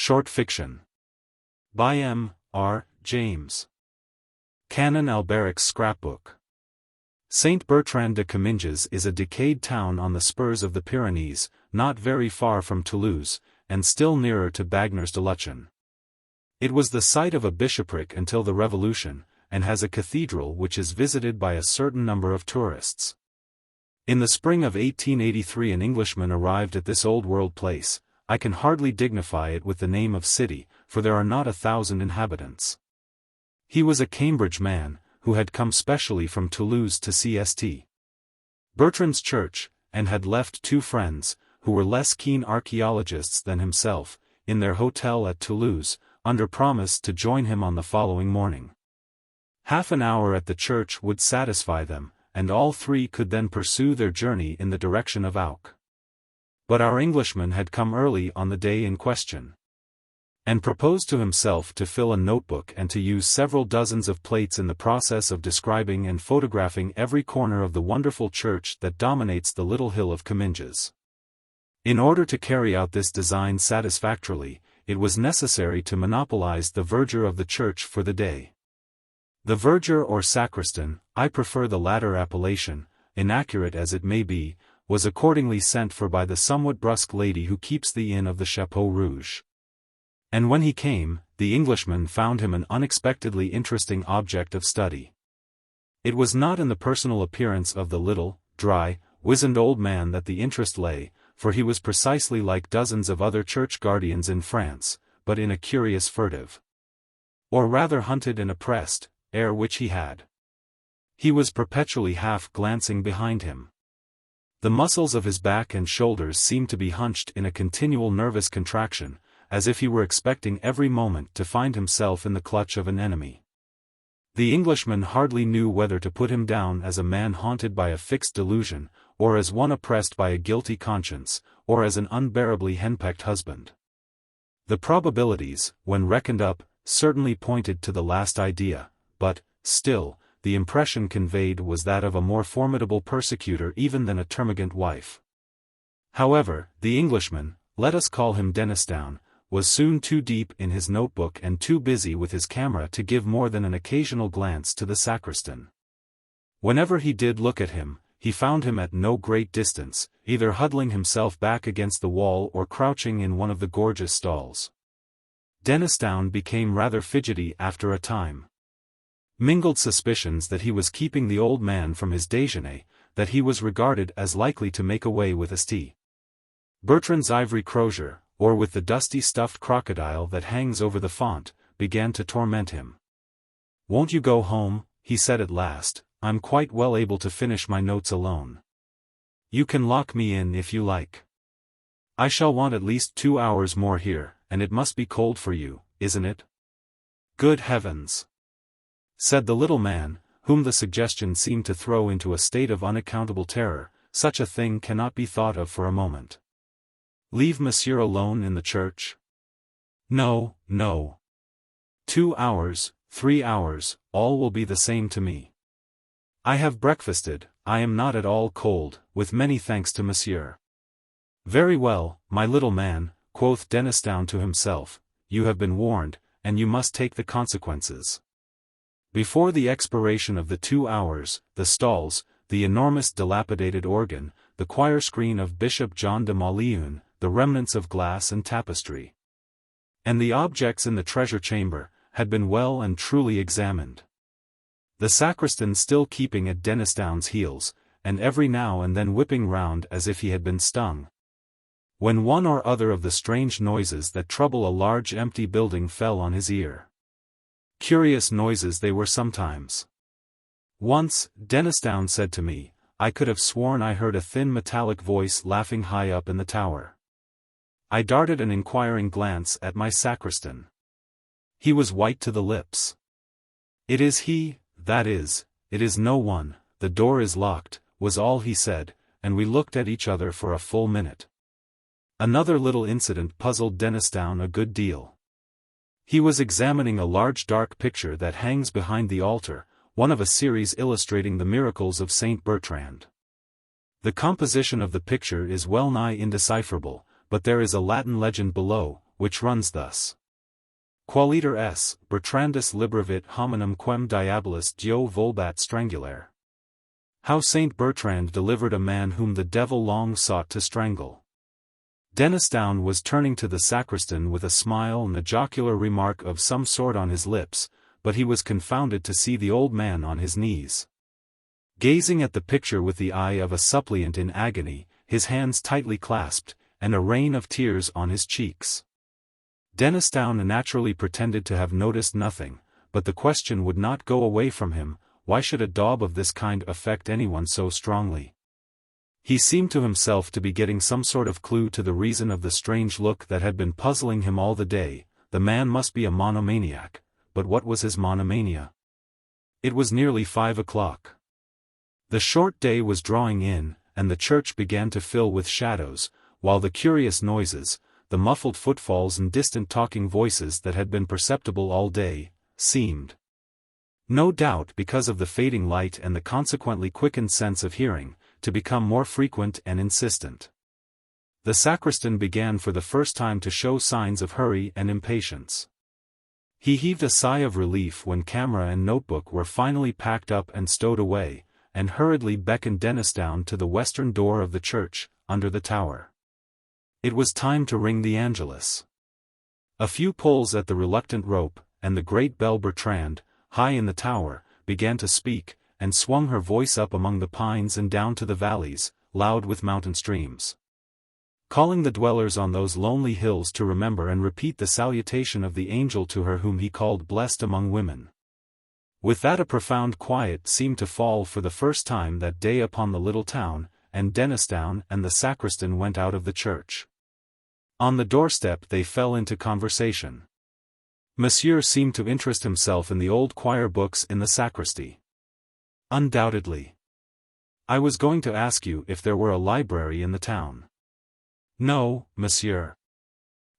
Short fiction. By M. R. James. Canon Alberic's Scrapbook. Saint Bertrand de Comminges is a decayed town on the spurs of the Pyrenees, not very far from Toulouse, and still nearer to Bagnères-de-Luchon. It was the site of a bishopric until the Revolution, and has a cathedral which is visited by a certain number of tourists. In the spring of 1883 an Englishman arrived at this old-world place. I can hardly dignify it with the name of city, for there are not 1,000 inhabitants. He was a Cambridge man, who had come specially from Toulouse to see St. Bertrand's church, and had left 2 friends, who were less keen archaeologists than himself, in their hotel at Toulouse, under promise to join him on the following morning. Half an hour at the church would satisfy them, and all 3 could then pursue their journey in the direction of Auch. But our Englishman had come early on the day in question, and proposed to himself to fill a notebook and to use several dozens of plates in the process of describing and photographing every corner of the wonderful church that dominates the little hill of Comminges. In order to carry out this design satisfactorily, it was necessary to monopolize the verger of the church for the day. The verger or sacristan, I prefer the latter appellation, inaccurate as it may be, was accordingly sent for by the somewhat brusque lady who keeps the inn of the Chapeau Rouge. And when he came, the Englishman found him an unexpectedly interesting object of study. It was not in the personal appearance of the little, dry, wizened old man that the interest lay, for he was precisely like dozens of other church guardians in France, but in a curious furtive, or rather hunted and oppressed, air which he had. He was perpetually half glancing behind him. The muscles of his back and shoulders seemed to be hunched in a continual nervous contraction, as if he were expecting every moment to find himself in the clutch of an enemy. The Englishman hardly knew whether to put him down as a man haunted by a fixed delusion, or as one oppressed by a guilty conscience, or as an unbearably henpecked husband. The probabilities, when reckoned up, certainly pointed to the last idea, but, still, the impression conveyed was that of a more formidable persecutor even than a termagant wife. However, the Englishman, let us call him Denisdown, was soon too deep in his notebook and too busy with his camera to give more than an occasional glance to the sacristan. Whenever he did look at him, he found him at no great distance, either huddling himself back against the wall or crouching in one of the gorgeous stalls. Denisdown became rather fidgety after a time. Mingled suspicions that he was keeping the old man from his déjeuner, that he was regarded as likely to make away with St. Bertrand's ivory crozier, or with the dusty stuffed crocodile that hangs over the font, began to torment him. "Won't you go home?" he said at last. "I'm quite well able to finish my notes alone. You can lock me in if you like. I shall want at least 2 hours more here, and it must be cold for you, isn't it?" "Good heavens!" said the little man, whom the suggestion seemed to throw into a state of unaccountable terror. "Such a thing cannot be thought of for a moment. Leave monsieur alone in the church? No, no. 2 hours, 3 hours, all will be the same to me. I have breakfasted, I am not at all cold, with many thanks to monsieur." "Very well, my little man," quoth Denisdown to himself, "you have been warned, and you must take the consequences." Before the expiration of the 2 hours, the stalls, the enormous dilapidated organ, the choir screen of Bishop John de Mauleon, the remnants of glass and tapestry, and the objects in the treasure chamber, had been well and truly examined. The sacristan still keeping at Denisdown's heels, and every now and then whipping round as if he had been stung, when one or other of the strange noises that trouble a large empty building fell on his ear. Curious noises they were sometimes. Once, Denisdown said to me, I could have sworn I heard a thin metallic voice laughing high up in the tower. I darted an inquiring glance at my sacristan. He was white to the lips. "It is he, that is, it is no one, the door is locked," was all he said, and we looked at each other for a full minute. Another little incident puzzled Denisdown a good deal. He was examining a large dark picture that hangs behind the altar, one of a series illustrating the miracles of Saint Bertrand. The composition of the picture is well nigh indecipherable, but there is a Latin legend below, which runs thus. Qualiter s, Bertrandus liberavit hominum quem diabolus Dio volbat strangulare. How Saint Bertrand delivered a man whom the devil long sought to strangle. Dennisdown was turning to the sacristan with a smile and a jocular remark of some sort on his lips, but he was confounded to see the old man on his knees, gazing at the picture with the eye of a suppliant in agony, his hands tightly clasped, and a rain of tears on his cheeks. Dennisdown naturally pretended to have noticed nothing, but the question would not go away from him: why should a daub of this kind affect anyone so strongly? He seemed to himself to be getting some sort of clue to the reason of the strange look that had been puzzling him all the day. The man must be a monomaniac, but what was his monomania? It was nearly 5 o'clock. The short day was drawing in, and the church began to fill with shadows, while the curious noises, the muffled footfalls and distant talking voices that had been perceptible all day, seemed, no doubt because of the fading light and the consequently quickened sense of hearing, to become more frequent and insistent. The sacristan began for the first time to show signs of hurry and impatience. He heaved a sigh of relief when camera and notebook were finally packed up and stowed away, and hurriedly beckoned Dennisdown to the western door of the church, under the tower. It was time to ring the Angelus. A few pulls at the reluctant rope, and the great bell Bertrand, high in the tower, began to speak, and swung her voice up among the pines and down to the valleys, loud with mountain streams, calling the dwellers on those lonely hills to remember and repeat the salutation of the angel to her whom he called blessed among women. With that a profound quiet seemed to fall for the first time that day upon the little town, and Dennisdown and the sacristan went out of the church. On the doorstep they fell into conversation. Monsieur seemed to interest himself in the old choir books in the sacristy. Undoubtedly. I was going to ask you if there were a library in the town. No, monsieur.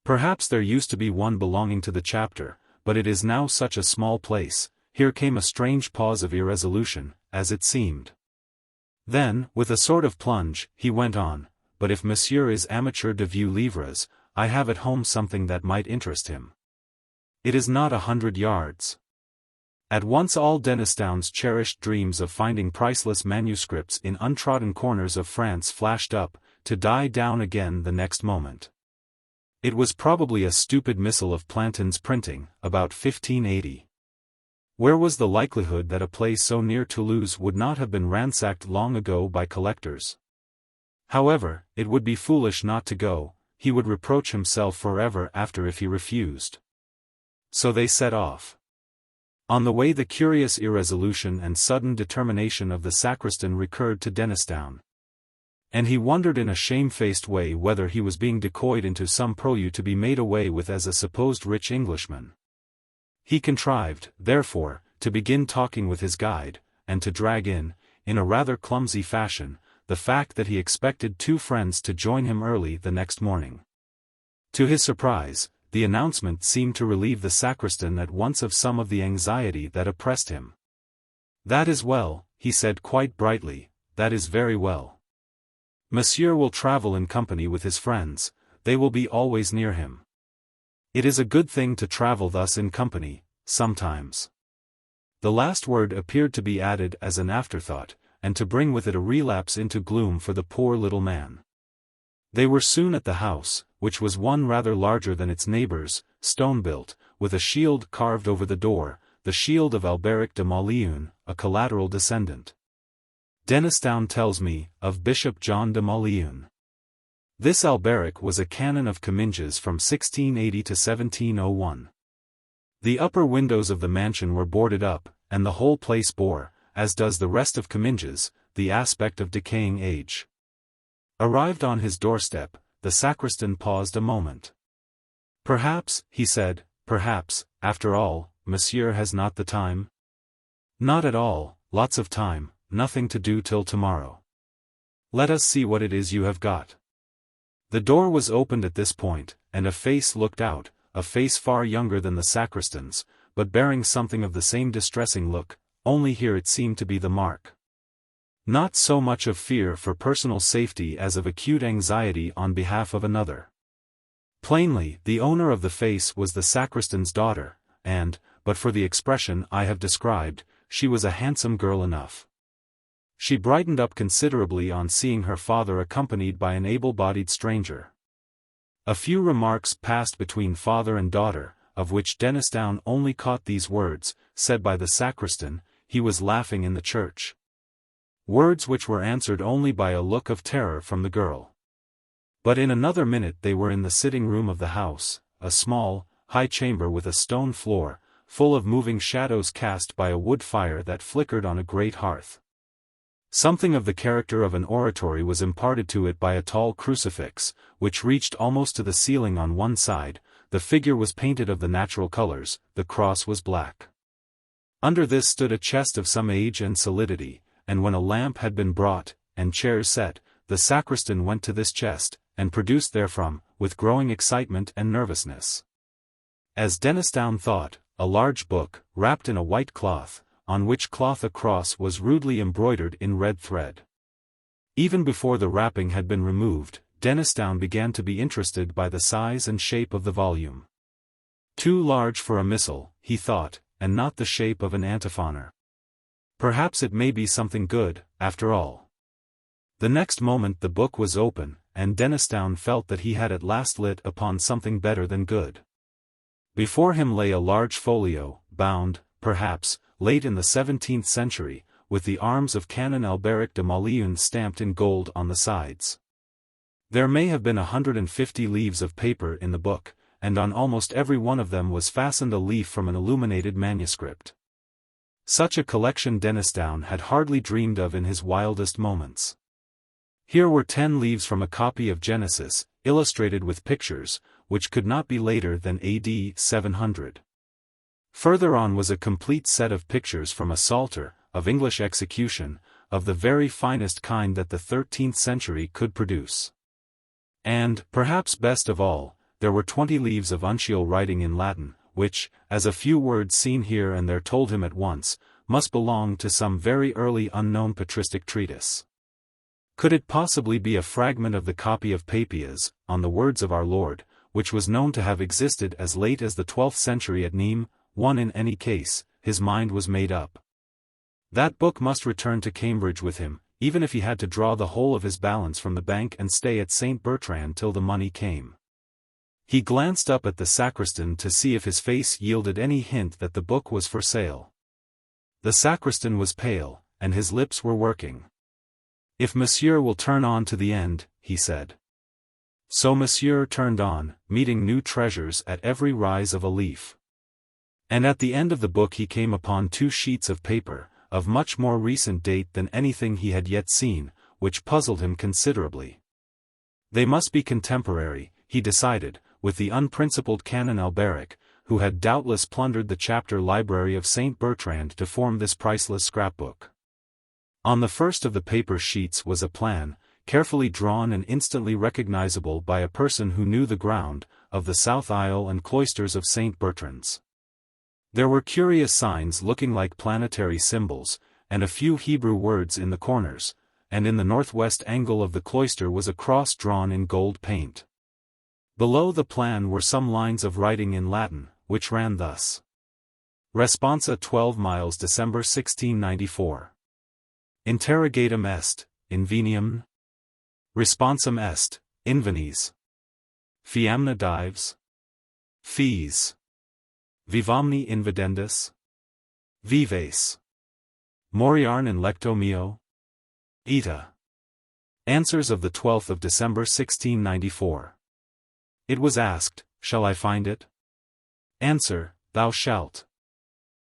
Perhaps there used to be one belonging to the chapter, but it is now such a small place. Here came a strange pause of irresolution, as it seemed. Then, with a sort of plunge, he went on, but if monsieur is amateur de vieux livres, I have at home something that might interest him. It is not 100 yards. At once all Dennisdown's cherished dreams of finding priceless manuscripts in untrodden corners of France flashed up, to die down again the next moment. It was probably a stupid missile of Plantin's printing, about 1580. Where was the likelihood that a place so near Toulouse would not have been ransacked long ago by collectors? However, it would be foolish not to go. He would reproach himself forever after if he refused. So they set off. On the way the curious irresolution and sudden determination of the sacristan recurred to Dennisdown. And he wondered in a shamefaced way whether he was being decoyed into some purlieu to be made away with as a supposed rich Englishman. He contrived, therefore, to begin talking with his guide, and to drag in a rather clumsy fashion, the fact that he expected 2 friends to join him early the next morning. To his surprise, the announcement seemed to relieve the sacristan at once of some of the anxiety that oppressed him. "That is well," he said quite brightly, "that is very well. Monsieur will travel in company with his friends, they will be always near him. It is a good thing to travel thus in company, sometimes." The last word appeared to be added as an afterthought, and to bring with it a relapse into gloom for the poor little man. They were soon at the house, which was one rather larger than its neighbors, stone-built, with a shield carved over the door, the shield of Alberic de Mauleon, a collateral descendant, Dennisdown tells me, of Bishop John de Mauleon. This Alberic was a canon of Comminges from 1680 to 1701. The upper windows of the mansion were boarded up, and the whole place bore, as does the rest of Comminges, the aspect of decaying age. Arrived on his doorstep, the sacristan paused a moment. "Perhaps," he said, "perhaps, after all, monsieur has not the time?" "Not at all, lots of time, nothing to do till tomorrow." "Let us see what it is you have got." The door was opened at this point, and a face looked out, a face far younger than the sacristan's, but bearing something of the same distressing look, only here it seemed to be the mark, not so much of fear for personal safety as of acute anxiety on behalf of another. Plainly, the owner of the face was the sacristan's daughter, and, but for the expression I have described, she was a handsome girl enough. She brightened up considerably on seeing her father accompanied by an able-bodied stranger. A few remarks passed between father and daughter, of which Dennisdown only caught these words, said by the sacristan, "He was laughing in the church." Words which were answered only by a look of terror from the girl. But in another minute they were in the sitting-room of the house, a small, high chamber with a stone floor, full of moving shadows cast by a wood fire that flickered on a great hearth. Something of the character of an oratory was imparted to it by a tall crucifix, which reached almost to the ceiling on one side. The figure was painted of the natural colors, the cross was black. Under this stood a chest of some age and solidity, and when a lamp had been brought, and chairs set, the sacristan went to this chest, and produced therefrom, with growing excitement and nervousness, as Dennisdown thought, a large book, wrapped in a white cloth, on which cloth a cross was rudely embroidered in red thread. Even before the wrapping had been removed, Dennisdown began to be interested by the size and shape of the volume. Too large for a missal, he thought, and not the shape of an antiphoner. Perhaps it may be something good, after all. The next moment the book was open, and Dennisdown felt that he had at last lit upon something better than good. Before him lay a large folio, bound, perhaps, late in the 17th century, with the arms of Canon Alberic de Mauleon stamped in gold on the sides. There may have been 150 leaves of paper in the book, and on almost every one of them was fastened a leaf from an illuminated manuscript. Such a collection Dennisdown had hardly dreamed of in his wildest moments. Here were 10 leaves from a copy of Genesis, illustrated with pictures, which could not be later than AD 700. Further on was a complete set of pictures from a Psalter, of English execution, of the very finest kind that the 13th century could produce. And, perhaps best of all, there were 20 leaves of uncial writing in Latin, which, as a few words seen here and there told him at once, must belong to some very early unknown patristic treatise. Could it possibly be a fragment of the copy of Papias, on the words of our Lord, which was known to have existed as late as the 12th century at Nîmes? In any case, his mind was made up. That book must return to Cambridge with him, even if he had to draw the whole of his balance from the bank and stay at St. Bertrand till the money came. He glanced up at the sacristan to see if his face yielded any hint that the book was for sale. The sacristan was pale, and his lips were working. "If monsieur will turn on to the end," he said. So monsieur turned on, meeting new treasures at every rise of a leaf. And at the end of the book he came upon 2 sheets of paper, of much more recent date than anything he had yet seen, which puzzled him considerably. They must be contemporary, he decided, with the unprincipled Canon Alberic, who had doubtless plundered the chapter library of St. Bertrand to form this priceless scrapbook. On the first of the paper sheets was a plan, carefully drawn and instantly recognizable by a person who knew the ground, of the south aisle and cloisters of St. Bertrand's. There were curious signs looking like planetary symbols, and a few Hebrew words in the corners, and in the northwest angle of the cloister was a cross drawn in gold paint. Below the plan were some lines of writing in Latin, which ran thus. Responsa 12 miles December 1694. Interrogatum est, inveniam? Responsum est, invenis. Fiamna dives? Fees. Vivamni invidendus? Vives. Moriarn in lecto meo? Ita. Answers of the 12th of December 1694. It was asked, shall I find it? Answer, thou shalt.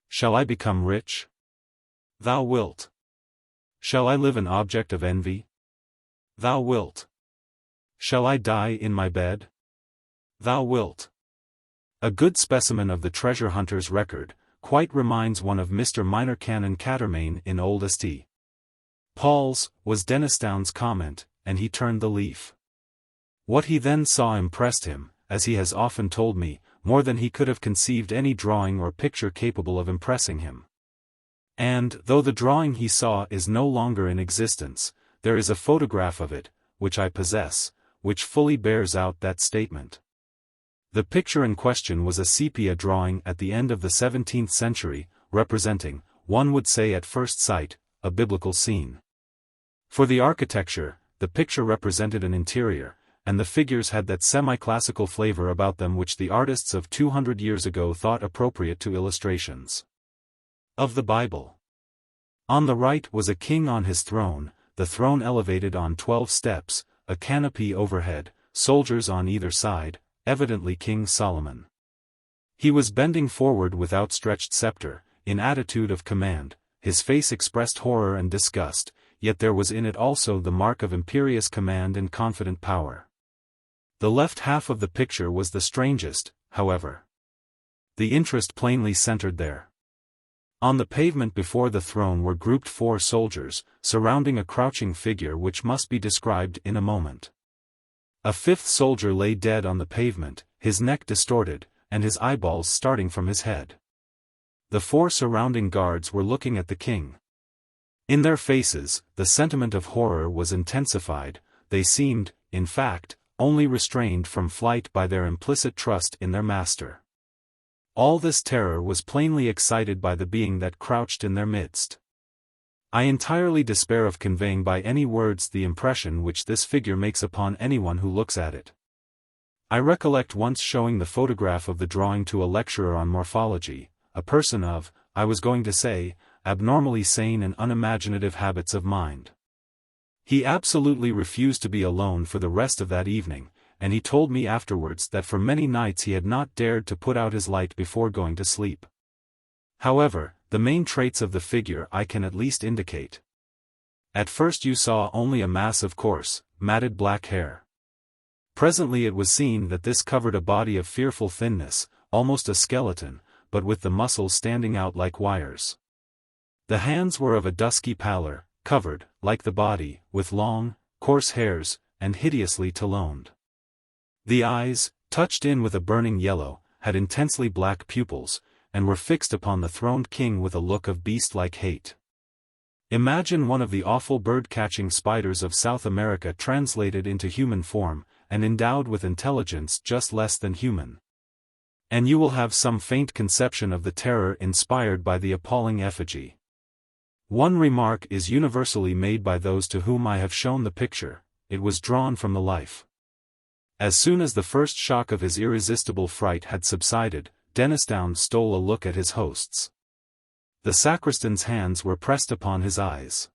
Shall I become rich? Thou wilt. Shall I live an object of envy? Thou wilt. Shall I die in my bed? Thou wilt. A good specimen of the treasure hunter's record, quite reminds one of Mr. Minor Canon Quatermain in Old St. Paul's, was Dennisdown's comment, and he turned the leaf. What he then saw impressed him, as he has often told me, more than he could have conceived any drawing or picture capable of impressing him. And, though the drawing he saw is no longer in existence, there is a photograph of it, which I possess, which fully bears out that statement. The picture in question was a sepia drawing at the end of the 17th century, representing, one would say at first sight, a biblical scene. For the architecture, the picture represented an interior, and the figures had that semi-classical flavor about them which the artists of 200 years ago thought appropriate to illustrations of the Bible. On the right was a king on his throne, the throne elevated on 12 steps, a canopy overhead, soldiers on either side, evidently King Solomon. He was bending forward with outstretched scepter, in attitude of command. His face expressed horror and disgust, yet there was in it also the mark of imperious command and confident power. The left half of the picture was the strangest, however. The interest plainly centered there. On the pavement before the throne were grouped 4 soldiers, surrounding a crouching figure which must be described in a moment. A 5th soldier lay dead on the pavement, his neck distorted, and his eyeballs starting from his head. The 4 surrounding guards were looking at the king. In their faces, the sentiment of horror was intensified. They seemed, in fact, only restrained from flight by their implicit trust in their master. All this terror was plainly excited by the being that crouched in their midst. I entirely despair of conveying by any words the impression which this figure makes upon anyone who looks at it. I recollect once showing the photograph of the drawing to a lecturer on morphology, a person of, I was going to say, abnormally sane and unimaginative habits of mind. He absolutely refused to be alone for the rest of that evening, and he told me afterwards that for many nights he had not dared to put out his light before going to sleep. However, the main traits of the figure I can at least indicate. At first you saw only a mass of coarse, matted black hair. Presently it was seen that this covered a body of fearful thinness, almost a skeleton, but with the muscles standing out like wires. The hands were of a dusky pallor, covered, like the body, with long, coarse hairs, and hideously taloned. The eyes, touched in with a burning yellow, had intensely black pupils, and were fixed upon the throned king with a look of beast-like hate. Imagine one of the awful bird-catching spiders of South America translated into human form, and endowed with intelligence just less than human. And you will have some faint conception of the terror inspired by the appalling effigy. One remark is universally made by those to whom I have shown the picture: it was drawn from the life. As soon as the first shock of his irresistible fright had subsided, Dennisdown stole a look at his hosts. The sacristan's hands were pressed upon his eyes.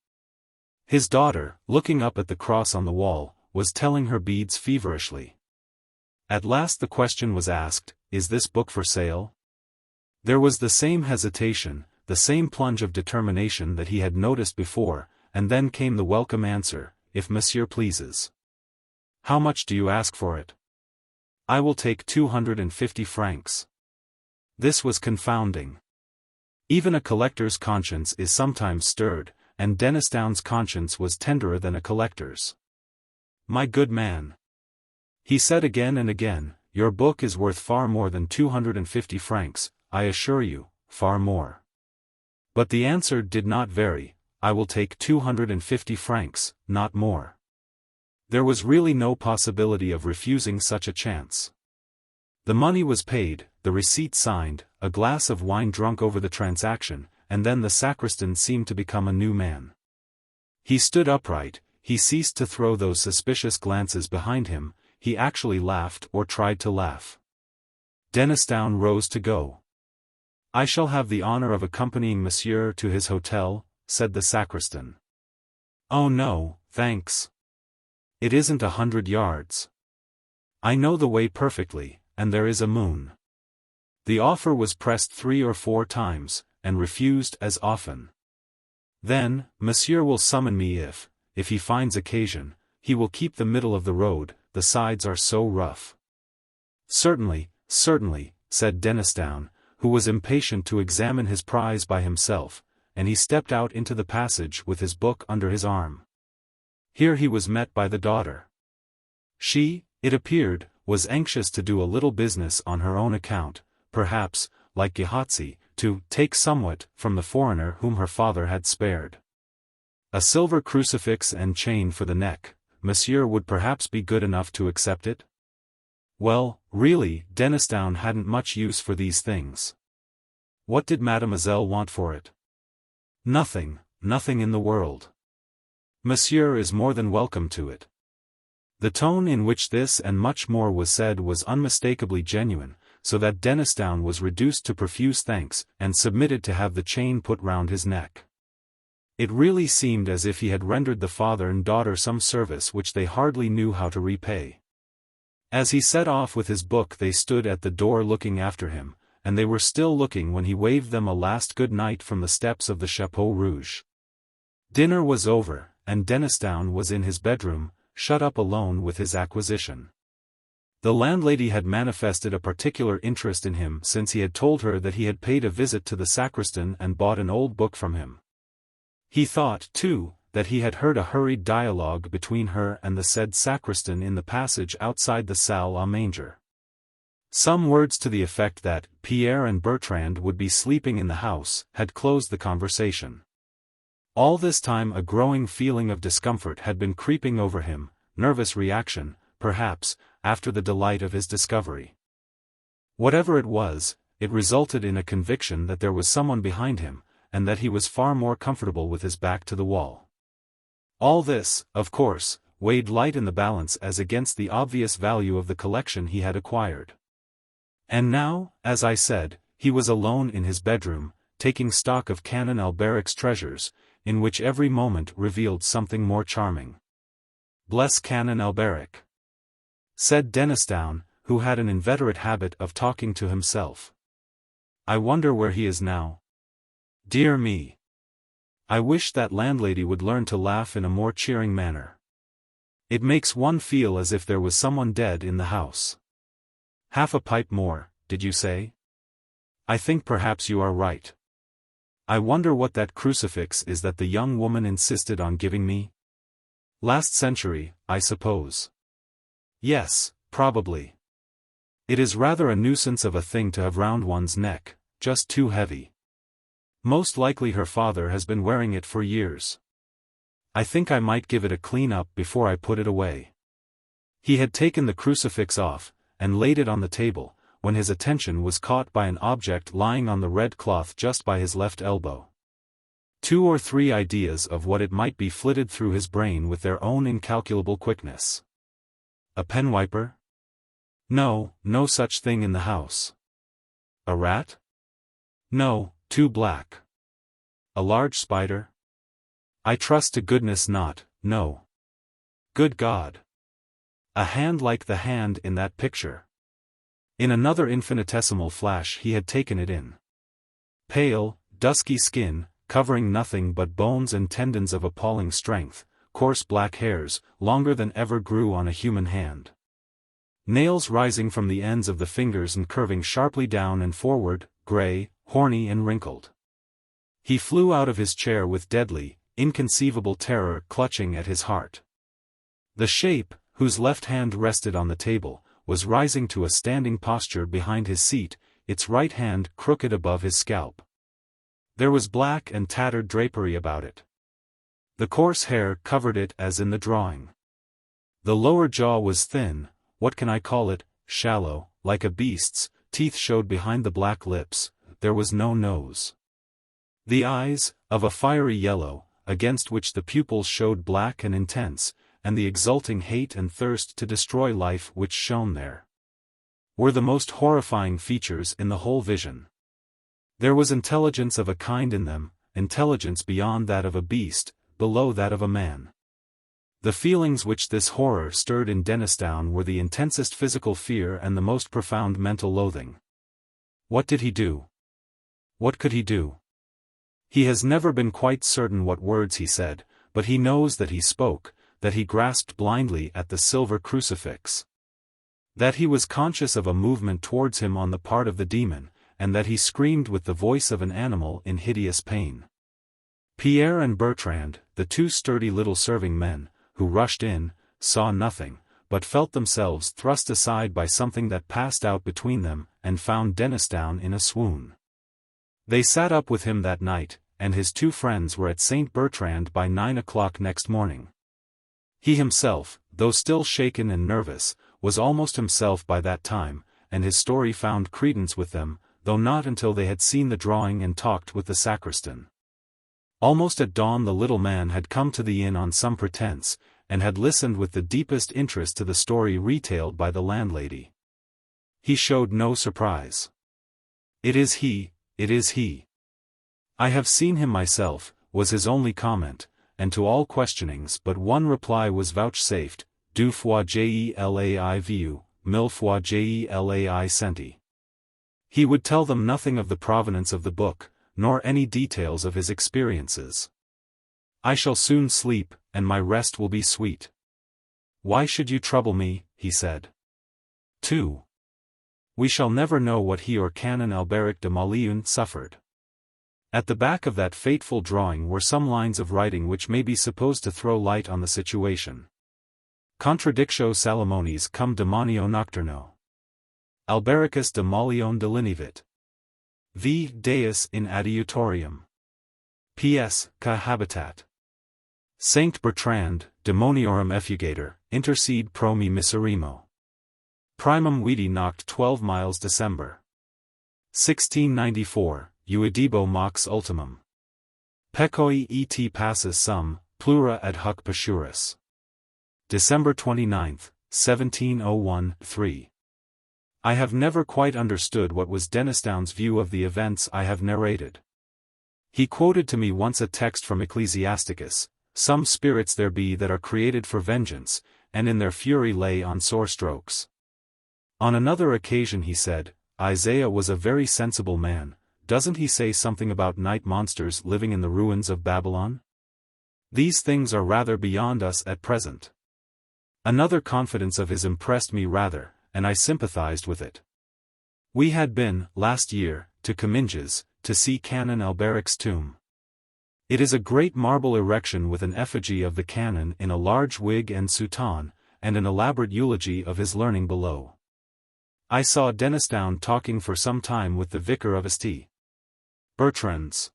His daughter, looking up at the cross on the wall, was telling her beads feverishly. At last the question was asked, "Is this book for sale?" There was the same hesitation, the same plunge of determination that he had noticed before, and then came the welcome answer, "If monsieur pleases." "How much do you ask for it?" "I will take 250 francs. This was confounding. Even a collector's conscience is sometimes stirred, and Dennisdown's conscience was tenderer than a collector's. "My good man," he said again and again, "your book is worth far more than 250 francs, I assure you, far more." But the answer did not vary: "I will take 250 francs, not more." There was really no possibility of refusing such a chance. The money was paid, the receipt signed, a glass of wine drunk over the transaction, and then the sacristan seemed to become a new man. He stood upright, he ceased to throw those suspicious glances behind him, he actually laughed or tried to laugh. Dennisdown rose to go. "I shall have the honor of accompanying monsieur to his hotel," said the sacristan. "Oh no, thanks. It isn't 100 yards. I know the way perfectly, and there is a moon." The offer was pressed 3 or 4 times, and refused as often. "Then, monsieur will summon me if he finds occasion. He will keep the middle of the road, the sides are so rough." "Certainly, certainly," said Dennisdown, who was impatient to examine his prize by himself, and he stepped out into the passage with his book under his arm. Here he was met by the daughter. She, it appeared, was anxious to do a little business on her own account, perhaps, like Gehazi, to take somewhat from the foreigner whom her father had spared. A silver crucifix and chain for the neck, monsieur would perhaps be good enough to accept it? Well, really, Dennisdown hadn't much use for these things. What did Mademoiselle want for it? Nothing, nothing in the world. Monsieur is more than welcome to it. The tone in which this and much more was said was unmistakably genuine, so that Dennisdown was reduced to profuse thanks, and submitted to have the chain put round his neck. It really seemed as if he had rendered the father and daughter some service which they hardly knew how to repay. As he set off with his book they stood at the door looking after him, and they were still looking when he waved them a last good night from the steps of the Chapeau Rouge. Dinner was over, and Dennisdown was in his bedroom, shut up alone with his acquisition. The landlady had manifested a particular interest in him since he had told her that he had paid a visit to the sacristan and bought an old book from him. He thought, too, that he had heard a hurried dialogue between her and the said sacristan in the passage outside the salle à manger. Some words to the effect that Pierre and Bertrand would be sleeping in the house had closed the conversation. All this time a growing feeling of discomfort had been creeping over him, nervous reaction, perhaps, after the delight of his discovery. Whatever it was, it resulted in a conviction that there was someone behind him, and that he was far more comfortable with his back to the wall. All this, of course, weighed light in the balance as against the obvious value of the collection he had acquired. And now, as I said, he was alone in his bedroom, taking stock of Canon Alberic's treasures, in which every moment revealed something more charming. "Bless Canon Alberic," said Dennisdown, who had an inveterate habit of talking to himself. "I wonder where he is now. Dear me. I wish that landlady would learn to laugh in a more cheering manner. It makes one feel as if there was someone dead in the house. Half a pipe more, did you say? I think perhaps you are right. I wonder what that crucifix is that the young woman insisted on giving me? Last century, I suppose. Yes, probably. It is rather a nuisance of a thing to have round one's neck, just too heavy. Most likely her father has been wearing it for years. I think I might give it a clean up before I put it away." He had taken the crucifix off, and laid it on the table, when his attention was caught by an object lying on the red cloth just by his left elbow. 2 or 3 ideas of what it might be flitted through his brain with their own incalculable quickness. A pen wiper? No, no such thing in the house. A rat? No, too black. A large spider? I trust to goodness not, no. Good God! A hand like the hand in that picture. In another infinitesimal flash he had taken it in. Pale, dusky skin, covering nothing but bones and tendons of appalling strength, coarse black hairs, longer than ever grew on a human hand. Nails rising from the ends of the fingers and curving sharply down and forward, gray, horny and wrinkled. He flew out of his chair with deadly, inconceivable terror clutching at his heart. The shape, whose left hand rested on the table, was rising to a standing posture behind his seat, its right hand crooked above his scalp. There was black and tattered drapery about it. The coarse hair covered it as in the drawing. The lower jaw was thin, what can I call it, shallow, like a beast's, teeth showed behind the black lips, there was no nose. The eyes, of a fiery yellow, against which the pupils showed black and intense, and the exulting hate and thirst to destroy life which shone there, were the most horrifying features in the whole vision. There was intelligence of a kind in them, intelligence beyond that of a beast, below that of a man. The feelings which this horror stirred in Dennisdown were the intensest physical fear and the most profound mental loathing. What did he do? What could he do? He has never been quite certain what words he said, but he knows that he spoke, that he grasped blindly at the silver crucifix. That he was conscious of a movement towards him on the part of the demon, and that he screamed with the voice of an animal in hideous pain. Pierre and Bertrand, the 2 sturdy little serving men, who rushed in, saw nothing, but felt themselves thrust aside by something that passed out between them, and found Dennisdown in a swoon. They sat up with him that night, and his 2 friends were at St. Bertrand by 9 o'clock next morning. He himself, though still shaken and nervous, was almost himself by that time, and his story found credence with them, though not until they had seen the drawing and talked with the sacristan. Almost at dawn the little man had come to the inn on some pretense, and had listened with the deepest interest to the story retailed by the landlady. He showed no surprise. "It is he, it is he. I have seen him myself," was his only comment, and to all questionings but one reply was vouchsafed: "deux fois jelai vu, mille fois jelai senti." He would tell them nothing of the provenance of the book, nor any details of his experiences. "I shall soon sleep, and my rest will be sweet. Why should you trouble me?" he said. 2. We shall never know what he or Canon Alberic de Malevolent suffered. At the back of that fateful drawing were some lines of writing which may be supposed to throw light on the situation. Contradictio Salomonis cum demonio nocturno. Albericus de Maleon delinivit. V. Deus in adiutorium. P.S. Ca habitat. Saint Bertrand, demoniorum effugator, intercede pro me miserimo. Primum vidi noct 12 miles December. 1694, Uedibo mox ultimum. Pecoi et passus sum, plura ad hoc passuris. December 29, 1701, 3. I have never quite understood what was Dennisdown's view of the events I have narrated. He quoted to me once a text from Ecclesiasticus: "Some spirits there be that are created for vengeance, and in their fury lay on sore strokes." On another occasion he said, "Isaiah was a very sensible man, doesn't he say something about night monsters living in the ruins of Babylon? These things are rather beyond us at present." Another confidence of his impressed me rather, and I sympathized with it. We had been, last year, to Comminges, to see Canon Alberic's tomb. It is a great marble erection with an effigy of the canon in a large wig and soutane, and an elaborate eulogy of his learning below. I saw Dennisdown talking for some time with the vicar of St. Bertrand's.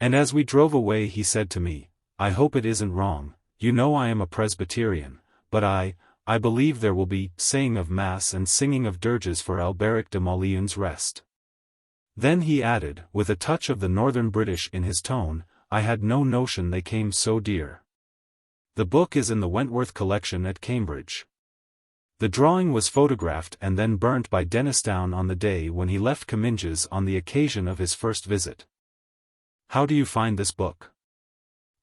And as we drove away he said to me, "I hope it isn't wrong, you know I am a Presbyterian, but I believe there will be saying of Mass and singing of dirges for Alberic de Maleon's rest." Then he added, with a touch of the Northern British in his tone, "I had no notion they came so dear." The book is in the Wentworth collection at Cambridge. The drawing was photographed and then burnt by Dennisdown on the day when he left Comminges on the occasion of his first visit. How do you find this book?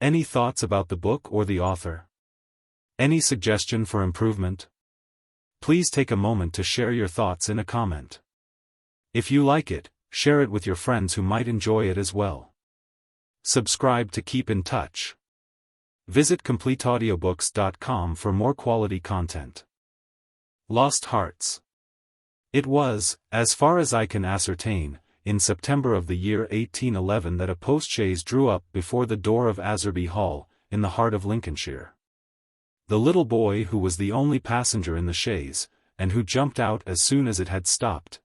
Any thoughts about the book or the author? Any suggestion for improvement? Please take a moment to share your thoughts in a comment. If you like it, share it with your friends who might enjoy it as well. Subscribe to keep in touch. Visit CompleteAudiobooks.com for more quality content. Lost Hearts. It was, as far as I can ascertain, in September of the year 1811 that a postchaise drew up before the door of Azerby Hall, in the heart of Lincolnshire. The little boy who was the only passenger in the chaise, and who jumped out as soon as it had stopped,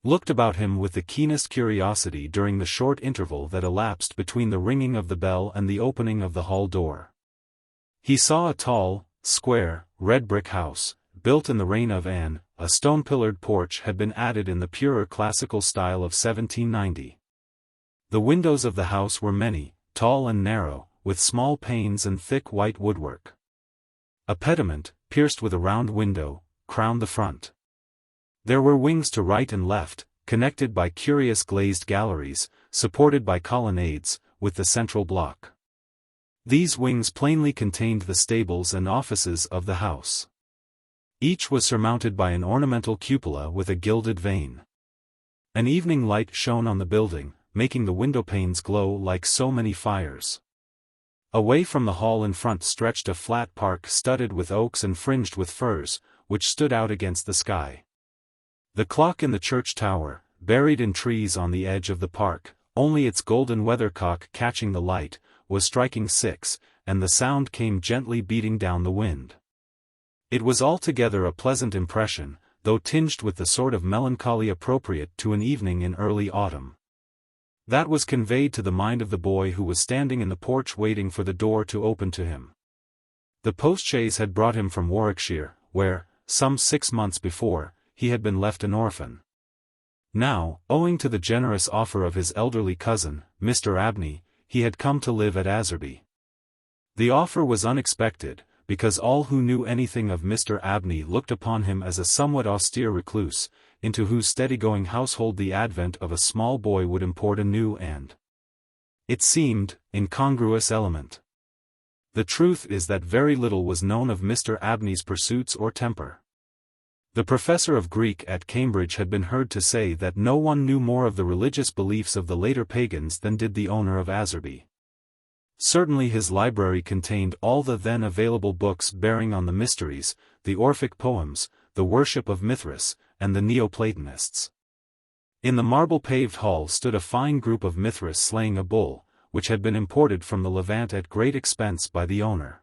looked about him with the keenest curiosity during the short interval that elapsed between the ringing of the bell and the opening of the hall door. He saw a tall, square, red brick house, built in the reign of Anne. A stone-pillared porch had been added in the purer classical style of 1790. The windows of the house were many, tall and narrow, with small panes and thick white woodwork. A pediment, pierced with a round window, crowned the front. There were wings to right and left, connected by curious glazed galleries, supported by colonnades, with the central block. These wings plainly contained the stables and offices of the house. Each was surmounted by an ornamental cupola with a gilded vane. An evening light shone on the building, making the windowpanes glow like so many fires. Away from the hall in front stretched a flat park studded with oaks and fringed with firs, which stood out against the sky. The clock in the church tower, buried in trees on the edge of the park, only its golden weathercock catching the light, was striking 6, and the sound came gently beating down the wind. It was altogether a pleasant impression, though tinged with the sort of melancholy appropriate to an evening in early autumn. That was conveyed to the mind of the boy who was standing in the porch waiting for the door to open to him. The postchaise had brought him from Warwickshire, where, some 6 months before, he had been left an orphan. Now, owing to the generous offer of his elderly cousin, Mr. Abney, he had come to live at Asarby. The offer was unexpected, because all who knew anything of Mr. Abney looked upon him as a somewhat austere recluse, into whose steady-going household the advent of a small boy would import a new and, it seemed, incongruous element. The truth is that very little was known of Mr. Abney's pursuits or temper. The professor of Greek at Cambridge had been heard to say that no one knew more of the religious beliefs of the later pagans than did the owner of Asarby. Certainly his library contained all the then available books bearing on the mysteries, the Orphic poems, the worship of Mithras, and the Neoplatonists. In the marble-paved hall stood a fine group of Mithras slaying a bull, which had been imported from the Levant at great expense by the owner.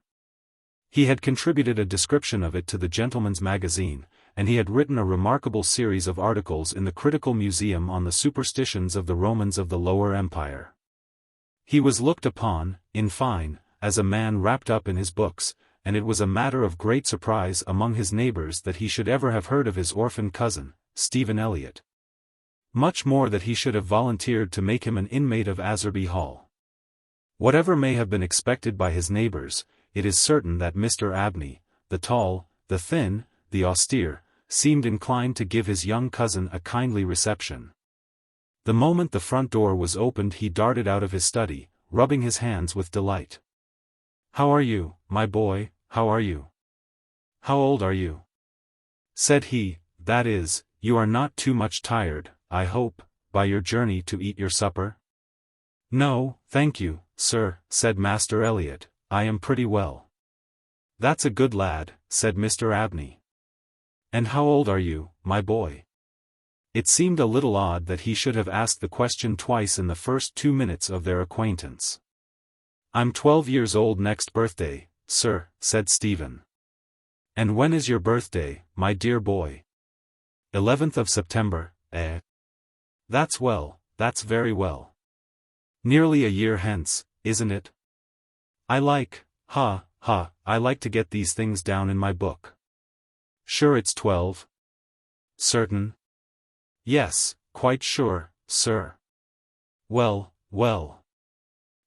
He had contributed a description of it to the Gentleman's Magazine, and he had written a remarkable series of articles in the Critical Museum on the superstitions of the Romans of the Lower Empire. He was looked upon, in fine, as a man wrapped up in his books, and it was a matter of great surprise among his neighbors that he should ever have heard of his orphan cousin, Stephen Eliot. Much more that he should have volunteered to make him an inmate of Asarby Hall. Whatever may have been expected by his neighbors, it is certain that Mr. Abney, the tall, the thin, the austere, seemed inclined to give his young cousin a kindly reception. The moment the front door was opened he darted out of his study, rubbing his hands with delight. "How are you, my boy, how are you? How old are you?" said he, "that is, you are not too much tired, I hope, by your journey to eat your supper?" "No, thank you, sir," said Master Eliot, "I am pretty well." "That's a good lad," said Mr. Abney. "And how old are you, my boy?" It seemed a little odd that he should have asked the question twice in the first 2 minutes of their acquaintance. "I'm 12 years old next birthday, sir," said Stephen. "And when is your birthday, my dear boy?" 11th of September, eh? "That's well, that's very well. Nearly a year hence, isn't it? I like to get these things down in my book." "Sure it's 12? "Certain?" "Yes, quite sure, sir." Well.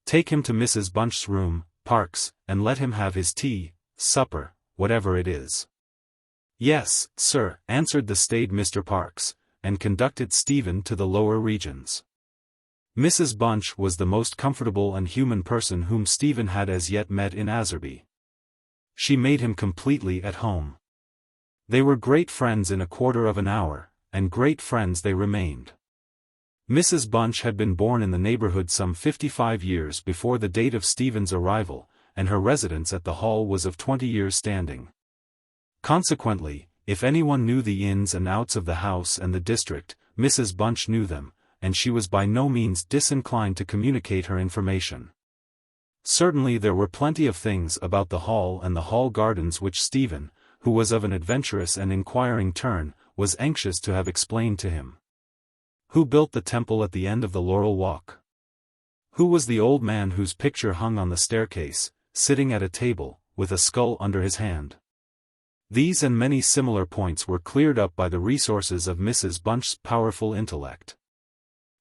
Take him to Mrs. Bunch's room, Parkes, and let him have his tea, supper, whatever it is." "Yes, sir," answered the staid Mr. Parkes, and conducted Stephen to the lower regions. Mrs. Bunch was the most comfortable and human person whom Stephen had as yet met in Asarby. She made him completely at home. They were great friends in a quarter of an hour, and great friends they remained. Mrs. Bunch had been born in the neighborhood some 55 years before the date of Stephen's arrival, and her residence at the Hall was of 20 years' standing. Consequently, if anyone knew the ins and outs of the house and the district, Mrs. Bunch knew them, and she was by no means disinclined to communicate her information. Certainly there were plenty of things about the Hall and the Hall gardens which Stephen, who was of an adventurous and inquiring turn, was anxious to have explained to him. Who built the temple at the end of the Laurel Walk? Who was the old man whose picture hung on the staircase, sitting at a table, with a skull under his hand? These and many similar points were cleared up by the resources of Mrs. Bunch's powerful intellect.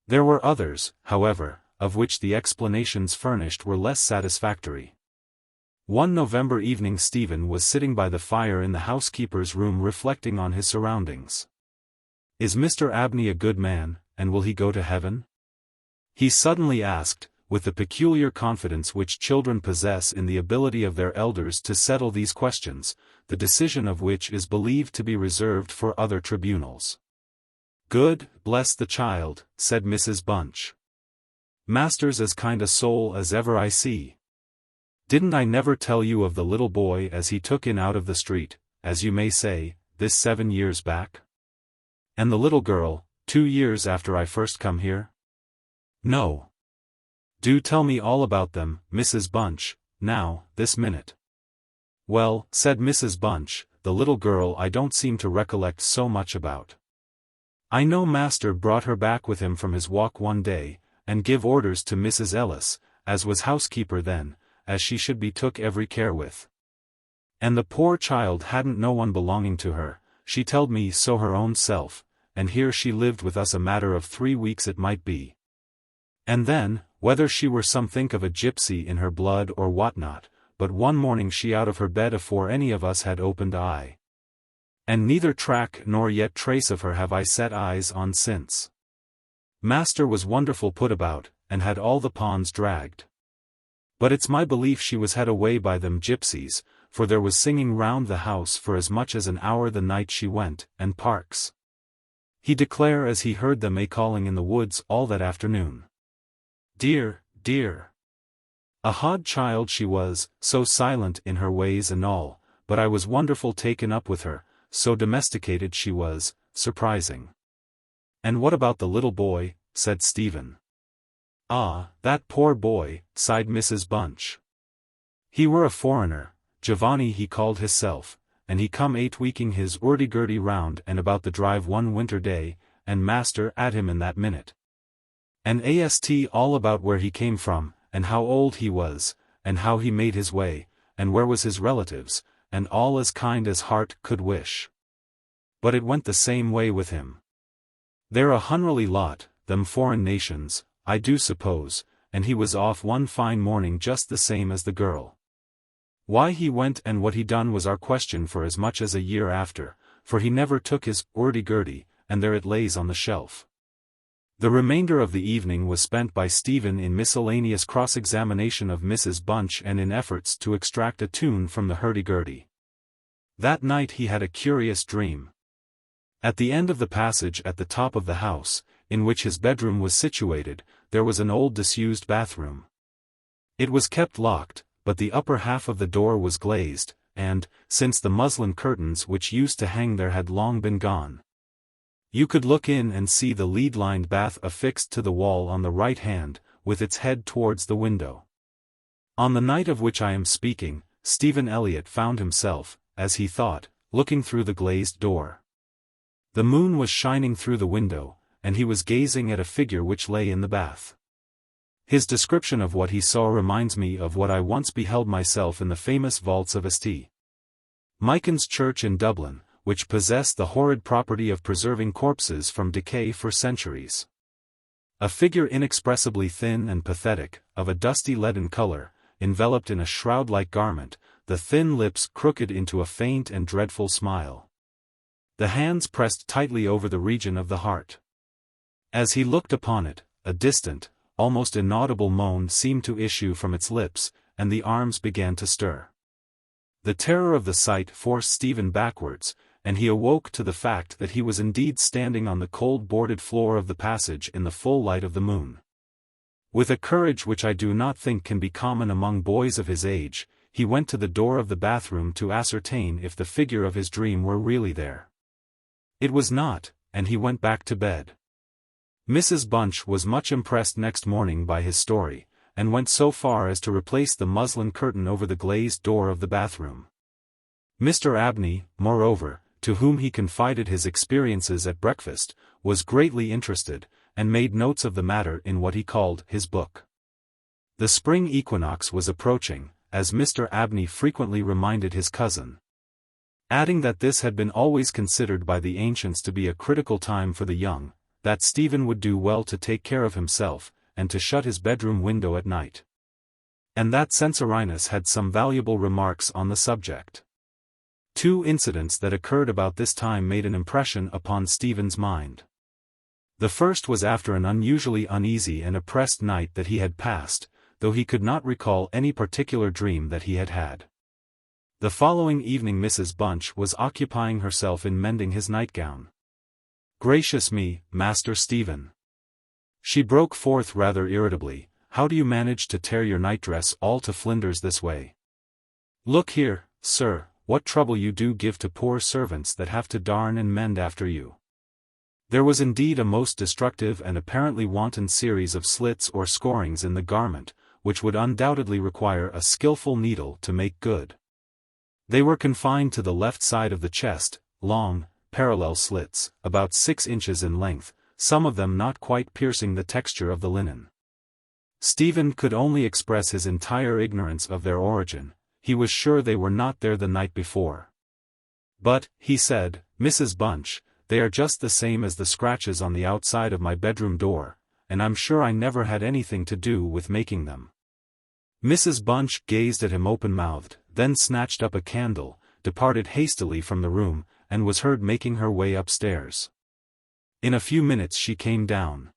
There were others, however, of which the explanations furnished were less satisfactory. One November evening Stephen was sitting by the fire in the housekeeper's room reflecting on his surroundings. "Is Mr. Abney a good man, and will he go to heaven?" he suddenly asked, with the peculiar confidence which children possess in the ability of their elders to settle these questions, the decision of which is believed to be reserved for other tribunals. "Good, bless the child," said Mrs. Bunch. "Master's as kind a soul as ever I see. Didn't I never tell you of the little boy as he took in out of the street, as you may say, this 7 years back? And the little girl, 2 years after I first come here? No. Do tell me all about them, Mrs. Bunch, now, this minute." "Well," said Mrs. Bunch, "the little girl I don't seem to recollect so much about. I know master brought her back with him from his walk one day, and give orders to Mrs. Ellis, as was housekeeper then, as she should be took every care with. And the poor child hadn't no one belonging to her, she telled me so her own self, and here she lived with us a matter of 3 weeks it might be. And then, whether she were some think of a gypsy in her blood or what not, but one morning she out of her bed afore any of us had opened eye. And neither track nor yet trace of her have I set eyes on since. Master was wonderful put about, and had all the ponds dragged. But it's my belief she was had away by them gypsies, for there was singing round the house for as much as an hour the night she went, and parks. He declare as he heard them a-calling in the woods all that afternoon. Dear, dear. A hod child she was, so silent in her ways and all, but I was wonderful taken up with her, so domesticated she was, surprising. And what about the little boy? Said Stephen. Ah, that poor boy, sighed Mrs. Bunch. He were a foreigner, Giovanni he called hisself, and he come 8 weeking his urdy-gurdy round and about the drive one winter day, and master at him in that minute. And ast all about where he came from, and how old he was, and how he made his way, and where was his relatives, and all as kind as heart could wish. But it went the same way with him. They're a hunrily lot, them foreign nations, I do suppose, and he was off one fine morning just the same as the girl. Why he went and what he done was our question for as much as a year after, for he never took his urdy-gurdy, and there it lays on the shelf. The remainder of the evening was spent by Stephen in miscellaneous cross-examination of Mrs. Bunch and in efforts to extract a tune from the hurdy-gurdy. That night he had a curious dream. At the end of the passage at the top of the house, in which his bedroom was situated, there was an old disused bathroom. It was kept locked, but the upper half of the door was glazed, and, since the muslin curtains which used to hang there had long been gone, you could look in and see the lead-lined bath affixed to the wall on the right hand, with its head towards the window. On the night of which I am speaking, Stephen Elliott found himself, as he thought, looking through the glazed door. The moon was shining through the window, and he was gazing at a figure which lay in the bath. His description of what he saw reminds me of what I once beheld myself in the famous vaults of St. Michael's Church in Dublin, which possessed the horrid property of preserving corpses from decay for centuries. A figure inexpressibly thin and pathetic, of a dusty leaden color, enveloped in a shroud-like garment, the thin lips crooked into a faint and dreadful smile. The hands pressed tightly over the region of the heart. As he looked upon it, a distant, almost inaudible moan seemed to issue from its lips, and the arms began to stir. The terror of the sight forced Stephen backwards, and he awoke to the fact that he was indeed standing on the cold boarded floor of the passage in the full light of the moon. With a courage which I do not think can be common among boys of his age, he went to the door of the bathroom to ascertain if the figure of his dream were really there. It was not, and he went back to bed. Mrs. Bunch was much impressed next morning by his story, and went so far as to replace the muslin curtain over the glazed door of the bathroom. Mr. Abney, moreover, to whom he confided his experiences at breakfast, was greatly interested, and made notes of the matter in what he called his book. The spring equinox was approaching, as Mr. Abney frequently reminded his cousin, adding that this had been always considered by the ancients to be a critical time for the young, that Stephen would do well to take care of himself, and to shut his bedroom window at night. And that Censorinus had some valuable remarks on the subject. 2 incidents that occurred about this time made an impression upon Stephen's mind. The first was after an unusually uneasy and oppressed night that he had passed, though he could not recall any particular dream that he had had. The following evening Mrs. Bunch was occupying herself in mending his nightgown. "Gracious me, Master Stephen," she broke forth rather irritably, "how do you manage to tear your nightdress all to flinders this way? Look here, sir, what trouble you do give to poor servants that have to darn and mend after you." There was indeed a most destructive and apparently wanton series of slits or scorings in the garment, which would undoubtedly require a skillful needle to make good. They were confined to the left side of the chest, long, parallel slits, about 6 inches in length, some of them not quite piercing the texture of the linen. Stephen could only express his entire ignorance of their origin. He was sure they were not there the night before. But, he said, Mrs. Bunch, they are just the same as the scratches on the outside of my bedroom door, and I'm sure I never had anything to do with making them." Mrs. Bunch gazed at him open-mouthed, then snatched up a candle, departed hastily from the room, and was heard making her way upstairs. In a few minutes she came down.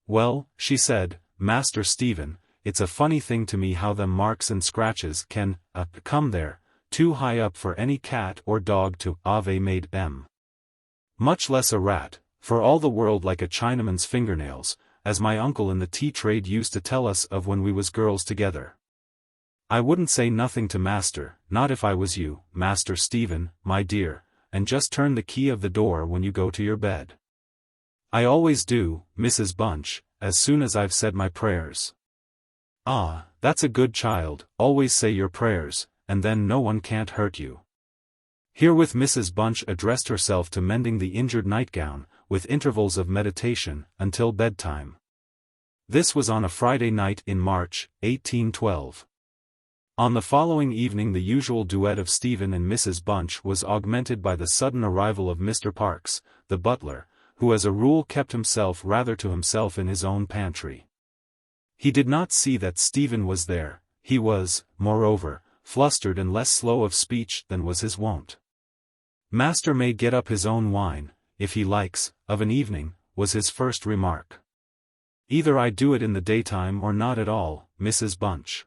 "Well," she said, "Master Stephen, it's a funny thing to me how them marks and scratches can, come there, too high up for any cat or dog to have made them. Much less a rat, for all the world like a Chinaman's fingernails, as my uncle in the tea trade used to tell us of when we was girls together. I wouldn't say nothing to master, not if I was you, Master Stephen, my dear, and just turn the key of the door when you go to your bed." "I always do, Mrs. Bunch, as soon as I've said my prayers." "Ah, that's a good child, always say your prayers, and then no one can't hurt you." Herewith Mrs. Bunch addressed herself to mending the injured nightgown, with intervals of meditation, until bedtime. This was on a Friday night in March, 1812. On the following evening the usual duet of Stephen and Mrs. Bunch was augmented by the sudden arrival of Mr. Parkes, the butler, who as a rule kept himself rather to himself in his own pantry. He did not see that Stephen was there. He was, moreover, flustered and less slow of speech than was his wont. "Master may get up his own wine, if he likes, of an evening," was his first remark. "Either I do it in the daytime or not at all, Mrs. Bunch.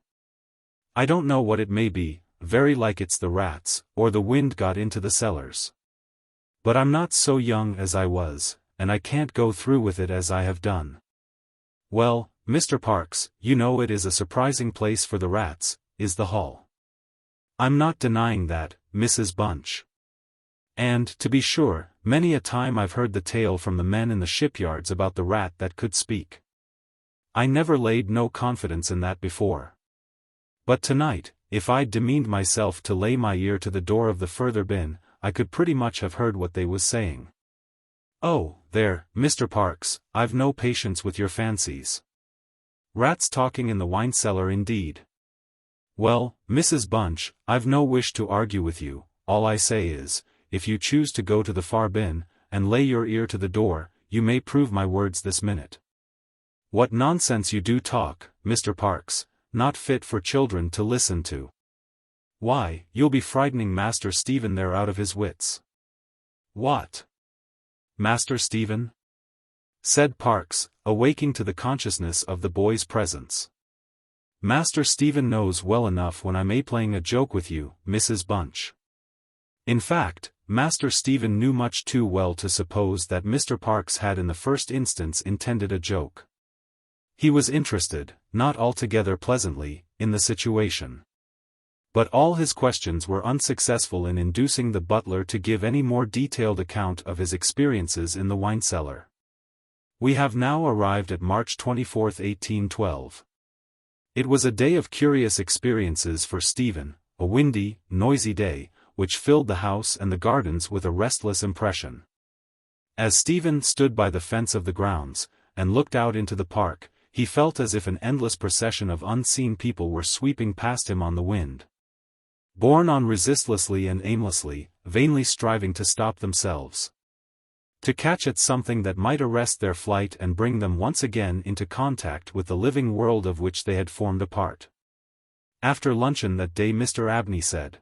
I don't know what it may be, very like it's the rats, or the wind got into the cellars. But I'm not so young as I was, and I can't go through with it as I have done." "Well, Mr. Parkes, you know it is a surprising place for the rats, is the hall." "I'm not denying that, Mrs. Bunch. And, to be sure, many a time I've heard the tale from the men in the shipyards about the rat that could speak. I never laid no confidence in that before. But tonight, if I'd demeaned myself to lay my ear to the door of the further bin, I could pretty much have heard what they was saying. Oh, there, Mr. Parkes, I've no patience with your fancies. Rats talking in the wine cellar indeed. Well, Mrs. Bunch, I've no wish to argue with you, all I say is, if you choose to go to the far bin, and lay your ear to the door, you may prove my words this minute. What nonsense you do talk, Mr. Parkes, not fit for children to listen to. Why, you'll be frightening Master Stephen there out of his wits." "What? Master Stephen?" said Parkes, awaking to the consciousness of the boy's presence. "Master Stephen knows well enough when I'm playing a joke with you, Mrs. Bunch." In fact, Master Stephen knew much too well to suppose that Mr. Parkes had in the first instance intended a joke. He was interested, not altogether pleasantly, in the situation. But all his questions were unsuccessful in inducing the butler to give any more detailed account of his experiences in the wine cellar. We have now arrived at March 24, 1812. It was a day of curious experiences for Stephen, a windy, noisy day, which filled the house and the gardens with a restless impression. As Stephen stood by the fence of the grounds, and looked out into the park, he felt as if an endless procession of unseen people were sweeping past him on the wind. Borne on resistlessly and aimlessly, vainly striving to stop themselves. To catch at something that might arrest their flight and bring them once again into contact with the living world of which they had formed a part. After luncheon that day Mr. Abney said,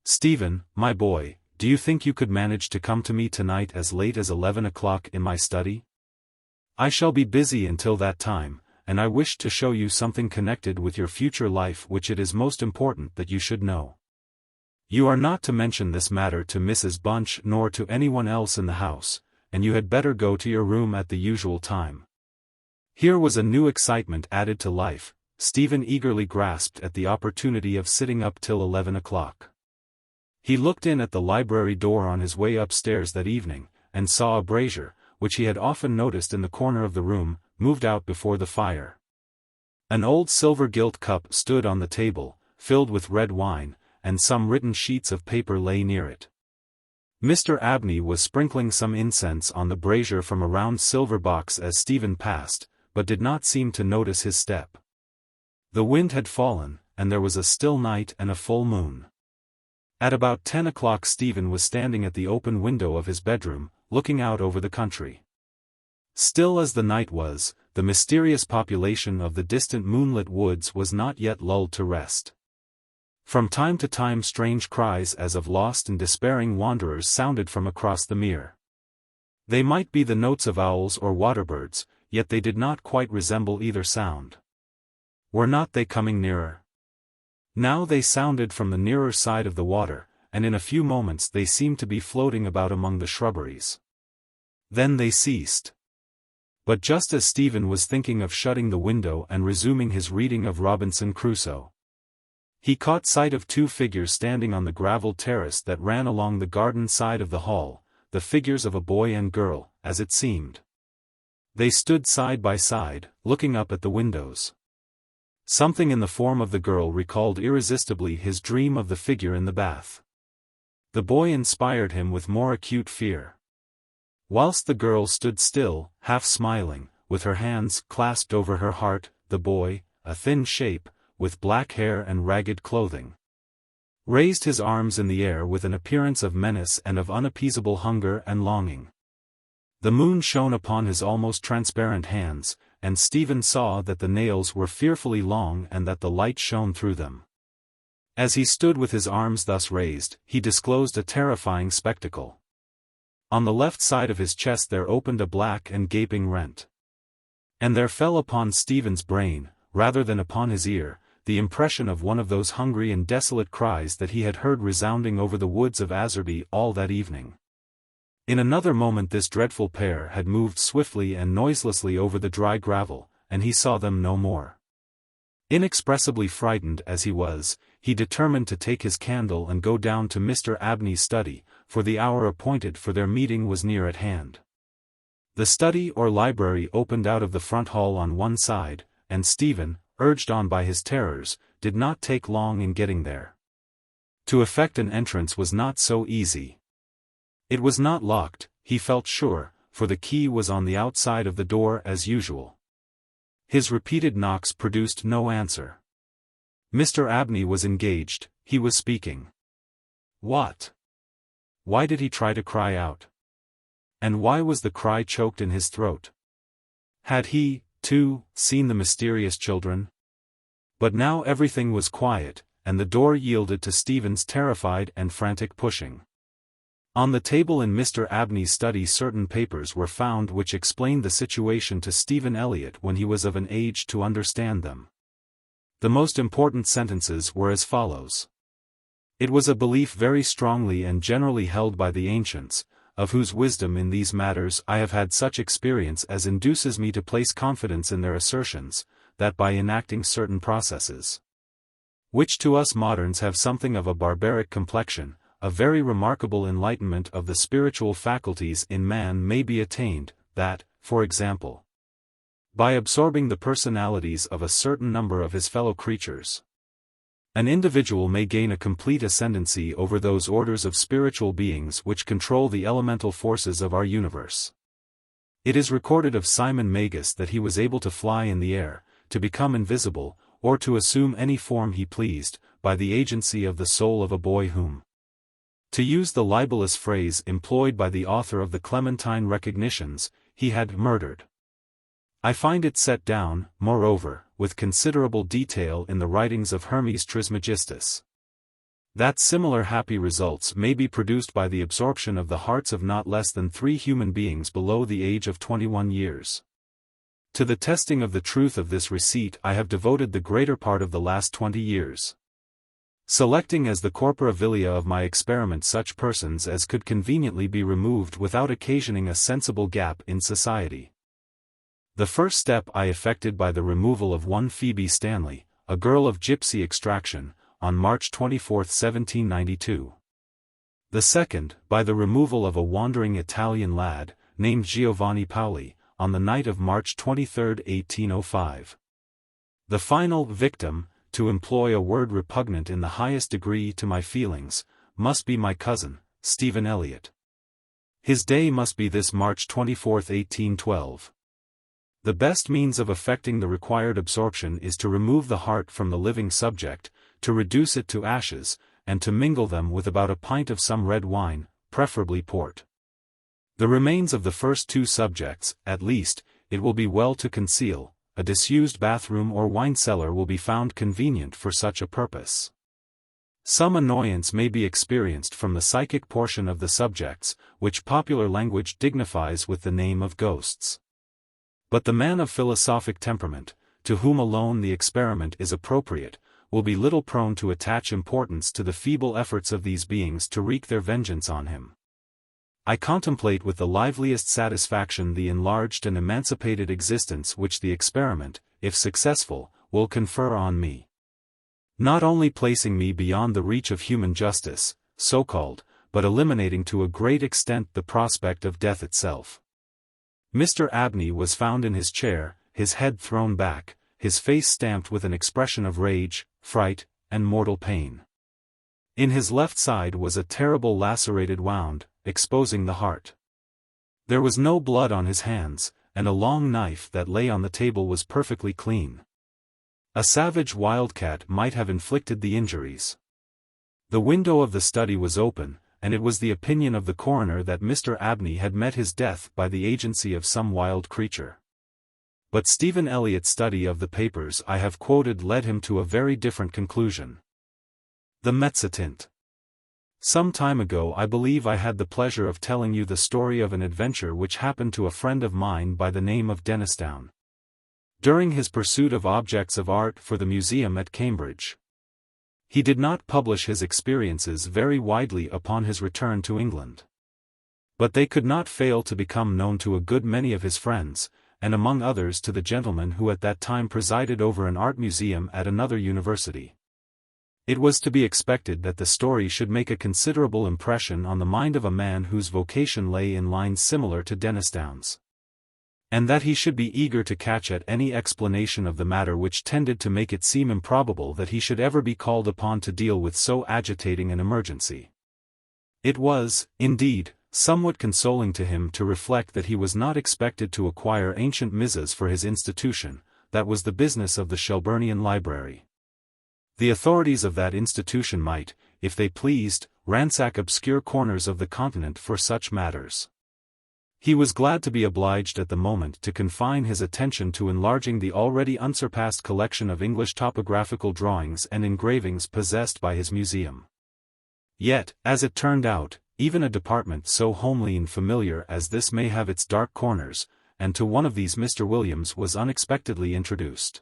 "Stephen, my boy, do you think you could manage to come to me tonight as late as 11 o'clock in my study? I shall be busy until that time, and I wish to show you something connected with your future life which it is most important that you should know. You are not to mention this matter to Mrs. Bunch nor to anyone else in the house, and you had better go to your room at the usual time." Here was a new excitement added to life. Stephen eagerly grasped at the opportunity of sitting up till 11 o'clock. He looked in at the library door on his way upstairs that evening, and saw a brazier, which he had often noticed in the corner of the room, moved out before the fire. An old silver-gilt cup stood on the table, filled with red wine, and some written sheets of paper lay near it. Mr. Abney was sprinkling some incense on the brazier from a round silver box as Stephen passed, but did not seem to notice his step. The wind had fallen, and there was a still night and a full moon. At about 10 o'clock Stephen was standing at the open window of his bedroom, looking out over the country. Still as the night was, the mysterious population of the distant moonlit woods was not yet lulled to rest. From time to time strange cries as of lost and despairing wanderers sounded from across the mere. They might be the notes of owls or waterbirds, yet they did not quite resemble either sound. Were not they coming nearer? Now they sounded from the nearer side of the water, and in a few moments they seemed to be floating about among the shrubberies. Then they ceased. But just as Stephen was thinking of shutting the window and resuming his reading of Robinson Crusoe, he caught sight of two figures standing on the gravelled terrace that ran along the garden side of the hall, the figures of a boy and girl, as it seemed. They stood side by side, looking up at the windows. Something in the form of the girl recalled irresistibly his dream of the figure in the bath. The boy inspired him with more acute fear. Whilst the girl stood still, half smiling, with her hands clasped over her heart, the boy, a thin shape, with black hair and ragged clothing, raised his arms in the air with an appearance of menace and of unappeasable hunger and longing. The moon shone upon his almost transparent hands, and Stephen saw that the nails were fearfully long and that the light shone through them. As he stood with his arms thus raised, he disclosed a terrifying spectacle. On the left side of his chest there opened a black and gaping rent. And there fell upon Stephen's brain, rather than upon his ear, the impression of one of those hungry and desolate cries that he had heard resounding over the woods of Azerby all that evening. In another moment this dreadful pair had moved swiftly and noiselessly over the dry gravel, and he saw them no more. Inexpressibly frightened as he was, he determined to take his candle and go down to Mr. Abney's study, for the hour appointed for their meeting was near at hand. The study or library opened out of the front hall on one side, and Stephen, urged on by his terrors, did not take long in getting there. To effect an entrance was not so easy. It was not locked, he felt sure, for the key was on the outside of the door as usual. His repeated knocks produced no answer. Mr. Abney was engaged, he was speaking. What? Why did he try to cry out? And why was the cry choked in his throat? Had he, too, seen the mysterious children? But now everything was quiet, and the door yielded to Stephen's terrified and frantic pushing. On the table in Mr. Abney's study certain papers were found which explained the situation to Stephen Elliott when he was of an age to understand them. The most important sentences were as follows. It was a belief very strongly and generally held by the ancients, of whose wisdom in these matters I have had such experience as induces me to place confidence in their assertions, that by enacting certain processes, which to us moderns have something of a barbaric complexion, a very remarkable enlightenment of the spiritual faculties in man may be attained, that, for example, by absorbing the personalities of a certain number of his fellow creatures, an individual may gain a complete ascendancy over those orders of spiritual beings which control the elemental forces of our universe. It is recorded of Simon Magus that he was able to fly in the air, to become invisible, or to assume any form he pleased, by the agency of the soul of a boy whom, to use the libellous phrase employed by the author of the Clementine Recognitions, he had murdered. I find it set down, moreover, with considerable detail in the writings of Hermes Trismegistus, that similar happy results may be produced by the absorption of the hearts of not less than 3 human beings below the age of 21 years. To the testing of the truth of this receipt I have devoted the greater part of the last 20 years. Selecting as the corpora vilia of my experiment such persons as could conveniently be removed without occasioning a sensible gap in society. The first step I effected by the removal of one Phoebe Stanley, a girl of gypsy extraction, on March 24, 1792. The second, by the removal of a wandering Italian lad, named Giovanni Paoli, on the night of March 23, 1805. The final victim, to employ a word repugnant in the highest degree to my feelings, must be my cousin, Stephen Elliott. His day must be this March 24, 1812. The best means of effecting the required absorption is to remove the heart from the living subject, to reduce it to ashes, and to mingle them with about a pint of some red wine, preferably port. The remains of the first two subjects, at least, it will be well to conceal. A disused bathroom or wine cellar will be found convenient for such a purpose. Some annoyance may be experienced from the psychic portion of the subjects, which popular language dignifies with the name of ghosts. But the man of philosophic temperament, to whom alone the experiment is appropriate, will be little prone to attach importance to the feeble efforts of these beings to wreak their vengeance on him. I contemplate with the liveliest satisfaction the enlarged and emancipated existence which the experiment, if successful, will confer on me. Not only placing me beyond the reach of human justice, so-called, but eliminating to a great extent the prospect of death itself. Mr. Abney was found in his chair, his head thrown back, his face stamped with an expression of rage, fright, and mortal pain. In his left side was a terrible lacerated wound, exposing the heart. There was no blood on his hands, and a long knife that lay on the table was perfectly clean. A savage wildcat might have inflicted the injuries. The window of the study was open, and it was the opinion of the coroner that Mr. Abney had met his death by the agency of some wild creature. But Stephen Eliot's study of the papers I have quoted led him to a very different conclusion. The Mezzotint. Some time ago I believe I had the pleasure of telling you the story of an adventure which happened to a friend of mine by the name of Dennistoun. During his pursuit of objects of art for the museum at Cambridge. He did not publish his experiences very widely upon his return to England. But they could not fail to become known to a good many of his friends, and among others to the gentleman who at that time presided over an art museum at another university. It was to be expected that the story should make a considerable impression on the mind of a man whose vocation lay in lines similar to Dennistoun's, and that he should be eager to catch at any explanation of the matter which tended to make it seem improbable that he should ever be called upon to deal with so agitating an emergency. It was, indeed, somewhat consoling to him to reflect that he was not expected to acquire ancient missas for his institution, that was the business of the Shelburnian Library. The authorities of that institution might, if they pleased, ransack obscure corners of the continent for such matters. He was glad to be obliged at the moment to confine his attention to enlarging the already unsurpassed collection of English topographical drawings and engravings possessed by his museum. Yet, as it turned out, even a department so homely and familiar as this may have its dark corners, and to one of these Mr. Williams was unexpectedly introduced.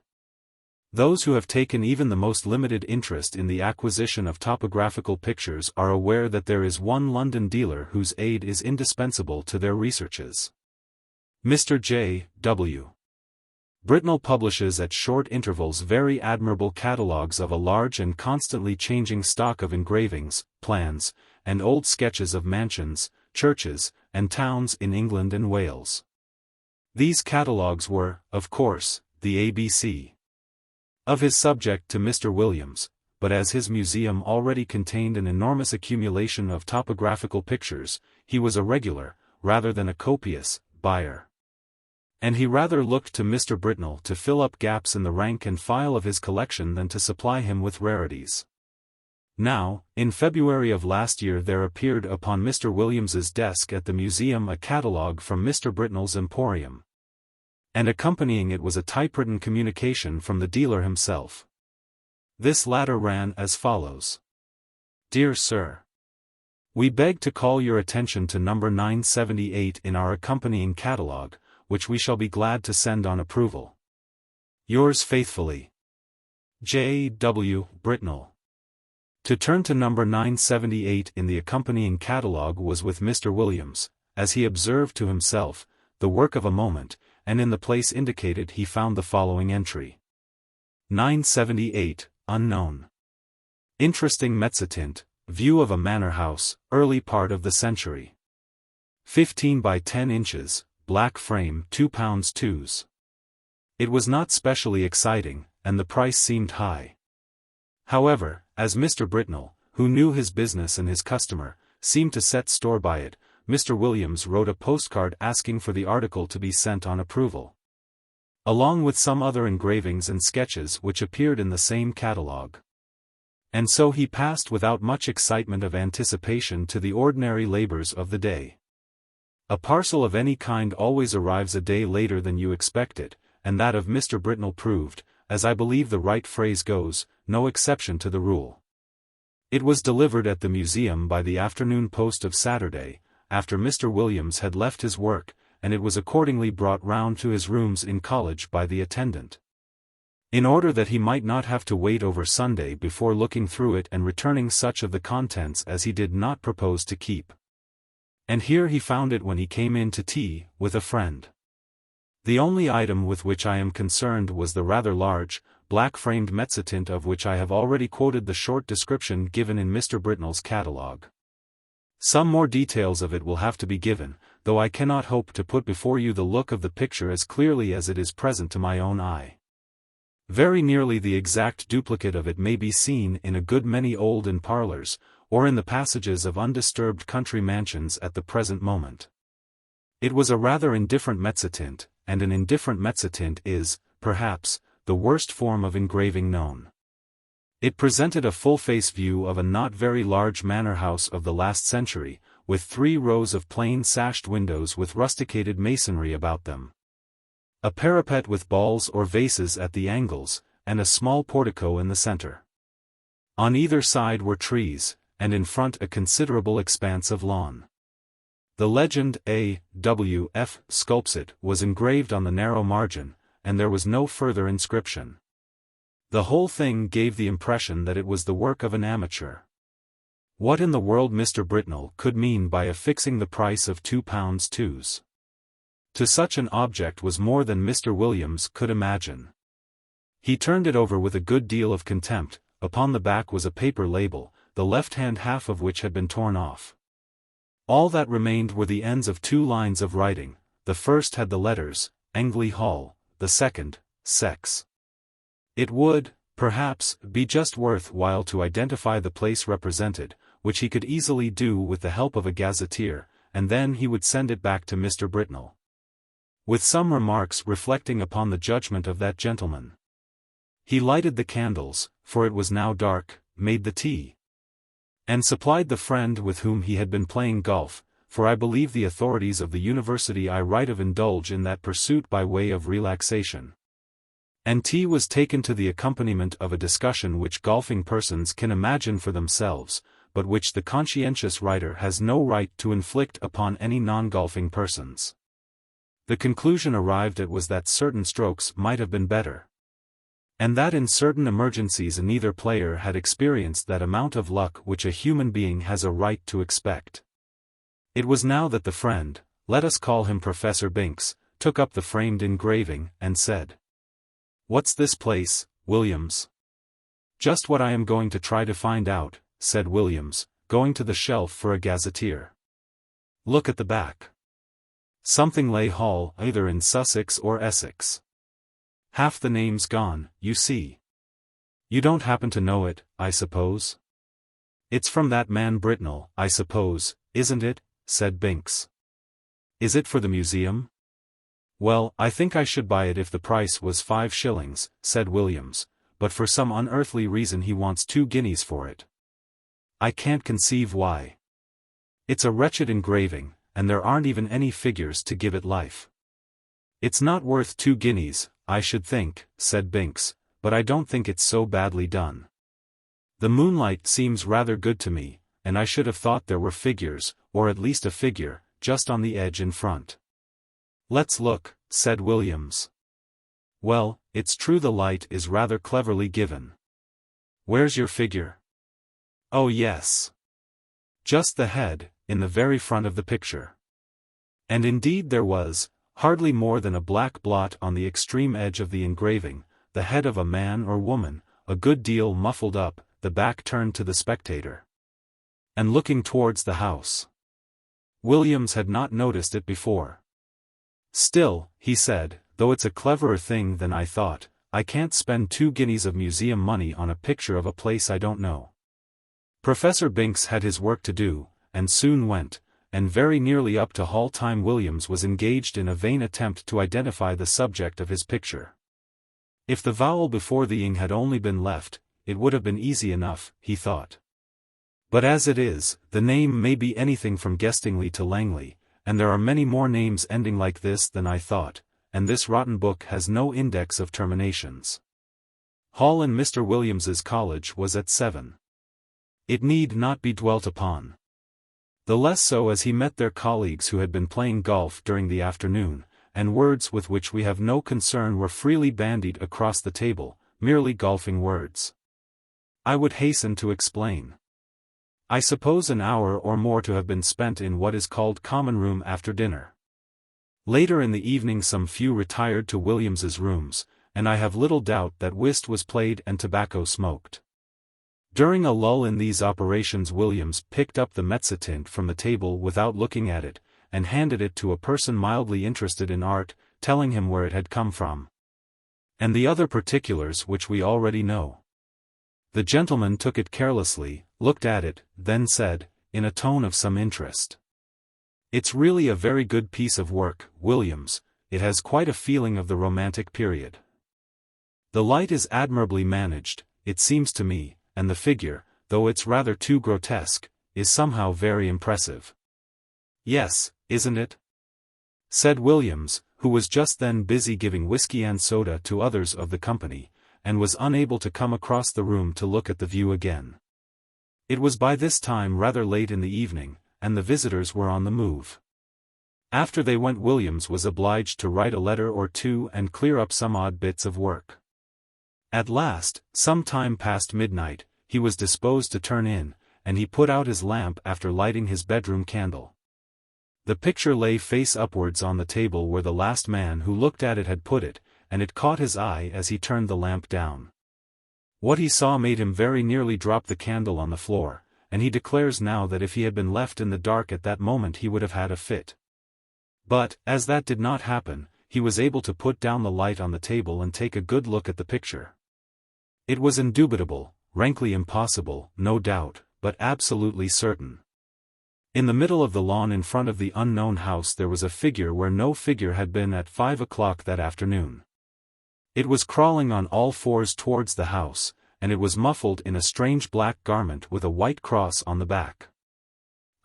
Those who have taken even the most limited interest in the acquisition of topographical pictures are aware that there is one London dealer whose aid is indispensable to their researches. Mr. J. W. Britnell publishes at short intervals very admirable catalogues of a large and constantly changing stock of engravings, plans, and old sketches of mansions, churches, and towns in England and Wales. These catalogues were, of course, the ABC of his subject to Mr. Williams, but as his museum already contained an enormous accumulation of topographical pictures, he was a regular, rather than a copious, buyer. And he rather looked to Mr. Britnell to fill up gaps in the rank and file of his collection than to supply him with rarities. Now, in February of last year there appeared upon Mr. Williams's desk at the museum a catalogue from Mr. Britnell's emporium. And accompanying it was a typewritten communication from the dealer himself. This latter ran as follows. Dear Sir, we beg to call your attention to number 978 in our accompanying catalogue, which we shall be glad to send on approval. Yours faithfully, J. W. Britnell. To turn to number 978 in the accompanying catalogue was with Mr. Williams, as he observed to himself, the work of a moment, and in the place indicated he found the following entry. 978, unknown. Interesting Mezzotint, view of a manor house, early part of the century. 15 by 10 inches, black frame, £2 twos. It was not specially exciting, and the price seemed high. However, as Mr. Britnell, who knew his business and his customer, seemed to set store by it, Mr. Williams wrote a postcard asking for the article to be sent on approval, along with some other engravings and sketches which appeared in the same catalogue. And so he passed without much excitement of anticipation to the ordinary labors of the day. A parcel of any kind always arrives a day later than you expect it, and that of Mr. Britnell proved, as I believe the right phrase goes, no exception to the rule. It was delivered at the museum by the afternoon post of Saturday, after Mr. Williams had left his work, and it was accordingly brought round to his rooms in college by the attendant. In order that he might not have to wait over Sunday before looking through it and returning such of the contents as he did not propose to keep. And here he found it when he came in to tea, with a friend. The only item with which I am concerned was the rather large, black-framed Mezzotint of which I have already quoted the short description given in Mr. Britnell's catalogue. Some more details of it will have to be given, though I cannot hope to put before you the look of the picture as clearly as it is present to my own eye. Very nearly the exact duplicate of it may be seen in a good many old parlours, or in the passages of undisturbed country mansions at the present moment. It was a rather indifferent Mezzotint, and an indifferent Mezzotint is, perhaps, the worst form of engraving known. It presented a full-face view of a not very large manor house of the last century, with 3 rows of plain sashed windows with rusticated masonry about them. A parapet with balls or vases at the angles, and a small portico in the center. On either side were trees, and in front a considerable expanse of lawn. The legend A.W.F. Sculpsit was engraved on the narrow margin, and there was no further inscription. The whole thing gave the impression that it was the work of an amateur. What in the world Mr. Britnell could mean by affixing the price of £2 to such an object was more than Mr. Williams could imagine. He turned it over with a good deal of contempt. Upon the back was a paper label, the left-hand half of which had been torn off. All that remained were the ends of 2 lines of writing. The first had the letters, Angley Hall, the second, Sex. It would, perhaps, be just worth while to identify the place represented, which he could easily do with the help of a gazetteer, and then he would send it back to Mr. Britnell, with some remarks reflecting upon the judgment of that gentleman. He lighted the candles, for it was now dark, made the tea, and supplied the friend with whom he had been playing golf, for I believe the authorities of the university I write of indulge in that pursuit by way of relaxation. And tea was taken to the accompaniment of a discussion which golfing persons can imagine for themselves, but which the conscientious writer has no right to inflict upon any non-golfing persons. The conclusion arrived at was that certain strokes might have been better, and that in certain emergencies neither player had experienced that amount of luck which a human being has a right to expect. It was now that the friend, let us call him Professor Binks, took up the framed engraving, and said, "What's this place, Williams?" "Just what I am going to try to find out," said Williams, going to the shelf for a gazetteer. "Look at the back. Something Lay Hall, either in Sussex or Essex. Half the name's gone, you see. You don't happen to know it, I suppose?" "It's from that man Britnell, I suppose, isn't it?" said Binks. "Is it for the museum?" "Well, I think I should buy it if the price was 5 shillings, said Williams, "but for some unearthly reason he wants 2 guineas for it. I can't conceive why. It's a wretched engraving, and there aren't even any figures to give it life." "It's not worth 2 guineas, I should think," said Binks, "but I don't think it's so badly done. The moonlight seems rather good to me, and I should have thought there were figures, or at least a figure, just on the edge in front." "Let's look," said Williams. "Well, it's true the light is rather cleverly given. Where's your figure?" "Oh yes. Just the head, in the very front of the picture." And indeed there was, hardly more than a black blot on the extreme edge of the engraving, the head of a man or woman, a good deal muffled up, the back turned to the spectator, and looking towards the house. Williams had not noticed it before. "Still," he said, "though it's a cleverer thing than I thought, I can't spend 2 guineas of museum money on a picture of a place I don't know." Professor Binks had his work to do, and soon went, and very nearly up to hall time Williams was engaged in a vain attempt to identify the subject of his picture. If the vowel before the ing had only been left, it would have been easy enough, he thought. But as it is, the name may be anything from Gestingley to Langley, and there are many more names ending like this than I thought, and this rotten book has no index of terminations. Hall in Mr. Williams's college was at 7. It need not be dwelt upon. The less so as he met their colleagues who had been playing golf during the afternoon, and words with which we have no concern were freely bandied across the table, merely golfing words. I would hasten to explain. I suppose an hour or more to have been spent in what is called common room after dinner. Later in the evening some few retired to Williams's rooms, and I have little doubt that whist was played and tobacco smoked. During a lull in these operations Williams picked up the Mezzotint from the table without looking at it, and handed it to a person mildly interested in art, telling him where it had come from. And the other particulars which we already know. The gentleman took it carelessly, looked at it, then said, in a tone of some interest, "It's really a very good piece of work, Williams, it has quite a feeling of the Romantic period. The light is admirably managed, it seems to me, and the figure, though it's rather too grotesque, is somehow very impressive." "Yes, isn't it?" said Williams, who was just then busy giving whiskey and soda to others of the company, and was unable to come across the room to look at the view again. It was by this time rather late in the evening, and the visitors were on the move. After they went Williams was obliged to write a letter or two and clear up some odd bits of work. At last, some time past midnight, he was disposed to turn in, and he put out his lamp after lighting his bedroom candle. The picture lay face upwards on the table where the last man who looked at it had put it, and it caught his eye as he turned the lamp down. What he saw made him very nearly drop the candle on the floor, and he declares now that if he had been left in the dark at that moment he would have had a fit. But, as that did not happen, he was able to put down the light on the table and take a good look at the picture. It was indubitable, rankly impossible, no doubt, but absolutely certain. In the middle of the lawn in front of the unknown house there was a figure where no figure had been at 5 o'clock that afternoon. It was crawling on all fours towards the house, and it was muffled in a strange black garment with a white cross on the back.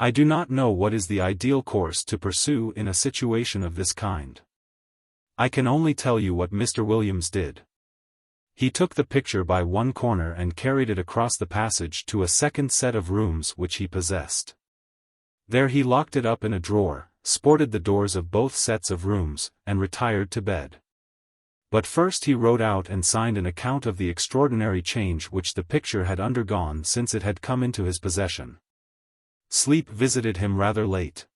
I do not know what is the ideal course to pursue in a situation of this kind. I can only tell you what Mr. Williams did. He took the picture by one corner and carried it across the passage to a second set of rooms which he possessed. There he locked it up in a drawer, sported the doors of both sets of rooms, and retired to bed. But first he wrote out and signed an account of the extraordinary change which the picture had undergone since it had come into his possession. Sleep visited him rather late.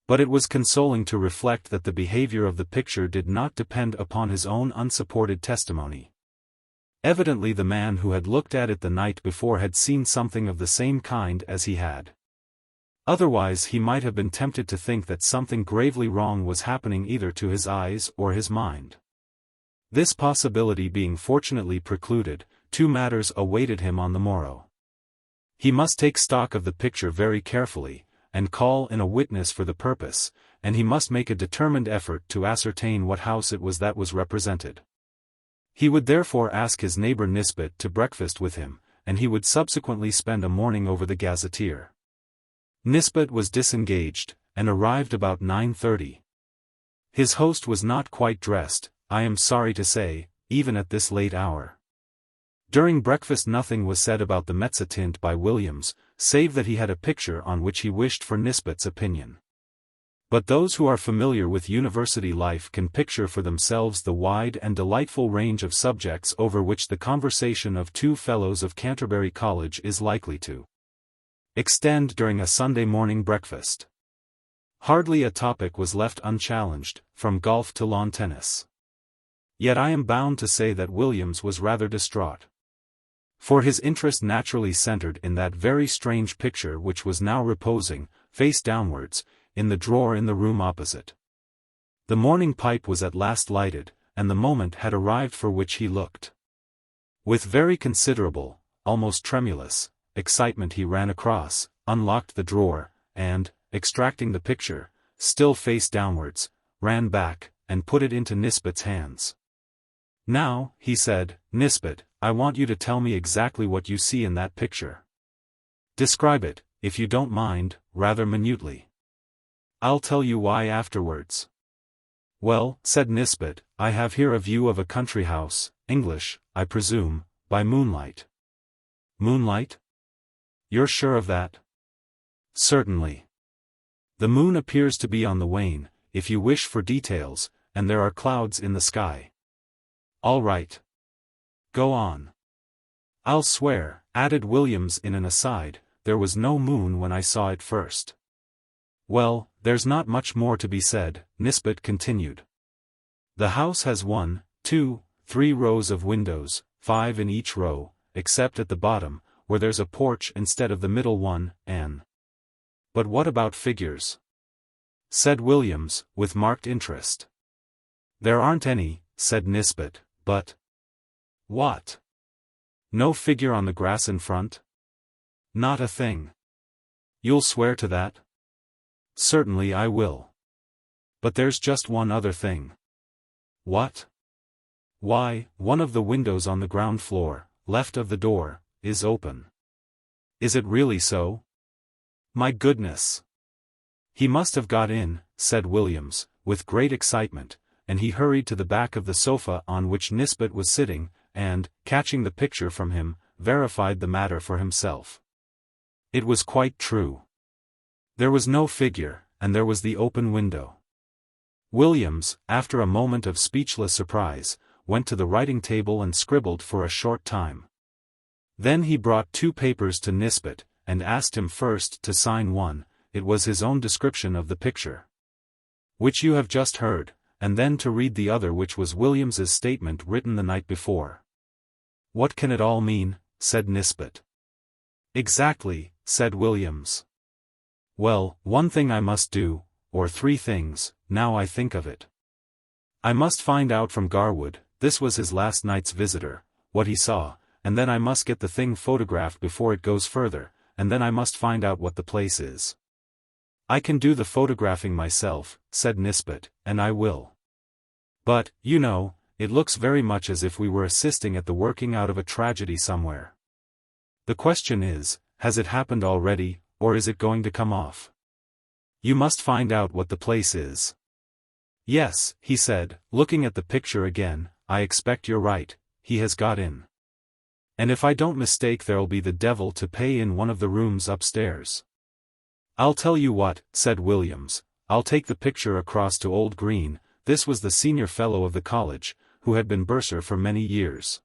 But it was consoling to reflect that the behavior of the picture did not depend upon his own unsupported testimony. Evidently the man who had looked at it the night before had seen something of the same kind as he had. Otherwise he might have been tempted to think that something gravely wrong was happening either to his eyes or his mind. This possibility being fortunately precluded, two matters awaited him on the morrow. He must take stock of the picture very carefully, and call in a witness for the purpose, and he must make a determined effort to ascertain what house it was that was represented. He would therefore ask his neighbor Nisbet to breakfast with him, and he would subsequently spend a morning over the Gazetteer. Nisbet was disengaged, and arrived about 9:30. His host was not quite dressed, I am sorry to say, even at this late hour. During breakfast nothing was said about the Mezzotint by Williams, save that he had a picture on which he wished for Nisbet's opinion. But those who are familiar with university life can picture for themselves the wide and delightful range of subjects over which the conversation of two fellows of Canterbury College is likely to extend during a Sunday morning breakfast. Hardly a topic was left unchallenged, from golf to lawn tennis. Yet I am bound to say that Williams was rather distraught. For his interest naturally centered in that very strange picture which was now reposing, face downwards, in the drawer in the room opposite. The morning pipe was at last lighted, and the moment had arrived for which he looked. With very considerable, almost tremulous, excitement he ran across, unlocked the drawer, and, extracting the picture, still face downwards, ran back, and put it into Nisbet's hands. Now, he said, Nisbet, I want you to tell me exactly what you see in that picture. Describe it, if you don't mind, rather minutely. I'll tell you why afterwards. Well, said Nisbet, I have here a view of a country house, English, I presume, by moonlight. Moonlight? You're sure of that? Certainly. The moon appears to be on the wane, if you wish for details, and there are clouds in the sky. All right. Go on. I'll swear, added Williams in an aside, there was no moon when I saw it first. Well, there's not much more to be said, Nisbet continued. The house has 1, 2, 3 rows of windows, 5 in each row, except at the bottom, where there's a porch instead of the middle one, and... But what about figures? Said Williams, with marked interest. There aren't any, said Nisbet, but... What? No figure on the grass in front? Not a thing. You'll swear to that? Certainly I will. But there's just one other thing. What? Why, one of the windows on the ground floor, left of the door, is open. Is it really so? My goodness! He must have got in, said Williams, with great excitement, and he hurried to the back of the sofa on which Nisbet was sitting, and, catching the picture from him, verified the matter for himself. It was quite true. There was no figure, and there was the open window. Williams, after a moment of speechless surprise, went to the writing table and scribbled for a short time. Then he brought 2 papers to Nisbet, and asked him first to sign one. It was his own description of the picture, which you have just heard, and then to read the other, which was Williams's statement written the night before. What can it all mean? Said Nisbet. Exactly, said Williams. Well, one thing I must do, or 3 things, now I think of it. I must find out from Garwood, this was his last night's visitor, what he saw, and then I must get the thing photographed before it goes further, and then I must find out what the place is. I can do the photographing myself, said Nisbet, and I will. But, you know, it looks very much as if we were assisting at the working out of a tragedy somewhere. The question is, has it happened already, or is it going to come off? You must find out what the place is. Yes, he said, looking at the picture again, I expect you're right, he has got in. And if I don't mistake, there'll be the devil to pay in one of the rooms upstairs. I'll tell you what, said Williams, I'll take the picture across to Old Green. This was the senior fellow of the college, who had been bursar for many years.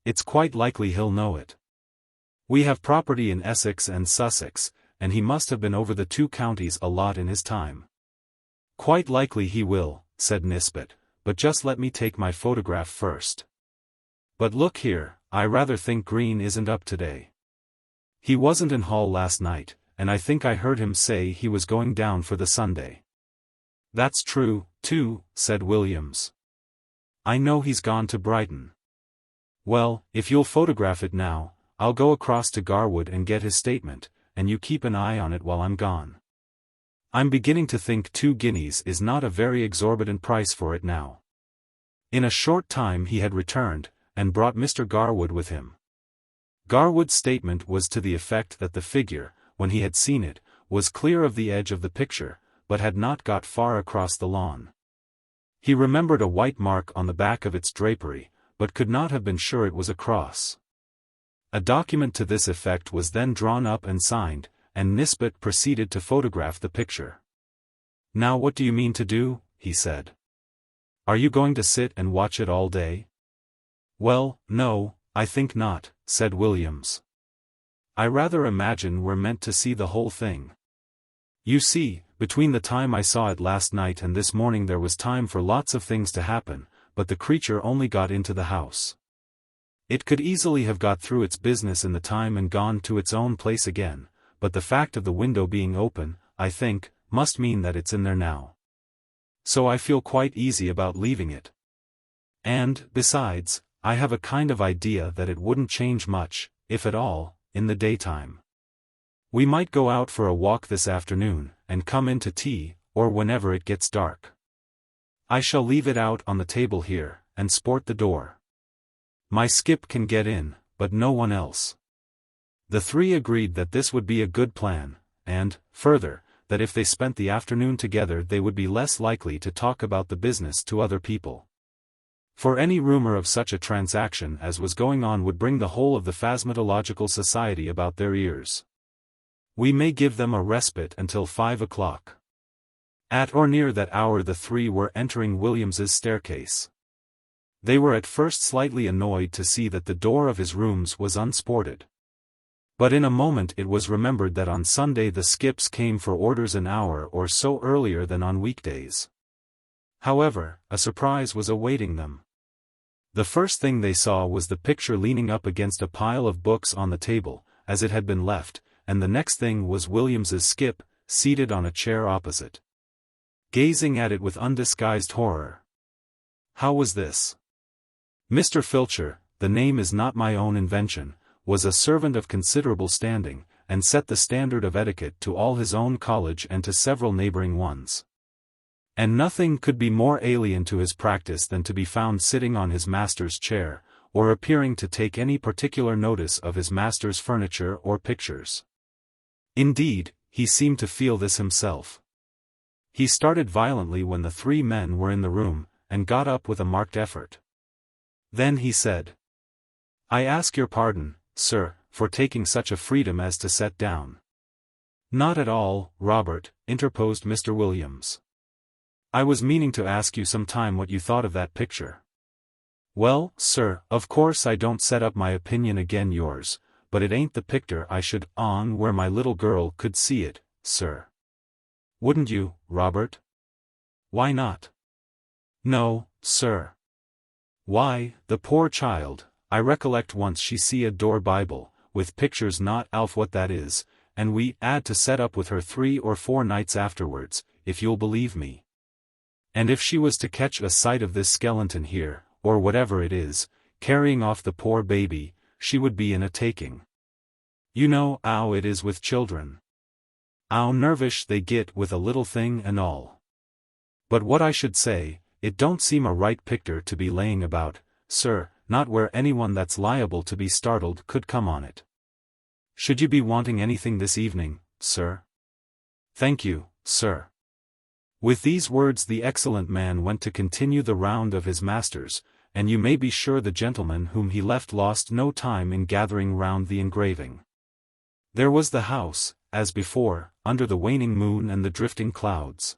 It's quite likely he'll know it. We have property in Essex and Sussex, and he must have been over the 2 counties a lot in his time. Quite likely he will, said Nisbet, but just let me take my photograph first. But look here, I rather think Green isn't up today. He wasn't in Hall last night, and I think I heard him say he was going down for the Sunday. That's true, too, said Williams. I know he's gone to Brighton. Well, if you'll photograph it now, I'll go across to Garwood and get his statement, and you keep an eye on it while I'm gone. I'm beginning to think 2 guineas is not a very exorbitant price for it now. In a short time he had returned, and brought Mr. Garwood with him. Garwood's statement was to the effect that the figure, when he had seen it, was clear of the edge of the picture, but had not got far across the lawn. He remembered a white mark on the back of its drapery, but could not have been sure it was a cross. A document to this effect was then drawn up and signed, and Nisbet proceeded to photograph the picture. Now what do you mean to do? He said. Are you going to sit and watch it all day? Well, no, I think not, said Williams. I rather imagine we're meant to see the whole thing. You see, between the time I saw it last night and this morning there was time for lots of things to happen, but the creature only got into the house. It could easily have got through its business in the time and gone to its own place again, but the fact of the window being open, I think, must mean that it's in there now. So I feel quite easy about leaving it. And, besides, I have a kind of idea that it wouldn't change much, if at all, in the daytime. We might go out for a walk this afternoon, and come in to tea, or whenever it gets dark. I shall leave it out on the table here, and sport the door. My skip can get in, but no one else. The three agreed that this would be a good plan, and, further, that if they spent the afternoon together they would be less likely to talk about the business to other people. For any rumor of such a transaction as was going on would bring the whole of the Phasmatological Society about their ears. We may give them a respite until 5 o'clock. At or near that hour the three were entering Williams's staircase. They were at first slightly annoyed to see that the door of his rooms was unsported. But in a moment it was remembered that on Sunday the skips came for orders an hour or so earlier than on weekdays. However, a surprise was awaiting them. The first thing they saw was the picture leaning up against a pile of books on the table, as it had been left, and the next thing was Williams's skip, seated on a chair opposite, gazing at it with undisguised horror. How was this? Mr. Filcher, the name is not my own invention, was a servant of considerable standing, and set the standard of etiquette to all his own college and to several neighboring ones. And nothing could be more alien to his practice than to be found sitting on his master's chair, or appearing to take any particular notice of his master's furniture or pictures. Indeed, he seemed to feel this himself. He started violently when the three men were in the room, and got up with a marked effort. Then he said, "I ask your pardon, sir, for taking such a freedom as to set down." "Not at all, Robert," interposed Mr. Williams. "I was meaning to ask you some time what you thought of that picture." "Well, sir, of course I don't set up my opinion again yours, but it ain't the picture I should on where my little girl could see it, sir." "Wouldn't you, Robert?" "Why not?" "No, sir." "Why, the poor child, I recollect once she see a door Bible, with pictures not alf what that is, and we 'ad to set up with her 3 or 4 nights afterwards, if you'll believe me. And if she was to catch a sight of this skeleton here, or whatever it is, carrying off the poor baby, she would be in a taking. You know 'ow it is with children. 'Ow nervish they git with a little thing and all. But what I should say, it don't seem a right picture to be laying about, sir, not where anyone that's liable to be startled could come on it. Should you be wanting anything this evening, sir?" "Thank you, sir." With these words the excellent man went to continue the round of his masters, and you may be sure the gentleman whom he left lost no time in gathering round the engraving. There was the house, as before, under the waning moon and the drifting clouds.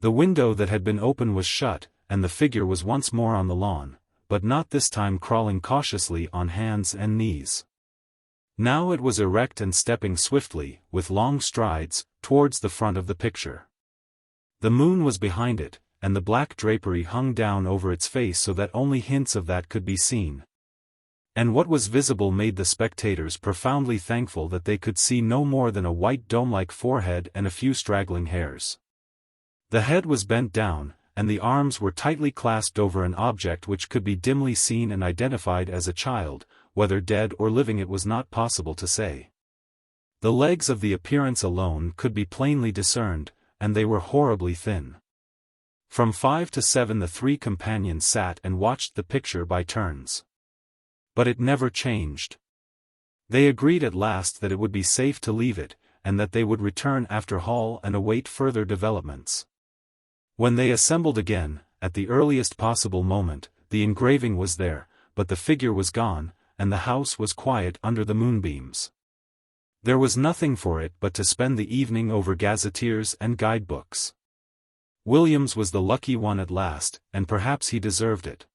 The window that had been open was shut, and the figure was once more on the lawn, but not this time crawling cautiously on hands and knees. Now it was erect and stepping swiftly, with long strides, towards the front of the picture. The moon was behind it, and the black drapery hung down over its face so that only hints of that could be seen. And what was visible made the spectators profoundly thankful that they could see no more than a white dome-like forehead and a few straggling hairs. The head was bent down, and the arms were tightly clasped over an object which could be dimly seen and identified as a child, whether dead or living it was not possible to say. The legs of the appearance alone could be plainly discerned, and they were horribly thin. From 5 to 7 the three companions sat and watched the picture by turns. But it never changed. They agreed at last that it would be safe to leave it, and that they would return after Hall and await further developments. When they assembled again, at the earliest possible moment, the engraving was there, but the figure was gone, and the house was quiet under the moonbeams. There was nothing for it but to spend the evening over gazetteers and guidebooks. Williams was the lucky one at last, and perhaps he deserved it.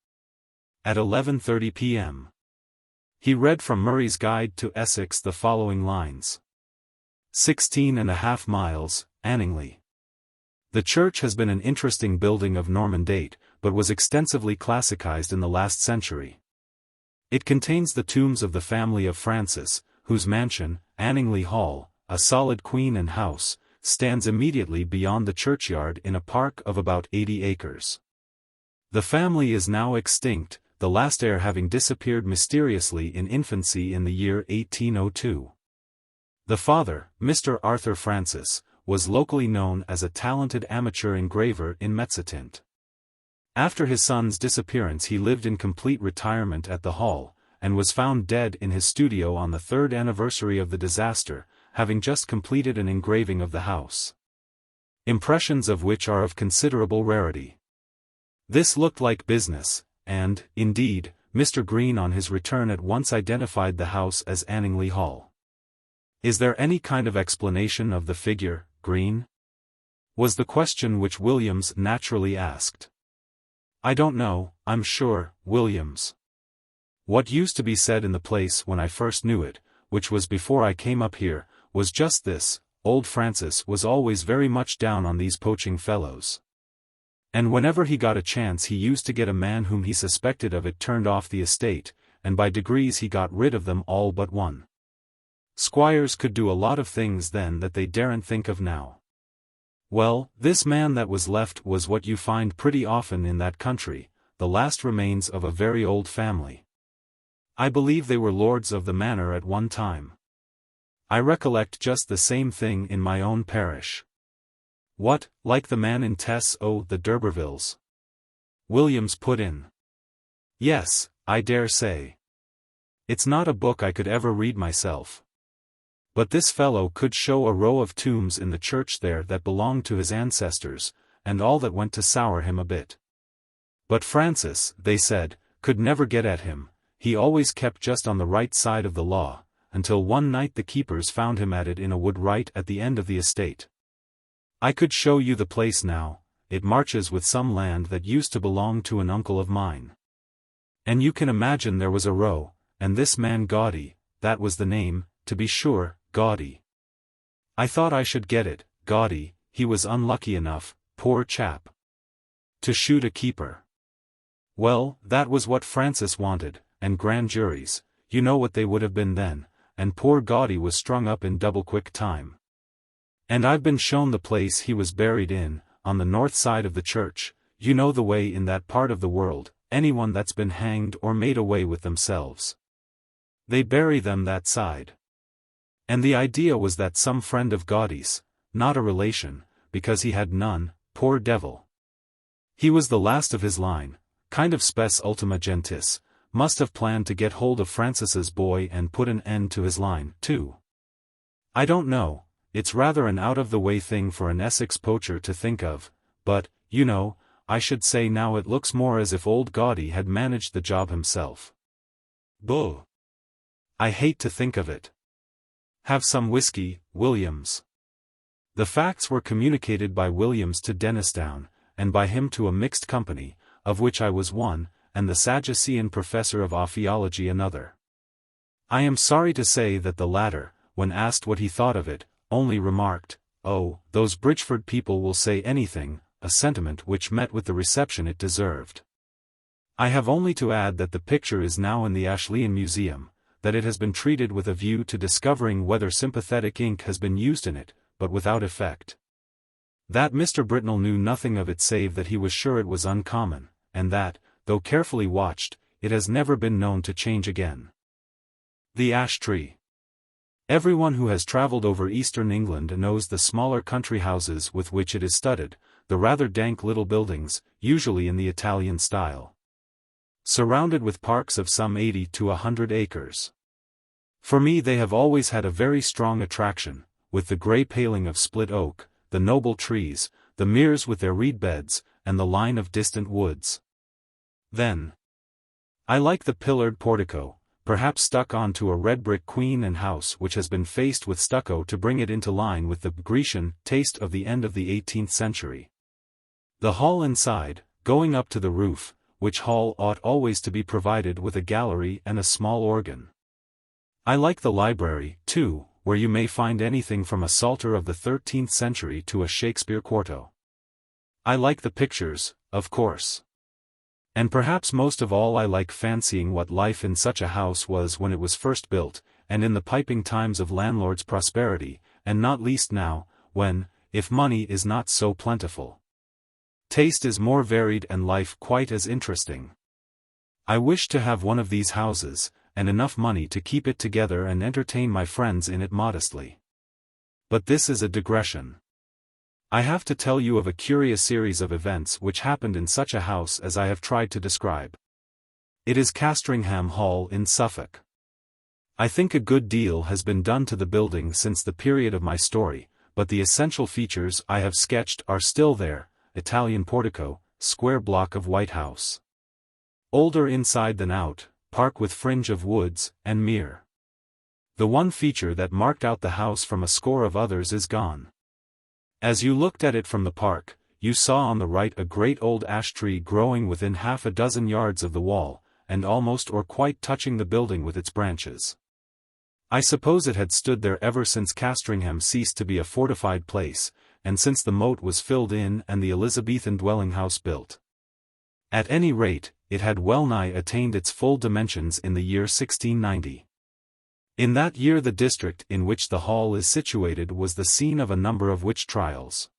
At 11:30 p.m. he read from Murray's Guide to Essex the following lines. 16.5 miles, Anningley. The church has been an interesting building of Norman date, but was extensively classicized in the last century. It contains the tombs of the family of Francis, whose mansion, Anningley Hall, a solid queen and house, stands immediately beyond the churchyard in a park of about 80 acres. The family is now extinct, the last heir having disappeared mysteriously in infancy in the year 1802. The father, Mr. Arthur Francis, was locally known as a talented amateur engraver in Mezzotint. After his son's disappearance he lived in complete retirement at the Hall, and was found dead in his studio on the 3rd anniversary of the disaster, having just completed an engraving of the house. Impressions of which are of considerable rarity. This looked like business, and, indeed, Mr. Green on his return at once identified the house as Anningley Hall. "Is there any kind of explanation of the figure, Green?" was the question which Williams naturally asked. "I don't know, I'm sure, Williams. What used to be said in the place when I first knew it, which was before I came up here, was just this: old Francis was always very much down on these poaching fellows. And whenever he got a chance he used to get a man whom he suspected of it turned off the estate, and by degrees he got rid of them all but one. Squires could do a lot of things then that they daren't think of now. Well, this man that was left was what you find pretty often in that country, the last remains of a very old family. I believe they were lords of the manor at one time. I recollect just the same thing in my own parish." "What, like the man in the D'Urbervilles?" Williams put in. "Yes, I dare say. It's not a book I could ever read myself. But this fellow could show a row of tombs in the church there that belonged to his ancestors, and all that went to sour him a bit. But Francis, they said, could never get at him, he always kept just on the right side of the law, until one night the keepers found him at it in a wood right at the end of the estate. I could show you the place now, it marches with some land that used to belong to an uncle of mine. And you can imagine there was a row, and this man Gaudy, that was the name, to be sure, Gaudy. I thought I should get it, Gaudy, he was unlucky enough, poor chap, to shoot a keeper. Well, that was what Francis wanted, and grand juries, you know what they would have been then, and poor Gaudy was strung up in double quick time. And I've been shown the place he was buried in, on the north side of the church. You know the way in that part of the world, anyone that's been hanged or made away with themselves, they bury them that side. And the idea was that some friend of Gaudy's, not a relation, because he had none, poor devil. He was the last of his line, kind of spes ultima gentis, must have planned to get hold of Francis's boy and put an end to his line, too. I don't know, it's rather an out-of-the-way thing for an Essex poacher to think of, but, you know, I should say now it looks more as if old Gaudy had managed the job himself. Buh! I hate to think of it. Have some whiskey, Williams." The facts were communicated by Williams to Dennisdown, and by him to a mixed company, of which I was one, and the Sadducean professor of ophiology another. I am sorry to say that the latter, when asked what he thought of it, only remarked, "Oh, those Bridgeford people will say anything," a sentiment which met with the reception it deserved. I have only to add that the picture is now in the Ashleyan Museum, that it has been treated with a view to discovering whether sympathetic ink has been used in it, but without effect. That Mr. Britnell knew nothing of it save that he was sure it was uncommon, and that, though carefully watched, it has never been known to change again. The Ash Tree. Everyone who has travelled over eastern England knows the smaller country houses with which it is studded, the rather dank little buildings, usually in the Italian style, surrounded with parks of some 80 to 100 acres. For me they have always had a very strong attraction, with the grey paling of split oak, the noble trees, the meres with their reed beds, and the line of distant woods. Then, I like the pillared portico, perhaps stuck onto a red brick queen and house which has been faced with stucco to bring it into line with the Grecian taste of the end of the 18th century. The hall inside, going up to the roof, which hall ought always to be provided with a gallery and a small organ. I like the library, too, where you may find anything from a Psalter of the 13th century to a Shakespeare quarto. I like the pictures, of course. And perhaps most of all I like fancying what life in such a house was when it was first built, and in the piping times of landlord's prosperity, and not least now, when, if money is not so plentiful, taste is more varied and life quite as interesting. I wish to have one of these houses, and enough money to keep it together and entertain my friends in it modestly. But this is a digression. I have to tell you of a curious series of events which happened in such a house as I have tried to describe. It is Castringham Hall in Suffolk. I think a good deal has been done to the building since the period of my story, but the essential features I have sketched are still there: Italian portico, square block of white house. Older inside than out, park with fringe of woods, and mere. The one feature that marked out the house from a score of others is gone. As you looked at it from the park, you saw on the right a great old ash tree growing within half a dozen yards of the wall, and almost or quite touching the building with its branches. I suppose it had stood there ever since Castringham ceased to be a fortified place, and since the moat was filled in and the Elizabethan dwelling house built. At any rate, it had well nigh attained its full dimensions in the year 1690. In that year the district in which the hall is situated was the scene of a number of witch trials.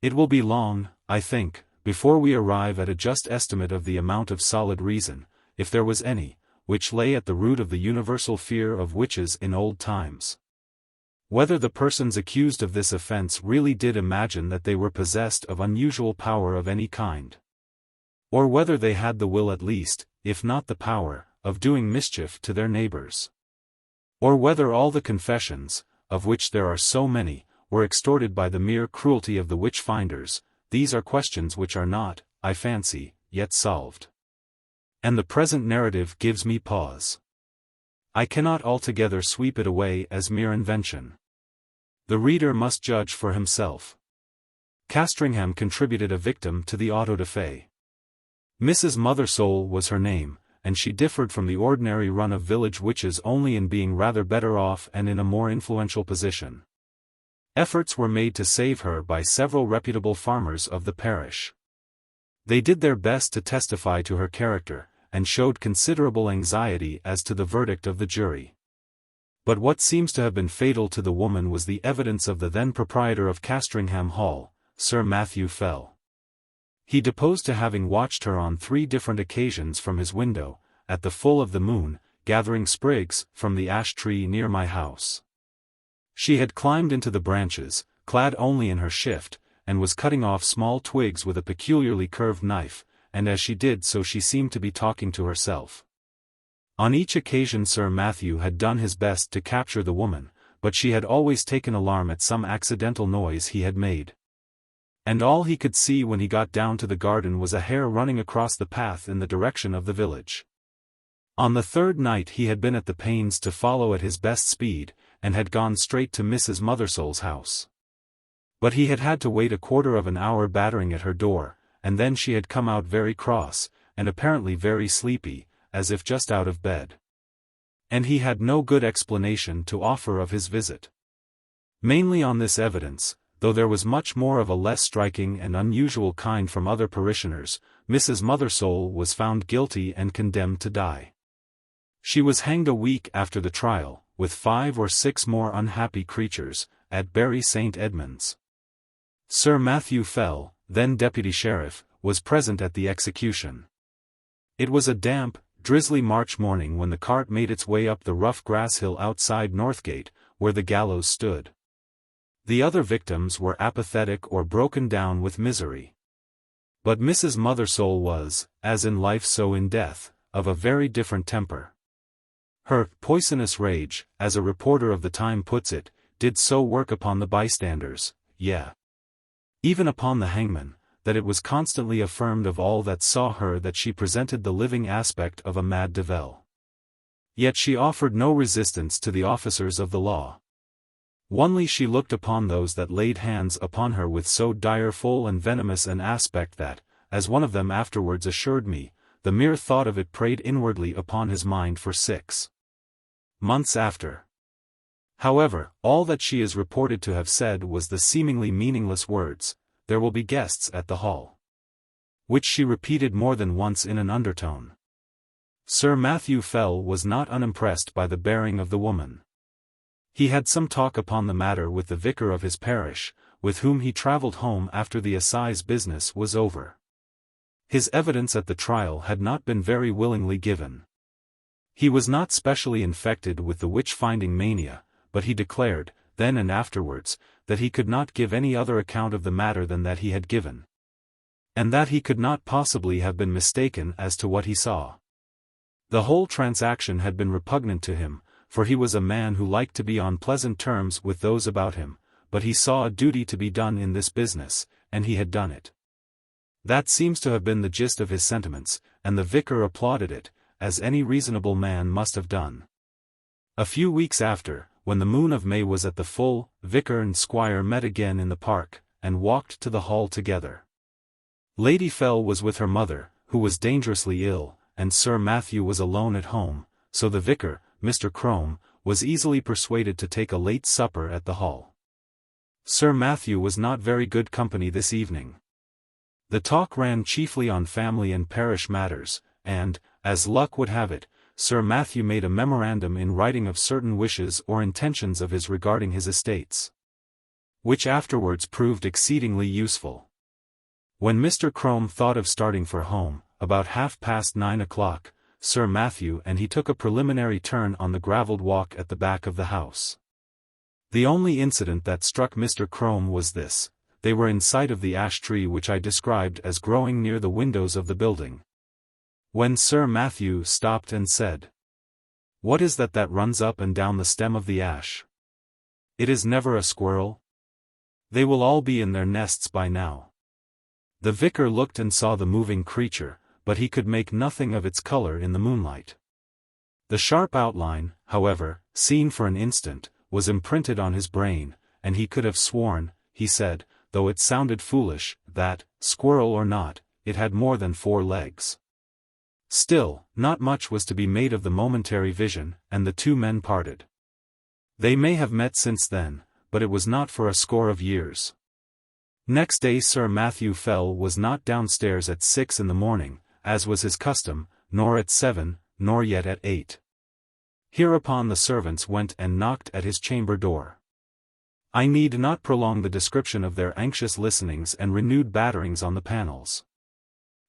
It will be long, I think, before we arrive at a just estimate of the amount of solid reason, if there was any, which lay at the root of the universal fear of witches in old times. Whether the persons accused of this offense really did imagine that they were possessed of unusual power of any kind. Or whether they had the will at least, if not the power, of doing mischief to their neighbors. Or whether all the confessions, of which there are so many, were extorted by the mere cruelty of the witch-finders. These are questions which are not, I fancy, yet solved. And the present narrative gives me pause. I cannot altogether sweep it away as mere invention. The reader must judge for himself. Castringham contributed a victim to the auto-da-fe. Mrs. Mothersole was her name, and she differed from the ordinary run of village witches only in being rather better off and in a more influential position. Efforts were made to save her by several reputable farmers of the parish. They did their best to testify to her character, and showed considerable anxiety as to the verdict of the jury. But what seems to have been fatal to the woman was the evidence of the then proprietor of Castringham Hall, Sir Matthew Fell. He deposed to having watched her on 3 different occasions from his window, at the full of the moon, gathering sprigs from the ash tree near my house. She had climbed into the branches, clad only in her shift, and was cutting off small twigs with a peculiarly curved knife, and as she did so she seemed to be talking to herself. On each occasion Sir Matthew had done his best to capture the woman, but she had always taken alarm at some accidental noise he had made. And all he could see when he got down to the garden was a hare running across the path in the direction of the village. On the 3rd night he had been at the pains to follow at his best speed, and had gone straight to Mrs. Mothersole's house. But he had had to wait a quarter of an hour battering at her door, and then she had come out very cross, and apparently very sleepy, as if just out of bed. And he had no good explanation to offer of his visit. Mainly on this evidence, though there was much more of a less striking and unusual kind from other parishioners, Mrs. Mothersole was found guilty and condemned to die. She was hanged a week after the trial, with 5 or 6 more unhappy creatures, at Bury St. Edmunds. Sir Matthew Fell, then deputy sheriff, was present at the execution. It was a damp, drizzly March morning when the cart made its way up the rough grass hill outside Northgate, where the gallows stood. The other victims were apathetic or broken down with misery. But Mrs. Mothersole was, as in life so in death, of a very different temper. Her poisonous rage, as a reporter of the time puts it, did so work upon the bystanders, even upon the hangman, that it was constantly affirmed of all that saw her that she presented the living aspect of a mad devil. Yet she offered no resistance to the officers of the law. Only she looked upon those that laid hands upon her with so direful and venomous an aspect that, as one of them afterwards assured me, the mere thought of it preyed inwardly upon his mind for 6 months after. However, all that she is reported to have said was the seemingly meaningless words, "There will be guests at the hall," which she repeated more than once in an undertone. Sir Matthew Fell was not unimpressed by the bearing of the woman. He had some talk upon the matter with the vicar of his parish, with whom he travelled home after the assize business was over. His evidence at the trial had not been very willingly given. He was not specially infected with the witch-finding mania, but he declared, then and afterwards, that he could not give any other account of the matter than that he had given. And that he could not possibly have been mistaken as to what he saw. The whole transaction had been repugnant to him, for he was a man who liked to be on pleasant terms with those about him, but he saw a duty to be done in this business, and he had done it. That seems to have been the gist of his sentiments, and the vicar applauded it, as any reasonable man must have done. A few weeks after, when the moon of May was at the full, vicar and squire met again in the park, and walked to the hall together. Lady Fell was with her mother, who was dangerously ill, and Sir Matthew was alone at home, so the vicar, Mr. Crome, was easily persuaded to take a late supper at the hall. Sir Matthew was not very good company this evening. The talk ran chiefly on family and parish matters, and, as luck would have it, Sir Matthew made a memorandum in writing of certain wishes or intentions of his regarding his estates, which afterwards proved exceedingly useful. When Mr. Crome thought of starting for home, about 9:30 o'clock, Sir Matthew and he took a preliminary turn on the gravelled walk at the back of the house. The only incident that struck Mr. Crome was this: they were in sight of the ash tree which I described as growing near the windows of the building. When Sir Matthew stopped and said, "What is that runs up and down the stem of the ash? It is never a squirrel? They will all be in their nests by now." The vicar looked and saw the moving creature, but he could make nothing of its color in the moonlight. The sharp outline, however, seen for an instant, was imprinted on his brain, and he could have sworn, he said, though it sounded foolish, that, squirrel or not, it had more than 4 legs. Still, not much was to be made of the momentary vision, and the two men parted. They may have met since then, but it was not for a score of years. Next day Sir Matthew Fell was not downstairs at 6 in the morning, as was his custom, nor at 7, nor yet at 8. Hereupon the servants went and knocked at his chamber door. I need not prolong the description of their anxious listenings and renewed batterings on the panels.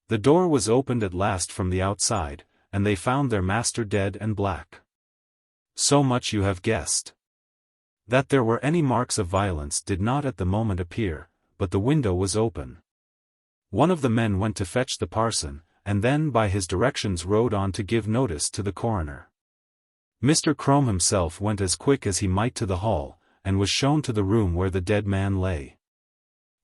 The door was opened at last from the outside, and they found their master dead and black. So much you have guessed. That there were any marks of violence did not at the moment appear, but the window was open. One of the men went to fetch the parson, and then by his directions rode on to give notice to the coroner. Mr. Crome himself went as quick as he might to the hall, and was shown to the room where the dead man lay.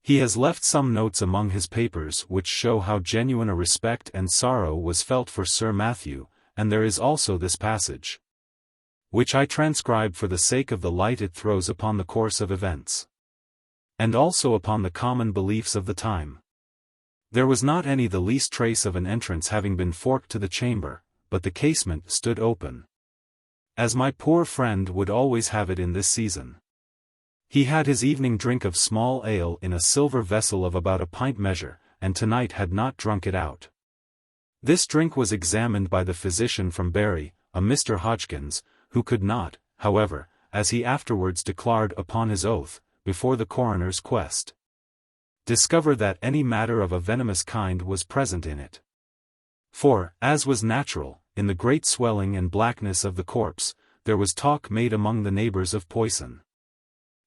He has left some notes among his papers which show how genuine a respect and sorrow was felt for Sir Matthew, and there is also this passage, which I transcribe for the sake of the light it throws upon the course of events, and also upon the common beliefs of the time. There was not any the least trace of an entrance having been forked to the chamber, but the casement stood open, as my poor friend would always have it in this season. He had his evening drink of small ale in a silver vessel of about a pint measure, and tonight had not drunk it out. This drink was examined by the physician from Bury, a Mr. Hodgkins, who could not, however, as he afterwards declared upon his oath, before the coroner's quest, discover that any matter of a venomous kind was present in it. For, as was natural, in the great swelling and blackness of the corpse, there was talk made among the neighbors of poison.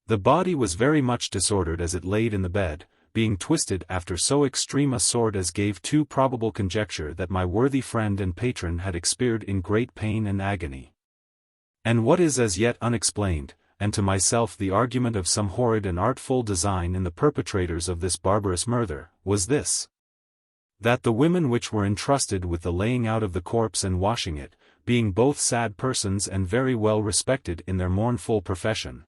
The body was very much disordered as it laid in the bed, being twisted after so extreme a sort as gave too probable conjecture that my worthy friend and patron had expired in great pain and agony. And what is as yet unexplained, and to myself the argument of some horrid and artful design in the perpetrators of this barbarous murder, was this: that the women which were entrusted with the laying out of the corpse and washing it, being both sad persons and very well respected in their mournful profession,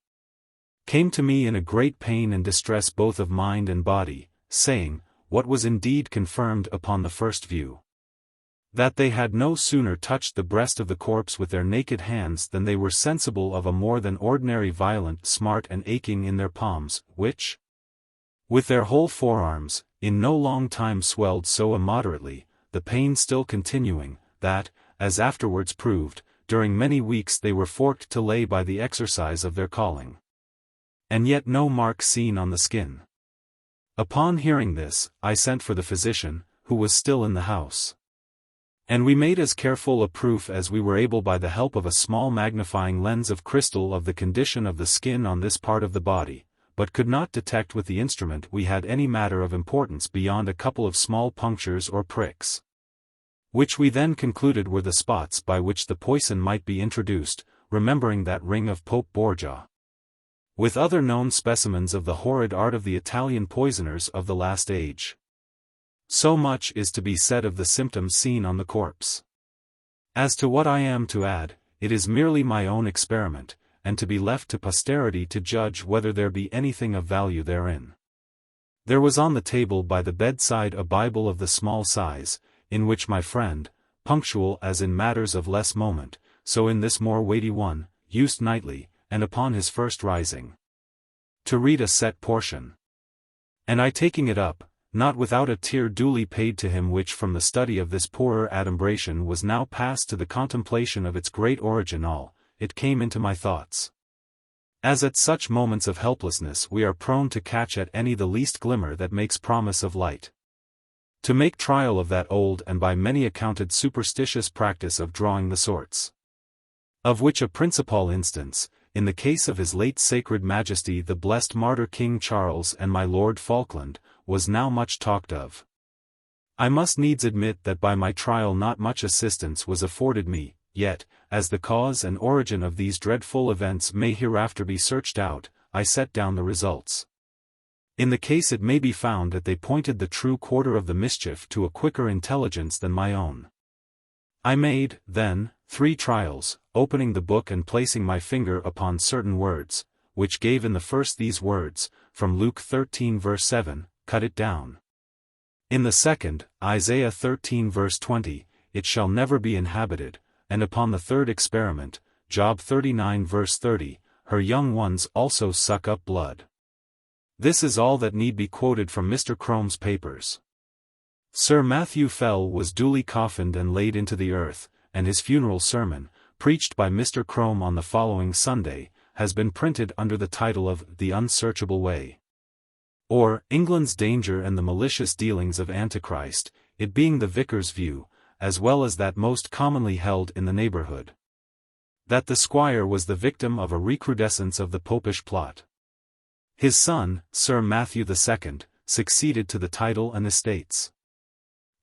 came to me in a great pain and distress both of mind and body, saying, what was indeed confirmed upon the first view, that they had no sooner touched the breast of the corpse with their naked hands than they were sensible of a more than ordinary violent smart and aching in their palms, which, with their whole forearms, in no long time swelled so immoderately, the pain still continuing, that, as afterwards proved, during many weeks they were forked to lay by the exercise of their calling. And yet no mark seen on the skin. Upon hearing this, I sent for the physician, who was still in the house. And we made as careful a proof as we were able by the help of a small magnifying lens of crystal of the condition of the skin on this part of the body, but could not detect with the instrument we had any matter of importance beyond a couple of small punctures or pricks, which we then concluded were the spots by which the poison might be introduced, remembering that ring of Pope Borgia, with other known specimens of the horrid art of the Italian poisoners of the last age. So much is to be said of the symptoms seen on the corpse. As to what I am to add, it is merely my own experiment, and to be left to posterity to judge whether there be anything of value therein. There was on the table by the bedside a Bible of the small size, in which my friend, punctual as in matters of less moment, so in this more weighty one, used nightly, and upon his first rising, to read a set portion. And I taking it up, not without a tear duly paid to him, which from the study of this poorer adumbration was now passed to the contemplation of its great origin, it came into my thoughts, as at such moments of helplessness we are prone to catch at any the least glimmer that makes promise of light, to make trial of that old and by many accounted superstitious practice of drawing the sorts, of which a principal instance, in the case of his late sacred majesty the blessed martyr King Charles and my Lord Falkland, was now much talked of. I must needs admit that by my trial not much assistance was afforded me, yet, as the cause and origin of these dreadful events may hereafter be searched out, I set down the results. In the case it may be found that they pointed the true quarter of the mischief to a quicker intelligence than my own. I made, then, 3 trials, opening the book and placing my finger upon certain words, which gave in the first these words, from Luke 13 verse 7, cut it down. In the second, Isaiah 13 verse 20, it shall never be inhabited, and upon the third experiment, Job 39 verse 30, her young ones also suck up blood. This is all that need be quoted from Mr. Crome's papers. Sir Matthew Fell was duly coffined and laid into the earth, and his funeral sermon, preached by Mr. Crome on the following Sunday, has been printed under the title of The Unsearchable Way, or England's Danger and the Malicious Dealings of Antichrist, it being the vicar's view, as well as that most commonly held in the neighbourhood, that the squire was the victim of a recrudescence of the popish plot. His son, Sir Matthew II, succeeded to the title and estates.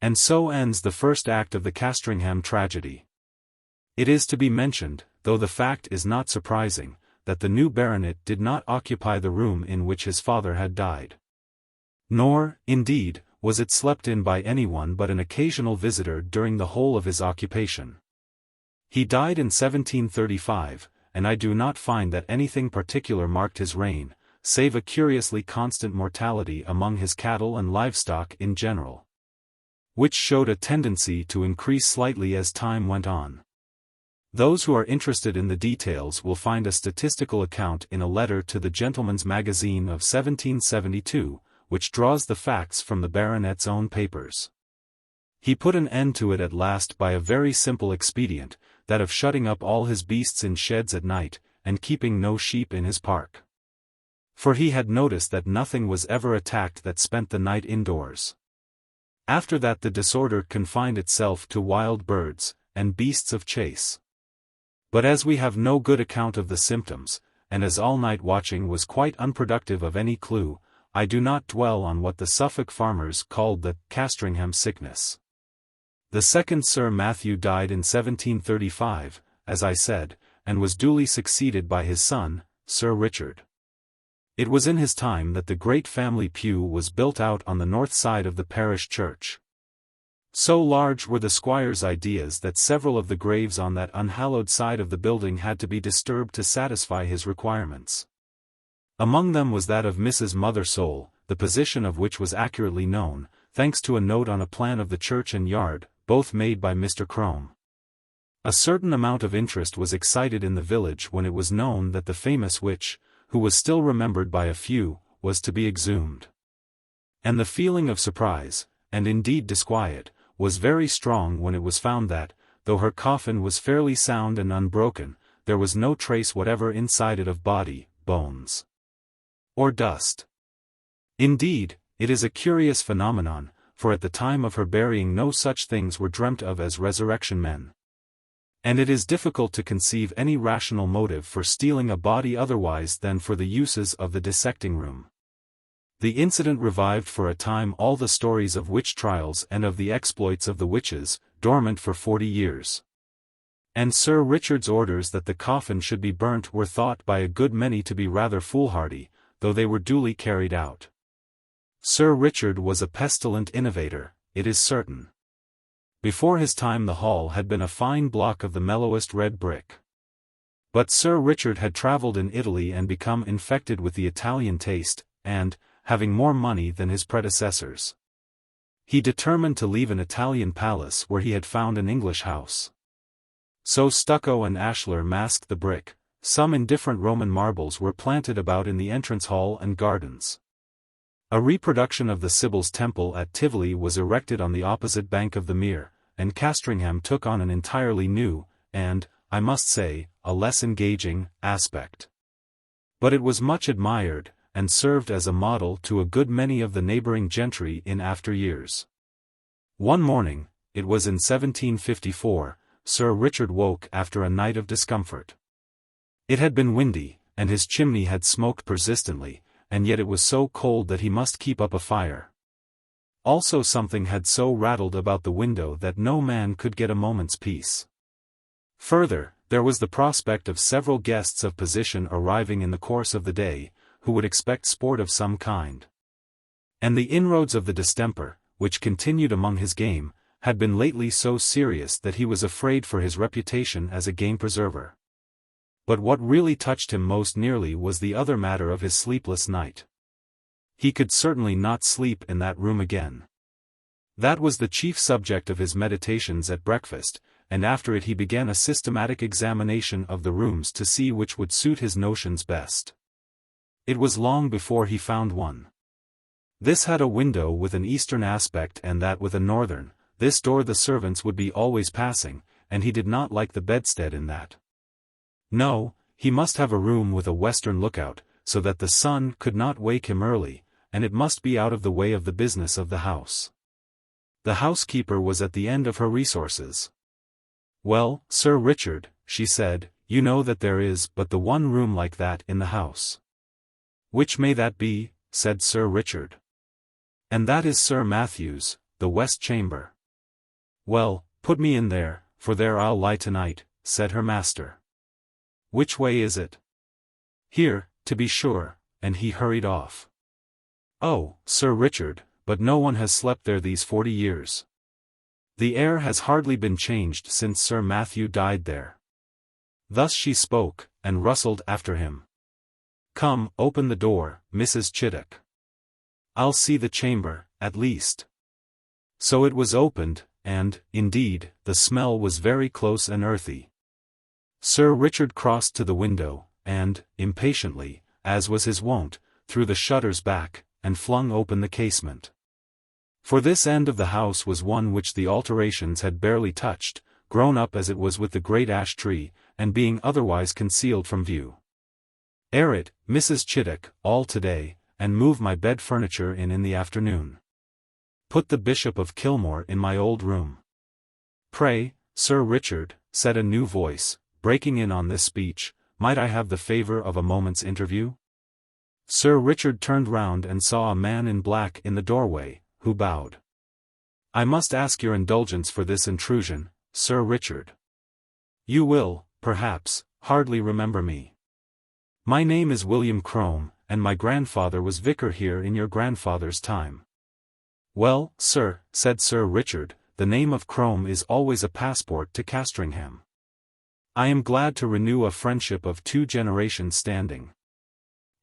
And so ends the first act of the Castringham tragedy. It is to be mentioned, though the fact is not surprising, that the new baronet did not occupy the room in which his father had died. Nor, indeed, was it slept in by anyone but an occasional visitor during the whole of his occupation. He died in 1735, and I do not find that anything particular marked his reign, save a curiously constant mortality among his cattle and livestock in general, which showed a tendency to increase slightly as time went on. Those who are interested in the details will find a statistical account in a letter to the Gentleman's Magazine of 1772, which draws the facts from the baronet's own papers. He put an end to it at last by a very simple expedient, that of shutting up all his beasts in sheds at night, and keeping no sheep in his park. For he had noticed that nothing was ever attacked that spent the night indoors. After that the disorder confined itself to wild birds, and beasts of chase. But as we have no good account of the symptoms, and as all-night watching was quite unproductive of any clue, I do not dwell on what the Suffolk farmers called the Castringham sickness. The second Sir Matthew died in 1735, as I said, and was duly succeeded by his son, Sir Richard. It was in his time that the great family pew was built out on the north side of the parish church. So large were the squire's ideas that several of the graves on that unhallowed side of the building had to be disturbed to satisfy his requirements. Among them was that of Mrs. Mothersole, the position of which was accurately known, thanks to a note on a plan of the church and yard, both made by Mr. Crome. A certain amount of interest was excited in the village when it was known that the famous witch, who was still remembered by a few, was to be exhumed. And the feeling of surprise, and indeed disquiet, was very strong when it was found that, though her coffin was fairly sound and unbroken, there was no trace whatever inside it of body, bones, or dust. Indeed, it is a curious phenomenon, for at the time of her burying no such things were dreamt of as resurrection men. And it is difficult to conceive any rational motive for stealing a body otherwise than for the uses of the dissecting room. The incident revived for a time all the stories of witch trials and of the exploits of the witches, dormant for 40 years. And Sir Richard's orders that the coffin should be burnt were thought by a good many to be rather foolhardy, though they were duly carried out. Sir Richard was a pestilent innovator, it is certain. Before his time the hall had been a fine block of the mellowest red brick. But Sir Richard had travelled in Italy and become infected with the Italian taste, and, having more money than his predecessors, he determined to leave an Italian palace where he had found an English house. So stucco and ashlar masked the brick, some indifferent Roman marbles were planted about in the entrance hall and gardens. A reproduction of the Sibyl's Temple at Tivoli was erected on the opposite bank of the Mere, and Castringham took on an entirely new, and, I must say, a less engaging, aspect. But it was much admired, and served as a model to a good many of the neighbouring gentry in after years. One morning, it was in 1754, Sir Richard woke after a night of discomfort. It had been windy, and his chimney had smoked persistently, and yet it was so cold that he must keep up a fire. Also something had so rattled about the window that no man could get a moment's peace. Further, there was the prospect of several guests of position arriving in the course of the day, who would expect sport of some kind. And the inroads of the distemper, which continued among his game, had been lately so serious that he was afraid for his reputation as a game preserver. But what really touched him most nearly was the other matter of his sleepless night. He could certainly not sleep in that room again. That was the chief subject of his meditations at breakfast, and after it he began a systematic examination of the rooms to see which would suit his notions best. It was long before he found one. This had a window with an eastern aspect and that with a northern. This door the servants would be always passing, and he did not like the bedstead in that. No, he must have a room with a western lookout, so that the sun could not wake him early, and it must be out of the way of the business of the house. The housekeeper was at the end of her resources. "Well, Sir Richard," she said, "you know that there is but the one room like that in the house." "Which may that be?" said Sir Richard. "And that is Sir Matthew's, the west chamber." "Well, put me in there, for there I'll lie tonight," said her master. "Which way is it?" "Here, to be sure," and he hurried off. "Oh, Sir Richard, but no one has slept there these 40 years. The air has hardly been changed since Sir Matthew died there." Thus she spoke, and rustled after him. "Come, open the door, Mrs. Chiddock. I'll see the chamber, at least." So it was opened, and, indeed, the smell was very close and earthy. Sir Richard crossed to the window, and, impatiently, as was his wont, threw the shutters back, and flung open the casement. For this end of the house was one which the alterations had barely touched, grown up as it was with the great ash tree, and being otherwise concealed from view. "Air it, Mrs. Chiddock, all today, and move my bed furniture in the afternoon. Put the Bishop of Kilmore in my old room." "Pray, Sir Richard," said a new voice, breaking in on this speech, "might I have the favour of a moment's interview?" Sir Richard turned round and saw a man in black in the doorway, who bowed. "I must ask your indulgence for this intrusion, Sir Richard. You will, perhaps, hardly remember me. My name is William Crome, and my grandfather was vicar here in your grandfather's time." "Well, sir," said Sir Richard, "the name of Crome is always a passport to Castringham. I am glad to renew a friendship of 2 generations standing.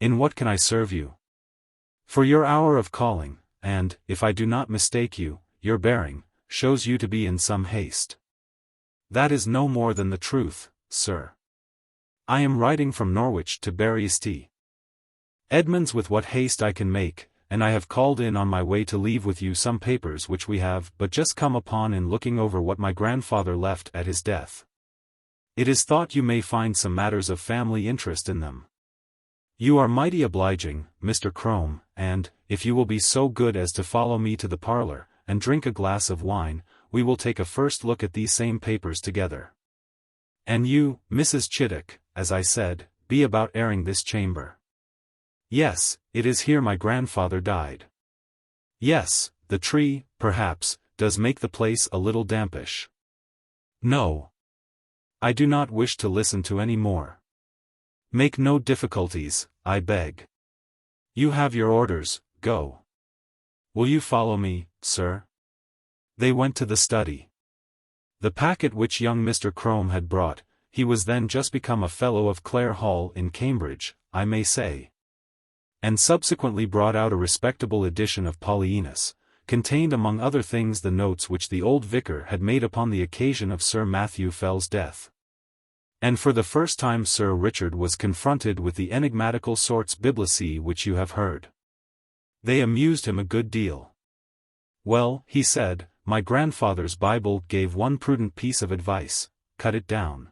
In what can I serve you? For your hour of calling, and, if I do not mistake you, your bearing, shows you to be in some haste." "That is no more than the truth, sir. I am riding from Norwich to Barchester. Edmonds with what haste I can make, and I have called in on my way to leave with you some papers which we have but just come upon in looking over what my grandfather left at his death. It is thought you may find some matters of family interest in them. You are mighty obliging, Mr. Crome, and, if you will be so good as to follow me to the parlour, and drink a glass of wine, we will take a first look at these same papers together." And you, Mrs. Chittock, as I said, be about airing this chamber. Yes, it is here my grandfather died. Yes, the tree, perhaps, does make the place a little dampish. No. I do not wish to listen to any more. Make no difficulties, I beg. You have your orders, go. Will you follow me, sir? They went to the study. The packet which young Mr. Crome had brought, he was then just become a Fellow of Clare Hall in Cambridge, I may say. And subsequently brought out a respectable edition of Polyaenus, contained among other things the notes which the old vicar had made upon the occasion of Sir Matthew Fell's death. And for the first time Sir Richard was confronted with the enigmatical sorts biblicee which you have heard. They amused him a good deal. Well, he said, my grandfather's Bible gave one prudent piece of advice: cut it down.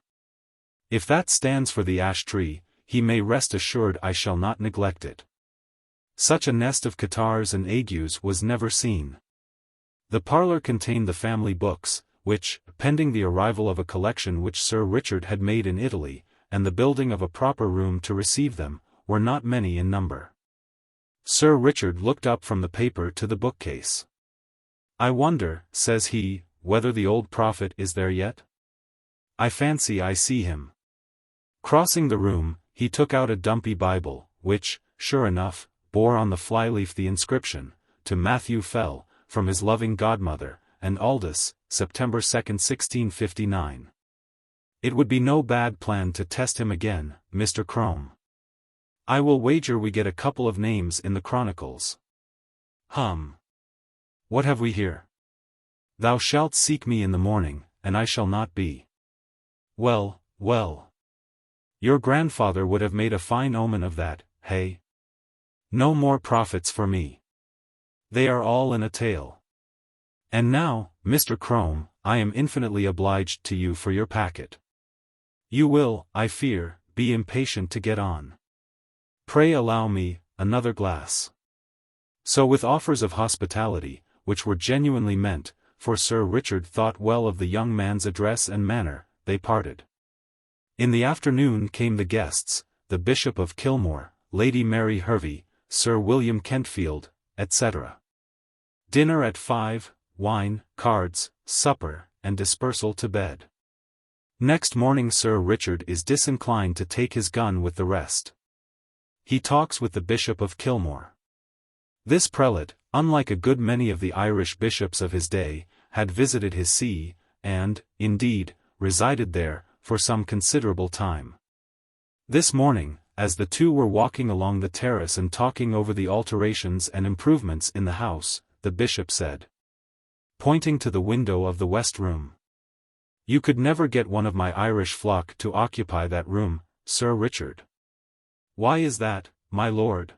If that stands for the ash tree, he may rest assured I shall not neglect it. Such a nest of catarrhs and agues was never seen. The parlour contained the family books, which, pending the arrival of a collection which Sir Richard had made in Italy, and the building of a proper room to receive them, were not many in number. Sir Richard looked up from the paper to the bookcase. I wonder, says he, whether the old prophet is there yet? I fancy I see him. Crossing the room, he took out a dumpy Bible, which, sure enough, bore on the flyleaf the inscription, to Matthew Fell, from his loving godmother, and Aldous, September 2, 1659. It would be no bad plan to test him again, Mr. Crome. I will wager we get a couple of names in the Chronicles. What have we here? Thou shalt seek me in the morning, and I shall not be. Well, well. Your grandfather would have made a fine omen of that, hey? No more prophets for me. They are all in a tale. And now, Mr. Crome, I am infinitely obliged to you for your packet. You will, I fear, be impatient to get on. Pray allow me another glass. So with offers of hospitality, which were genuinely meant, for Sir Richard thought well of the young man's address and manner, they parted. In the afternoon came the guests, the Bishop of Kilmore, Lady Mary Hervey, Sir William Kentfield, etc. Dinner at 5, wine, cards, supper, and dispersal to bed. Next morning Sir Richard is disinclined to take his gun with the rest. He talks with the Bishop of Kilmore. This prelate, unlike a good many of the Irish bishops of his day, had visited his see, and, indeed, resided there, for some considerable time. This morning, as the two were walking along the terrace and talking over the alterations and improvements in the house, the bishop said, pointing to the window of the west room, "You could never get one of my Irish flock to occupy that room, Sir Richard." "Why is that, my lord?"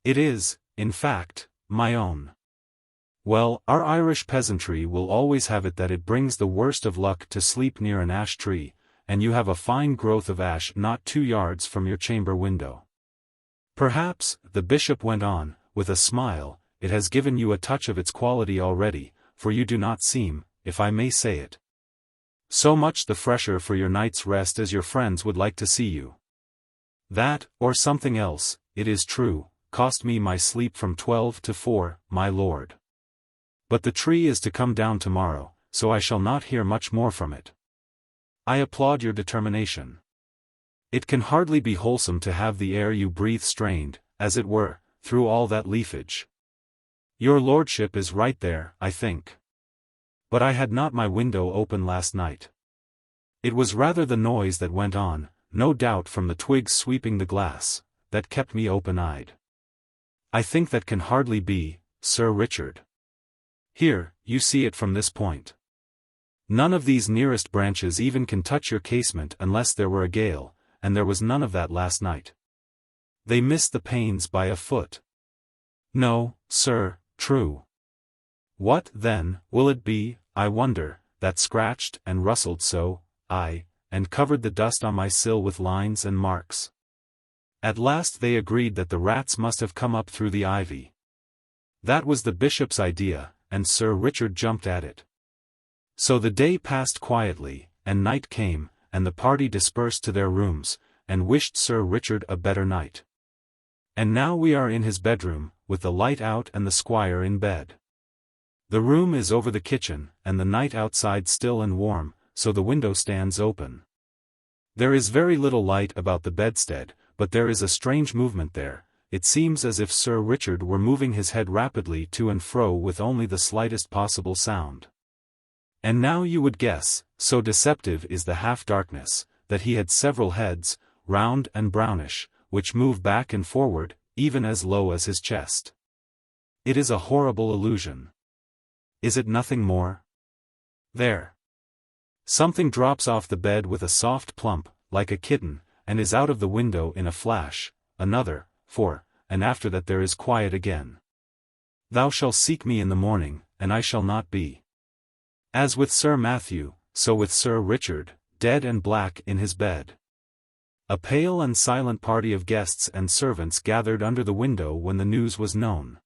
"It is, in fact, my own." "Well, our Irish peasantry will always have it that it brings the worst of luck to sleep near an ash tree, and you have a fine growth of ash not 2 yards from your chamber window. Perhaps, the bishop went on, with a smile, it has given you a touch of its quality already, for you do not seem, if I may say it, so much the fresher for your night's rest as your friends would like to see you. That, or something else, it is true, cost me my sleep from 12 to 4, my lord. But the tree is to come down tomorrow, so I shall not hear much more from it. I applaud your determination. It can hardly be wholesome to have the air you breathe strained, as it were, through all that leafage. Your lordship is right there, I think. But I had not my window open last night. It was rather the noise that went on, no doubt from the twigs sweeping the glass, that kept me open-eyed. I think that can hardly be, Sir Richard. Here, you see it from this point. None of these nearest branches even can touch your casement unless there were a gale, and there was none of that last night. They missed the panes by a foot. No, sir, true. What, then, will it be, I wonder, that scratched and rustled so, and covered the dust on my sill with lines and marks? At last they agreed that the rats must have come up through the ivy. That was the bishop's idea, and Sir Richard jumped at it. So the day passed quietly, and night came, and the party dispersed to their rooms, and wished Sir Richard a better night. And now we are in his bedroom, with the light out and the squire in bed. The room is over the kitchen, and the night outside still and warm, so the window stands open. There is very little light about the bedstead, but there is a strange movement there. It seems as if Sir Richard were moving his head rapidly to and fro with only the slightest possible sound. And now you would guess, so deceptive is the half-darkness, that he had several heads, round and brownish, which move back and forward, even as low as his chest. It is a horrible illusion. Is it nothing more? There. Something drops off the bed with a soft plump, like a kitten, and is out of the window in a flash. Another, and after that there is quiet again. Thou shalt seek me in the morning, and I shall not be. As with Sir Matthew, so with Sir Richard, dead and black in his bed. A pale and silent party of guests and servants gathered under the window when the news was known.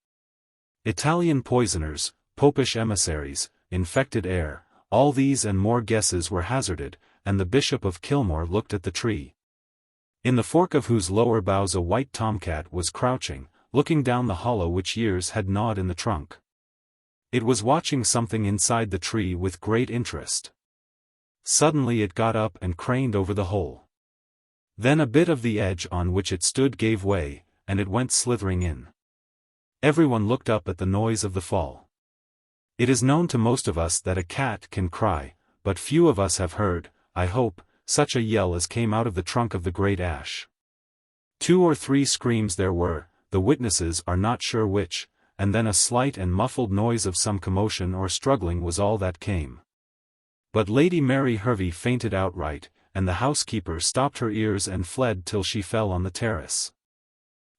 Italian poisoners, popish emissaries, infected air, all these and more guesses were hazarded, and the Bishop of Kilmore looked at the tree, in the fork of whose lower boughs a white tomcat was crouching, looking down the hollow which years had gnawed in the trunk. It was watching something inside the tree with great interest. Suddenly it got up and craned over the hole. Then a bit of the edge on which it stood gave way, and it went slithering in. Everyone looked up at the noise of the fall. It is known to most of us that a cat can cry, but few of us have heard, I hope, such a yell as came out of the trunk of the great ash. 2 or 3 screams there were, the witnesses are not sure which, and then a slight and muffled noise of some commotion or struggling was all that came. But Lady Mary Hervey fainted outright, and the housekeeper stopped her ears and fled till she fell on the terrace.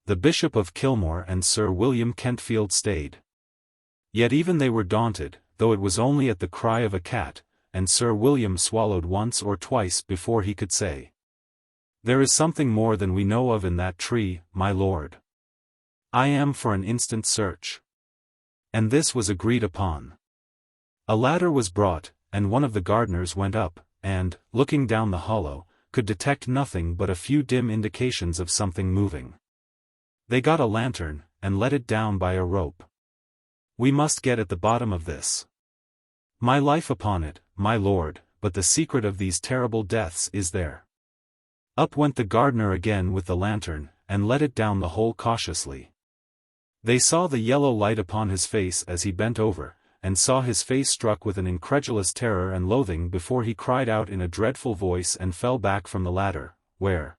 The Bishop of Kilmore and Sir William Kentfield stayed. Yet even they were daunted, though it was only at the cry of a cat, and Sir William swallowed once or twice before he could say, "There is something more than we know of in that tree, my lord. I am for an instant search." And this was agreed upon. A ladder was brought, and one of the gardeners went up, and, looking down the hollow, could detect nothing but a few dim indications of something moving. They got a lantern, and let it down by a rope. "We must get at the bottom of this. My life upon it, my lord, but the secret of these terrible deaths is there." Up went the gardener again with the lantern, and let it down the hole cautiously. They saw the yellow light upon his face as he bent over, and saw his face struck with an incredulous terror and loathing before he cried out in a dreadful voice and fell back from the ladder, where,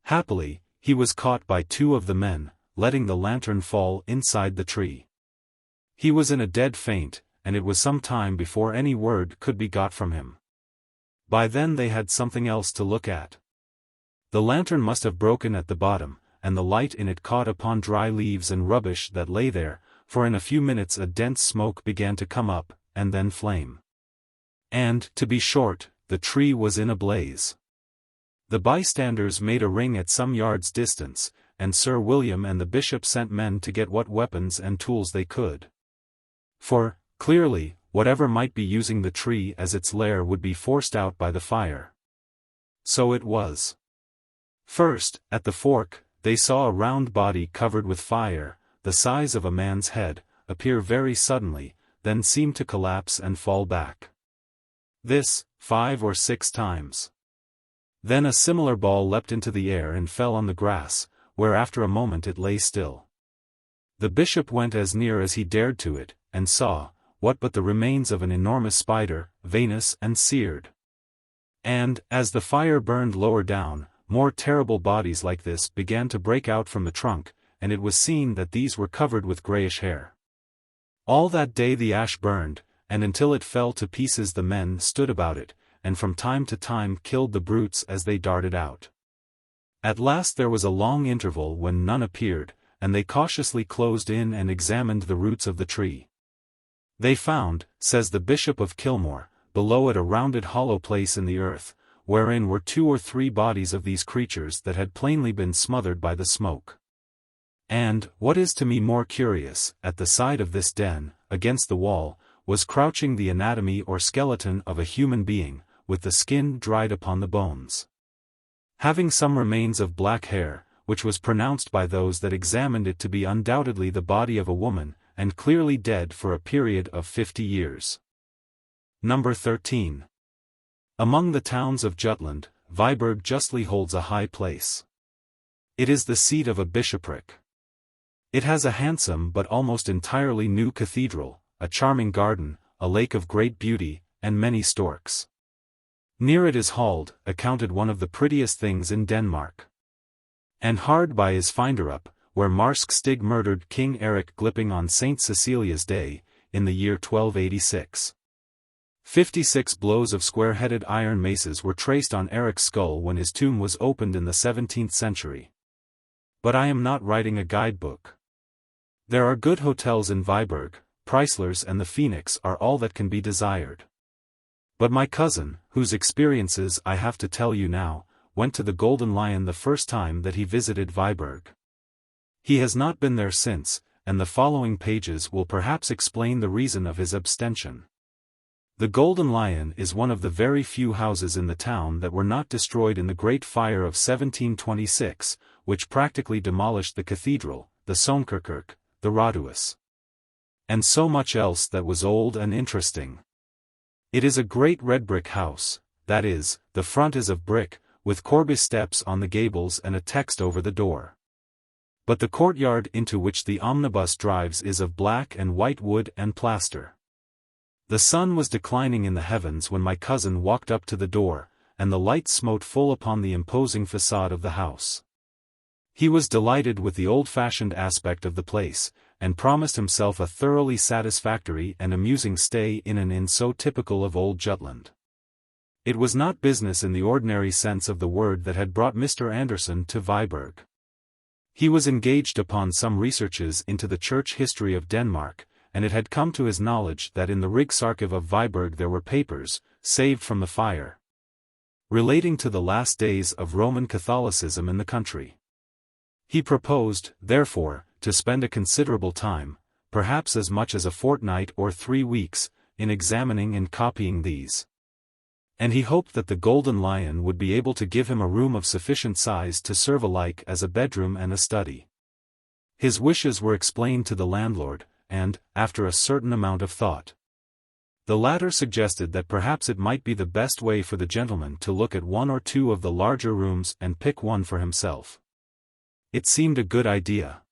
happily, he was caught by 2 of the men, letting the lantern fall inside the tree. He was in a dead faint, and it was some time before any word could be got from him. By then they had something else to look at. The lantern must have broken at the bottom, and the light in it caught upon dry leaves and rubbish that lay there, for in a few minutes a dense smoke began to come up, and then flame. And, to be short, the tree was in a blaze. The bystanders made a ring at some yards' distance, and Sir William and the bishop sent men to get what weapons and tools they could. For, clearly, whatever might be using the tree as its lair would be forced out by the fire. So it was. First, at the fork, they saw a round body covered with fire, the size of a man's head, appear very suddenly, then seem to collapse and fall back. This, 5 or 6 times. Then a similar ball leapt into the air and fell on the grass, where after a moment it lay still. The bishop went as near as he dared to it, and saw, what but the remains of an enormous spider, veinous and seared. And, as the fire burned lower down, more terrible bodies like this began to break out from the trunk, and it was seen that these were covered with greyish hair. All that day the ash burned, and until it fell to pieces the men stood about it, and from time to time killed the brutes as they darted out. At last there was a long interval when none appeared, and they cautiously closed in and examined the roots of the tree. They found, says the Bishop of Kilmore, below it a rounded hollow place in the earth, wherein were 2 or 3 bodies of these creatures that had plainly been smothered by the smoke. And, what is to me more curious, at the side of this den, against the wall, was crouching the anatomy or skeleton of a human being, with the skin dried upon the bones. Having some remains of black hair, which was pronounced by those that examined it to be undoubtedly the body of a woman, and clearly dead for a period of 50 years. Number 13. Among the towns of Jutland, Viborg justly holds a high place. It is the seat of a bishopric. It has a handsome but almost entirely new cathedral, a charming garden, a lake of great beauty, and many storks. Near it is Hald, accounted one of the prettiest things in Denmark. And hard by is Finderup, where Marsk Stig murdered King Eric Glipping on St. Cecilia's Day, in the year 1286. 56 blows of square-headed iron maces were traced on Eric's skull when his tomb was opened in the 17th century. But I am not writing a guidebook. There are good hotels in Viborg, Preisler's and the Phoenix are all that can be desired. But my cousin, whose experiences I have to tell you now, went to the Golden Lion the first time that he visited Viborg. He has not been there since, and the following pages will perhaps explain the reason of his abstention. The Golden Lion is one of the very few houses in the town that were not destroyed in the Great Fire of 1726, which practically demolished the cathedral, the Sonkerkerk, the Rådhus, and so much else that was old and interesting. It is a great red brick house, that is, the front is of brick, with corbis steps on the gables and a text over the door. But the courtyard into which the omnibus drives is of black and white wood and plaster. The sun was declining in the heavens when my cousin walked up to the door, and the light smote full upon the imposing facade of the house. He was delighted with the old-fashioned aspect of the place, and promised himself a thoroughly satisfactory and amusing stay in an inn so typical of old Jutland. It was not business in the ordinary sense of the word that had brought Mr. Anderson to Viborg. He was engaged upon some researches into the church history of Denmark, and it had come to his knowledge that in the Rigsarkiv of Viborg there were papers, saved from the fire, relating to the last days of Roman Catholicism in the country. He proposed, therefore, to spend a considerable time, perhaps as much as a fortnight or 3 weeks, in examining and copying these. And he hoped that the Golden Lion would be able to give him a room of sufficient size to serve alike as a bedroom and a study. His wishes were explained to the landlord, and, after a certain amount of thought, the latter suggested that perhaps it might be the best way for the gentleman to look at 1 or 2 of the larger rooms and pick one for himself. It seemed a good idea.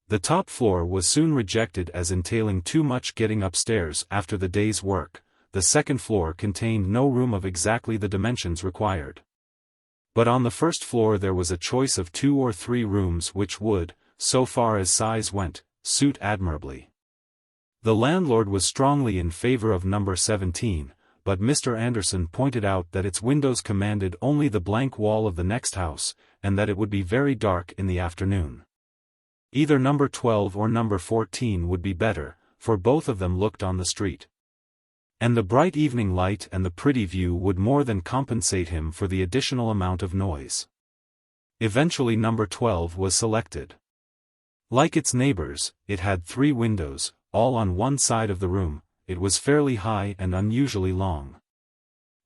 The top floor was soon rejected as entailing too much getting upstairs after the day's work. The second floor contained no room of exactly the dimensions required. But on the first floor there was a choice of 2 or 3 rooms which would, so far as size went, suit admirably. The landlord was strongly in favor of number 17, but Mr. Anderson pointed out that its windows commanded only the blank wall of the next house, and that it would be very dark in the afternoon. Either number 12 or number 14 would be better, for both of them looked on the street. And the bright evening light and the pretty view would more than compensate him for the additional amount of noise. Eventually number 12 was selected. Like its neighbors, it had 3 windows, all on one side of the room. It was fairly high and unusually long.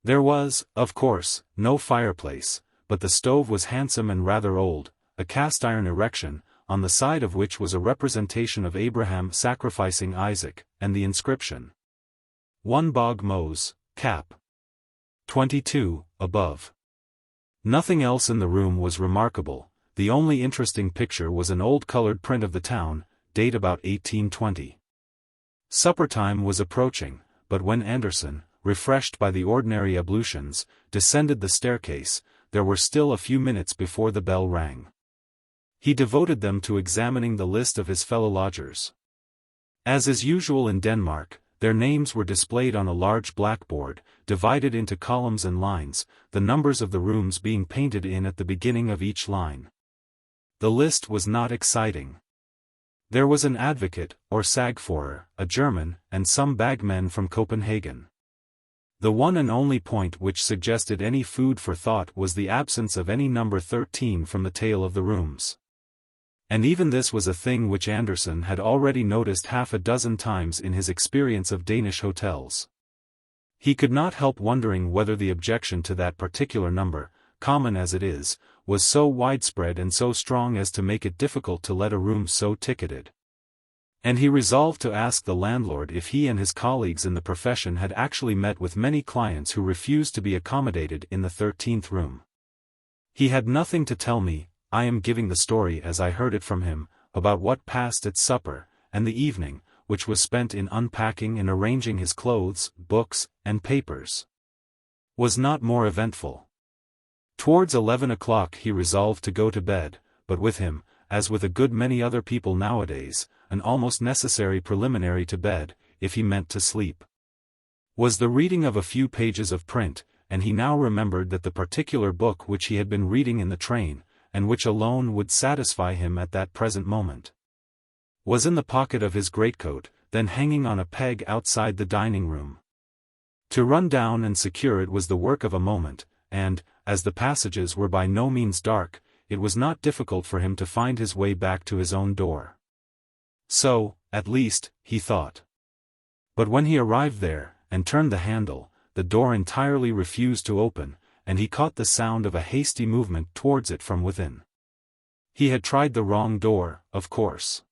There was, of course, no fireplace, but the stove was handsome and rather old, a cast-iron erection, on the side of which was a representation of Abraham sacrificing Isaac, and the inscription, 1 Bog Mose, Cap. 22, above. Nothing else in the room was remarkable. The only interesting picture was an old colored print of the town, date about 1820. Supper time was approaching, but when Anderson, refreshed by the ordinary ablutions, descended the staircase, there were still a few minutes before the bell rang. He devoted them to examining the list of his fellow lodgers. As is usual in Denmark, their names were displayed on a large blackboard, divided into columns and lines, the numbers of the rooms being painted in at the beginning of each line. The list was not exciting. There was an advocate, or sagfører, a German, and some bagmen from Copenhagen. The one and only point which suggested any food for thought was the absence of any number 13 from the tale of the rooms. And even this was a thing which Anderson had already noticed half a dozen times in his experience of Danish hotels. He could not help wondering whether the objection to that particular number, common as it is, was so widespread and so strong as to make it difficult to let a room so ticketed. And he resolved to ask the landlord if he and his colleagues in the profession had actually met with many clients who refused to be accommodated in the 13th room. He had nothing to tell me. I am giving the story as I heard it from him, about what passed at supper, and the evening, which was spent in unpacking and arranging his clothes, books, and papers, was not more eventful. Towards 11 o'clock he resolved to go to bed, but with him, as with a good many other people nowadays, an almost necessary preliminary to bed, if he meant to sleep, was the reading of a few pages of print, and he now remembered that the particular book which he had been reading in the train, and which alone would satisfy him at that present moment, was in the pocket of his greatcoat, then hanging on a peg outside the dining-room. To run down and secure it was the work of a moment, and, as the passages were by no means dark, it was not difficult for him to find his way back to his own door. So, at least, he thought. But when he arrived there, and turned the handle, the door entirely refused to open, and he caught the sound of a hasty movement towards it from within. He had tried the wrong door, of course.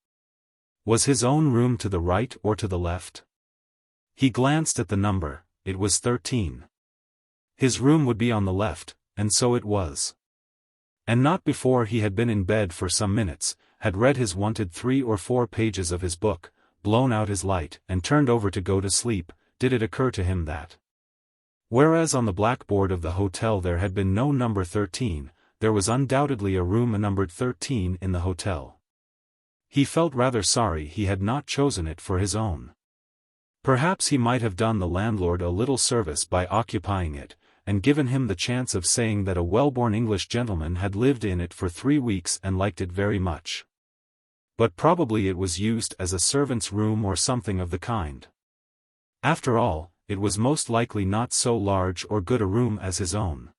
Was his own room to the right or to the left? He glanced at the number. It was 13. His room would be on the left, and so it was. And not before he had been in bed for some minutes, had read his wonted 3 or 4 pages of his book, blown out his light, and turned over to go to sleep, did it occur to him that, whereas on the blackboard of the hotel there had been no number 13, there was undoubtedly a room numbered 13 in the hotel. He felt rather sorry he had not chosen it for his own. Perhaps he might have done the landlord a little service by occupying it, and given him the chance of saying that a well-born English gentleman had lived in it for 3 weeks and liked it very much. But probably it was used as a servant's room or something of the kind. After all, it was most likely not so large or good a room as his own.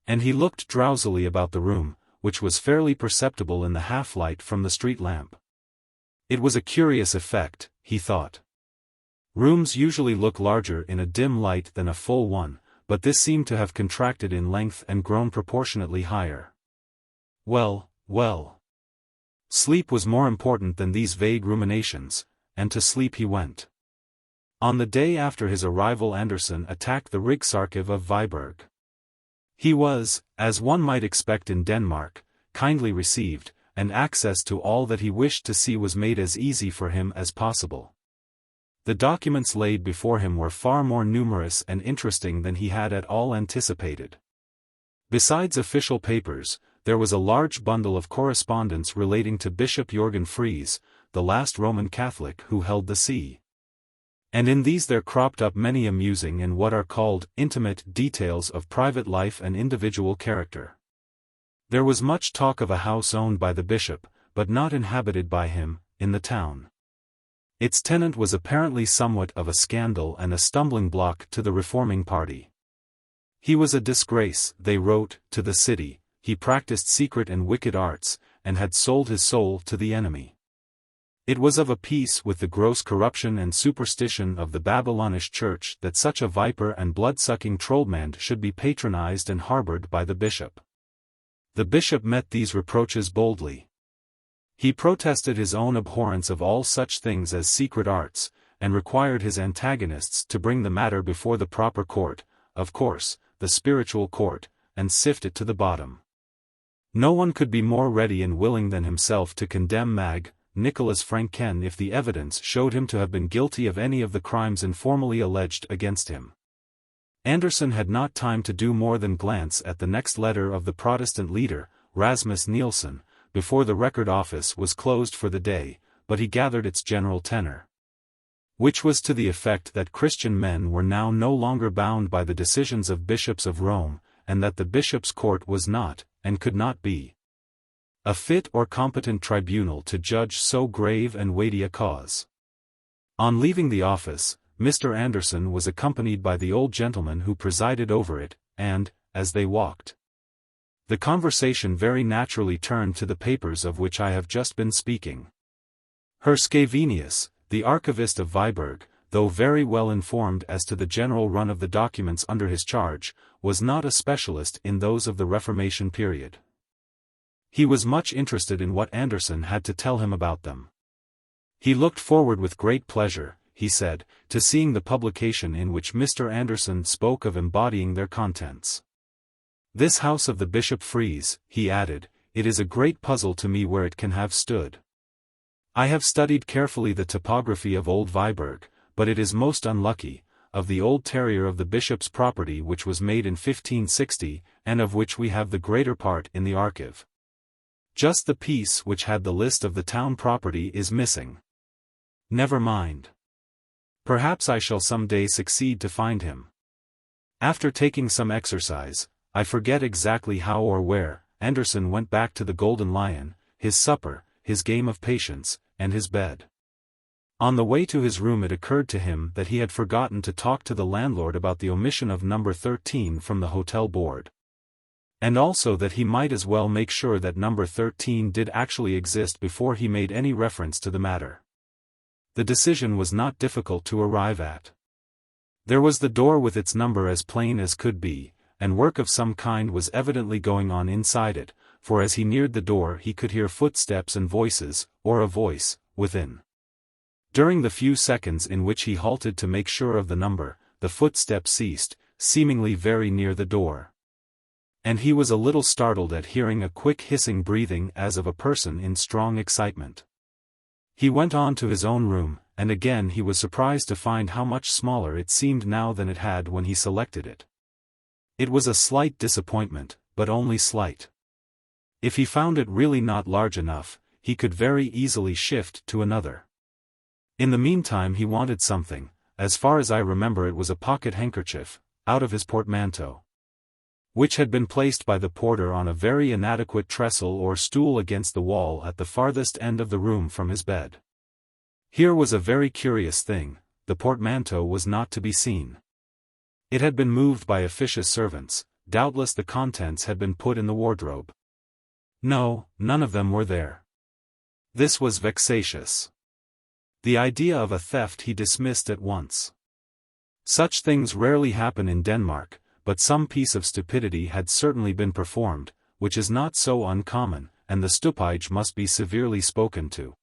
And he looked drowsily about the room, which was fairly perceptible in the half-light from the street lamp. It was a curious effect, he thought. Rooms usually look larger in a dim light than a full one, but this seemed to have contracted in length and grown proportionately higher. Well, well. Sleep was more important than these vague ruminations, and to sleep he went. On the day after his arrival Anderson attacked the Rigsarkiv of Viborg. He was, as one might expect in Denmark, kindly received, and access to all that he wished to see was made as easy for him as possible. The documents laid before him were far more numerous and interesting than he had at all anticipated. Besides official papers, there was a large bundle of correspondence relating to Bishop Jürgen Fries, the last Roman Catholic who held the see. And in these there cropped up many amusing and what are called intimate details of private life and individual character. There was much talk of a house owned by the bishop, but not inhabited by him, in the town. Its tenant was apparently somewhat of a scandal and a stumbling block to the reforming party. He was a disgrace, they wrote, to the city. He practiced secret and wicked arts, and had sold his soul to the enemy. It was of a piece with the gross corruption and superstition of the Babylonish Church that such a viper and blood-sucking trollman should be patronized and harbored by the bishop. The bishop met these reproaches boldly. He protested his own abhorrence of all such things as secret arts, and required his antagonists to bring the matter before the proper court, of course, the spiritual court, and sift it to the bottom. No one could be more ready and willing than himself to condemn Nicholas Franken if the evidence showed him to have been guilty of any of the crimes informally alleged against him. Anderson had not time to do more than glance at the next letter of the Protestant leader, Rasmus Nielsen, before the record office was closed for the day, but he gathered its general tenor, which was to the effect that Christian men were now no longer bound by the decisions of bishops of Rome, and that the bishop's court was not, and could not be, a fit or competent tribunal to judge so grave and weighty a cause. On leaving the office, Mr. Anderson was accompanied by the old gentleman who presided over it, and, as they walked, the conversation very naturally turned to the papers of which I have just been speaking. Herr Scavenius, the archivist of Viborg, though very well informed as to the general run of the documents under his charge, was not a specialist in those of the Reformation period. He was much interested in what Anderson had to tell him about them. He looked forward with great pleasure, he said, to seeing the publication in which Mr. Anderson spoke of embodying their contents. This house of the Bishop Freeze, he added, it is a great puzzle to me where it can have stood. I have studied carefully the topography of old Viborg, but it is most unlucky, of the old terrier of the bishop's property which was made in 1560, and of which we have the greater part in the archive. Just the piece which had the list of the town property is missing. Never mind. Perhaps I shall some day succeed to find him. After taking some exercise, I forget exactly how or where, Anderson went back to the Golden Lion, his supper, his game of patience, and his bed. On the way to his room it occurred to him that he had forgotten to talk to the landlord about the omission of number 13 from the hotel board. And also that he might as well make sure that number 13 did actually exist before he made any reference to the matter. The decision was not difficult to arrive at. There was the door with its number as plain as could be, and work of some kind was evidently going on inside it, for as he neared the door he could hear footsteps and voices, or a voice, within. During the few seconds in which he halted to make sure of the number, the footsteps ceased, seemingly very near the door. And he was a little startled at hearing a quick hissing breathing as of a person in strong excitement. He went on to his own room, and again he was surprised to find how much smaller it seemed now than it had when he selected it. It was a slight disappointment, but only slight. If he found it really not large enough, he could very easily shift to another. In the meantime he wanted something, as far as I remember it was a pocket handkerchief, out of his portmanteau, which had been placed by the porter on a very inadequate trestle or stool against the wall at the farthest end of the room from his bed. Here was a very curious thing, the portmanteau was not to be seen. It had been moved by officious servants, doubtless the contents had been put in the wardrobe. No, none of them were there. This was vexatious. The idea of a theft he dismissed at once. Such things rarely happen in Denmark, but some piece of stupidity had certainly been performed, which is not so uncommon, and the stupide must be severely spoken to.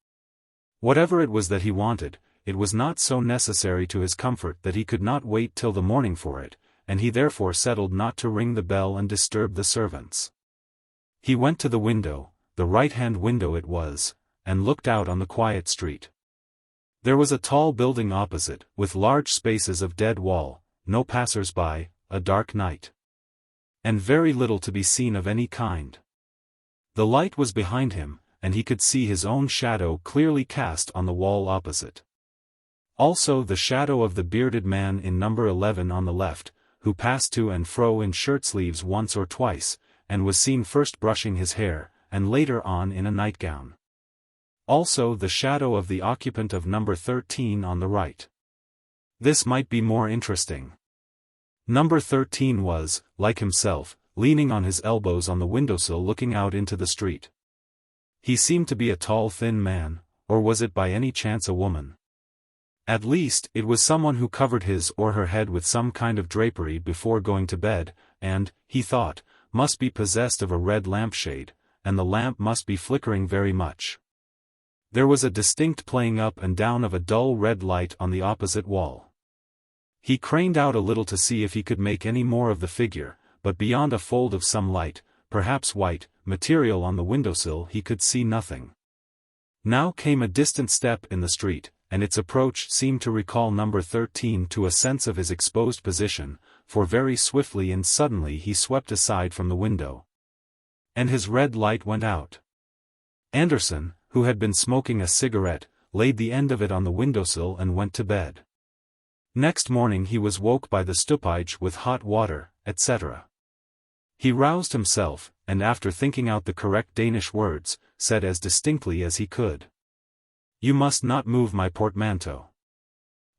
Whatever it was that he wanted, it was not so necessary to his comfort that he could not wait till the morning for it, and he therefore settled not to ring the bell and disturb the servants. He went to the window, the right-hand window it was, and looked out on the quiet street. There was a tall building opposite, with large spaces of dead wall, no passers-by, a dark night, and very little to be seen of any kind. The light was behind him, and he could see his own shadow clearly cast on the wall opposite. Also the shadow of the bearded man in number 11 on the left, who passed to and fro in shirt-sleeves once or twice, and was seen first brushing his hair, and later on in a nightgown. Also the shadow of the occupant of number 13 on the right. This might be more interesting. Number 13 was, like himself, leaning on his elbows on the windowsill looking out into the street. He seemed to be a tall thin man, or was it by any chance a woman? At least, it was someone who covered his or her head with some kind of drapery before going to bed, and, he thought, must be possessed of a red lampshade, and the lamp must be flickering very much. There was a distinct playing up and down of a dull red light on the opposite wall. He craned out a little to see if he could make any more of the figure, but beyond a fold of some light, perhaps white, material on the windowsill he could see nothing. Now came a distant step in the street, and its approach seemed to recall number 13 to a sense of his exposed position, for very swiftly and suddenly he swept aside from the window. And his red light went out. Anderson, who had been smoking a cigarette, laid the end of it on the windowsill and went to bed. Next morning he was woke by the stupide with hot water, etc. He roused himself, and after thinking out the correct Danish words, said as distinctly as he could, "You must not move my portmanteau."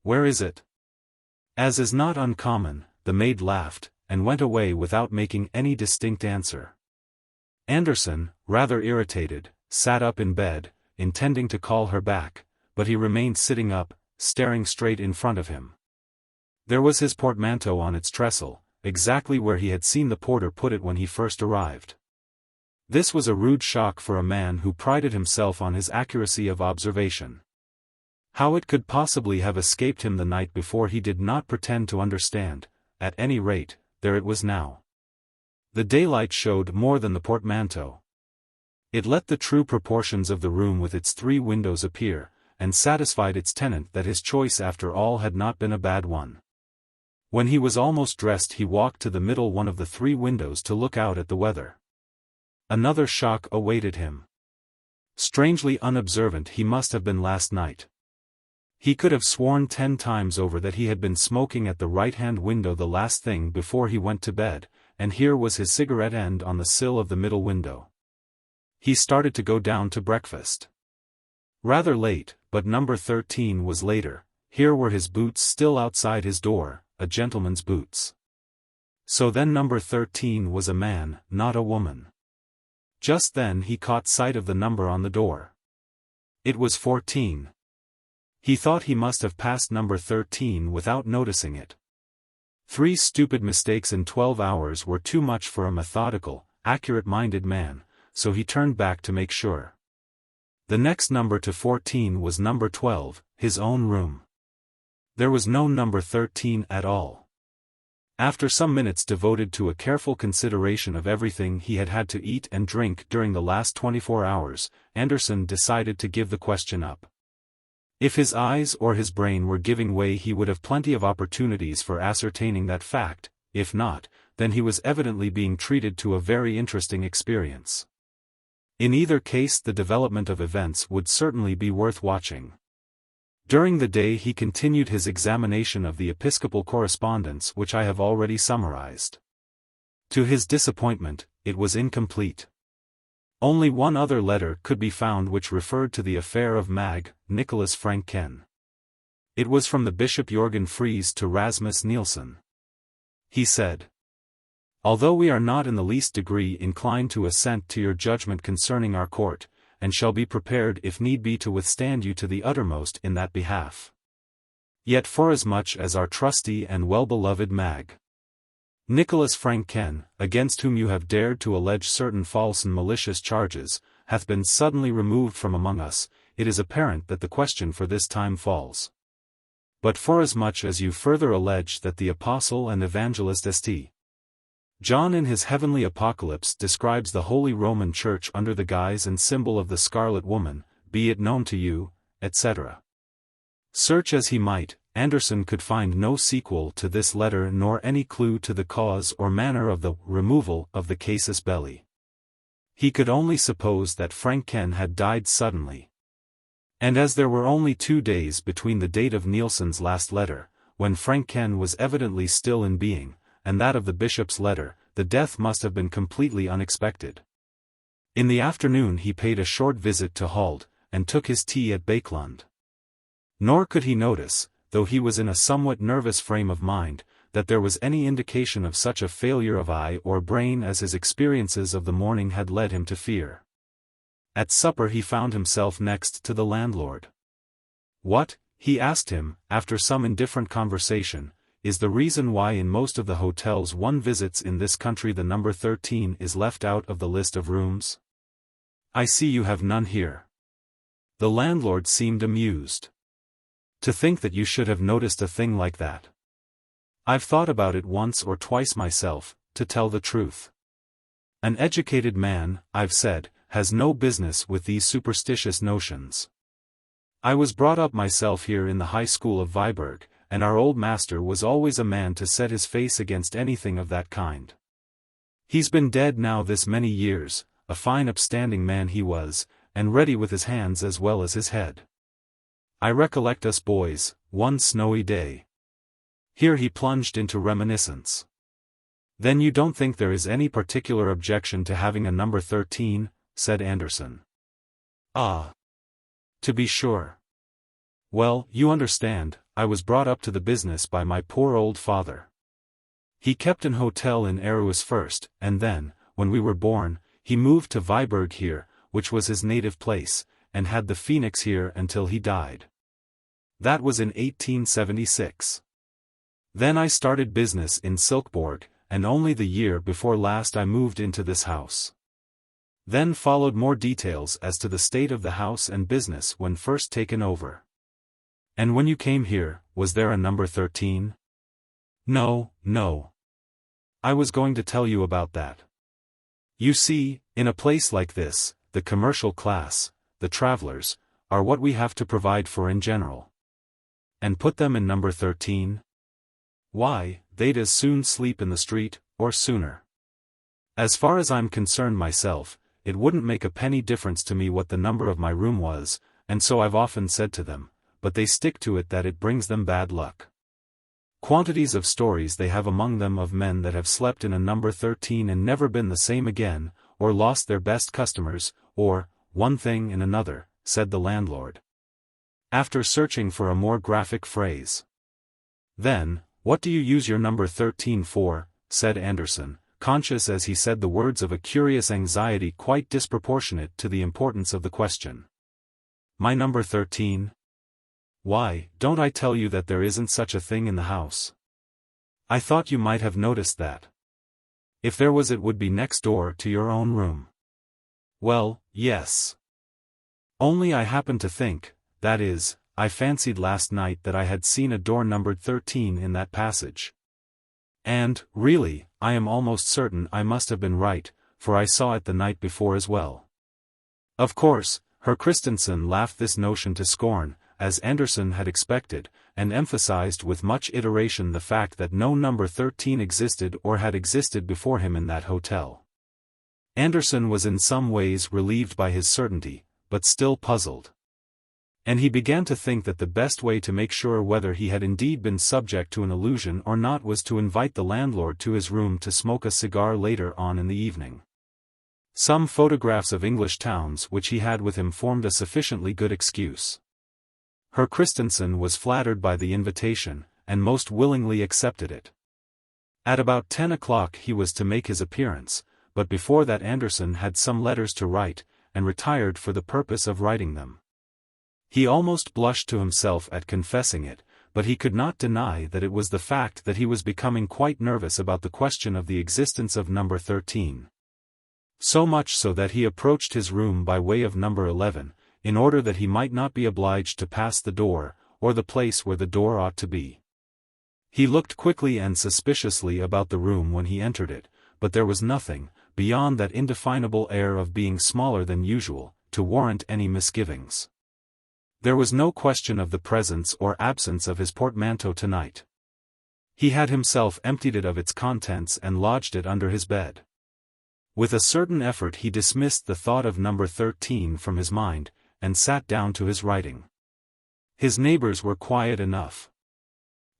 "Where is it?" As is not uncommon, the maid laughed, and went away without making any distinct answer. Anderson, rather irritated, sat up in bed, intending to call her back, but he remained sitting up, staring straight in front of him. There was his portmanteau on its trestle, exactly where he had seen the porter put it when he first arrived. This was a rude shock for a man who prided himself on his accuracy of observation. How it could possibly have escaped him the night before he did not pretend to understand. At any rate, there it was now. The daylight showed more than the portmanteau. It let the true proportions of the room with its 3 windows appear, and satisfied its tenant that his choice after all had not been a bad one. When he was almost dressed he walked to the middle one of the 3 windows to look out at the weather. Another shock awaited him. Strangely unobservant he must have been last night. He could have sworn 10 times over that he had been smoking at the right-hand window the last thing before he went to bed, and here was his cigarette end on the sill of the middle window. He started to go down to breakfast. Rather late, but number 13 was later. Here were his boots still outside his door, a gentleman's boots. So then number 13 was a man, not a woman. Just then he caught sight of the number on the door. It was 14. He thought he must have passed number 13 without noticing it. 3 stupid mistakes in 12 hours were too much for a methodical, accurate-minded man, so he turned back to make sure. The next number to 14 was number 12, his own room. There was no number 13 at all. After some minutes devoted to a careful consideration of everything he had had to eat and drink during the last 24 hours, Anderson decided to give the question up. If his eyes or his brain were giving way he would have plenty of opportunities for ascertaining that fact. If not, then he was evidently being treated to a very interesting experience. In either case the development of events would certainly be worth watching. During the day he continued his examination of the episcopal correspondence which I have already summarized. To his disappointment, it was incomplete. Only one other letter could be found which referred to the affair of Nicholas Franken. It was from the Bishop Jorgen Fries to Rasmus Nielsen. He said, "Although we are not in the least degree inclined to assent to your judgment concerning our court, and shall be prepared if need be to withstand you to the uttermost in that behalf. Yet forasmuch as our trusty and well-beloved Nicholas Franken, against whom you have dared to allege certain false and malicious charges, hath been suddenly removed from among us, it is apparent that the question for this time falls. But forasmuch as you further allege that the Apostle and Evangelist St. John in his heavenly Apocalypse describes the Holy Roman Church under the guise and symbol of the Scarlet Woman, be it known to you, etc." Search as he might, Anderson could find no sequel to this letter nor any clue to the cause or manner of the removal of the casus belli. He could only suppose that Franken had died suddenly. And as there were only 2 days between the date of Nielsen's last letter, when Franken was evidently still in being, and that of the bishop's letter, the death must have been completely unexpected. In the afternoon he paid a short visit to Hald, and took his tea at Bakelund. Nor could he notice, though he was in a somewhat nervous frame of mind, that there was any indication of such a failure of eye or brain as his experiences of the morning had led him to fear. At supper he found himself next to the landlord. "What," he asked him, after some indifferent conversation, "is the reason why in most of the hotels one visits in this country the number 13 is left out of the list of rooms? I see you have none here." The landlord seemed amused. "To think that you should have noticed a thing like that. I've thought about it once or twice myself, to tell the truth. An educated man, I've said, has no business with these superstitious notions. I was brought up myself here in the high school of Viborg, and our old master was always a man to set his face against anything of that kind. He's been dead now this many years, a fine upstanding man he was, and ready with his hands as well as his head. I recollect us boys, one snowy day." Here he plunged into reminiscence. "Then you don't think there is any particular objection to having a number 13, said Anderson. "Ah. To be sure. Well, you understand, I was brought up to the business by my poor old father. He kept an hotel in Aarhus first, and then, when we were born, he moved to Viborg here, which was his native place, and had the Phoenix here until he died. That was in 1876. Then I started business in Silkeborg, and only the year before last I moved into this house. Then followed more details as to the state of the house and business when first taken over. And when you came here, was there a number 13? No, no. I was going to tell you about that. You see, in a place like this, the commercial class, the travelers, are what we have to provide for in general. And put them in number 13? Why, they'd as soon sleep in the street, or sooner. As far as I'm concerned myself, it wouldn't make a penny difference to me what the number of my room was, and so I've often said to them, but they stick to it that it brings them bad luck. Quantities of stories they have among them of men that have slept in a number 13 and never been the same again, or lost their best customers, or, one thing and another, said the landlord, after searching for a more graphic phrase. Then, what do you use your number 13 for? Said Anderson, conscious as he said the words of a curious anxiety quite disproportionate to the importance of the question. My number 13? Why, don't I tell you that there isn't such a thing in the house? I thought you might have noticed that. If there was, it would be next door to your own room. Well, yes. Only I happened to think, that is, I fancied last night that I had seen a door numbered 13 in that passage. And, really, I am almost certain I must have been right, for I saw it the night before as well. Of course, Herr Christensen laughed this notion to scorn, as Anderson had expected, and emphasized with much iteration the fact that no number 13 existed or had existed before him in that hotel. Anderson was in some ways relieved by his certainty, but still puzzled. And he began to think that the best way to make sure whether he had indeed been subject to an illusion or not was to invite the landlord to his room to smoke a cigar later on in the evening. Some photographs of English towns which he had with him formed a sufficiently good excuse. Herr Christensen was flattered by the invitation, and most willingly accepted it. At about 10 o'clock he was to make his appearance, but before that Anderson had some letters to write, and retired for the purpose of writing them. He almost blushed to himself at confessing it, but he could not deny that it was the fact that he was becoming quite nervous about the question of the existence of number 13. So much so that he approached his room by way of number 11, in order that he might not be obliged to pass the door, or the place where the door ought to be. He looked quickly and suspiciously about the room when he entered it, but there was nothing, beyond that indefinable air of being smaller than usual, to warrant any misgivings. There was no question of the presence or absence of his portmanteau tonight. He had himself emptied it of its contents and lodged it under his bed. With a certain effort he dismissed the thought of number 13 from his mind, and sat down to his writing. His neighbors were quiet enough.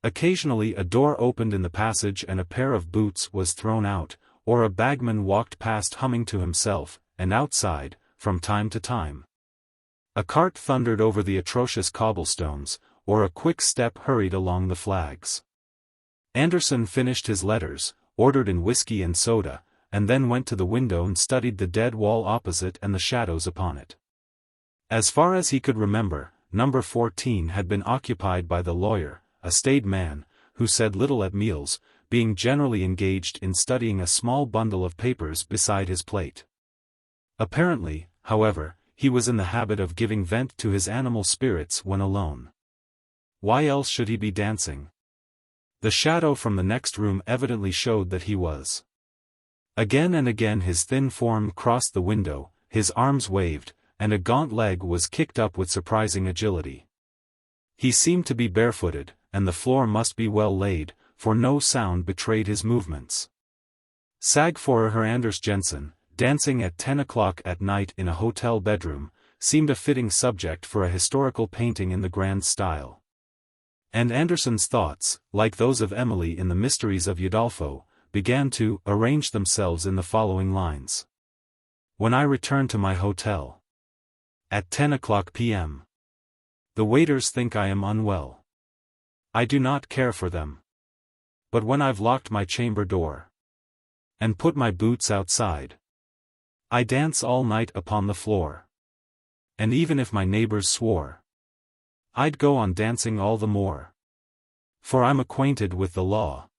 Occasionally a door opened in the passage and a pair of boots was thrown out, or a bagman walked past humming to himself, and outside, from time to time, a cart thundered over the atrocious cobblestones, or a quick step hurried along the flags. Anderson finished his letters, ordered in whiskey and soda, and then went to the window and studied the dead wall opposite and the shadows upon it. As far as he could remember, number 14 had been occupied by the lawyer, a staid man, who said little at meals, being generally engaged in studying a small bundle of papers beside his plate. Apparently, however, he was in the habit of giving vent to his animal spirits when alone. Why else should he be dancing? The shadow from the next room evidently showed that he was. Again and again his thin form crossed the window, his arms waved, and a gaunt leg was kicked up with surprising agility. He seemed to be barefooted, and the floor must be well laid, for no sound betrayed his movements. Sagfører Herr Anders Jensen, dancing at 10 o'clock at night in a hotel bedroom, seemed a fitting subject for a historical painting in the grand style. And Anderson's thoughts, like those of Emily in the Mysteries of Udolpho, began to arrange themselves in the following lines. When I return to my hotel. At 10 o'clock p.m. The waiters think I am unwell. I do not care for them. But when I've locked my chamber door and put my boots outside, I dance all night upon the floor. And even if my neighbors swore, I'd go on dancing all the more. For I'm acquainted with the law.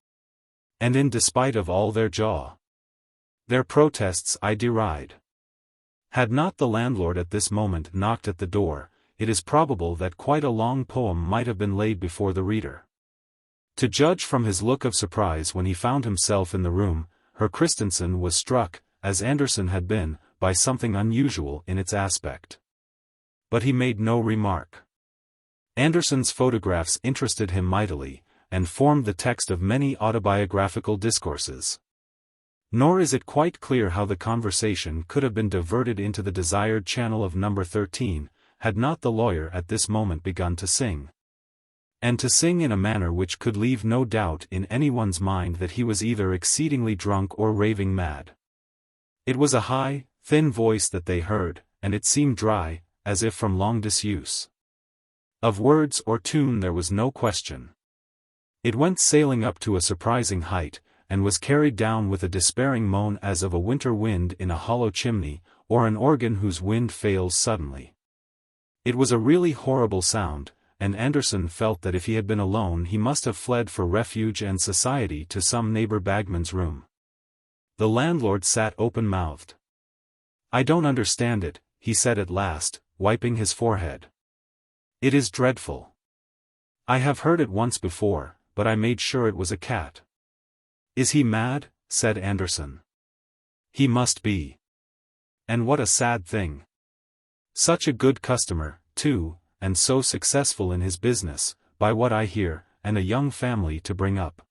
And in despite of all their protests I deride. Had not the landlord at this moment knocked at the door, it is probable that quite a long poem might have been laid before the reader. To judge from his look of surprise when he found himself in the room, Herr Christensen was struck, as Andersen had been, by something unusual in its aspect. But he made no remark. Andersen's photographs interested him mightily, and formed the text of many autobiographical discourses. Nor is it quite clear how the conversation could have been diverted into the desired channel of number 13, had not the lawyer at this moment begun to sing. And to sing in a manner which could leave no doubt in anyone's mind that he was either exceedingly drunk or raving mad. It was a high, thin voice that they heard, and it seemed dry, as if from long disuse. Of words or tune there was no question. It went sailing up to a surprising height, and was carried down with a despairing moan as of a winter wind in a hollow chimney, or an organ whose wind fails suddenly. It was a really horrible sound, and Andersen felt that if he had been alone he must have fled for refuge and society to some neighbor bagman's room. The landlord sat open-mouthed. "I don't understand it," he said at last, wiping his forehead. "It is dreadful. I have heard it once before, but I made sure it was a cat." "Is he mad?" said Andersen. "He must be. And what a sad thing. Such a good customer, too, and so successful in his business, by what I hear, and a young family to bring up."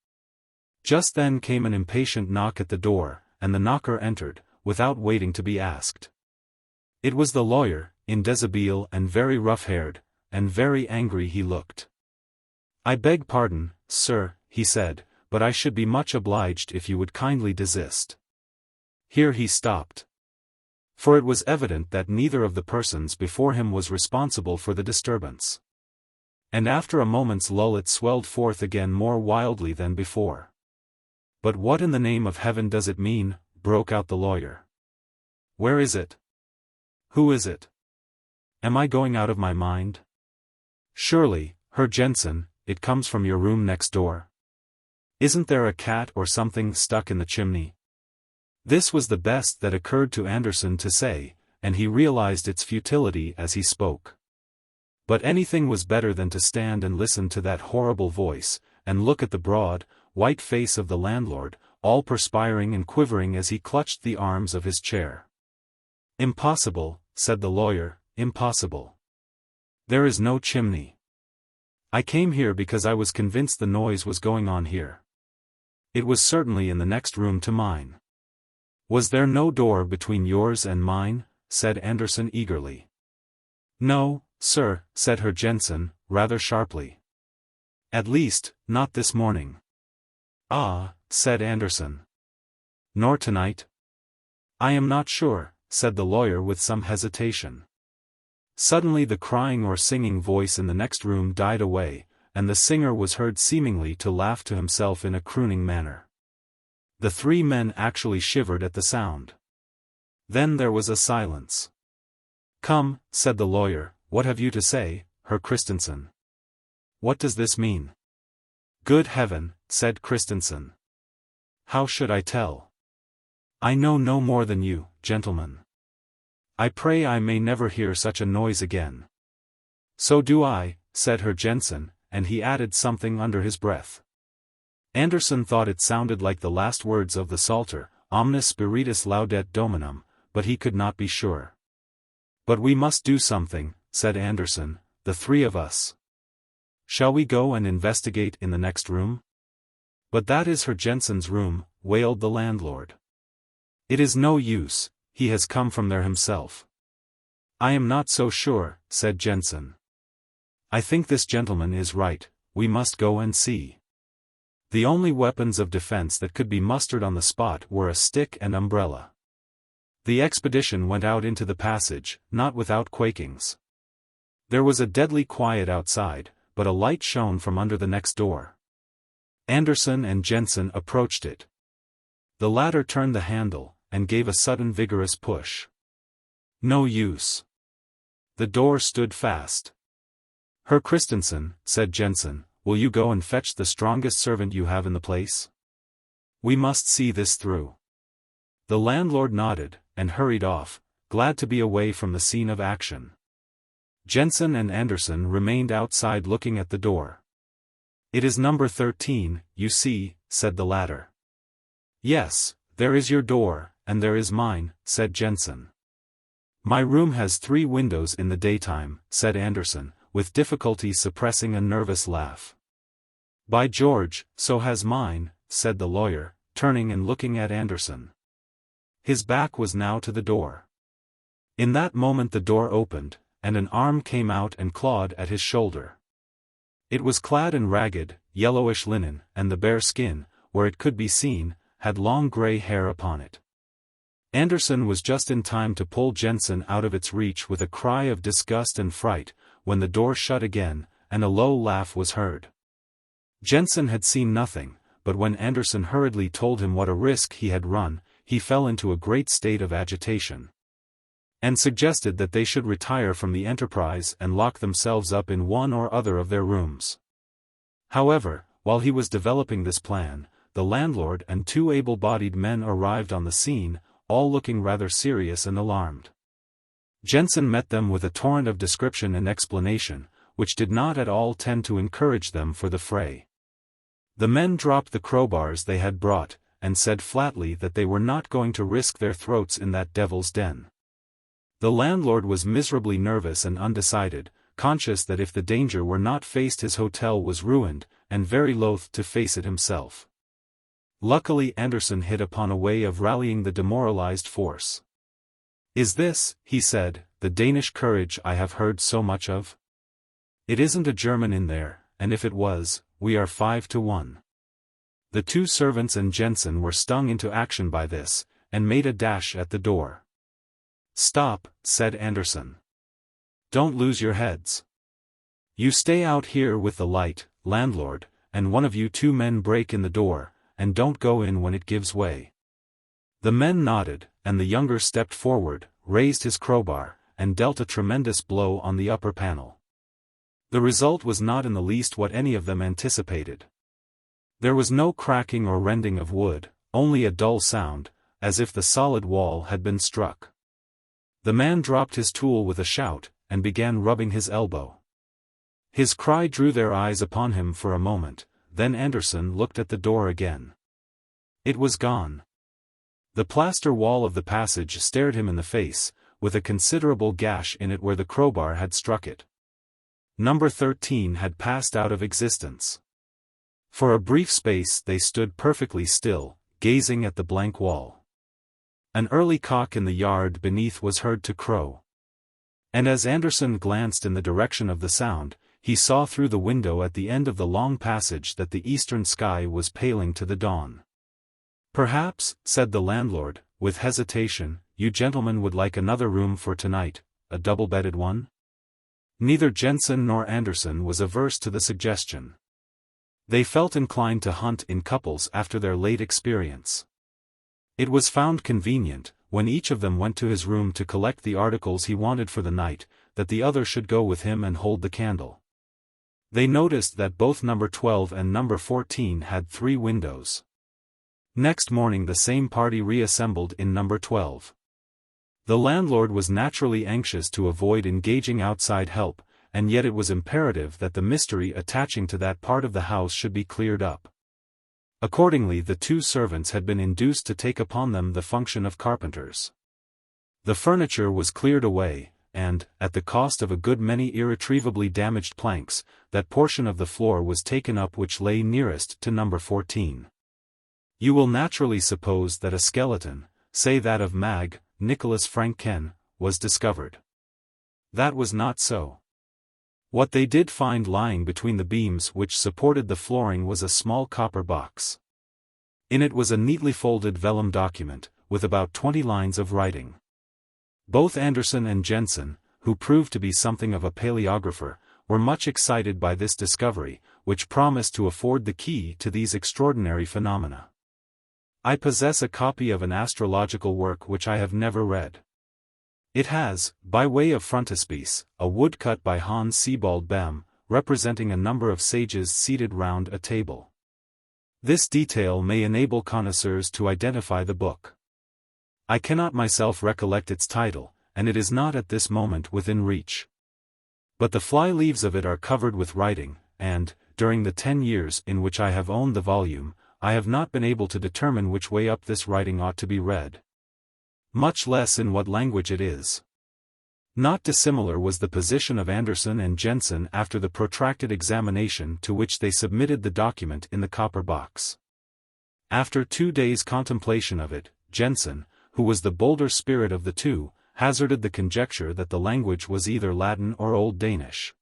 Just then came an impatient knock at the door, and the knocker entered, without waiting to be asked. It was the lawyer, in deshabille and very rough-haired, and very angry he looked. "I beg pardon, sir," he said, "but I should be much obliged if you would kindly desist." Here he stopped. For it was evident that neither of the persons before him was responsible for the disturbance. And after a moment's lull it swelled forth again more wildly than before. "But what in the name of heaven does it mean?" broke out the lawyer. "Where is it? Who is it? Am I going out of my mind? Surely, Herr Jensen, it comes from your room next door. Isn't there a cat or something stuck in the chimney?" This was the best that occurred to Andersen to say, and he realized its futility as he spoke. But anything was better than to stand and listen to that horrible voice, and look at the broad, white face of the landlord, all perspiring and quivering as he clutched the arms of his chair. "Impossible," said the lawyer, "impossible. There is no chimney. I came here because I was convinced the noise was going on here. It was certainly in the next room to mine." "Was there no door between yours and mine?" said Andersen eagerly. "No, sir," said Herr Jensen, rather sharply. "At least, not this morning." "Ah," said Andersen. "Nor tonight?" "I am not sure," said the lawyer with some hesitation. Suddenly the crying or singing voice in the next room died away, and the singer was heard seemingly to laugh to himself in a crooning manner. The three men actually shivered at the sound. Then there was a silence. "Come," said the lawyer, "what have you to say, Herr Christensen? What does this mean?" "Good heaven," said Christensen. "How should I tell? I know no more than you, gentlemen. I pray I may never hear such a noise again." "So do I," said Herr Jensen, and he added something under his breath. Andersen thought it sounded like the last words of the Psalter, Omnis Spiritus Laudet Dominum, but he could not be sure. "But we must do something," said Andersen, "the three of us. Shall we go and investigate in the next room?" "But that is Herr Jensen's room," wailed the landlord. "It is no use, he has come from there himself." "I am not so sure," said Jensen. "I think this gentleman is right, we must go and see." The only weapons of defense that could be mustered on the spot were a stick and umbrella. The expedition went out into the passage, not without quakings. There was a deadly quiet outside, but a light shone from under the next door. Andersen and Jensen approached it. The latter turned the handle, and gave a sudden vigorous push. No use. The door stood fast. Herr Christensen, said Jensen, will you go and fetch the strongest servant you have in the place? We must see this through. The landlord nodded, and hurried off, glad to be away from the scene of action. Jensen and Anderson remained outside looking at the door. It is number 13, you see, said the latter. Yes, there is your door, and there is mine, said Jensen. My room has 3 windows in the daytime, said Anderson, with difficulty suppressing a nervous laugh. By George, so has mine, said the lawyer, turning and looking at Anderson. His back was now to the door. In that moment the door opened, and an arm came out and clawed at his shoulder. It was clad in ragged, yellowish linen, and the bare skin, where it could be seen, had long grey hair upon it. Anderson was just in time to pull Jensen out of its reach with a cry of disgust and fright, when the door shut again, and a low laugh was heard. Jensen had seen nothing, but when Anderson hurriedly told him what a risk he had run, he fell into a great state of agitation, and suggested that they should retire from the enterprise and lock themselves up in one or other of their rooms. However, while he was developing this plan, the landlord and 2 able-bodied men arrived on the scene, all looking rather serious and alarmed. Jensen met them with a torrent of description and explanation, which did not at all tend to encourage them for the fray. The men dropped the crowbars they had brought, and said flatly that they were not going to risk their throats in that devil's den. The landlord was miserably nervous and undecided, conscious that if the danger were not faced his hotel was ruined, and very loath to face it himself. Luckily Anderson hit upon a way of rallying the demoralized force. Is this, he said, the Danish courage I have heard so much of? It isn't a German in there, and if it was, we are 5-1. The 2 servants and Jensen were stung into action by this, and made a dash at the door. Stop, said Anderson. Don't lose your heads. You stay out here with the light, landlord, and one of you 2 men break in the door, and don't go in when it gives way. The men nodded, and the younger stepped forward, raised his crowbar, and dealt a tremendous blow on the upper panel. The result was not in the least what any of them anticipated. There was no cracking or rending of wood, only a dull sound, as if the solid wall had been struck. The man dropped his tool with a shout, and began rubbing his elbow. His cry drew their eyes upon him for a moment, then Anderson looked at the door again. It was gone. The plaster wall of the passage stared him in the face, with a considerable gash in it where the crowbar had struck it. Number 13 had passed out of existence. For a brief space they stood perfectly still, gazing at the blank wall. An early cock in the yard beneath was heard to crow. And as Anderson glanced in the direction of the sound, he saw through the window at the end of the long passage that the eastern sky was paling to the dawn. Perhaps, said the landlord, with hesitation, you gentlemen would like another room for tonight, a double-bedded one? Neither Jensen nor Anderson was averse to the suggestion. They felt inclined to hunt in couples after their late experience. It was found convenient, when each of them went to his room to collect the articles he wanted for the night, that the other should go with him and hold the candle. They noticed that both number 12 and number 14 had 3 windows. Next morning the same party reassembled in number 12. The landlord was naturally anxious to avoid engaging outside help, and yet it was imperative that the mystery attaching to that part of the house should be cleared up. Accordingly the 2 servants had been induced to take upon them the function of carpenters. The furniture was cleared away, and, at the cost of a good many irretrievably damaged planks, that portion of the floor was taken up which lay nearest to number 14. You will naturally suppose that a skeleton, say that of Nicholas Frank Ken, was discovered. That was not so. What they did find lying between the beams which supported the flooring was a small copper box. In it was a neatly folded vellum document, with about 20 lines of writing. Both Anderson and Jensen, who proved to be something of a paleographer, were much excited by this discovery, which promised to afford the key to these extraordinary phenomena. I possess a copy of an astrological work which I have never read. It has, by way of frontispiece, a woodcut by Hans Sebald Bem, representing a number of sages seated round a table. This detail may enable connoisseurs to identify the book. I cannot myself recollect its title, and it is not at this moment within reach. But the fly-leaves of it are covered with writing, and, during the 10 years in which I have owned the volume, I have not been able to determine which way up this writing ought to be read. Much less in what language it is. Not dissimilar was the position of Anderson and Jensen after the protracted examination to which they submitted the document in the copper box. After 2 days' contemplation of it, Jensen, who was the bolder spirit of the two, hazarded the conjecture that the language was either Latin or Old Danish.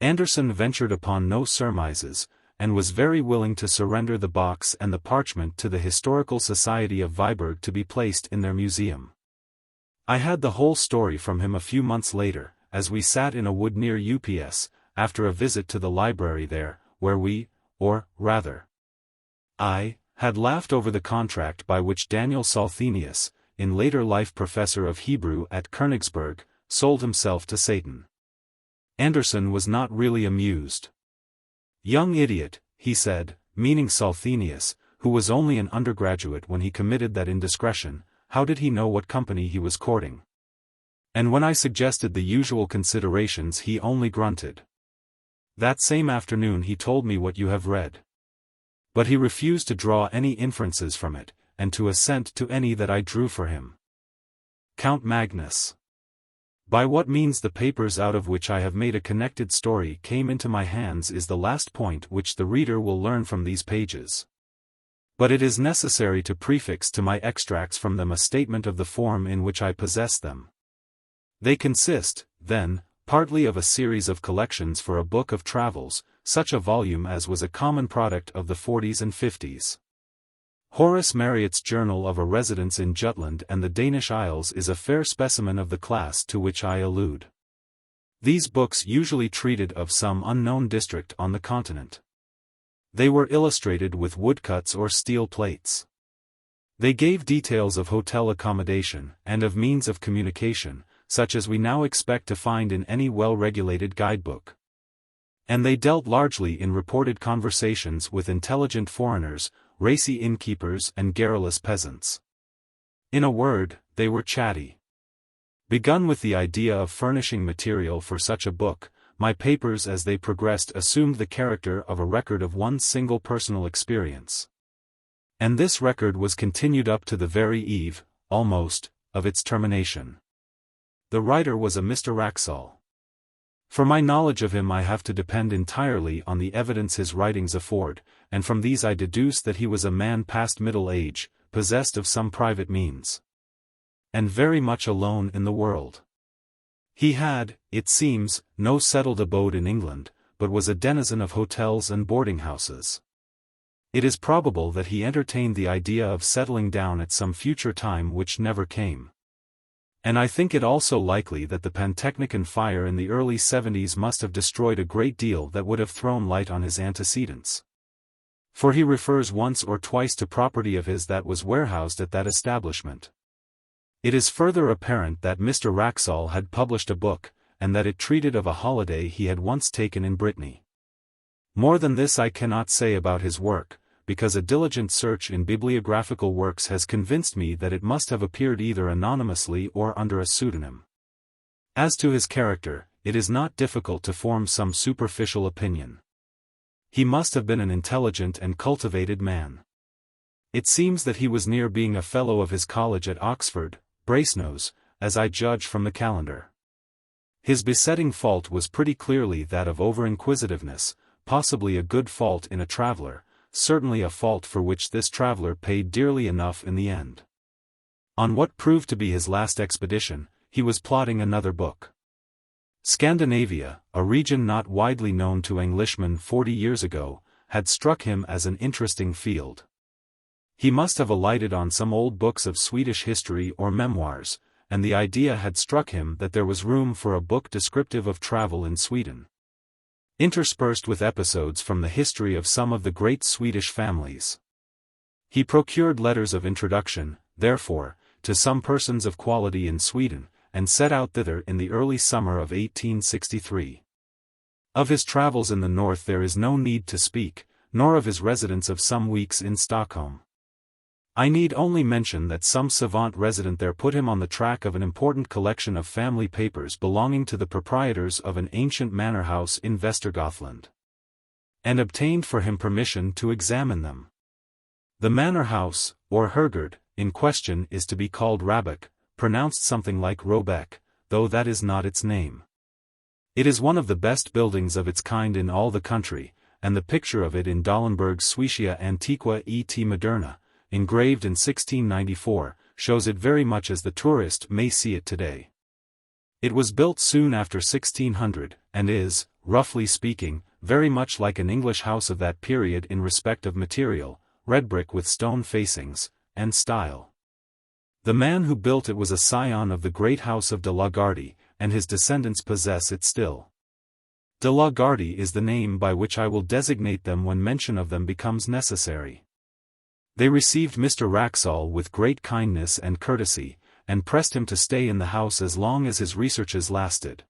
Anderson ventured upon no surmises, and was very willing to surrender the box and the parchment to the Historical Society of Viborg to be placed in their museum. I had the whole story from him a few months later, as we sat in a wood near Ups, after a visit to the library there, where we, or, rather, I, had laughed over the contract by which Daniel Salthenius, in later life professor of Hebrew at Königsberg, sold himself to Satan. Anderson was not really amused. "Young idiot," he said, meaning Salthenius, who was only an undergraduate when he committed that indiscretion. How did he know what company he was courting? And when I suggested the usual considerations he only grunted. That same afternoon he told me what you have read. But he refused to draw any inferences from it, and to assent to any that I drew for him. Count Magnus. By what means the papers out of which I have made a connected story came into my hands is the last point which the reader will learn from these pages. But it is necessary to prefix to my extracts from them a statement of the form in which I possess them. They consist, then, partly of a series of collections for a book of travels, such a volume as was a common product of the 40s and 50s. Horace Marryat's Journal of a Residence in Jutland and the Danish Isles is a fair specimen of the class to which I allude. These books usually treated of some unknown district on the continent. They were illustrated with woodcuts or steel plates. They gave details of hotel accommodation and of means of communication, such as we now expect to find in any well-regulated guidebook. And they dealt largely in reported conversations with intelligent foreigners, racy innkeepers and garrulous peasants. In a word, they were chatty. Begun with the idea of furnishing material for such a book, my papers as they progressed assumed the character of a record of one single personal experience. And this record was continued up to the very eve, almost, of its termination. The writer was a Mr. Wraxall. For my knowledge of him I have to depend entirely on the evidence his writings afford, and from these I deduce that he was a man past middle age, possessed of some private means, and very much alone in the world. He had, it seems, no settled abode in England, but was a denizen of hotels and boarding-houses. It is probable that he entertained the idea of settling down at some future time which never came. And I think it also likely that the Pantechnicon fire in the early 70s must have destroyed a great deal that would have thrown light on his antecedents. For he refers once or twice to property of his that was warehoused at that establishment. It is further apparent that Mr. Wraxall had published a book, and that it treated of a holiday he had once taken in Brittany. More than this I cannot say about his work, because a diligent search in bibliographical works has convinced me that it must have appeared either anonymously or under a pseudonym. As to his character, it is not difficult to form some superficial opinion. He must have been an intelligent and cultivated man. It seems that he was near being a fellow of his college at Oxford, Brasenose, as I judge from the calendar. His besetting fault was pretty clearly that of over-inquisitiveness, possibly a good fault in a traveller, certainly a fault for which this traveller paid dearly enough in the end. On what proved to be his last expedition, he was plotting another book. Scandinavia, a region not widely known to Englishmen 40 years ago, had struck him as an interesting field. He must have alighted on some old books of Swedish history or memoirs, and the idea had struck him that there was room for a book descriptive of travel in Sweden, interspersed with episodes from the history of some of the great Swedish families. He procured letters of introduction, therefore, to some persons of quality in Sweden, and set out thither in the early summer of 1863. Of his travels in the north there is no need to speak, nor of his residence of some weeks in Stockholm. I need only mention that some savant resident there put him on the track of an important collection of family papers belonging to the proprietors of an ancient manor house in Västergötland, and obtained for him permission to examine them. The manor house, or hergård, in question is to be called Rabek, pronounced something like Robeck, though that is not its name. It is one of the best buildings of its kind in all the country, and the picture of it in Dahlenberg's Switia Antiqua et Moderna, engraved in 1694, shows it very much as the tourist may see it today. It was built soon after 1600, and is, roughly speaking, very much like an English house of that period in respect of material, red brick with stone facings, and style. The man who built it was a scion of the great house of de la Gardie, and his descendants possess it still. De la Gardie is the name by which I will designate them when mention of them becomes necessary. They received Mr. Wraxall with great kindness and courtesy, and pressed him to stay in the house as long as his researches lasted.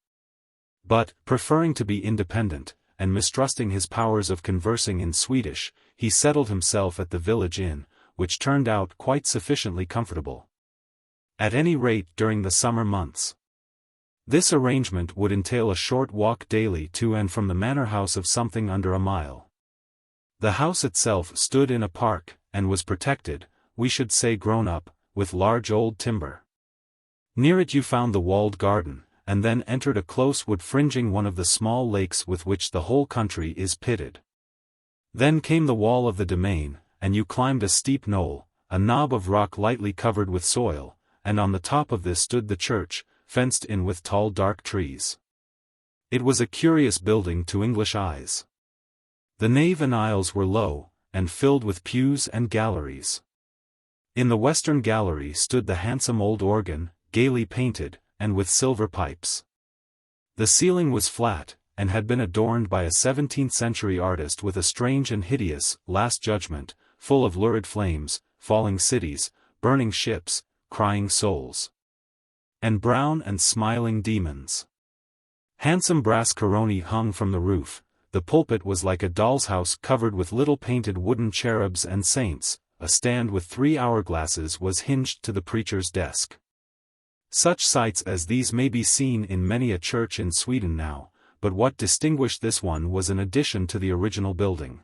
But, preferring to be independent, and mistrusting his powers of conversing in Swedish, he settled himself at the village inn, which turned out quite sufficiently comfortable. At any rate during the summer months. This arrangement would entail a short walk daily to and from the manor house of something under a mile. The house itself stood in a park, and was protected, we should say grown up, with large old timber. Near it you found the walled garden, and then entered a close wood fringing one of the small lakes with which the whole country is pitted. Then came the wall of the domain, and you climbed a steep knoll, a knob of rock lightly covered with soil, and on the top of this stood the church, fenced in with tall dark trees. It was a curious building to English eyes. The nave and aisles were low, and filled with pews and galleries. In the western gallery stood the handsome old organ, gaily painted, and with silver pipes. The ceiling was flat, and had been adorned by a 17th-century artist with a strange and hideous Last Judgment, full of lurid flames, falling cities, burning ships, crying souls, and brown and smiling demons. Handsome brass coroni hung from the roof. The pulpit was like a doll's house covered with little painted wooden cherubs and saints. A stand with 3 hourglasses was hinged to the preacher's desk. Such sights as these may be seen in many a church in Sweden now, but what distinguished this one was an addition to the original building.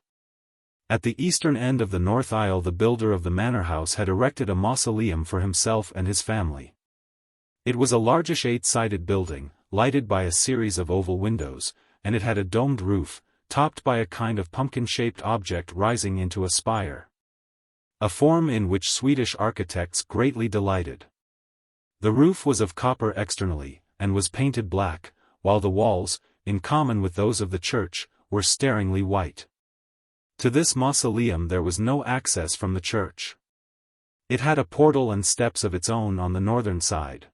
At the eastern end of the north aisle the builder of the manor house had erected a mausoleum for himself and his family. It was a largish 8-sided building, lighted by a series of oval windows, and it had a domed roof, topped by a kind of pumpkin-shaped object rising into a spire. A form in which Swedish architects greatly delighted. The roof was of copper externally, and was painted black, while the walls, in common with those of the church, were staringly white. To this mausoleum there was no access from the church. It had a portal and steps of its own on the northern side.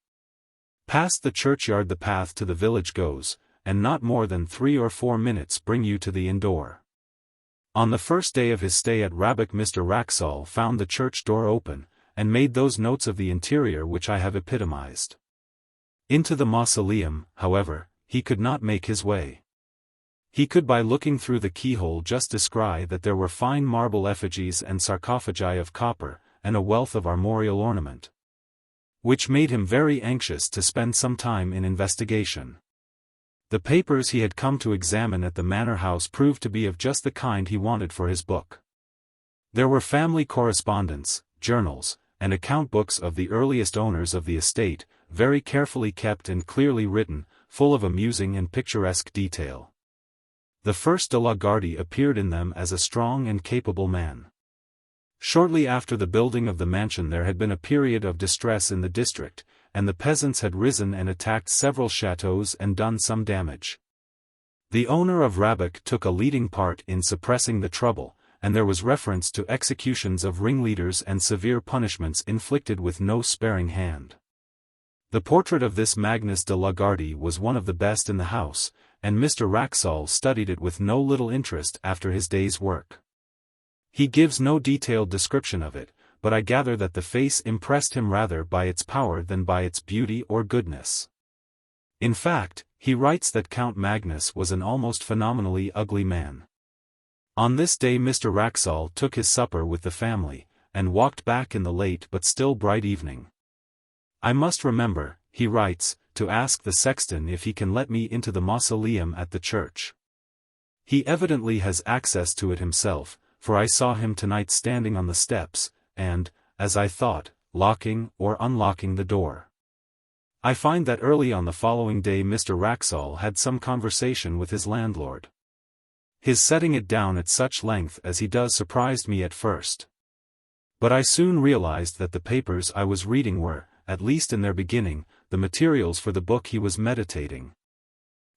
Past the churchyard the path to the village goes, and not more than 3 or 4 minutes bring you to the inn door. On the first day of his stay at Rabek Mr. Wraxall found the church door open, and made those notes of the interior which I have epitomized. Into the mausoleum, however, he could not make his way. He could by looking through the keyhole just descry that there were fine marble effigies and sarcophagi of copper, and a wealth of armorial ornament, which made him very anxious to spend some time in investigation. The papers he had come to examine at the manor house proved to be of just the kind he wanted for his book. There were family correspondence, journals, and account books of the earliest owners of the estate, very carefully kept and clearly written, full of amusing and picturesque detail. The first de la Gardie appeared in them as a strong and capable man. Shortly after the building of the mansion there had been a period of distress in the district, and the peasants had risen and attacked several chateaux and done some damage. The owner of Rabek took a leading part in suppressing the trouble, and there was reference to executions of ringleaders and severe punishments inflicted with no sparing hand. The portrait of this Magnus de la Gardie was one of the best in the house, and Mr. Wraxall studied it with no little interest after his day's work. He gives no detailed description of it, but I gather that the face impressed him rather by its power than by its beauty or goodness. In fact, He writes that Count Magnus was an almost phenomenally ugly man. On this day Mr. Wraxall took his supper with the family, and walked back in the late but still bright evening. I must remember, he writes, to ask the sexton if he can let me into the mausoleum at the church. He evidently has access to it himself, for I saw him tonight standing on the steps, and, as I thought, locking or unlocking the door. I find that early on the following day Mr. Wraxall had some conversation with his landlord. His setting it down at such length as he does surprised me at first. But I soon realized that the papers I was reading were, at least in their beginning, the materials for the book he was meditating.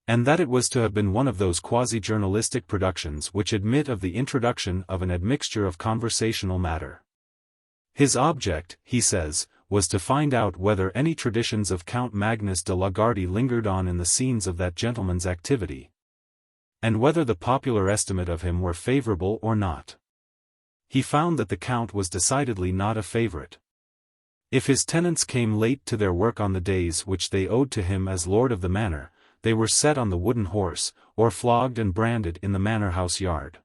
And that it was to have been one of those quasi-journalistic productions which admit of the introduction of an admixture of conversational matter. His object, he says, was to find out whether any traditions of Count Magnus de Lagardy lingered on in the scenes of that gentleman's activity, and whether the popular estimate of him were favorable or not. He found that the Count was decidedly not a favorite. If his tenants came late to their work on the days which they owed to him as lord of the manor, they were set on the wooden horse, or flogged and branded in the manor-house yard.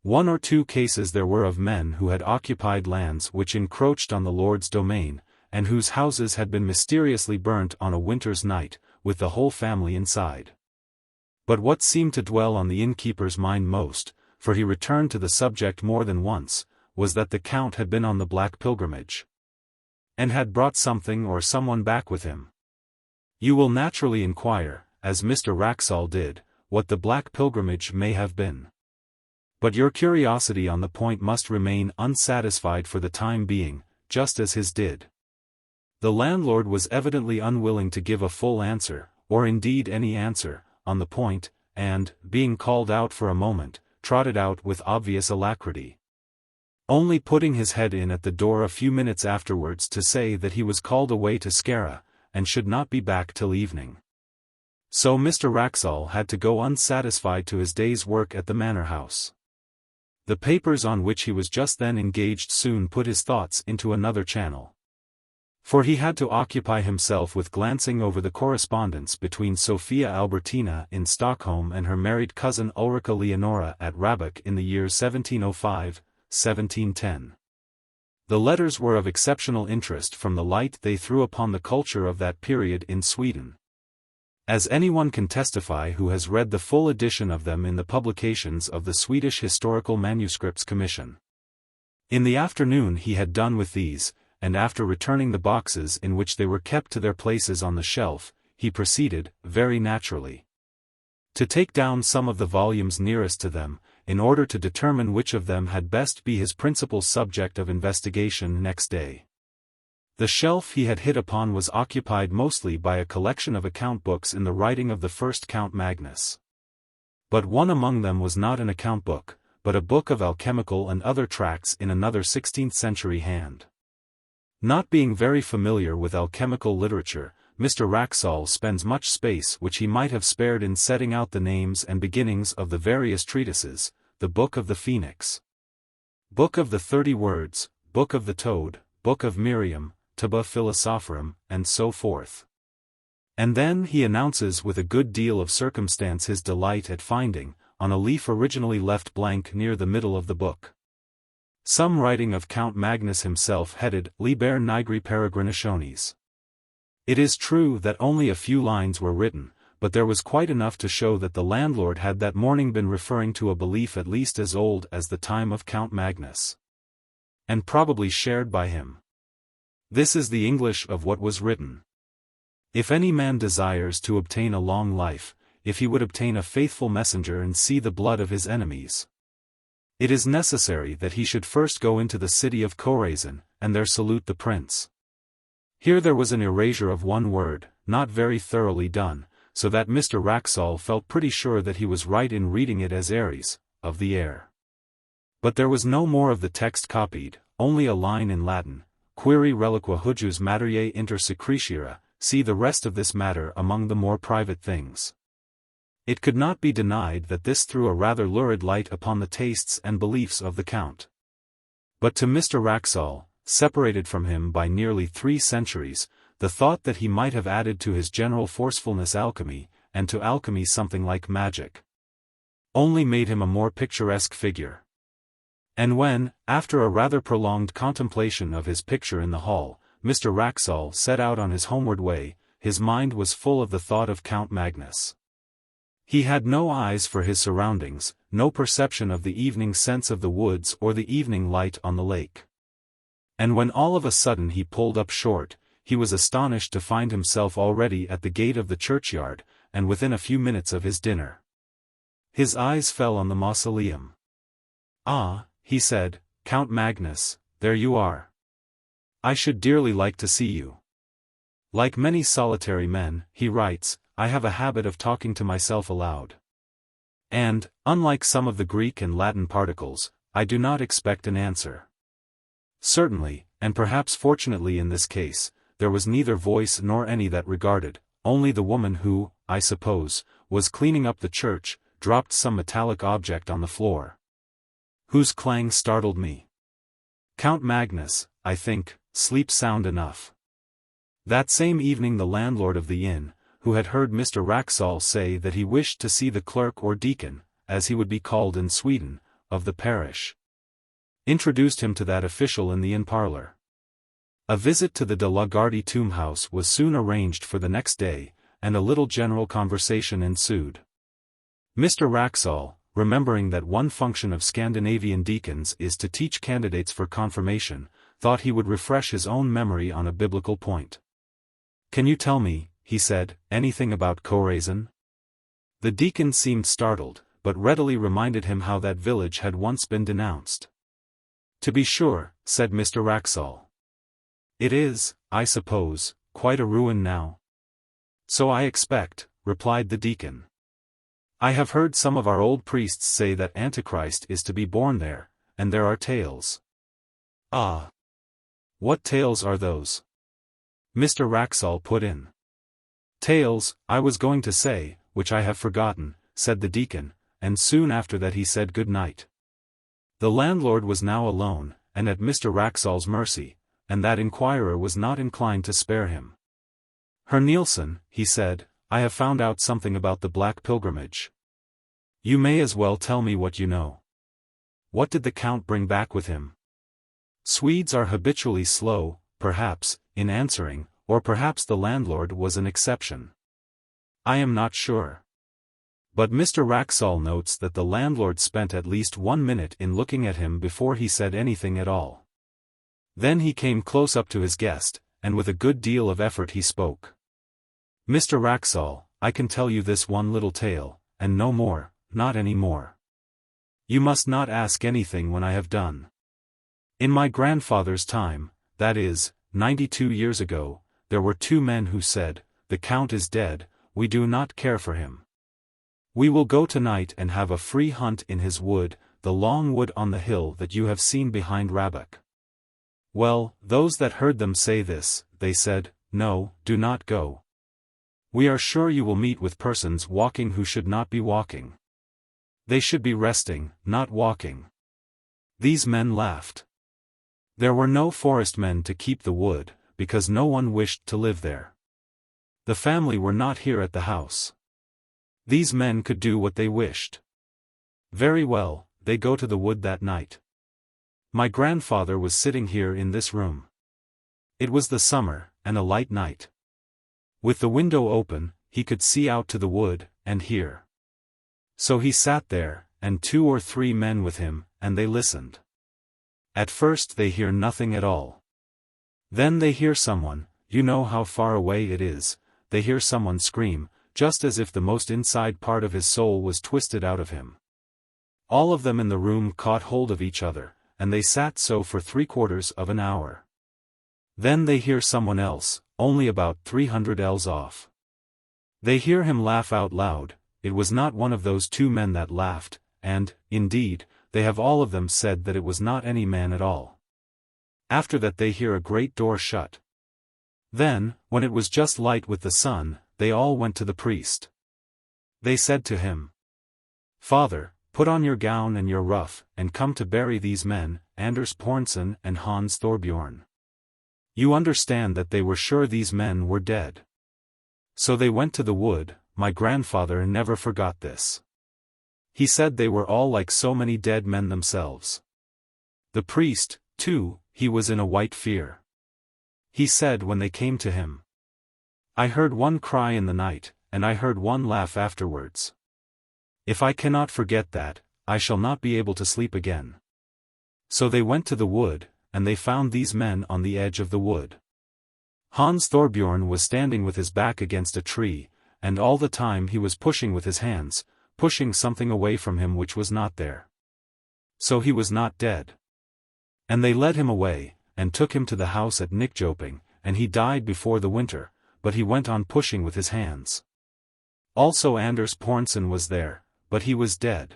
1 or 2 cases there were of men who had occupied lands which encroached on the lord's domain, and whose houses had been mysteriously burnt on a winter's night, with the whole family inside. But what seemed to dwell on the innkeeper's mind most, for he returned to the subject more than once, was that the Count had been on the Black Pilgrimage, and had brought something or someone back with him. You will naturally inquire, as Mr. Wraxall did, what the Black Pilgrimage may have been. But your curiosity on the point must remain unsatisfied for the time being, just as his did. The landlord was evidently unwilling to give a full answer, or indeed any answer, on the point, and, being called out for a moment, trotted out with obvious alacrity, only putting his head in at the door a few minutes afterwards to say that he was called away to Skara, and should not be back till evening. So Mr. Wraxall had to go unsatisfied to his day's work at the manor house. The papers on which he was just then engaged soon put his thoughts into another channel. For he had to occupy himself with glancing over the correspondence between Sophia Albertina in Stockholm and her married cousin Ulrica Leonora at Rabbok in the years 1705, 1710. The letters were of exceptional interest from the light they threw upon the culture of that period in Sweden, as anyone can testify who has read the full edition of them in the publications of the Swedish Historical Manuscripts Commission. In the afternoon he had done with these, and after returning the boxes in which they were kept to their places on the shelf, he proceeded, very naturally, to take down some of the volumes nearest to them, in order to determine which of them had best be his principal subject of investigation next day. The shelf he had hit upon was occupied mostly by a collection of account books in the writing of the first Count Magnus. But one among them was not an account book, but a book of alchemical and other tracts in another 16th-century hand. Not being very familiar with alchemical literature, Mr. Wraxall spends much space which he might have spared in setting out the names and beginnings of the various treatises: the Book of the Phoenix, Book of the 30 Words, Book of the Toad, Book of Miriam, Tuba Philosophorum, and so forth. And then he announces with a good deal of circumstance his delight at finding, on a leaf originally left blank near the middle of the book, some writing of Count Magnus himself headed Liber Nigri Peregrinationis. It is true that only a few lines were written, but there was quite enough to show that the landlord had that morning been referring to a belief at least as old as the time of Count Magnus, and probably shared by him. This is the English of what was written. If any man desires to obtain a long life, if he would obtain a faithful messenger and see the blood of his enemies, it is necessary that he should first go into the city of Chorazin, and there salute the prince. Here there was an erasure of one word, not very thoroughly done, so that Mr. Wraxall felt pretty sure that he was right in reading it as Ares, of the air. But there was no more of the text copied, only a line in Latin, Quiri reliqua hujus materiae inter secretiora, see the rest of this matter among the more private things. It could not be denied that this threw a rather lurid light upon the tastes and beliefs of the Count. But to Mr. Wraxall, separated from him by nearly 3 centuries, the thought that he might have added to his general forcefulness alchemy, and to alchemy something like magic. Only made him a more picturesque figure. And when, after a rather prolonged contemplation of his picture in the hall, Mr. Wraxall set out on his homeward way, his mind was full of the thought of Count Magnus. He had no eyes for his surroundings, no perception of the evening scents of the woods or the evening light on the lake. And when all of a sudden he pulled up short, he was astonished to find himself already at the gate of the churchyard, and within a few minutes of his dinner. His eyes fell on the mausoleum. "Ah," he said, "Count Magnus, there you are. I should dearly like to see you." Like many solitary men, he writes, I have a habit of talking to myself aloud. And, unlike some of the Greek and Latin particles, I do not expect an answer. Certainly, and perhaps fortunately in this case, there was neither voice nor any that regarded, only the woman who, I suppose, was cleaning up the church, dropped some metallic object on the floor, whose clang startled me. Count Magnus, I think, sleeps sound enough. That same evening the landlord of the inn, who had heard Mr. Wraxall say that he wished to see the clerk or deacon, as he would be called in Sweden, of the parish, introduced him to that official in the inn parlour. A visit to the de la Gardie tomb house was soon arranged for the next day, and a little general conversation ensued. Mr. Wraxall, remembering that one function of Scandinavian deacons is to teach candidates for confirmation, thought he would refresh his own memory on a biblical point. "Can you tell me," he said, "anything about Chorazin?" The deacon seemed startled, but readily reminded him how that village had once been denounced. "To be sure," said Mr. Wraxall. "It is, I suppose, quite a ruin now." "So I expect," replied the deacon. "I have heard some of our old priests say that Antichrist is to be born there, and there are tales." "Ah! What tales are those?" Mr. Wraxall put in. "Tales, I was going to say, which I have forgotten," said the deacon, and soon after that he said good night. The landlord was now alone, and at Mr. Wraxall's mercy, and that inquirer was not inclined to spare him. "Herr Nielsen," he said, "I have found out something about the Black Pilgrimage. You may as well tell me what you know. What did the Count bring back with him?" Swedes are habitually slow, perhaps, in answering, or perhaps the landlord was an exception. I am not sure. But Mr. Wraxall notes that the landlord spent at least 1 minute in looking at him before he said anything at all. Then he came close up to his guest, and with a good deal of effort he spoke. "Mr. Wraxall, I can tell you this one little tale, and no more, not any more. You must not ask anything when I have done. In my grandfather's time, that is, 92 years ago, there were 2 men who said, 'The Count is dead, we do not care for him. We will go tonight and have a free hunt in his wood, the long wood on the hill that you have seen behind Rabbok.' Well, those that heard them say this, they said, 'No, do not go. We are sure you will meet with persons walking who should not be walking. They should be resting, not walking.' These men laughed. There were no forest men to keep the wood, because no one wished to live there. The family were not here at the house. These men could do what they wished. Very well, they go to the wood that night. My grandfather was sitting here in this room. It was the summer, and a light night. With the window open, he could see out to the wood, and hear. So he sat there, and 2 or 3 men with him, and they listened. At first they hear nothing at all. Then they hear someone, you know how far away it is, they hear someone scream, just as if the most inside part of his soul was twisted out of him. All of them in the room caught hold of each other, and they sat so for 3/4 of an hour. Then they hear someone else, only about 300 ells off. They hear him laugh out loud. It was not one of those 2 men that laughed, and, indeed, they have all of them said that it was not any man at all. After that they hear a great door shut. Then, when it was just light with the sun, they all went to the priest. They said to him, 'Father, put on your gown and your ruff, and come to bury these men, Anders Pornsen and Hans Thorbjorn. You understand that they were sure these men were dead.' So they went to the wood. my grandfather never forgot this. He said they were all like so many dead men themselves. The priest, too, he was in a white fear. He said when they came to him, "I heard one cry in the night, and I heard one laugh afterwards. If I cannot forget that, I shall not be able to sleep again." So they went to the wood, and they found these men on the edge of the wood. Hans Thorbjorn was standing with his back against a tree, and all the time he was pushing with his hands, pushing something away from him which was not there. So he was not dead. And they led him away, and took him to the house at Nyköping, and he died before the winter, but he went on pushing with his hands. Also Anders Pornsen was there, but he was dead.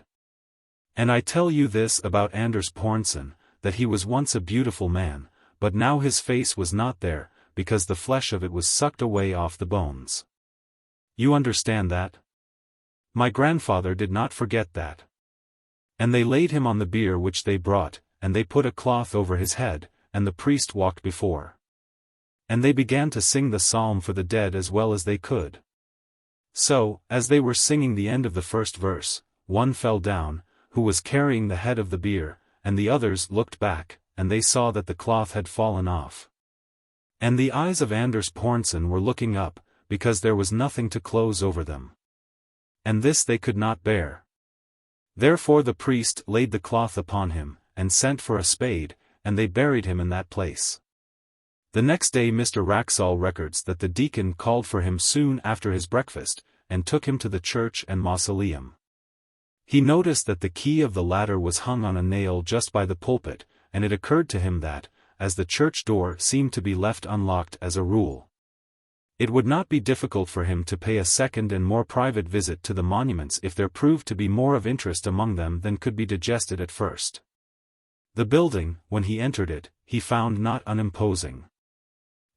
And I tell you this about Anders Pornsen, that he was once a beautiful man, but now his face was not there, because the flesh of it was sucked away off the bones. You understand that? My grandfather did not forget that. And they laid him on the bier which they brought, and they put a cloth over his head, and the priest walked before. And they began to sing the psalm for the dead as well as they could. So, as they were singing the end of the first verse, one fell down, who was carrying the head of the bier, and the others looked back, and they saw that the cloth had fallen off. And the eyes of Anders Pornsen were looking up, because there was nothing to close over them. And this they could not bear. Therefore the priest laid the cloth upon him, and sent for a spade, and they buried him in that place. The next day Mr. Wraxall records that the deacon called for him soon after his breakfast, and took him to the church and mausoleum. He noticed that the key of the latter was hung on a nail just by the pulpit, and it occurred to him that, as the church door seemed to be left unlocked as a rule, it would not be difficult for him to pay a second and more private visit to the monuments if there proved to be more of interest among them than could be digested at first. The building, when he entered it, he found not unimposing.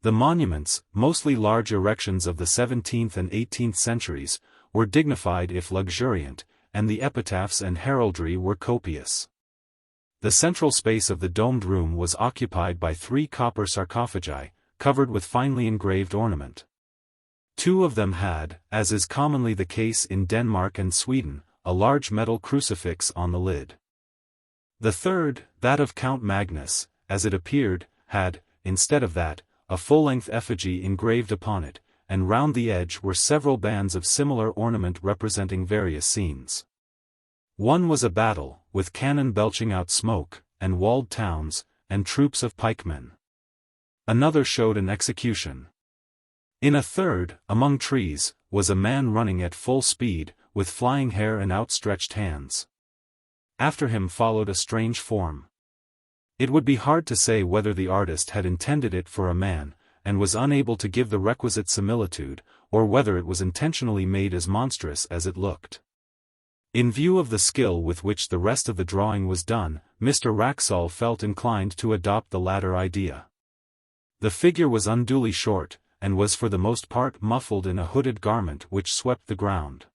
The monuments, mostly large erections of the 17th and 18th centuries, were dignified if luxuriant, and the epitaphs and heraldry were copious. The central space of the domed room was occupied by 3 copper sarcophagi, covered with finely engraved ornament. 2 of them had, as is commonly the case in Denmark and Sweden, a large metal crucifix on the lid. The third, that of Count Magnus, as it appeared, had, instead of that, a full-length effigy engraved upon it, and round the edge were several bands of similar ornament representing various scenes. One was a battle, with cannon belching out smoke, and walled towns, and troops of pikemen. Another showed an execution. In a third, among trees, was a man running at full speed, with flying hair and outstretched hands. After him followed a strange form. It would be hard to say whether the artist had intended it for a man, and was unable to give the requisite similitude, or whether it was intentionally made as monstrous as it looked. In view of the skill with which the rest of the drawing was done, Mr. Wraxall felt inclined to adopt the latter idea. The figure was unduly short, and was for the most part muffled in a hooded garment which swept the ground.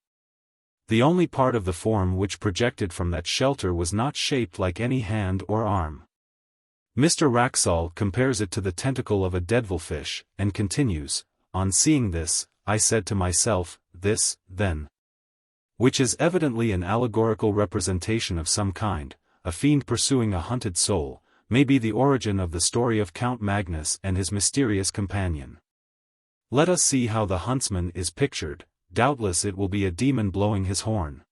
The only part of the form which projected from that shelter was not shaped like any hand or arm. Mr. Wraxall compares it to the tentacle of a devilfish, and continues, "On seeing this, I said to myself, this, then, which is evidently an allegorical representation of some kind, a fiend pursuing a hunted soul, may be the origin of the story of Count Magnus and his mysterious companion. Let us see how the huntsman is pictured. Doubtless it will be a demon blowing his horn."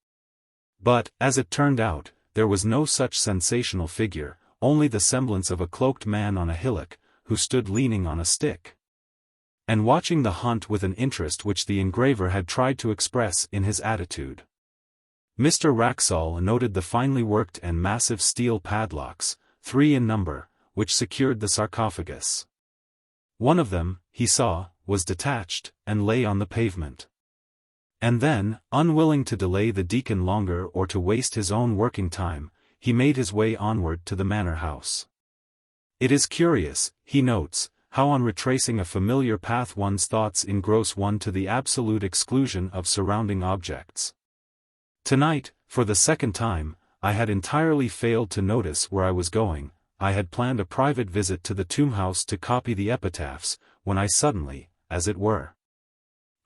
But, as it turned out, there was no such sensational figure, only the semblance of a cloaked man on a hillock, who stood leaning on a stick, and watching the hunt with an interest which the engraver had tried to express in his attitude. Mr. Wraxall noted the finely worked and massive steel padlocks, 3 in number, which secured the sarcophagus. One of them, he saw, was detached, and lay on the pavement. And then, unwilling to delay the deacon longer or to waste his own working time, he made his way onward to the manor house. It is curious, he notes, how on retracing a familiar path one's thoughts engross one to the absolute exclusion of surrounding objects. Tonight, for the second time, I had entirely failed to notice where I was going. I had planned a private visit to the tomb house to copy the epitaphs, when I suddenly, as it were,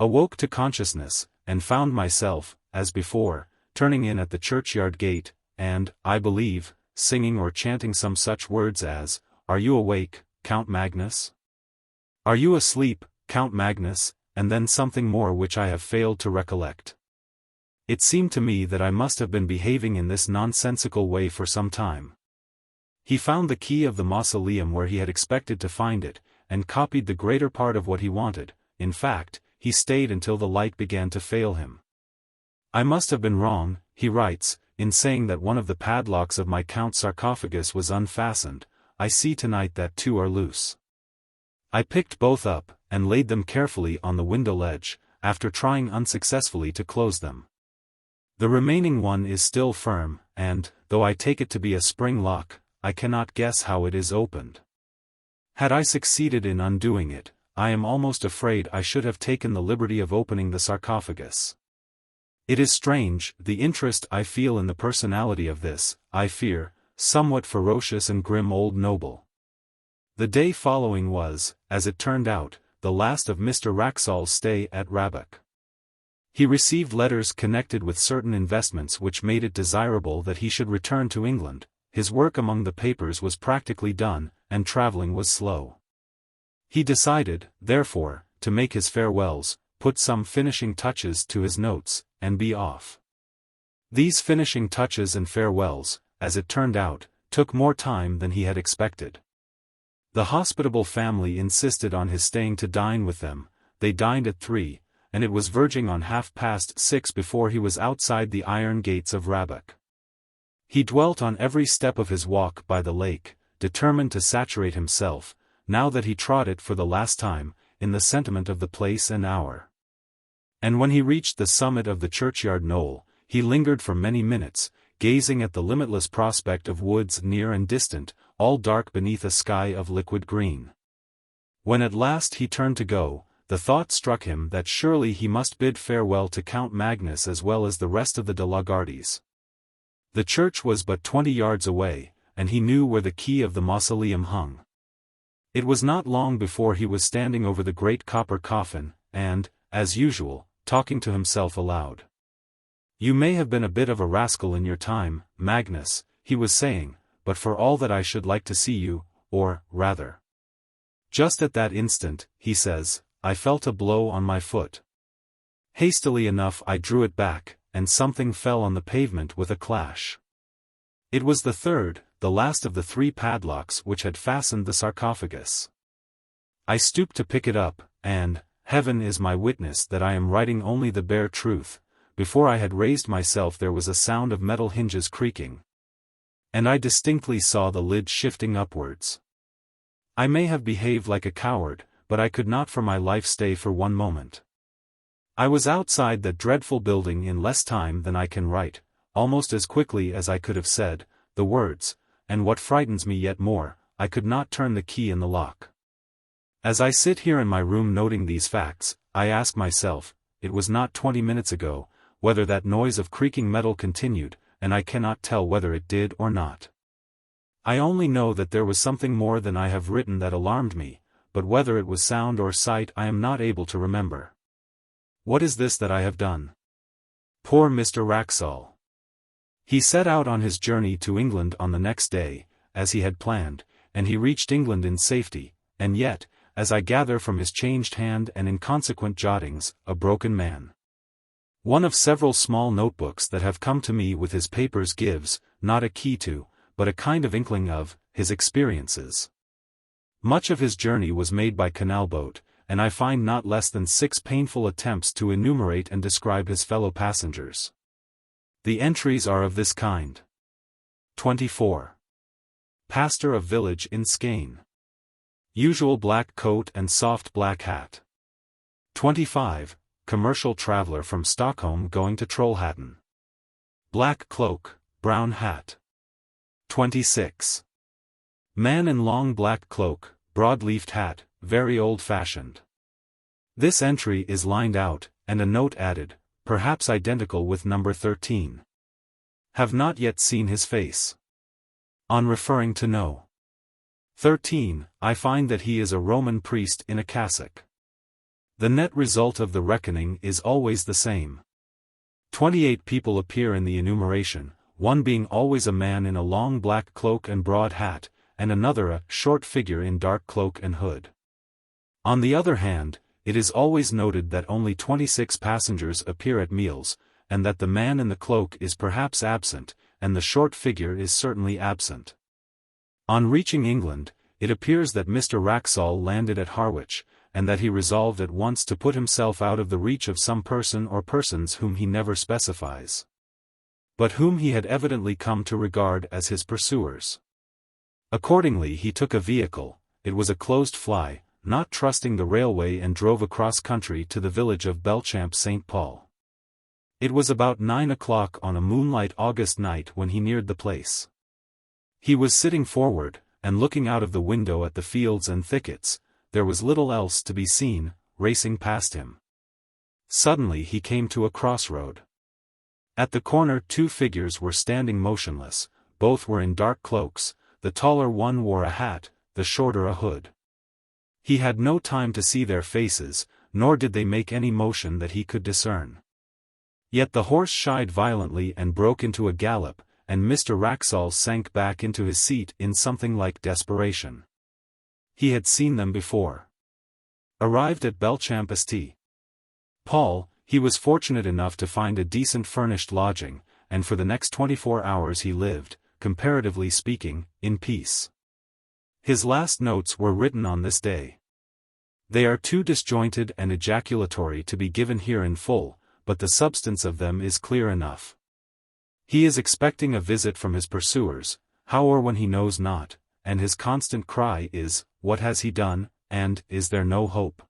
awoke to consciousness, and found myself, as before, turning in at the churchyard gate, and, I believe, singing or chanting some such words as, "Are you awake, Count Magnus? Are you asleep, Count Magnus?" and then something more which I have failed to recollect. It seemed to me that I must have been behaving in this nonsensical way for some time. He found the key of the mausoleum where he had expected to find it, and copied the greater part of what he wanted. In fact, he stayed until the light began to fail him. "I must have been wrong," he writes, "in saying that one of the padlocks of my count's sarcophagus was unfastened. I see tonight that two are loose." I picked both up, and laid them carefully on the window ledge, after trying unsuccessfully to close them. The remaining one is still firm, and, though I take it to be a spring lock, I cannot guess how it is opened. Had I succeeded in undoing it, I am almost afraid I should have taken the liberty of opening the sarcophagus. It is strange, the interest I feel in the personality of this, I fear, somewhat ferocious and grim old noble. The day following was, as it turned out, the last of Mr. Wraxall's stay at Rabbok. He received letters connected with certain investments which made it desirable that he should return to England. His work among the papers was practically done, and travelling was slow. He decided, therefore, to make his farewells, put some finishing touches to his notes, and be off. These finishing touches and farewells, as it turned out, took more time than he had expected. The hospitable family insisted on his staying to dine with them. They dined at 3, and it was verging on 6:30 before he was outside the iron gates of Rabbok. He dwelt on every step of his walk by the lake, determined to saturate himself, now that he trod it for the last time, in the sentiment of the place and hour. And when he reached the summit of the churchyard knoll, he lingered for many minutes, gazing at the limitless prospect of woods near and distant, all dark beneath a sky of liquid green. When at last he turned to go, the thought struck him that surely he must bid farewell to Count Magnus as well as the rest of the de la Gardes. The church was but 20 yards away, and he knew where the key of the mausoleum hung. It was not long before he was standing over the great copper coffin, and, as usual, talking to himself aloud. "You may have been a bit of a rascal in your time, Magnus," he was saying, "but for all that I should like to see you, or, rather." Just at that instant, he says, I felt a blow on my foot. Hastily enough I drew it back, and something fell on the pavement with a clash. It was the third, the last of the 3 padlocks which had fastened the sarcophagus. I stooped to pick it up, and, heaven is my witness that I am writing only the bare truth, before I had raised myself there was a sound of metal hinges creaking. And I distinctly saw the lid shifting upwards. I may have behaved like a coward, but I could not for my life stay for one moment. I was outside that dreadful building in less time than I can write, almost as quickly as I could have said the words, and what frightens me yet more, I could not turn the key in the lock. As I sit here in my room noting these facts, I ask myself, it was not 20 minutes ago, whether that noise of creaking metal continued, and I cannot tell whether it did or not. I only know that there was something more than I have written that alarmed me, but whether it was sound or sight I am not able to remember. What is this that I have done? Poor Mr. Wraxall. He set out on his journey to England on the next day, as he had planned, and he reached England in safety, and yet, as I gather from his changed hand and inconsequent jottings, a broken man. One of several small notebooks that have come to me with his papers gives, not a key to, but a kind of inkling of, his experiences. Much of his journey was made by canal boat, and I find not less than 6 painful attempts to enumerate and describe his fellow passengers. The entries are of this kind. 24. Pastor of village in Skane. Usual black coat and soft black hat. 25. Commercial traveler from Stockholm going to Trollhättan. Black cloak, brown hat. 26. Man in long black cloak, broad-leafed hat, very old-fashioned. This entry is lined out, and a note added, perhaps identical with number 13. Have not yet seen his face. On referring to no. 13, I find that he is a Roman priest in a cassock. The net result of the reckoning is always the same. 28 people appear in the enumeration, one being always a man in a long black cloak and broad hat, and another a short figure in dark cloak and hood. On the other hand, it is always noted that only 26 passengers appear at meals, and that the man in the cloak is perhaps absent, and the short figure is certainly absent. On reaching England, it appears that Mr. Wraxall landed at Harwich, and that he resolved at once to put himself out of the reach of some person or persons whom he never specifies, but whom he had evidently come to regard as his pursuers. Accordingly he took a vehicle, it was a closed fly, not trusting the railway, and drove across country to the village of Belchamp St. Paul. It was about 9 o'clock on a moonlight August night when he neared the place. He was sitting forward, and looking out of the window at the fields and thickets. There was little else to be seen, racing past him. Suddenly he came to a crossroad. At the corner 2 figures were standing motionless, both were in dark cloaks, the taller one wore a hat, the shorter a hood. He had no time to see their faces, nor did they make any motion that he could discern. Yet the horse shied violently and broke into a gallop, and Mr. Wraxall sank back into his seat in something like desperation. He had seen them before. Arrived at Belchamp St. Paul, he was fortunate enough to find a decent furnished lodging, and for the next 24 hours he lived, comparatively speaking, in peace. His last notes were written on this day. They are too disjointed and ejaculatory to be given here in full, but the substance of them is clear enough. He is expecting a visit from his pursuers, how or when he knows not, and his constant cry is, "What has he done, and is there no hope?"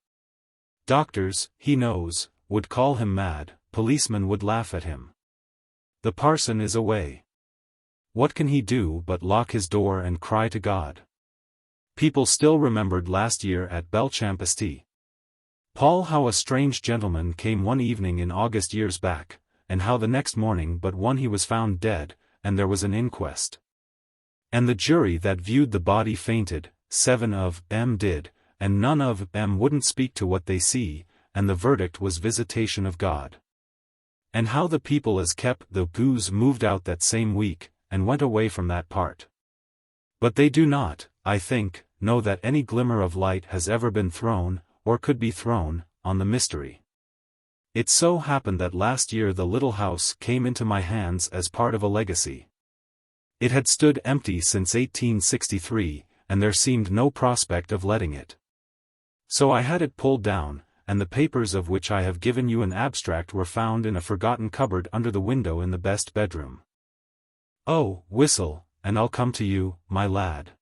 Doctors, he knows, would call him mad, policemen would laugh at him. The parson is away. What can he do but lock his door and cry to God? People still remembered last year at Belchamp St. Paul how a strange gentleman came one evening in August years back, and how the next morning but one he was found dead, and there was an inquest. And the jury that viewed the body fainted, 7 of 'em did, and none of 'em wouldn't speak to what they see, and the verdict was visitation of God. And how the people as kept the goose moved out that same week, and went away from that part. But they do not, I think, know that any glimmer of light has ever been thrown, or could be thrown, on the mystery. It so happened that last year the little house came into my hands as part of a legacy. It had stood empty since 1863, and there seemed no prospect of letting it. So I had it pulled down, and the papers of which I have given you an abstract were found in a forgotten cupboard under the window in the best bedroom. Oh, whistle, and I'll come to you, my lad.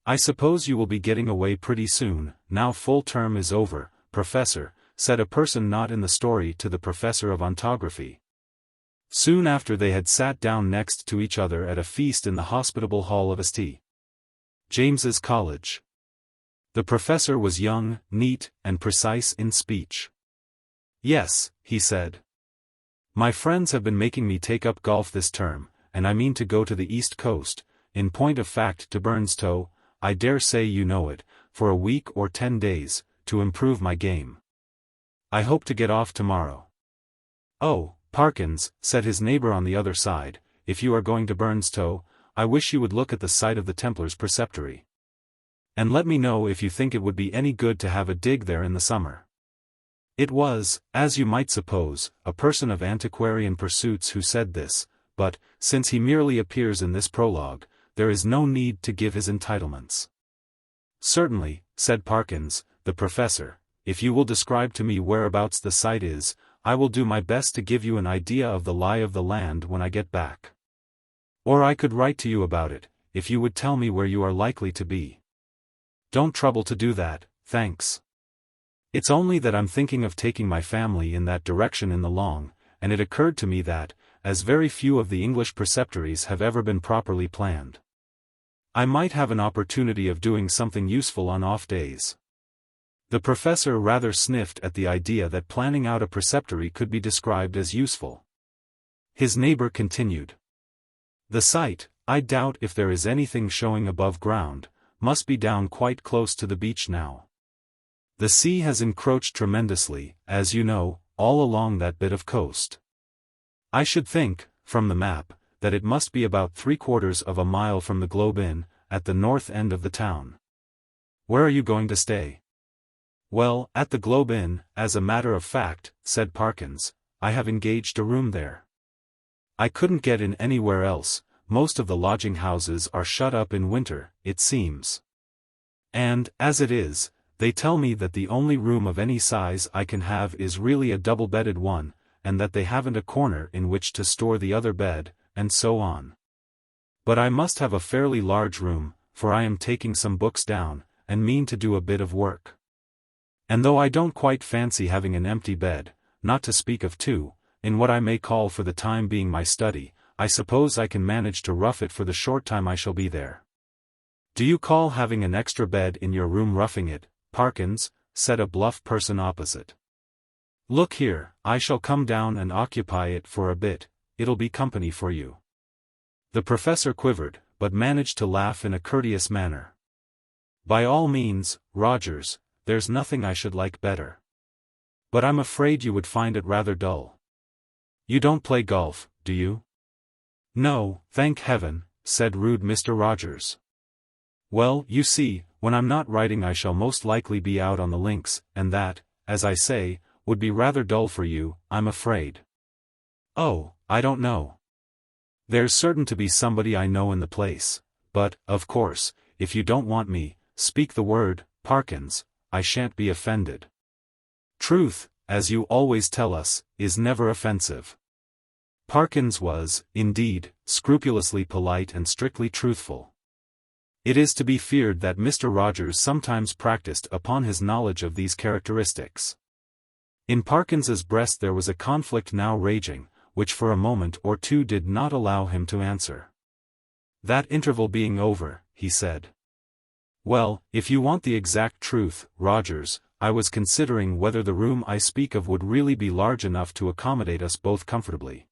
I suppose you will be getting away pretty soon, now full term is over, Professor, said a person not in the story to the professor of ontography. Soon after they had sat down next to each other at a feast in the hospitable hall of St. James's College. The professor was young, neat, and precise in speech. "Yes," he said. "My friends have been making me take up golf this term, and I mean to go to the East Coast, in point of fact to Burnstow, I dare say you know it, for a week or 10 days, to improve my game. I hope to get off tomorrow." "Oh, Parkins," said his neighbor on the other side, "if you are going to Burnstow, I wish you would look at the site of the Templars' preceptory. And let me know if you think it would be any good to have a dig there in the summer." It was, as you might suppose, a person of antiquarian pursuits who said this, but, since he merely appears in this prologue, there is no need to give his entitlements. "Certainly," said Parkins, the professor, "if you will describe to me whereabouts the site is, I will do my best to give you an idea of the lie of the land when I get back. Or I could write to you about it, if you would tell me where you are likely to be." "Don't trouble to do that, thanks. It's only that I'm thinking of taking my family in that direction in the long, and it occurred to me that, as very few of the English preceptories have ever been properly planned, I might have an opportunity of doing something useful on off days." The professor rather sniffed at the idea that planning out a preceptory could be described as useful. His neighbor continued. "The site, I doubt if there is anything showing above ground, must be down quite close to the beach now. The sea has encroached tremendously, as you know, all along that bit of coast. I should think, from the map, that it must be about 3/4 of a mile from the Globe Inn, at the north end of the town. Where are you going to stay? Well, at the Globe Inn, as a matter of fact, said Parkins. I have engaged a room there. I couldn't get in anywhere else. Most of the lodging houses are shut up in winter, it seems. And, as it is, they tell me that the only room of any size I can have is really a double-bedded one, and that they haven't a corner in which to store the other bed, and so on. But I must have a fairly large room, for I am taking some books down, and mean to do a bit of work. And though I don't quite fancy having an empty bed, not to speak of two, in what I may call for the time being my study, I suppose I can manage to rough it for the short time I shall be there. Do you call having an extra bed in your room roughing it, Parkins? Said a bluff person opposite. Look here, I shall come down and occupy it for a bit, it'll be company for you. The professor quivered, but managed to laugh in a courteous manner. By all means, Rogers, there's nothing I should like better. But I'm afraid you would find it rather dull. You don't play golf, do you? No, thank heaven, said rude Mr. Rogers. Well, you see, when I'm not writing I shall most likely be out on the links, and that, as I say, would be rather dull for you, I'm afraid. Oh, I don't know. There's certain to be somebody I know in the place, but, of course, if you don't want me, speak the word, Parkins, I shan't be offended. Truth, as you always tell us, is never offensive. Parkins was, indeed, scrupulously polite and strictly truthful. It is to be feared that Mr. Rogers sometimes practiced upon his knowledge of these characteristics. In Parkins's breast there was a conflict now raging, which for a moment or two did not allow him to answer. That interval being over, he said. Well, if you want the exact truth, Rogers, I was considering whether the room I speak of would really be large enough to accommodate us both comfortably.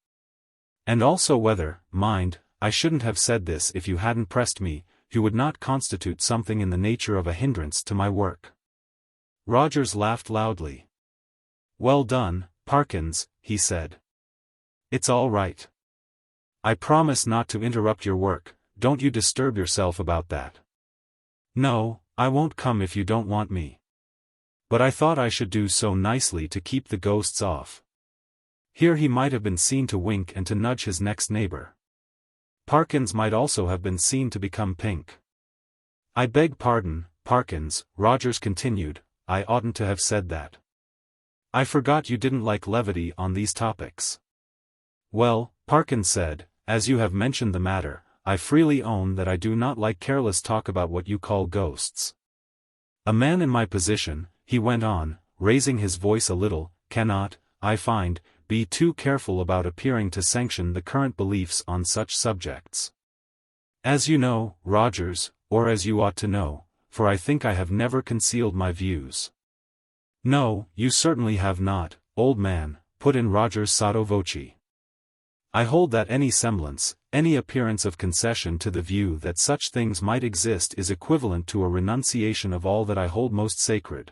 And also whether, mind, I shouldn't have said this if you hadn't pressed me, you would not constitute something in the nature of a hindrance to my work. Rogers laughed loudly. Well done, Parkins, he said. It's all right. I promise not to interrupt your work, don't you disturb yourself about that. No, I won't come if you don't want me. But I thought I should do so nicely to keep the ghosts off. Here he might have been seen to wink and to nudge his next neighbor. Parkins might also have been seen to become pink. I beg pardon, Parkins, Rogers continued, I oughtn't to have said that. I forgot you didn't like levity on these topics. Well, Parkins said, as you have mentioned the matter, I freely own that I do not like careless talk about what you call ghosts. A man in my position, he went on, raising his voice a little, cannot, I find, be too careful about appearing to sanction the current beliefs on such subjects. As you know, Rogers, or as you ought to know, for I think I have never concealed my views. No, you certainly have not, old man, put in Rogers sotto voce. I hold that any semblance, any appearance of concession to the view that such things might exist is equivalent to a renunciation of all that I hold most sacred.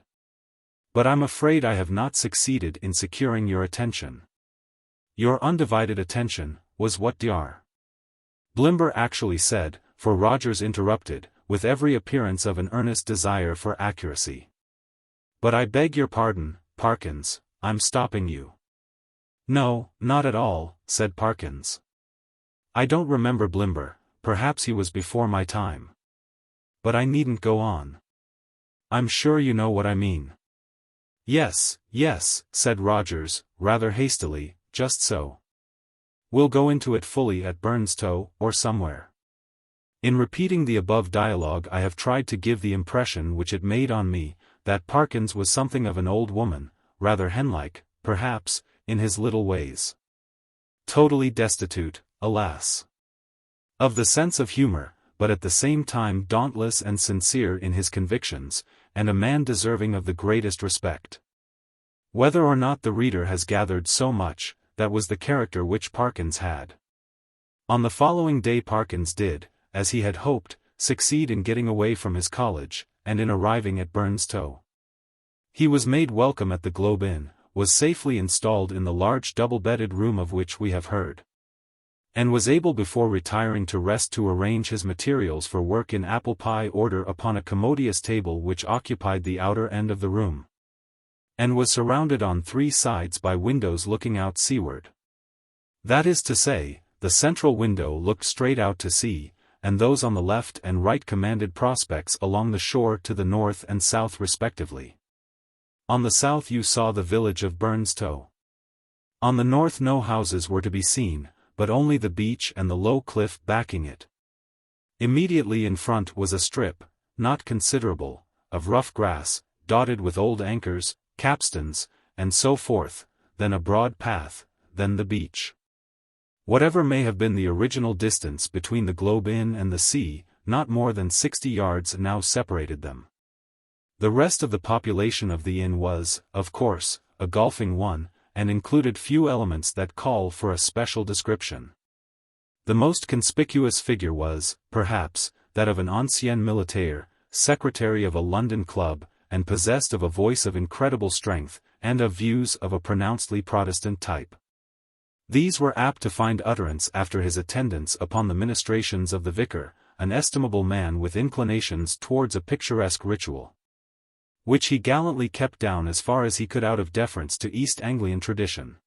But I'm afraid I have not succeeded in securing your attention. Your undivided attention, was what Dr. Blimber actually said, for Rogers interrupted, with every appearance of an earnest desire for accuracy. But I beg your pardon, Parkins, I'm stopping you. No, not at all, said Parkins. I don't remember Blimber, perhaps he was before my time. But I needn't go on. I'm sure you know what I mean. Yes, said Rogers, rather hastily, just so. We'll go into it fully at Burnstow, or somewhere. In repeating the above dialogue I have tried to give the impression which it made on me, that Parkins was something of an old woman, rather hen-like, perhaps, in his little ways. Totally destitute, alas, of the sense of humor, but at the same time dauntless and sincere in his convictions, and a man deserving of the greatest respect. Whether or not the reader has gathered so much, that was the character which Parkins had. On the following day Parkins did, as he had hoped, succeed in getting away from his college, and in arriving at Burnstow. He was made welcome at the Globe Inn, was safely installed in the large double-bedded room of which we have heard, and was able before retiring to rest to arrange his materials for work in apple pie order upon a commodious table which occupied the outer end of the room, and was surrounded on 3 sides by windows looking out seaward. That is to say, the central window looked straight out to sea, and those on the left and right commanded prospects along the shore to the north and south respectively. On the south you saw the village of Burnstow. On the north no houses were to be seen, but only the beach and the low cliff backing it. Immediately in front was a strip, not considerable, of rough grass, dotted with old anchors, capstans, and so forth, then a broad path, then the beach. Whatever may have been the original distance between the Globe Inn and the sea, not more than 60 yards now separated them. The rest of the population of the inn was, of course, a golfing one, and included few elements that call for a special description. The most conspicuous figure was, perhaps, that of an ancien militaire, secretary of a London club, and possessed of a voice of incredible strength, and of views of a pronouncedly Protestant type. These were apt to find utterance after his attendance upon the ministrations of the vicar, an estimable man with inclinations towards a picturesque ritual, which he gallantly kept down as far as he could out of deference to East Anglian tradition.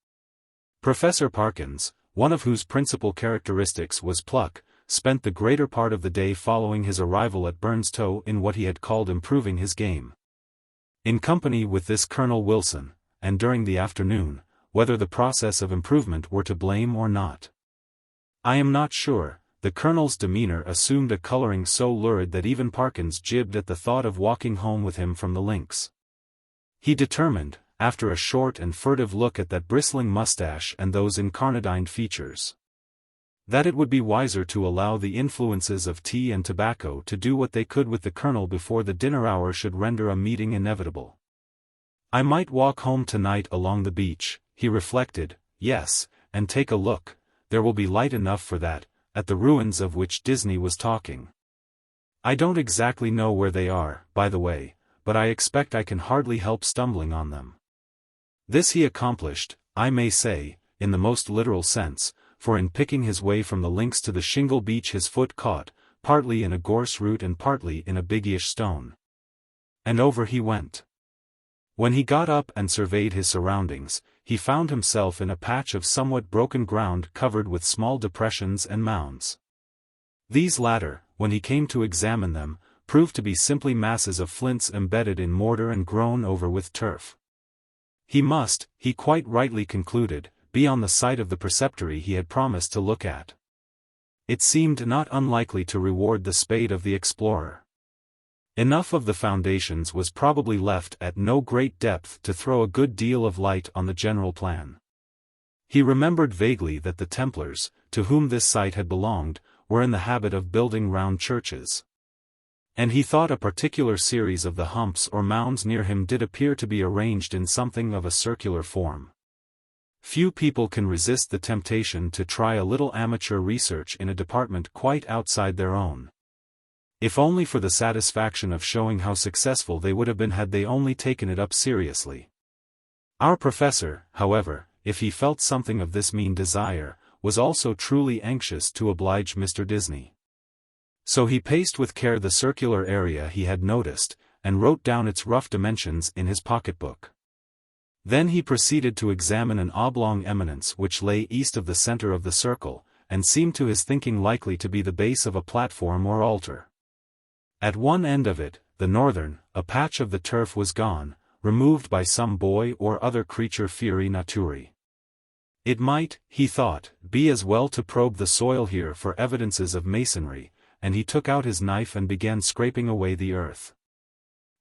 Professor Parkins, one of whose principal characteristics was pluck, spent the greater part of the day following his arrival at Burnstow in what he had called improving his game, in company with this Colonel Wilson, and during the afternoon, whether the process of improvement were to blame or not, I am not sure. The Colonel's demeanor assumed a coloring so lurid that even Parkins jibbed at the thought of walking home with him from the links. He determined, after a short and furtive look at that bristling mustache and those incarnadined features, that it would be wiser to allow the influences of tea and tobacco to do what they could with the Colonel before the dinner hour should render a meeting inevitable. I might walk home tonight along the beach, he reflected, yes, and take a look, there will be light enough for that, at the ruins of which Disney was talking. I don't exactly know where they are, by the way, but I expect I can hardly help stumbling on them. This he accomplished, I may say, in the most literal sense, for in picking his way from the links to the shingle beach his foot caught, partly in a gorse root and partly in a biggish stone. And over he went. When he got up and surveyed his surroundings, he found himself in a patch of somewhat broken ground covered with small depressions and mounds. These latter, when he came to examine them, proved to be simply masses of flints embedded in mortar and grown over with turf. He must, he quite rightly concluded, be on the site of the preceptory he had promised to look at. It seemed not unlikely to reward the spade of the explorer. Enough of the foundations was probably left at no great depth to throw a good deal of light on the general plan. He remembered vaguely that the Templars, to whom this site had belonged, were in the habit of building round churches. And he thought a particular series of the humps or mounds near him did appear to be arranged in something of a circular form. Few people can resist the temptation to try a little amateur research in a department quite outside their own, if only for the satisfaction of showing how successful they would have been had they only taken it up seriously. Our professor, however, if he felt something of this mean desire, was also truly anxious to oblige Mr. Disney. So he paced with care the circular area he had noticed, and wrote down its rough dimensions in his pocketbook. Then he proceeded to examine an oblong eminence which lay east of the center of the circle, and seemed to his thinking likely to be the base of a platform or altar. At one end of it, the northern, a patch of the turf was gone, removed by some boy or other creature fieri naturae. It might, he thought, be as well to probe the soil here for evidences of masonry, and he took out his knife and began scraping away the earth.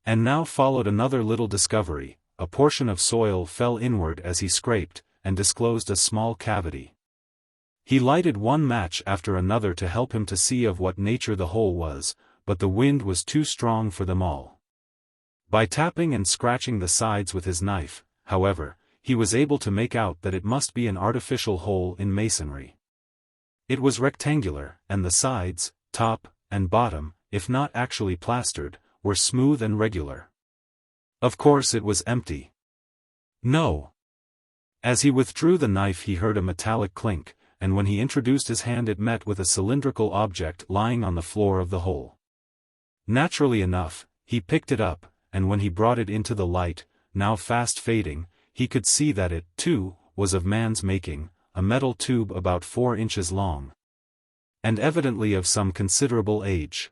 And now followed another little discovery. A portion of soil fell inward as he scraped, and disclosed a small cavity. He lighted one match after another to help him to see of what nature the hole was, but the wind was too strong for them all. By tapping and scratching the sides with his knife, however, he was able to make out that it must be an artificial hole in masonry. It was rectangular, and the sides, top, and bottom, if not actually plastered, were smooth and regular. Of course it was empty. No. As he withdrew the knife he heard a metallic clink, and when he introduced his hand it met with a cylindrical object lying on the floor of the hole. Naturally enough, he picked it up, and when he brought it into the light, now fast fading, he could see that it, too, was of man's making, a metal tube about 4 inches long. And evidently of some considerable age.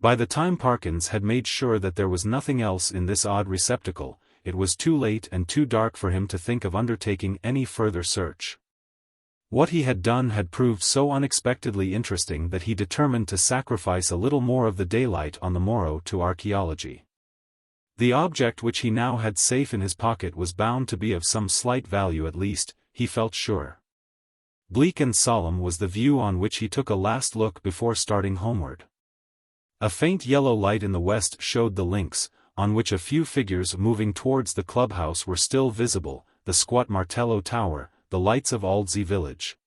By the time Parkins had made sure that there was nothing else in this odd receptacle, it was too late and too dark for him to think of undertaking any further search. What he had done had proved so unexpectedly interesting that he determined to sacrifice a little more of the daylight on the morrow to archaeology. The object which he now had safe in his pocket was bound to be of some slight value at least, he felt sure. Bleak and solemn was the view on which he took a last look before starting homeward. A faint yellow light in the west showed the links, on which a few figures moving towards the clubhouse were still visible, the squat Martello Tower, the lights of Aldsey village.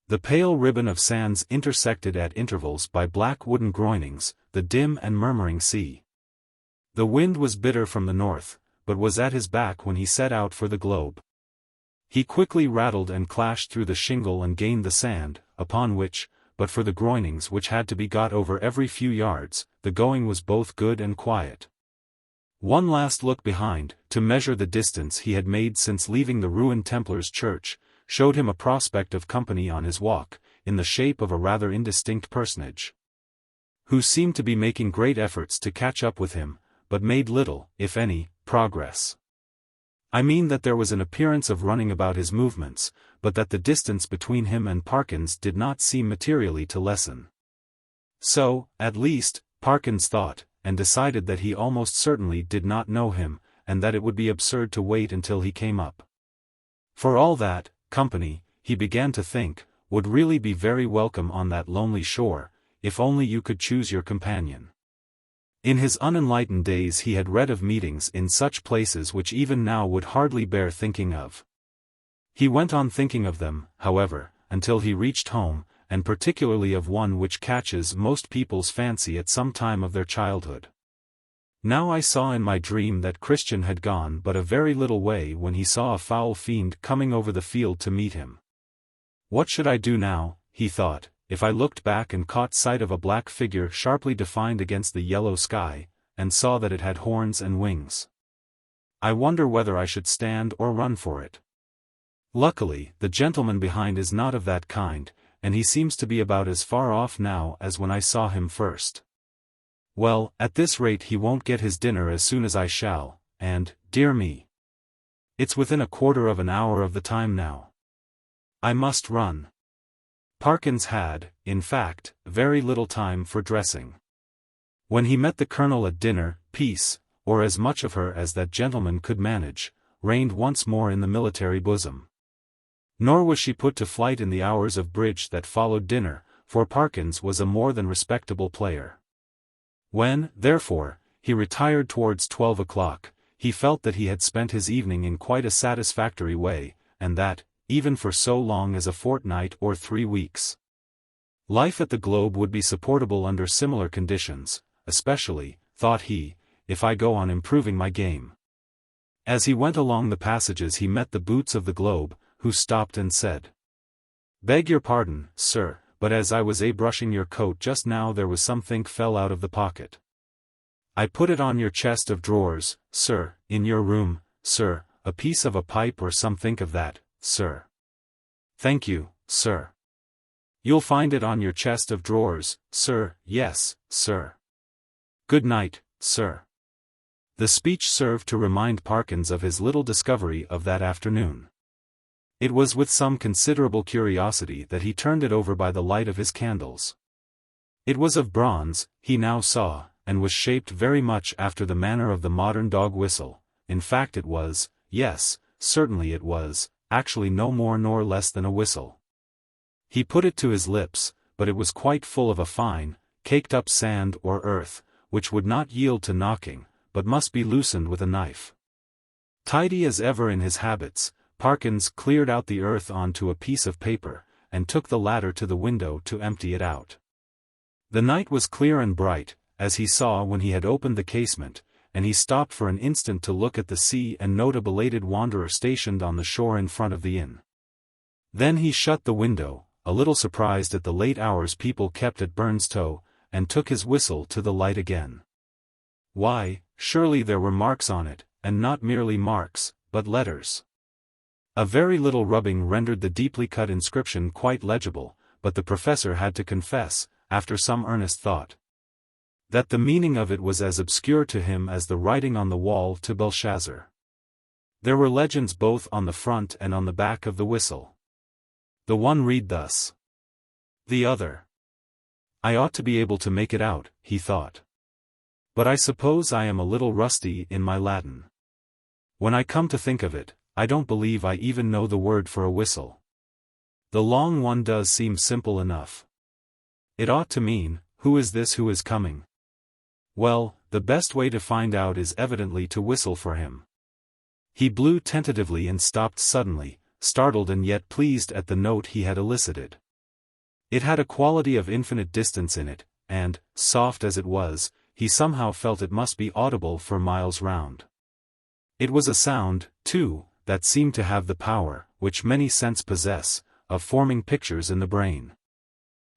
The pale ribbon of sands intersected at intervals by black wooden groinings, the dim and murmuring sea. The wind was bitter from the north, but was at his back when he set out for the globe. He quickly rattled and clashed through the shingle and gained the sand, upon which, but for the groinings which had to be got over every few yards, the going was both good and quiet. One last look behind, to measure the distance he had made since leaving the ruined Templars' church, showed him a prospect of company on his walk, in the shape of a rather indistinct personage, who seemed to be making great efforts to catch up with him, but made little, if any, progress. I mean that there was an appearance of running about his movements, but that the distance between him and Parkins did not seem materially to lessen. So, at least, Parkins thought, and decided that he almost certainly did not know him, and that it would be absurd to wait until he came up. For all that, company, he began to think, would really be very welcome on that lonely shore, if only you could choose your companion. In his unenlightened days he had read of meetings in such places which even now would hardly bear thinking of. He went on thinking of them, however, until he reached home, and particularly of one which catches most people's fancy at some time of their childhood. Now I saw in my dream that Christian had gone but a very little way when he saw a foul fiend coming over the field to meet him. What should I do now, he thought, if I looked back and caught sight of a black figure sharply defined against the yellow sky, and saw that it had horns and wings? I wonder whether I should stand or run for it. Luckily, the gentleman behind is not of that kind, and he seems to be about as far off now as when I saw him first. Well, at this rate he won't get his dinner as soon as I shall, and, dear me, it's within a quarter of an hour of the time now. I must run. Parkins had, in fact, very little time for dressing. When he met the colonel at dinner, peace, or as much of her as that gentleman could manage, reigned once more in the military bosom. Nor was she put to flight in the hours of bridge that followed dinner, for Parkins was a more than respectable player. When, therefore, he retired towards 12 o'clock, he felt that he had spent his evening in quite a satisfactory way, and that, even for so long as a fortnight or 3 weeks, life at the Globe would be supportable under similar conditions, especially, thought he, if I go on improving my game. As he went along the passages he met the boots of the Globe, who stopped and said, "Beg your pardon, sir, but as I was brushing your coat just now there was somethink fell out of the pocket. I put it on your chest of drawers, sir, in your room, sir, a piece of a pipe or somethink of that, sir." "Thank you, sir." "You'll find it on your chest of drawers, sir." "Yes, sir." "Good night, sir." The speech served to remind Parkins of his little discovery of that afternoon. It was with some considerable curiosity that he turned it over by the light of his candles. It was of bronze, he now saw, and was shaped very much after the manner of the modern dog whistle. In fact it was, yes, certainly it was, actually no more nor less than a whistle. He put it to his lips, but it was quite full of a fine, caked-up sand or earth, which would not yield to knocking, but must be loosened with a knife. Tidy as ever in his habits, Parkins cleared out the earth onto a piece of paper, and took the ladder to the window to empty it out. The night was clear and bright, as he saw when he had opened the casement, and he stopped for an instant to look at the sea and note a belated wanderer stationed on the shore in front of the inn. Then he shut the window, a little surprised at the late hours people kept at Burnstow, and took his whistle to the light again. Why, surely there were marks on it, and not merely marks, but letters. A very little rubbing rendered the deeply cut inscription quite legible, but the professor had to confess, after some earnest thought, that the meaning of it was as obscure to him as the writing on the wall to Belshazzar. There were legends both on the front and on the back of the whistle. The one read thus. The other. I ought to be able to make it out, he thought. But I suppose I am a little rusty in my Latin. When I come to think of it, I don't believe I even know the word for a whistle. The long one does seem simple enough. It ought to mean, who is this who is coming? Well, the best way to find out is evidently to whistle for him. He blew tentatively and stopped suddenly, startled and yet pleased at the note he had elicited. It had a quality of infinite distance in it, and, soft as it was, he somehow felt it must be audible for miles round. It was a sound, too, that seemed to have the power, which many scents possess, of forming pictures in the brain.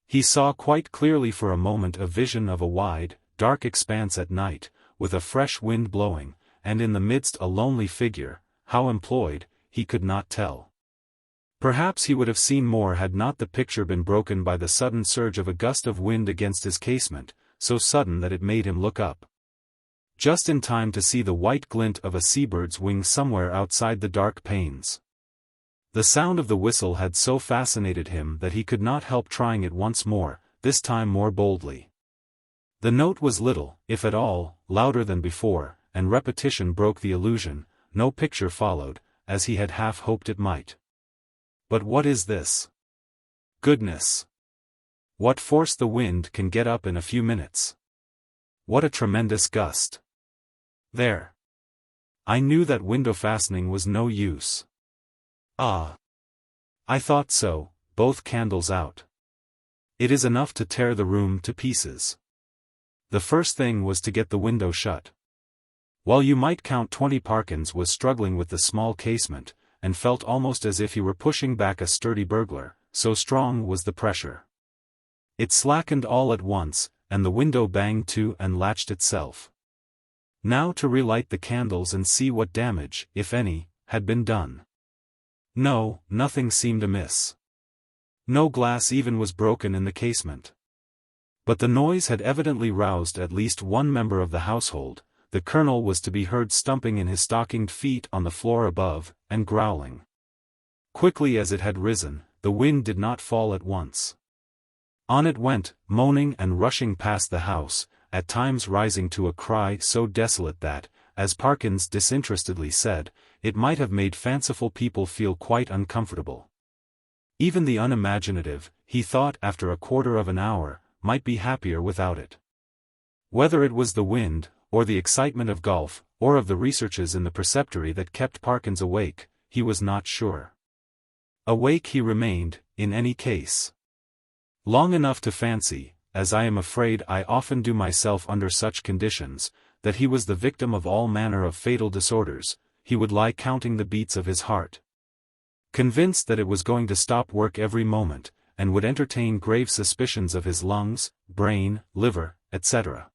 He saw quite clearly for a moment a vision of a wide, dark expanse at night, with a fresh wind blowing, and in the midst a lonely figure, how employed, he could not tell. Perhaps he would have seen more had not the picture been broken by the sudden surge of a gust of wind against his casement, so sudden that it made him look up. Just in time to see the white glint of a seabird's wing somewhere outside the dark panes. The sound of the whistle had so fascinated him that he could not help trying it once more, this time more boldly. The note was little, if at all, louder than before, and repetition broke the illusion. No picture followed, as he had half hoped it might. But what is this? Goodness! What force the wind can get up in a few minutes! What a tremendous gust! There! I knew that window fastening was no use. Ah! I thought so, both candles out. It is enough to tear the room to pieces. The first thing was to get the window shut. While you might count 20, Parkins was struggling with the small casement, and felt almost as if he were pushing back a sturdy burglar, so strong was the pressure. It slackened all at once, and the window banged to and latched itself. Now to relight the candles and see what damage, if any, had been done. No, nothing seemed amiss. No glass even was broken in the casement. But the noise had evidently roused at least one member of the household. The colonel was to be heard stumping in his stockinged feet on the floor above, and growling. Quickly as it had risen, the wind did not fall at once. On it went, moaning and rushing past the house, at times rising to a cry so desolate that, as Parkins disinterestedly said, it might have made fanciful people feel quite uncomfortable. Even the unimaginative, he thought after a quarter of an hour, might be happier without it. Whether it was the wind, or the excitement of golf, or of the researches in the preceptory that kept Parkins awake, he was not sure. Awake he remained, in any case. Long enough to fancy, as I am afraid I often do myself under such conditions, that he was the victim of all manner of fatal disorders. He would lie counting the beats of his heart, convinced that it was going to stop work every moment, and would entertain grave suspicions of his lungs, brain, liver, etc.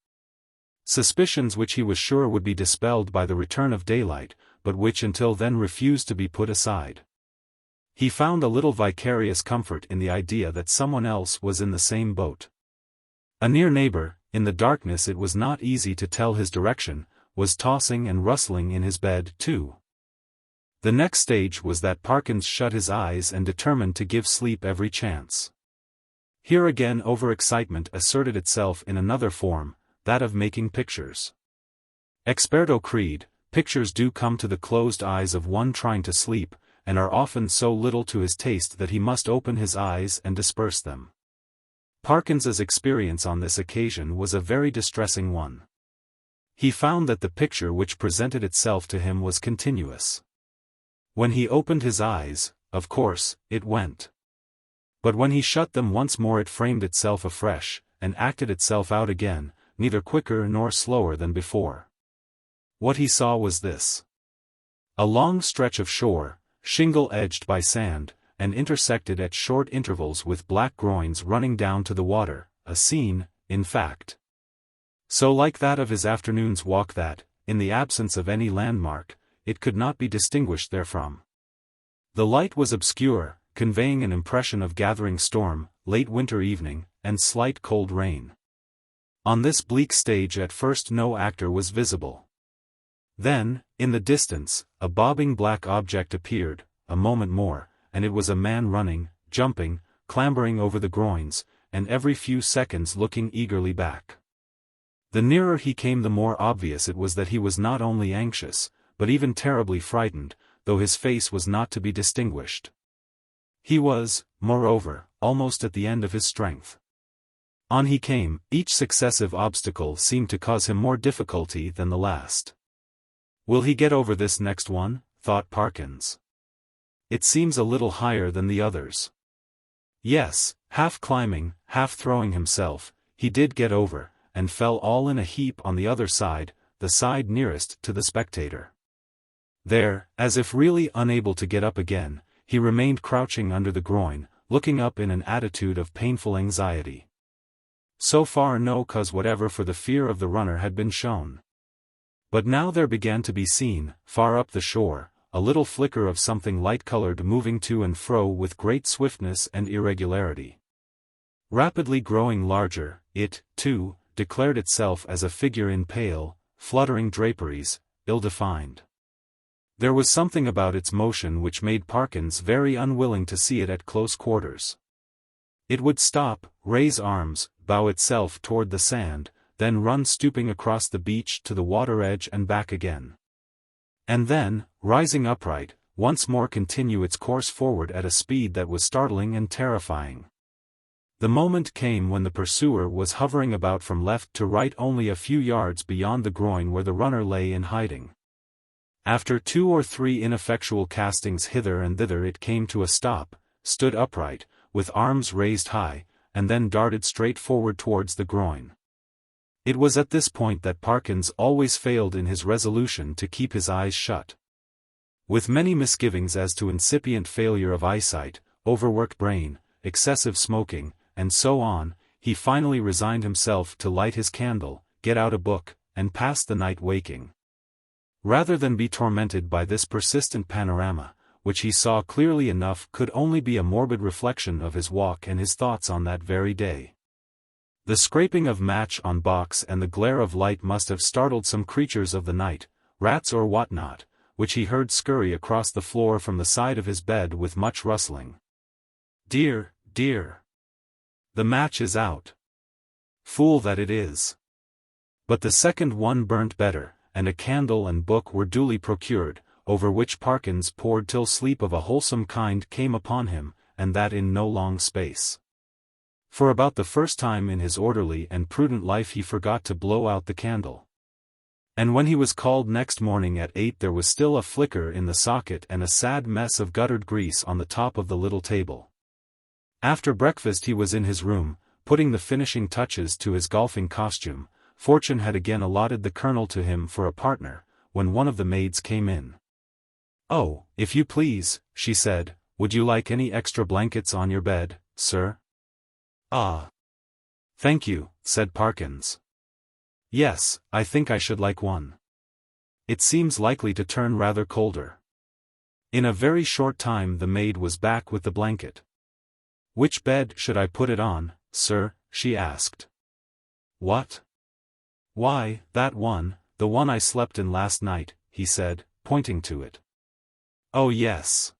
Suspicions which he was sure would be dispelled by the return of daylight, but which until then refused to be put aside. He found a little vicarious comfort in the idea that someone else was in the same boat. A near neighbor, in the darkness it was not easy to tell his direction, was tossing and rustling in his bed, too. The next stage was that Parkins shut his eyes and determined to give sleep every chance. Here again overexcitement asserted itself in another form, that of making pictures. Experto creed, pictures do come to the closed eyes of one trying to sleep, and are often so little to his taste that he must open his eyes and disperse them. Parkins's experience on this occasion was a very distressing one. He found that the picture which presented itself to him was continuous. When he opened his eyes, of course, it went. But when he shut them once more it framed itself afresh, and acted itself out again, neither quicker nor slower than before. What he saw was this. A long stretch of shore, shingle-edged by sand, and intersected at short intervals with black groins running down to the water, a scene, in fact, so like that of his afternoon's walk that, in the absence of any landmark, it could not be distinguished therefrom. The light was obscure, conveying an impression of gathering storm, late winter evening, and slight cold rain. On this bleak stage at first no actor was visible. Then, in the distance, a bobbing black object appeared, a moment more, and it was a man running, jumping, clambering over the groins, and every few seconds looking eagerly back. The nearer he came the more obvious it was that he was not only anxious, but even terribly frightened, though his face was not to be distinguished. He was, moreover, almost at the end of his strength. On he came, each successive obstacle seemed to cause him more difficulty than the last. Will he get over this next one? Thought Parkins. It seems a little higher than the others. Yes, half climbing, half throwing himself, he did get over, and fell all in a heap on the other side, the side nearest to the spectator. There, as if really unable to get up again, he remained crouching under the groin, looking up in an attitude of painful anxiety. So far no cause whatever for the fear of the runner had been shown. But now there began to be seen, far up the shore, a little flicker of something light-colored moving to and fro with great swiftness and irregularity. Rapidly growing larger, it, too, declared itself as a figure in pale, fluttering draperies, ill-defined. There was something about its motion which made Parkins very unwilling to see it at close quarters. It would stop, raise arms, bow itself toward the sand, then run stooping across the beach to the water edge and back again. And then, rising upright, once more continue its course forward at a speed that was startling and terrifying. The moment came when the pursuer was hovering about from left to right only a few yards beyond the groin where the runner lay in hiding. After 2 or 3 ineffectual castings hither and thither it came to a stop, stood upright, with arms raised high, and then darted straight forward towards the groin. It was at this point that Parkins always failed in his resolution to keep his eyes shut. With many misgivings as to incipient failure of eyesight, overworked brain, excessive smoking, and so on, he finally resigned himself to light his candle, get out a book, and pass the night waking. Rather than be tormented by this persistent panorama, which he saw clearly enough could only be a morbid reflection of his walk and his thoughts on that very day. The scraping of match on box and the glare of light must have startled some creatures of the night, rats or what not, which he heard scurry across the floor from the side of his bed with much rustling. Dear, dear! The match is out. Fool that it is! But the second one burnt better, and a candle and book were duly procured, over which Parkins pored till sleep of a wholesome kind came upon him, and that in no long space. For about the first time in his orderly and prudent life he forgot to blow out the candle. And when he was called next morning at 8 there was still a flicker in the socket and a sad mess of guttered grease on the top of the little table. After breakfast he was in his room, putting the finishing touches to his golfing costume. Fortune had again allotted the colonel to him for a partner, when one of the maids came in. "Oh, if you please," she said, "would you like any extra blankets on your bed, sir?" "Ah. Thank you," said Parkins. "Yes, I think I should like one. It seems likely to turn rather colder." In a very short time the maid was back with the blanket. "Which bed should I put it on, sir?" she asked. "What? Why, that one, the one I slept in last night," he said, pointing to it. "Oh yes.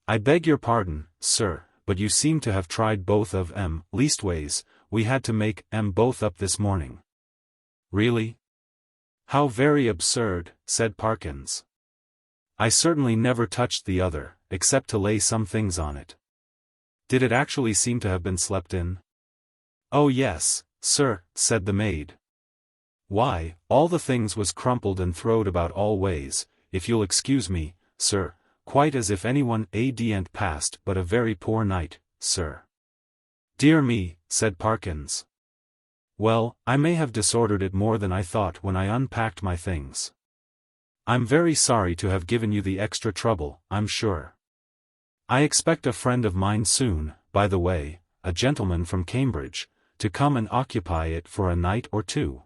I beg your pardon, sir, but you seem to have tried both of 'em, leastways, we had to make 'em both up this morning." "Really? How very absurd," said Parkins. "I certainly never touched the other, except to lay some things on it." "Did it actually seem to have been slept in?" "Oh yes, sir," said the maid. "Why, all the things was crumpled and throwed about all ways, if you'll excuse me, sir, quite as if anyone hadn't passed but a very poor night, sir." "Dear me," said Parkins. "Well, I may have disordered it more than I thought when I unpacked my things. I'm very sorry to have given you the extra trouble, I'm sure. I expect a friend of mine soon, by the way, a gentleman from Cambridge, to come and occupy it for a night or two.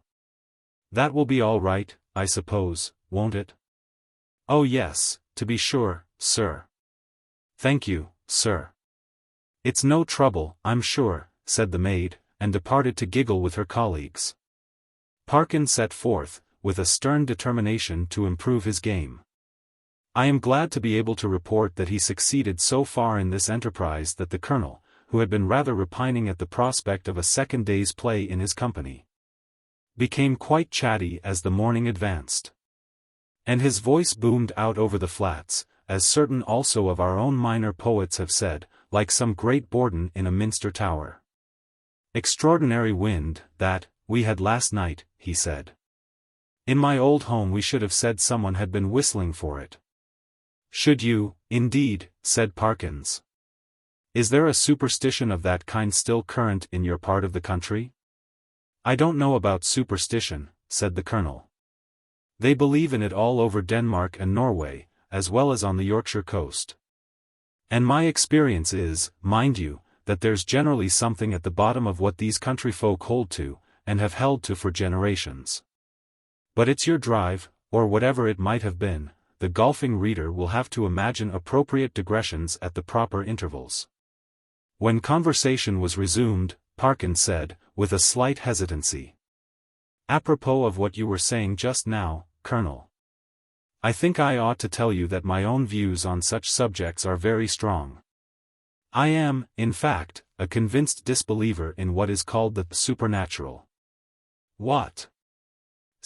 That will be all right, I suppose, won't it? Oh yes, to be sure, sir. Thank you, sir. It's no trouble, I'm sure, said the maid, and departed to giggle with her colleagues. Parkins set forth, with a stern determination to improve his game. I am glad to be able to report that he succeeded so far in this enterprise that the Colonel, who had been rather repining at the prospect of a second day's play in his company, became quite chatty as the morning advanced. And his voice boomed out over the flats, as certain also of our own minor poets have said, like some great Borden in a minster tower. Extraordinary wind, that, we had last night, he said. In my old home we should have said someone had been whistling for it. Should you, indeed, said Parkins. Is there a superstition of that kind still current in your part of the country? I don't know about superstition, said the Colonel. They believe in it all over Denmark and Norway, as well as on the Yorkshire coast. And my experience is, mind you, that there's generally something at the bottom of what these country folk hold to, and have held to for generations. But it's your drive, or whatever it might have been, the golfing reader will have to imagine appropriate digressions at the proper intervals. When conversation was resumed, Parkins said, with a slight hesitancy. Apropos of what you were saying just now, Colonel. I think I ought to tell you that my own views on such subjects are very strong. I am, in fact, a convinced disbeliever in what is called the supernatural. What?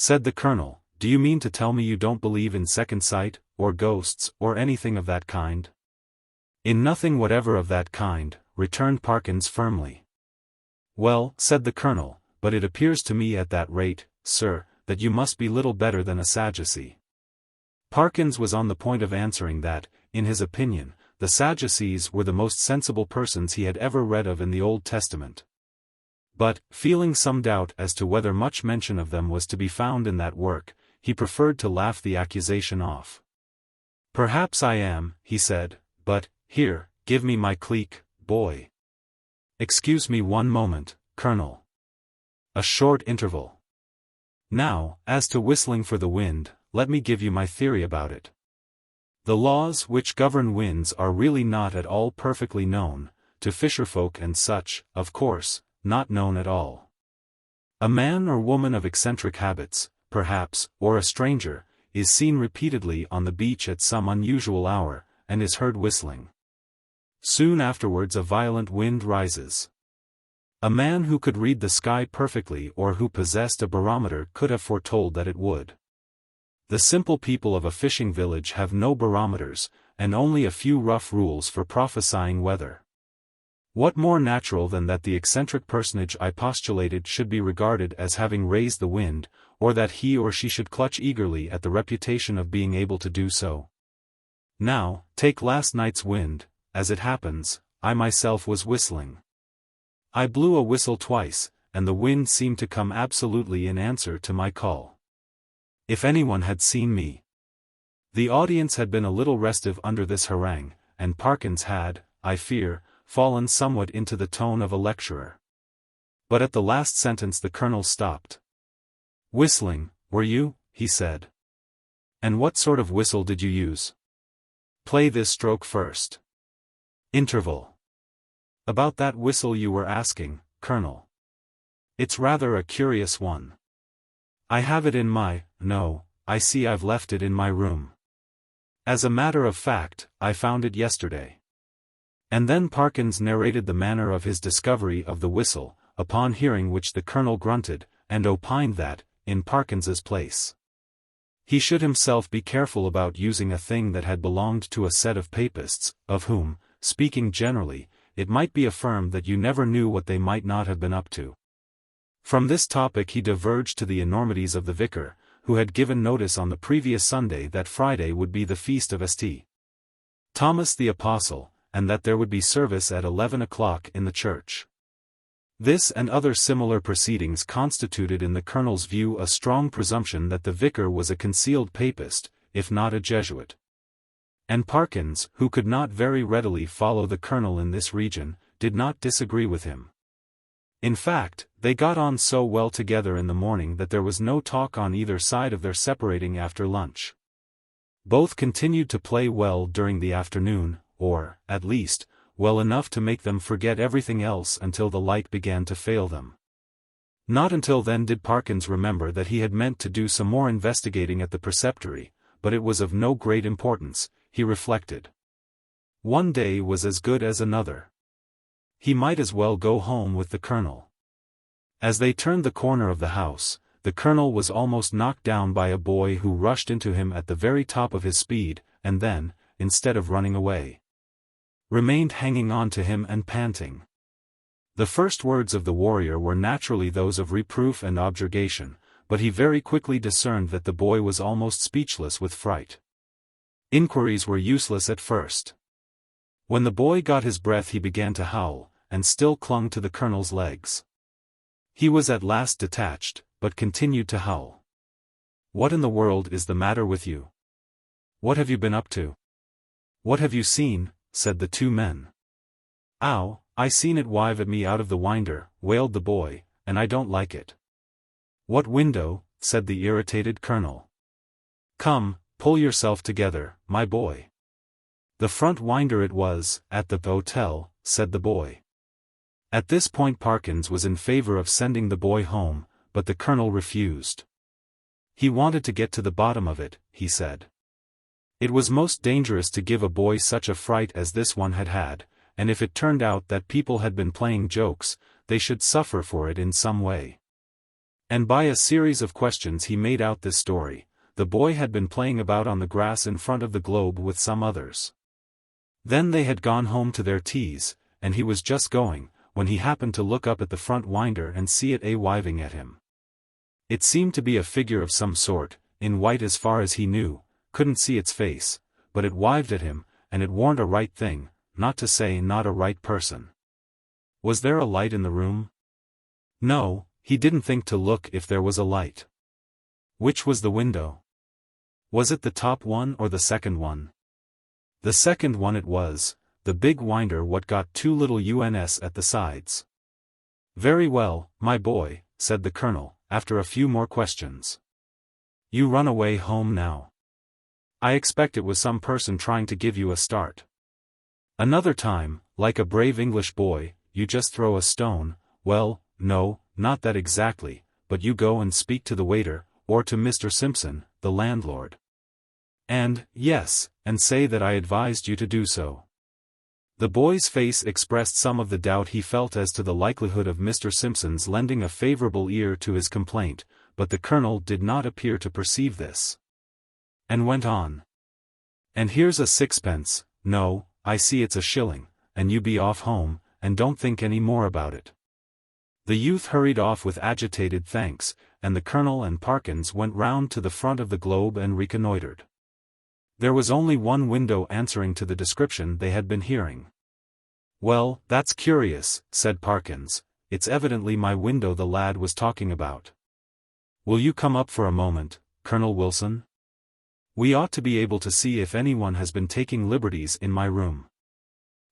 Said the Colonel, do you mean to tell me you don't believe in second sight, or ghosts, or anything of that kind? In nothing whatever of that kind, returned Parkins firmly. Well, said the Colonel, but it appears to me at that rate, sir, that you must be little better than a Sadducee. Parkins was on the point of answering that, in his opinion, the Sadducees were the most sensible persons he had ever read of in the Old Testament. But, feeling some doubt as to whether much mention of them was to be found in that work, he preferred to laugh the accusation off. Perhaps I am, he said, but, here, give me my clique, boy. Excuse me one moment, Colonel. A short interval. Now, as to whistling for the wind, let me give you my theory about it. The laws which govern winds are really not at all perfectly known, to fisherfolk and such, of course, not known at all. A man or woman of eccentric habits, perhaps, or a stranger, is seen repeatedly on the beach at some unusual hour, and is heard whistling. Soon afterwards a violent wind rises. A man who could read the sky perfectly or who possessed a barometer could have foretold that it would. The simple people of a fishing village have no barometers, and only a few rough rules for prophesying weather. What more natural than that the eccentric personage I postulated should be regarded as having raised the wind, or that he or she should clutch eagerly at the reputation of being able to do so? Now, take last night's wind. As it happens, I myself was whistling. I blew a whistle twice, and the wind seemed to come absolutely in answer to my call. If anyone had seen me. The audience had been a little restive under this harangue, and Parkins had, I fear, fallen somewhat into the tone of a lecturer. But at the last sentence the Colonel stopped. Whistling, were you? He said. And what sort of whistle did you use? Play this stroke first. Interval. About that whistle you were asking, Colonel. It's rather a curious one. I have it in no, I see I've left it in my room. As a matter of fact, I found it yesterday. And then Parkins narrated the manner of his discovery of the whistle, upon hearing which the Colonel grunted, and opined that, in Parkins's place, he should himself be careful about using a thing that had belonged to a set of papists, of whom, speaking generally, it might be affirmed that you never knew what they might not have been up to. From this topic he diverged to the enormities of the vicar, who had given notice on the previous Sunday that Friday would be the feast of St. Thomas the Apostle, and that there would be service at 11 o'clock in the church. This and other similar proceedings constituted in the Colonel's view a strong presumption that the vicar was a concealed papist, if not a Jesuit. And Parkins, who could not very readily follow the colonel in this region, did not disagree with him. In fact, they got on so well together in the morning that there was no talk on either side of their separating after lunch. Both continued to play well during the afternoon, or, at least, well enough to make them forget everything else until the light began to fail them. Not until then did Parkins remember that he had meant to do some more investigating at the preceptory, but it was of no great importance, he reflected. One day was as good as another. He might as well go home with the colonel. As they turned the corner of the house, the colonel was almost knocked down by a boy who rushed into him at the very top of his speed, and then, instead of running away, remained hanging on to him and panting. The first words of the warrior were naturally those of reproof and objurgation, but he very quickly discerned that the boy was almost speechless with fright. Inquiries were useless at first. When the boy got his breath he began to howl, and still clung to the colonel's legs. He was at last detached, but continued to howl. "What in the world is the matter with you? What have you been up to? What have you seen?" said the two men. "Ow, I seen it wive at me out of the winder," wailed the boy, "and I don't like it." "What window?" said the irritated colonel. "Come, pull yourself together, my boy." "The front winder it was, at the hotel," said the boy. At this point Parkins was in favor of sending the boy home, but the colonel refused. He wanted to get to the bottom of it, he said. It was most dangerous to give a boy such a fright as this one had had, and if it turned out that people had been playing jokes, they should suffer for it in some way. And by a series of questions he made out this story: the boy had been playing about on the grass in front of the globe with some others. Then they had gone home to their teas, and he was just going, when he happened to look up at the front winder and see it a-wiving at him. It seemed to be a figure of some sort, in white as far as he knew, couldn't see its face, but it wived at him, and it warn't a right thing, not to say not a right person. Was there a light in the room? No, he didn't think to look if there was a light. Which was the window? Was it the top one or the second one? The second one it was, the big winder what got two little UNS at the sides. "Very well, my boy," said the colonel, after a few more questions. "You run away home now. I expect it was some person trying to give you a start. Another time, like a brave English boy, you just throw a stone. Well, no, not that exactly, but you go and speak to the waiter, or to Mr. Simpson, the landlord. And say that I advised you to do so." The boy's face expressed some of the doubt he felt as to the likelihood of Mr. Simpson's lending a favorable ear to his complaint, but the colonel did not appear to perceive this. And went on. "And here's a sixpence, no, I see it's a shilling, and you be off home, and don't think any more about it." The youth hurried off with agitated thanks, and the colonel and Parkins went round to the front of the globe and reconnoitered. There was only one window answering to the description they had been hearing. "Well, that's curious," said Parkins. "It's evidently my window the lad was talking about. Will you come up for a moment, Colonel Wilson? We ought to be able to see if anyone has been taking liberties in my room."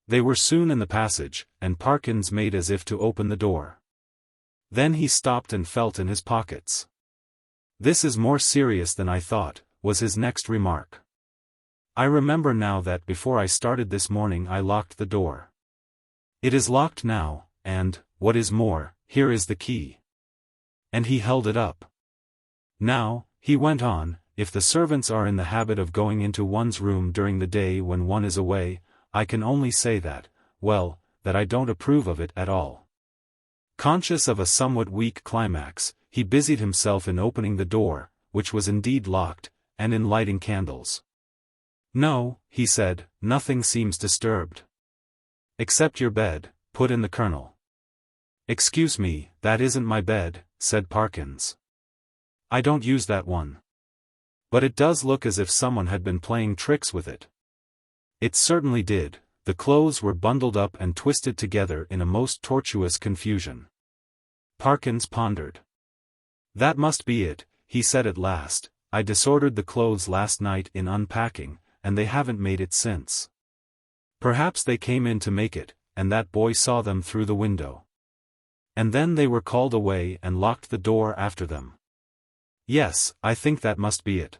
They were soon in the passage, and Parkins made as if to open the door. Then he stopped and felt in his pockets. "This is more serious than I thought," was his next remark. "I remember now that before I started this morning I locked the door. It is locked now, and, what is more, here is the key." And he held it up. "Now," he went on, "if the servants are in the habit of going into one's room during the day when one is away, I can only say that, well, that I don't approve of it at all." Conscious of a somewhat weak climax, he busied himself in opening the door, which was indeed locked, and in lighting candles. "No," he said, "nothing seems disturbed." "Except your bed," put in the colonel. "Excuse me, that isn't my bed," said Parkins. "I don't use that one. But it does look as if someone had been playing tricks with it." It certainly did. The clothes were bundled up and twisted together in a most tortuous confusion. Parkins pondered. "That must be it," he said at last, I disordered the clothes last night in unpacking, and they haven't made it since. Perhaps they came in to make it, and that boy saw them through the window. And then they were called away and locked the door after them. Yes, I think that must be it.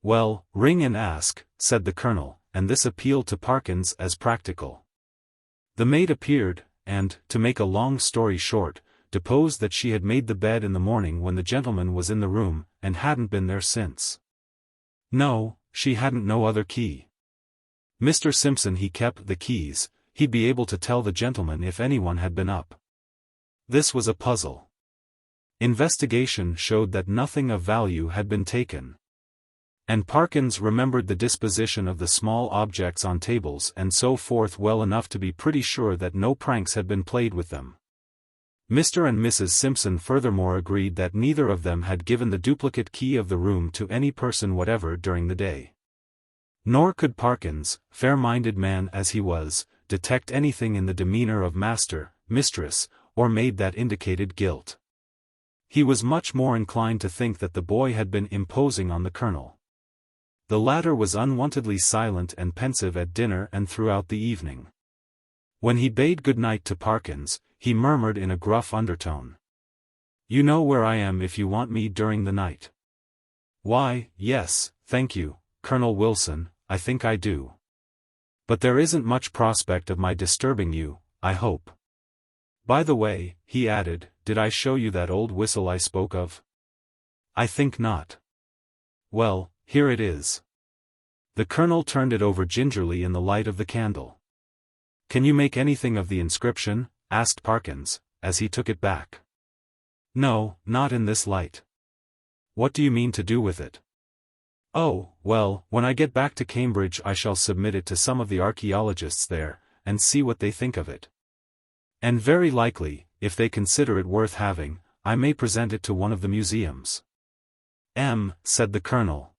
Well, ring and ask, said the colonel, and this appealed to Parkins as practical. The maid appeared, and, to make a long story short, deposed that she had made the bed in the morning when the gentleman was in the room, and hadn't been there since. No, she hadn't no other key. Mr. Simpson he kept the keys, he'd be able to tell the gentleman if anyone had been up. This was a puzzle. Investigation showed that nothing of value had been taken. And Parkins remembered the disposition of the small objects on tables and so forth well enough to be pretty sure that no pranks had been played with them. Mr. and Mrs. Simpson furthermore agreed that neither of them had given the duplicate key of the room to any person whatever during the day. Nor could Parkins, fair-minded man as he was, detect anything in the demeanor of master, mistress, or maid that indicated guilt. He was much more inclined to think that the boy had been imposing on the colonel. The latter was unwontedly silent and pensive at dinner and throughout the evening. When he bade good night to Parkins, he murmured in a gruff undertone. "You know where I am if you want me during the night." "Why, yes, thank you, Colonel Wilson, I think I do. But there isn't much prospect of my disturbing you, I hope. By the way," he added, "did I show you that old whistle I spoke of?" "I think not." "Well, here it is." The colonel turned it over gingerly in the light of the candle. "Can you make anything of the inscription?" asked Parkins, as he took it back. "No, not in this light." "What do you mean to do with it?" "Oh, well, when I get back to Cambridge I shall submit it to some of the archaeologists there, and see what they think of it. And very likely, if they consider it worth having, I may present it to one of the museums." Said the colonel.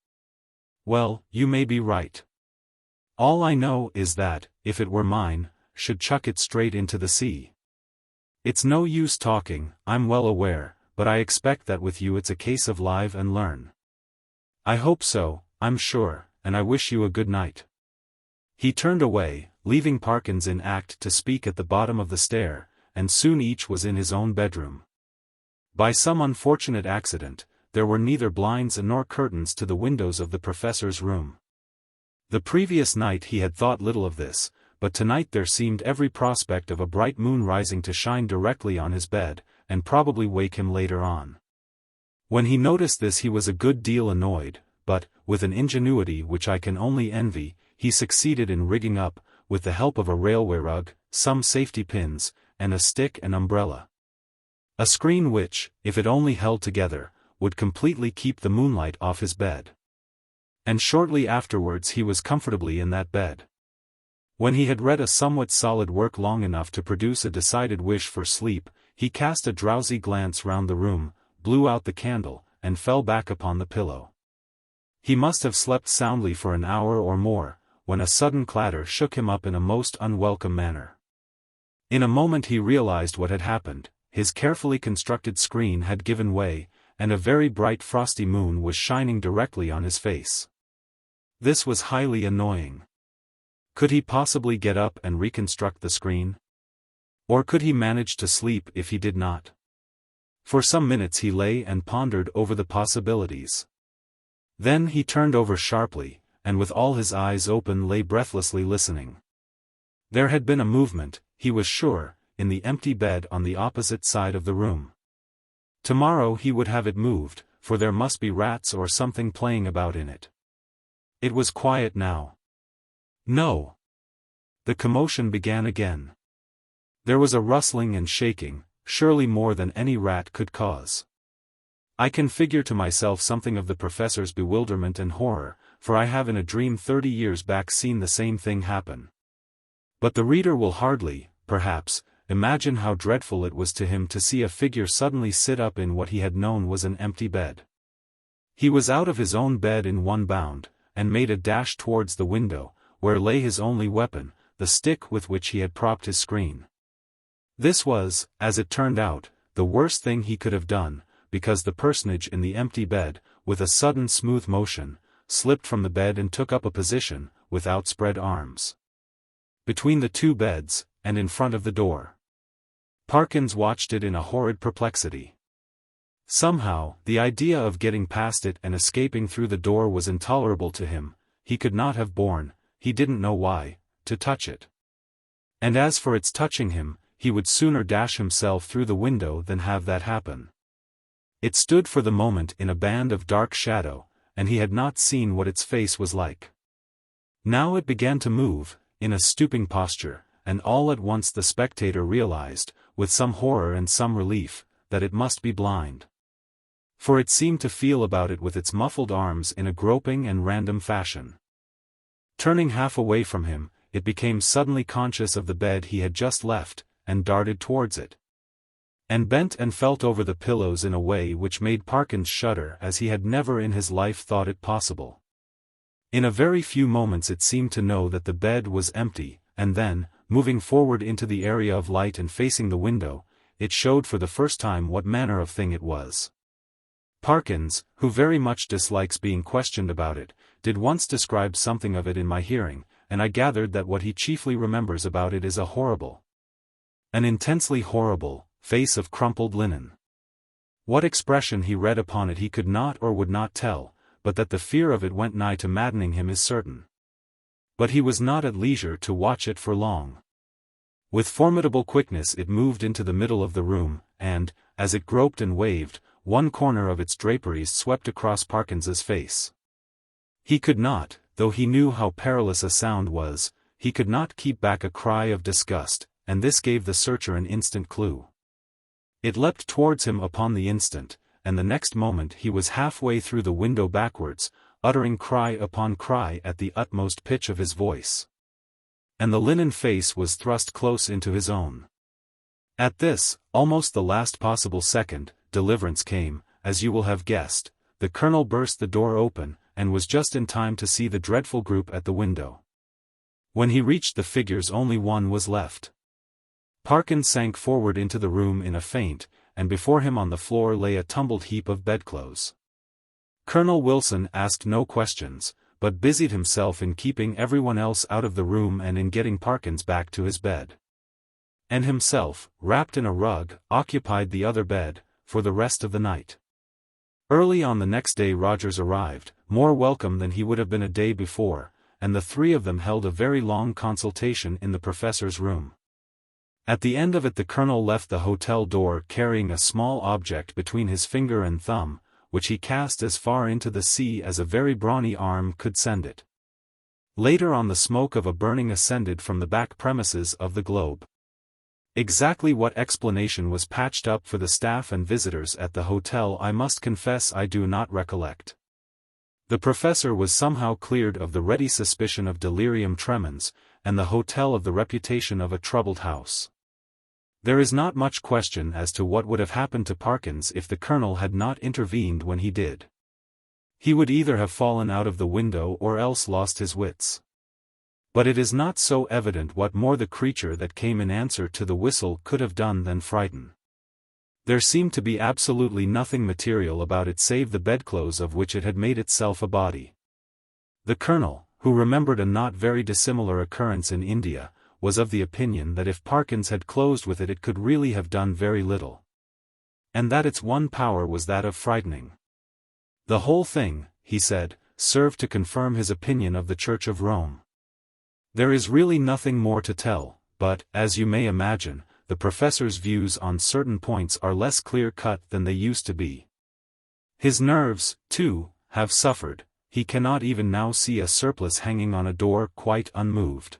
"Well, you may be right. All I know is that, if it were mine, should chuck it straight into the sea. It's no use talking, I'm well aware, but I expect that with you it's a case of live and learn." "I hope so, I'm sure, and I wish you a good night." He turned away, leaving Parkins in act to speak at the bottom of the stair, and soon each was in his own bedroom. By some unfortunate accident, there were neither blinds nor curtains to the windows of the professor's room. The previous night he had thought little of this, but tonight there seemed every prospect of a bright moon rising to shine directly on his bed, and probably wake him later on. When he noticed this he was a good deal annoyed, but, with an ingenuity which I can only envy, he succeeded in rigging up, with the help of a railway rug, some safety pins, and a stick and umbrella. A screen which, if it only held together, would completely keep the moonlight off his bed. And shortly afterwards he was comfortably in that bed. When he had read a somewhat solid work long enough to produce a decided wish for sleep, he cast a drowsy glance round the room, blew out the candle, and fell back upon the pillow. He must have slept soundly for an hour or more, when a sudden clatter shook him up in a most unwelcome manner. In a moment he realized what had happened. His carefully constructed screen had given way, and a very bright frosty moon was shining directly on his face. This was highly annoying. Could he possibly get up and reconstruct the screen? Or could he manage to sleep if he did not? For some minutes he lay and pondered over the possibilities. Then he turned over sharply, and with all his eyes open lay breathlessly listening. There had been a movement, he was sure, in the empty bed on the opposite side of the room. Tomorrow he would have it moved, for there must be rats or something playing about in it. It was quiet now. No. The commotion began again. There was a rustling and shaking, surely more than any rat could cause. I can figure to myself something of the professor's bewilderment and horror, for I have in a dream 30 years back seen the same thing happen. But the reader will hardly, perhaps, imagine how dreadful it was to him to see a figure suddenly sit up in what he had known was an empty bed. He was out of his own bed in one bound, and made a dash towards the window, where lay his only weapon, the stick with which he had propped his screen. This was, as it turned out, the worst thing he could have done, because the personage in the empty bed with a sudden smooth motion, slipped from the bed and took up a position, with outspread arms, between the two beds, and in front of the door. Parkins watched it in a horrid perplexity. Somehow, the idea of getting past it and escaping through the door was intolerable to him. He could not have borne, he didn't know why, to touch it. And as for its touching him, he would sooner dash himself through the window than have that happen. It stood for the moment in a band of dark shadow, and he had not seen what its face was like. Now it began to move, in a stooping posture, and all at once the spectator realized, with some horror and some relief, that it must be blind. For it seemed to feel about it with its muffled arms in a groping and random fashion. Turning half away from him, it became suddenly conscious of the bed he had just left, and darted towards it. And bent and felt over the pillows in a way which made Parkins shudder as he had never in his life thought it possible. In a very few moments it seemed to know that the bed was empty, and then, moving forward into the area of light and facing the window, it showed for the first time what manner of thing it was. Parkins, who very much dislikes being questioned about it, did once describe something of it in my hearing, and I gathered that what he chiefly remembers about it is an intensely horrible, face of crumpled linen. What expression he read upon it he could not or would not tell, but that the fear of it went nigh to maddening him is certain. But he was not at leisure to watch it for long. With formidable quickness it moved into the middle of the room, and, as it groped and waved, one corner of its draperies swept across Parkins's face. He could not, though he knew how perilous a sound was, he could not keep back a cry of disgust, and this gave the searcher an instant clue. It leapt towards him upon the instant, and the next moment he was halfway through the window backwards, uttering cry upon cry at the utmost pitch of his voice. And the linen face was thrust close into his own. At this, almost the last possible second, deliverance came, as you will have guessed. The colonel burst the door open, and was just in time to see the dreadful group at the window. When he reached the figures only one was left. Parkins sank forward into the room in a faint, and before him on the floor lay a tumbled heap of bedclothes. Colonel Wilson asked no questions, but busied himself in keeping everyone else out of the room and in getting Parkins back to his bed. And himself, wrapped in a rug, occupied the other bed, for the rest of the night. Early on the next day Rogers arrived, more welcome than he would have been a day before, and the three of them held a very long consultation in the professor's room. At the end of it the colonel left the hotel door carrying a small object between his finger and thumb, which he cast as far into the sea as a very brawny arm could send it. Later on the smoke of a burning ascended from the back premises of the Globe. Exactly what explanation was patched up for the staff and visitors at the hotel I must confess I do not recollect. The professor was somehow cleared of the ready suspicion of delirium tremens, and the hotel of the reputation of a troubled house. There is not much question as to what would have happened to Parkins if the colonel had not intervened when he did. He would either have fallen out of the window or else lost his wits. But it is not so evident what more the creature that came in answer to the whistle could have done than frighten. There seemed to be absolutely nothing material about it save the bedclothes of which it had made itself a body. The colonel, who remembered a not very dissimilar occurrence in India, was of the opinion that if Parkins had closed with it it could really have done very little. And that its one power was that of frightening. The whole thing, he said, served to confirm his opinion of the Church of Rome. There is really nothing more to tell, but, as you may imagine, the professor's views on certain points are less clear-cut than they used to be. His nerves, too, have suffered. He cannot even now see a surplice hanging on a door quite unmoved.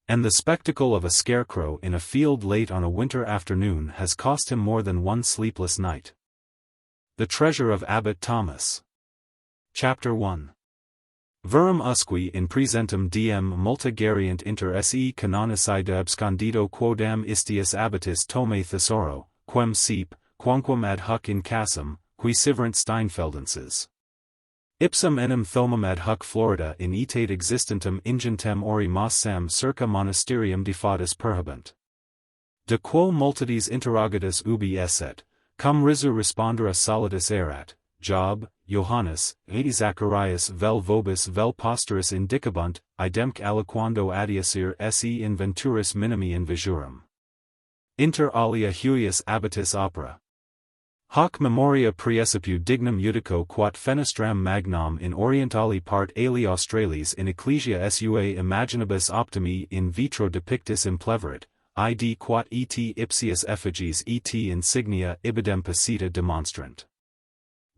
And the spectacle of a scarecrow in a field late on a winter afternoon has cost him more than one sleepless night. The Treasure of Abbot Thomas. Chapter 1. Verum usque in presentem diem multa geriant inter se canonicide abscondido quodam istius abbatis tome thesauro, quem seep, quamquam ad hoc in casum, qui siverant Steinfeldenses. Ipsum enim thomum ad hoc Florida in etate existentem ingentem ori mossam circa monasterium defatus perhabent. De quo multitudes interrogatus ubi esset, cum risu respondere solidus erat, Job, Johannes, edi Zacharias vel vobis vel posterus indicabunt, idemque aliquando adiacere se in venturis minimi invijurum. Inter alia huius abbatis opera. Hoc memoria praecipu dignum judico quat fenestram magnam in orientali part ali Australis in ecclesia sua imaginibus optimi in vitro depictis impleverit, id quat et ipsius effigies et insignia ibidem passita demonstrant.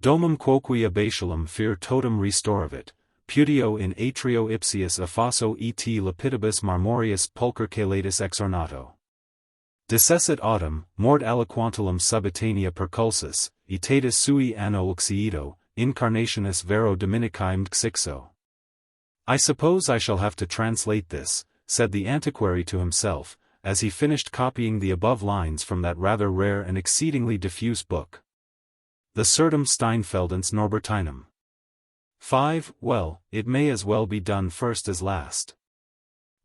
Domum quoque abacialum fir totem restoravit, putio in atrio ipsius effaso et lapidibus marmorius pulchercalatus exornato. Decessit autumn, mort aliquantulum subitania perculsus, itatis sui anno uxieto, incarnationis vero dominicae xixo. I suppose I shall have to translate this, said the antiquary to himself, as he finished copying the above lines from that rather rare and exceedingly diffuse book. The Certum Steinfeldens Norbertinum. 5. Well, it may as well be done first as last.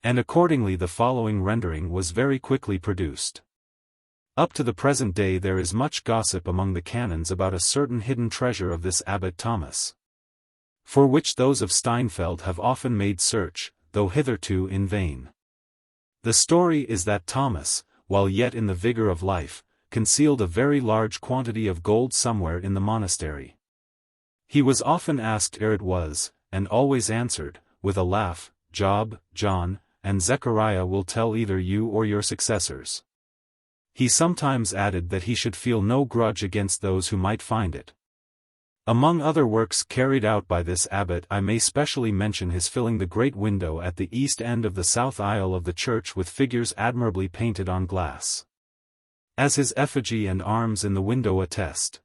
And accordingly the following rendering was very quickly produced. Up to the present day there is much gossip among the canons about a certain hidden treasure of this Abbot Thomas, for which those of Steinfeld have often made search, though hitherto in vain. The story is that Thomas, while yet in the vigor of life, concealed a very large quantity of gold somewhere in the monastery. He was often asked ere it was, and always answered, with a laugh, Job, John, and Zechariah will tell either you or your successors. He sometimes added that he should feel no grudge against those who might find it. Among other works carried out by this abbot I may specially mention his filling the great window at the east end of the south aisle of the church with figures admirably painted on glass, as his effigy and arms in the window attest.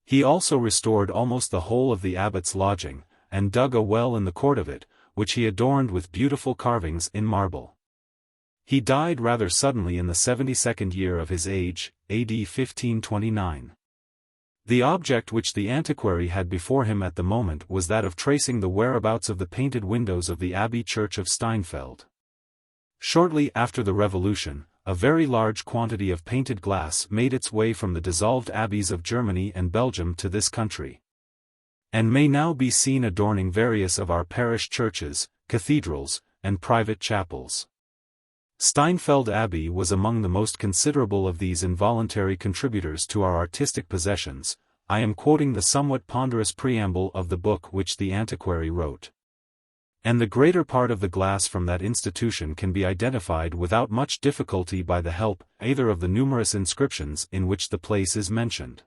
He also restored almost the whole of the abbot's lodging, and dug a well in the court of it, which he adorned with beautiful carvings in marble. He died rather suddenly in the 72nd year of his age, AD 1529. The object which the antiquary had before him at the moment was that of tracing the whereabouts of the painted windows of the Abbey Church of Steinfeld. Shortly after the Revolution, a very large quantity of painted glass made its way from the dissolved abbeys of Germany and Belgium to this country, and may now be seen adorning various of our parish churches, cathedrals, and private chapels. Steinfeld Abbey was among the most considerable of these involuntary contributors to our artistic possessions. I am quoting the somewhat ponderous preamble of the book which the antiquary wrote. And the greater part of the glass from that institution can be identified without much difficulty by the help either of the numerous inscriptions in which the place is mentioned,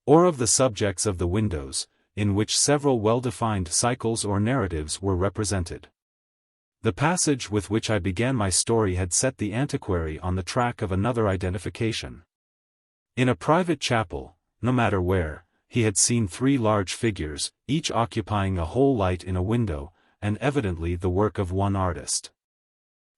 or of the subjects of the windows, in which several well-defined cycles or narratives were represented. The passage with which I began my story had set the antiquary on the track of another identification. In a private chapel, no matter where, he had seen three large figures, each occupying a whole light in a window, and evidently the work of one artist.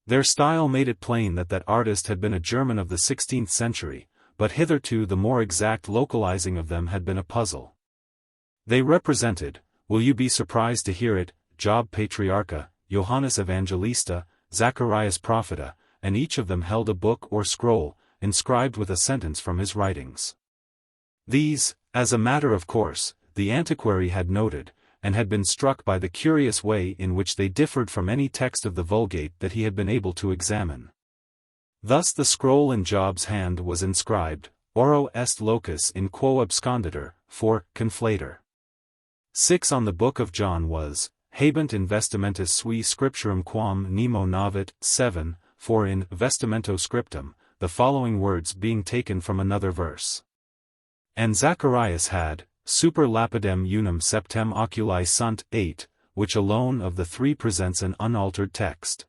Their style made it plain that that artist had been a German of the 16th century, but hitherto the more exact localizing of them had been a puzzle. They represented, will you be surprised to hear it, Job Patriarcha, Johannes Evangelista, Zacharias Propheta, and each of them held a book or scroll, inscribed with a sentence from his writings. These, as a matter of course, the antiquary had noted, and had been struck by the curious way in which they differed from any text of the Vulgate that he had been able to examine. Thus the scroll in Job's hand was inscribed, Oro est locus in quo absconditur, for conflator. 6 on the Book of John was, Habent in vestimentis sui scripturum quam nemo navit. 7, for in vestimento scriptum, the following words being taken from another verse. And Zacharias had, super lapidem unum septem oculi sunt. 8, which alone of the three presents an unaltered text.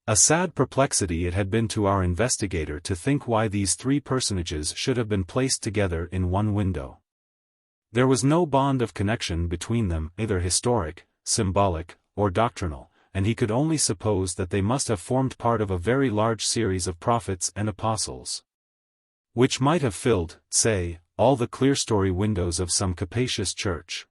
A sad perplexity it had been to our investigator to think why these three personages should have been placed together in one window. There was no bond of connection between them, either historic, symbolic, or doctrinal, and he could only suppose that they must have formed part of a very large series of prophets and apostles, which might have filled, say, all the clerestory windows of some capacious church.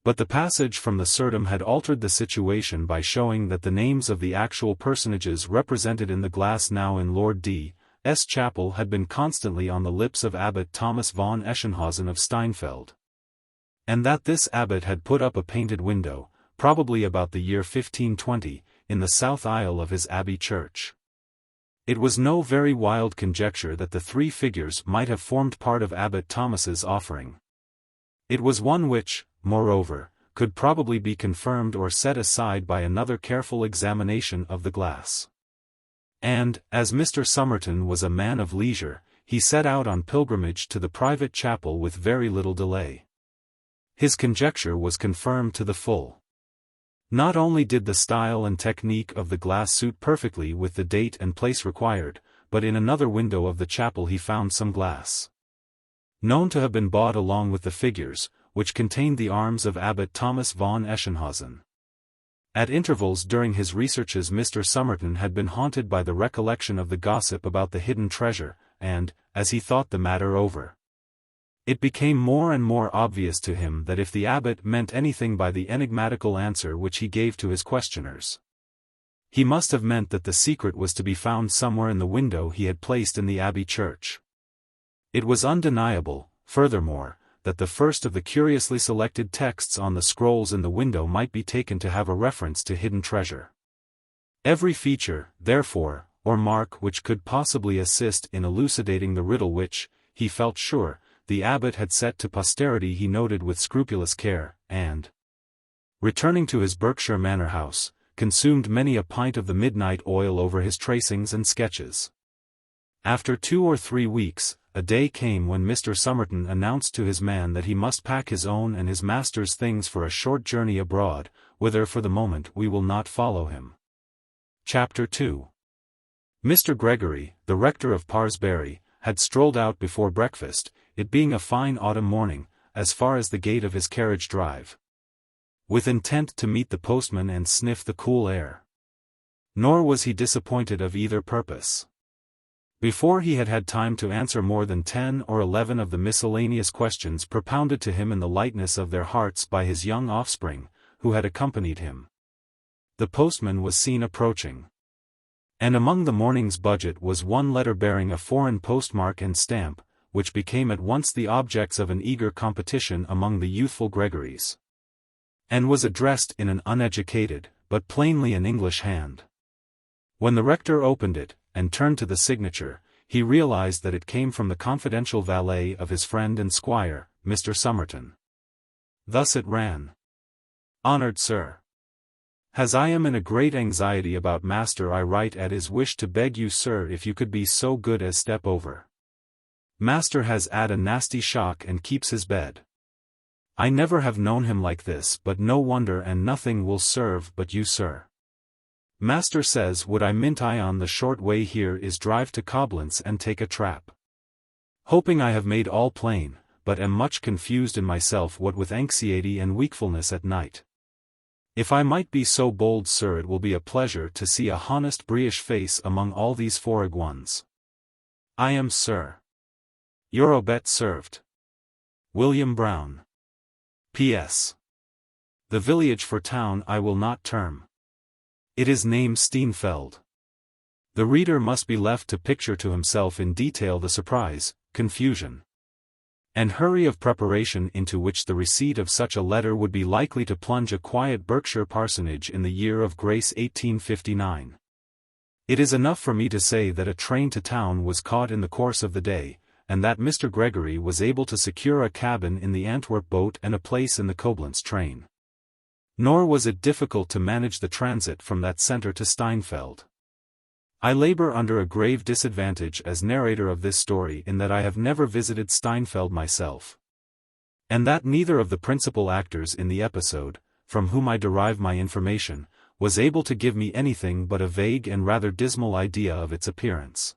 But the passage from the Certum had altered the situation by showing that the names of the actual personages represented in the glass now in Lord D.'s chapel had been constantly on the lips of Abbot Thomas von Eschenhausen of Steinfeld. and that this abbot had put up a painted window, probably about the year 1520, in the south aisle of his abbey church. It was no very wild conjecture that the three figures might have formed part of Abbot Thomas's offering. It was one which, moreover, could probably be confirmed or set aside by another careful examination of the glass. And, as Mr. Somerton was a man of leisure, he set out on pilgrimage to the private chapel with very little delay. His conjecture was confirmed to the full. Not only did the style and technique of the glass suit perfectly with the date and place required, but in another window of the chapel he found some glass, known to have been bought along with the figures, which contained the arms of Abbot Thomas von Eschenhausen. At intervals during his researches Mr. Somerton had been haunted by the recollection of the gossip about the hidden treasure, and, as he thought the matter over, it became more and more obvious to him that if the abbot meant anything by the enigmatical answer which he gave to his questioners, he must have meant that the secret was to be found somewhere in the window he had placed in the abbey church. It was undeniable, furthermore, that the first of the curiously selected texts on the scrolls in the window might be taken to have a reference to hidden treasure. Every feature, therefore, or mark which could possibly assist in elucidating the riddle which, he felt sure, the abbot had set to posterity he noted with scrupulous care, and, returning to his Berkshire manor house, consumed many a pint of the midnight oil over his tracings and sketches. After 2 or 3 weeks, a day came when Mr. Somerton announced to his man that he must pack his own and his master's things for a short journey abroad, whither for the moment we will not follow him. Chapter 2. Mr. Gregory, the rector of Parsbury, had strolled out before breakfast, it being a fine autumn morning, as far as the gate of his carriage drive, with intent to meet the postman and sniff the cool air. Nor was he disappointed of either purpose. Before he had had time to answer more than 10 or 11 of the miscellaneous questions propounded to him in the lightness of their hearts by his young offspring, who had accompanied him, the postman was seen approaching. And among the morning's budget was one letter bearing a foreign postmark and stamp, which became at once the objects of an eager competition among the youthful Gregorys, and was addressed in an uneducated, but plainly an English hand. When the rector opened it, and turned to the signature, he realized that it came from the confidential valet of his friend and squire, Mr. Somerton. Thus it ran. Honored Sir, as I am in a great anxiety about master, I write at his wish to beg you, sir, if you could be so good as step over. Master has 'ad a nasty shock and keeps his bed. I never have known him like this, but no wonder, and nothing will serve but you, sir. Master says would I mint I on the short way here is drive to Cobblentz and take a trap. Hoping I have made all plain, but am much confused in myself what with anxiety and wakefulness at night. If I might be so bold, sir, it will be a pleasure to see a honest British face among all these foreign ones. I am, sir, your obet served, William Brown. P.S. The village for town I will not term. It is named Steenfeld. The reader must be left to picture to himself in detail the surprise, confusion, and hurry of preparation into which the receipt of such a letter would be likely to plunge a quiet Berkshire parsonage in the year of grace 1859. It is enough for me to say that a train to town was caught in the course of the day, and that Mr. Gregory was able to secure a cabin in the Antwerp boat and a place in the Koblenz train. Nor was it difficult to manage the transit from that centre to Steinfeld. I labor under a grave disadvantage as narrator of this story in that I have never visited Steinfeld myself, and that neither of the principal actors in the episode, from whom I derive my information, was able to give me anything but a vague and rather dismal idea of its appearance.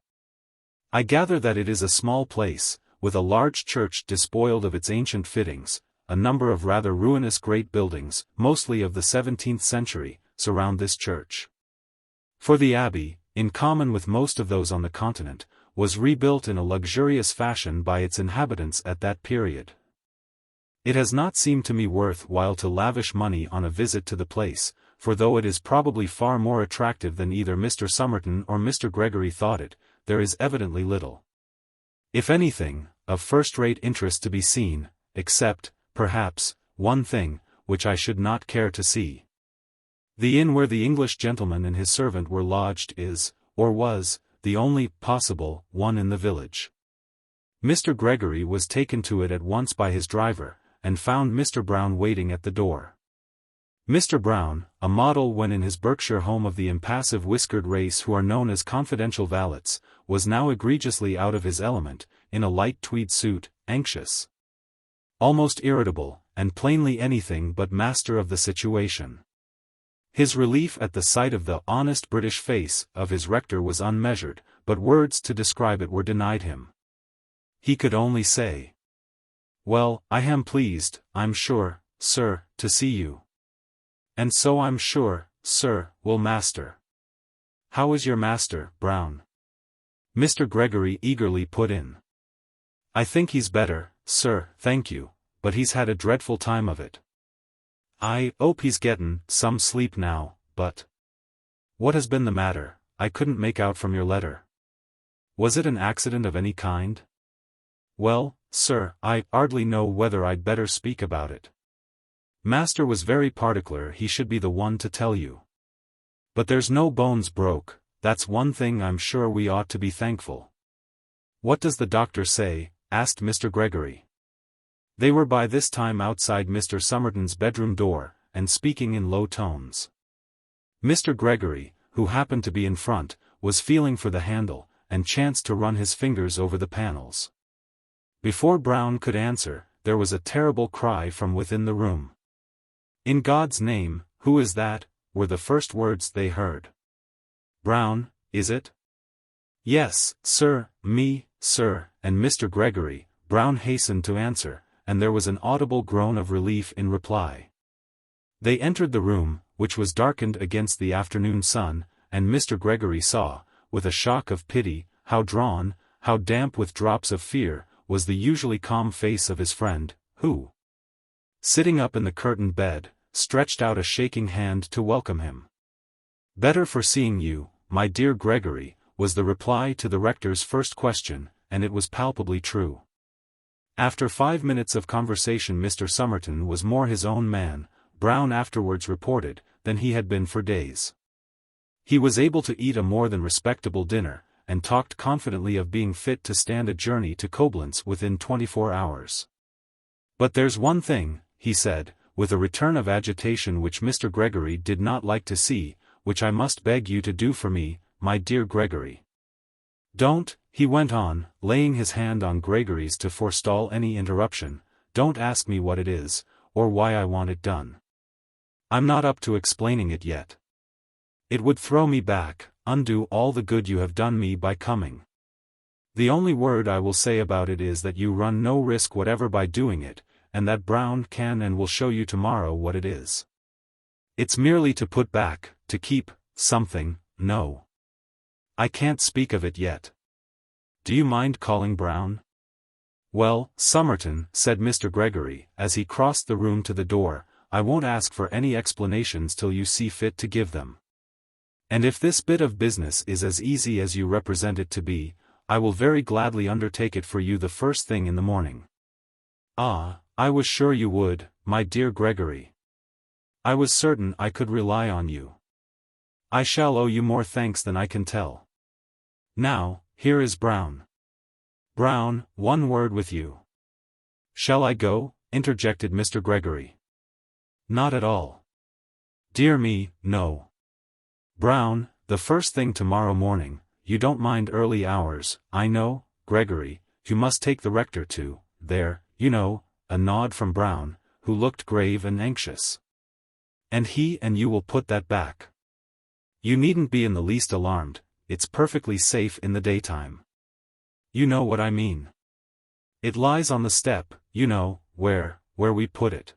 I gather that it is a small place, with a large church despoiled of its ancient fittings, a number of rather ruinous great buildings, mostly of the 17th century, surround this church. For the abbey, in common with most of those on the continent, was rebuilt in a luxurious fashion by its inhabitants at that period. It has not seemed to me worth while to lavish money on a visit to the place, for though it is probably far more attractive than either Mr. Somerton or Mr. Gregory thought it, there is evidently little, if anything, of first-rate interest to be seen, except, perhaps, one thing, which I should not care to see. The inn where the English gentleman and his servant were lodged is, or was, the only possible one in the village. Mr. Gregory was taken to it at once by his driver, and found Mr. Brown waiting at the door. Mr. Brown, a model when in his Berkshire home of the impassive whiskered race who are known as confidential valets, was now egregiously out of his element, in a light tweed suit, anxious, almost irritable, and plainly anything but master of the situation. His relief at the sight of the honest British face of his rector was unmeasured, but words to describe it were denied him. He could only say, "Well, I am pleased, I'm sure, sir, to see you. And so I'm sure, sir, will master." "How is your master, Brown?" Mr. Gregory eagerly put in. "I think he's better, sir, thank you, but he's had a dreadful time of it. I 'ope he's gettin' some sleep now, but—" "What has been the matter? I couldn't make out from your letter. Was it an accident of any kind?" "Well, sir, I 'ardly know whether I'd better speak about it. Master was very particular he should be the one to tell you. But there's no bones broke, that's one thing I'm sure we ought to be thankful." "What does the doctor say?" asked Mr. Gregory. They were by this time outside Mr. Somerton's bedroom door, and speaking in low tones. Mr. Gregory, who happened to be in front, was feeling for the handle, and chanced to run his fingers over the panels. Before Brown could answer, there was a terrible cry from within the room. "In God's name, who is that?" were the first words they heard. "Brown, is it?" "Yes, sir, me, sir," and Mr. Gregory, Brown hastened to answer, and there was an audible groan of relief in reply. They entered the room, which was darkened against the afternoon sun, and Mr. Gregory saw, with a shock of pity, how drawn, how damp with drops of fear, was the usually calm face of his friend, who, sitting up in the curtained bed, stretched out a shaking hand to welcome him. "Better for seeing you, my dear Gregory," was the reply to the rector's first question, and it was palpably true. After 5 minutes of conversation Mr. Somerton was more his own man, Brown afterwards reported, than he had been for days. He was able to eat a more than respectable dinner, and talked confidently of being fit to stand a journey to Coblentz within 24 hours. "But there's one thing," he said, with a return of agitation which Mr. Gregory did not like to see, "which I must beg you to do for me, my dear Gregory. Don't," he went on, laying his hand on Gregory's to forestall any interruption, "don't ask me what it is, or why I want it done. I'm not up to explaining it yet. It would throw me back, undo all the good you have done me by coming. The only word I will say about it is that you run no risk whatever by doing it, and that Brown can and will show you tomorrow what it is. It's merely to put back, to keep, something, no. I can't speak of it yet. Do you mind calling Brown?" "Well, Somerton," said Mr. Gregory, as he crossed the room to the door, "I won't ask for any explanations till you see fit to give them. And if this bit of business is as easy as you represent it to be, I will very gladly undertake it for you the first thing in the morning." "Ah, I was sure you would, my dear Gregory. I was certain I could rely on you. I shall owe you more thanks than I can tell. Now, here is Brown. Brown, one word with you." "Shall I go?" interjected Mr. Gregory. "Not at all. Dear me, no. Brown, the first thing tomorrow morning. You don't mind early hours, I know, Gregory. You must take the rector to, there, you know," a nod from Brown, who looked grave and anxious. "And he and you will put that back. You needn't be in the least alarmed, it's perfectly safe in the daytime. You know what I mean. It lies on the step, you know, where we put it."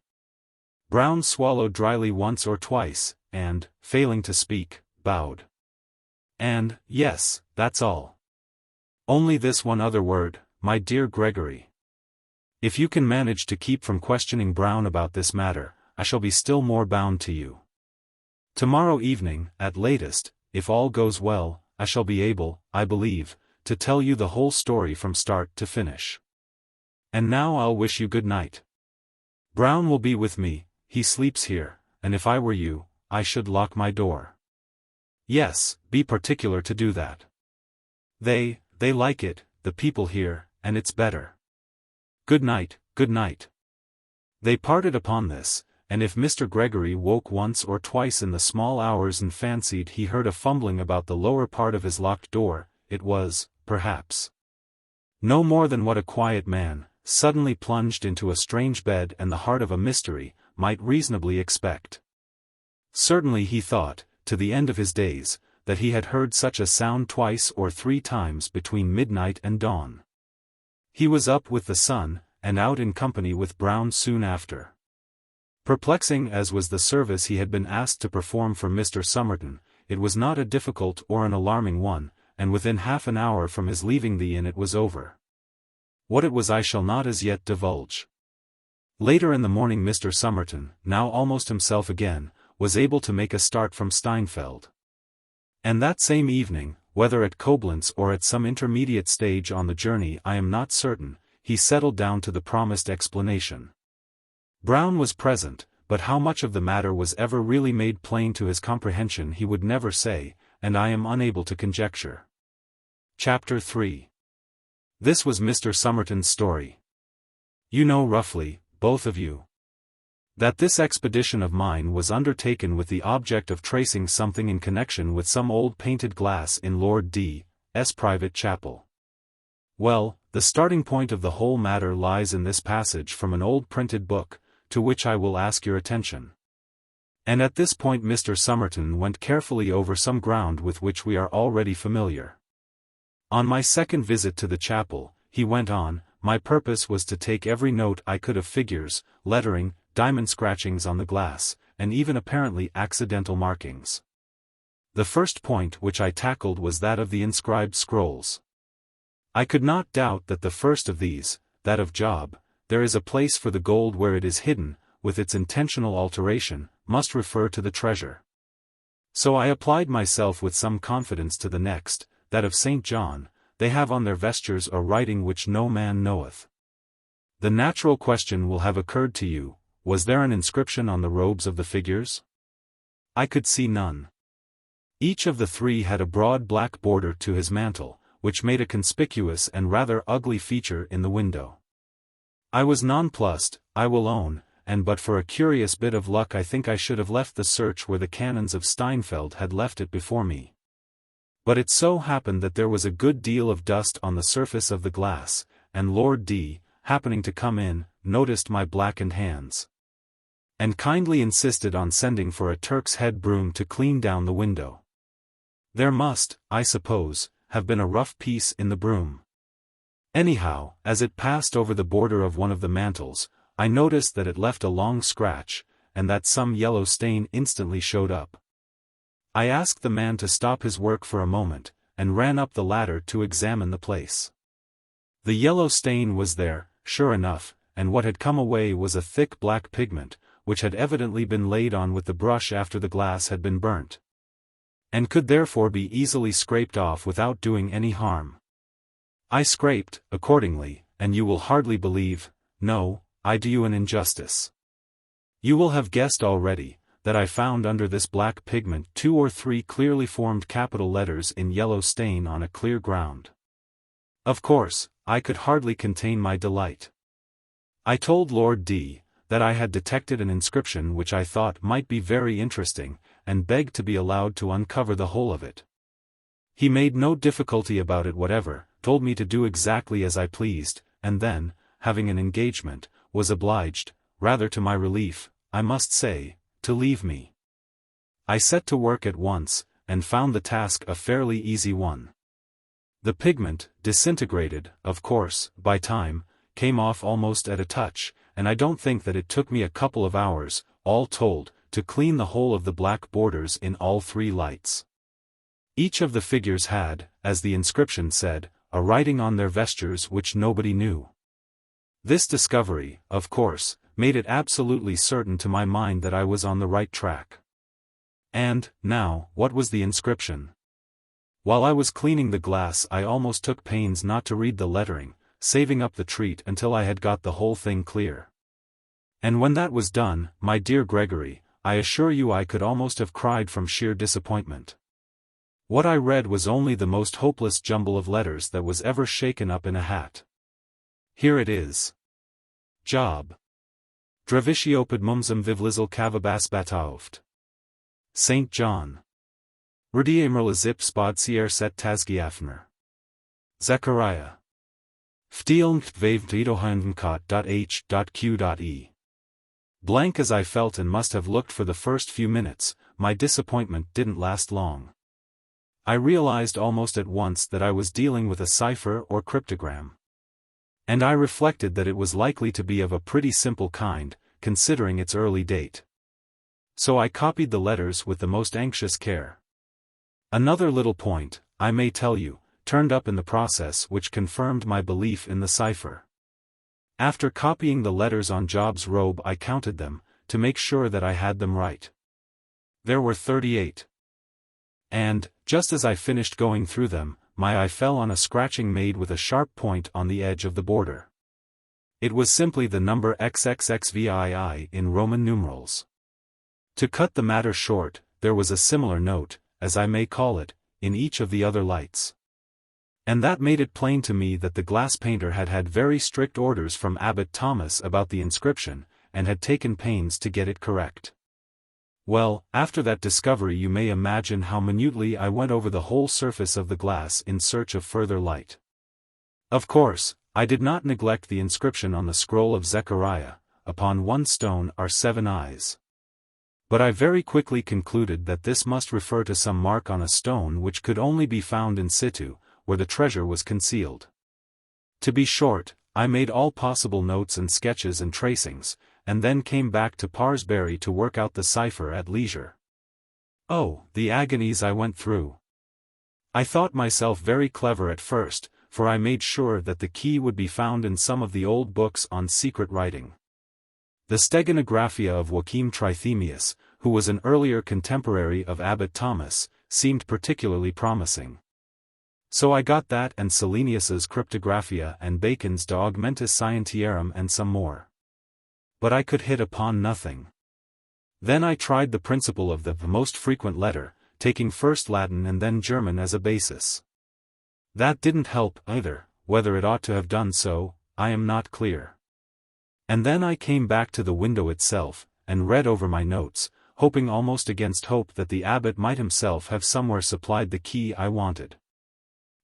Brown swallowed dryly once or twice, and, failing to speak, bowed. "And, yes, that's all. Only this one other word, my dear Gregory. If you can manage to keep from questioning Brown about this matter, I shall be still more bound to you. Tomorrow evening, at latest, if all goes well, I shall be able, I believe, to tell you the whole story from start to finish. And now I'll wish you good night." Brown will be with me, he sleeps here, and if I were you, I should lock my door. Yes, be particular to do that. They like it, the people here, and it's better. Good night, good night. They parted upon this, and if Mr. Gregory woke once or twice in the small hours and fancied he heard a fumbling about the lower part of his locked door, it was, perhaps, no more than what a quiet man, suddenly plunged into a strange bed and the heart of a mystery, might reasonably expect. Certainly he thought, to the end of his days, that he had heard such a sound twice or three times between midnight and dawn. He was up with the sun, and out in company with Brown soon after. Perplexing as was the service he had been asked to perform for Mr. Somerton, it was not a difficult or an alarming one, and within half an hour from his leaving the inn it was over. What it was I shall not as yet divulge. Later in the morning Mr. Somerton, now almost himself again, was able to make a start from Steinfeld. And that same evening, whether at Koblenz or at some intermediate stage on the journey I am not certain, he settled down to the promised explanation. Brown was present, but how much of the matter was ever really made plain to his comprehension he would never say, and I am unable to conjecture. Chapter 3. This was Mr. Somerton's story. You know roughly, both of you, that this expedition of mine was undertaken with the object of tracing something in connection with some old painted glass in Lord D.'s private chapel. Well, the starting point of the whole matter lies in this passage from an old printed book, to which I will ask your attention. And at this point Mr. Somerton went carefully over some ground with which we are already familiar. On my second visit to the chapel, he went on, my purpose was to take every note I could of figures, lettering, diamond scratchings on the glass, and even apparently accidental markings. The first point which I tackled was that of the inscribed scrolls. I could not doubt that the first of these, that of Job, there is a place for the gold where it is hidden, with its intentional alteration, must refer to the treasure. So I applied myself with some confidence to the next, that of St. John, they have on their vestures a writing which no man knoweth. The natural question will have occurred to you, was there an inscription on the robes of the figures? I could see none. Each of the three had a broad black border to his mantle, which made a conspicuous and rather ugly feature in the window. I was nonplussed, I will own, and but for a curious bit of luck I think I should have left the search where the canons of Steinfeld had left it before me. But it so happened that there was a good deal of dust on the surface of the glass, and Lord D., happening to come in, noticed my blackened hands, and kindly insisted on sending for a Turk's head broom to clean down the window. There must, I suppose, have been a rough piece in the broom. Anyhow, as it passed over the border of one of the mantles, I noticed that it left a long scratch, and that some yellow stain instantly showed up. I asked the man to stop his work for a moment, and ran up the ladder to examine the place. The yellow stain was there, sure enough, and what had come away was a thick black pigment, which had evidently been laid on with the brush after the glass had been burnt, and could therefore be easily scraped off without doing any harm. I scraped, accordingly, and you will hardly believe, no, I do you an injustice. You will have guessed already, that I found under this black pigment 2 or 3 clearly formed capital letters in yellow stain on a clear ground. Of course, I could hardly contain my delight. I told Lord D. that I had detected an inscription which I thought might be very interesting, and begged to be allowed to uncover the whole of it. He made no difficulty about it whatever, told me to do exactly as I pleased, and then, having an engagement, was obliged, rather to my relief, I must say, to leave me. I set to work at once, and found the task a fairly easy one. The pigment, disintegrated, of course, by time, came off almost at a touch, and I don't think that it took me a couple of hours, all told, to clean the whole of the black borders in all 3 lights. Each of the figures had, as the inscription said, a writing on their vestures which nobody knew. This discovery, of course, made it absolutely certain to my mind that I was on the right track. And, now, what was the inscription? While I was cleaning the glass I almost took pains not to read the lettering, saving up the treat until I had got the whole thing clear. And when that was done, my dear Gregory, I assure you I could almost have cried from sheer disappointment. What I read was only the most hopeless jumble of letters that was ever shaken up in a hat. Here it is. Job. Drevitioped mumsum vivlizel cavabas batauft. St. John. Rudiemerla zip spodsier set tasgiafner. Zechariah. Vtielnkt vavdidohundenkot.h.q.e. Blank as I felt and must have looked for the first few minutes, my disappointment didn't last long. I realized almost at once that I was dealing with a cipher or cryptogram. And I reflected that it was likely to be of a pretty simple kind, considering its early date. So I copied the letters with the most anxious care. Another little point, I may tell you, turned up in the process which confirmed my belief in the cipher. After copying the letters on Job's robe I counted them, to make sure that I had them right. There were 38. And, just as I finished going through them, my eye fell on a scratching made with a sharp point on the edge of the border. It was simply the number XXXVII in Roman numerals. To cut the matter short, there was a similar note, as I may call it, in each of the other lights. And that made it plain to me that the glass painter had had very strict orders from Abbot Thomas about the inscription, and had taken pains to get it correct. Well, after that discovery you may imagine how minutely I went over the whole surface of the glass in search of further light. Of course, I did not neglect the inscription on the scroll of Zechariah, "Upon one stone are 7 eyes." But I very quickly concluded that this must refer to some mark on a stone which could only be found in situ, where the treasure was concealed. To be short, I made all possible notes and sketches and tracings, and then came back to Parsbury to work out the cipher at leisure. Oh, the agonies I went through! I thought myself very clever at first, for I made sure that the key would be found in some of the old books on secret writing. The Steganographia of Joachim Trithemius, who was an earlier contemporary of Abbot Thomas, seemed particularly promising. So I got that and Selenius's Cryptographia and Bacon's De Augmentis Scientiarum and some more. But I could hit upon nothing. Then I tried the principle of the most frequent letter, taking first Latin and then German as a basis. That didn't help either, whether it ought to have done so, I am not clear. And then I came back to the window itself, and read over my notes, hoping almost against hope that the abbot might himself have somewhere supplied the key I wanted.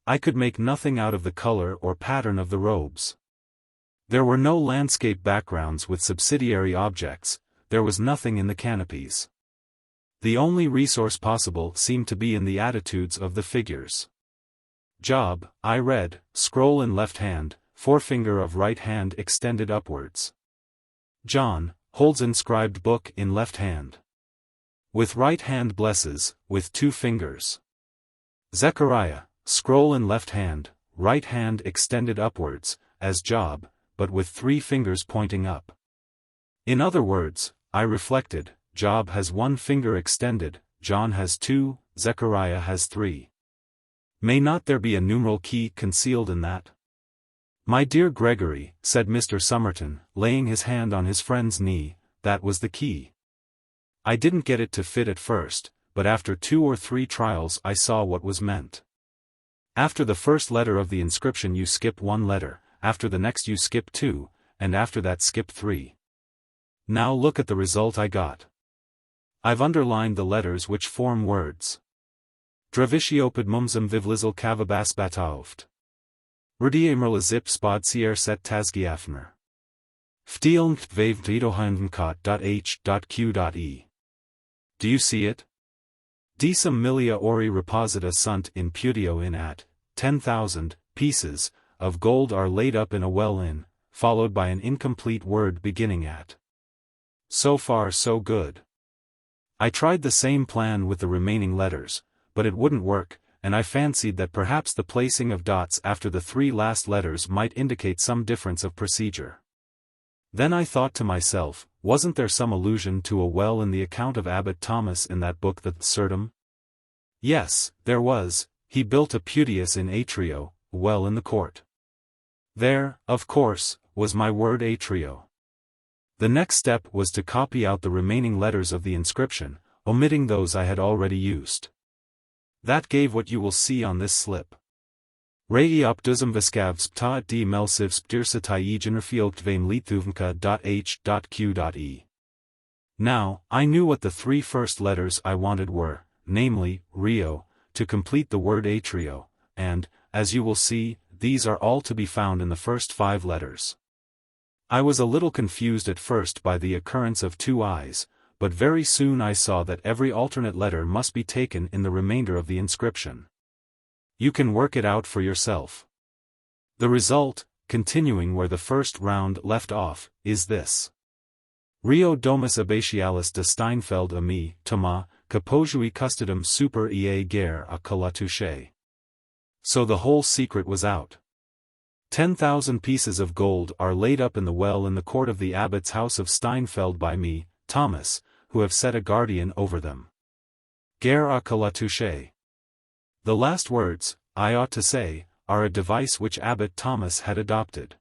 I could make nothing out of the color or pattern of the robes. There were no landscape backgrounds with subsidiary objects, there was nothing in the canopies. The only resource possible seemed to be in the attitudes of the figures. Job, I read, scroll in left hand, forefinger of right hand extended upwards. John, holds inscribed book in left hand. With right hand blesses, with 2 fingers. Zechariah, scroll in left hand, right hand extended upwards, as Job, but with 3 fingers pointing up. In other words, I reflected, Job has 1 finger extended, John has 2, Zechariah has 3. May not there be a numeral key concealed in that? My dear Gregory, said Mr. Somerton, laying his hand on his friend's knee, that was the key. I didn't get it to fit at first, but after 2 or 3 trials I saw what was meant. After the first letter of the inscription you skip 1 letter, after the next you skip 2, and after that skip 3. Now look at the result I got. I've underlined the letters which form words. Drevitioped mumsum vivlizel cavabas batauft. Rudiemerla zip spodsier set tasgiafner. Vtielnkt vavdidohundenkot.h.q.e. Do you see it? Decem millia ori reposita sunt in putio in at, 10,000 pieces of gold are laid up in a well in, followed by an incomplete word beginning at. So far so good. I tried the same plan with the remaining letters, but it wouldn't work, and I fancied that perhaps the placing of dots after the 3 last letters might indicate some difference of procedure. Then I thought to myself, wasn't there some allusion to a well in the account of Abbot Thomas in that book the Certum? Yes, there was, he built a putius in atrio, a well in the court. There, of course, was my word atrio. The next step was to copy out the remaining letters of the inscription, omitting those I had already used. That gave what you will see on this slip. Rei op duzum viskavs pta d melsivs pdirsatai generfielkt vem lituvnka.h.q.e. Now, I knew what the three first letters I wanted were, namely, Rio, to complete the word atrio, and, as you will see, these are all to be found in the first 5 letters. I was a little confused at first by the occurrence of 2 eyes, but very soon I saw that every alternate letter must be taken in the remainder of the inscription. You can work it out for yourself. The result, continuing where the first round left off, is this. Rio domus abbatialis de Steinfeld a me, Thomas, capojui custodum super ea guerre a colatouche. So the whole secret was out. 10,000 pieces of gold are laid up in the well in the court of the abbot's house of Steinfeld by me, Thomas, who have set a guardian over them. Guerre a colatouche. The last words, I ought to say, are a device which Abbot Thomas had adopted.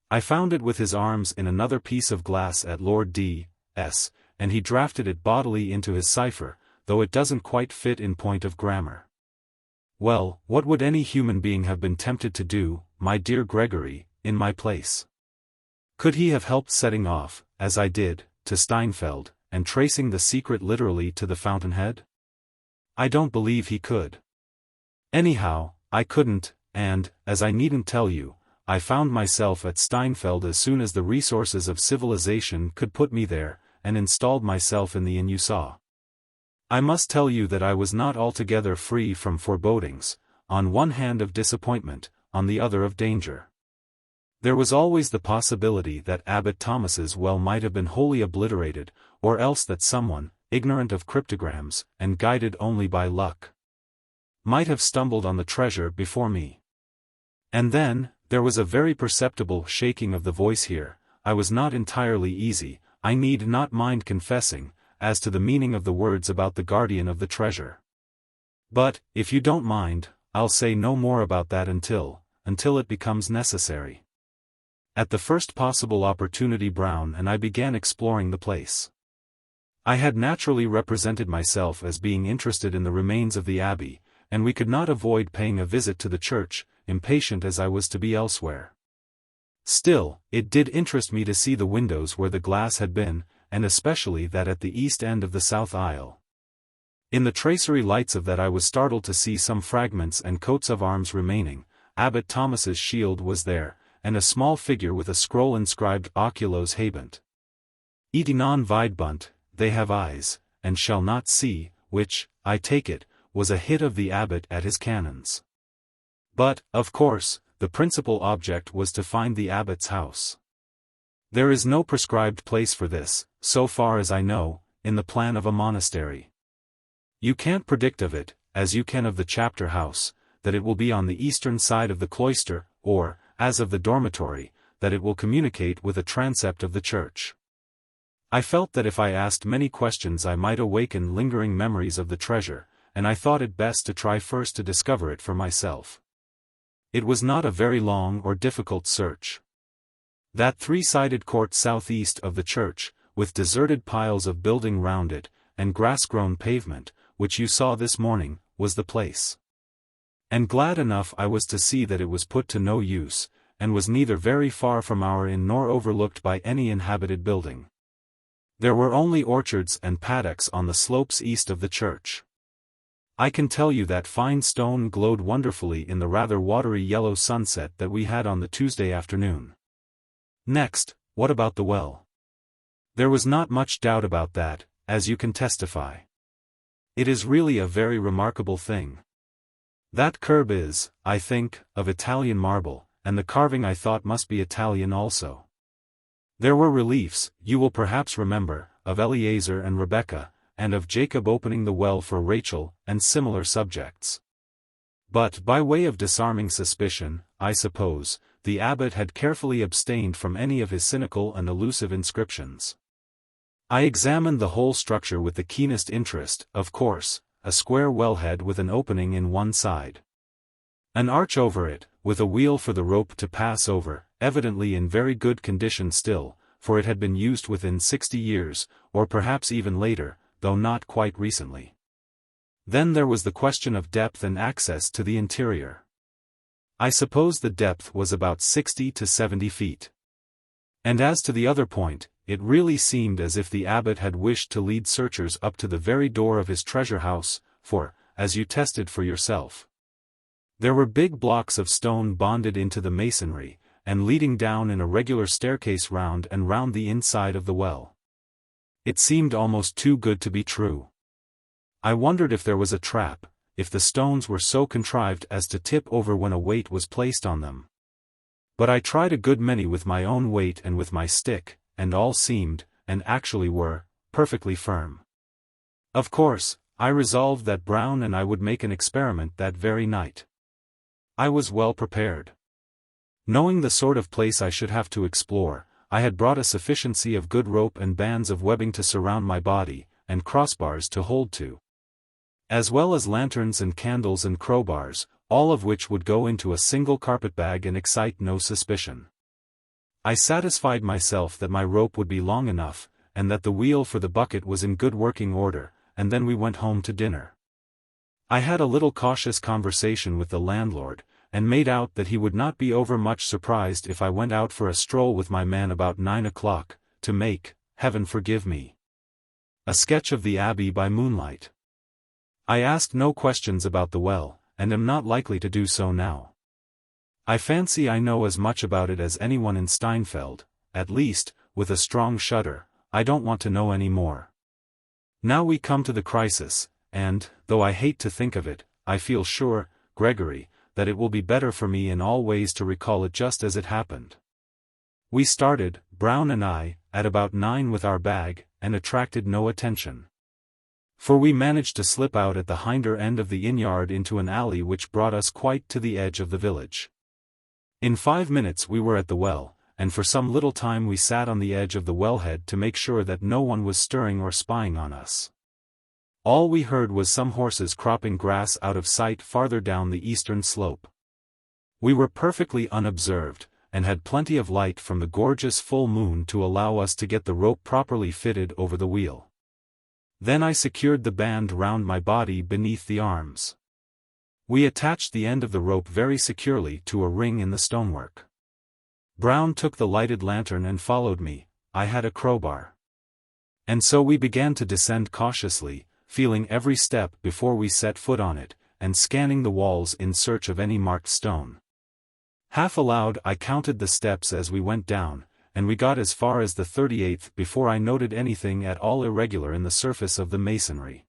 I found it with his arms in another piece of glass at Lord D.'s, and he drafted it bodily into his cipher, though it doesn't quite fit in point of grammar. Well, what would any human being have been tempted to do, my dear Gregory, in my place? Could he have helped setting off, as I did, to Steinfeld, and tracing the secret literally to the fountainhead? I don't believe he could. Anyhow, I couldn't, and, as I needn't tell you, I found myself at Steinfeld as soon as the resources of civilization could put me there, and installed myself in the inn you saw. I must tell you that I was not altogether free from forebodings, on one hand of disappointment, on the other of danger. There was always the possibility that Abbot Thomas's well might have been wholly obliterated, or else that someone, ignorant of cryptograms, and guided only by luck, might have stumbled on the treasure before me. And then, there was a very perceptible shaking of the voice here. I was not entirely easy, I need not mind confessing, as to the meaning of the words about the guardian of the treasure. But, if you don't mind, I'll say no more about that until it becomes necessary. At the first possible opportunity Brown and I began exploring the place. I had naturally represented myself as being interested in the remains of the abbey, and we could not avoid paying a visit to the church, impatient as I was to be elsewhere. Still, it did interest me to see the windows where the glass had been, and especially that at the east end of the south aisle. In the tracery lights of that I was startled to see some fragments and coats of arms remaining. Abbot Thomas's shield was there, and a small figure with a scroll inscribed Oculos habent. Iti non videbunt, they have eyes, and shall not see, which, I take it, was a hit of the abbot at his canons. But, of course, the principal object was to find the abbot's house. There is no prescribed place for this, so far as I know, in the plan of a monastery. You can't predict of it, as you can of the chapter house, that it will be on the eastern side of the cloister, or, as of the dormitory, that it will communicate with a transept of the church. I felt that if I asked many questions I might awaken lingering memories of the treasure, and I thought it best to try first to discover it for myself. It was not a very long or difficult search. That 3-sided court southeast of the church, with deserted piles of building round it, and grass-grown pavement, which you saw this morning, was the place. And glad enough I was to see that it was put to no use, and was neither very far from our inn nor overlooked by any inhabited building. There were only orchards and paddocks on the slopes east of the church. I can tell you that fine stone glowed wonderfully in the rather watery yellow sunset that we had on the Tuesday afternoon. Next, what about the well? There was not much doubt about that, as you can testify. It is really a very remarkable thing. That curb is, I think, of Italian marble, and the carving I thought must be Italian also. There were reliefs, you will perhaps remember, of Eleazar and Rebecca, and of Jacob opening the well for Rachel, and similar subjects. But by way of disarming suspicion, I suppose, the abbot had carefully abstained from any of his cynical and elusive inscriptions. I examined the whole structure with the keenest interest, of course, a square wellhead with an opening in one side. An arch over it, with a wheel for the rope to pass over, evidently in very good condition still, for it had been used within 60 years, or perhaps even later, though not quite recently. Then there was the question of depth and access to the interior. I suppose the depth was about 60 to 70 feet. And as to the other point, it really seemed as if the abbot had wished to lead searchers up to the very door of his treasure house, for, as you tested for yourself, there were big blocks of stone bonded into the masonry, and leading down in a regular staircase round and round the inside of the well. It seemed almost too good to be true. I wondered if there was a trap, if the stones were so contrived as to tip over when a weight was placed on them. But I tried a good many with my own weight and with my stick, and all seemed, and actually were, perfectly firm. Of course, I resolved that Brown and I would make an experiment that very night. I was well prepared. Knowing the sort of place I should have to explore, I had brought a sufficiency of good rope and bands of webbing to surround my body, and crossbars to hold to, as well as lanterns and candles and crowbars, all of which would go into a single carpetbag and excite no suspicion. I satisfied myself that my rope would be long enough, and that the wheel for the bucket was in good working order, and then we went home to dinner. I had a little cautious conversation with the landlord, and made out that he would not be overmuch surprised if I went out for a stroll with my man about 9 o'clock, to make, heaven forgive me, a sketch of the abbey by moonlight. I asked no questions about the well, and am not likely to do so now. I fancy I know as much about it as anyone in Steinfeld, at least, with a strong shudder, I don't want to know any more. Now we come to the crisis, and, though I hate to think of it, I feel sure, Gregory, that it will be better for me in all ways to recall it just as it happened. We started, Brown and I, at about 9 with our bag, and attracted no attention. For we managed to slip out at the hinder end of the inn-yard into an alley which brought us quite to the edge of the village. In 5 minutes we were at the well, and for some little time we sat on the edge of the wellhead to make sure that no one was stirring or spying on us. All we heard was some horses cropping grass out of sight farther down the eastern slope. We were perfectly unobserved, and had plenty of light from the gorgeous full moon to allow us to get the rope properly fitted over the wheel. Then I secured the band round my body beneath the arms. We attached the end of the rope very securely to a ring in the stonework. Brown took the lighted lantern and followed me, I had a crowbar. And so we began to descend cautiously, feeling every step before we set foot on it, and scanning the walls in search of any marked stone. Half aloud I counted the steps as we went down, and we got as far as the 38th before I noted anything at all irregular in the surface of the masonry.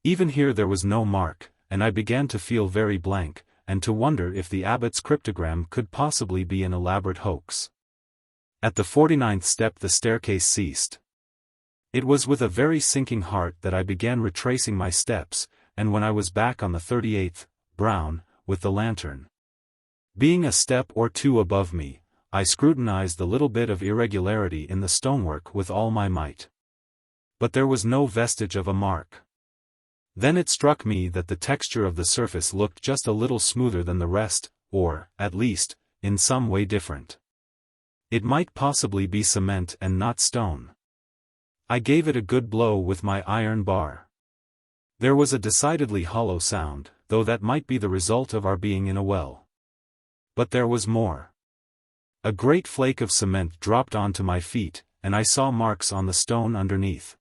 Even here there was no mark, and I began to feel very blank, and to wonder if the abbot's cryptogram could possibly be an elaborate hoax. At the 49th step the staircase ceased. It was with a very sinking heart that I began retracing my steps, and when I was back on the 38th, Brown, with the lantern being a step or two above me, I scrutinized the little bit of irregularity in the stonework with all my might. But there was no vestige of a mark. Then it struck me that the texture of the surface looked just a little smoother than the rest, or, at least, in some way different. It might possibly be cement and not stone. I gave it a good blow with my iron bar. There was a decidedly hollow sound, though that might be the result of our being in a well. But there was more. A great flake of cement dropped onto my feet, and I saw marks on the stone underneath.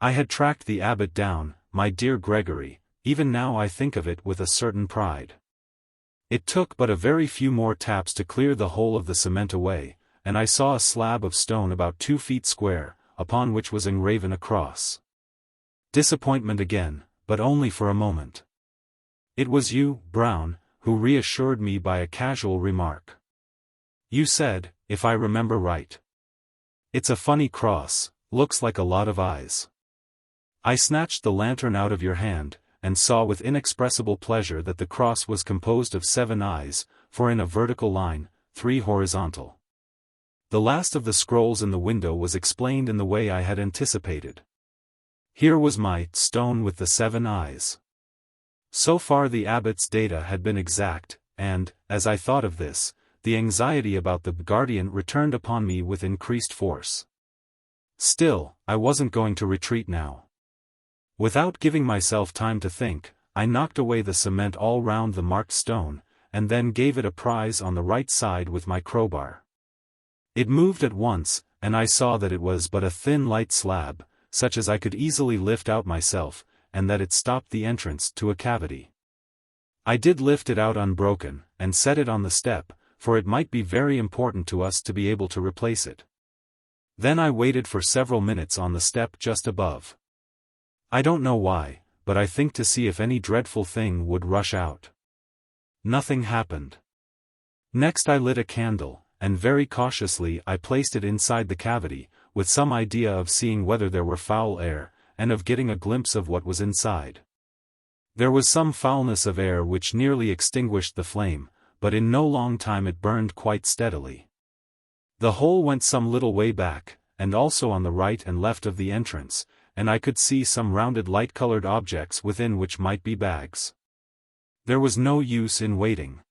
I had tracked the abbot down, my dear Gregory, even now I think of it with a certain pride. It took but a very few more taps to clear the whole of the cement away, and I saw a slab of stone about 2 feet square, upon which was engraven a cross. Disappointment again, but only for a moment. It was you, Brown, who reassured me by a casual remark. You said, if I remember right, "It's a funny cross, looks like a lot of eyes." I snatched the lantern out of your hand, and saw with inexpressible pleasure that the cross was composed of 7 eyes, 4 in a vertical line, 3 horizontal. The last of the scrolls in the window was explained in the way I had anticipated. Here was my stone with the 7 eyes. So far the abbot's data had been exact, and, as I thought of this, the anxiety about the guardian returned upon me with increased force. Still, I wasn't going to retreat now. Without giving myself time to think, I knocked away the cement all round the marked stone, and then gave it a prise on the right side with my crowbar. It moved at once, and I saw that it was but a thin light slab, such as I could easily lift out myself, and that it stopped the entrance to a cavity. I did lift it out unbroken, and set it on the step, for it might be very important to us to be able to replace it. Then I waited for several minutes on the step just above. I don't know why, but I think to see if any dreadful thing would rush out. Nothing happened. Next I lit a candle, and very cautiously I placed it inside the cavity, with some idea of seeing whether there were foul air, and of getting a glimpse of what was inside. There was some foulness of air which nearly extinguished the flame, but in no long time it burned quite steadily. The hole went some little way back, and also on the right and left of the entrance, and I could see some rounded light-colored objects within which might be bags. There was no use in waiting.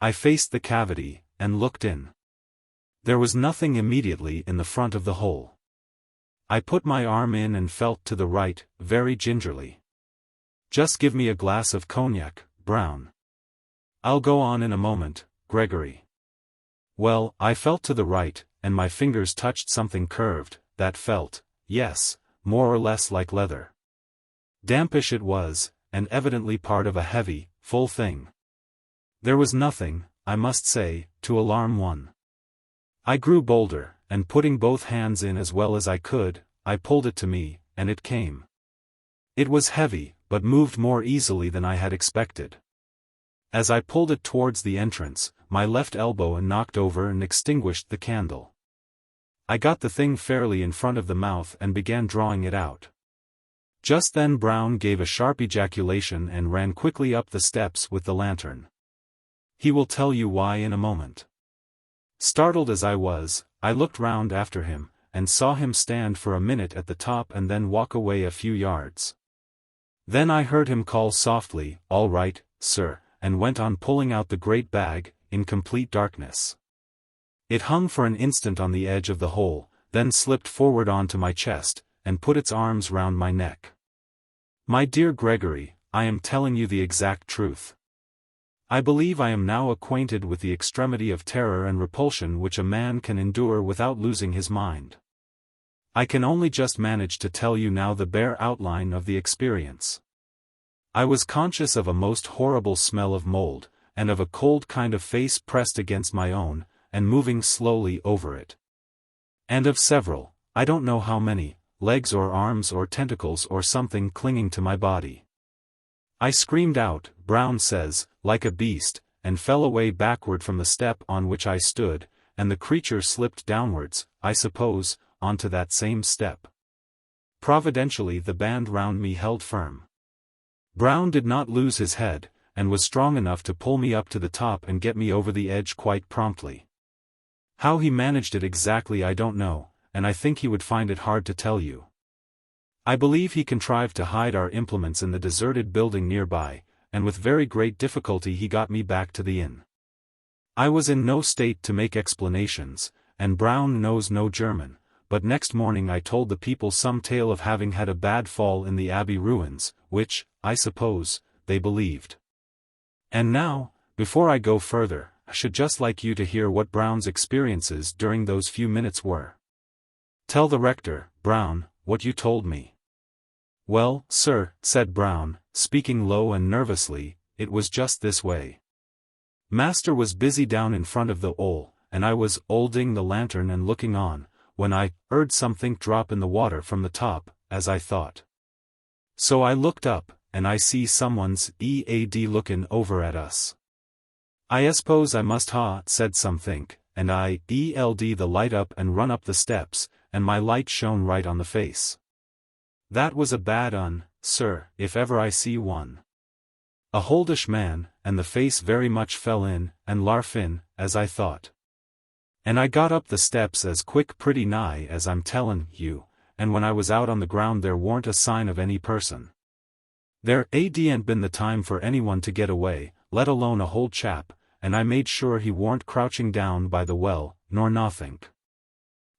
I faced the cavity, and looked in. There was nothing immediately in the front of the hole. I put my arm in and felt to the right, very gingerly. "Just give me a glass of cognac, Brown." "I'll go on in a moment, Gregory." Well, I felt to the right, and my fingers touched something curved, that felt, yes, more or less like leather. Dampish it was, and evidently part of a heavy, full thing. There was nothing, I must say, to alarm one. I grew bolder, and putting both hands in as well as I could, I pulled it to me, and it came. It was heavy, but moved more easily than I had expected. As I pulled it towards the entrance, my left elbow knocked over and extinguished the candle. I got the thing fairly in front of the mouth and began drawing it out. Just then Brown gave a sharp ejaculation and ran quickly up the steps with the lantern. He will tell you why in a moment. Startled as I was, I looked round after him, and saw him stand for a minute at the top and then walk away a few yards. Then I heard him call softly, "All right, sir," and went on pulling out the great bag, in complete darkness. It hung for an instant on the edge of the hole, then slipped forward onto my chest, and put its arms round my neck. "My dear Gregory, I am telling you the exact truth. I believe I am now acquainted with the extremity of terror and repulsion which a man can endure without losing his mind. I can only just manage to tell you now the bare outline of the experience. I was conscious of a most horrible smell of mold, and of a cold kind of face pressed against my own, and moving slowly over it. And of several, I don't know how many, legs or arms or tentacles or something clinging to my body. I screamed out," Brown says, "like a beast, and fell away backward from the step on which I stood, and the creature slipped downwards, I suppose, onto that same step. Providentially the band round me held firm. Brown did not lose his head, and was strong enough to pull me up to the top and get me over the edge quite promptly. How he managed it exactly I don't know, and I think he would find it hard to tell you. I believe he contrived to hide our implements in the deserted building nearby, and with very great difficulty he got me back to the inn. I was in no state to make explanations, and Brown knows no German, but next morning I told the people some tale of having had a bad fall in the abbey ruins, which, I suppose, they believed. And now, before I go further, I should just like you to hear what Brown's experiences during those few minutes were. Tell the rector, Brown, what you told me." "Well, sir," said Brown, speaking low and nervously, "it was just this way. Master was busy down in front of the hole, and I was holding the lantern and looking on, when I heard something drop in the water from the top, as I thought. So I looked up, and I see someone's EAD lookin' over at us. I suppose I must ha said somethink, and I ELD the light up and run up the steps, and my light shone right on the face. That was a bad un, sir, if ever I see one. A holdish man, and the face very much fell in, and larfin, as I thought. And I got up the steps as quick pretty nigh as I'm tellin' you, and when I was out on the ground there warn't a sign of any person. There ain't been the time for anyone to get away, let alone a whole chap, and I made sure he warn't crouching down by the well, nor nothink.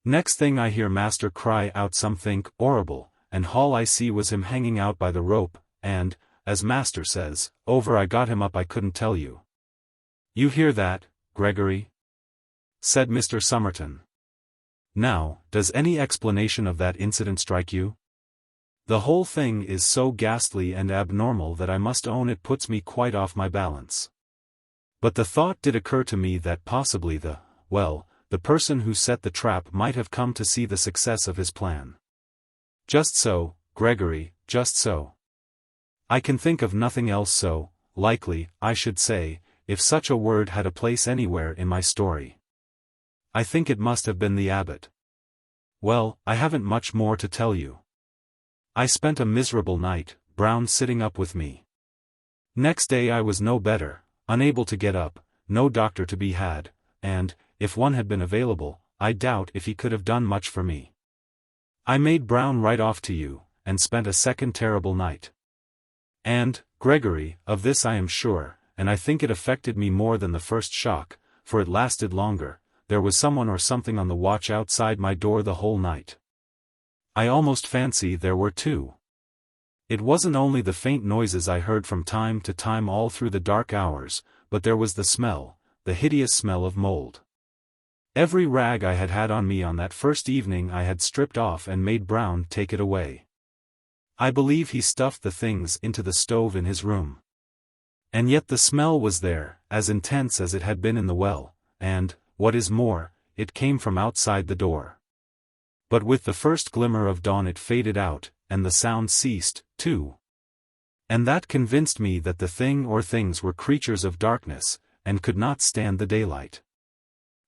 Next thing I hear master cry out somethink 'orrible, and all I see was him hanging out by the rope, and, as master says, over I got him up I couldn't tell you. You hear that, Gregory? Said Mr. Somerton. Now, does any explanation of that incident strike you? The whole thing is so ghastly and abnormal that I must own it puts me quite off my balance. But the thought did occur to me that possibly the person who set the trap might have come to see the success of his plan. Just so, Gregory, just so. I can think of nothing else so likely, I should say, if such a word had a place anywhere in my story. I think it must have been the abbot. Well, I haven't much more to tell you. I spent a miserable night, Brown sitting up with me. Next day I was no better, unable to get up, no doctor to be had, and, if one had been available, I doubt if he could have done much for me. I made Brown write off to you, and spent a second terrible night. And, Gregory, of this I am sure, and I think it affected me more than the first shock, for it lasted longer, there was someone or something on the watch outside my door the whole night. I almost fancy there were two. It wasn't only the faint noises I heard from time to time all through the dark hours, but there was the smell, the hideous smell of mold. Every rag I had had on me on that first evening I had stripped off and made Brown take it away. I believe he stuffed the things into the stove in his room. And yet the smell was there, as intense as it had been in the well, and, what is more, it came from outside the door. But with the first glimmer of dawn it faded out, and the sound ceased, too. And that convinced me that the thing or things were creatures of darkness, and could not stand the daylight.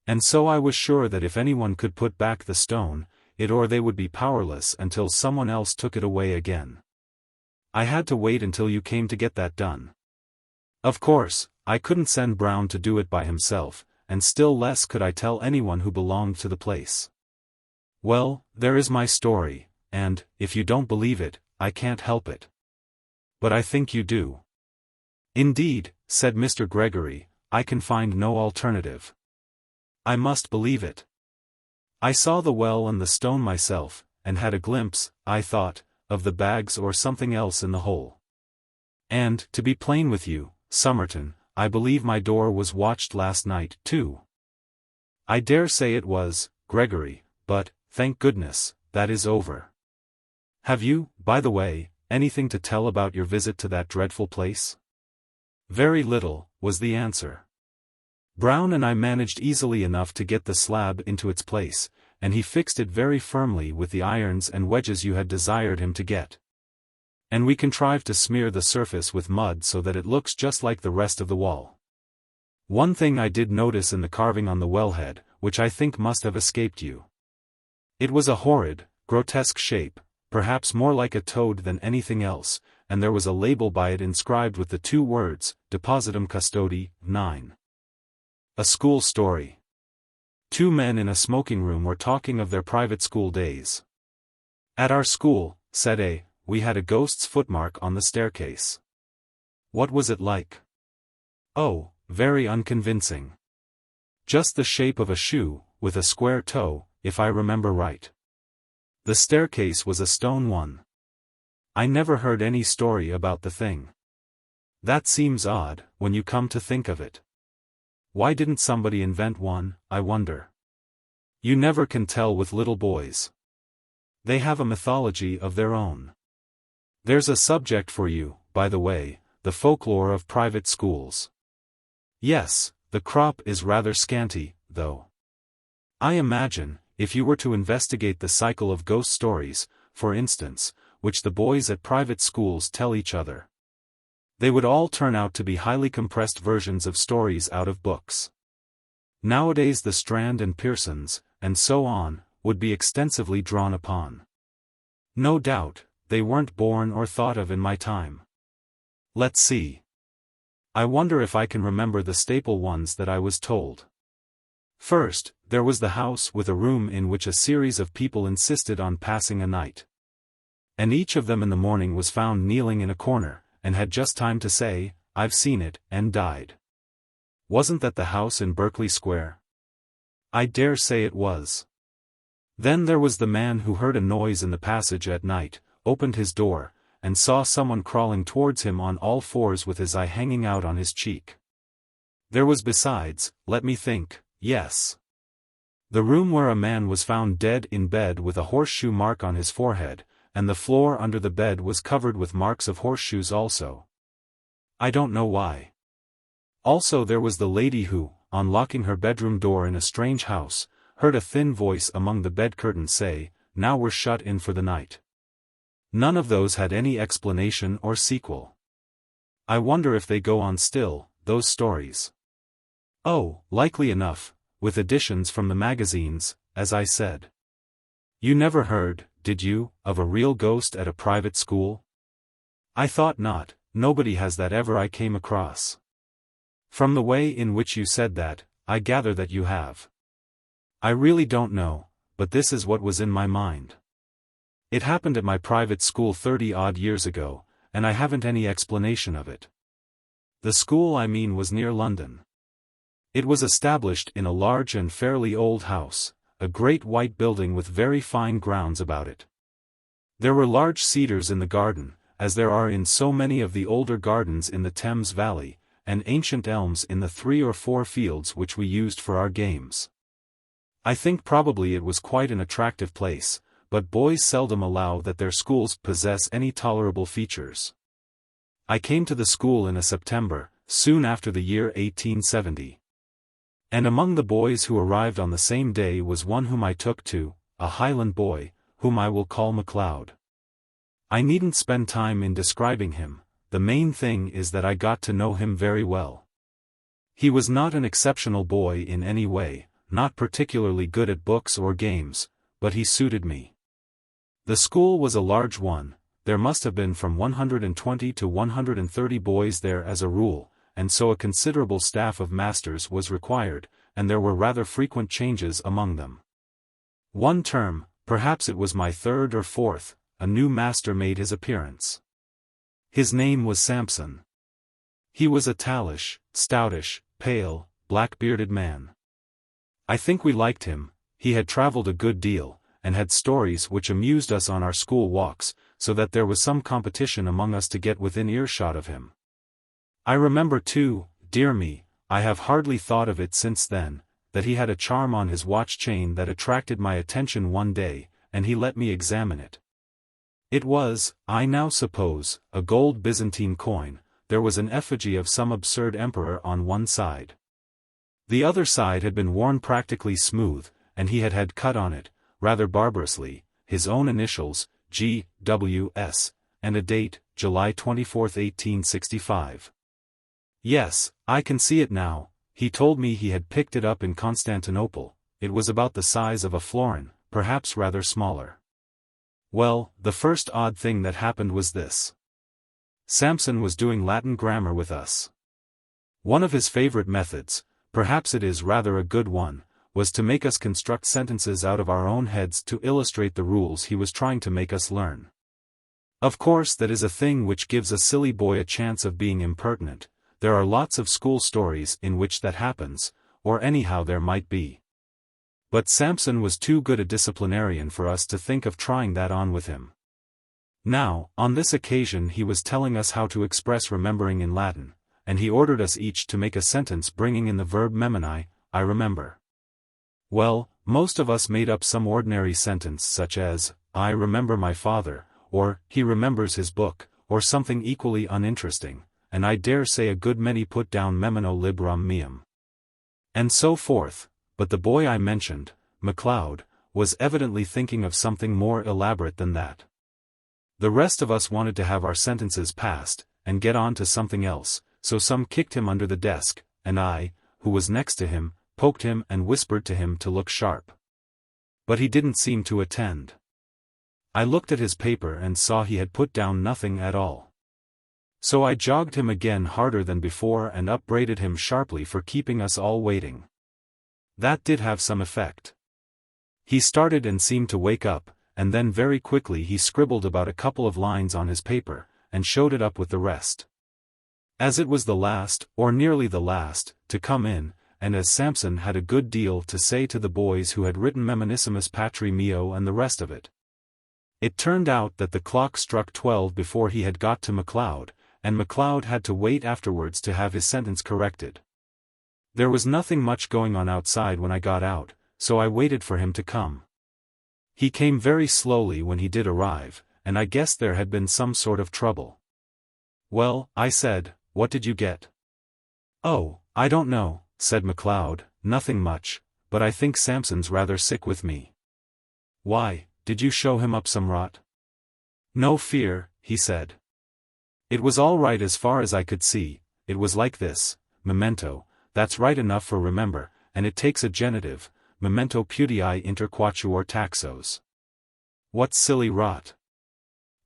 And so I was sure that if anyone could put back the stone, it or they would be powerless until someone else took it away again. I had to wait until you came to get that done. Of course, I couldn't send Brown to do it by himself, and still less could I tell anyone who belonged to the place. Well, there is my story, and, if you don't believe it, I can't help it. But I think you do. Indeed, said Mr. Gregory, I can find no alternative. I must believe it. I saw the well and the stone myself, and had a glimpse, I thought, of the bags or something else in the hole. And, to be plain with you, Somerton, I believe my door was watched last night, too. I dare say it was, Gregory, but, thank goodness, that is over. Have you, by the way, anything to tell about your visit to that dreadful place? Very little, was the answer. Brown and I managed easily enough to get the slab into its place, and he fixed it very firmly with the irons and wedges you had desired him to get. And we contrived to smear the surface with mud so that it looks just like the rest of the wall. One thing I did notice in the carving on the wellhead, which I think must have escaped you. It was a horrid, grotesque shape, perhaps more like a toad than anything else, and there was a label by it inscribed with the two words, Depositum Custodi, 9. A school story. Two men in a smoking room were talking of their private school days. At our school, said A, we had a ghost's footmark on the staircase. What was it like? Oh, very unconvincing. Just the shape of a shoe, with a square toe, if I remember right. The staircase was a stone one. I never heard any story about the thing. That seems odd, when you come to think of it. Why didn't somebody invent one, I wonder? You never can tell with little boys. They have a mythology of their own. There's a subject for you, by the way, the folklore of private schools. Yes, the crop is rather scanty, though. I imagine, if you were to investigate the cycle of ghost stories, for instance, which the boys at private schools tell each other, they would all turn out to be highly compressed versions of stories out of books. Nowadays the Strand and Pearsons, and so on, would be extensively drawn upon. No doubt, they weren't born or thought of in my time. Let's see. I wonder if I can remember the staple ones that I was told. First, there was the house with a room in which a series of people insisted on passing a night. And each of them in the morning was found kneeling in a corner, and had just time to say, I've seen it, and died. Wasn't that the house in Berkeley Square? I dare say it was. Then there was the man who heard a noise in the passage at night, opened his door, and saw someone crawling towards him on all fours with his eye hanging out on his cheek. There was besides, let me think, yes. The room where a man was found dead in bed with a horseshoe mark on his forehead, and the floor under the bed was covered with marks of horseshoes also. I don't know why. Also there was the lady who, on locking her bedroom door in a strange house, heard a thin voice among the bed curtains say, "Now we're shut in for the night." None of those had any explanation or sequel. I wonder if they go on still, those stories. Oh, likely enough, with additions from the magazines, as I said. You never heard, did you, of a real ghost at a private school? I thought not, nobody has that ever I came across. From the way in which you said that, I gather that you have. I really don't know, but this is what was in my mind. It happened at my private school 30-odd years ago, and I haven't any explanation of it. The school I mean was near London. It was established in a large and fairly old house, a great white building with very fine grounds about it. There were large cedars in the garden, as there are in so many of the older gardens in the Thames Valley, and ancient elms in the 3 or 4 fields which we used for our games. I think probably it was quite an attractive place, but boys seldom allow that their schools possess any tolerable features. I came to the school in a September, soon after the year 1870. And among the boys who arrived on the same day was one whom I took to, a Highland boy, whom I will call MacLeod. I needn't spend time in describing him, the main thing is that I got to know him very well. He was not an exceptional boy in any way, not particularly good at books or games, but he suited me. The school was a large one, there must have been from 120 to 130 boys there as a rule, and so a considerable staff of masters was required, and there were rather frequent changes among them. One term, perhaps it was my 3rd or 4th, a new master made his appearance. His name was Samson. He was a tallish, stoutish, pale, black-bearded man. I think we liked him, he had travelled a good deal, and had stories which amused us on our school walks, so that there was some competition among us to get within earshot of him. I remember too, dear me, I have hardly thought of it since then, that he had a charm on his watch chain that attracted my attention one day, and he let me examine it. It was, I now suppose, a gold Byzantine coin. There was an effigy of some absurd emperor on one side. The other side had been worn practically smooth, and he had had cut on it, rather barbarously, his own initials, G.W.S., and a date, July 24, 1865. Yes, I can see it now, he told me he had picked it up in Constantinople, it was about the size of a florin, perhaps rather smaller. Well, the first odd thing that happened was this. Samson was doing Latin grammar with us. One of his favorite methods, perhaps it is rather a good one, was to make us construct sentences out of our own heads to illustrate the rules he was trying to make us learn. Of course that is a thing which gives a silly boy a chance of being impertinent, there are lots of school stories in which that happens, or anyhow there might be. But Samson was too good a disciplinarian for us to think of trying that on with him. Now, on this occasion he was telling us how to express remembering in Latin, and he ordered us each to make a sentence bringing in the verb memini, I remember. Well, most of us made up some ordinary sentence such as, I remember my father, or, he remembers his book, or something equally uninteresting, and I dare say a good many put down memino librum meum. And so forth, but the boy I mentioned, MacLeod, was evidently thinking of something more elaborate than that. The rest of us wanted to have our sentences passed, and get on to something else, so some kicked him under the desk, and I, who was next to him, poked him and whispered to him to look sharp. But he didn't seem to attend. I looked at his paper and saw he had put down nothing at all. So I jogged him again harder than before and upbraided him sharply for keeping us all waiting. That did have some effect. He started and seemed to wake up, and then very quickly he scribbled about a couple of lines on his paper, and showed it up with the rest. As it was the last, or nearly the last, to come in, and as Samson had a good deal to say to the boys who had written Memonissimus Patri Meo and the rest of it. It turned out that the clock struck 12 before he had got to MacLeod, and MacLeod had to wait afterwards to have his sentence corrected. There was nothing much going on outside when I got out, so I waited for him to come. He came very slowly when he did arrive, and I guessed there had been some sort of trouble. "Well," I said, "what did you get?" "Oh, I don't know," said MacLeod, "nothing much, but I think Samson's rather sick with me." "Why, did you show him up some rot?" "No fear," he said. "It was all right as far as I could see. It was like this: memento, that's right enough for remember, and it takes a genitive, memento putii inter quatuor taxos." "What silly rot!"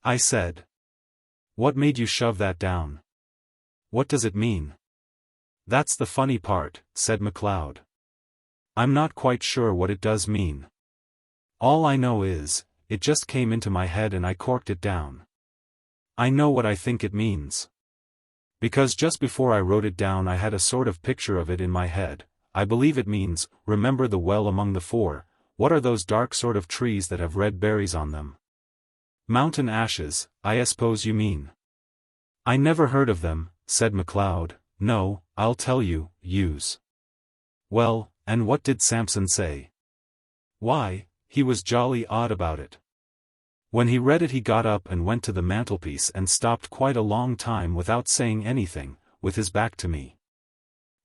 I said. "What made you shove that down? What does it mean?" "That's the funny part," said MacLeod. "I'm not quite sure what it does mean. All I know is, it just came into my head and I corked it down. I know what I think it means. Because just before I wrote it down I had a sort of picture of it in my head. I believe it means, remember the well among the four. What are those dark sort of trees that have red berries on them?" "Mountain ashes, I suppose you mean." "I never heard of them," said MacLeod. "No, I'll tell you, use." "Well, and what did Samson say?" "Why, he was jolly odd about it. When he read it he got up and went to the mantelpiece and stopped quite a long time without saying anything, with his back to me.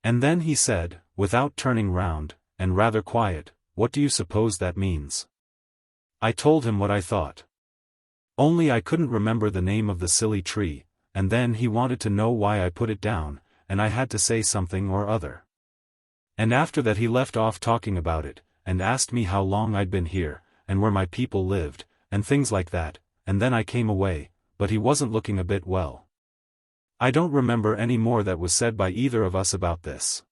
And then he said, without turning round, and rather quiet, 'What do you suppose that means?' I told him what I thought. Only I couldn't remember the name of the silly tree, and then he wanted to know why I put it down, and I had to say something or other. And after that he left off talking about it, and asked me how long I'd been here, and where my people lived, and things like that, and then I came away, but he wasn't looking a bit well. I don't remember any more that was said by either of us about this."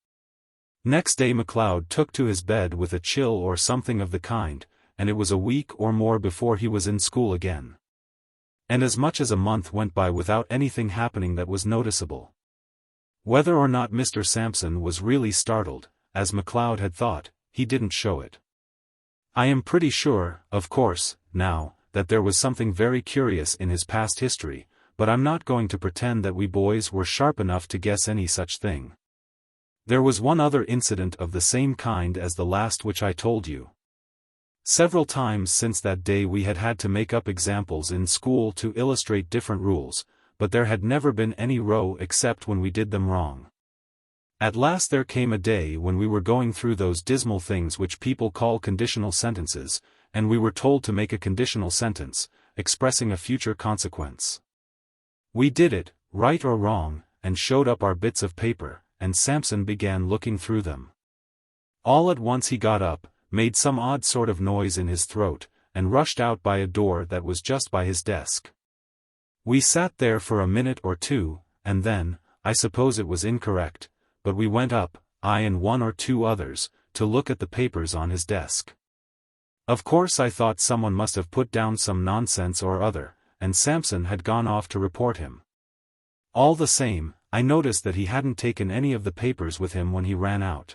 Next day MacLeod took to his bed with a chill or something of the kind, and it was a week or more before he was in school again. And as much as a month went by without anything happening that was noticeable. Whether or not Mr. Samson was really startled, as MacLeod had thought, he didn't show it. I am pretty sure, of course, now, that there was something very curious in his past history, but I'm not going to pretend that we boys were sharp enough to guess any such thing. There was one other incident of the same kind as the last which I told you. Several times since that day we had had to make up examples in school to illustrate different rules, but there had never been any row except when we did them wrong. At last there came a day when we were going through those dismal things which people call conditional sentences, and we were told to make a conditional sentence, expressing a future consequence. We did it, right or wrong, and showed up our bits of paper, and Samson began looking through them. All at once he got up, made some odd sort of noise in his throat, and rushed out by a door that was just by his desk. We sat there for a minute or two, and then, I suppose it was incorrect, but we went up, I and one or two others, to look at the papers on his desk. Of course I thought someone must have put down some nonsense or other, and Samson had gone off to report him. All the same, I noticed that he hadn't taken any of the papers with him when he ran out.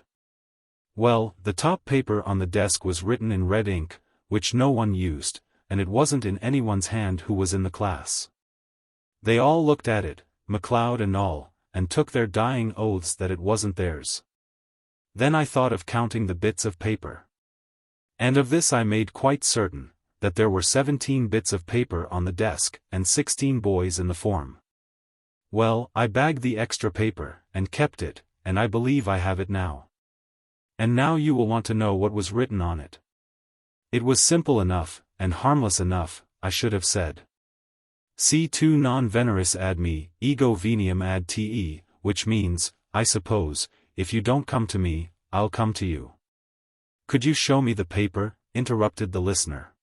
Well, the top paper on the desk was written in red ink, which no one used, and it wasn't in anyone's hand who was in the class. They all looked at it, MacLeod and all, and took their dying oaths that it wasn't theirs. Then I thought of counting the bits of paper. And of this I made quite certain, that there were 17 bits of paper on the desk, and 16 boys in the form. Well, I bagged the extra paper, and kept it, and I believe I have it now. And now you will want to know what was written on it. It was simple enough, and harmless enough, I should have said. Si tu non veneris ad me, ego veniam ad te, which means, I suppose, if you don't come to me, I'll come to you. Could you show me the paper? Interrupted the listener.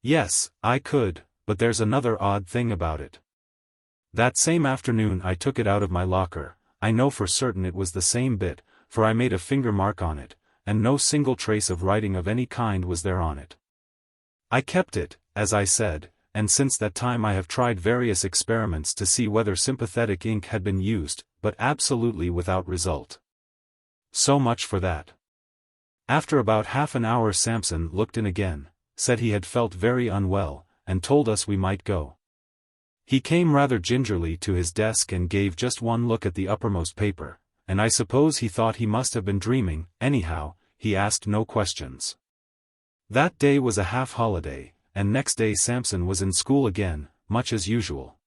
Yes, I could, but there's another odd thing about it. That same afternoon I took it out of my locker. I know for certain it was the same bit, for I made a finger mark on it, and no single trace of writing of any kind was there on it. I kept it, as I said, and since that time I have tried various experiments to see whether sympathetic ink had been used, but absolutely without result. So much for that. After about half an hour Samson looked in again, said he had felt very unwell, and told us we might go. He came rather gingerly to his desk and gave just one look at the uppermost paper, and I suppose he thought he must have been dreaming. Anyhow, he asked no questions. That day was a half-holiday, and next day Samson was in school again, much as usual.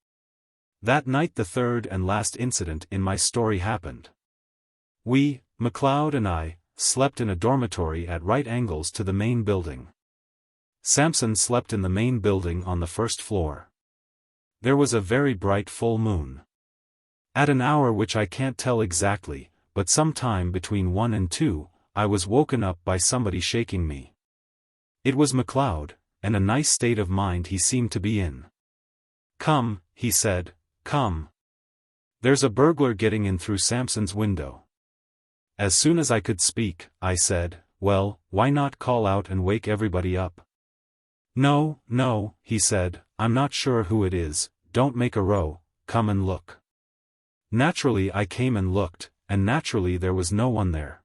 That night the third and last incident in my story happened. We, MacLeod and I, slept in a dormitory at right angles to the main building. Samson slept in the main building on the first floor. There was a very bright full moon. At an hour which I can't tell exactly, but some time between 1 and 2, I was woken up by somebody shaking me. It was MacLeod, and a nice state of mind he seemed to be in. "Come," he said, "come. There's a burglar getting in through Samson's window." As soon as I could speak, I said, "Well, why not call out and wake everybody up?" "No, no," he said, "I'm not sure who it is, don't make a row, come and look." Naturally I came and looked, and naturally there was no one there.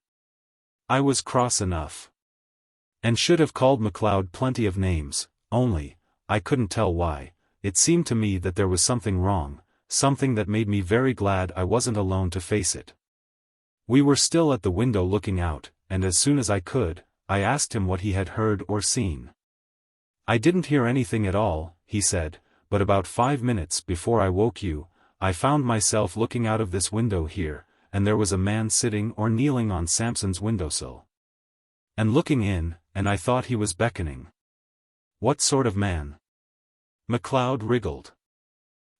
I was cross enough. And should have called MacLeod plenty of names, only, I couldn't tell why, it seemed to me that there was something wrong, something that made me very glad I wasn't alone to face it. We were still at the window looking out, and as soon as I could, I asked him what he had heard or seen. "I didn't hear anything at all," he said, "but about 5 minutes before I woke you, I found myself looking out of this window here, and there was a man sitting or kneeling on Samson's windowsill. And looking in, and I thought he was beckoning." "What sort of man?" MacLeod wriggled.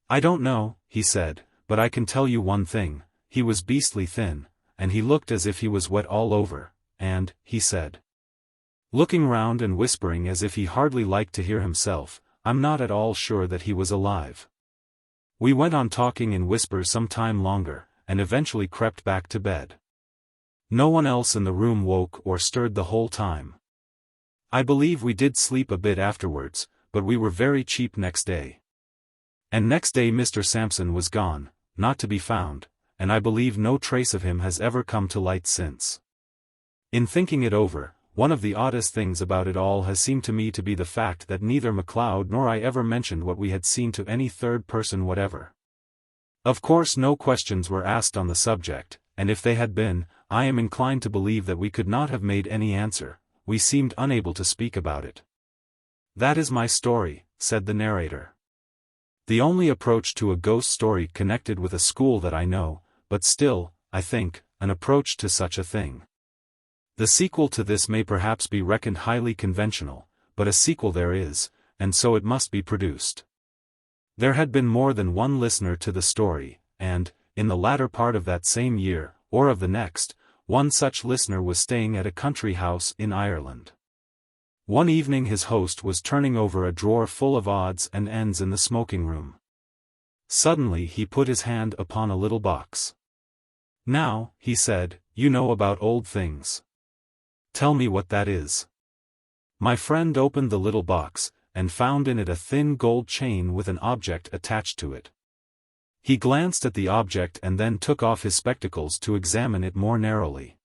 "I don't know," he said, "but I can tell you one thing, he was beastly thin, and he looked as if he was wet all over, and," he said, looking round and whispering as if he hardly liked to hear himself, "I'm not at all sure that he was alive." We went on talking in whispers some time longer, and eventually crept back to bed. No one else in the room woke or stirred the whole time. I believe we did sleep a bit afterwards, but we were very cheap next day. And next day Mr. Samson was gone, not to be found, and I believe no trace of him has ever come to light since. In thinking it over, one of the oddest things about it all has seemed to me to be the fact that neither MacLeod nor I ever mentioned what we had seen to any third person whatever. Of course no questions were asked on the subject, and if they had been, I am inclined to believe that we could not have made any answer, we seemed unable to speak about it. "That is my story," said the narrator. "The only approach to a ghost story connected with a school that I know, but still, I think, an approach to such a thing. The sequel to this may perhaps be reckoned highly conventional, but a sequel there is, and so it must be produced." There had been more than one listener to the story, and, in the latter part of that same year, or of the next, one such listener was staying at a country house in Ireland. One evening his host was turning over a drawer full of odds and ends in the smoking room. Suddenly he put his hand upon a little box. "Now," he said, "you know about old things. Tell me what that is." My friend opened the little box, and found in it a thin gold chain with an object attached to it. He glanced at the object and then took off his spectacles to examine it more narrowly.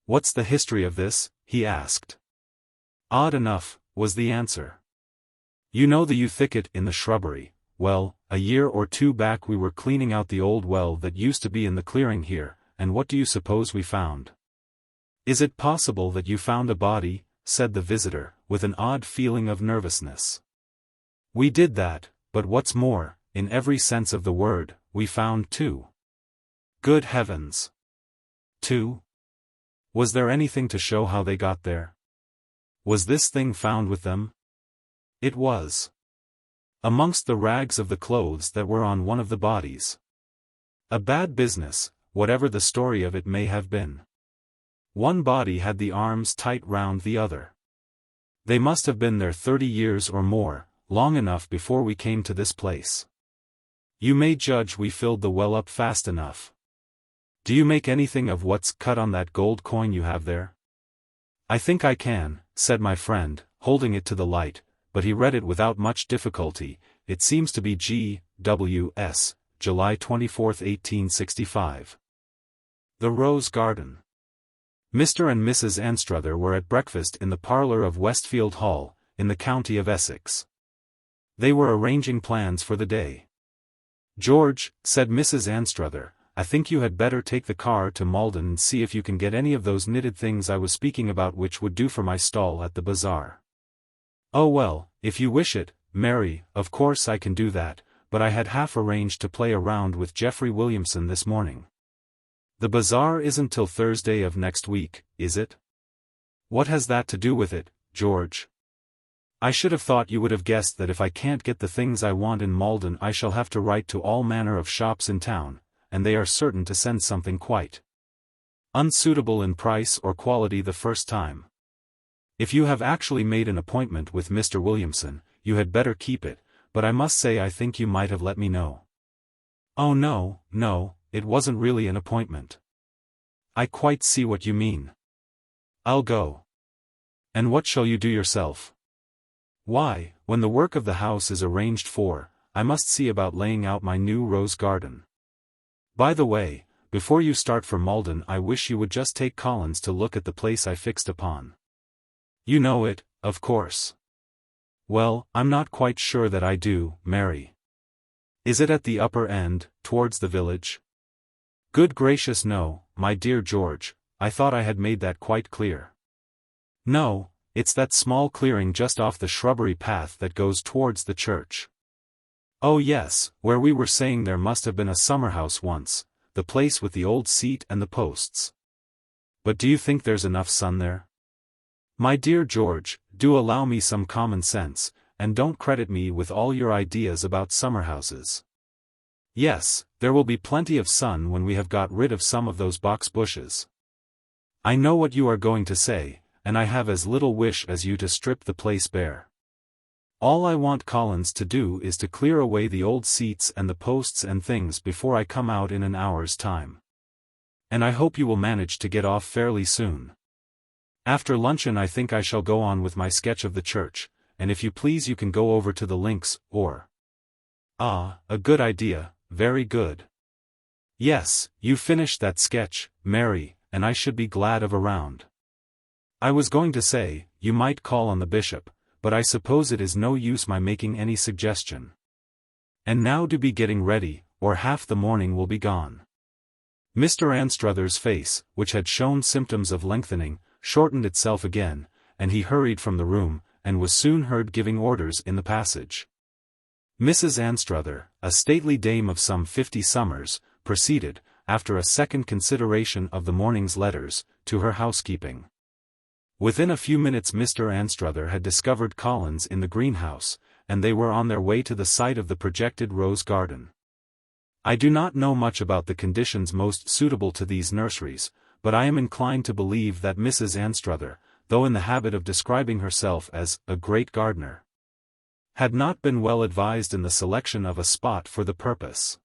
"What's the history of this?" he asked. "Odd enough," was the answer. "You know the yew thicket in the shrubbery? Well, a year or 2 back we were cleaning out the old well that used to be in the clearing here, and what do you suppose we found?" "Is it possible that you found a body?" said the visitor, with an odd feeling of nervousness. "We did that, but what's more, in every sense of the word, we found 2. "Good heavens! 2? Was there anything to show how they got there? Was this thing found with them?" "It was. Amongst the rags of the clothes that were on one of the bodies. A bad business, whatever the story of it may have been. One body had the arms tight round the other. They must have been there 30 years or more, long enough before we came to this place. You may judge we filled the well up fast enough. Do you make anything of what's cut on that gold coin you have there?" "I think I can," said my friend, holding it to the light, but he read it without much difficulty. It seems to be G.W.S., July 24, 1865. The Rose Garden. Mr. and Mrs. Anstruther were at breakfast in the parlour of Westfield Hall, in the county of Essex. They were arranging plans for the day. "George," said Mrs. Anstruther, "I think you had better take the car to Malden and see if you can get any of those knitted things I was speaking about which would do for my stall at the bazaar." "Oh well, if you wish it, Mary, of course I can do that, but I had half arranged to play around with Geoffrey Williamson this morning." "The bazaar isn't till Thursday of next week, is it?" "What has that to do with it, George?" "I should have thought you would have guessed that if I can't get the things I want in Malden I shall have to write to all manner of shops in town, and they are certain to send something quite unsuitable in price or quality the first time. If you have actually made an appointment with Mr. Williamson, you had better keep it, but I must say I think you might have let me know." "Oh no, it wasn't really an appointment." "I quite see what you mean. I'll go." "And what shall you do yourself?" "Why, when the work of the house is arranged for, I must see about laying out my new rose garden. By the way, before you start for Malden I wish you would just take Collins to look at the place I fixed upon. You know it, of course." "Well, I'm not quite sure that I do, Mary." "Is it at the upper end, towards the village?" "Good gracious no, my dear George, I thought I had made that quite clear." "No, it's that small clearing just off the shrubbery path that goes towards the church." "Oh yes, where we were saying there must have been a summer-house once, the place with the old seat and the posts. But do you think there's enough sun there?" "My dear George, do allow me some common sense, and don't credit me with all your ideas about summer-houses. Yes, there will be plenty of sun when we have got rid of some of those box bushes." "I know what you are going to say, and I have as little wish as you to strip the place bare. All I want Collins to do is to clear away the old seats and the posts and things before I come out in an hour's time. And I hope you will manage to get off fairly soon. After luncheon I think I shall go on with my sketch of the church, and if you please you can go over to the links, or—" "Ah, a good idea, very good. Yes, you finish that sketch, Mary, and I should be glad of a round. I was going to say, you might call on the bishop, but I suppose it is no use my making any suggestion. And now do be getting ready, or half the morning will be gone." Mr. Anstruther's face, which had shown symptoms of lengthening, shortened itself again, and he hurried from the room, and was soon heard giving orders in the passage. Mrs. Anstruther, a stately dame of some 50 summers, proceeded, after a second consideration of the morning's letters, to her housekeeping. Within a few minutes Mr. Anstruther had discovered Collins in the greenhouse, and they were on their way to the site of the projected rose garden. I do not know much about the conditions most suitable to these nurseries, but I am inclined to believe that Mrs. Anstruther, though in the habit of describing herself as a great gardener, had not been well advised in the selection of a spot for the purpose.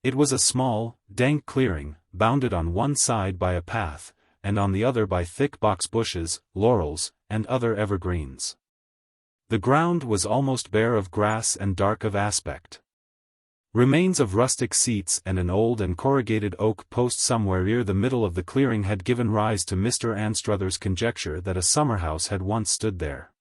It was a small, dank clearing, bounded on one side by a path, and on the other by thick box bushes, laurels, and other evergreens. The ground was almost bare of grass and dark of aspect. Remains of rustic seats and an old and corrugated oak post somewhere near the middle of the clearing had given rise to Mr. Anstruther's conjecture that a summer-house had once stood there.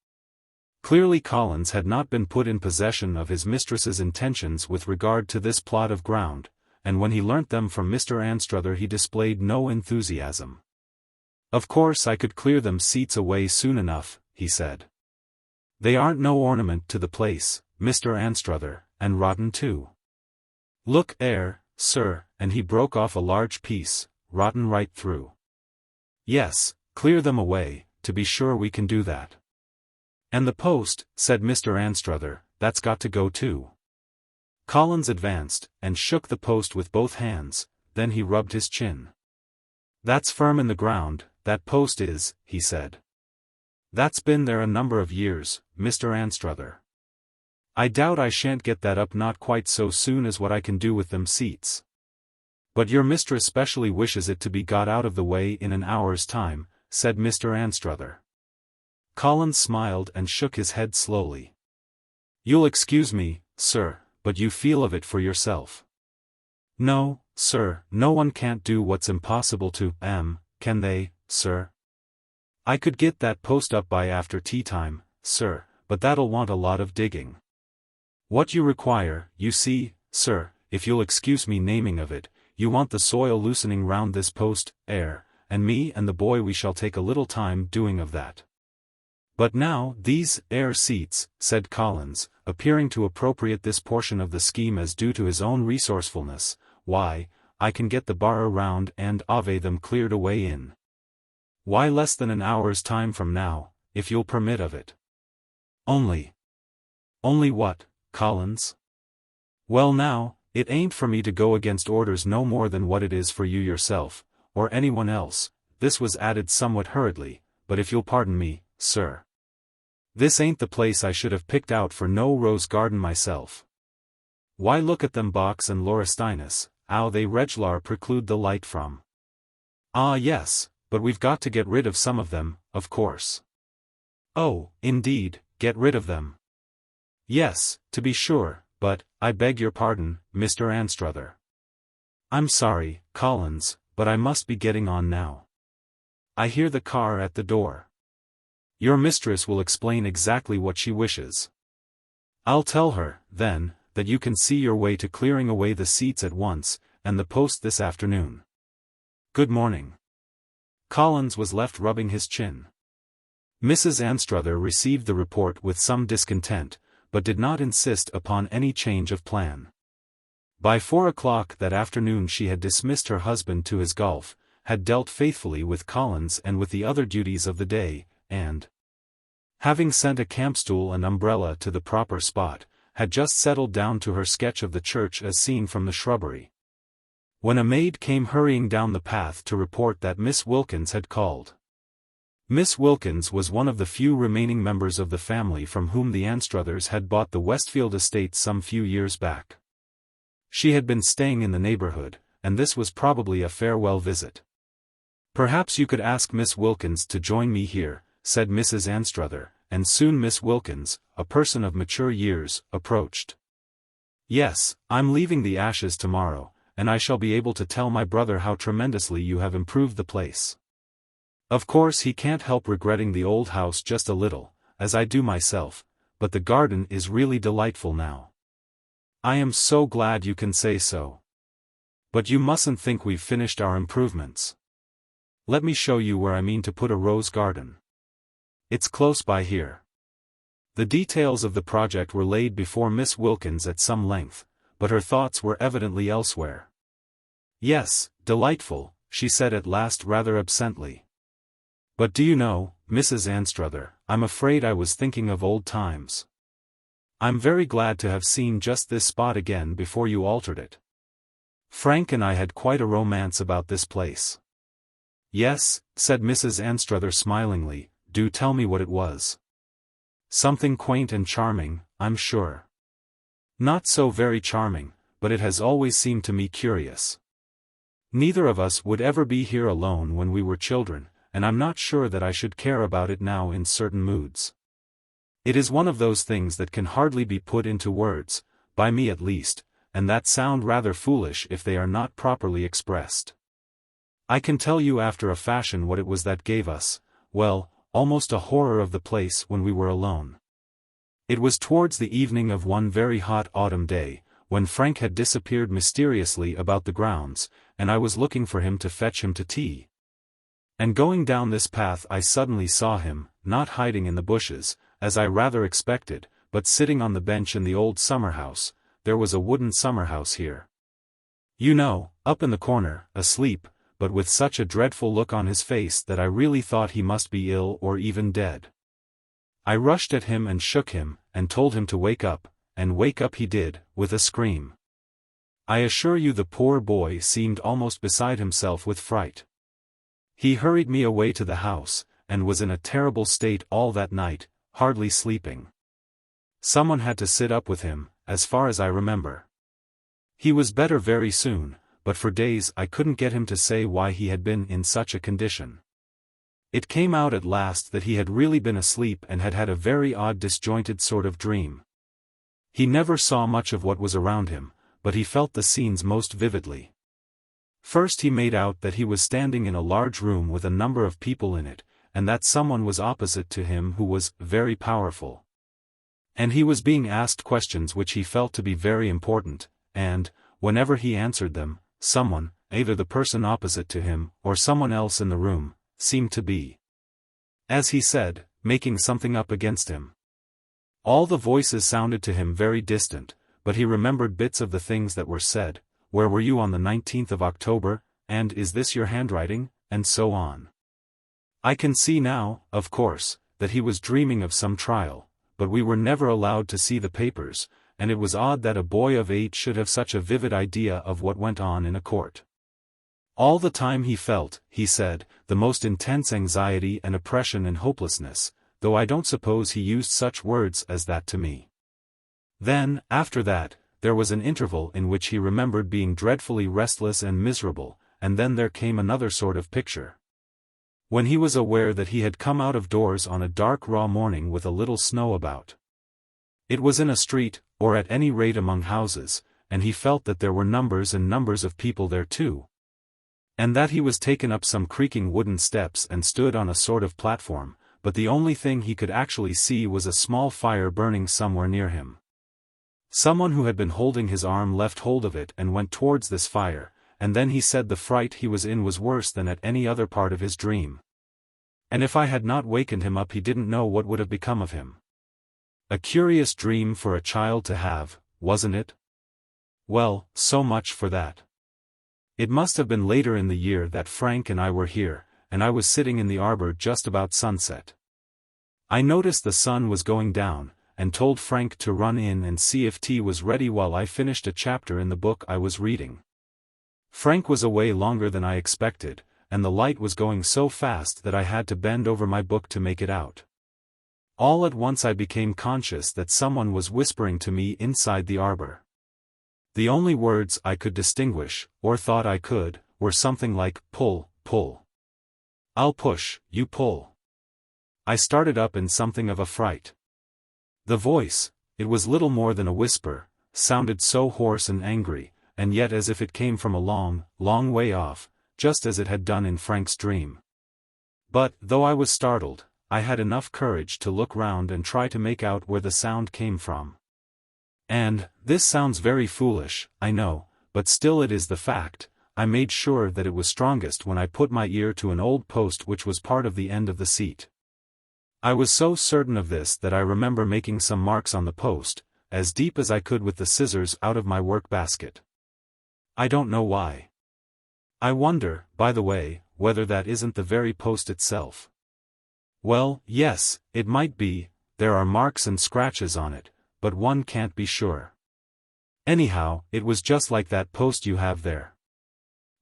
Clearly Collins had not been put in possession of his mistress's intentions with regard to this plot of ground, and when he learnt them from Mr. Anstruther he displayed no enthusiasm. "Of course I could clear them seats away soon enough," he said. "They aren't no ornament to the place, Mr. Anstruther, and rotten too. Look 'ere, sir," and he broke off a large piece, "rotten right through." "Yes, clear them away, to be sure we can do that." "And the post," said Mr. Anstruther, "that's got to go too." Collins advanced, and shook the post with both hands, then he rubbed his chin. "That's firm in the ground, that post is," he said. "That's been there a number of years, Mr. Anstruther. I doubt I shan't get that up not quite so soon as what I can do with them seats. But your mistress specially wishes it to be got out of the way in an hour's time," said Mr. Anstruther. Collins smiled and shook his head slowly. You'll excuse me, sir, but you feel of it for yourself. No, sir, no one can't do what's impossible to, can they, sir? I could get that post up by after tea time, sir, but that'll want a lot of digging. What you require, you see, sir, if you'll excuse me naming of it, you want the soil loosening round this post, and me and the boy we shall take a little time doing of that. But now, these, seats, said Collins, appearing to appropriate this portion of the scheme as due to his own resourcefulness, why, I can get the bar around and them cleared away in. Why less than an hour's time from now, if you'll permit of it. Only what, Collins? Well now, it ain't for me to go against orders no more than what it is for you yourself, or anyone else, this was added somewhat hurriedly, but if you'll pardon me, sir. This ain't the place I should have picked out for no rose garden myself. Why look at them box and laurestinus, they reglar preclude the light from. Ah yes, but we've got to get rid of some of them, of course. Oh, indeed, get rid of them. Yes, to be sure, but, I beg your pardon, Mr. Anstruther. I'm sorry, Collins, but I must be getting on now. I hear the car at the door. Your mistress will explain exactly what she wishes. I'll tell her, then, that you can see your way to clearing away the seats at once, and the post this afternoon. Good morning. Collins was left rubbing his chin. Mrs. Anstruther received the report with some discontent, but did not insist upon any change of plan. By 4 o'clock that afternoon she had dismissed her husband to his golf, had dealt faithfully with Collins and with the other duties of the day, and, having sent a campstool and umbrella to the proper spot, had just settled down to her sketch of the church as seen from the shrubbery. When a maid came hurrying down the path to report that Miss Wilkins had called. Miss Wilkins was one of the few remaining members of the family from whom the Anstruthers had bought the Westfield estate some few years back. She had been staying in the neighborhood, and this was probably a farewell visit. Perhaps you could ask Miss Wilkins to join me here, said Mrs. Anstruther, and soon Miss Wilkins, a person of mature years, approached. Yes, I'm leaving the Ashes tomorrow, and I shall be able to tell my brother how tremendously you have improved the place. Of course he can't help regretting the old house just a little, as I do myself, but the garden is really delightful now. I am so glad you can say so. But you mustn't think we've finished our improvements. Let me show you where I mean to put a rose garden. It's close by here. The details of the project were laid before Miss Wilkins at some length, but her thoughts were evidently elsewhere. Yes, delightful, she said at last rather absently. But do you know, Mrs. Anstruther, I'm afraid I was thinking of old times. I'm very glad to have seen just this spot again before you altered it. Frank and I had quite a romance about this place. Yes, said Mrs. Anstruther smilingly, do tell me what it was. Something quaint and charming, I'm sure. Not so very charming, but it has always seemed to me curious. Neither of us would ever be here alone when we were children, and I'm not sure that I should care about it now in certain moods. It is one of those things that can hardly be put into words, by me at least, and that sound rather foolish if they are not properly expressed. I can tell you after a fashion what it was that gave us, well, almost a horror of the place when we were alone. It was towards the evening of one very hot autumn day, when Frank had disappeared mysteriously about the grounds, and I was looking for him to fetch him to tea. And going down this path I suddenly saw him, not hiding in the bushes, as I rather expected, but sitting on the bench in the old summer-house. There was a wooden summer-house here. You know, up in the corner, asleep, but with such a dreadful look on his face that I really thought he must be ill or even dead. I rushed at him and shook him, and told him to wake up, and wake up he did, with a scream. I assure you the poor boy seemed almost beside himself with fright. He hurried me away to the house, and was in a terrible state all that night, hardly sleeping. Someone had to sit up with him, as far as I remember. He was better very soon, but for days I couldn't get him to say why he had been in such a condition. It came out at last that he had really been asleep and had had a very odd disjointed sort of dream. He never saw much of what was around him, but he felt the scenes most vividly. First he made out that he was standing in a large room with a number of people in it, and that someone was opposite to him who was very powerful. And he was being asked questions which he felt to be very important, and, whenever he answered them, someone, either the person opposite to him, or someone else in the room, seemed to be, as he said, making something up against him. All the voices sounded to him very distant, but he remembered bits of the things that were said: "Where were you on the 19th of October, and is this your handwriting?" and so on. I can see now, of course, that he was dreaming of some trial, but we were never allowed to see the papers, and it was odd that a boy of 8 should have such a vivid idea of what went on in a court. All the time he felt, he said, the most intense anxiety and oppression and hopelessness, though I don't suppose he used such words as that to me. Then, after that, there was an interval in which he remembered being dreadfully restless and miserable, and then there came another sort of picture. When he was aware that he had come out of doors on a dark raw morning with a little snow about. It was in a street, or at any rate among houses, and he felt that there were numbers and numbers of people there too. And that he was taken up some creaking wooden steps and stood on a sort of platform, but the only thing he could actually see was a small fire burning somewhere near him. Someone who had been holding his arm left hold of it and went towards this fire, and then he said the fright he was in was worse than at any other part of his dream. And if I had not wakened him up he didn't know what would have become of him. A curious dream for a child to have, wasn't it? Well, so much for that. It must have been later in the year that Frank and I were here, and I was sitting in the arbor just about sunset. I noticed the sun was going down, and told Frank to run in and see if tea was ready while I finished a chapter in the book I was reading. Frank was away longer than I expected, and the light was going so fast that I had to bend over my book to make it out. All at once I became conscious that someone was whispering to me inside the arbor. The only words I could distinguish, or thought I could, were something like, "Pull, pull. I'll push, you pull." I started up in something of a fright. The voice, it was little more than a whisper, sounded so hoarse and angry, and yet as if it came from a long, long way off, just as it had done in Frank's dream. But, though I was startled, I had enough courage to look round and try to make out where the sound came from. And, this sounds very foolish, I know, but still it is the fact, I made sure that it was strongest when I put my ear to an old post which was part of the end of the seat. I was so certain of this that I remember making some marks on the post, as deep as I could with the scissors out of my work basket. I don't know why. I wonder, by the way, whether that isn't the very post itself. Well, yes, it might be, there are marks and scratches on it, but one can't be sure. Anyhow, it was just like that post you have there.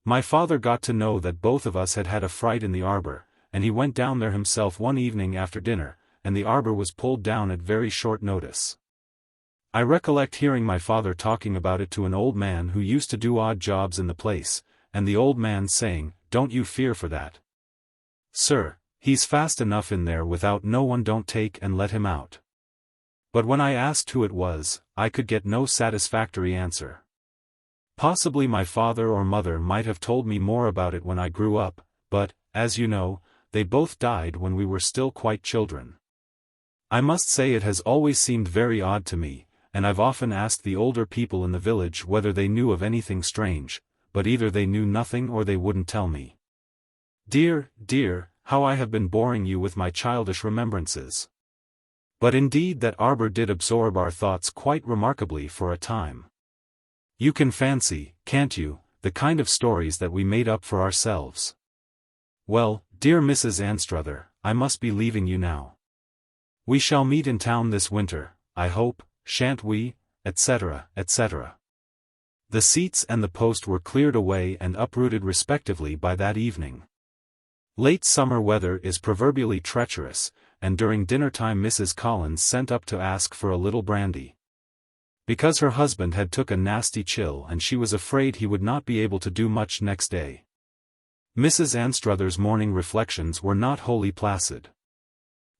My father got to know that both of us had had a fright in the arbor, and he went down there himself one evening after dinner, and the arbor was pulled down at very short notice. I recollect hearing my father talking about it to an old man who used to do odd jobs in the place, and the old man saying, "Don't you fear for that, sir, he's fast enough in there without no one don't take and let him out." But when I asked who it was, I could get no satisfactory answer. Possibly my father or mother might have told me more about it when I grew up, but, as you know, they both died when we were still quite children. I must say it has always seemed very odd to me, and I've often asked the older people in the village whether they knew of anything strange, but either they knew nothing or they wouldn't tell me. Dear, dear, how I have been boring you with my childish remembrances. But indeed that arbor did absorb our thoughts quite remarkably for a time. You can fancy, can't you, the kind of stories that we made up for ourselves. Well, dear Mrs. Anstruther, I must be leaving you now. We shall meet in town this winter, I hope, shan't we, etc., etc. The seats and the post were cleared away and uprooted respectively by that evening. Late summer weather is proverbially treacherous, and during dinner-time Mrs. Collins sent up to ask for a little brandy. Because her husband had took a nasty chill and she was afraid he would not be able to do much next day. Mrs. Anstruther's morning reflections were not wholly placid.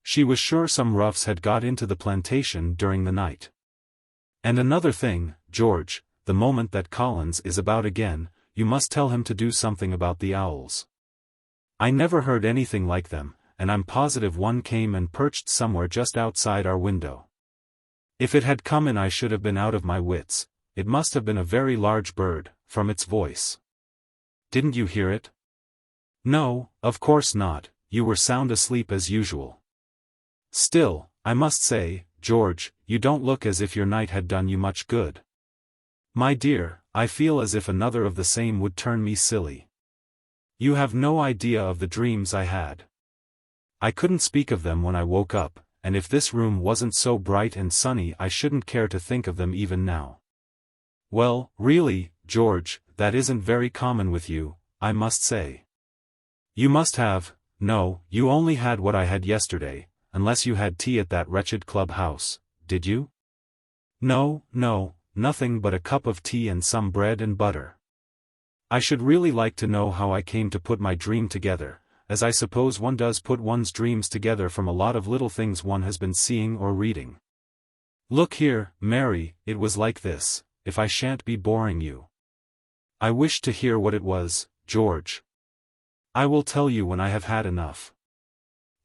She was sure some roughs had got into the plantation during the night. And another thing, George, the moment that Collins is about again, you must tell him to do something about the owls. I never heard anything like them, and I'm positive one came and perched somewhere just outside our window. If it had come in I should have been out of my wits. It must have been a very large bird, from its voice. Didn't you hear it? No, of course not, you were sound asleep as usual. Still, I must say, George, you don't look as if your night had done you much good. My dear, I feel as if another of the same would turn me silly. You have no idea of the dreams I had. I couldn't speak of them when I woke up, and if this room wasn't so bright and sunny I shouldn't care to think of them even now. Well, really, George, that isn't very common with you, I must say. You must have, no, you only had what I had yesterday, unless you had tea at that wretched clubhouse, did you? No, nothing but a cup of tea and some bread and butter. I should really like to know how I came to put my dream together, as I suppose one does put one's dreams together from a lot of little things one has been seeing or reading. Look here, Mary, it was like this, if I shan't be boring you. I wish to hear what it was, George. I will tell you when I have had enough.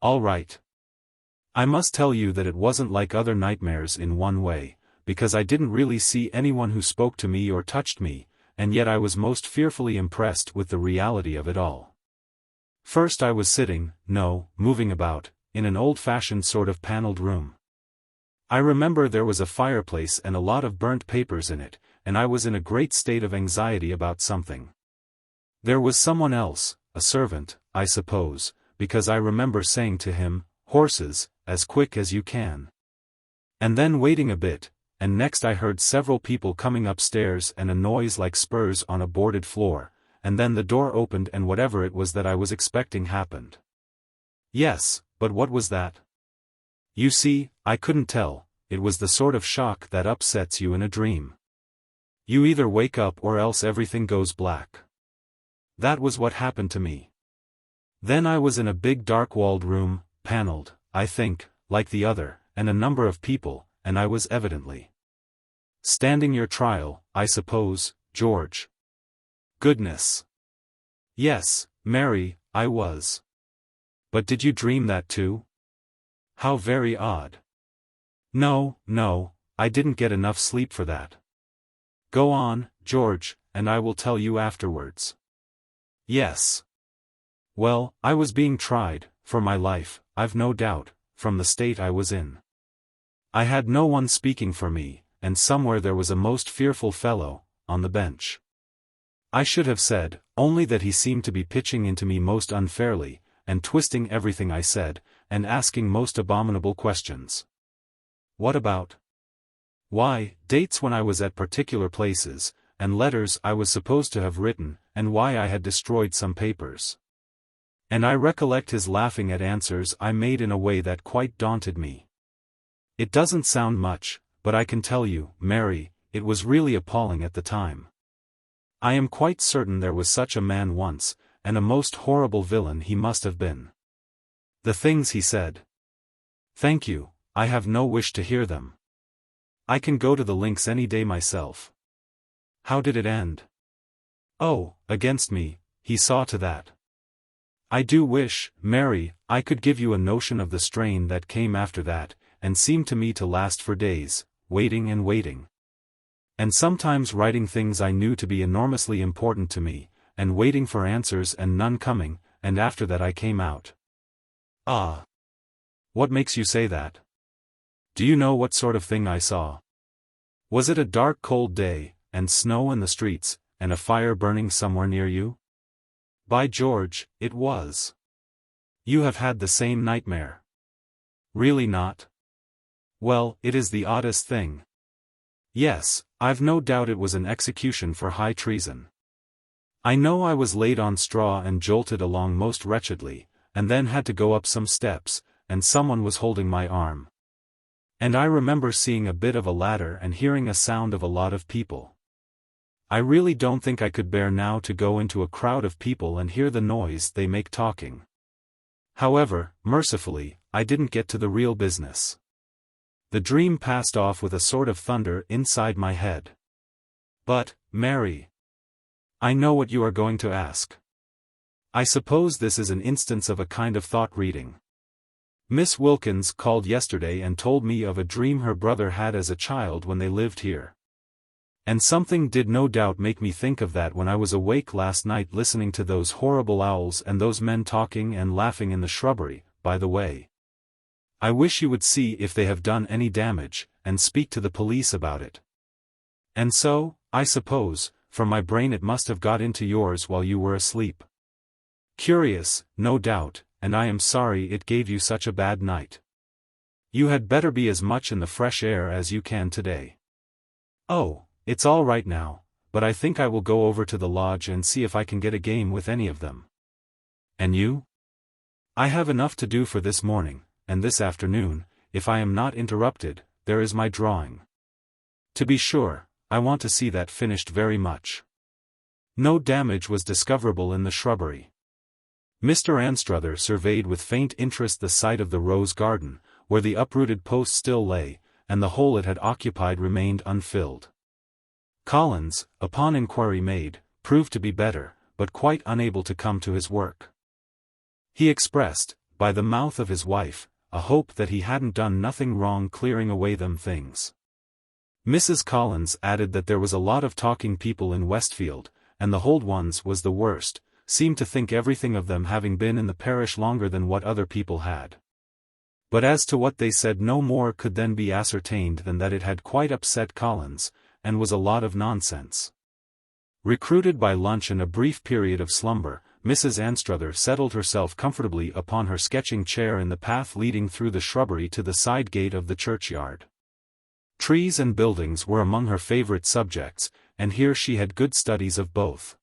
All right. I must tell you that it wasn't like other nightmares in one way, because I didn't really see anyone who spoke to me or touched me, and yet I was most fearfully impressed with the reality of it all. First I was moving about, in an old-fashioned sort of panelled room. I remember there was a fireplace and a lot of burnt papers in it, and I was in a great state of anxiety about something. There was someone else, a servant, I suppose, because I remember saying to him, "Horses, as quick as you can." And then waiting a bit, and next I heard several people coming upstairs and a noise like spurs on a boarded floor, and then the door opened and whatever it was that I was expecting happened. Yes, but what was that? You see, I couldn't tell, it was the sort of shock that upsets you in a dream. You either wake up or else everything goes black. That was what happened to me. Then I was in a big dark-walled room, panelled, I think, like the other, and a number of people, and I was evidently standing your trial, I suppose, George. Goodness. Yes, Mary, I was. But did you dream that too? How very odd. No, I didn't get enough sleep for that. Go on, George, and I will tell you afterwards. Yes. Well, I was being tried, for my life, I've no doubt, from the state I was in. I had no one speaking for me, and somewhere there was a most fearful fellow, on the bench. I should have said, only that he seemed to be pitching into me most unfairly, and twisting everything I said, and asking most abominable questions. What about? Why, dates when I was at particular places, and letters I was supposed to have written, and why I had destroyed some papers. And I recollect his laughing at answers I made in a way that quite daunted me. It doesn't sound much, but I can tell you, Mary, it was really appalling at the time. I am quite certain there was such a man once, and a most horrible villain he must have been. The things he said. Thank you, I have no wish to hear them. I can go to the links any day myself. How did it end? Oh, against me, he saw to that. I do wish, Mary, I could give you a notion of the strain that came after that, and seemed to me to last for days, waiting and waiting. And sometimes writing things I knew to be enormously important to me, and waiting for answers and none coming, and after that I came out. Ah! What makes you say that? Do you know what sort of thing I saw? Was it a dark cold day, and snow in the streets, and a fire burning somewhere near you? By George, it was. You have had the same nightmare. Really not? Well, it is the oddest thing. Yes, I've no doubt it was an execution for high treason. I know I was laid on straw and jolted along most wretchedly, and then had to go up some steps, and someone was holding my arm. And I remember seeing a bit of a ladder and hearing a sound of a lot of people. I really don't think I could bear now to go into a crowd of people and hear the noise they make talking. However, mercifully, I didn't get to the real business. The dream passed off with a sort of thunder inside my head. But, Mary, I know what you are going to ask. I suppose this is an instance of a kind of thought reading. Miss Wilkins called yesterday and told me of a dream her brother had as a child when they lived here. And something did no doubt make me think of that when I was awake last night listening to those horrible owls and those men talking and laughing in the shrubbery. By the way, I wish you would see if they have done any damage, and speak to the police about it. And so, I suppose, from my brain it must have got into yours while you were asleep. Curious, no doubt, and I am sorry it gave you such a bad night. You had better be as much in the fresh air as you can today. Oh, it's all right now, but I think I will go over to the lodge and see if I can get a game with any of them. And you? I have enough to do for this morning, and this afternoon, if I am not interrupted, there is my drawing. To be sure, I want to see that finished very much. No damage was discoverable in the shrubbery. Mr. Anstruther surveyed with faint interest the site of the rose garden, where the uprooted post still lay, and the hole it had occupied remained unfilled. Collins, upon inquiry made, proved to be better, but quite unable to come to his work. He expressed, by the mouth of his wife, a hope that he hadn't done nothing wrong clearing away them things. Mrs. Collins added that there was a lot of talking people in Westfield, and the Hold ones was the worst, seemed to think everything of them having been in the parish longer than what other people had. But as to what they said no more could then be ascertained than that it had quite upset Collins, and was a lot of nonsense. Recruited by lunch and a brief period of slumber, Mrs. Anstruther settled herself comfortably upon her sketching chair in the path leading through the shrubbery to the side gate of the churchyard. Trees and buildings were among her favorite subjects, and here she had good studies of both.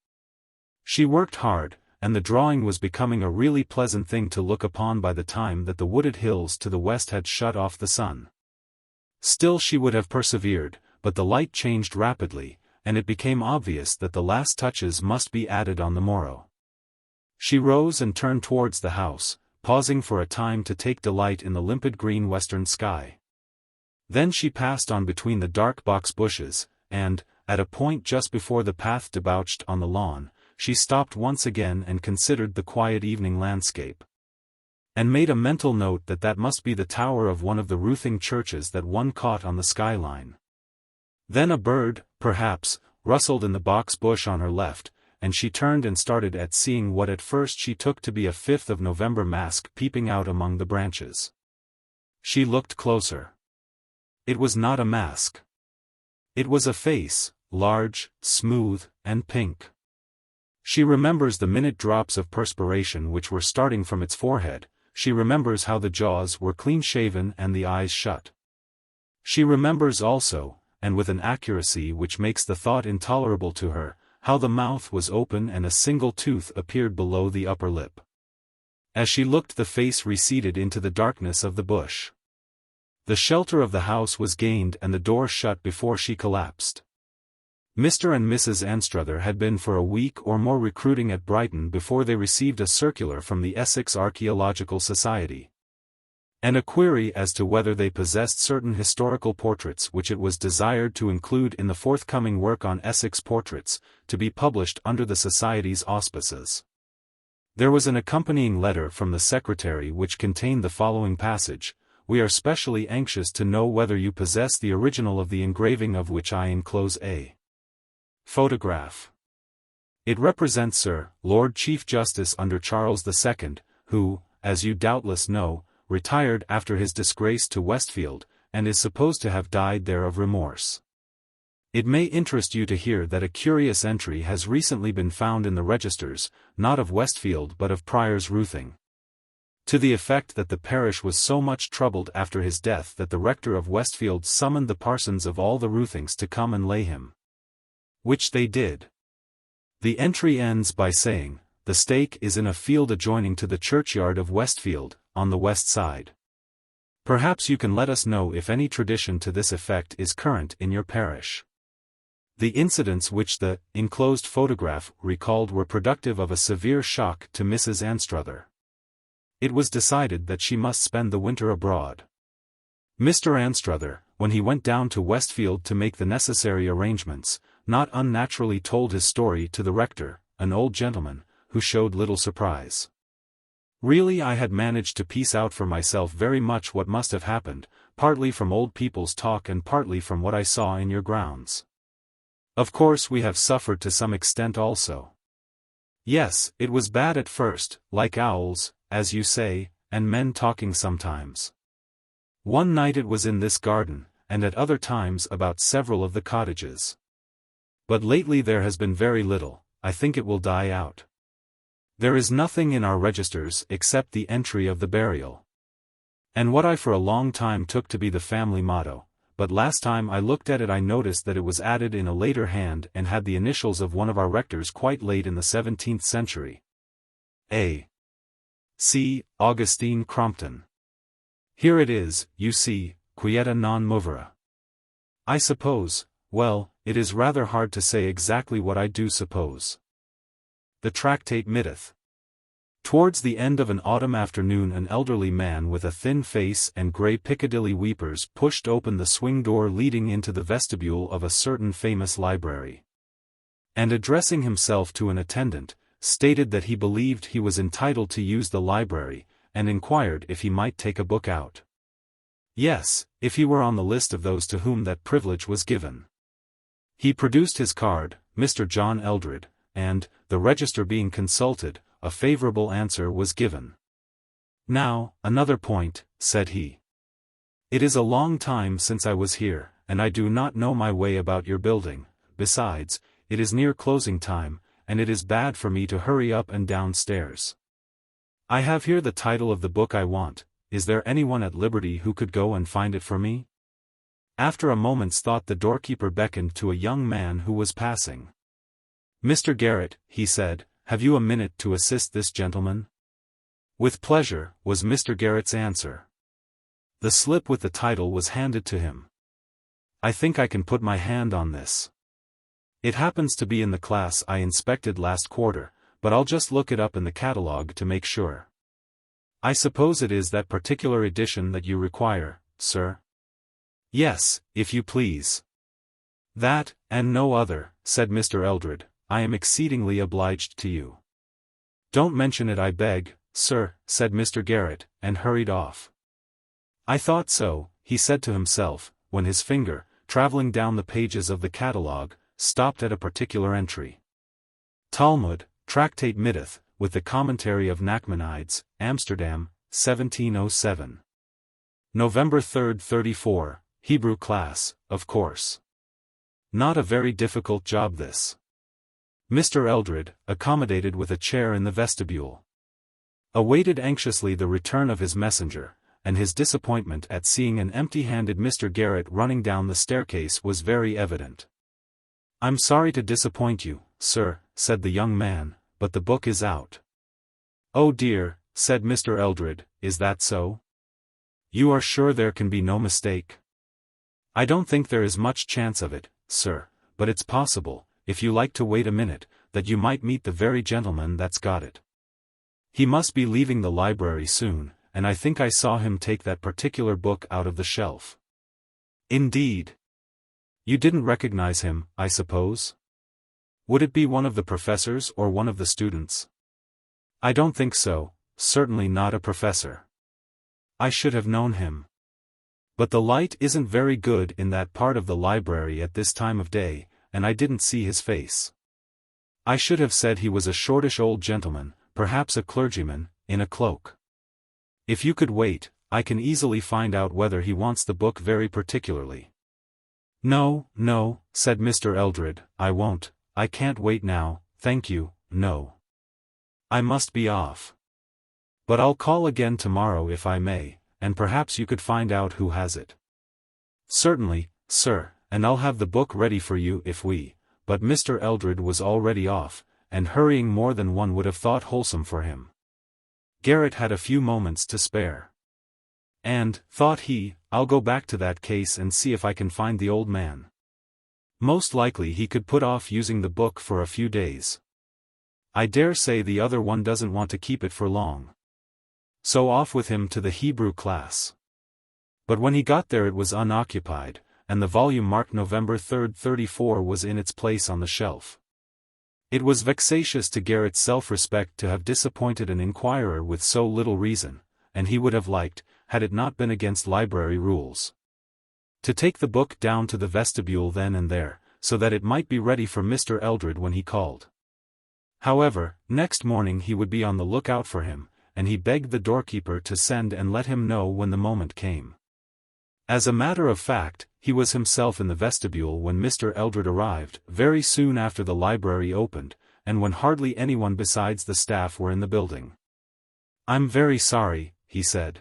She worked hard, and the drawing was becoming a really pleasant thing to look upon by the time that the wooded hills to the west had shut off the sun. Still she would have persevered, but the light changed rapidly, and it became obvious that the last touches must be added on the morrow. She rose and turned towards the house, pausing for a time to take delight in the limpid green western sky. Then she passed on between the dark box bushes, and, at a point just before the path debouched on the lawn, she stopped once again and considered the quiet evening landscape. And made a mental note that that must be the tower of one of the roofing churches that one caught on the skyline. Then a bird, perhaps, rustled in the box bush on her left, and she turned and started at seeing what at first she took to be a 5th of November mask peeping out among the branches. She looked closer. It was not a mask. It was a face, large, smooth, and pink. She remembers the minute drops of perspiration which were starting from its forehead, she remembers how the jaws were clean-shaven and the eyes shut. She remembers also, and with an accuracy which makes the thought intolerable to her, how the mouth was open and a single tooth appeared below the upper lip. As she looked the face receded into the darkness of the bush. The shelter of the house was gained and the door shut before she collapsed. Mr. and Mrs. Anstruther had been for a week or more recruiting at Brighton before they received a circular from the Essex Archaeological Society. And a query as to whether they possessed certain historical portraits which it was desired to include in the forthcoming work on Essex portraits, to be published under the Society's auspices. There was an accompanying letter from the secretary which contained the following passage: "We are specially anxious to know whether you possess the original of the engraving of which I enclose a photograph. It represents Sir Lord Chief Justice under Charles II, who, as you doubtless know, retired after his disgrace to Westfield, and is supposed to have died there of remorse. It may interest you to hear that a curious entry has recently been found in the registers, not of Westfield but of Prior's Roothing, to the effect that the parish was so much troubled after his death that the rector of Westfield summoned the parsons of all the Roothings to come and lay him. Which they did. The entry ends by saying, 'The stake is in a field adjoining to the churchyard of Westfield, on the west side.' Perhaps you can let us know if any tradition to this effect is current in your parish. The incidents which the enclosed photograph recalled were productive of a severe shock to Mrs. Anstruther. It was decided that she must spend the winter abroad. Mr. Anstruther, when he went down to Westfield to make the necessary arrangements, not unnaturally told his story to the rector, an old gentleman, who showed little surprise. Really, I had managed to piece out for myself very much what must have happened, partly from old people's talk and partly from what I saw in your grounds. Of course we have suffered to some extent also. Yes, it was bad at first, like owls, as you say, and men talking sometimes. One night it was in this garden, and at other times about several of the cottages. But lately there has been very little. I think it will die out. There is nothing in our registers except the entry of the burial. And what I for a long time took to be the family motto, but last time I looked at it I noticed that it was added in a later hand and had the initials of one of our rectors quite late in the 17th century. A. C. Augustine Crompton. Here it is, you see, quieta non movere. I suppose, well, it is rather hard to say exactly what I do suppose. The Tractate Middoth. Towards the end of an autumn afternoon an elderly man with a thin face and grey Piccadilly weepers pushed open the swing door leading into the vestibule of a certain famous library. And addressing himself to an attendant, stated that he believed he was entitled to use the library, and inquired if he might take a book out. Yes, if he were on the list of those to whom that privilege was given. He produced his card, Mr. John Eldred, and, the register being consulted, a favourable answer was given. Now, another point, said he. It is a long time since I was here, and I do not know my way about your building. Besides, it is near closing time, and it is bad for me to hurry up and down stairs. I have here the title of the book I want. Is there anyone at liberty who could go and find it for me? After a moment's thought the doorkeeper beckoned to a young man who was passing. Mr. Garrett, he said, have you a minute to assist this gentleman? With pleasure, was Mr. Garrett's answer. The slip with the title was handed to him. I think I can put my hand on this. It happens to be in the class I inspected last quarter, but I'll just look it up in the catalogue to make sure. I suppose it is that particular edition that you require, sir? Yes, if you please. That, and no other, said Mr. Eldred. I am exceedingly obliged to you. Don't mention it I beg, sir, said Mr. Garrett, and hurried off. I thought so, he said to himself, when his finger, travelling down the pages of the catalogue, stopped at a particular entry. Talmud, Tractate Middoth, with the commentary of Nachmanides, Amsterdam, 1707. November 3rd 34, Hebrew class, of course. Not a very difficult job this. Mr. Eldred, accommodated with a chair in the vestibule, awaited anxiously the return of his messenger, and his disappointment at seeing an empty-handed Mr. Garrett running down the staircase was very evident. I'm sorry to disappoint you, sir, said the young man, but the book is out. Oh dear, said Mr. Eldred, is that so? You are sure there can be no mistake? I don't think there is much chance of it, sir, but it's possible, if you like to wait a minute, that you might meet the very gentleman that's got it. He must be leaving the library soon, and I think I saw him take that particular book out of the shelf. Indeed. You didn't recognize him, I suppose? Would it be one of the professors or one of the students? I don't think so, certainly not a professor. I should have known him. But the light isn't very good in that part of the library at this time of day, and I didn't see his face. I should have said he was a shortish old gentleman, perhaps a clergyman, in a cloak. If you could wait, I can easily find out whether he wants the book very particularly. No, no, said Mr. Eldred, I won't, I can't wait now, thank you, no. I must be off. But I'll call again tomorrow if I may, and perhaps you could find out who has it. Certainly, sir, and I'll have the book ready for you if we, but Mr. Eldred was already off, and hurrying more than one would have thought wholesome for him. Garrett had a few moments to spare. And, thought he, I'll go back to that case and see if I can find the old man. Most likely he could put off using the book for a few days. I dare say the other one doesn't want to keep it for long. So off with him to the Hebrew class. But when he got there it was unoccupied, and the volume marked November 3, 34 was in its place on the shelf. It was vexatious to Garrett's self-respect to have disappointed an inquirer with so little reason, and he would have liked, had it not been against library rules, to take the book down to the vestibule then and there, so that it might be ready for Mr. Eldred when he called. However, next morning he would be on the lookout for him, and he begged the doorkeeper to send and let him know when the moment came. As a matter of fact, he was himself in the vestibule when Mr. Eldred arrived, very soon after the library opened, and when hardly anyone besides the staff were in the building. "I'm very sorry," he said.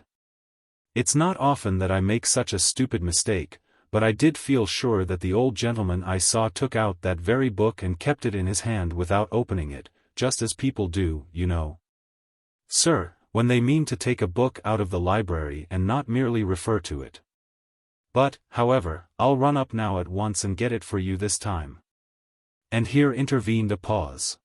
"It's not often that I make such a stupid mistake, but I did feel sure that the old gentleman I saw took out that very book and kept it in his hand without opening it, just as people do, you know, sir, when they mean to take a book out of the library and not merely refer to it. But, however, I'll run up now at once and get it for you this time." And here intervened a pause.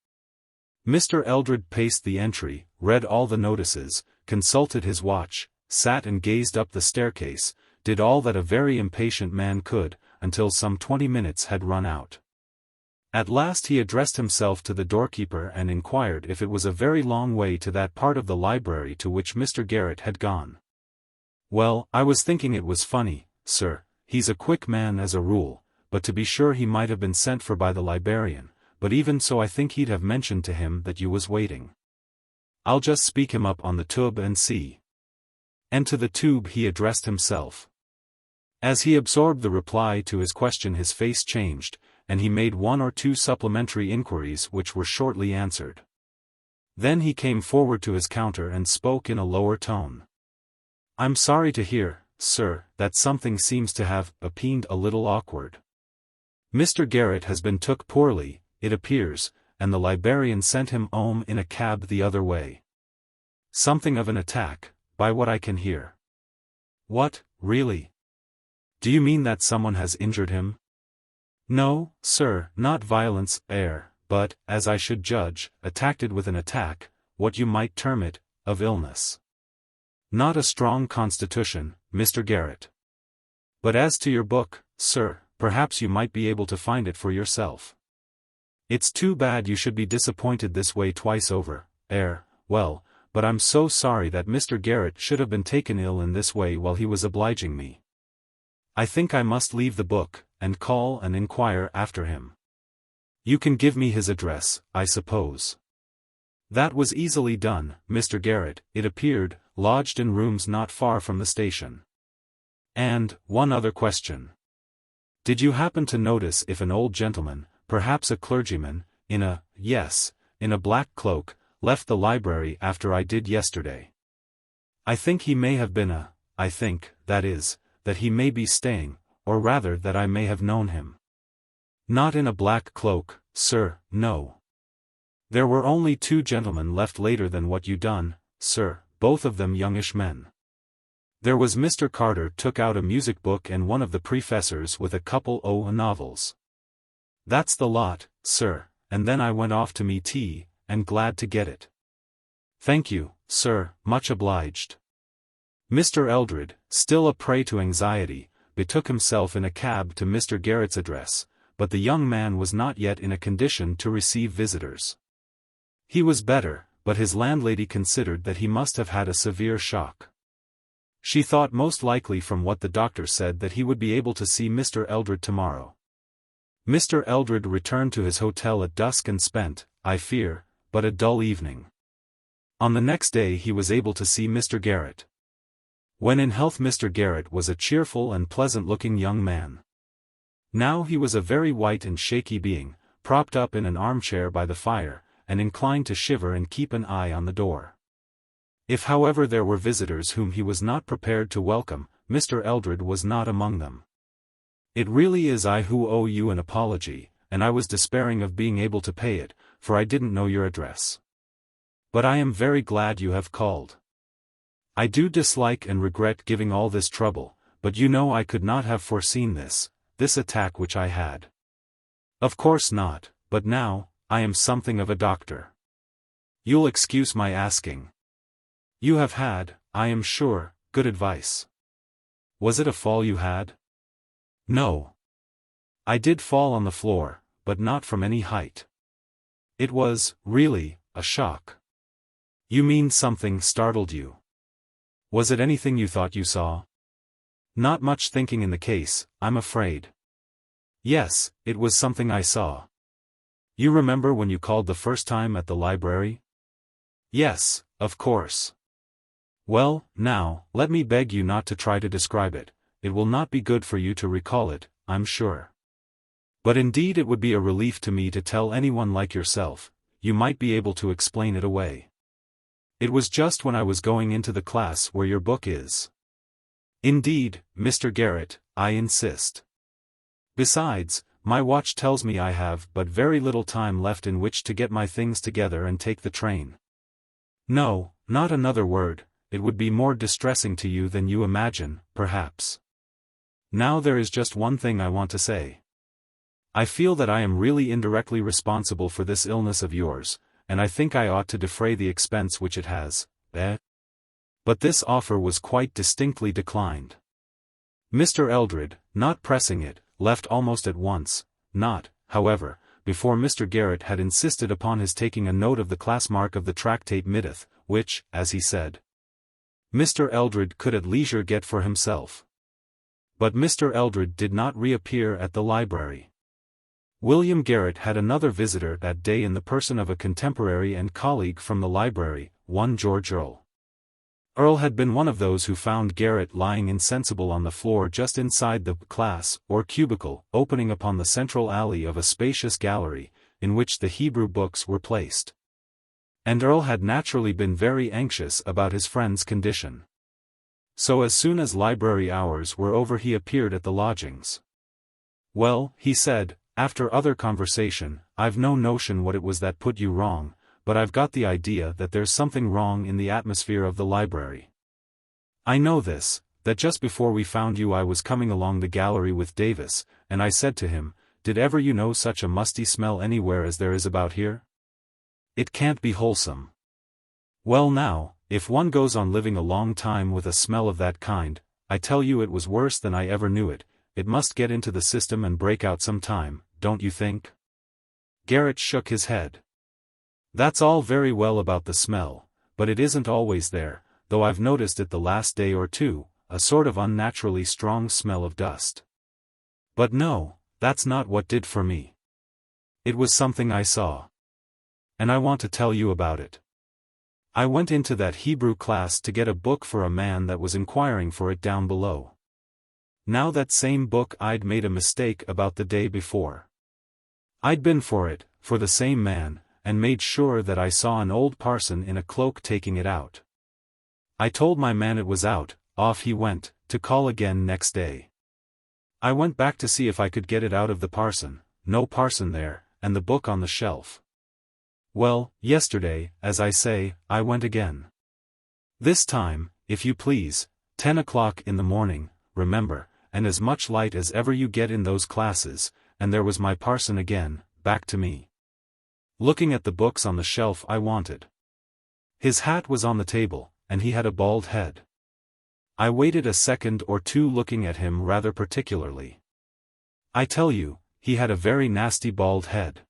Mr. Eldred paced the entry, read all the notices, consulted his watch, sat and gazed up the staircase, did all that a very impatient man could, until some 20 minutes had run out. At last he addressed himself to the doorkeeper and inquired if it was a very long way to that part of the library to which Mr. Garrett had gone. "Well, I was thinking it was funny, sir, he's a quick man as a rule, but to be sure he might have been sent for by the librarian, but even so I think he'd have mentioned to him that you was waiting. I'll just speak him up on the tube and see." And to the tube he addressed himself. As he absorbed the reply to his question his face changed, and he made one or two supplementary inquiries which were shortly answered. Then he came forward to his counter and spoke in a lower tone. "I'm sorry to hear, sir, that something seems to have appeared a little awkward. Mr. Garrett has been took poorly, it appears, and the librarian sent him home in a cab the other way. Something of an attack, by what I can hear." "What, really? Do you mean that someone has injured him?" "No, sir, not violence, but, as I should judge, attacked with an attack, what you might term it, of illness. Not a strong constitution, Mr. Garrett. But as to your book, sir, perhaps you might be able to find it for yourself. It's too bad you should be disappointed this way twice over, well, but I'm so sorry that Mr. Garrett should have been taken ill in this way while he was obliging me. I think I must leave the book, and call and inquire after him. You can give me his address, I suppose." That was easily done. Mr. Garrett, it appeared, lodged in rooms not far from the station. "And, one other question. Did you happen to notice if an old gentleman, perhaps a clergyman, in a black cloak, left the library after I did yesterday? I think he may have been that he may be staying, or rather that I may have known him." "Not in a black cloak, sir, no. There were only 2 gentlemen left later than what you done, sir, both of them youngish men. There was Mr. Carter took out a music book and one of the professors with a couple o' novels. That's the lot, sir, and then I went off to me tea, and glad to get it." "Thank you, sir, much obliged." Mr. Eldred, still a prey to anxiety, betook himself in a cab to Mr. Garrett's address, but the young man was not yet in a condition to receive visitors. He was better, but his landlady considered that he must have had a severe shock. She thought most likely from what the doctor said that he would be able to see Mr. Eldred tomorrow. Mr. Eldred returned to his hotel at dusk and spent, I fear, but a dull evening. On the next day he was able to see Mr. Garrett. When in health Mr. Garrett was a cheerful and pleasant-looking young man. Now he was a very white and shaky being, propped up in an armchair by the fire, and inclined to shiver and keep an eye on the door. If however there were visitors whom he was not prepared to welcome, Mr. Eldred was not among them. "It really is I who owe you an apology, and I was despairing of being able to pay it, for I didn't know your address. But I am very glad you have called. I do dislike and regret giving all this trouble, but you know I could not have foreseen this attack which I had. Of course not, but now, I am something of a doctor. You'll excuse my asking. You have had, I am sure, good advice. Was it a fall you had? No. I did fall on the floor, but not from any height. It was, really, a shock. You mean something startled you? Was it anything you thought you saw? Not much thinking in the case, I'm afraid. Yes, it was something I saw. You remember when you called the first time at the library? Yes, of course. Well, now, let me beg you not to try to describe it. It will not be good for you to recall it, I'm sure. But indeed it would be a relief to me to tell anyone like yourself. You might be able to explain it away. It was just when I was going into the class where your book is. Indeed, Mr. Garrett, I insist. Besides, my watch tells me I have but very little time left in which to get my things together and take the train. No, not another word, it would be more distressing to you than you imagine, perhaps. Now there is just one thing I want to say. I feel that I am really indirectly responsible for this illness of yours, and I think I ought to defray the expense which it has, But this offer was quite distinctly declined. Mr. Eldred, not pressing it, left almost at once, not, however, before Mr. Garrett had insisted upon his taking a note of the class mark of the Tractate Middoth, which, as he said, Mr. Eldred could at leisure get for himself. But Mr. Eldred did not reappear at the library. William Garrett had another visitor that day in the person of a contemporary and colleague from the library, one George Earle. Earle had been one of those who found Garrett lying insensible on the floor just inside the class, or cubicle, opening upon the central alley of a spacious gallery, in which the Hebrew books were placed. And Earle had naturally been very anxious about his friend's condition. So as soon as library hours were over he appeared at the lodgings. Well, he said, after other conversation, I've no notion what it was that put you wrong, but I've got the idea that there's something wrong in the atmosphere of the library. I know this, that just before we found you I was coming along the gallery with Davis, and I said to him, did ever you know such a musty smell anywhere as there is about here? It can't be wholesome. Well now, if one goes on living a long time with a smell of that kind, I tell you it was worse than I ever knew it. It must get into the system and break out some time, don't you think? Garrett shook his head. That's all very well about the smell, but it isn't always there, though I've noticed it the last day or two, a sort of unnaturally strong smell of dust. But no, that's not what did for me. It was something I saw. And I want to tell you about it. I went into that Hebrew class to get a book for a man that was inquiring for it down below. Now that same book I'd made a mistake about the day before. I'd been for it, for the same man, and made sure that I saw an old parson in a cloak taking it out. I told my man it was out, off he went, to call again next day. I went back to see if I could get it out of the parson, no parson there, and the book on the shelf. Well, yesterday, as I say, I went again. This time, if you please, 10 o'clock in the morning, remember, and as much light as ever you get in those classes, and there was my parson again, back to me. Looking at the books on the shelf I wanted. His hat was on the table, and he had a bald head. I waited a second or two looking at him rather particularly. I tell you, he had a very nasty bald head.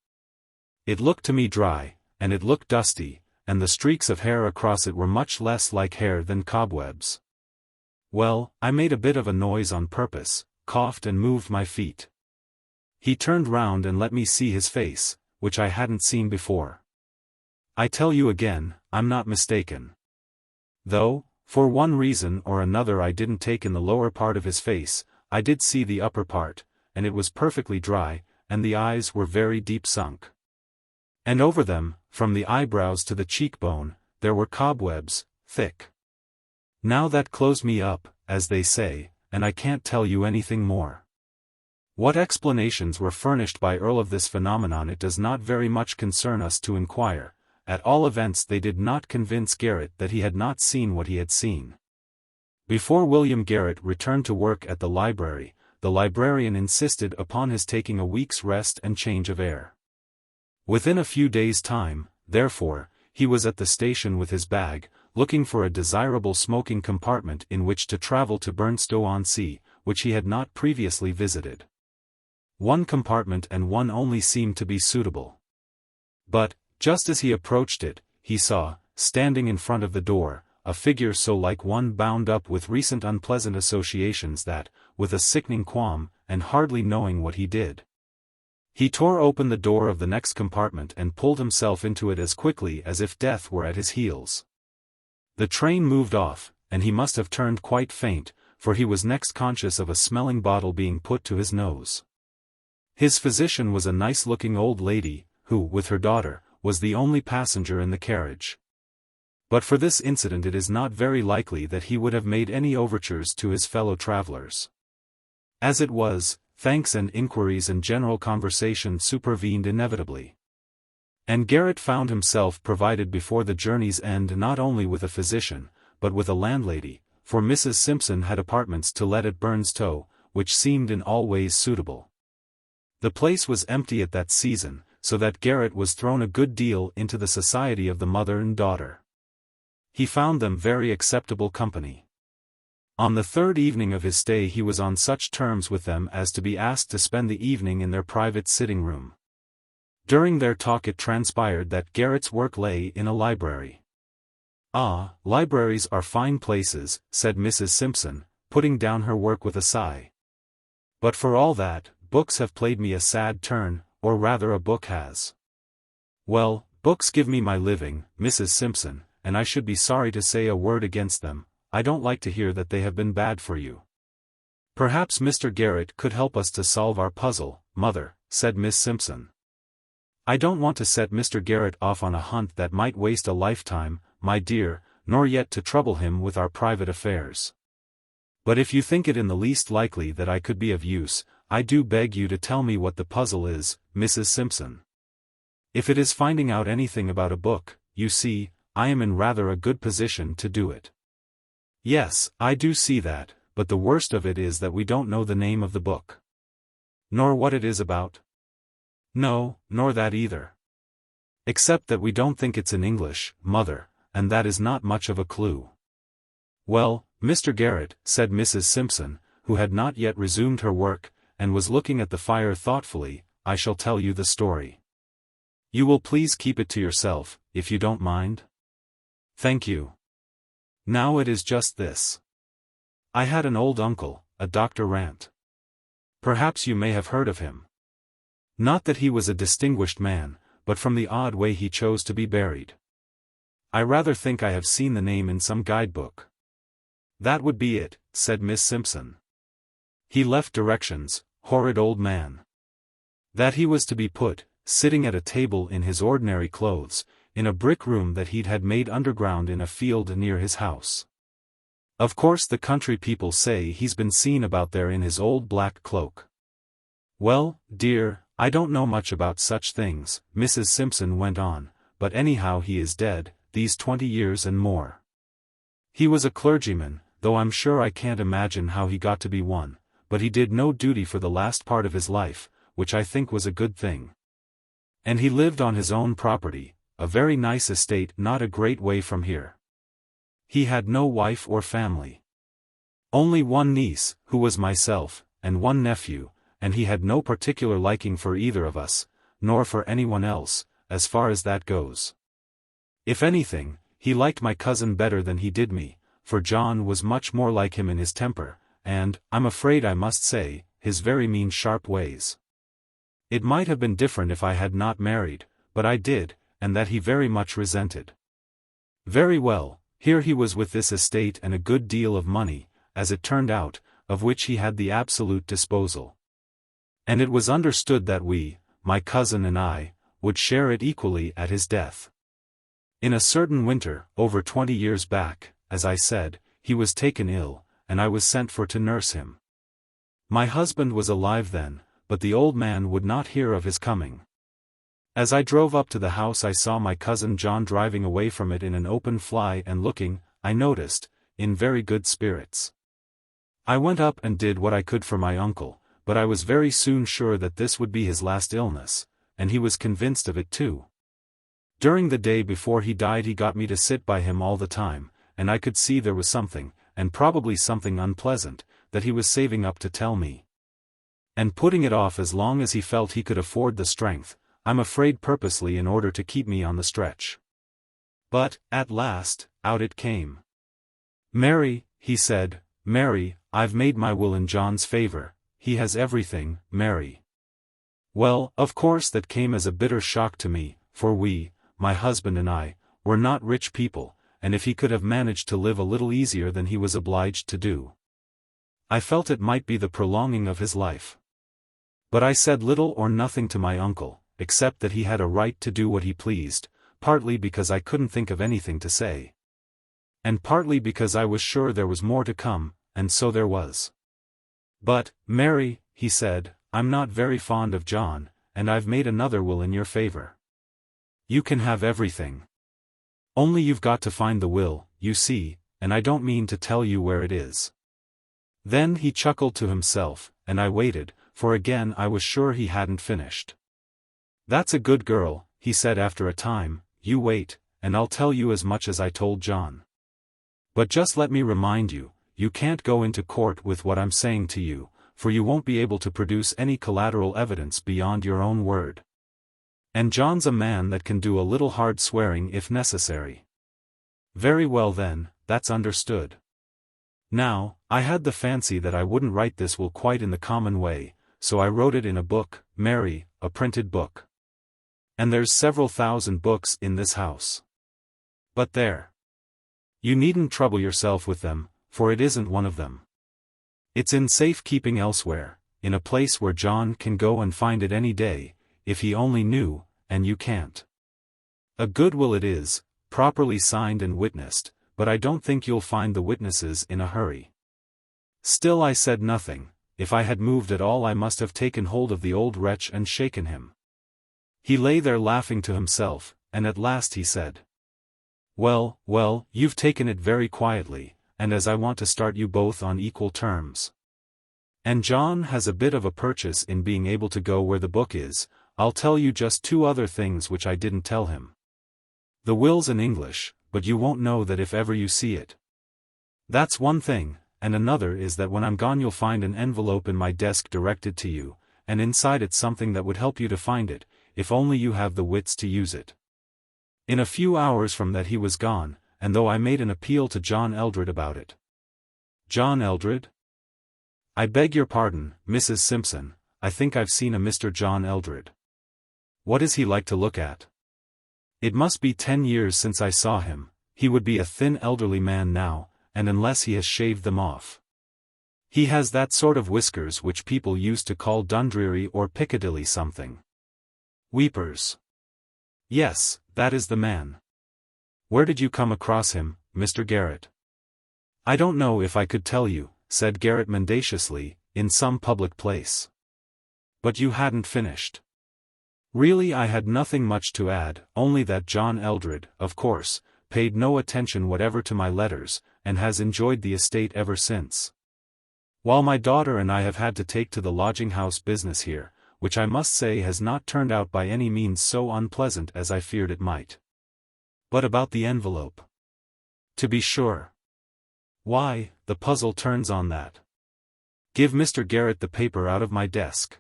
It looked to me dry, and it looked dusty, and the streaks of hair across it were much less like hair than cobwebs. Well, I made a bit of a noise on purpose, coughed and moved my feet. He turned round and let me see his face, which I hadn't seen before. I tell you again, I'm not mistaken. Though, for one reason or another I didn't take in the lower part of his face, I did see the upper part, and it was perfectly dry, and the eyes were very deep sunk. And over them, from the eyebrows to the cheekbone, there were cobwebs, thick. Now that closed me up, as they say, and I can't tell you anything more. What explanations were furnished by Earle of this phenomenon it does not very much concern us to inquire. At all events they did not convince Garrett that he had not seen what he had seen. Before William Garrett returned to work at the library, the librarian insisted upon his taking a week's rest and change of air. Within a few days' time, therefore, he was at the station with his bag, looking for a desirable smoking compartment in which to travel to Burnstow-on-Sea, which he had not previously visited. One compartment and one only seemed to be suitable. But, just as he approached it, he saw, standing in front of the door, a figure so like one bound up with recent unpleasant associations that, with a sickening qualm, and hardly knowing what he did, he tore open the door of the next compartment and pulled himself into it as quickly as if death were at his heels. The train moved off, and he must have turned quite faint, for he was next conscious of a smelling bottle being put to his nose. His physician was a nice-looking old lady, who, with her daughter, was the only passenger in the carriage. But for this incident it is not very likely that he would have made any overtures to his fellow travelers. As it was, thanks and inquiries and general conversation supervened inevitably. And Garrett found himself provided before the journey's end not only with a physician, but with a landlady, for Mrs. Simpson had apartments to let at Burnstow, which seemed in all ways suitable. The place was empty at that season, so that Garrett was thrown a good deal into the society of the mother and daughter. He found them very acceptable company. On the third evening of his stay he was on such terms with them as to be asked to spend the evening in their private sitting-room. During their talk it transpired that Garrett's work lay in a library. "Ah, libraries are fine places," said Mrs. Simpson, putting down her work with a sigh. "But for all that, books have played me a sad turn, or rather a book has." "Well, books give me my living, Mrs. Simpson, and I should be sorry to say a word against them. I don't like to hear that they have been bad for you." "Perhaps Mr. Garrett could help us to solve our puzzle, mother," said Miss Simpson. "I don't want to set Mr. Garrett off on a hunt that might waste a lifetime, my dear, nor yet to trouble him with our private affairs. But if you think it in the least likely that I could be of use, I do beg you to tell me what the puzzle is, Mrs. Simpson. If it is finding out anything about a book, you see, I am in rather a good position to do it." "Yes, I do see that, but the worst of it is that we don't know the name of the book." "Nor what it is about?" "No, nor that either. Except that we don't think it's in English, mother, and that is not much of a clue." "Well, Mr. Garrett," said Mrs. Simpson, who had not yet resumed her work, and was looking at the fire thoughtfully, "I shall tell you the story. You will please keep it to yourself, if you don't mind?" "Thank you. Now it is just this. I had an old uncle, a Dr. Rant. Perhaps you may have heard of him. Not that he was a distinguished man, but from the odd way he chose to be buried. I rather think I have seen the name in some guidebook." "That would be it," said Miss Simpson. "He left directions, horrid old man. That he was to be put, sitting at a table in his ordinary clothes, in a brick room that he'd had made underground in a field near his house. Of course the country people say he's been seen about there in his old black cloak." "Well, dear, I don't know much about such things," Mrs. Simpson went on, "but anyhow he is dead, these 20 years and more. He was a clergyman, though I'm sure I can't imagine how he got to be one, but he did no duty for the last part of his life, which I think was a good thing. And he lived on his own property, a very nice estate not a great way from here. He had no wife or family. Only one niece, who was myself, and one nephew, and he had no particular liking for either of us, nor for anyone else, as far as that goes. If anything, he liked my cousin better than he did me, for John was much more like him in his temper, and, I'm afraid I must say, his very mean sharp ways. It might have been different if I had not married, but I did, and that he very much resented. Very well, here he was with this estate and a good deal of money, as it turned out, of which he had the absolute disposal. And it was understood that we, my cousin and I, would share it equally at his death. In a certain winter, over 20 years back, as I said, he was taken ill, and I was sent for to nurse him. My husband was alive then, but the old man would not hear of his coming. As I drove up to the house I saw my cousin John driving away from it in an open fly and looking, I noticed, in very good spirits. I went up and did what I could for my uncle, but I was very soon sure that this would be his last illness, and he was convinced of it too. During the day before he died he got me to sit by him all the time, and I could see there was something, and probably something unpleasant, that he was saving up to tell me. And putting it off as long as he felt he could afford the strength, I'm afraid purposely in order to keep me on the stretch. But, at last, out it came. "Mary," he said, "Mary, I've made my will in John's favor, he has everything, Mary." Well, of course that came as a bitter shock to me, for we, my husband and I, were not rich people, and if he could have managed to live a little easier than he was obliged to do, I felt it might be the prolonging of his life. But I said little or nothing to my uncle, except that he had a right to do what he pleased, partly because I couldn't think of anything to say, and partly because I was sure there was more to come, and so there was. "But, Mary," he said, "I'm not very fond of John, and I've made another will in your favor. You can have everything. Only you've got to find the will, you see, and I don't mean to tell you where it is." Then he chuckled to himself, and I waited, for again I was sure he hadn't finished. "That's a good girl," he said after a time, "you wait, and I'll tell you as much as I told John. But just let me remind you, you can't go into court with what I'm saying to you, for you won't be able to produce any collateral evidence beyond your own word. And John's a man that can do a little hard swearing if necessary." "Very well then, that's understood." Now, I had the fancy that I wouldn't write this will quite in the common way, so I wrote it in a book, Mary, a printed book. And there's several thousand books in this house. But there. You needn't trouble yourself with them, for it isn't one of them. It's in safe keeping elsewhere, in a place where John can go and find it any day, if he only knew, and you can't. A good will it is, properly signed and witnessed, but I don't think you'll find the witnesses in a hurry. Still I said nothing. If I had moved at all I must have taken hold of the old wretch and shaken him. He lay there laughing to himself, and at last he said, "Well, well, you've taken it very quietly, and as I want to start you both on equal terms. And John has a bit of a purchase in being able to go where the book is, I'll tell you just two other things which I didn't tell him. The will's in English, but you won't know that if ever you see it. That's one thing, and another is that when I'm gone you'll find an envelope in my desk directed to you, and inside it something that would help you to find it, if only you have the wits to use it." In a few hours from that he was gone, and though I made an appeal to John Eldred about it. "John Eldred? I beg your pardon, Mrs. Simpson, I think I've seen a Mr. John Eldred. What is he like to look at?" "It must be 10 years since I saw him, he would be a thin elderly man now, and unless he has shaved them off. He has that sort of whiskers which people used to call Dundreary or Piccadilly something. Weepers. Yes, that is the man. Where did you come across him, Mr. Garrett?" "I don't know if I could tell you," said Garrett mendaciously, "in some public place." "But you hadn't finished." Really I had nothing much to add, only that John Eldred, of course, paid no attention whatever to my letters, and has enjoyed the estate ever since. While my daughter and I have had to take to the lodging-house business here, which I must say has not turned out by any means so unpleasant as I feared it might. But about the envelope. To be sure. Why, the puzzle turns on that. Give Mr. Garrett the paper out of my desk.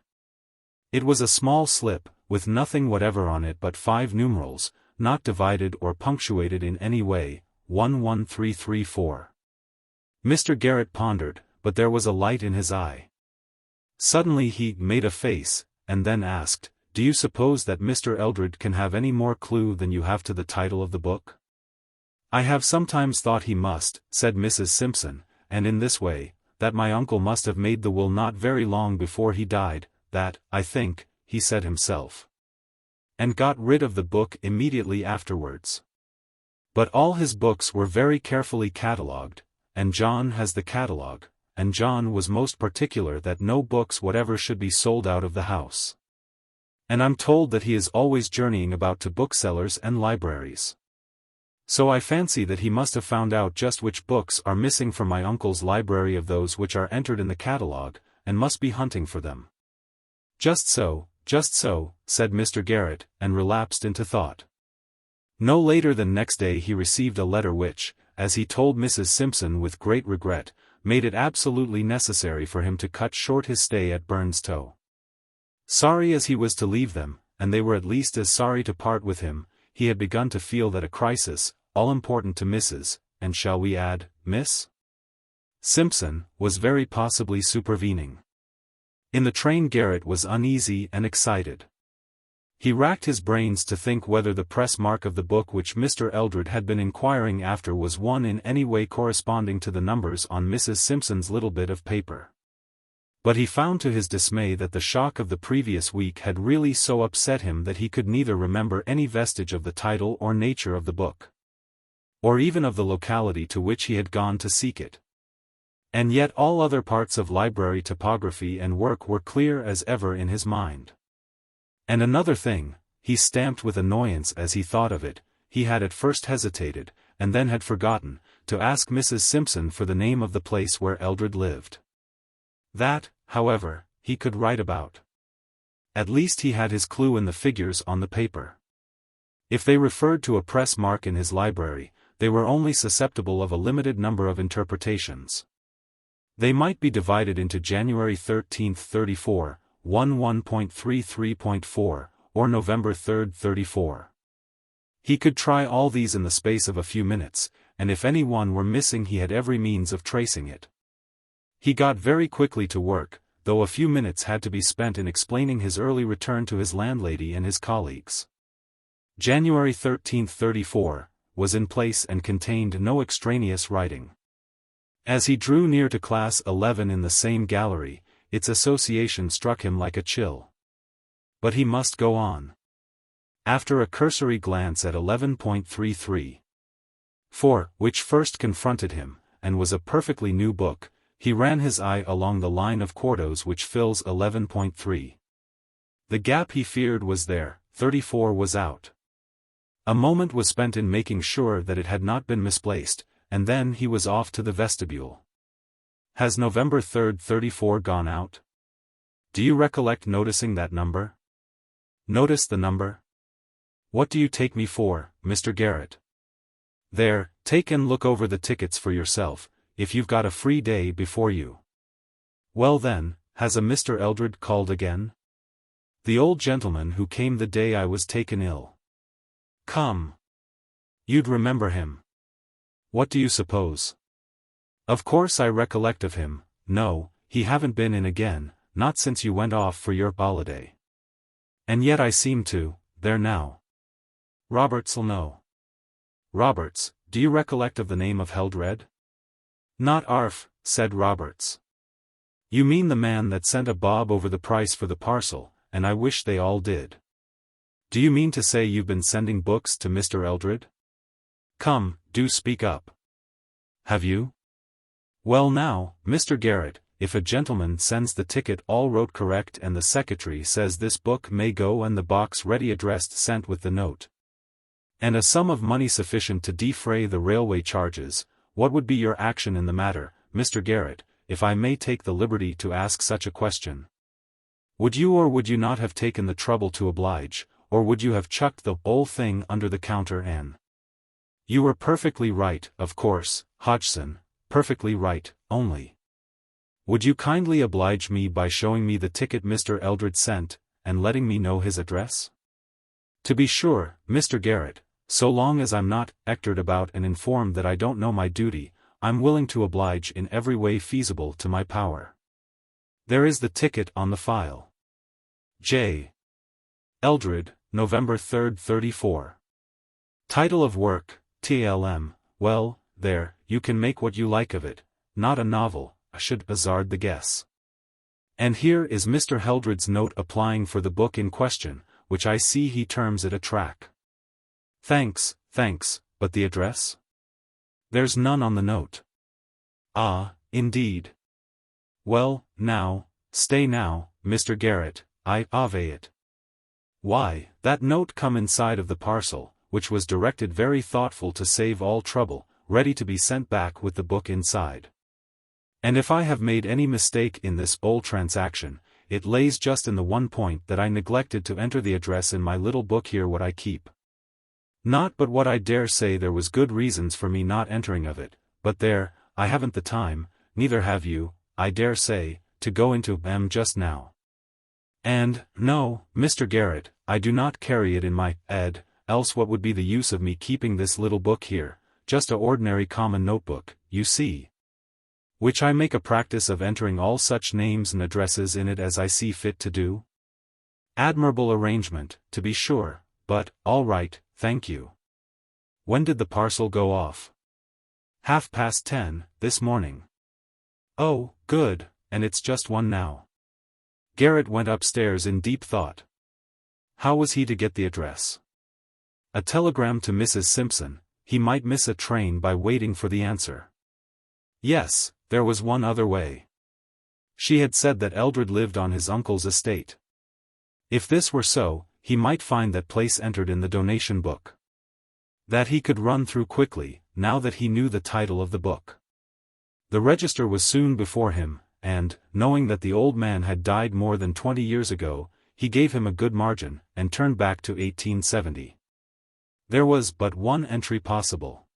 It was a small slip, with nothing whatever on it but 5 numerals, not divided or punctuated in any way, 11334. Mr. Garrett pondered, but there was a light in his eye. Suddenly he made a face, and then asked, "Do you suppose that Mr. Eldred can have any more clue than you have to the title of the book?" "I have sometimes thought he must," said Mrs. Simpson, "and in this way, that my uncle must have made the will not very long before he died, that, I think, he said himself. And got rid of the book immediately afterwards. But all his books were very carefully catalogued, and John has the catalogue, and John was most particular that no books whatever should be sold out of the house. And I'm told that he is always journeying about to booksellers and libraries. So I fancy that he must have found out just which books are missing from my uncle's library of those which are entered in the catalogue, and must be hunting for them. Just so, said Mr. Garrett, and relapsed into thought. No later than next day he received a letter which, as he told Mrs. Simpson with great regret, made it absolutely necessary for him to cut short his stay at Burnstow. Sorry as he was to leave them, and they were at least as sorry to part with him, he had begun to feel that a crisis, all important to Mrs., and shall we add, Miss Simpson, was very possibly supervening. In the train Garrett was uneasy and excited. He racked his brains to think whether the press mark of the book which Mr. Eldred had been inquiring after was one in any way corresponding to the numbers on Mrs. Simpson's little bit of paper. But he found to his dismay that the shock of the previous week had really so upset him that he could neither remember any vestige of the title or nature of the book, or even of the locality to which he had gone to seek it. And yet all other parts of library topography and work were clear as ever in his mind. And another thing, he stamped with annoyance as he thought of it, he had at first hesitated, and then had forgotten, to ask Mrs. Simpson for the name of the place where Eldred lived. That, however, he could write about. At least he had his clue in the figures on the paper. If they referred to a press mark in his library, they were only susceptible of a limited number of interpretations. They might be divided into January 13, 34, 1.33.4, or November 3, 34. He could try all these in the space of a few minutes, and if any one were missing he had every means of tracing it. He got very quickly to work, though a few minutes had to be spent in explaining his early return to his landlady and his colleagues. January 13, 34, was in place and contained no extraneous writing. As he drew near to class 11 in the same gallery, its association struck him like a chill. But he must go on. After a cursory glance at 11.33, which first confronted him, and was a perfectly new book, he ran his eye along the line of quartos which fills 11.3. The gap he feared was there, 34 was out. A moment was spent in making sure that it had not been misplaced, and then he was off to the vestibule. Has November 3, 34 gone out? Do you recollect noticing that number? Notice the number? What do you take me for, Mr. Garrett? There, take and look over the tickets for yourself, if you've got a free day before you. Well then, has a Mr. Eldred called again? The old gentleman who came the day I was taken ill. Come. You'd remember him. What do you suppose? Of course I recollect of him. No, he haven't been in again, not since you went off for your holiday. And yet I seem to, there now. Roberts'll know. Roberts, do you recollect of the name of Heldred? Not Arf, said Roberts. You mean the man that sent a bob over the price for the parcel, and I wish they all did. Do you mean to say you've been sending books to Mr. Eldred? Come, do speak up. Have you? Well now, Mr. Garrett, if a gentleman sends the ticket all wrote correct and the secretary says this book may go and the box ready addressed sent with the note, and a sum of money sufficient to defray the railway charges, what would be your action in the matter, Mr. Garrett, if I may take the liberty to ask such a question? Would you or would you not have taken the trouble to oblige, or would you have chucked the whole thing under the counter and— You were perfectly right, of course, Hodgson, perfectly right, only. Would you kindly oblige me by showing me the ticket Mr. Eldred sent, and letting me know his address? To be sure, Mr. Garrett, so long as I'm not ectored about and informed that I don't know my duty, I'm willing to oblige in every way feasible to my power. There is the ticket on the file. J. Eldred, November 3, 34. Title of work, TLM, well, there, you can make what you like of it, not a novel, I should hazard the guess. And here is Mr. Heldred's note applying for the book in question, which I see he terms it a tract. Thanks, but the address? There's none on the note. Ah, indeed. Well, now, stay now, Mr. Garrett, I ave it. Why, that note come inside of the parcel, which was directed very thoughtful to save all trouble, ready to be sent back with the book inside. And if I have made any mistake in this bold transaction, it lays just in the one point that I neglected to enter the address in my little book here what I keep. Not but what I dare say there was good reasons for me not entering of it, but there, I haven't the time, neither have you, I dare say, to go into them just now. And, no, Mr. Garrett, I do not carry it in my head, else what would be the use of me keeping this little book here, just a ordinary common notebook, you see, which I make a practice of entering all such names and addresses in it as I see fit to do? Admirable arrangement, to be sure, but, all right, thank you. When did the parcel go off? 10:30, this morning. Oh, good, and it's just 1 now. Garrett went upstairs in deep thought. How was he to get the address? A telegram to Mrs. Simpson, he might miss a train by waiting for the answer. Yes, there was one other way. She had said that Eldred lived on his uncle's estate. If this were so, he might find that place entered in the donation book. That he could run through quickly, now that he knew the title of the book. The register was soon before him, and, knowing that the old man had died more than 20 years ago, he gave him a good margin, and turned back to 1870. There was but one entry possible.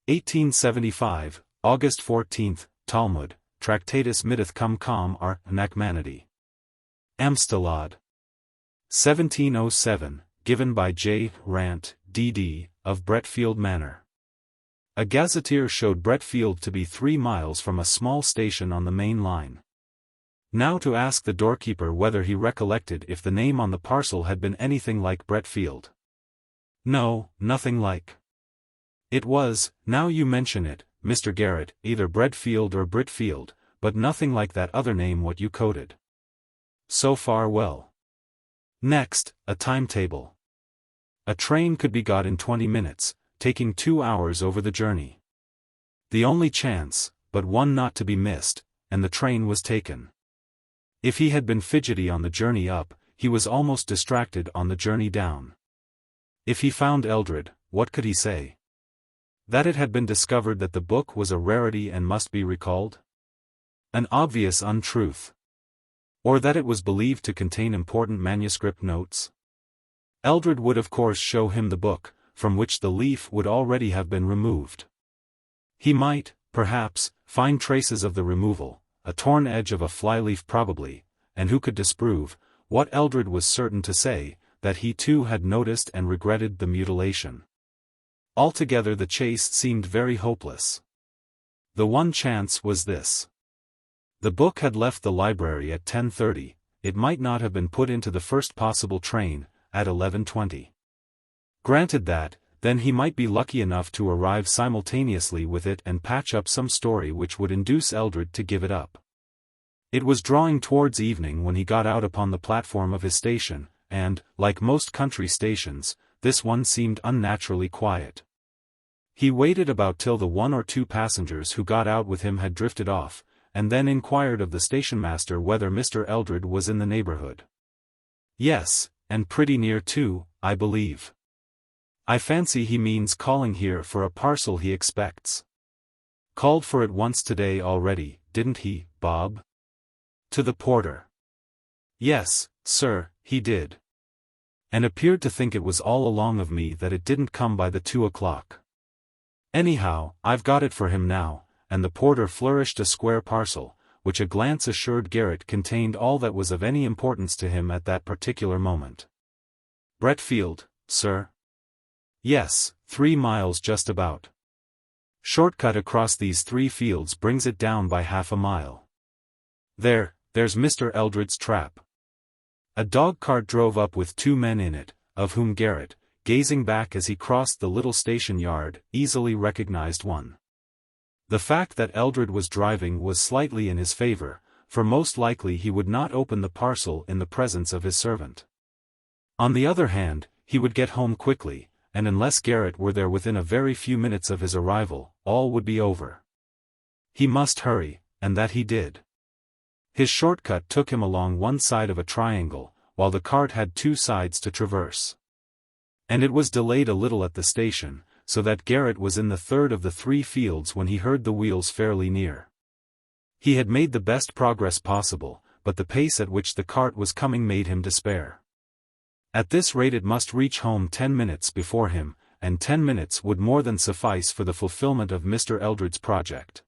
1875, August 14th, Talmud, Tractate Middoth cum ar Nachmanity. Amstelad. 1707, given by J. Rant, D.D., of Bretfield Manor. A gazetteer showed Bretfield to be 3 miles from a small station on the main line. Now to ask the doorkeeper whether he recollected if the name on the parcel had been anything like Bretfield. No, nothing like. It was, now you mention it, Mr. Garrett, either Bretfield or Britfield, but nothing like that other name what you quoted. So far well. Next, a timetable. A train could be got in 20 minutes, taking 2 hours over the journey. The only chance, but one not to be missed, and the train was taken. If he had been fidgety on the journey up, he was almost distracted on the journey down. If he found Eldred, what could he say? That it had been discovered that the book was a rarity and must be recalled? An obvious untruth. Or that it was believed to contain important manuscript notes? Eldred would of course show him the book, from which the leaf would already have been removed. He might, perhaps, find traces of the removal, a torn edge of a flyleaf probably, and who could disprove, what Eldred was certain to say, that he too had noticed and regretted the mutilation. Altogether the chase seemed very hopeless. The one chance was this. The book had left the library at 10:30, it might not have been put into the first possible train, at 11:20. Granted that, then he might be lucky enough to arrive simultaneously with it and patch up some story which would induce Eldred to give it up. It was drawing towards evening when he got out upon the platform of his station, and, like most country stations, this one seemed unnaturally quiet. He waited about till the 1 or 2 passengers who got out with him had drifted off, and then inquired of the stationmaster whether Mr. Eldred was in the neighborhood. Yes, and pretty near too, I believe. I fancy he means calling here for a parcel he expects. Called for it once today already, didn't he, Bob? To the porter. Yes, sir, he did. And appeared to think it was all along of me that it didn't come by the 2 o'clock. Anyhow, I've got it for him now, and the porter flourished a square parcel, which a glance assured Garrett contained all that was of any importance to him at that particular moment. Bretfield, sir? Yes, 3 miles just about. Shortcut across these 3 fields brings it down by half a mile. There's Mr. Eldred's trap. A dog-cart drove up with 2 men in it, of whom Garrett, gazing back as he crossed the little station yard, easily recognized one. The fact that Eldred was driving was slightly in his favor, for most likely he would not open the parcel in the presence of his servant. On the other hand, he would get home quickly, and unless Garrett were there within a very few minutes of his arrival, all would be over. He must hurry, and that he did. His shortcut took him along one side of a triangle, while the cart had 2 sides to traverse. And it was delayed a little at the station, so that Garrett was in the third of the 3 fields when he heard the wheels fairly near. He had made the best progress possible, but the pace at which the cart was coming made him despair. At this rate it must reach home 10 minutes before him, and 10 minutes would more than suffice for the fulfillment of Mr. Eldred's project.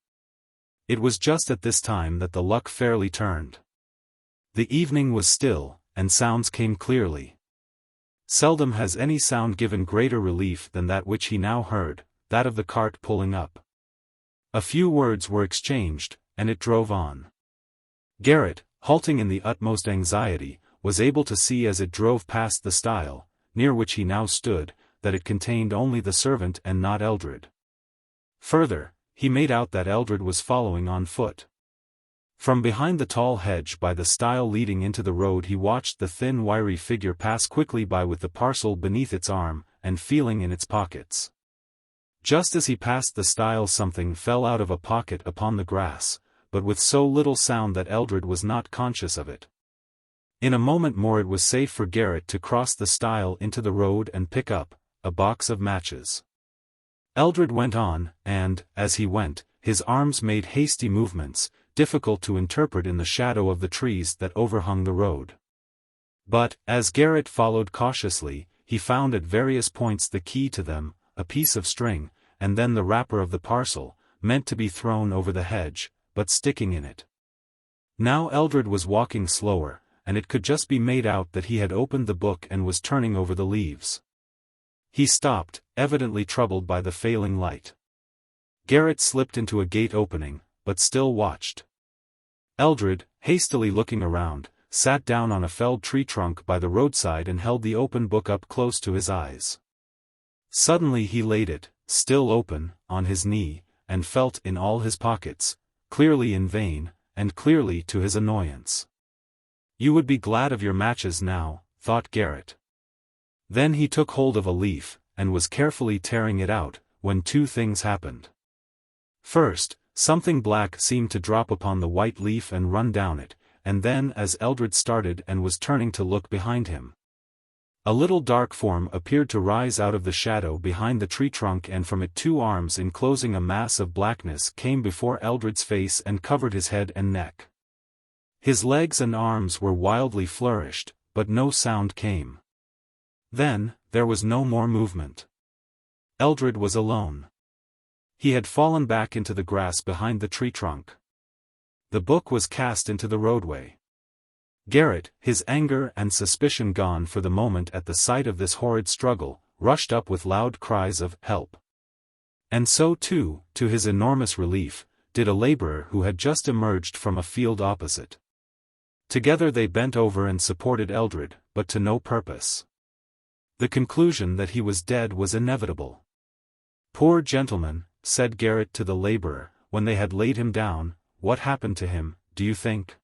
It was just at this time that the luck fairly turned. The evening was still, and sounds came clearly. Seldom has any sound given greater relief than that which he now heard, that of the cart pulling up. A few words were exchanged, and it drove on. Garrett, halting in the utmost anxiety, was able to see as it drove past the stile, near which he now stood, that it contained only the servant and not Eldred. Further, he made out that Eldred was following on foot. From behind the tall hedge by the stile leading into the road he watched the thin wiry figure pass quickly by with the parcel beneath its arm, and feeling in its pockets. Just as he passed the stile something fell out of a pocket upon the grass, but with so little sound that Eldred was not conscious of it. In a moment more it was safe for Garrett to cross the stile into the road and pick up a box of matches. Eldred went on, and, as he went, his arms made hasty movements, difficult to interpret in the shadow of the trees that overhung the road. But, as Garrett followed cautiously, he found at various points the key to them, a piece of string, and then the wrapper of the parcel, meant to be thrown over the hedge, but sticking in it. Now Eldred was walking slower, and it could just be made out that he had opened the book and was turning over the leaves. He stopped, evidently troubled by the failing light. Garrett slipped into a gate opening, but still watched. Eldred, hastily looking around, sat down on a felled tree trunk by the roadside and held the open book up close to his eyes. Suddenly he laid it, still open, on his knee, and felt in all his pockets, clearly in vain, and clearly to his annoyance. "You would be glad of your matches now," thought Garrett. Then he took hold of a leaf, and was carefully tearing it out, when 2 things happened. First, something black seemed to drop upon the white leaf and run down it, and then as Eldred started and was turning to look behind him, a little dark form appeared to rise out of the shadow behind the tree trunk, and from it 2 arms enclosing a mass of blackness came before Eldred's face and covered his head and neck. His legs and arms were wildly flourished, but no sound came. Then, there was no more movement. Eldred was alone. He had fallen back into the grass behind the tree trunk. The book was cast into the roadway. Garrett, his anger and suspicion gone for the moment at the sight of this horrid struggle, rushed up with loud cries of "help." And so too, to his enormous relief, did a laborer who had just emerged from a field opposite. Together they bent over and supported Eldred, but to no purpose. The conclusion that he was dead was inevitable. "Poor gentleman," said Garrett to the laborer, when they had laid him down, "what happened to him, do you think?"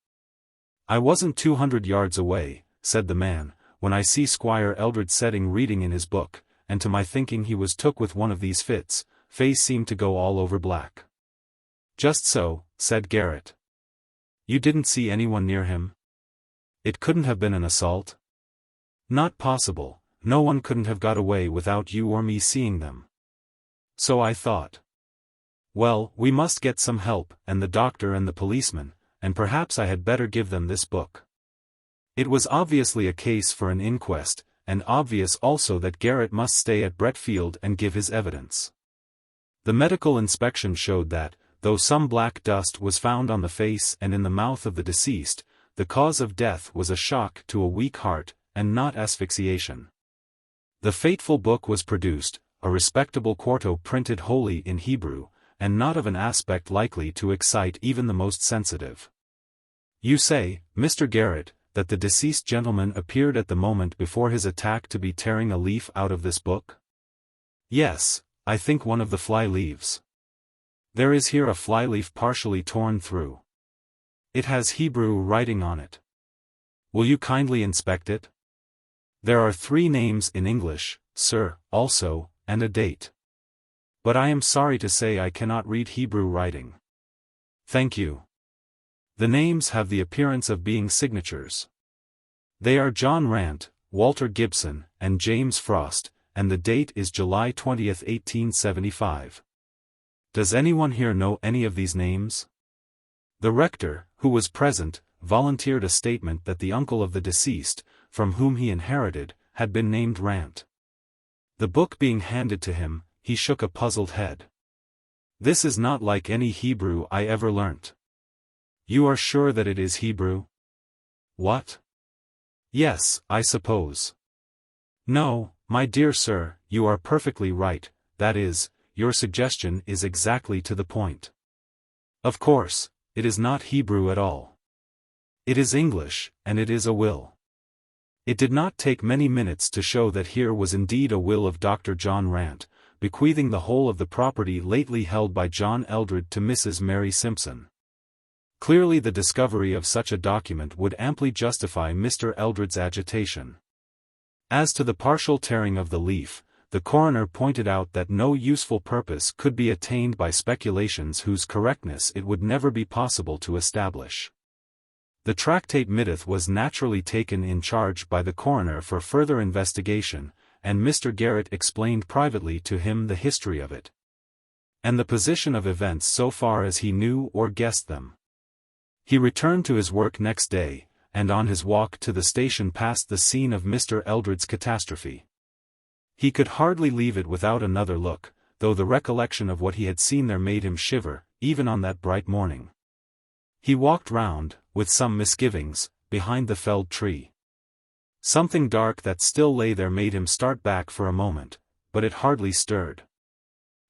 "I wasn't 200 yards away," said the man, "when I see Squire Eldred setting reading in his book, and to my thinking he was took with one of these fits, face seemed to go all over black." "Just so," said Garrett. "You didn't see anyone near him? It couldn't have been an assault?" "Not possible. No one couldn't have got away without you or me seeing them." "So I thought." "Well, we must get some help, and the doctor and the policeman, and perhaps I had better give them this book." It was obviously a case for an inquest, and obvious also that Garrett must stay at Bretfield and give his evidence. The medical inspection showed that, though some black dust was found on the face and in the mouth of the deceased, the cause of death was a shock to a weak heart, and not asphyxiation. The fateful book was produced, a respectable quarto printed wholly in Hebrew, and not of an aspect likely to excite even the most sensitive. "You say, Mr. Garrett, that the deceased gentleman appeared at the moment before his attack to be tearing a leaf out of this book?" "Yes, I think one of the fly leaves. There is here a flyleaf partially torn through. It has Hebrew writing on it. Will you kindly inspect it? There are 3 names in English, sir, also, and a date. But I am sorry to say I cannot read Hebrew writing." "Thank you. The names have the appearance of being signatures. They are John Rant, Walter Gibson, and James Frost, and the date is July 20, 1875. Does anyone here know any of these names? The rector, who was present, volunteered a statement that the uncle of the deceased, from whom he inherited, had been named Rant. The book being handed to him, he shook a puzzled head. This is not like any Hebrew I ever learnt. You are sure that it is Hebrew? What? Yes, I suppose. No, my dear sir, you are perfectly right, that is, your suggestion is exactly to the point. Of course, it is not Hebrew at all. It is English, and it is a will. It did not take many minutes to show that here was indeed a will of Dr. John Rant, bequeathing the whole of the property lately held by John Eldred to Mrs. Mary Simpson. Clearly the discovery of such a document would amply justify Mr. Eldred's agitation. As to the partial tearing of the leaf, the coroner pointed out that no useful purpose could be attained by speculations whose correctness it would never be possible to establish. The Tractate Middoth was naturally taken in charge by the coroner for further investigation, and Mr. Garrett explained privately to him the history of it, and the position of events so far as he knew or guessed them. He returned to his work next day, and on his walk to the station passed the scene of Mr. Eldred's catastrophe. He could hardly leave it without another look, though the recollection of what he had seen there made him shiver, even on that bright morning. He walked round, with some misgivings, behind the felled tree. Something dark that still lay there made him start back for a moment, but it hardly stirred.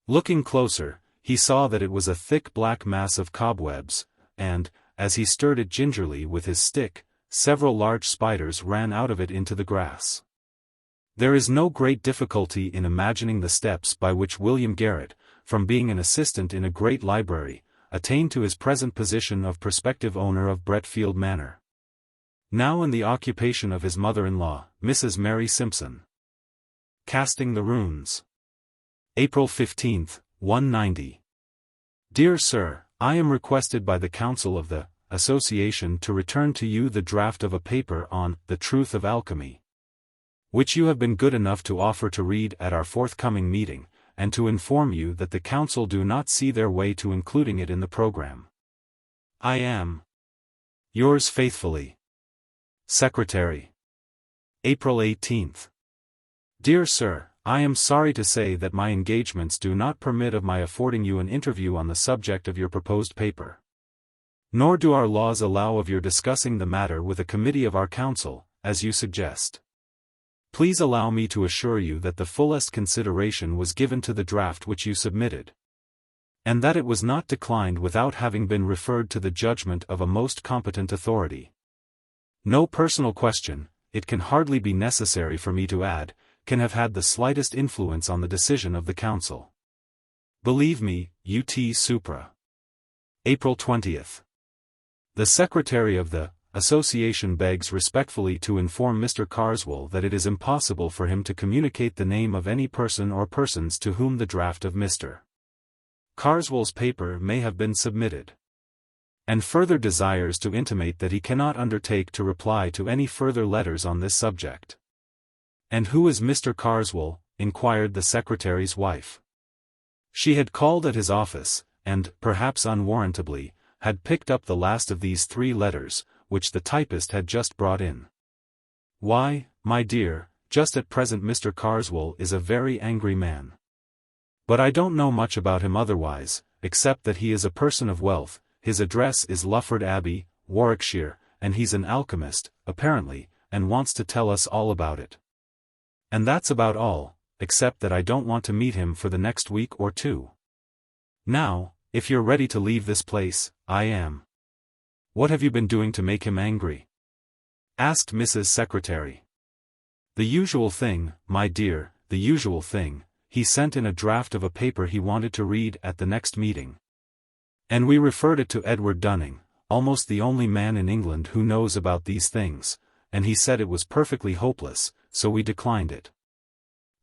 Looking closer, he saw that it was a thick black mass of cobwebs, and, as he stirred it gingerly with his stick, several large spiders ran out of it into the grass. There is no great difficulty in imagining the steps by which William Garrett, from being an assistant in a great library, attained to his present position of prospective owner of Bretfield Manor. Now in the occupation of his mother-in-law, Mrs. Mary Simpson. Casting the Runes. April 15, 190. Dear Sir, I am requested by the Council of the Association to return to you the draft of a paper on the truth of alchemy, which you have been good enough to offer to read at our forthcoming meeting, and to inform you that the Council do not see their way to including it in the program. I am yours faithfully, Secretary. April 18. Dear Sir, I am sorry to say that my engagements do not permit of my affording you an interview on the subject of your proposed paper. Nor do our laws allow of your discussing the matter with a committee of our Council, as you suggest. Please allow me to assure you that the fullest consideration was given to the draft which you submitted, and that it was not declined without having been referred to the judgment of a most competent authority. No personal question, it can hardly be necessary for me to add, can have had the slightest influence on the decision of the Council. Believe me, ut supra. April 20. The Secretary of the Association begs respectfully to inform Mr. Carswell that it is impossible for him to communicate the name of any person or persons to whom the draft of Mr. Carswell's paper may have been submitted, and further desires to intimate that he cannot undertake to reply to any further letters on this subject. And who is Mr. Carswell? Inquired the Secretary's wife. She had called at his office, and, perhaps unwarrantably, had picked up the last of these 3 letters, which the typist had just brought in. Why, my dear, just at present Mr. Carswell is a very angry man. But I don't know much about him otherwise, except that he is a person of wealth, his address is Lufford Abbey, Warwickshire, and he's an alchemist, apparently, and wants to tell us all about it. And that's about all, except that I don't want to meet him for the next week or 2. Now, if you're ready to leave this place, I am. What have you been doing to make him angry? Asked Mrs. Secretary. The usual thing, my dear, the usual thing. He sent in a draft of a paper he wanted to read at the next meeting. And we referred it to Edward Dunning, almost the only man in England who knows about these things, and he said it was perfectly hopeless, so we declined it.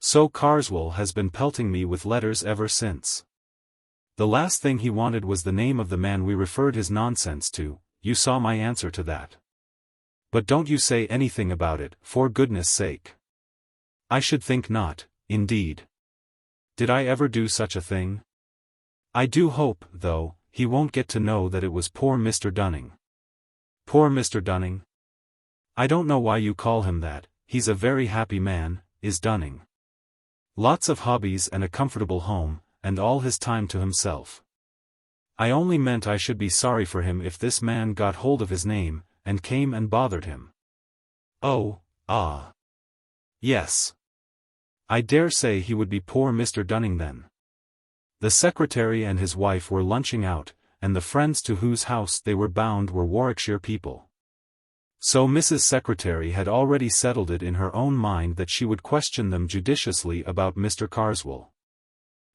So Carswell has been pelting me with letters ever since. The last thing he wanted was the name of the man we referred his nonsense to. You saw my answer to that. But don't you say anything about it, for goodness sake. I should think not. indeed. Did I ever do such a thing? I do hope, though, he won't get to know that it was poor Mr. Dunning. Poor Mr. Dunning? I don't know why you call him that, he's a very happy man, is Dunning. Lots of hobbies and a comfortable home, and all his time to himself. I only meant I should be sorry for him if this man got hold of his name, and came and bothered him. Oh, ah. Yes. I dare say he would be poor Mr. Dunning then. The secretary and his wife were lunching out, and the friends to whose house they were bound were Warwickshire people. So Mrs. Secretary had already settled it in her own mind that she would question them judiciously about Mr. Carswell.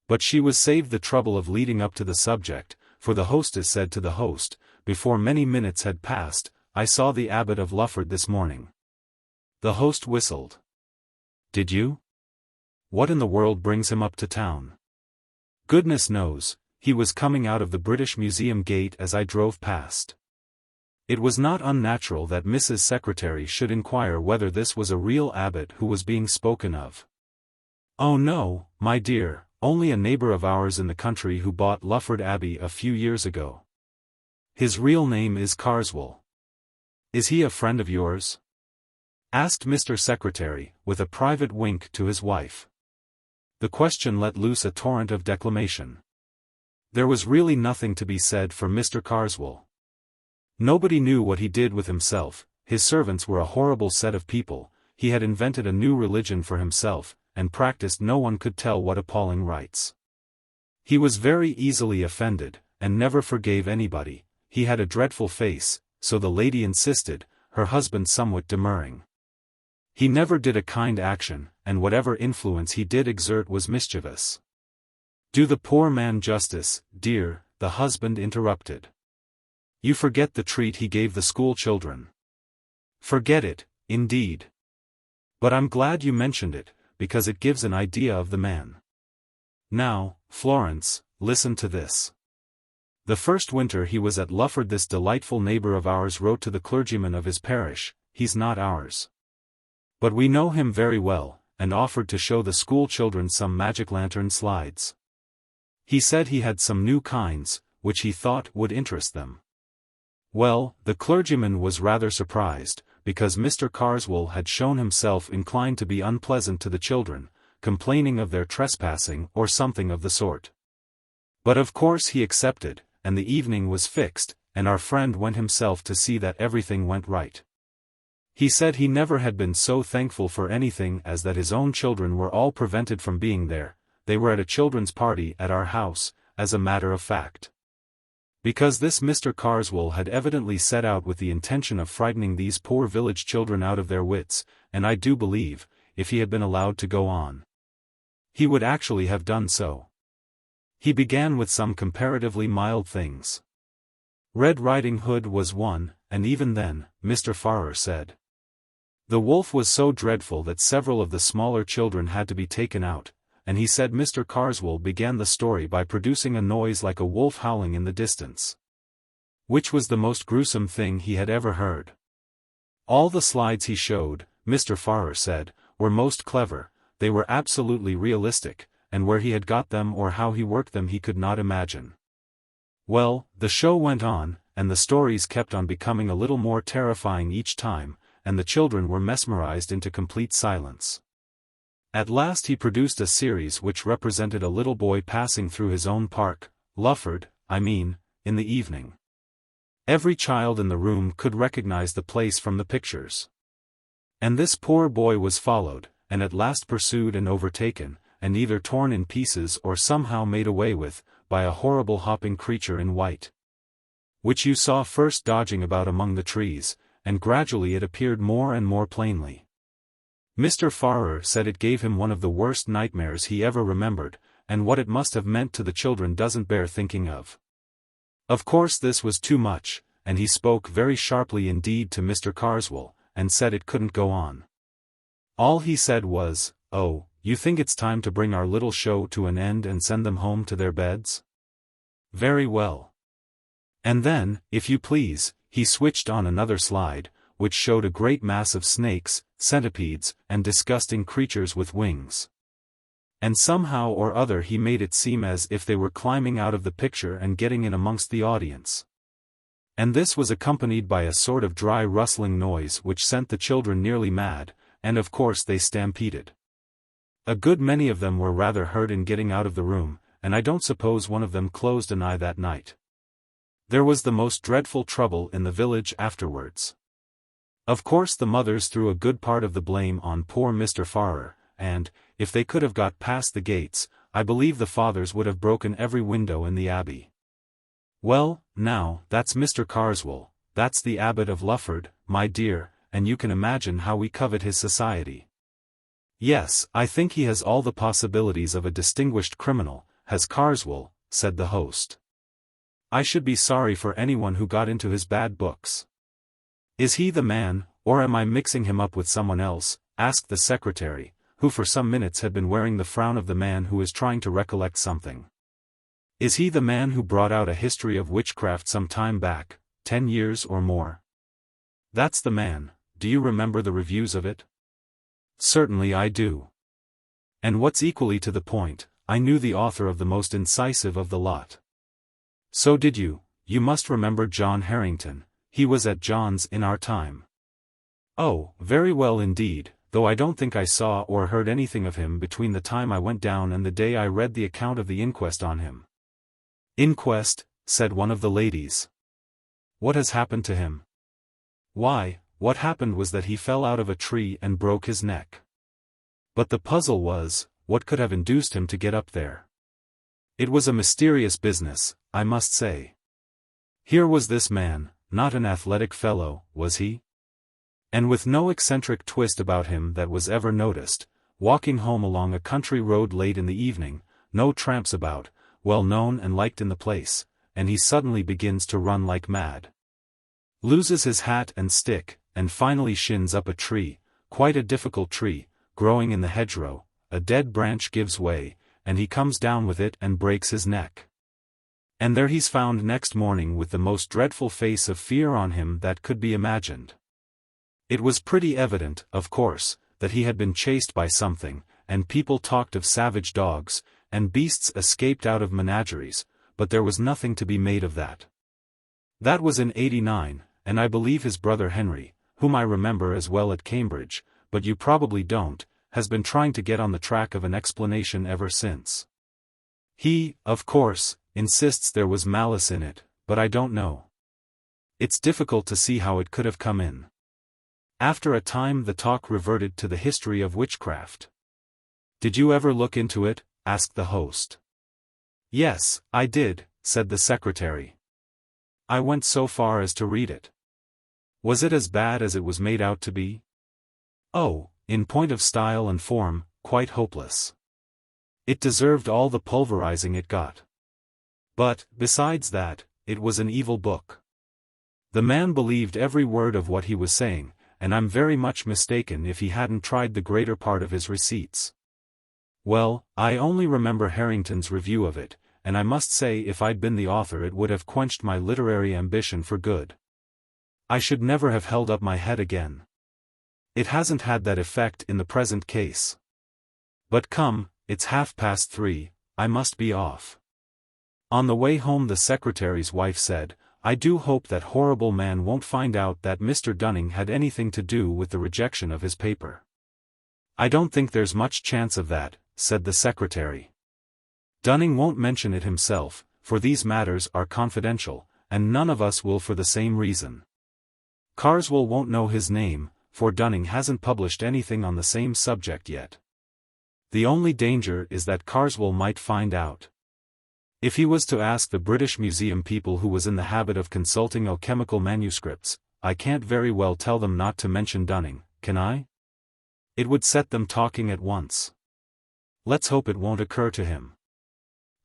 But she was saved the trouble of leading up to the subject, for the hostess said to the host, before many minutes had passed, "I saw the Abbot of Lufford this morning." The host whistled. "Did you? What in the world brings him up to town?" "Goodness knows, he was coming out of the British Museum gate as I drove past." It was not unnatural that Mrs. Secretary should inquire whether this was a real abbot who was being spoken of. "Oh no, my dear, only a neighbor of ours in the country who bought Lufford Abbey a few years ago. His real name is Carswell." "Is he a friend of yours?" asked Mr. Secretary, with a private wink to his wife. The question let loose a torrent of declamation. There was really nothing to be said for Mr. Carswell. Nobody knew what he did with himself, his servants were a horrible set of people, he had invented a new religion for himself, and practiced no one could tell what appalling rites. He was very easily offended, and never forgave anybody, he had a dreadful face, so the lady insisted, her husband somewhat demurring. He never did a kind action, and whatever influence he did exert was mischievous. "Do the poor man justice, dear," the husband interrupted. "You forget the treat he gave the school children." "Forget it, indeed. But I'm glad you mentioned it, because it gives an idea of the man. Now, Florence, listen to this. The first winter he was at Lufford this delightful neighbor of ours wrote to the clergyman of his parish, he's not ours. But we know him very well, and offered to show the school children some magic lantern slides. He said he had some new kinds, which he thought would interest them. Well, the clergyman was rather surprised, because Mr. Carswell had shown himself inclined to be unpleasant to the children, complaining of their trespassing or something of the sort. But of course he accepted, and the evening was fixed, and our friend went himself to see that everything went right. He said he never had been so thankful for anything as that his own children were all prevented from being there. They were at a children's party at our house, as a matter of fact. Because this Mr. Carswell had evidently set out with the intention of frightening these poor village children out of their wits, and I do believe, if he had been allowed to go on, he would actually have done so. He began with some comparatively mild things. Red Riding Hood was one, and even then, Mr. Farrer said, the wolf was so dreadful that several of the smaller children had to be taken out, and he said Mr. Carswell began the story by producing a noise like a wolf howling in the distance, which was the most gruesome thing he had ever heard. All the slides he showed, Mr. Farrer said, were most clever, they were absolutely realistic, and where he had got them or how he worked them he could not imagine. Well, the show went on, and the stories kept on becoming a little more terrifying each time, and the children were mesmerized into complete silence. At last he produced a series which represented a little boy passing through his own park, Lufford, I mean, in the evening. Every child in the room could recognize the place from the pictures. And this poor boy was followed, and at last pursued and overtaken, and either torn in pieces or somehow made away with, by a horrible hopping creature in white, which you saw first dodging about among the trees, and gradually it appeared more and more plainly. Mr. Farrer said it gave him one of the worst nightmares he ever remembered, and what it must have meant to the children doesn't bear thinking of. Of course this was too much, and he spoke very sharply indeed to Mr. Carswell, and said it couldn't go on. All he said was, "Oh, you think it's time to bring our little show to an end and send them home to their beds? Very well." And then, if you please, he switched on another slide, which showed a great mass of snakes, centipedes, and disgusting creatures with wings. And somehow or other he made it seem as if they were climbing out of the picture and getting in amongst the audience. And this was accompanied by a sort of dry rustling noise which sent the children nearly mad, and of course they stampeded. A good many of them were rather hurt in getting out of the room, and I don't suppose one of them closed an eye that night. There was the most dreadful trouble in the village afterwards. Of course the mothers threw a good part of the blame on poor Mr. Farrer, and, if they could have got past the gates, I believe the fathers would have broken every window in the abbey. Well, now, that's Mr. Carswell, that's the Abbot of Lufford, my dear, and you can imagine how we covet his society. Yes, I think he has all the possibilities of a distinguished criminal, has Carswell, said the host. I should be sorry for anyone who got into his bad books. Is he the man, or am I mixing him up with someone else? Asked the secretary, who for some minutes had been wearing the frown of the man who is trying to recollect something. Is he the man who brought out a history of witchcraft some time back, 10 years or more? That's the man. Do you remember the reviews of it? Certainly I do. And what's equally to the point, I knew the author of the most incisive of the lot. So did you. You must remember John Harrington. He was at John's in our time. Oh, very well indeed, though I don't think I saw or heard anything of him between the time I went down and the day I read the account of the inquest on him. Inquest, said one of the ladies. What has happened to him? Why, what happened was that he fell out of a tree and broke his neck. But the puzzle was, what could have induced him to get up there? It was a mysterious business, I must say. Here was this man, not an athletic fellow, was he? And with no eccentric twist about him that was ever noticed, walking home along a country road late in the evening, no tramps about, well known and liked in the place, and he suddenly begins to run like mad. Loses his hat and stick, and finally shins up a tree, quite a difficult tree, growing in the hedgerow, a dead branch gives way, and he comes down with it and breaks his neck. And there he's found next morning with the most dreadful face of fear on him that could be imagined. It was pretty evident, of course, that he had been chased by something, and people talked of savage dogs, and beasts escaped out of menageries, but there was nothing to be made of that. That was in '89, and I believe his brother Henry, whom I remember as well at Cambridge, but you probably don't, has been trying to get on the track of an explanation ever since. He, of course, insists there was malice in it, but I don't know. It's difficult to see how it could have come in. After a time the talk reverted to the history of witchcraft. Did you ever look into it? Asked the host. Yes, I did, said the secretary. I went so far as to read it. Was it as bad as it was made out to be? Oh, in point of style and form, quite hopeless. It deserved all the pulverizing it got. But, besides that, it was an evil book. The man believed every word of what he was saying, and I'm very much mistaken if he hadn't tried the greater part of his receipts. Well, I only remember Harrington's review of it, and I must say if I'd been the author it would have quenched my literary ambition for good. I should never have held up my head again. It hasn't had that effect in the present case. But come, it's 3:30, I must be off. On the way home the secretary's wife said, I do hope that horrible man won't find out that Mr. Dunning had anything to do with the rejection of his paper. I don't think there's much chance of that, said the secretary. Dunning won't mention it himself, for these matters are confidential, and none of us will for the same reason. Carswell won't know his name, for Dunning hasn't published anything on the same subject yet. The only danger is that Carswell might find out. If he was to ask the British Museum people who was in the habit of consulting alchemical manuscripts, I can't very well tell them not to mention Dunning, can I? It would set them talking at once. Let's hope it won't occur to him.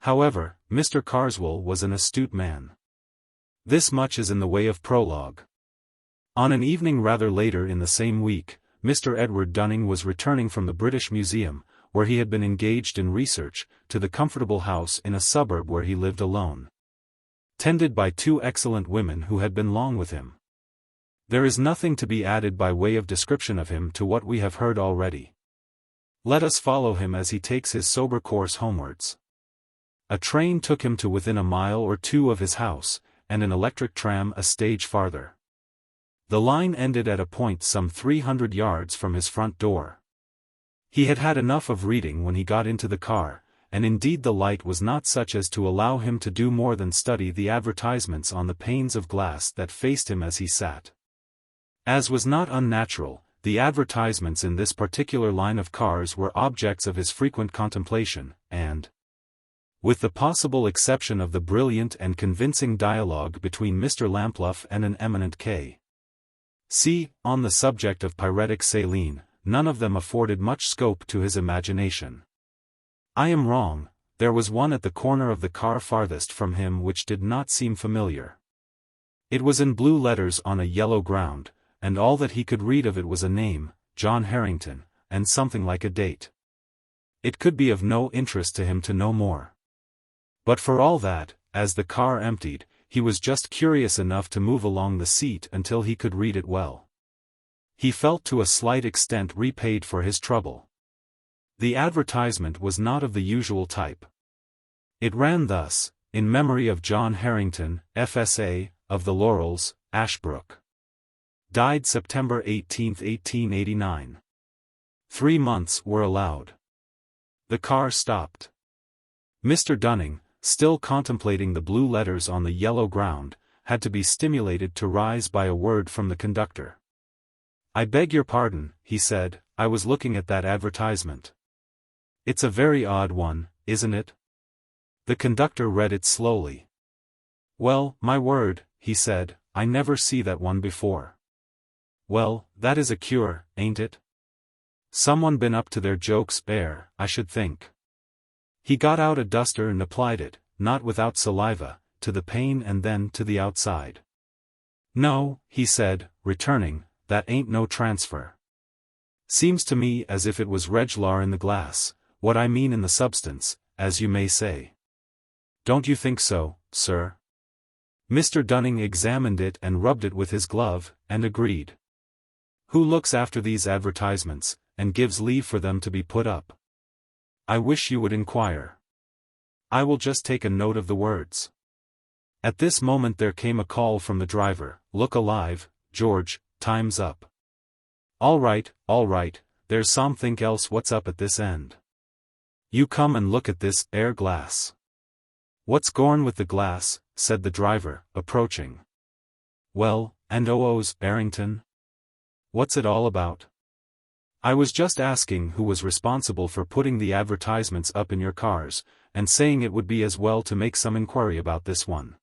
However, Mr. Carswell was an astute man. This much is in the way of prologue. On an evening rather later in the same week, Mr. Edward Dunning was returning from the British Museum, where he had been engaged in research, to the comfortable house in a suburb where he lived alone. Tended by two excellent women who had been long with him. There is nothing to be added by way of description of him to what we have heard already. Let us follow him as he takes his sober course homewards. A train took him to within a mile or two of his house, and an electric tram a stage farther. The line ended at a point some 300 yards from his front door. He had had enough of reading when he got into the car, and indeed the light was not such as to allow him to do more than study the advertisements on the panes of glass that faced him as he sat. As was not unnatural, the advertisements in this particular line of cars were objects of his frequent contemplation, and, with the possible exception of the brilliant and convincing dialogue between Mr. Lamplugh and an eminent K.C. on the subject of pyretic saline, none of them afforded much scope to his imagination. I am wrong, there was one at the corner of the car farthest from him which did not seem familiar. It was in blue letters on a yellow ground, and all that he could read of it was a name, John Harrington, and something like a date. It could be of no interest to him to know more. But for all that, as the car emptied, he was just curious enough to move along the seat until he could read it well. He felt to a slight extent repaid for his trouble. The advertisement was not of the usual type. It ran thus: in memory of John Harrington, FSA, of the Laurels, Ashbrook. Died September 18, 1889. 3 months were allowed. The car stopped. Mr. Dunning, still contemplating the blue letters on the yellow ground, had to be stimulated to rise by a word from the conductor. "I beg your pardon," he said, "I was looking at that advertisement. It's a very odd one, isn't it?" The conductor read it slowly. "Well, my word," he said, "I never see that one before." "Well, that is a cure, ain't it? Someone been up to their jokes there, I should think." He got out a duster and applied it, not without saliva, to the pane and then to the outside. "No," he said, returning, "that ain't no transfer. Seems to me as if it was reglar in the glass, what I mean in the substance, as you may say. Don't you think so, sir?" Mr. Dunning examined it and rubbed it with his glove, and agreed. "Who looks after these advertisements, and gives leave for them to be put up? I wish you would inquire. I will just take a note of the words." At this moment there came a call from the driver: "Look alive, George, time's up." All right, there's somethink else what's up at this end. You come and look at this air glass." "What's gorn with the glass?" said the driver, approaching. "Well, and OO's Barrington? What's it all about?" "I was just asking who was responsible for putting the advertisements up in your cars, and saying it would be as well to make some inquiry about this one."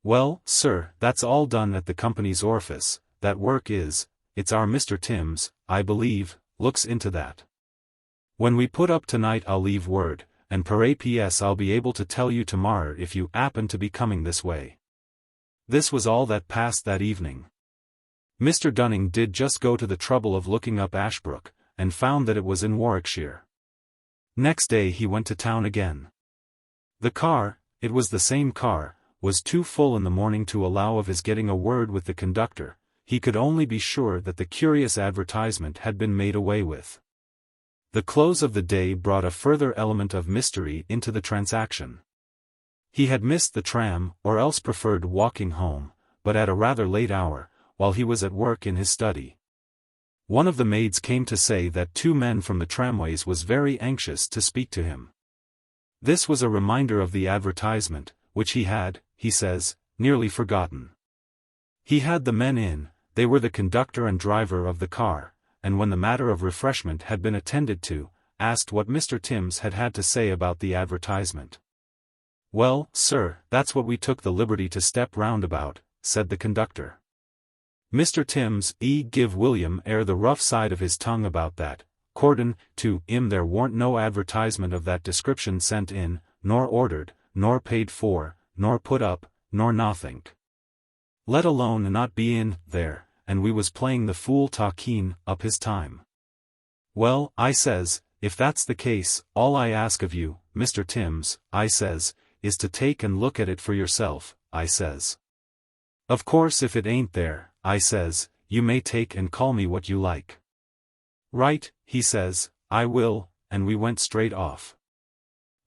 "Well, sir, that's all done at the company's orifice, that work is. It's our Mr. Timms, I believe, looks into that. When we put up tonight I'll leave word, and per APS I'll be able to tell you tomorrow if you 'appen to be coming this way." This was all that passed that evening. Mr. Dunning did just go to the trouble of looking up Ashbrook, and found that it was in Warwickshire. Next day he went to town again. The car, it was the same car, was too full in the morning to allow of his getting a word with the conductor. He could only be sure that the curious advertisement had been made away with. The close of the day brought a further element of mystery into the transaction. He had missed the tram, or else preferred walking home, but at a rather late hour, while he was at work in his study. One of the maids came to say that 2 men from the tramways was very anxious to speak to him. This was a reminder of the advertisement, which he had, he says, nearly forgotten. He had the men in, they were the conductor and driver of the car, and when the matter of refreshment had been attended to, asked what Mr. Timms had had to say about the advertisement. "Well, sir, that's what we took the liberty to step round about," said the conductor. Mr. Timms give William the rough side of his tongue about that, accordin' to 'im there warn't no advertisement of that description sent in, nor ordered, nor paid for, nor put up, nor nothink. Let alone not be in there, and we was playing the fool talking up his time. Well, I says, if that's the case, all I ask of you, Mr. Timms, I says, is to take and look at it for yourself, I says. Of course if it ain't there, I says, you may take and call me what you like. Right, he says, I will, and we went straight off.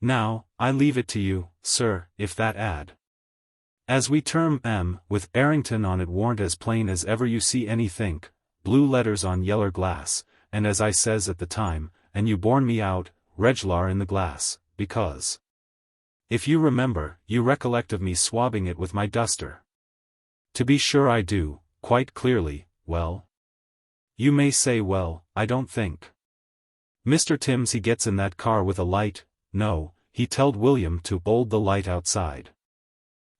Now, I leave it to you, sir, if that ad. As we term with Errington on it warn't as plain as ever you see any think, blue letters on yeller glass, and as I says at the time, and you borne me out, reglar in the glass, because. If you remember, you recollect of me swabbing it with my duster. To be sure I do, quite clearly. Well? You may say well, I don't think. Mr. Timms he gets in that car with a light. No, he telled William to hold the light outside.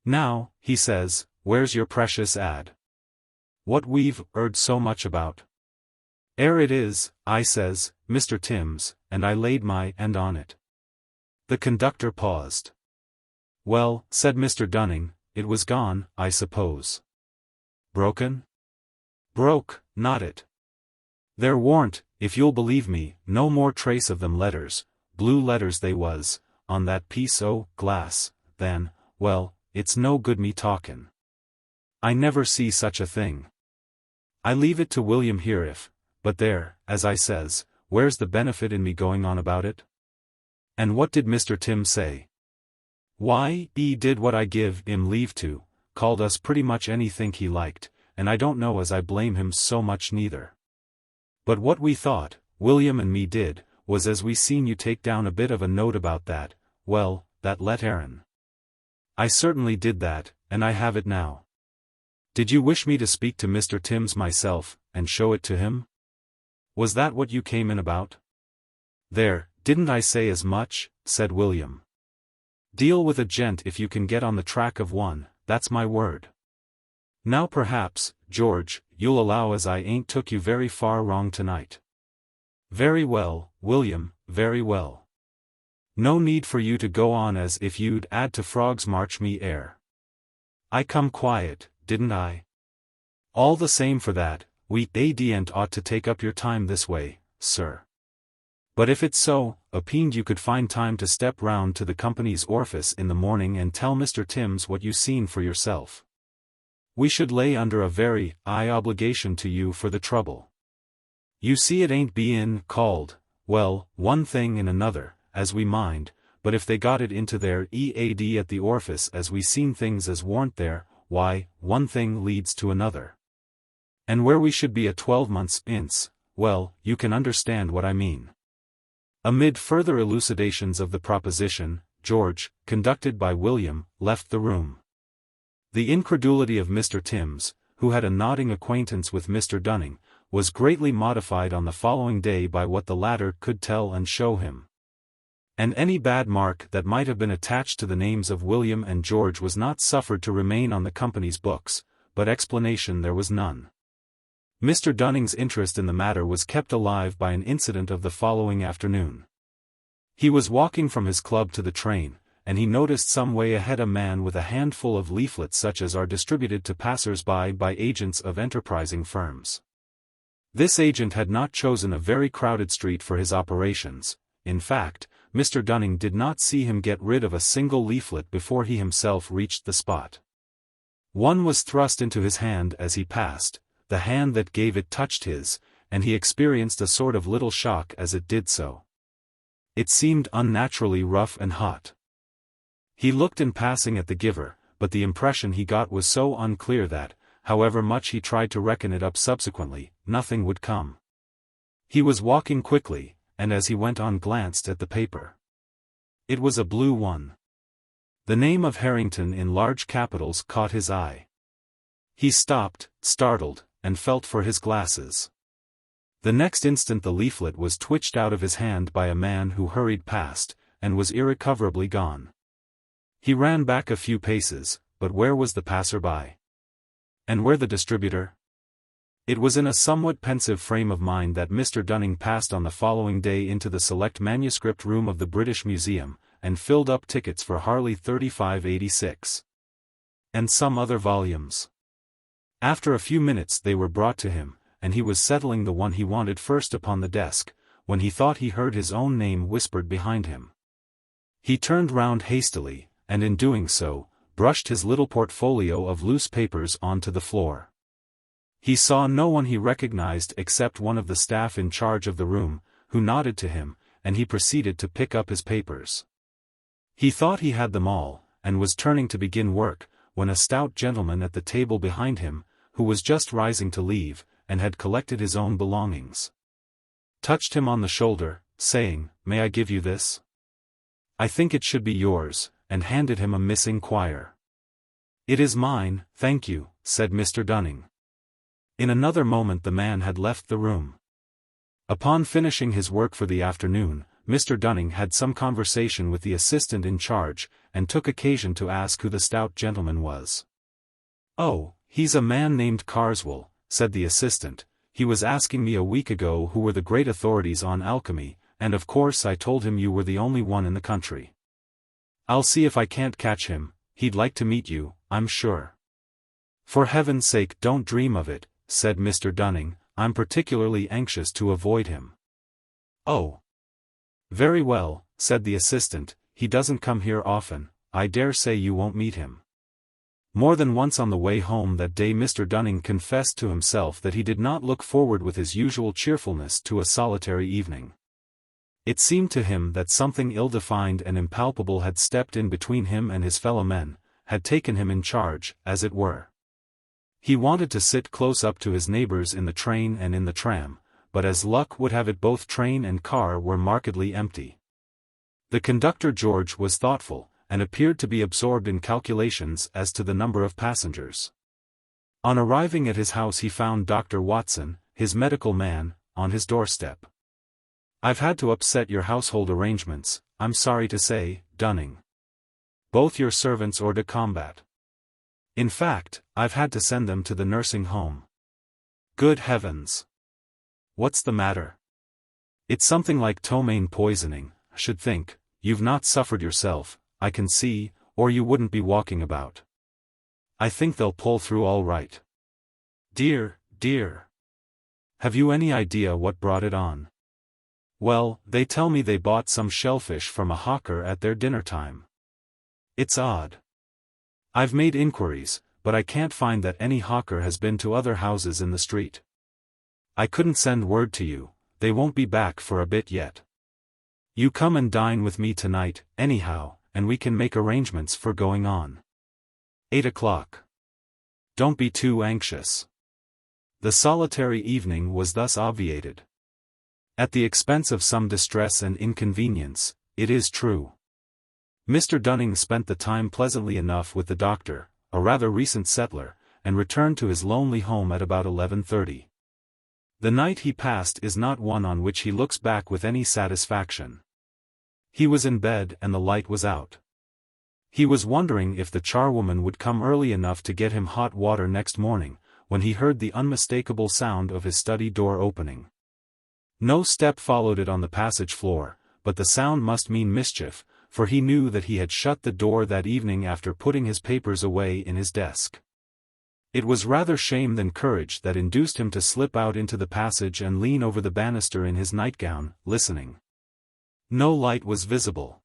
Now, he says, where's your precious ad? What we've heard so much about. It is, I says, Mr. Timms, and I laid my hand on it. The conductor paused. Well, said Mr. Dunning, it was gone, I suppose. Broken? Broke, not it. There warn't, if you'll believe me, no more trace of them letters, blue letters they was, on that piece o' glass, than, well, it's no good me talkin'. I never see such a thing. I leave it to William here if, but there, as I says, where's the benefit in me going on about it? And what did Mr. Timms say? Why, he did what I give him leave to, called us pretty much anything he liked, and I don't know as I blame him so much neither. But what we thought, William and me did, was as we seen you take down a bit of a note about that, well, that lettern. I certainly did that, and I have it now. Did you wish me to speak to Mr. Timms myself, and show it to him? Was that what you came in about? There, didn't I say as much, said William. Deal with a gent if you can get on the track of one, that's my word. Now perhaps, George, you'll allow as I ain't took you very far wrong tonight. Very well, William, very well. No need for you to go on as if you'd add to Frog's March me air. I come quiet, didn't I? All the same for that, we adient ought to take up your time this way, sir. But if it's so, opined you could find time to step round to the company's orifice in the morning and tell Mr. Timms what you seen for yourself. We should lay under a very high obligation to you for the trouble. You see it ain't bein' called, well, one thing and another, as we mind, but if they got it into their EAD at the orifice as we seen things as warn't there, why, one thing leads to another. And where we should be a 12 months ince, well, you can understand what I mean. Amid further elucidations of the proposition, George, conducted by William, left the room. The incredulity of Mr. Timms, who had a nodding acquaintance with Mr. Dunning, was greatly modified on the following day by what the latter could tell and show him. And any bad mark that might have been attached to the names of William and George was not suffered to remain on the company's books, but explanation there was none. Mr. Dunning's interest in the matter was kept alive by an incident of the following afternoon. He was walking from his club to the train, and he noticed some way ahead a man with a handful of leaflets such as are distributed to passers-by by agents of enterprising firms. This agent had not chosen a very crowded street for his operations. In fact, Mr. Dunning did not see him get rid of a single leaflet before he himself reached the spot. One was thrust into his hand as he passed, the hand that gave it touched his, and he experienced a sort of little shock as it did so. It seemed unnaturally rough and hot. He looked in passing at the giver, but the impression he got was so unclear that, however much he tried to reckon it up subsequently, nothing would come. He was walking quickly, and as he went on glanced at the paper. It was a blue one. The name of Harrington in large capitals caught his eye. He stopped, startled, and felt for his glasses. The next instant the leaflet was twitched out of his hand by a man who hurried past, and was irrecoverably gone. He ran back a few paces, but where was the passer-by? And where the distributor? It was in a somewhat pensive frame of mind that Mr. Dunning passed on the following day into the select manuscript room of the British Museum, and filled up tickets for Harley 3586. And some other volumes. After a few minutes they were brought to him, and he was settling the one he wanted first upon the desk, when he thought he heard his own name whispered behind him. He turned round hastily, and in doing so, brushed his little portfolio of loose papers onto the floor. He saw no one he recognized except one of the staff in charge of the room, who nodded to him, and he proceeded to pick up his papers. He thought he had them all, and was turning to begin work, when a stout gentleman at the table behind him, who was just rising to leave, and had collected his own belongings, touched him on the shoulder, saying, "May I give you this? I think it should be yours," and handed him a missing quire. "It is mine, thank you," said Mr. Dunning. In another moment the man had left the room. Upon finishing his work for the afternoon, Mr. Dunning had some conversation with the assistant in charge, and took occasion to ask who the stout gentleman was. "Oh, he's a man named Carswell," said the assistant. "He was asking me a week ago who were the great authorities on alchemy, and of course I told him you were the only one in the country. I'll see if I can't catch him. He'd like to meet you, I'm sure." "For heaven's sake don't dream of it," said Mr. Dunning. "I'm particularly anxious to avoid him." "Oh. Very well," said the assistant, "he doesn't come here often. I dare say you won't meet him." More than once on the way home that day Mr. Dunning confessed to himself that he did not look forward with his usual cheerfulness to a solitary evening. It seemed to him that something ill-defined and impalpable had stepped in between him and his fellow men, had taken him in charge, as it were. He wanted to sit close up to his neighbors in the train and in the tram, but as luck would have it both train and car were markedly empty. The conductor George was thoughtful, and appeared to be absorbed in calculations as to the number of passengers. On arriving at his house he found Dr. Watson, his medical man, on his doorstep. "I've had to upset your household arrangements, I'm sorry to say, Dunning. Both your servants hors de combat. In fact, I've had to send them to the nursing home." "Good heavens! What's the matter?" "It's something like ptomaine poisoning, I should think. You've not suffered yourself, I can see, or you wouldn't be walking about. I think they'll pull through all right." "Dear, dear. Have you any idea what brought it on?" "Well, they tell me they bought some shellfish from a hawker at their dinner time. It's odd. I've made inquiries, but I can't find that any hawker has been to other houses in the street. I couldn't send word to you, they won't be back for a bit yet. You come and dine with me tonight, anyhow, and we can make arrangements for going on. 8 o'clock. Don't be too anxious." The solitary evening was thus obviated. At the expense of some distress and inconvenience, it is true. Mr. Dunning spent the time pleasantly enough with the doctor, a rather recent settler, and returned to his lonely home at about 11:30. The night he passed is not one on which he looks back with any satisfaction. He was in bed and the light was out. He was wondering if the charwoman would come early enough to get him hot water next morning, when he heard the unmistakable sound of his study door opening. No step followed it on the passage floor, but the sound must mean mischief, for he knew that he had shut the door that evening after putting his papers away in his desk. It was rather shame than courage that induced him to slip out into the passage and lean over the banister in his nightgown, listening. No light was visible.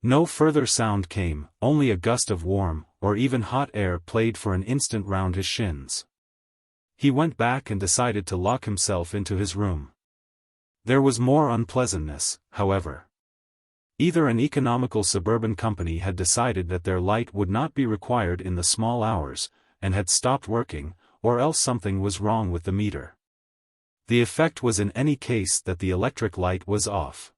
No further sound came, only a gust of warm, or even hot air played for an instant round his shins. He went back and decided to lock himself into his room. There was more unpleasantness, however. Either an economical suburban company had decided that their light would not be required in the small hours, and had stopped working, or else something was wrong with the meter. The effect was in any case that the electric light was off.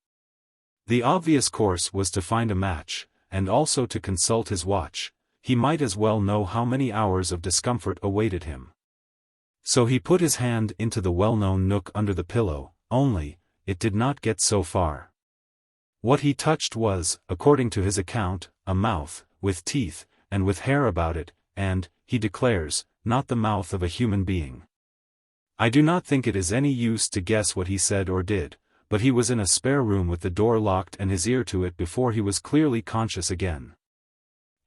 The obvious course was to find a match, and also to consult his watch. He might as well know how many hours of discomfort awaited him. So he put his hand into the well-known nook under the pillow, only, it did not get so far. What he touched was, according to his account, a mouth, with teeth, and with hair about it, and, he declares, not the mouth of a human being. I do not think it is any use to guess what he said or did, but he was in a spare room with the door locked and his ear to it before he was clearly conscious again.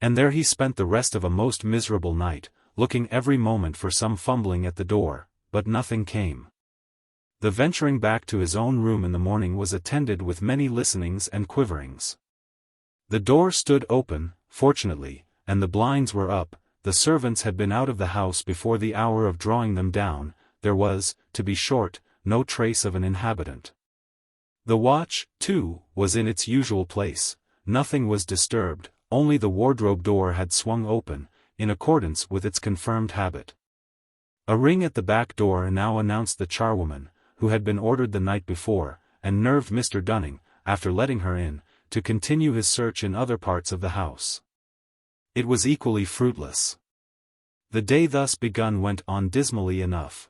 And there he spent the rest of a most miserable night, looking every moment for some fumbling at the door, but nothing came. The venturing back to his own room in the morning was attended with many listenings and quiverings. The door stood open, fortunately, and the blinds were up. The servants had been out of the house before the hour of drawing them down. There was, to be short, no trace of an inhabitant. The watch, too, was in its usual place. Nothing was disturbed, only the wardrobe door had swung open, in accordance with its confirmed habit. A ring at the back door now announced the charwoman, who had been ordered the night before, and nerved Mr. Dunning, after letting her in, to continue his search in other parts of the house. It was equally fruitless. The day thus begun went on dismally enough.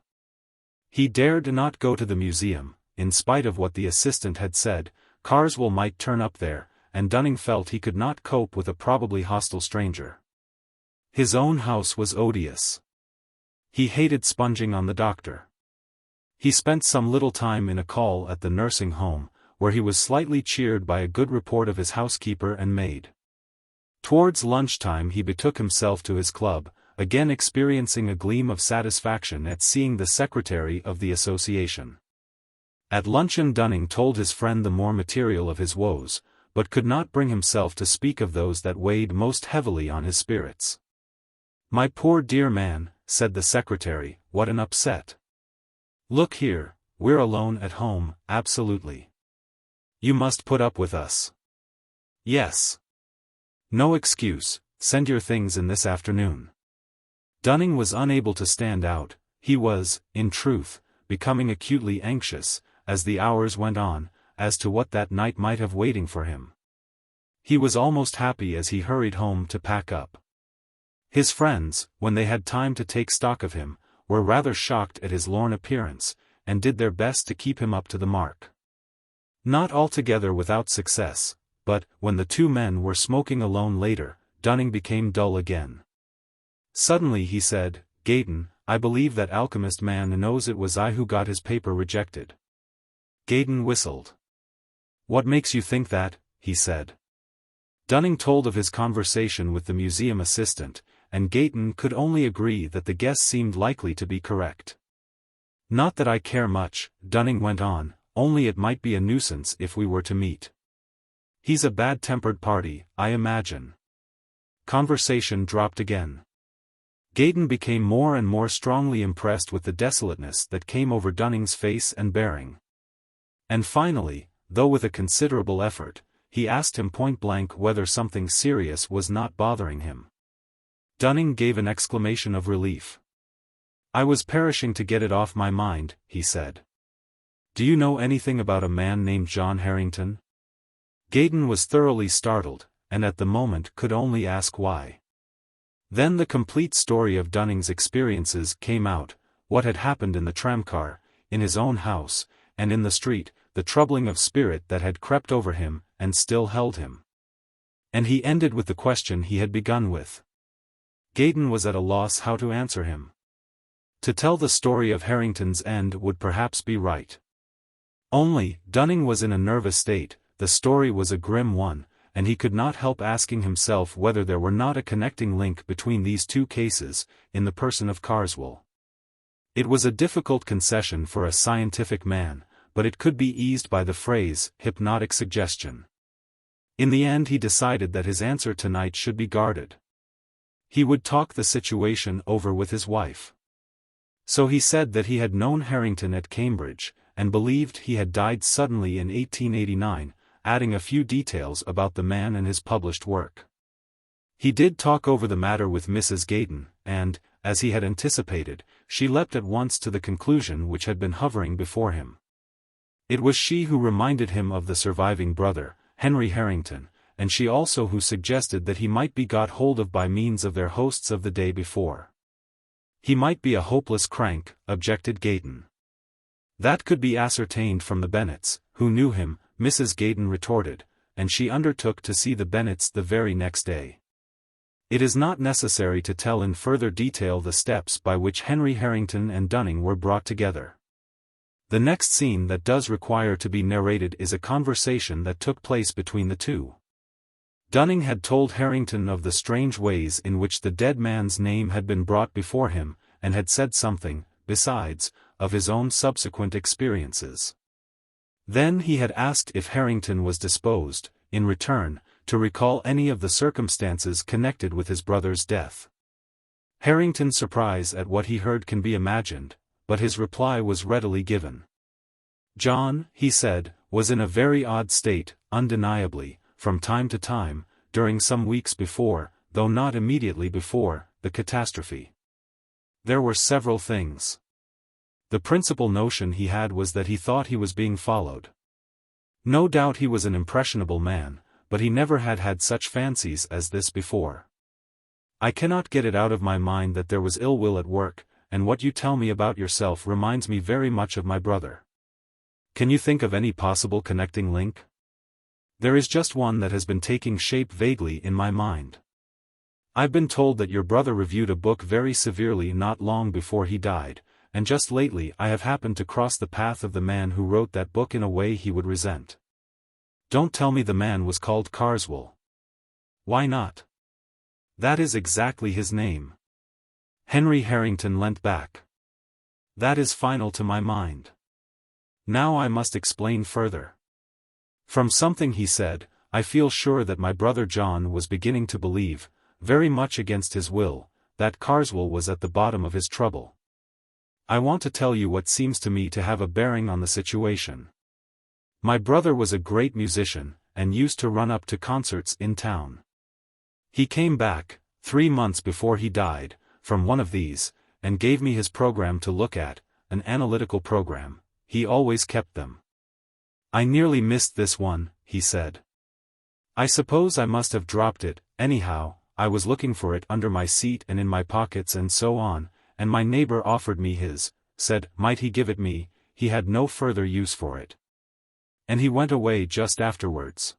He dared not go to the museum, in spite of what the assistant had said. Carswell might turn up there, and Dunning felt he could not cope with a probably hostile stranger. His own house was odious. He hated sponging on the doctor. He spent some little time in a call at the nursing home, where he was slightly cheered by a good report of his housekeeper and maid. Towards lunchtime he betook himself to his club, again experiencing a gleam of satisfaction at seeing the secretary of the association. At luncheon Dunning told his friend the more material of his woes, but could not bring himself to speak of those that weighed most heavily on his spirits. "My poor dear man," said the secretary, "what an upset. Look here, we're alone at home, absolutely. You must put up with us." "Yes. No excuse, send your things in this afternoon." Dunning was unable to stand out. He was, in truth, becoming acutely anxious, as the hours went on, as to what that night might have waiting for him. He was almost happy as he hurried home to pack up. His friends, when they had time to take stock of him, were rather shocked at his lorn appearance, and did their best to keep him up to the mark. Not altogether without success, but, when the two men were smoking alone later, Dunning became dull again. Suddenly he said, "Gaydon, I believe that alchemist man knows it was I who got his paper rejected." Gaydon whistled. "What makes you think that?" he said. Dunning told of his conversation with the museum assistant, and Gaydon could only agree that the guess seemed likely to be correct. "Not that I care much," Dunning went on, "only it might be a nuisance if we were to meet. He's a bad-tempered party, I imagine." Conversation dropped again. Gaydon became more and more strongly impressed with the desolateness that came over Dunning's face and bearing. And finally, though with a considerable effort, he asked him point-blank whether something serious was not bothering him. Dunning gave an exclamation of relief. "I was perishing to get it off my mind," he said. "Do you know anything about a man named John Harrington?" Gaydon was thoroughly startled, and at the moment could only ask why. Then the complete story of Dunning's experiences came out, what had happened in the tramcar, in his own house, and in the street, the troubling of spirit that had crept over him, and still held him. And he ended with the question he had begun with. Gaydon was at a loss how to answer him. To tell the story of Harrington's end would perhaps be right. Only, Dunning was in a nervous state, the story was a grim one, and he could not help asking himself whether there were not a connecting link between these two cases, in the person of Carswell. It was a difficult concession for a scientific man, but it could be eased by the phrase, hypnotic suggestion. In the end he decided that his answer tonight should be guarded. He would talk the situation over with his wife. So he said that he had known Harrington at Cambridge, and believed he had died suddenly in 1889, adding a few details about the man and his published work. He did talk over the matter with Mrs. Gaydon, and, as he had anticipated, she leapt at once to the conclusion which had been hovering before him. It was she who reminded him of the surviving brother, Henry Harrington, and she also who suggested that he might be got hold of by means of their hosts of the day before. He might be a hopeless crank, objected Gaydon. That could be ascertained from the Bennets, who knew him, Mrs. Gaydon retorted, and she undertook to see the Bennets the very next day. It is not necessary to tell in further detail the steps by which Henry Harrington and Dunning were brought together. The next scene that does require to be narrated is a conversation that took place between the two. Dunning had told Harrington of the strange ways in which the dead man's name had been brought before him, and had said something, besides, of his own subsequent experiences. Then he had asked if Harrington was disposed, in return, to recall any of the circumstances connected with his brother's death. Harrington's surprise at what he heard can be imagined, but his reply was readily given. John, he said, was in a very odd state, undeniably, from time to time, during some weeks before, though not immediately before, the catastrophe. There were several things. The principal notion he had was that he thought he was being followed. No doubt he was an impressionable man, but he never had had such fancies as this before. I cannot get it out of my mind that there was ill will at work, and what you tell me about yourself reminds me very much of my brother. Can you think of any possible connecting link? There is just one that has been taking shape vaguely in my mind. I've been told that your brother reviewed a book very severely not long before he died, and just lately I have happened to cross the path of the man who wrote that book in a way he would resent. Don't tell me the man was called Carswell. Why not? That is exactly his name. Henry Harrington leant back. That is final to my mind. Now I must explain further. From something he said, I feel sure that my brother John was beginning to believe, very much against his will, that Carswell was at the bottom of his trouble. I want to tell you what seems to me to have a bearing on the situation. My brother was a great musician, and used to run up to concerts in town. He came back, 3 months before he died, from one of these, and gave me his program to look at, an analytical program. He always kept them. I nearly missed this one, he said. I suppose I must have dropped it, anyhow. I was looking for it under my seat and in my pockets and so on, and my neighbor offered me his, said, might he give it me, he had no further use for it. And he went away just afterwards.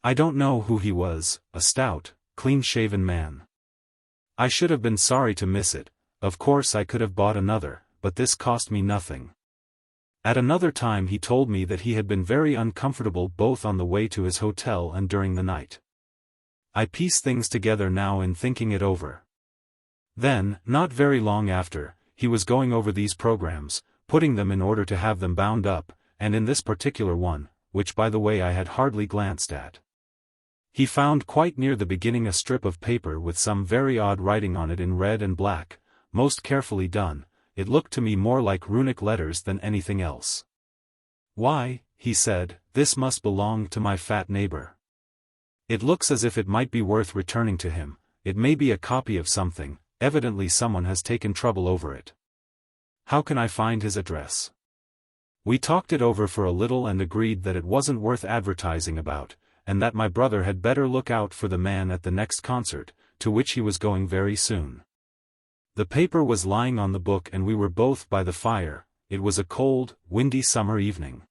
I don't know who he was, a stout, clean-shaven man. I should have been sorry to miss it. Of course I could have bought another, but this cost me nothing. At another time he told me that he had been very uncomfortable both on the way to his hotel and during the night. I piece things together now in thinking it over. Then, not very long after, he was going over these programs, putting them in order to have them bound up, and in this particular one, which by the way I had hardly glanced at, he found quite near the beginning a strip of paper with some very odd writing on it in red and black, most carefully done. It looked to me more like runic letters than anything else. Why, he said, this must belong to my fat neighbor. It looks as if it might be worth returning to him. It may be a copy of something, evidently someone has taken trouble over it. How can I find his address? We talked it over for a little and agreed that it wasn't worth advertising about, and that my brother had better look out for the man at the next concert, to which he was going very soon. The paper was lying on the book and we were both by the fire. It was a cold, windy summer evening.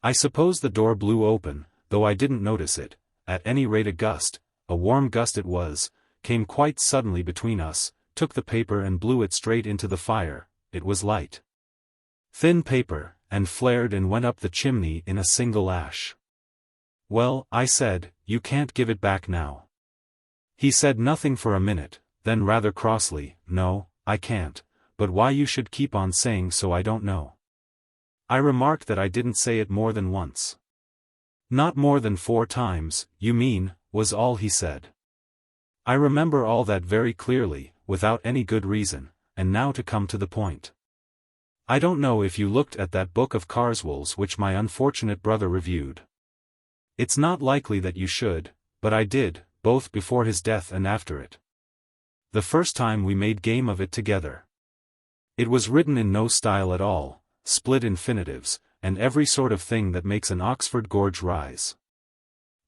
I suppose the door blew open, though I didn't notice it. At any rate a gust, a warm gust it was, came quite suddenly between us, took the paper and blew it straight into the fire. It was light, thin paper, and flared and went up the chimney in a single ash. Well, I said, you can't give it back now. He said nothing for a minute, then rather crossly, no, I can't, but why you should keep on saying so I don't know. I remarked that I didn't say it more than once. Not more than 4 times, you mean, was all he said. I remember all that very clearly, without any good reason, and now to come to the point. I don't know if you looked at that book of Carswell's which my unfortunate brother reviewed. It's not likely that you should, but I did, both before his death and after it. The first time we made game of it together. It was written in no style at all, split infinitives, and every sort of thing that makes an Oxford gorge rise.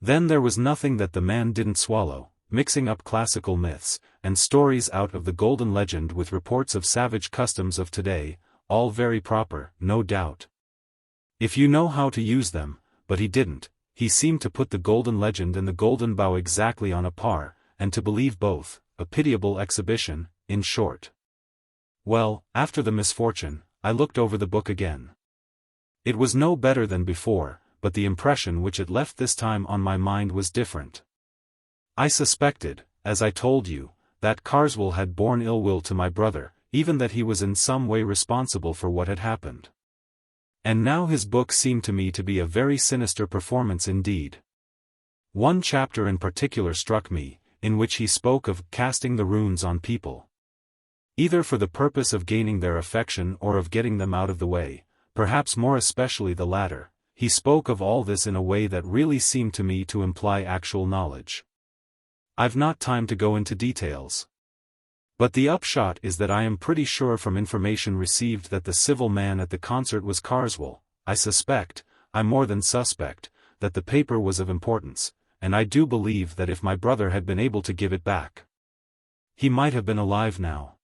Then there was nothing that the man didn't swallow, mixing up classical myths, and stories out of the Golden Legend with reports of savage customs of today, all very proper, no doubt. If you know how to use them, but he didn't, he seemed to put the Golden Legend and the Golden Bough exactly on a par, and to believe both, a pitiable exhibition, in short. Well, after the misfortune, I looked over the book again. It was no better than before, but the impression which it left this time on my mind was different. I suspected, as I told you, that Carswell had borne ill will to my brother, even that he was in some way responsible for what had happened. And now his book seemed to me to be a very sinister performance indeed. One chapter in particular struck me, in which he spoke of casting the runes on people. Either for the purpose of gaining their affection or of getting them out of the way, perhaps more especially the latter, he spoke of all this in a way that really seemed to me to imply actual knowledge. I've not time to go into details. But the upshot is that I am pretty sure from information received that the civil man at the concert was Carswell. I suspect, I more than suspect, that the paper was of importance, and I do believe that if my brother had been able to give it back, he might have been alive now.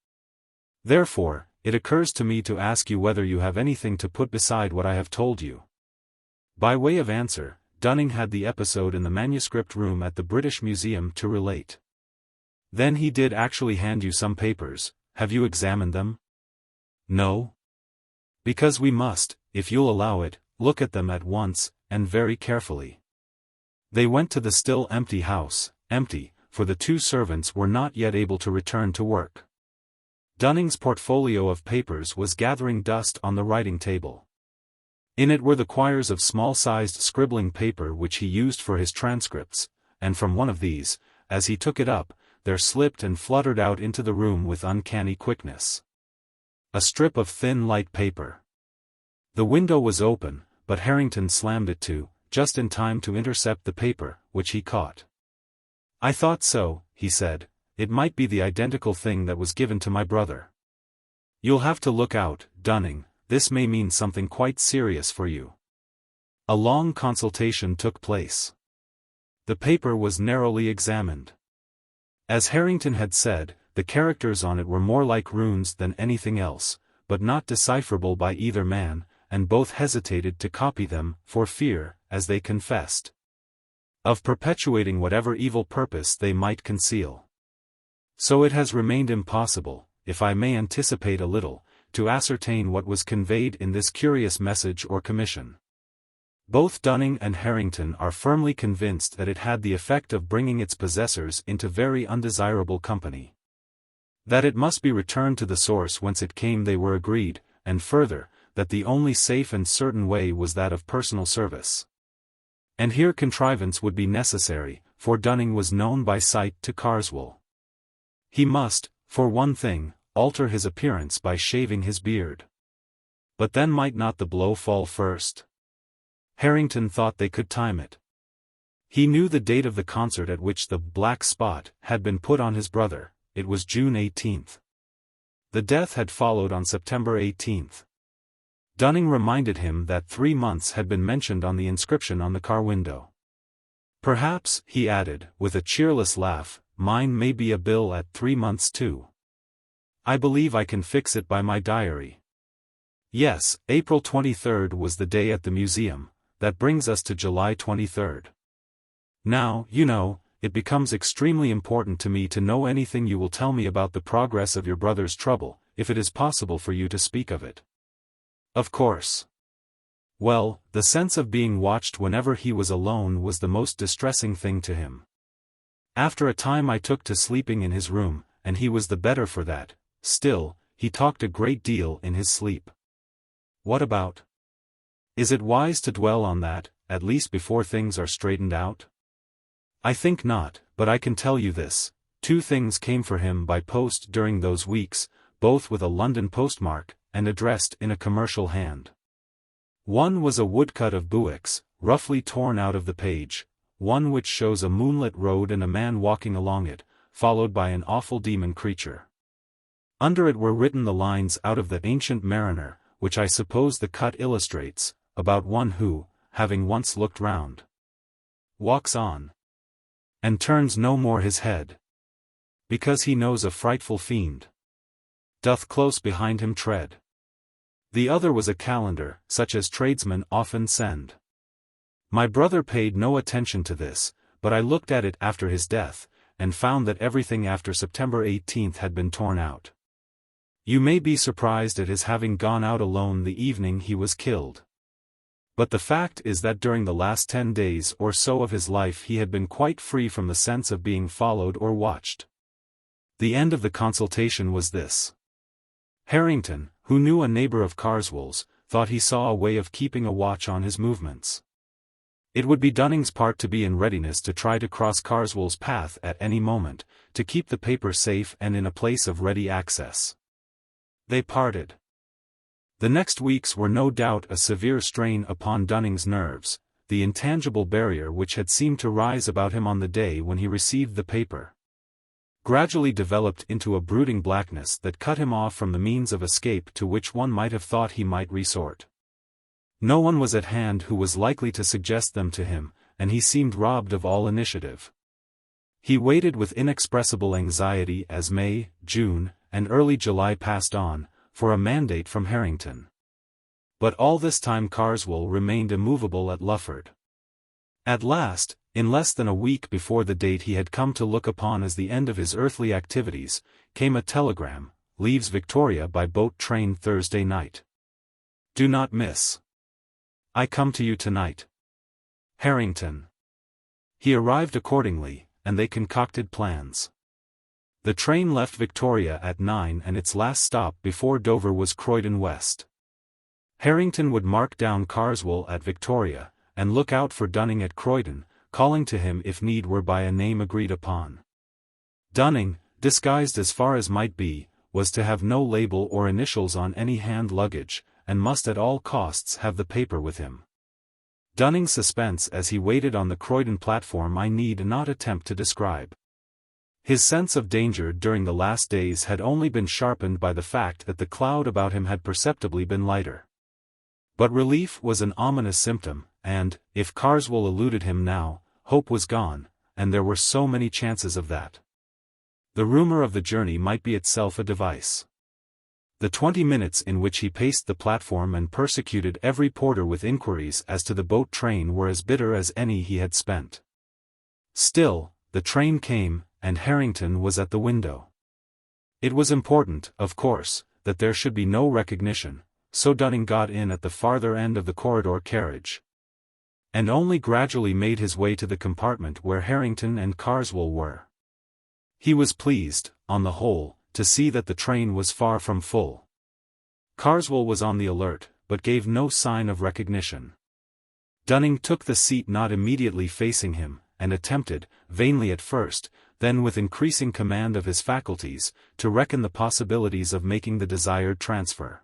Therefore, it occurs to me to ask you whether you have anything to put beside what I have told you. By way of answer, Dunning had the episode in the manuscript room at the British Museum to relate. Then he did actually hand you some papers. Have you examined them? No? Because we must, if you'll allow it, look at them at once, and very carefully. They went to the still empty house, empty, for the two servants were not yet able to return to work. Dunning's portfolio of papers was gathering dust on the writing table. In it were the quires of small-sized scribbling paper which he used for his transcripts, and from one of these, as he took it up, there slipped and fluttered out into the room with uncanny quickness a strip of thin light paper. The window was open, but Harrington slammed it to, just in time to intercept the paper, which he caught. "I thought so," he said. "It might be the identical thing that was given to my brother. You'll have to look out, Dunning. This may mean something quite serious for you." A long consultation took place. The paper was narrowly examined. As Harrington had said, the characters on it were more like runes than anything else, but not decipherable by either man, and both hesitated to copy them, for fear, as they confessed, of perpetuating whatever evil purpose they might conceal. So it has remained impossible, if I may anticipate a little, to ascertain what was conveyed in this curious message or commission. Both Dunning and Harrington are firmly convinced that it had the effect of bringing its possessors into very undesirable company. That it must be returned to the source whence it came they were agreed, and further, that the only safe and certain way was that of personal service. And here contrivance would be necessary, for Dunning was known by sight to Carswell. He must, for one thing, alter his appearance by shaving his beard. But then might not the blow fall first? Harrington thought they could time it. He knew the date of the concert at which the black spot had been put on his brother. It was June 18th. The death had followed on September 18th. Dunning reminded him that 3 months had been mentioned on the inscription on the car window. "Perhaps," he added, with a cheerless laugh, "mine may be a bill at 3 months too. I believe I can fix it by my diary." Yes, April 23rd was the day at the museum. That brings us to July 23rd. Now, you know, it becomes extremely important to me to know anything you will tell me about the progress of your brother's trouble, if it is possible for you to speak of it. Of course. Well, the sense of being watched whenever he was alone was the most distressing thing to him. After a time I took to sleeping in his room, and he was the better for that. Still, he talked a great deal in his sleep. What about? Is it wise to dwell on that, at least before things are straightened out? I think not, but I can tell you this. 2 things came for him by post during those weeks, both with a London postmark, and addressed in a commercial hand. One was a woodcut of Buick's, roughly torn out of the page, one which shows a moonlit road and a man walking along it, followed by an awful demon creature. Under it were written the lines out of the Ancient Mariner, which I suppose the cut illustrates, about one who, having once looked round, walks on, and turns no more his head, because he knows a frightful fiend doth close behind him tread. The other was a calendar, such as tradesmen often send. My brother paid no attention to this, but I looked at it after his death, and found that everything after September 18th had been torn out. You may be surprised at his having gone out alone the evening he was killed. But the fact is that during the last 10 days or so of his life he had been quite free from the sense of being followed or watched. The end of the consultation was this. Harrington, who knew a neighbor of Carswell's, thought he saw a way of keeping a watch on his movements. It would be Dunning's part to be in readiness to try to cross Carswell's path at any moment, to keep the paper safe and in a place of ready access. They parted. The next weeks were no doubt a severe strain upon Dunning's nerves, the intangible barrier which had seemed to rise about him on the day when he received the paper gradually developed into a brooding blackness that cut him off from the means of escape to which one might have thought he might resort. No one was at hand who was likely to suggest them to him, and he seemed robbed of all initiative. He waited with inexpressible anxiety as May, June, and early July passed on, for a mandate from Harrington. But all this time Carswell remained immovable at Lufford. At last, in less than a week before the date he had come to look upon as the end of his earthly activities, came a telegram: leaves Victoria by boat train Thursday night. Do not miss. I come to you tonight. Harrington. He arrived accordingly, and they concocted plans. The train left Victoria at 9 and its last stop before Dover was Croydon West. Harrington would mark down Carswell at Victoria, and look out for Dunning at Croydon, calling to him if need were by a name agreed upon. Dunning, disguised as far as might be, was to have no label or initials on any hand luggage, and must at all costs have the paper with him. Dunning's suspense as he waited on the Croydon platform I need not attempt to describe. His sense of danger during the last days had only been sharpened by the fact that the cloud about him had perceptibly been lighter. But relief was an ominous symptom, and, if Carswell eluded him now, hope was gone, and there were so many chances of that. The rumor of the journey might be itself a device. The 20 minutes in which he paced the platform and persecuted every porter with inquiries as to the boat train were as bitter as any he had spent. Still, the train came, and Harrington was at the window. It was important, of course, that there should be no recognition, so Dunning got in at the farther end of the corridor carriage, and only gradually made his way to the compartment where Harrington and Carswell were. He was pleased, on the whole, to see that the train was far from full. Carswell was on the alert, but gave no sign of recognition. Dunning took the seat not immediately facing him, and attempted, vainly at first, then with increasing command of his faculties, to reckon the possibilities of making the desired transfer.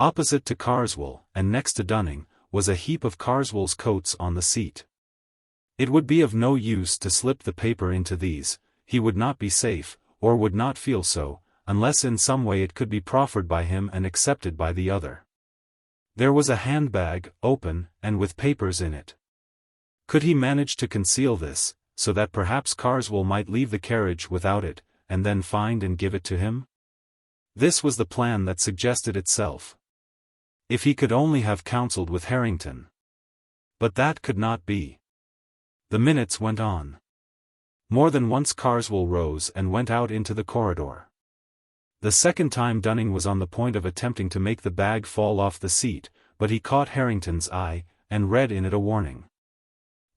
Opposite to Carswell, and next to Dunning, was a heap of Carswell's coats on the seat. It would be of no use to slip the paper into these, he would not be safe, or would not feel so, unless in some way it could be proffered by him and accepted by the other. There was a handbag, open, and with papers in it. Could he manage to conceal this, so that perhaps Carswell might leave the carriage without it, and then find and give it to him? This was the plan that suggested itself. If he could only have counseled with Harrington. But that could not be. The minutes went on. More than once Carswell rose and went out into the corridor. The second time Dunning was on the point of attempting to make the bag fall off the seat, but he caught Harrington's eye, and read in it a warning.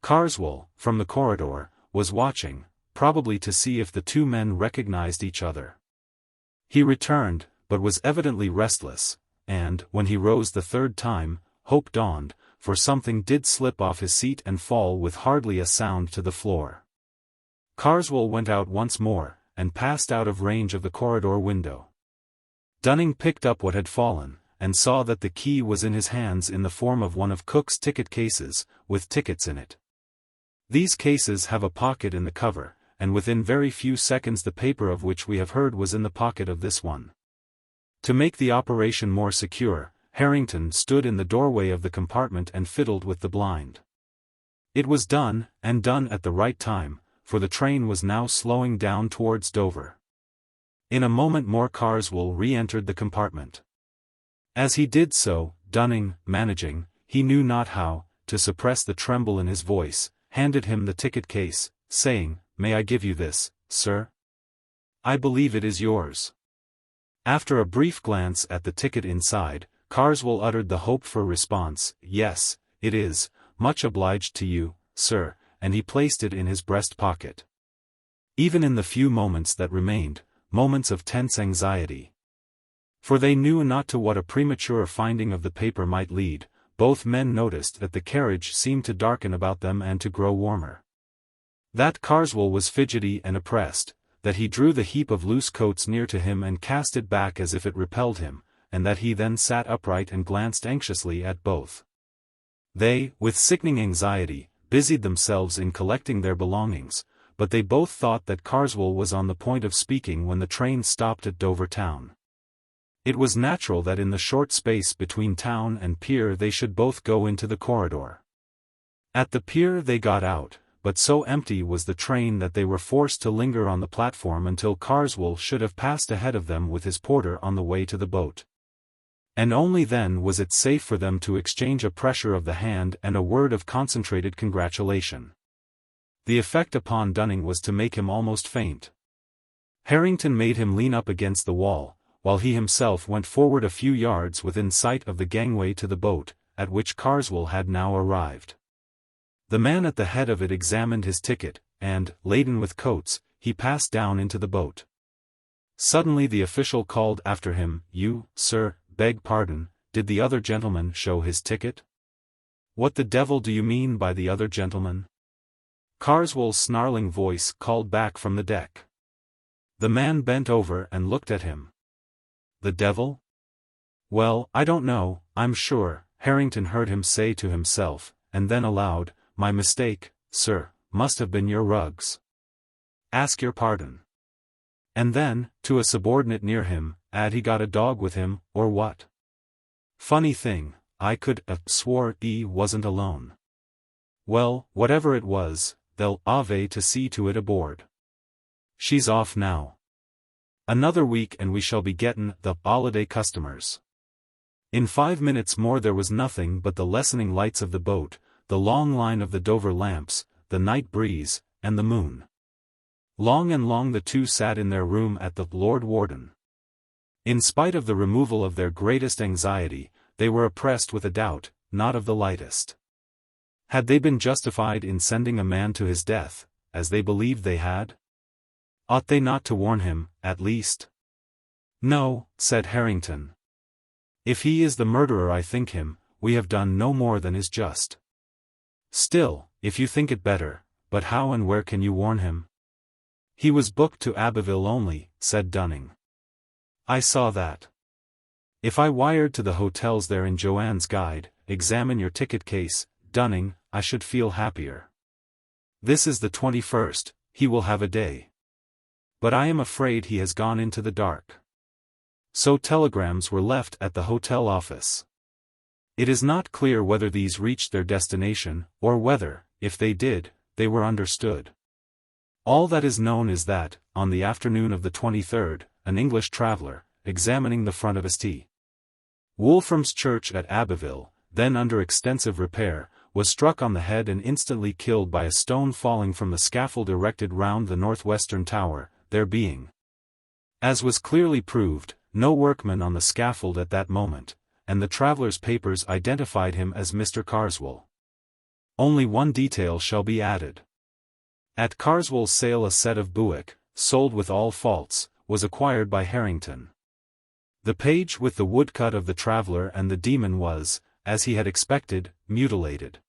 Carswell, from the corridor, was watching, probably to see if the two men recognized each other. He returned, but was evidently restless, and, when he rose the third time, hope dawned, for something did slip off his seat and fall with hardly a sound to the floor. Carswell went out once more, and passed out of range of the corridor window. Dunning picked up what had fallen, and saw that the key was in his hands in the form of one of Cook's ticket cases, with tickets in it. These cases have a pocket in the cover, and within very few seconds the paper of which we have heard was in the pocket of this one. To make the operation more secure, Harrington stood in the doorway of the compartment and fiddled with the blind. It was done, and done at the right time, for the train was now slowing down towards Dover. In a moment more Carswell re-entered the compartment. As he did so, Dunning, managing, he knew not how, to suppress the tremble in his voice, handed him the ticket case, saying, "May I give you this, sir? I believe it is yours." After a brief glance at the ticket inside, Carswell uttered the hoped-for response, "Yes, it is, much obliged to you, sir," and he placed it in his breast pocket. Even in the few moments that remained, moments of tense anxiety, for they knew not to what a premature finding of the paper might lead, both men noticed that the carriage seemed to darken about them and to grow warmer. That Carswell was fidgety and oppressed, that he drew the heap of loose coats near to him and cast it back as if it repelled him, and that he then sat upright and glanced anxiously at both. They, with sickening anxiety, busied themselves in collecting their belongings, but they both thought that Carswell was on the point of speaking when the train stopped at Dover town. It was natural that in the short space between town and pier they should both go into the corridor. At the pier they got out, but so empty was the train that they were forced to linger on the platform until Carswell should have passed ahead of them with his porter on the way to the boat. And only then was it safe for them to exchange a pressure of the hand and a word of concentrated congratulation. The effect upon Dunning was to make him almost faint. Harrington made him lean up against the wall, while he himself went forward a few yards within sight of the gangway to the boat, at which Carswell had now arrived. The man at the head of it examined his ticket, and, laden with coats, he passed down into the boat. Suddenly the official called after him, "You, sir, beg pardon, did the other gentleman show his ticket?" "What the devil do you mean by the other gentleman?" Carswell's snarling voice called back from the deck. The man bent over and looked at him. "The devil? Well, I don't know, I'm sure," Harrington heard him say to himself, and then aloud, "My mistake, sir, must have been your rugs. Ask your pardon." And then, to a subordinate near him, he got a dog with him, or what? Funny thing, I could swore he wasn't alone. Well, whatever it was, they'll ave to see to it aboard. She's off now. Another week and we shall be gettin' the holiday customers. In 5 minutes more there was nothing but the lessening lights of the boat, the long line of the Dover lamps, the night breeze, and the moon. Long and long the two sat in their room at the Lord Warden. In spite of the removal of their greatest anxiety, they were oppressed with a doubt, not of the lightest. Had they been justified in sending a man to his death, as they believed they had? Ought they not to warn him, at least? "No," said Harrington. "If he is the murderer I think him, we have done no more than is just. Still, if you think it better, but how and where can you warn him?" "He was booked to Abbeville only," said Dunning. "I saw that. If I wired to the hotels there in Joanne's Guide, 'Examine your ticket case, Dunning,' I should feel happier. This is the 21st, he will have a day. But I am afraid he has gone into the dark." So telegrams were left at the hotel office. It is not clear whether these reached their destination, or whether, if they did, they were understood. All that is known is that, on the afternoon of the 23rd, an English traveller, examining the front of St. Wolfram's Church at Abbeville, then under extensive repair, was struck on the head and instantly killed by a stone falling from the scaffold erected round the northwestern tower, there being, as was clearly proved, no workman on the scaffold at that moment, and the traveller's papers identified him as Mr. Carswell. Only one detail shall be added. At Carswell's sale a set of Buick, sold with all faults, was acquired by Harrington. The page with the woodcut of the traveller and the demon was, as he had expected, mutilated.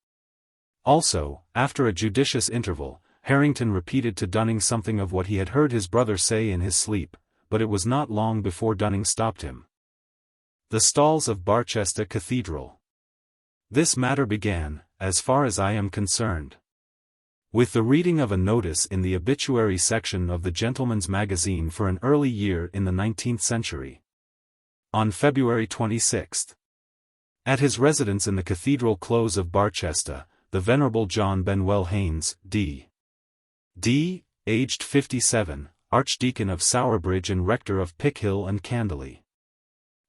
Also, after a judicious interval, Harrington repeated to Dunning something of what he had heard his brother say in his sleep, but it was not long before Dunning stopped him. The stalls of Barchester Cathedral. This matter began, as far as I am concerned, with the reading of a notice in the obituary section of the Gentleman's Magazine for an early year in the 19th century. On February 26. At his residence in the Cathedral Close of Barchester, the Venerable John Benwell Haynes, D., aged 57, Archdeacon of Sowerbridge and Rector of Pickhill and Candley.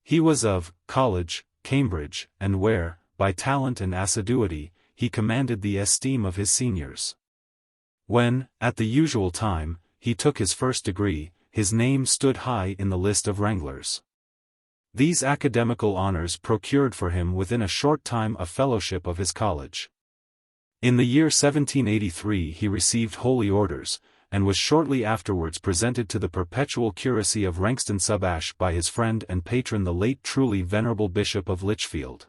He was of college, Cambridge, and where, by talent and assiduity, he commanded the esteem of his seniors. When, at the usual time, he took his first degree, his name stood high in the list of wranglers. These academical honors procured for him within a short time a fellowship of his college. In the year 1783 he received holy orders, and was shortly afterwards presented to the perpetual curacy of Rankston sub Ash by his friend and patron the late truly venerable Bishop of Lichfield.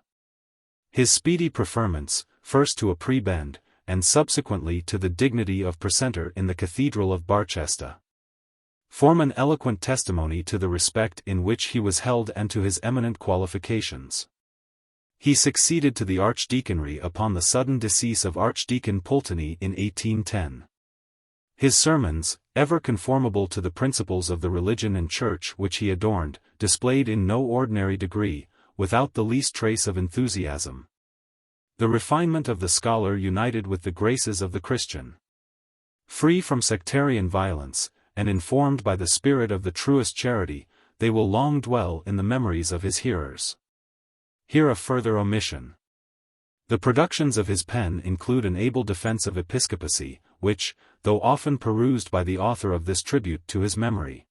His speedy preferments, first to a prebend, and subsequently to the dignity of precentor in the Cathedral of Barchester, form an eloquent testimony to the respect in which he was held and to his eminent qualifications. He succeeded to the archdeaconry upon the sudden decease of Archdeacon Pulteney in 1810. His sermons, ever conformable to the principles of the religion and church which he adorned, displayed in no ordinary degree, without the least trace of enthusiasm, the refinement of the scholar united with the graces of the Christian. Free from sectarian violence, and informed by the spirit of the truest charity, they will long dwell in the memories of his hearers. Here a further omission. The productions of his pen include an able defense of episcopacy, which, though often perused by the author of this tribute to his memory,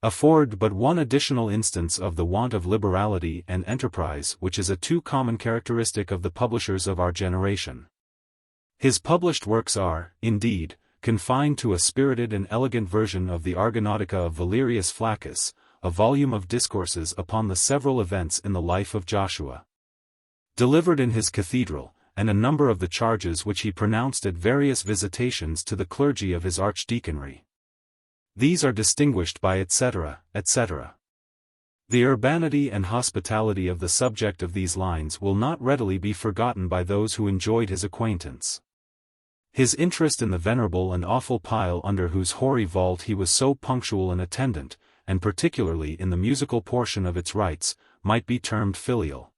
afford but one additional instance of the want of liberality and enterprise which is a too common characteristic of the publishers of our generation. His published works are, indeed, confined to a spirited and elegant version of the Argonautica of Valerius Flaccus, a volume of discourses upon the several events in the life of Joshua, delivered in his cathedral, and a number of the charges which he pronounced at various visitations to the clergy of his archdeaconry. These are distinguished by etc., etc. The urbanity and hospitality of the subject of these lines will not readily be forgotten by those who enjoyed his acquaintance. His interest in the venerable and awful pile under whose hoary vault he was so punctual an attendant, and particularly in the musical portion of its rites, might be termed filial,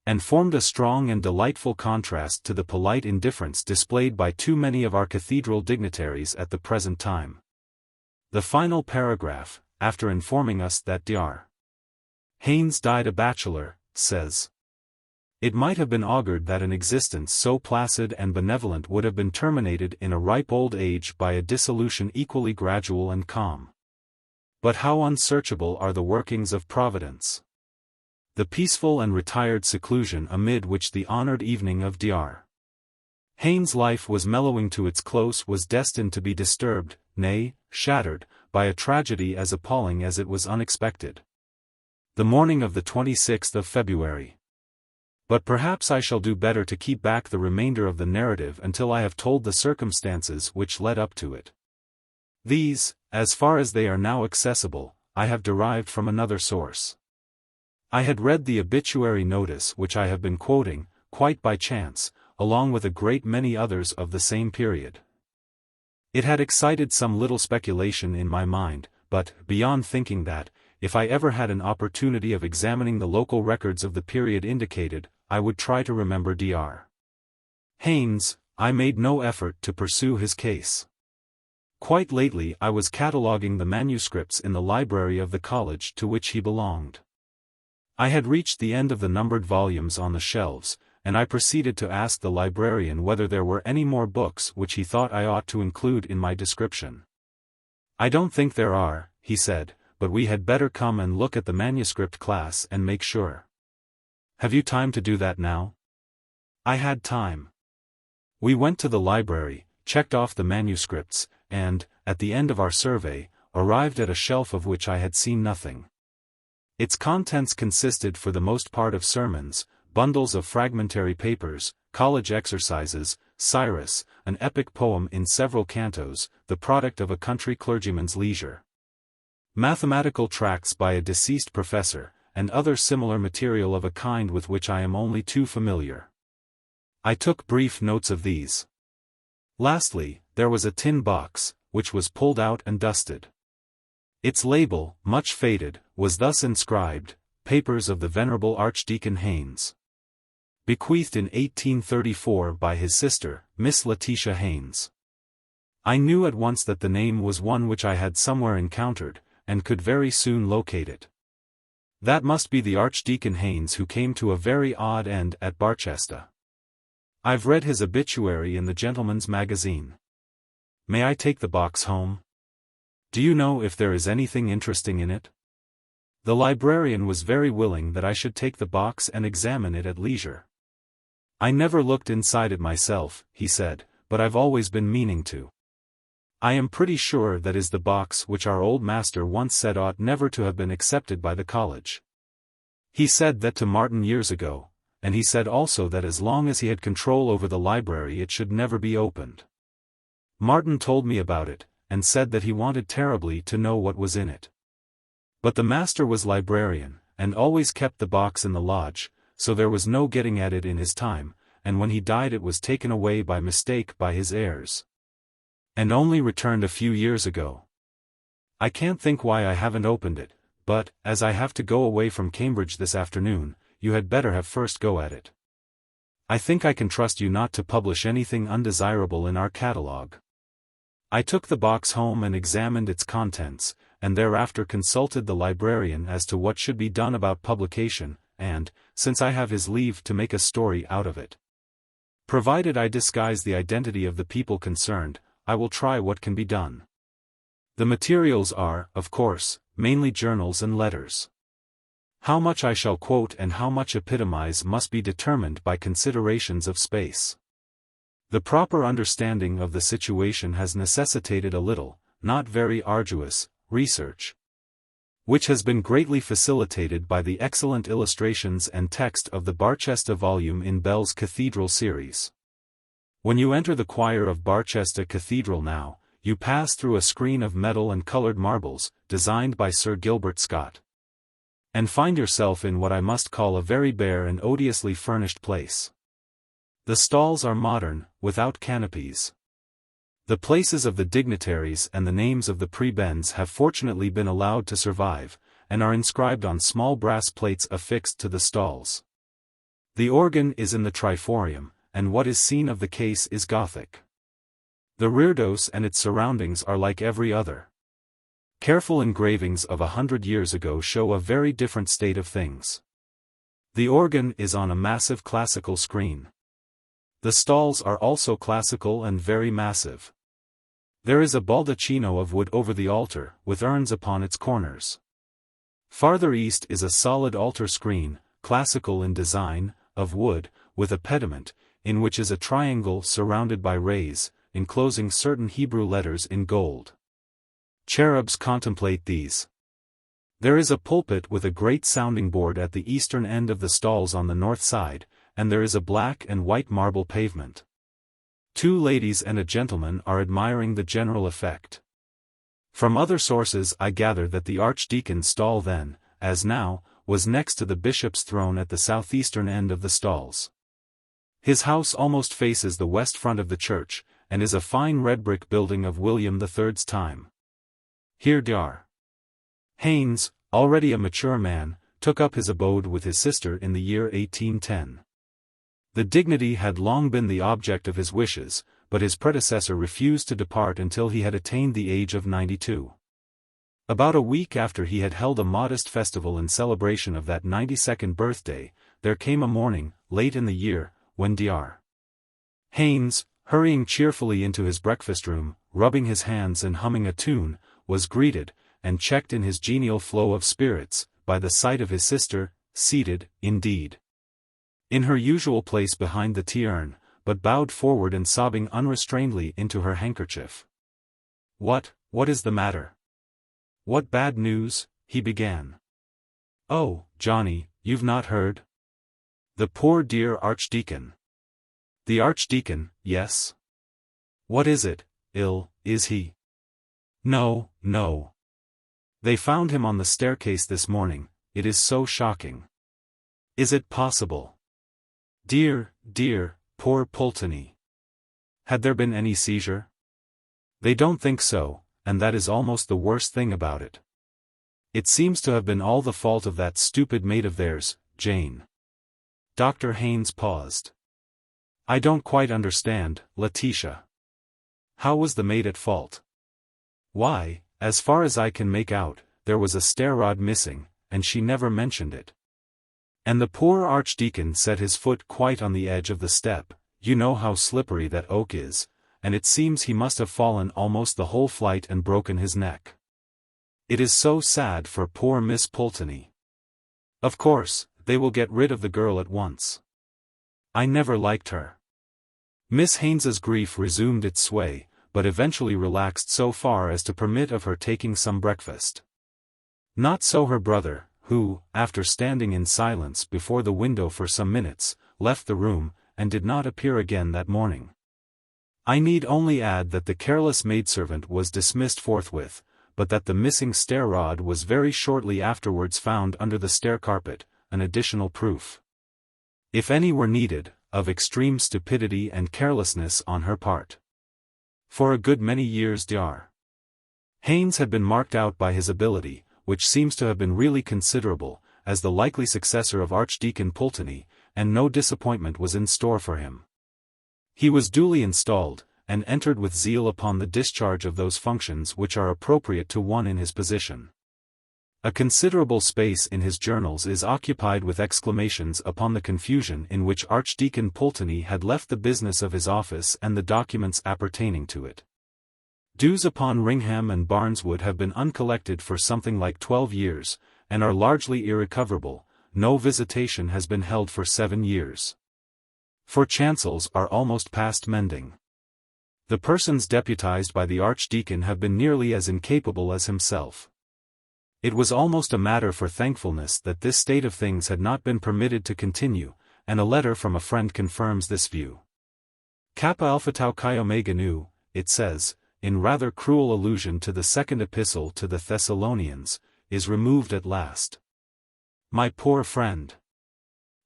and formed a strong and delightful contrast to the polite indifference displayed by too many of our cathedral dignitaries at the present time. The final paragraph, after informing us that Dr. Haynes died a bachelor, says, "It might have been augured that an existence so placid and benevolent would have been terminated in a ripe old age by a dissolution equally gradual and calm. But how unsearchable are the workings of Providence! The peaceful and retired seclusion amid which the honored evening of Dr. Haynes' life was mellowing to its close was destined to be disturbed, nay, shattered, by a tragedy as appalling as it was unexpected. The morning of the 26th of February. But perhaps I shall do better to keep back the remainder of the narrative until I have told the circumstances which led up to it. These, as far as they are now accessible, I have derived from another source. I had read the obituary notice which I have been quoting, quite by chance, along with a great many others of the same period. It had excited some little speculation in my mind, but, beyond thinking that, if I ever had an opportunity of examining the local records of the period indicated, I would try to remember Dr. Haynes, I made no effort to pursue his case. Quite lately I was cataloguing the manuscripts in the library of the college to which he belonged. I had reached the end of the numbered volumes on the shelves, and I proceeded to ask the librarian whether there were any more books which he thought I ought to include in my description. "I don't think there are," he said, "but we had better come and look at the manuscript class and make sure." "Have you time to do that now?" I had time. We went to the library, checked off the manuscripts, and, at the end of our survey, arrived at a shelf of which I had seen nothing. Its contents consisted for the most part of sermons, bundles of fragmentary papers, college exercises, Cyrus, an epic poem in several cantos, the product of a country clergyman's leisure, mathematical tracts by a deceased professor, and other similar material of a kind with which I am only too familiar. I took brief notes of these. Lastly, there was a tin box, which was pulled out and dusted. Its label, much faded, was thus inscribed, "Papers of the Venerable Archdeacon Haynes. Bequeathed in 1834 by his sister, Miss Letitia Haynes." I knew at once that the name was one which I had somewhere encountered, and could very soon locate it. That must be the Archdeacon Haynes who came to a very odd end at Barchester. I've read his obituary in the Gentleman's Magazine. May I take the box home? Do you know if there is anything interesting in it? The librarian was very willing that I should take the box and examine it at leisure. "I never looked inside it myself," he said, "but I've always been meaning to. I am pretty sure that is the box which our old master once said ought never to have been accepted by the college. He said that to Martin years ago, and he said also that as long as he had control over the library it should never be opened. Martin told me about it, and said that he wanted terribly to know what was in it. But the master was librarian, and always kept the box in the lodge, so there was no getting at it in his time, and when he died it was taken away by mistake by his heirs. And only returned a few years ago. I can't think why I haven't opened it, but, as I have to go away from Cambridge this afternoon, you had better have first go at it. I think I can trust you not to publish anything undesirable in our catalogue. I took the box home and examined its contents, and thereafter consulted the librarian as to what should be done about publication, and, since I have his leave to make a story out of it. Provided I disguise the identity of the people concerned, I will try what can be done. The materials are, of course, mainly journals and letters. How much I shall quote and how much epitomize must be determined by considerations of space. The proper understanding of the situation has necessitated a little, not very arduous, research, which has been greatly facilitated by the excellent illustrations and text of the Barchester volume in Bell's Cathedral series. When you enter the choir of Barchester Cathedral now, you pass through a screen of metal and coloured marbles, designed by Sir Gilbert Scott, and find yourself in what I must call a very bare and odiously furnished place. The stalls are modern, without canopies. The places of the dignitaries and the names of the prebends have fortunately been allowed to survive, and are inscribed on small brass plates affixed to the stalls. The organ is in the triforium, and what is seen of the case is Gothic. The reredos and its surroundings are like every other. Careful engravings of 100 years ago show a very different state of things. The organ is on a massive classical screen. The stalls are also classical and very massive. There is a baldacchino of wood over the altar, with urns upon its corners. Farther east is a solid altar screen, classical in design, of wood, with a pediment, in which is a triangle surrounded by rays, enclosing certain Hebrew letters in gold. Cherubs contemplate these. There is a pulpit with a great sounding board at the eastern end of the stalls on the north side, and there is a black and white marble pavement. 2 ladies and a gentleman are admiring the general effect. From other sources I gather that the archdeacon's stall then, as now, was next to the bishop's throne at the southeastern end of the stalls. His house almost faces the west front of the church, and is a fine red brick building of William III's time. Here Dr. Haynes, already a mature man, took up his abode with his sister in the year 1810. The dignity had long been the object of his wishes, but his predecessor refused to depart until he had attained the age of 92. About a week after he had held a modest festival in celebration of that 92nd birthday, there came a morning, late in the year, when Dr. Haynes, hurrying cheerfully into his breakfast room, rubbing his hands and humming a tune, was greeted, and checked in his genial flow of spirits, by the sight of his sister, seated, indeed, in her usual place behind the tea urn, but bowed forward and sobbing unrestrainedly into her handkerchief. What is the matter? What bad news?" he began. "Oh, Johnny, you've not heard? The poor dear Archdeacon." "The Archdeacon, yes. What is it? Ill, is he?" No. They found him on the staircase this morning. It is so shocking." "Is it possible? Dear, poor Pulteney. Had there been any seizure?" "They don't think so, and that is almost the worst thing about it. It seems to have been all the fault of that stupid maid of theirs, Jane." Dr. Haynes paused. "I don't quite understand, Letitia. How was the maid at fault?" "Why, as far as I can make out, there was a stair rod missing, and she never mentioned it. And the poor Archdeacon set his foot quite on the edge of the step, you know how slippery that oak is, and it seems he must have fallen almost the whole flight and broken his neck. It is so sad for poor Miss Pulteney. Of course, they will get rid of the girl at once. I never liked her." Miss Haynes's grief resumed its sway, but eventually relaxed so far as to permit of her taking some breakfast. Not so her brother, who, after standing in silence before the window for some minutes, left the room, and did not appear again that morning. I need only add that the careless maidservant was dismissed forthwith, but that the missing stair rod was very shortly afterwards found under the stair carpet, an additional proof, if any were needed, of extreme stupidity and carelessness on her part. For a good many years Dr. Haynes had been marked out by his ability, which seems to have been really considerable, as the likely successor of Archdeacon Pulteney, and no disappointment was in store for him. He was duly installed, and entered with zeal upon the discharge of those functions which are appropriate to one in his position. A considerable space in his journals is occupied with exclamations upon the confusion in which Archdeacon Pulteney had left the business of his office and the documents appertaining to it. Dues upon Ringham and Barneswood have been uncollected for something like 12 years, and are largely irrecoverable. No visitation has been held for 7 years. For chancels are almost past mending. The persons deputized by the Archdeacon have been nearly as incapable as himself. It was almost a matter for thankfulness that this state of things had not been permitted to continue, and a letter from a friend confirms this view. Kappa Alpha Tau Chi Omega Nu, it says, in rather cruel allusion to the second epistle to the Thessalonians, is removed at last. My poor friend!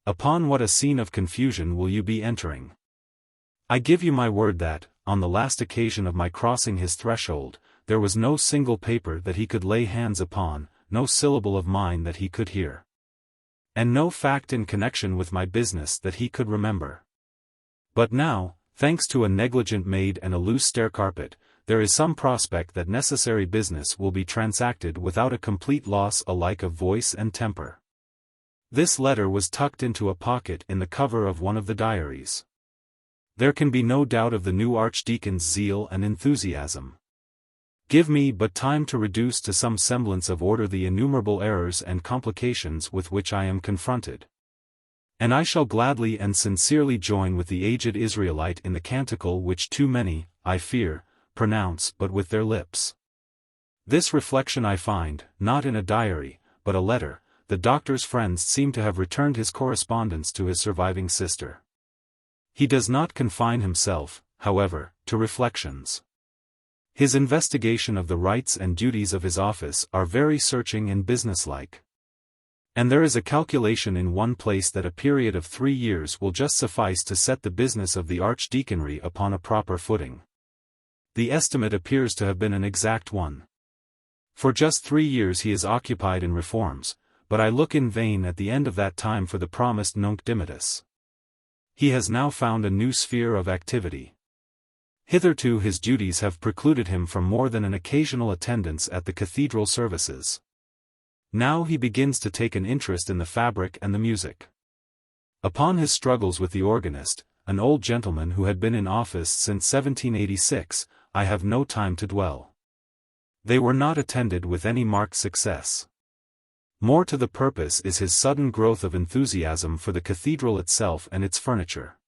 Upon what a scene of confusion will you be entering? I give you my word that, on the last occasion of my crossing his threshold, there was no single paper that he could lay hands upon, no syllable of mine that he could hear, and no fact in connection with my business that he could remember. But now, thanks to a negligent maid and a loose stair carpet, there is some prospect that necessary business will be transacted without a complete loss alike of voice and temper. This letter was tucked into a pocket in the cover of one of the diaries. There can be no doubt of the new Archdeacon's zeal and enthusiasm. Give me but time to reduce to some semblance of order the innumerable errors and complications with which I am confronted, and I shall gladly and sincerely join with the aged Israelite in the canticle which too many, I fear, pronounce but with their lips. This reflection I find, not in a diary, but a letter. The doctor's friends seem to have returned his correspondence to his surviving sister. He does not confine himself, however, to reflections. His investigation of the rights and duties of his office are very searching and businesslike. And there is a calculation in one place that a period of 3 years will just suffice to set the business of the archdeaconry upon a proper footing. The estimate appears to have been an exact one. For just 3 years he is occupied in reforms, but I look in vain at the end of that time for the promised Nunc Dimittis. He has now found a new sphere of activity. Hitherto his duties have precluded him from more than an occasional attendance at the cathedral services. Now he begins to take an interest in the fabric and the music. Upon his struggles with the organist, an old gentleman who had been in office since 1786, I have no time to dwell. They were not attended with any marked success. More to the purpose is his sudden growth of enthusiasm for the cathedral itself and its furniture.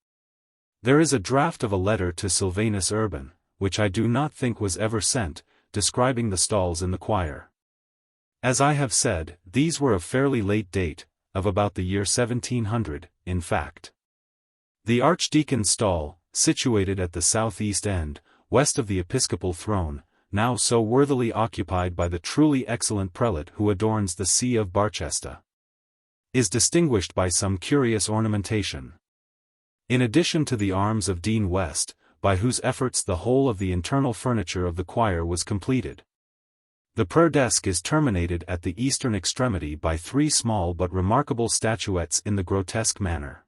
There is a draft of a letter to Sylvanus Urban, which I do not think was ever sent, describing the stalls in the choir. As I have said, these were of fairly late date, of about the year 1700, in fact. The archdeacon's stall, situated at the southeast end, west of the episcopal throne, now so worthily occupied by the truly excellent prelate who adorns the See of Barchester, is distinguished by some curious ornamentation. In addition to the arms of Dean West, by whose efforts the whole of the internal furniture of the choir was completed, the prayer desk is terminated at the eastern extremity by 3 small but remarkable statuettes in the grotesque manner.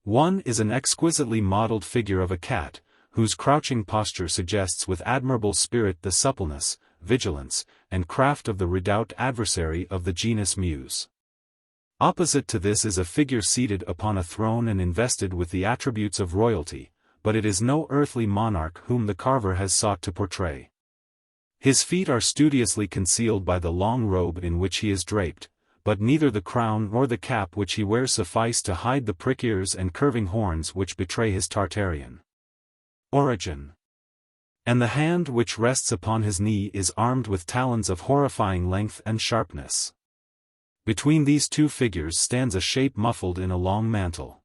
One is an exquisitely modeled figure of a cat, whose crouching posture suggests with admirable spirit the suppleness, vigilance, and craft of the redoubt adversary of the genus Muse. Opposite to this is a figure seated upon a throne and invested with the attributes of royalty, but it is no earthly monarch whom the carver has sought to portray. His feet are studiously concealed by the long robe in which he is draped, but neither the crown nor the cap which he wears suffice to hide the prick ears and curving horns which betray his Tartarian origin. And the hand which rests upon his knee is armed with talons of horrifying length and sharpness. Between these two figures stands a shape muffled in a long mantle.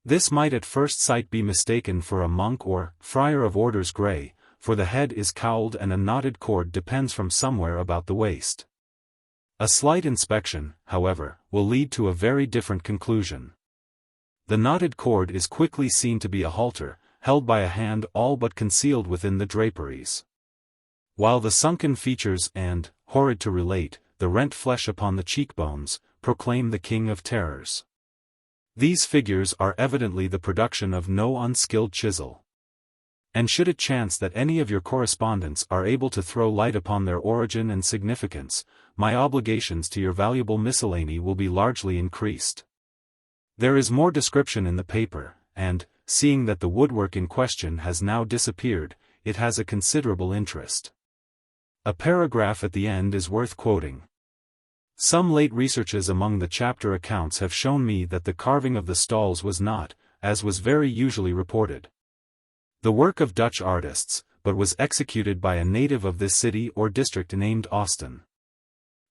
This might at first sight be mistaken for a monk or friar of orders grey, for the head is cowled and a knotted cord depends from somewhere about the waist. A slight inspection, however, will lead to a very different conclusion. The knotted cord is quickly seen to be a halter, held by a hand all but concealed within the draperies. While the sunken features and, horrid to relate, the rent flesh upon the cheekbones, proclaim the King of Terrors. These figures are evidently the production of no unskilled chisel. And should it chance that any of your correspondents are able to throw light upon their origin and significance, my obligations to your valuable miscellany will be largely increased. There is more description in the paper, and, seeing that the woodwork in question has now disappeared, it has a considerable interest. A paragraph at the end is worth quoting. Some late researches among the chapter accounts have shown me that the carving of the stalls was not, as was very usually reported, the work of Dutch artists, but was executed by a native of this city or district named Austin.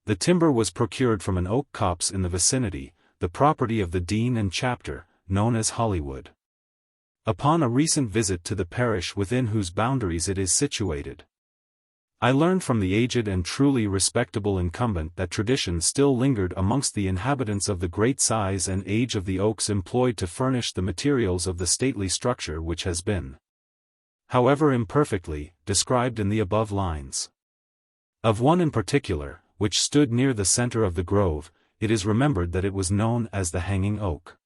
The timber was procured from an oak copse in the vicinity, the property of the dean and chapter, known as Hollywood. Upon a recent visit to the parish within whose boundaries it is situated, I learned from the aged and truly respectable incumbent that tradition still lingered amongst the inhabitants of the great size and age of the oaks employed to furnish the materials of the stately structure which has been, however imperfectly, described in the above lines. Of one in particular, which stood near the center of the grove, it is remembered that it was known as the Hanging Oak.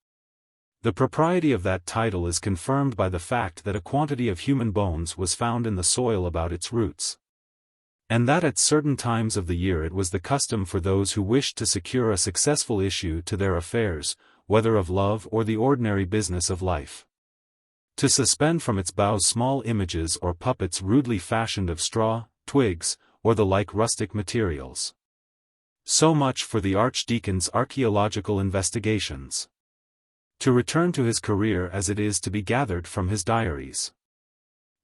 The propriety of that title is confirmed by the fact that a quantity of human bones was found in the soil about its roots, and that at certain times of the year it was the custom for those who wished to secure a successful issue to their affairs, whether of love or the ordinary business of life, to suspend from its boughs small images or puppets rudely fashioned of straw, twigs, or the like rustic materials. So much for the Archdeacon's archaeological investigations. To return to his career as it is to be gathered from his diaries.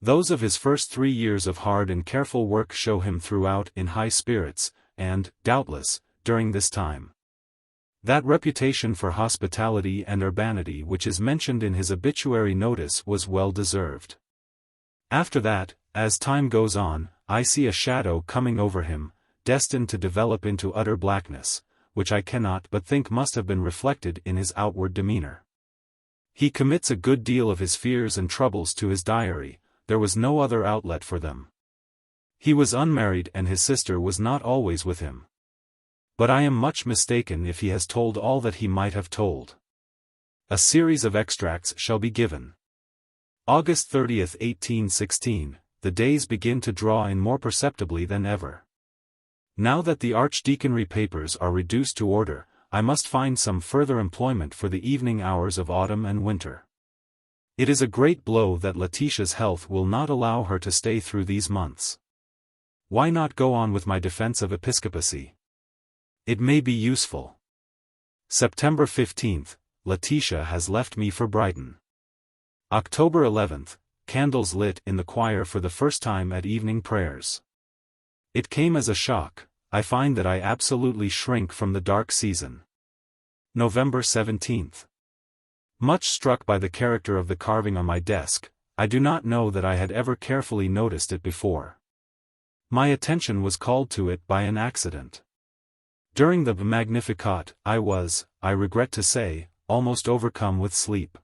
Those of his first 3 years of hard and careful work show him throughout in high spirits, and, doubtless, during this time, that reputation for hospitality and urbanity which is mentioned in his obituary notice was well deserved. After that, as time goes on, I see a shadow coming over him, destined to develop into utter blackness, which I cannot but think must have been reflected in his outward demeanor. He commits a good deal of his fears and troubles to his diary. There was no other outlet for them. He was unmarried and his sister was not always with him. But I am much mistaken if he has told all that he might have told. A series of extracts shall be given. August 30th, 1816, the days begin to draw in more perceptibly than ever. Now that the archdeaconry papers are reduced to order, I must find some further employment for the evening hours of autumn and winter. It is a great blow that Letitia's health will not allow her to stay through these months. Why not go on with my defense of episcopacy? It may be useful. September 15th, Letitia has left me for Brighton. October 11th, candles lit in the choir for the first time at evening prayers. It came as a shock. I find that I absolutely shrink from the dark season. November 17th. Much struck by the character of the carving on my desk, I do not know that I had ever carefully noticed it before. My attention was called to it by an accident. During the Magnificat, I was, I regret to say, almost overcome with sleep.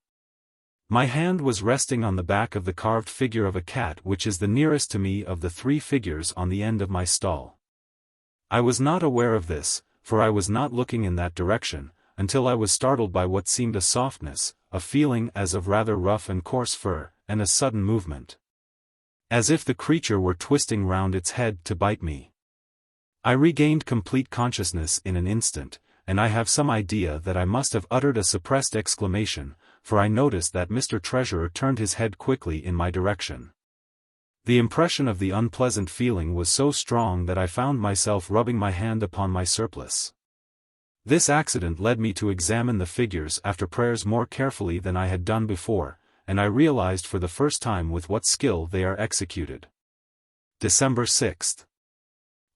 My hand was resting on the back of the carved figure of a cat which is the nearest to me of the 3 figures on the end of my stall. I was not aware of this, for I was not looking in that direction, until I was startled by what seemed a softness, a feeling as of rather rough and coarse fur, and a sudden movement, as if the creature were twisting round its head to bite me. I regained complete consciousness in an instant, and I have some idea that I must have uttered a suppressed exclamation, for I noticed that Mr. Treasurer turned his head quickly in my direction. The impression of the unpleasant feeling was so strong that I found myself rubbing my hand upon my surplice. This accident led me to examine the figures after prayers more carefully than I had done before, and I realized for the first time with what skill they are executed. December 6th.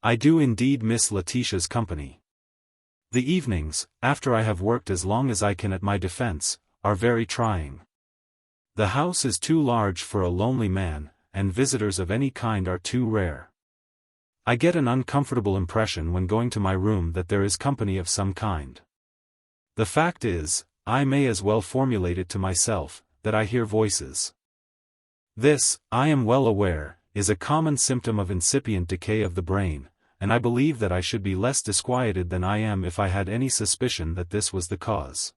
I do indeed miss Letitia's company. The evenings, after I have worked as long as I can at my defense, are very trying. The house is too large for a lonely man, and visitors of any kind are too rare. I get an uncomfortable impression when going to my room that there is company of some kind. The fact is, I may as well formulate it to myself, that I hear voices. This, I am well aware, is a common symptom of incipient decay of the brain, and I believe that I should be less disquieted than I am if I had any suspicion that this was the cause.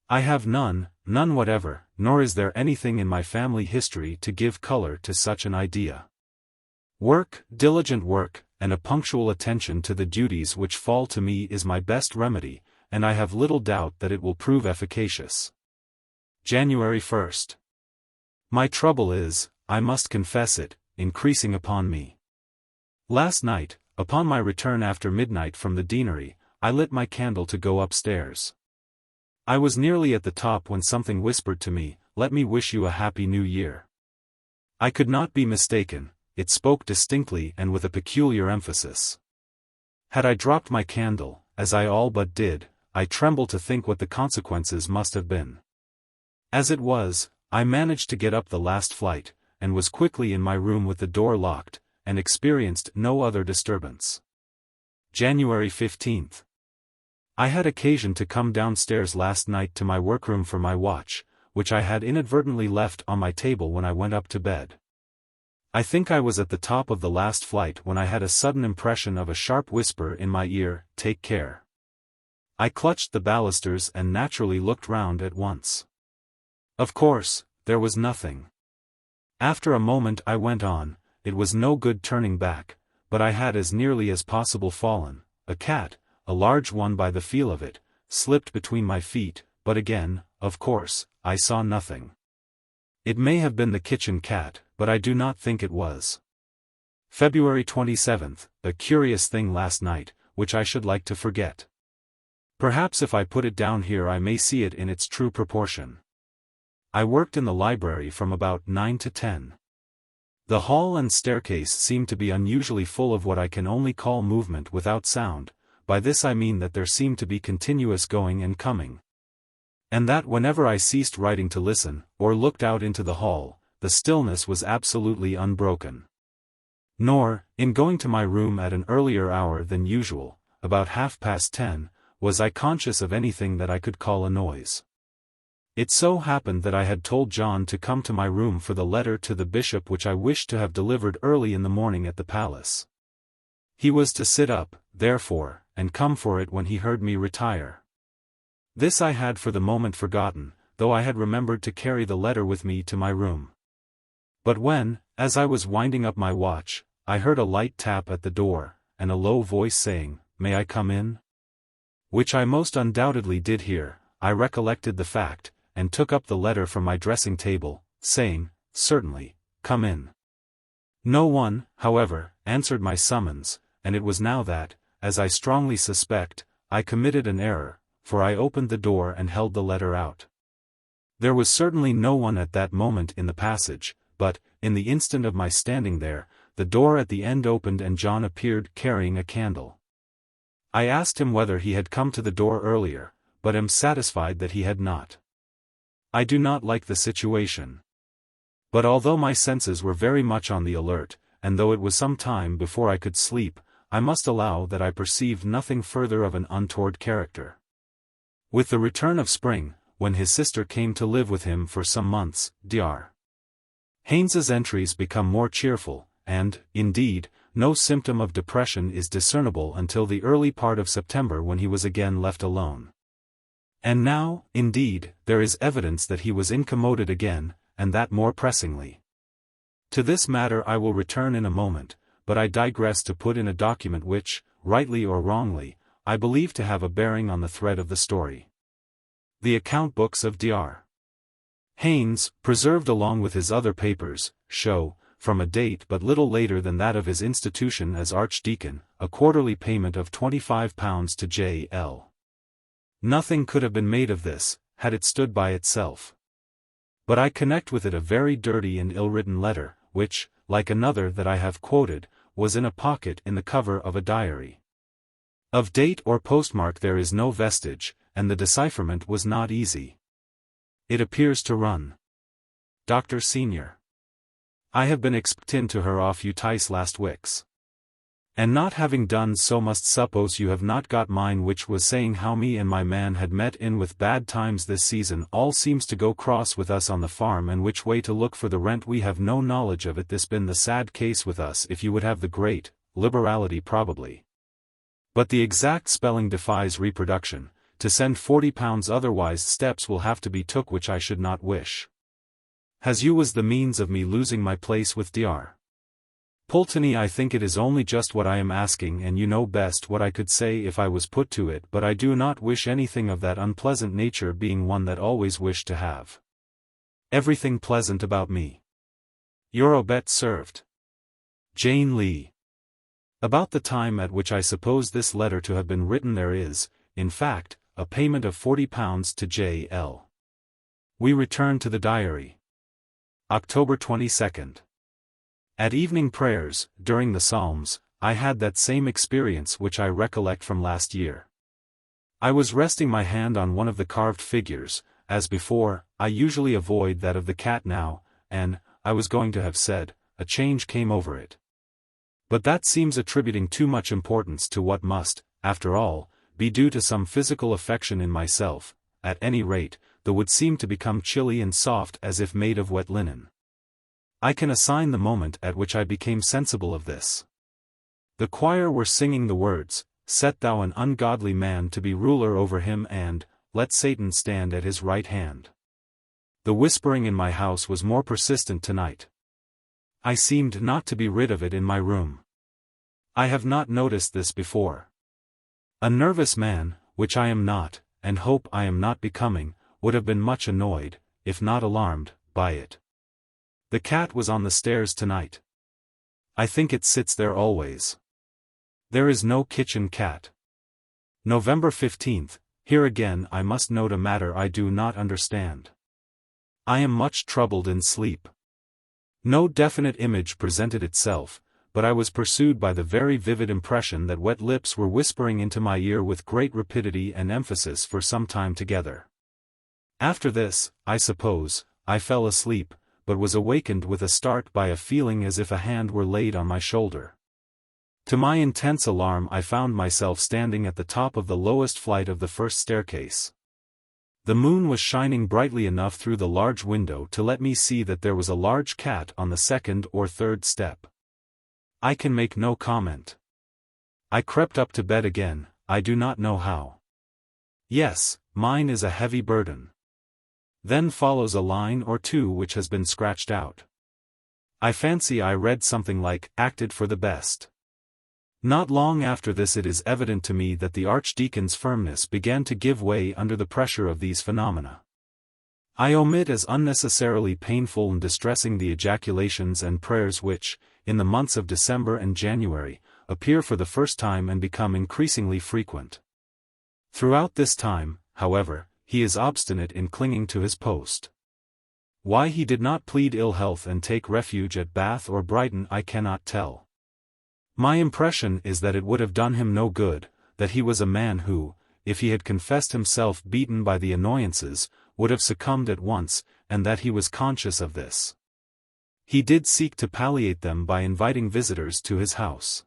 I have none whatever, nor is there anything in my family history to give color to such an idea. Work, diligent work, and a punctual attention to the duties which fall to me is my best remedy, and I have little doubt that it will prove efficacious. January 1st. My trouble is, I must confess it, increasing upon me. Last night, upon my return after midnight from the deanery, I lit my candle to go upstairs. I was nearly at the top when something whispered to me, "Let me wish you a happy new year." I could not be mistaken, it spoke distinctly and with a peculiar emphasis. Had I dropped my candle, as I all but did, I tremble to think what the consequences must have been. As it was, I managed to get up the last flight, and was quickly in my room with the door locked, and experienced no other disturbance. January 15th. I had occasion to come downstairs last night to my workroom for my watch, which I had inadvertently left on my table when I went up to bed. I think I was at the top of the last flight when I had a sudden impression of a sharp whisper in my ear, "Take care." I clutched the balusters and naturally looked round at once. Of course, there was nothing. After a moment I went on, it was no good turning back, but I had as nearly as possible fallen. A cat, a large one by the feel of it, slipped between my feet, but again, of course, I saw nothing. It may have been the kitchen cat, but I do not think it was. February 27th, a curious thing last night, which I should like to forget. Perhaps if I put it down here I may see it in its true proportion. I worked in the library from about 9 to 10. The hall and staircase seemed to be unusually full of what I can only call movement without sound. By this I mean that there seemed to be continuous going and coming. And that whenever I ceased writing to listen, or looked out into the hall, the stillness was absolutely unbroken. Nor, in going to my room at an earlier hour than usual, about 10:30, was I conscious of anything that I could call a noise. It so happened that I had told John to come to my room for the letter to the bishop which I wished to have delivered early in the morning at the palace. He was to sit up, therefore, and come for it when he heard me retire. This I had for the moment forgotten, though I had remembered to carry the letter with me to my room. But when, as I was winding up my watch, I heard a light tap at the door, and a low voice saying, "May I come in?" which I most undoubtedly did hear, I recollected the fact, and took up the letter from my dressing table, saying, "Certainly, come in." No one, however, answered my summons, and it was now that, as I strongly suspect, I committed an error, for I opened the door and held the letter out. There was certainly no one at that moment in the passage, but, in the instant of my standing there, the door at the end opened and John appeared carrying a candle. I asked him whether he had come to the door earlier, but am satisfied that he had not. I do not like the situation. But although my senses were very much on the alert, and though it was some time before I could sleep, I must allow that I perceived nothing further of an untoward character. With the return of spring, when his sister came to live with him for some months, Dr. Haynes's entries become more cheerful, and, indeed, no symptom of depression is discernible until the early part of September when he was again left alone. And now, indeed, there is evidence that he was incommoded again, and that more pressingly. To this matter I will return in a moment, but I digress to put in a document which, rightly or wrongly, I believe to have a bearing on the thread of the story. The account books of Dr. Haynes, preserved along with his other papers, show, from a date but little later than that of his institution as archdeacon, a quarterly payment of £25 to J.L. Nothing could have been made of this, had it stood by itself. But I connect with it a very dirty and ill-written letter, which, like another that I have quoted, was in a pocket in the cover of a diary. Of date or postmark there is no vestige, and the decipherment was not easy. It appears to run. Dr. Senior. I have been expectin to her off you tice last wicks. And not having done so must suppose you have not got mine, which was saying how me and my man had met in with bad times this season. All seems to go cross with us on the farm, and which way to look for the rent we have no knowledge of it. This been the sad case with us, if you would have the great liberality probably. But the exact spelling defies reproduction, to send £40, otherwise steps will have to be took which I should not wish. As you was the means of me losing my place with Dr. Pulteney, I think it is only just what I am asking, and you know best what I could say if I was put to it, but I do not wish anything of that unpleasant nature, being one that always wished to have everything pleasant about me. Your obet served. Jane Lee. About the time at which I suppose this letter to have been written there is, in fact, a payment of £40 to J.L. We return to the diary. October 22nd. At evening prayers, during the Psalms, I had that same experience which I recollect from last year. I was resting my hand on one of the carved figures, as before. I usually avoid that of the cat now, and, I was going to have said, a change came over it. But that seems attributing too much importance to what must, after all, be due to some physical affection in myself. At any rate, the wood seemed to become chilly and soft as if made of wet linen. I can assign the moment at which I became sensible of this. The choir were singing the words, "Set thou an ungodly man to be ruler over him, and let Satan stand at his right hand." The whispering in my house was more persistent tonight. I seemed not to be rid of it in my room. I have not noticed this before. A nervous man, which I am not, and hope I am not becoming, would have been much annoyed, if not alarmed, by it. The cat was on the stairs tonight. I think it sits there always. There is no kitchen cat. November 15th, here again I must note a matter I do not understand. I am much troubled in sleep. No definite image presented itself, but I was pursued by the very vivid impression that wet lips were whispering into my ear with great rapidity and emphasis for some time together. After this, I suppose, I fell asleep, but was awakened with a start by a feeling as if a hand were laid on my shoulder. To my intense alarm I found myself standing at the top of the lowest flight of the first staircase. The moon was shining brightly enough through the large window to let me see that there was a large cat on the second or third step. I can make no comment. I crept up to bed again, I do not know how. Yes, mine is a heavy burden. Then follows a line or two which has been scratched out. I fancy I read something like, "acted for the best." Not long after this it is evident to me that the Archdeacon's firmness began to give way under the pressure of these phenomena. I omit as unnecessarily painful and distressing the ejaculations and prayers which, in the months of December and January, appear for the first time and become increasingly frequent. Throughout this time, however, he is obstinate in clinging to his post. Why he did not plead ill health and take refuge at Bath or Brighton I cannot tell. My impression is that it would have done him no good, that he was a man who, if he had confessed himself beaten by the annoyances, would have succumbed at once, and that he was conscious of this. He did seek to palliate them by inviting visitors to his house.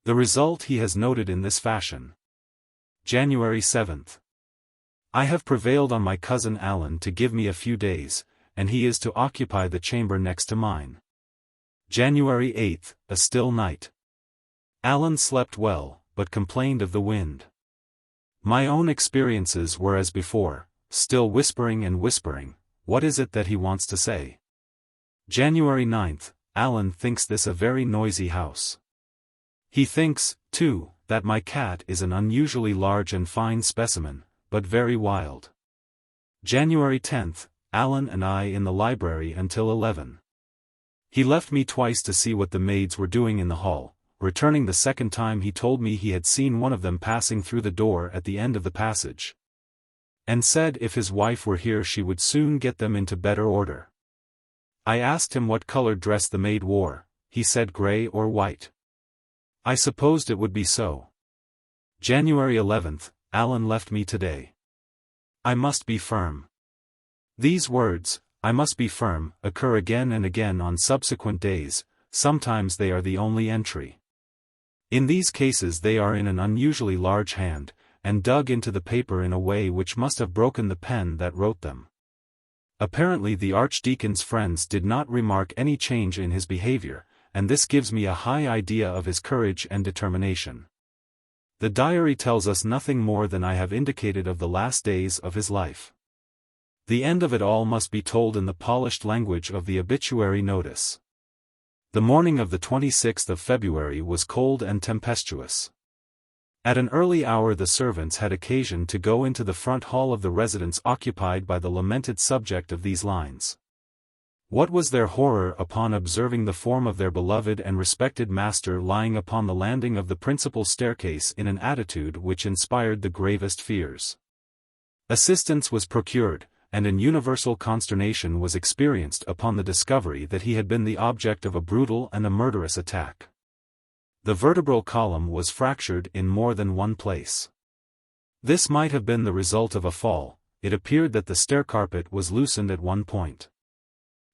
The result he has noted in this fashion. January 7th. I have prevailed on my cousin Alan to give me a few days, and he is to occupy the chamber next to mine. January 8th, a still night. Alan slept well, but complained of the wind. My own experiences were as before, still whispering and whispering. What is it that he wants to say? January 9th, Alan thinks this a very noisy house. He thinks, too, that my cat is an unusually large and fine specimen, but very wild. January 10th, Alan and I in the library until 11. He left me twice to see what the maids were doing in the hall. Returning the second time he told me he had seen one of them passing through the door at the end of the passage, and said if his wife were here she would soon get them into better order. I asked him what colored dress the maid wore. He said gray or white. I supposed it would be so. January 11th, Alan left me today. I must be firm. These words, "I must be firm," occur again and again on subsequent days. Sometimes they are the only entry. In these cases they are in an unusually large hand, and dug into the paper in a way which must have broken the pen that wrote them. Apparently the Archdeacon's friends did not remark any change in his behavior, and this gives me a high idea of his courage and determination. The diary tells us nothing more than I have indicated of the last days of his life. The end of it all must be told in the polished language of the obituary notice. The morning of the 26th of February was cold and tempestuous. At an early hour the servants had occasion to go into the front hall of the residence occupied by the lamented subject of these lines. What was their horror upon observing the form of their beloved and respected master lying upon the landing of the principal staircase in an attitude which inspired the gravest fears. Assistance was procured, and an universal consternation was experienced upon the discovery that he had been the object of a brutal and a murderous attack. The vertebral column was fractured in more than one place. This might have been the result of a fall. It appeared that the stair carpet was loosened at one point.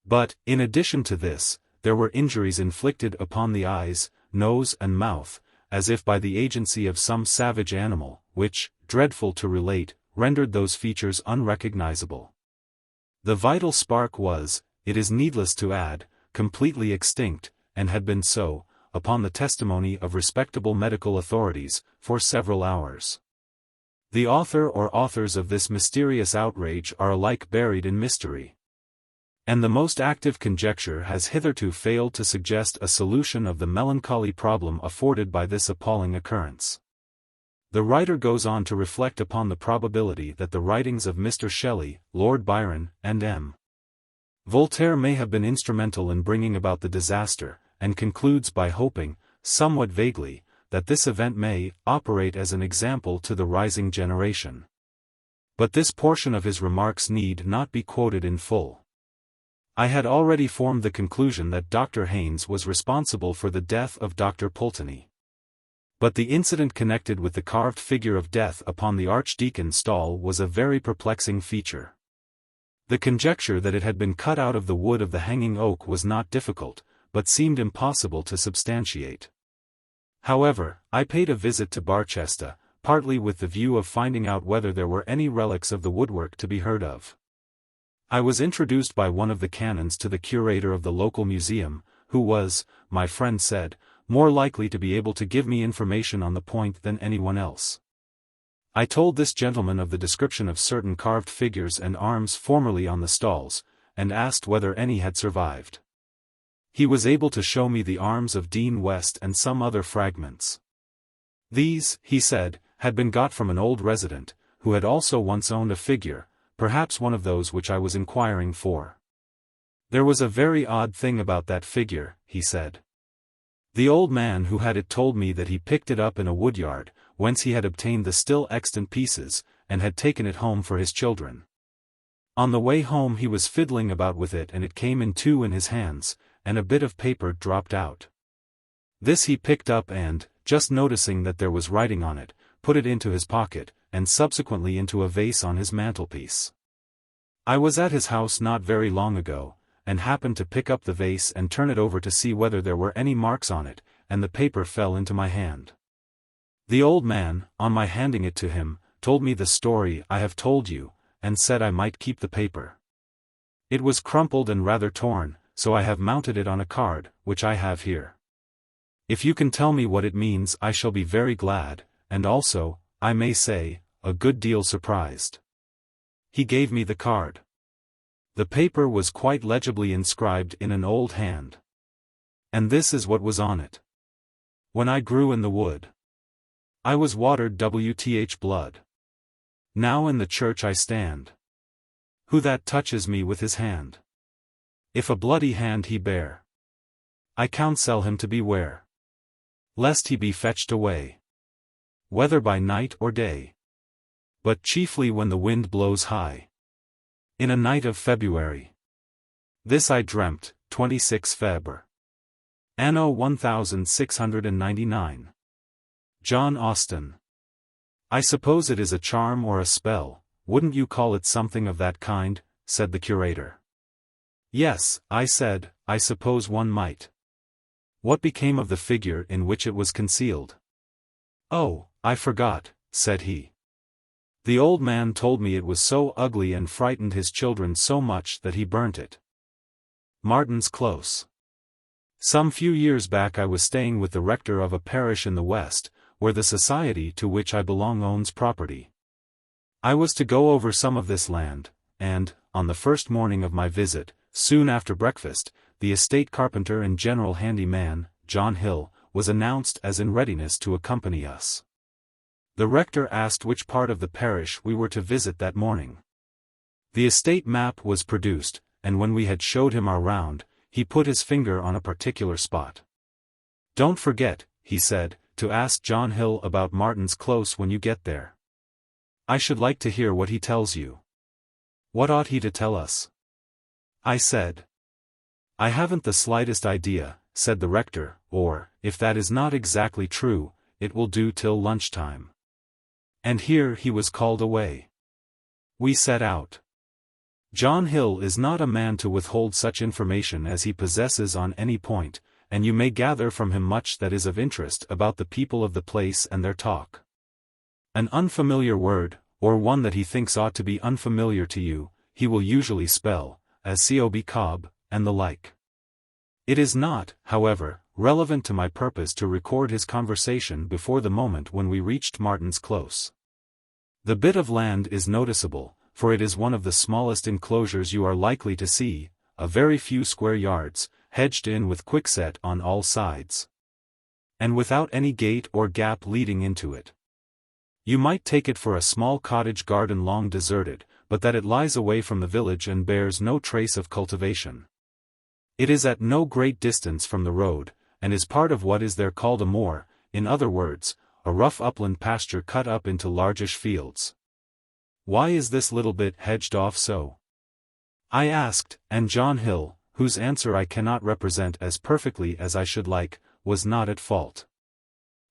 But, in addition to this, there were injuries inflicted upon the eyes, nose and mouth, as if by the agency of some savage animal, which, dreadful to relate, rendered those features unrecognizable. The vital spark was, it is needless to add, completely extinct, and had been so, upon the testimony of respectable medical authorities, for several hours. The author or authors of this mysterious outrage are alike buried in mystery. And the most active conjecture has hitherto failed to suggest a solution of the melancholy problem afforded by this appalling occurrence. The writer goes on to reflect upon the probability that the writings of Mr. Shelley, Lord Byron, and M. Voltaire may have been instrumental in bringing about the disaster, and concludes by hoping, somewhat vaguely, that this event may operate as an example to the rising generation. But this portion of his remarks need not be quoted in full. I had already formed the conclusion that Dr. Haynes was responsible for the death of Dr. Pulteney. But the incident connected with the carved figure of death upon the Archdeacon's stall was a very perplexing feature. The conjecture that it had been cut out of the wood of the hanging oak was not difficult, but seemed impossible to substantiate. However, I paid a visit to Barchester, partly with the view of finding out whether there were any relics of the woodwork to be heard of. I was introduced by one of the canons to the curator of the local museum, who was, my friend said, more likely to be able to give me information on the point than anyone else. I told this gentleman of the description of certain carved figures and arms formerly on the stalls, and asked whether any had survived. He was able to show me the arms of Dean West and some other fragments. These, he said, had been got from an old resident, who had also once owned a figure, perhaps one of those which I was inquiring for. There was a very odd thing about that figure, he said. The old man who had it told me that he picked it up in a woodyard, whence he had obtained the still extant pieces, and had taken it home for his children. On the way home he was fiddling about with it and it came in two in his hands, and a bit of paper dropped out. This he picked up and, just noticing that there was writing on it, put it into his pocket, and subsequently into a vase on his mantelpiece. I was at his house not very long ago, and happened to pick up the vase and turn it over to see whether there were any marks on it, and the paper fell into my hand. The old man, on my handing it to him, told me the story I have told you, and said I might keep the paper. It was crumpled and rather torn, so I have mounted it on a card, which I have here. If you can tell me what it means I shall be very glad, and also, I may say, a good deal surprised. He gave me the card. The paper was quite legibly inscribed in an old hand. And this is what was on it. When I grew in the wood, I was watered Wth blood. Now in the church I stand. Who that touches me with his hand? If a bloody hand he bear, I counsel him to beware, lest he be fetched away, whether by night or day, but chiefly when the wind blows high. In a night of February. This I dreamt, 26 Febr. Anno 1699. John Austen. I suppose it is a charm or a spell, wouldn't you call it something of that kind, said the curator. Yes, I said, I suppose one might. What became of the figure in which it was concealed? Oh, I forgot, said he. The old man told me it was so ugly and frightened his children so much that he burnt it. Martin's Close. Some few years back I was staying with the rector of a parish in the west, where the society to which I belong owns property. I was to go over some of this land, and, on the first morning of my visit, soon after breakfast, the estate carpenter and general handyman, John Hill, was announced as in readiness to accompany us. The rector asked which part of the parish we were to visit that morning. The estate map was produced, and when we had showed him our round, he put his finger on a particular spot. Don't forget, he said, to ask John Hill about Martin's Close when you get there. I should like to hear what he tells you. What ought he to tell us? I said. I haven't the slightest idea, said the rector, or, if that is not exactly true, it will do till lunchtime. And here he was called away. We set out. John Hill is not a man to withhold such information as he possesses on any point, and you may gather from him much that is of interest about the people of the place and their talk. An unfamiliar word, or one that he thinks ought to be unfamiliar to you, he will usually spell, as cob, and the like. It is not, however, relevant to my purpose to record his conversation before the moment when we reached Martin's Close. The bit of land is noticeable, for it is one of the smallest enclosures you are likely to see, a very few square yards, hedged in with quickset on all sides, and without any gate or gap leading into it. You might take it for a small cottage garden long deserted, but that it lies away from the village and bears no trace of cultivation. It is at no great distance from the road, and is part of what is there called a moor, in other words, a rough upland pasture cut up into largish fields. Why is this little bit hedged off so? I asked, and John Hill, whose answer I cannot represent as perfectly as I should like, was not at fault.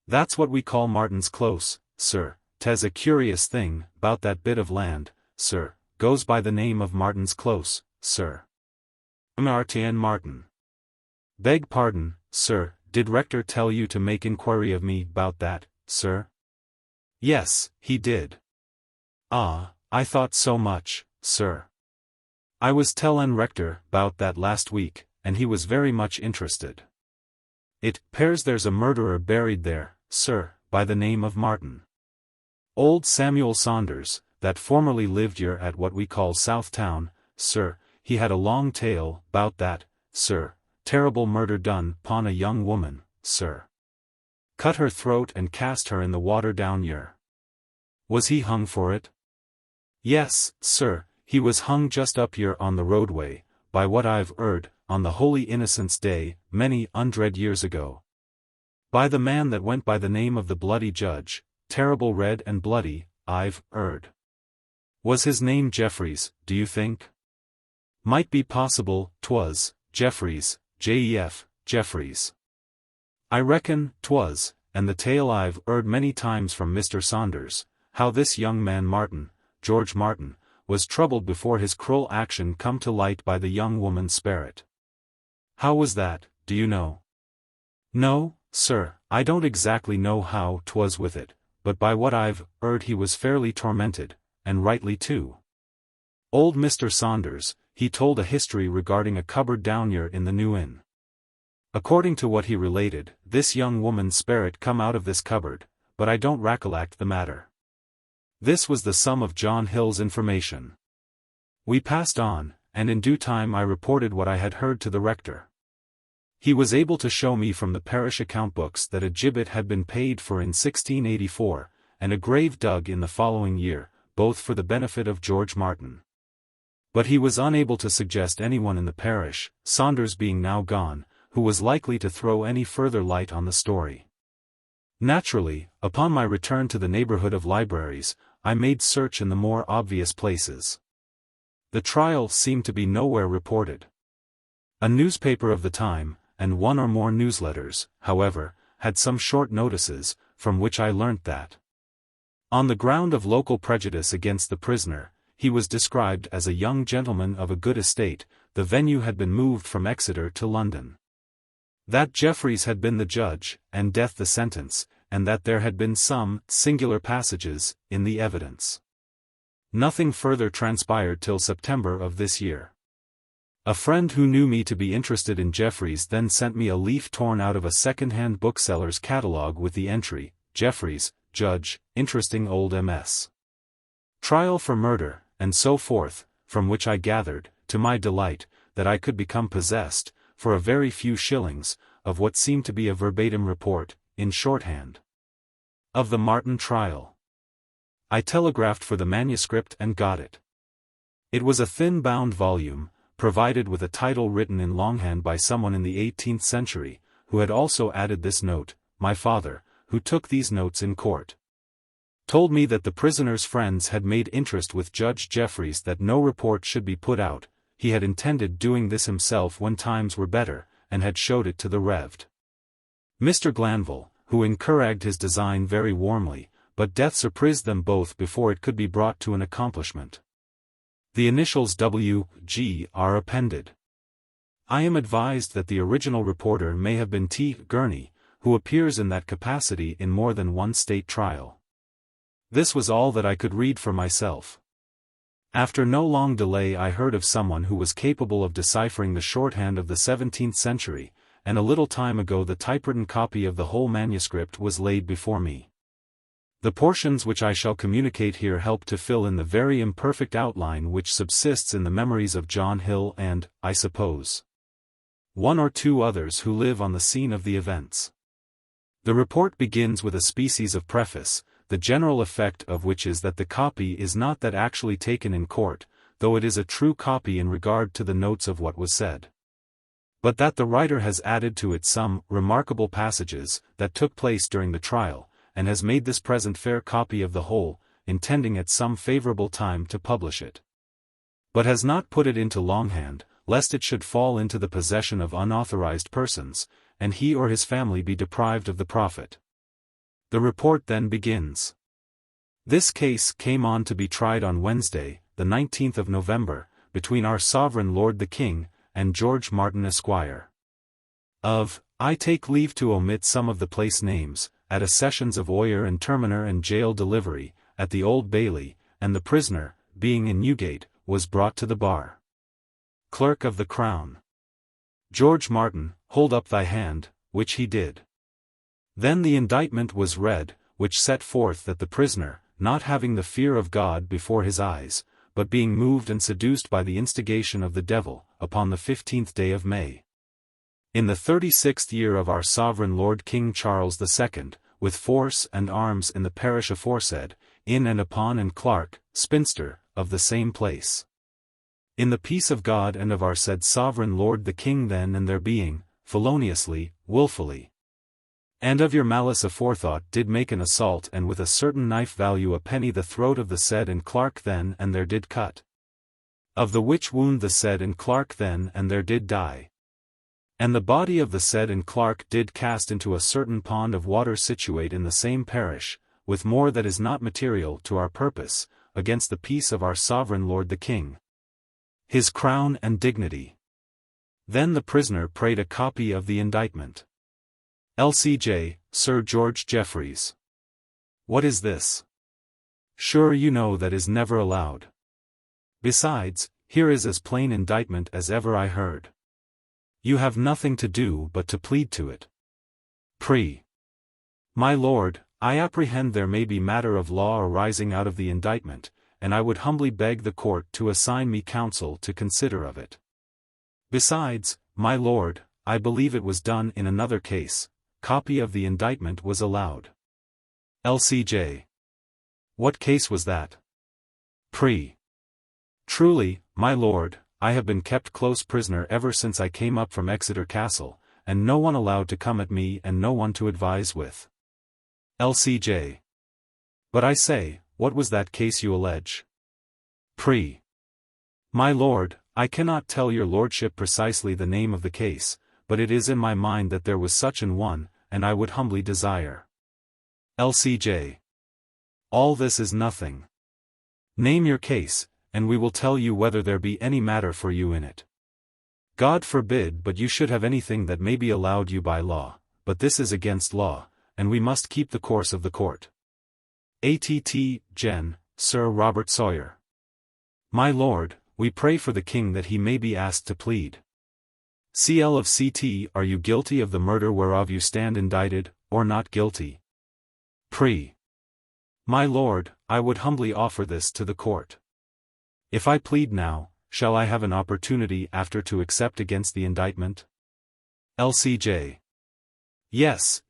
That's what we call Martin's Close, sir. 'Tis a curious thing, 'bout that bit of land, sir, goes by the name of Martin's Close, sir. Martin Martin. Beg pardon, sir, did rector tell you to make inquiry of me 'bout that, sir? Yes, he did. Ah, I thought so much, sir. I was tellin' rector 'bout that last week, and he was very much interested. It 'pears there's a murderer buried there, sir, by the name of Martin. Old Samuel Saunders, that formerly lived here at what we call South Town, sir, he had a long tale 'bout that, sir, terrible murder done 'pon a young woman, sir. Cut her throat and cast her in the water down yer. Was he hung for it? Yes, sir, he was hung just up here on the roadway, by what I've 'eard, on the Holy Innocents' Day, many 100 years ago. By the man that went by the name of the Bloody Judge, terrible red and bloody, I've 'eard. Was his name Jeffreys, do you think? Might be possible, 'twas, Jeffreys, Jef, Jeffreys. I reckon, 'twas, and the tale I've 'eard many times from Mr. Saunders, how this young man Martin, George Martin, was troubled before his cruel action come to light by the young woman's spirit. How was that, do you know? No, sir, I don't exactly know how 'twas with it, but by what I've 'eard he was fairly tormented, and rightly too. Old Mr. Saunders, he told a history regarding a cupboard down yer in the New Inn. According to what he related, this young woman's spirit come out of this cupboard, but I don't recollect the matter. This was the sum of John Hill's information. We passed on, and in due time I reported what I had heard to the rector. He was able to show me from the parish account books that a gibbet had been paid for in 1684, and a grave dug in the following year, both for the benefit of George Martin. But he was unable to suggest anyone in the parish, Saunders being now gone, who was likely to throw any further light on the story. Naturally, upon my return to the neighborhood of libraries, I made search in the more obvious places. The trial seemed to be nowhere reported. A newspaper of the time, and one or more newsletters, however, had some short notices, from which I learnt that, on the ground of local prejudice against the prisoner, he was described as a young gentleman of a good estate. The venue had been moved from Exeter to London. That Jeffreys had been the judge, and death the sentence, and that there had been some singular passages in the evidence. Nothing further transpired till September of this year. A friend who knew me to be interested in Jeffreys then sent me a leaf torn out of a second-hand bookseller's catalogue with the entry, Jeffreys, Judge, interesting old MS. Trial for murder, and so forth, from which I gathered, to my delight, that I could become possessed, for a very few shillings, of what seemed to be a verbatim report, in shorthand, of the Martin trial. I telegraphed for the manuscript and got it. It was a thin-bound volume, provided with a title written in longhand by someone in the 18th century, who had also added this note: my father, who took these notes in court, told me that the prisoner's friends had made interest with Judge Jeffreys that no report should be put out. He had intended doing this himself when times were better, and had showed it to the Revd. Mr. Glanville, who encouraged his design very warmly, but death surprised them both before it could be brought to an accomplishment. The initials W.G. are appended. I am advised that the original reporter may have been T. Gurney, who appears in that capacity in more than one state trial. This was all that I could read for myself. After no long delay I heard of someone who was capable of deciphering the shorthand of the 17th century, and a little time ago the typewritten copy of the whole manuscript was laid before me. The portions which I shall communicate here help to fill in the very imperfect outline which subsists in the memories of John Hill and, I suppose, one or two others who live on the scene of the events. The report begins with a species of preface, the general effect of which is that the copy is not that actually taken in court, though it is a true copy in regard to the notes of what was said, but that the writer has added to it some remarkable passages that took place during the trial, and has made this present fair copy of the whole, intending at some favorable time to publish it, but has not put it into longhand, lest it should fall into the possession of unauthorized persons, and he or his family be deprived of the profit. The report then begins. This case came on to be tried on Wednesday, the 19th of November, between our sovereign Lord the King, and George Martin Esquire. I take leave to omit some of the place names, at a sessions of Oyer and Terminer and jail delivery, at the Old Bailey, and the prisoner, being in Newgate, was brought to the bar. Clerk of the Crown. George Martin, hold up thy hand, which he did. Then the indictment was read, which set forth that the prisoner, not having the fear of God before his eyes, but being moved and seduced by the instigation of the devil, upon the 15th day of May, in the 36th year of our sovereign Lord King Charles II, with force and arms in the parish aforesaid, in and upon and Clark, spinster, of the same place, in the peace of God and of our said sovereign Lord the King then and there being, feloniously, wilfully, and of your malice aforethought did make an assault and with a certain knife value a penny the throat of the said and Clark then and there did cut, of the which wound the said and Clark then and there did die, and the body of the said and Clark did cast into a certain pond of water situate in the same parish, with more that is not material to our purpose, against the peace of our sovereign Lord the King, his crown and dignity. Then the prisoner prayed a copy of the indictment. LCJ, Sir George Jeffreys. What is this? Sure you know that is never allowed. Besides, here is as plain indictment as ever I heard. You have nothing to do but to plead to it. My lord, I apprehend there may be matter of law arising out of the indictment, and I would humbly beg the court to assign me counsel to consider of it. Besides, my lord, I believe it was done in another case. Copy of the indictment was allowed. LCJ. What case was that? Truly, my lord, I have been kept close prisoner ever since I came up from Exeter Castle, and no one allowed to come at me and no one to advise with. LCJ. But I say, what was that case you allege? My lord, I cannot tell your lordship precisely the name of the case, but it is in my mind that there was such an one, and I would humbly desire. LCJ. All this is nothing. Name your case, and we will tell you whether there be any matter for you in it. God forbid but you should have anything that may be allowed you by law, but this is against law, and we must keep the course of the court. A.T.T. Gen. Sir Robert Sawyer. My lord, we pray for the king that he may be asked to plead. CL of CT. Are you guilty of the murder whereof you stand indicted, or not guilty? Pre. My lord, I would humbly offer this to the court. If I plead now, shall I have an opportunity after to accept against the indictment? LCJ. Yes,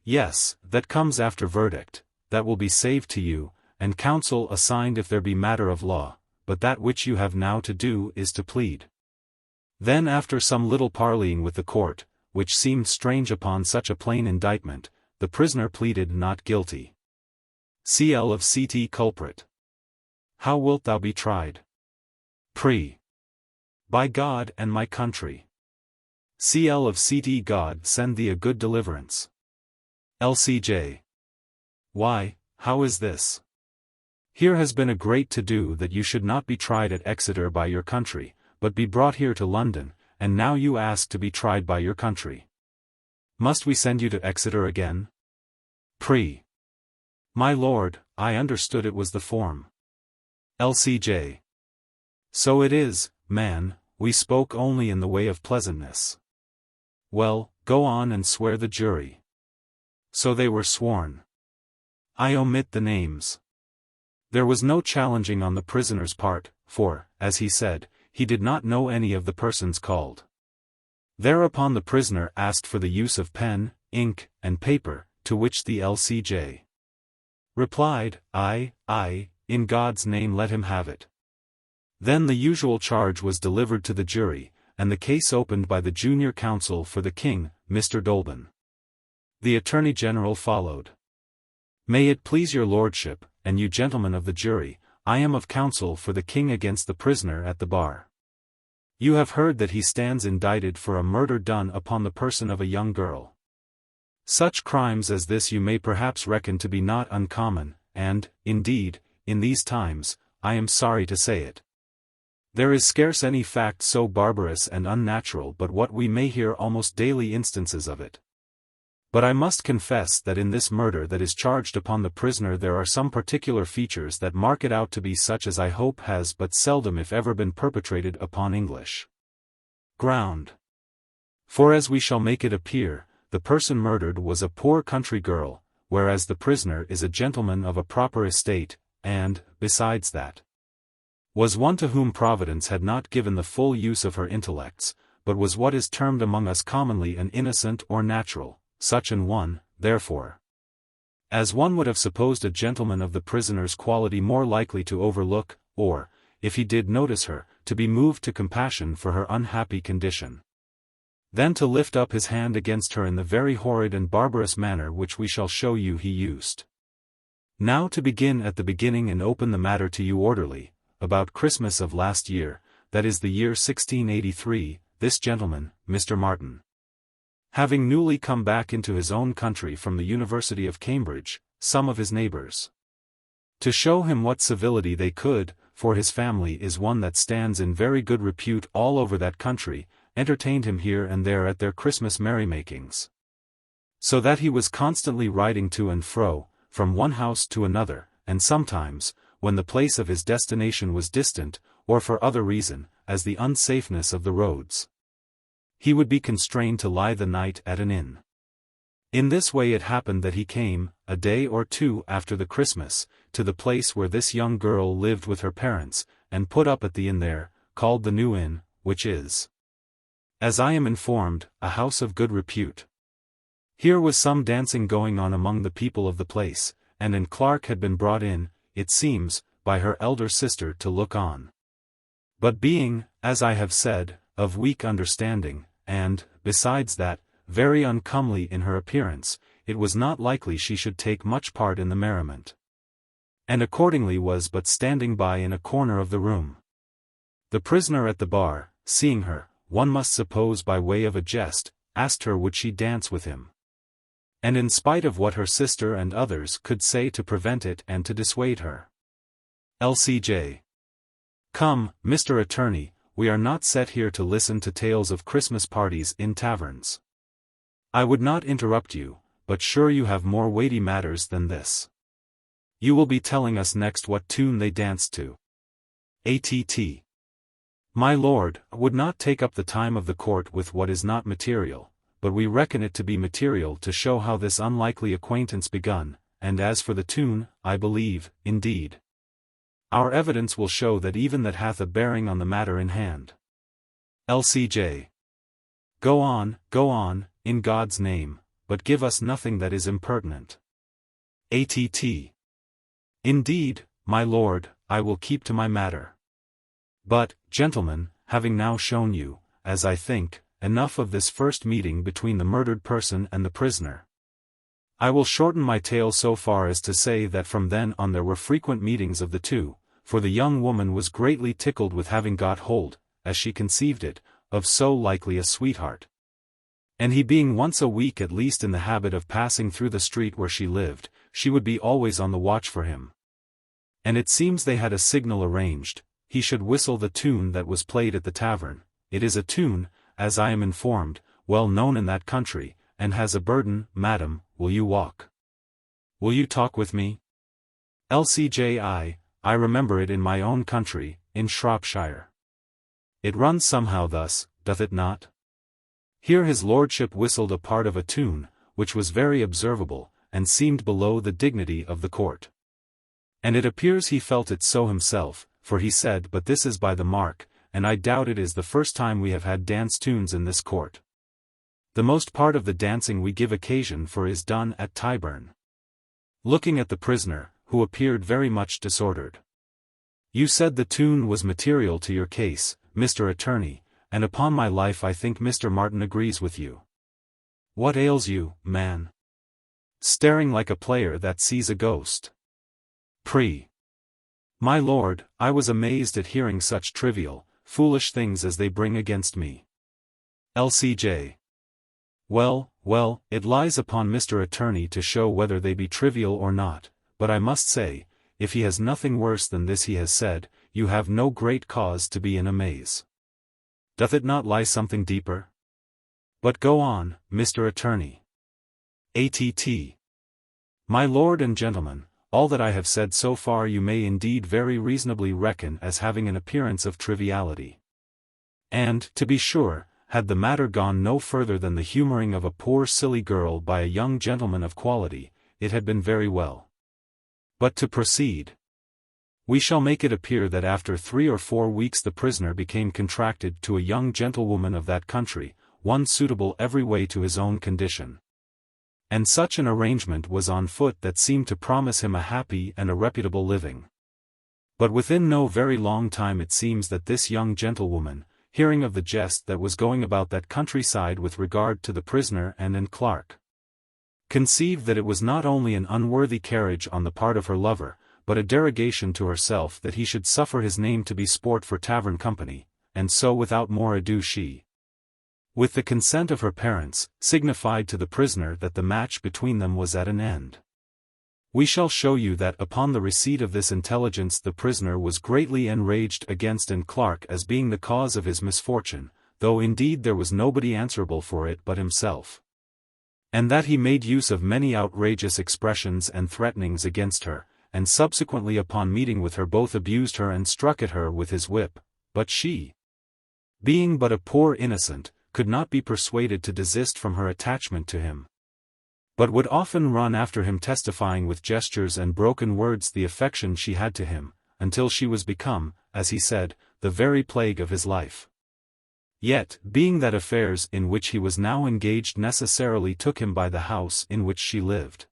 that comes after verdict, that will be saved to you, and counsel assigned if there be matter of law, but that which you have now to do is to plead. Then after some little parleying with the court, which seemed strange upon such a plain indictment, the prisoner pleaded not guilty. CL of CT. Culprit. How wilt thou be tried? Pre. By God and my country. CL of CT. God send thee a good deliverance. LCJ. Why, how is this? Here has been a great to-do that you should not be tried at Exeter by your country, but be brought here to London, and now you ask to be tried by your country. Must we send you to Exeter again? Pre. My lord, I understood it was the form. LCJ. So it is, man, we spoke only in the way of pleasantness. Well, go on and swear the jury. So they were sworn. I omit the names. There was no challenging on the prisoner's part, for, as he said, he did not know any of the persons called. Thereupon the prisoner asked for the use of pen, ink, and paper, to which the LCJ replied, Aye, in God's name let him have it. Then the usual charge was delivered to the jury, and the case opened by the junior counsel for the king, Mr. Dolben. The Attorney General followed. May it please your lordship, and you gentlemen of the jury, I am of counsel for the king against the prisoner at the bar. You have heard that he stands indicted for a murder done upon the person of a young girl. Such crimes as this you may perhaps reckon to be not uncommon, and, indeed, in these times, I am sorry to say it, there is scarce any fact so barbarous and unnatural but what we may hear almost daily instances of it. But I must confess that in this murder that is charged upon the prisoner there are some particular features that mark it out to be such as I hope has but seldom if ever been perpetrated upon English ground. For as we shall make it appear, the person murdered was a poor country girl, whereas the prisoner is a gentleman of a proper estate, and, besides that, was one to whom Providence had not given the full use of her intellects, but was what is termed among us commonly an innocent or natural, such an one, therefore, as one would have supposed a gentleman of the prisoner's quality more likely to overlook, or, if he did notice her, to be moved to compassion for her unhappy condition, than to lift up his hand against her in the very horrid and barbarous manner which we shall show you he used. Now to begin at the beginning and open the matter to you orderly, about Christmas of last year, that is the year 1683, this gentleman, Mr. Martin, having newly come back into his own country from the University of Cambridge, some of his neighbours, to show him what civility they could, for his family is one that stands in very good repute all over that country, entertained him here and there at their Christmas merrymakings. So that he was constantly riding to and fro, from one house to another, and sometimes, when the place of his destination was distant, or for other reason, as the unsafeness of the roads, he would be constrained to lie the night at an inn. In this way it happened that he came, a day or two after the Christmas, to the place where this young girl lived with her parents, and put up at the inn there, called the New Inn, which is, as I am informed, a house of good repute. Here was some dancing going on among the people of the place, and an clerk had been brought in, it seems, by her elder sister to look on. But being, as I have said, of weak understanding, and, besides that, very uncomely in her appearance, it was not likely she should take much part in the merriment, and accordingly was but standing by in a corner of the room. The prisoner at the bar, seeing her, one must suppose by way of a jest, asked her would she dance with him. And in spite of what her sister and others could say to prevent it and to dissuade her, LCJ Come, Mr. Attorney, we are not set here to listen to tales of Christmas parties in taverns. I would not interrupt you, but sure you have more weighty matters than this. You will be telling us next what tune they danced to. ATT. My lord, would not take up the time of the court with what is not material, but we reckon it to be material to show how this unlikely acquaintance begun, and as for the tune, I believe, indeed, our evidence will show that even that hath a bearing on the matter in hand. LCJ. Go on, in God's name, but give us nothing that is impertinent. ATT. Indeed, my lord, I will keep to my matter. But, gentlemen, having now shown you, as I think, enough of this first meeting between the murdered person and the prisoner, I will shorten my tale so far as to say that from then on there were frequent meetings of the two, for the young woman was greatly tickled with having got hold, as she conceived it, of so likely a sweetheart. And he being once a week at least in the habit of passing through the street where she lived, she would be always on the watch for him. And it seems they had a signal arranged, he should whistle the tune that was played at the tavern. It is a tune, as I am informed, well known in that country, and has a burden. Madam, will you walk? Will you talk with me? LCJ. I remember it in my own country, in Shropshire. It runs somehow thus, doth it not? Here his lordship whistled a part of a tune, which was very observable, and seemed below the dignity of the court. And it appears he felt it so himself, for he said, but this is by the mark, and I doubt it is the first time we have had dance tunes in this court. The most part of the dancing we give occasion for is done at Tyburn. Looking at the prisoner, who appeared very much disordered. You said the tune was material to your case, Mr. Attorney, and upon my life I think Mr. Martin agrees with you. What ails you, man? Staring like a player that sees a ghost. My lord, I was amazed at hearing such trivial, foolish things as they bring against me. LCJ. Well, it lies upon Mr. Attorney to show whether they be trivial or not, but I must say, if he has nothing worse than this he has said, you have no great cause to be in amaze. Doth it not lie something deeper? But go on, Mr. Attorney. ATT. My lord and gentlemen, all that I have said so far you may indeed very reasonably reckon as having an appearance of triviality. And, to be sure, had the matter gone no further than the humouring of a poor silly girl by a young gentleman of quality, it had been very well. But to proceed. We shall make it appear that after 3 or 4 weeks the prisoner became contracted to a young gentlewoman of that country, one suitable every way to his own condition. And such an arrangement was on foot that seemed to promise him a happy and a reputable living. But within no very long time it seems that this young gentlewoman, hearing of the jest that was going about that countryside with regard to the prisoner and clerk, conceived that it was not only an unworthy carriage on the part of her lover, but a derogation to herself that he should suffer his name to be sport for tavern company, and so without more ado she, with the consent of her parents, signified to the prisoner that the match between them was at an end. We shall show you that upon the receipt of this intelligence the prisoner was greatly enraged against Clark as being the cause of his misfortune, though indeed there was nobody answerable for it but himself. And that he made use of many outrageous expressions and threatenings against her, and subsequently upon meeting with her both abused her and struck at her with his whip, but she, being but a poor innocent, could not be persuaded to desist from her attachment to him, but would often run after him testifying with gestures and broken words the affection she had to him, until she was become, as he said, the very plague of his life. Yet, being that affairs in which he was now engaged necessarily took him by the house in which she lived,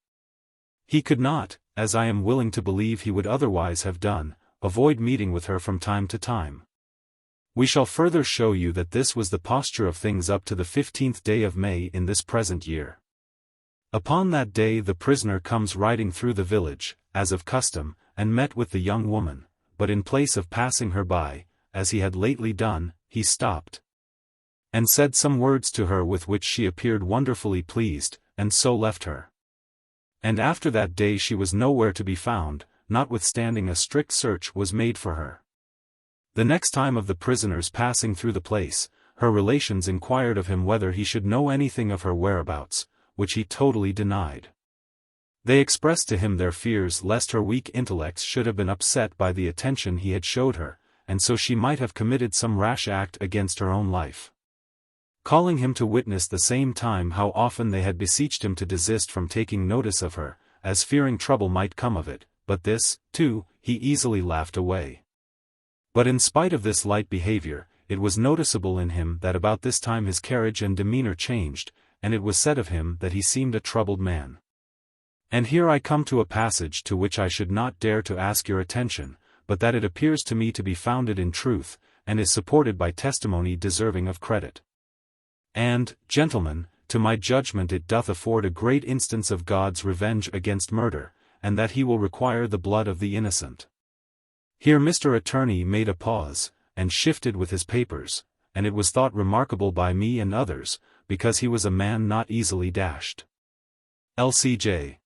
he could not, as I am willing to believe he would otherwise have done, avoid meeting with her from time to time. We shall further show you that this was the posture of things up to the 15th day of May in this present year. Upon that day the prisoner comes riding through the village, as of custom, and met with the young woman, but in place of passing her by, as he had lately done, he stopped, and said some words to her with which she appeared wonderfully pleased, and so left her. And after that day she was nowhere to be found, notwithstanding a strict search was made for her. The next time of the prisoners passing through the place, her relations inquired of him whether he should know anything of her whereabouts, which he totally denied. They expressed to him their fears lest her weak intellects should have been upset by the attention he had showed her, and so she might have committed some rash act against her own life. Calling him to witness the same time how often they had beseeched him to desist from taking notice of her, as fearing trouble might come of it, but this, too, he easily laughed away. But in spite of this light behavior, it was noticeable in him that about this time his carriage and demeanor changed, and it was said of him that he seemed a troubled man. And here I come to a passage to which I should not dare to ask your attention, but that it appears to me to be founded in truth, and is supported by testimony deserving of credit. And, gentlemen, to my judgment it doth afford a great instance of God's revenge against murder, and that he will require the blood of the innocent. Here Mr. Attorney made a pause, and shifted with his papers, and it was thought remarkable by me and others, because he was a man not easily dashed. L.C.J.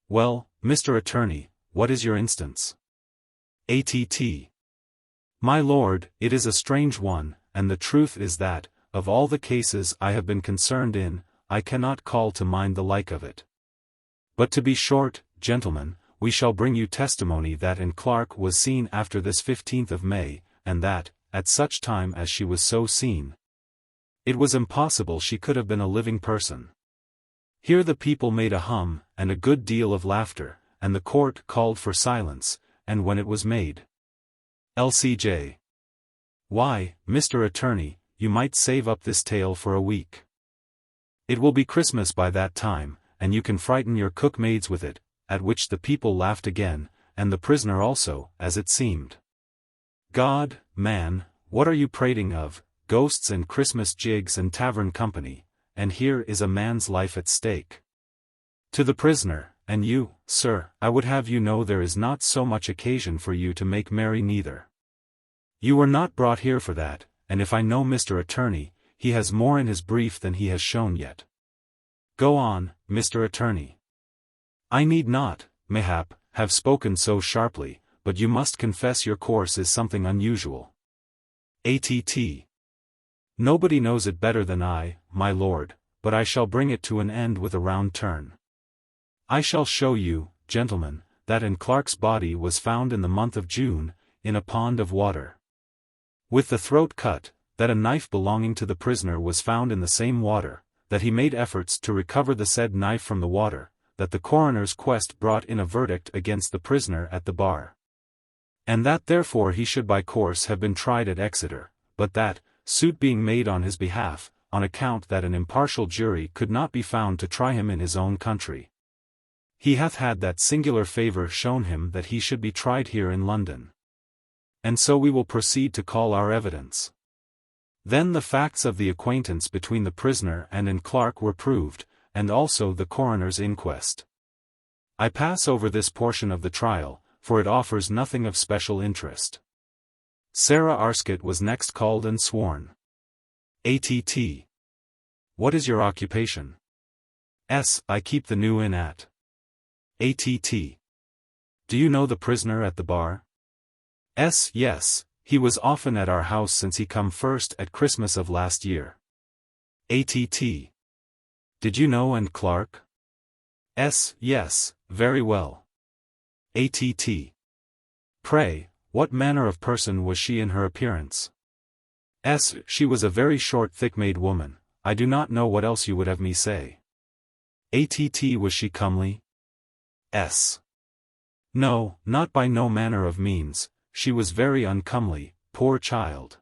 Well, Mr. Attorney, what is your instance? A.T.T. My lord, it is a strange one, and the truth is that, of all the cases I have been concerned in, I cannot call to mind the like of it. But to be short, gentlemen, we shall bring you testimony that in Clark was seen after this 15th of May, and that, at such time as she was so seen, it was impossible she could have been a living person. Here the people made a hum, and a good deal of laughter, and the court called for silence, and when it was made, L.C.J. Why, Mr. Attorney, you might save up this tale for a week. It will be Christmas by that time, and you can frighten your cook-maids with it, at which the people laughed again, and the prisoner also, as it seemed. God, man, what are you prating of, ghosts and Christmas jigs and tavern company, and here is a man's life at stake. To the prisoner, and you, sir, I would have you know there is not so much occasion for you to make merry neither. You were not brought here for that, and if I know Mr. Attorney, he has more in his brief than he has shown yet. Go on, Mr. Attorney. I need not, mayhap, have spoken so sharply, but you must confess your course is something unusual. A.T.T. Nobody knows it better than I, my lord, but I shall bring it to an end with a round turn. I shall show you, gentlemen, that in Clark's body was found in the month of June, in a pond of water, with the throat cut, that a knife belonging to the prisoner was found in the same water, that he made efforts to recover the said knife from the water, that the coroner's quest brought in a verdict against the prisoner at the bar, and that therefore he should by course have been tried at Exeter, but that, suit being made on his behalf, on account that an impartial jury could not be found to try him in his own country, he hath had that singular favour shown him that he should be tried here in London. And so we will proceed to call our evidence. Then the facts of the acquaintance between the prisoner and Clark were proved, and also the coroner's inquest. I pass over this portion of the trial, for it offers nothing of special interest. Sarah Arscott was next called and sworn. A.T.T. What is your occupation? S. I keep the New Inn at. A.T.T. Do you know the prisoner at the bar? S. Yes, he was often at our house since he come first at Christmas of last year. A.T.T. Did you know Clark? S. Yes, very well. A.T.T. Pray, what manner of person was she in her appearance? S. She was a very short thick-made woman, I do not know what else you would have me say. A.T.T. Was she comely? S. No, not by no manner of means, she was very uncomely, poor child.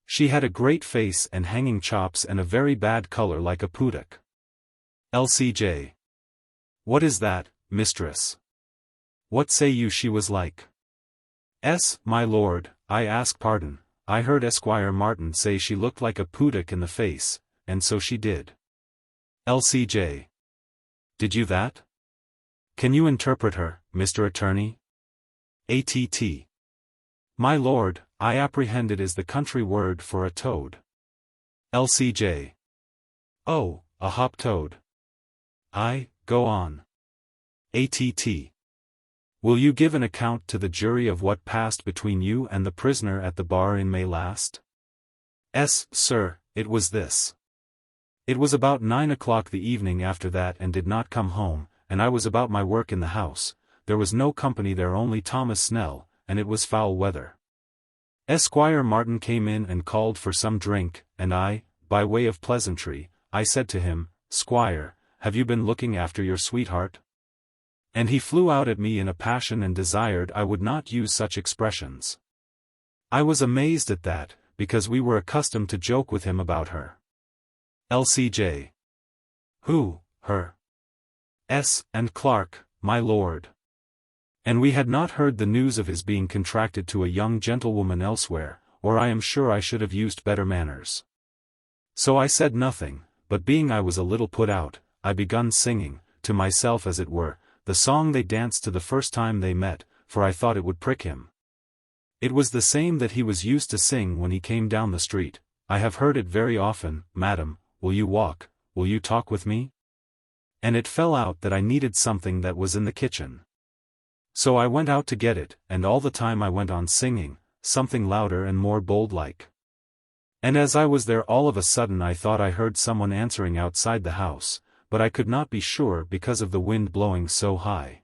She had a great face and hanging chops and a very bad colour like a puddock. L.C.J. What is that, mistress? What say you she was like? S. My lord, I ask pardon, I heard Esquire Martin say she looked like a puddock in the face, and so she did. L.C.J. Did you that? Can you interpret her, Mr. Attorney? A.T.T. My lord, I apprehend it is the country word for a toad. L.C.J. Oh, a hop toad. Go on. A.T.T. Will you give an account to the jury of what passed between you and the prisoner at the bar in May last? Sir, it was this. It was about 9 o'clock the evening after that and did not come home, and I was about my work in the house. There was no company there, only Thomas Snell, and it was foul weather. Esquire Martin came in and called for some drink, and I, by way of pleasantry, I said to him, "Squire, have you been looking after your sweetheart?" And he flew out at me in a passion and desired I would not use such expressions. I was amazed at that, because we were accustomed to joke with him about her. LCJ. Who, her? And Clark, my lord. And we had not heard the news of his being contracted to a young gentlewoman elsewhere, or I am sure I should have used better manners. So I said nothing, but being I was a little put out, I begun singing, to myself as it were, the song they danced to the first time they met, for I thought it would prick him. It was the same that he was used to sing when he came down the street. I have heard it very often. Madam, will you walk, will you talk with me? And it fell out that I needed something that was in the kitchen. So I went out to get it, and all the time I went on singing, something louder and more bold-like. And as I was there all of a sudden I thought I heard someone answering outside the house, but I could not be sure because of the wind blowing so high.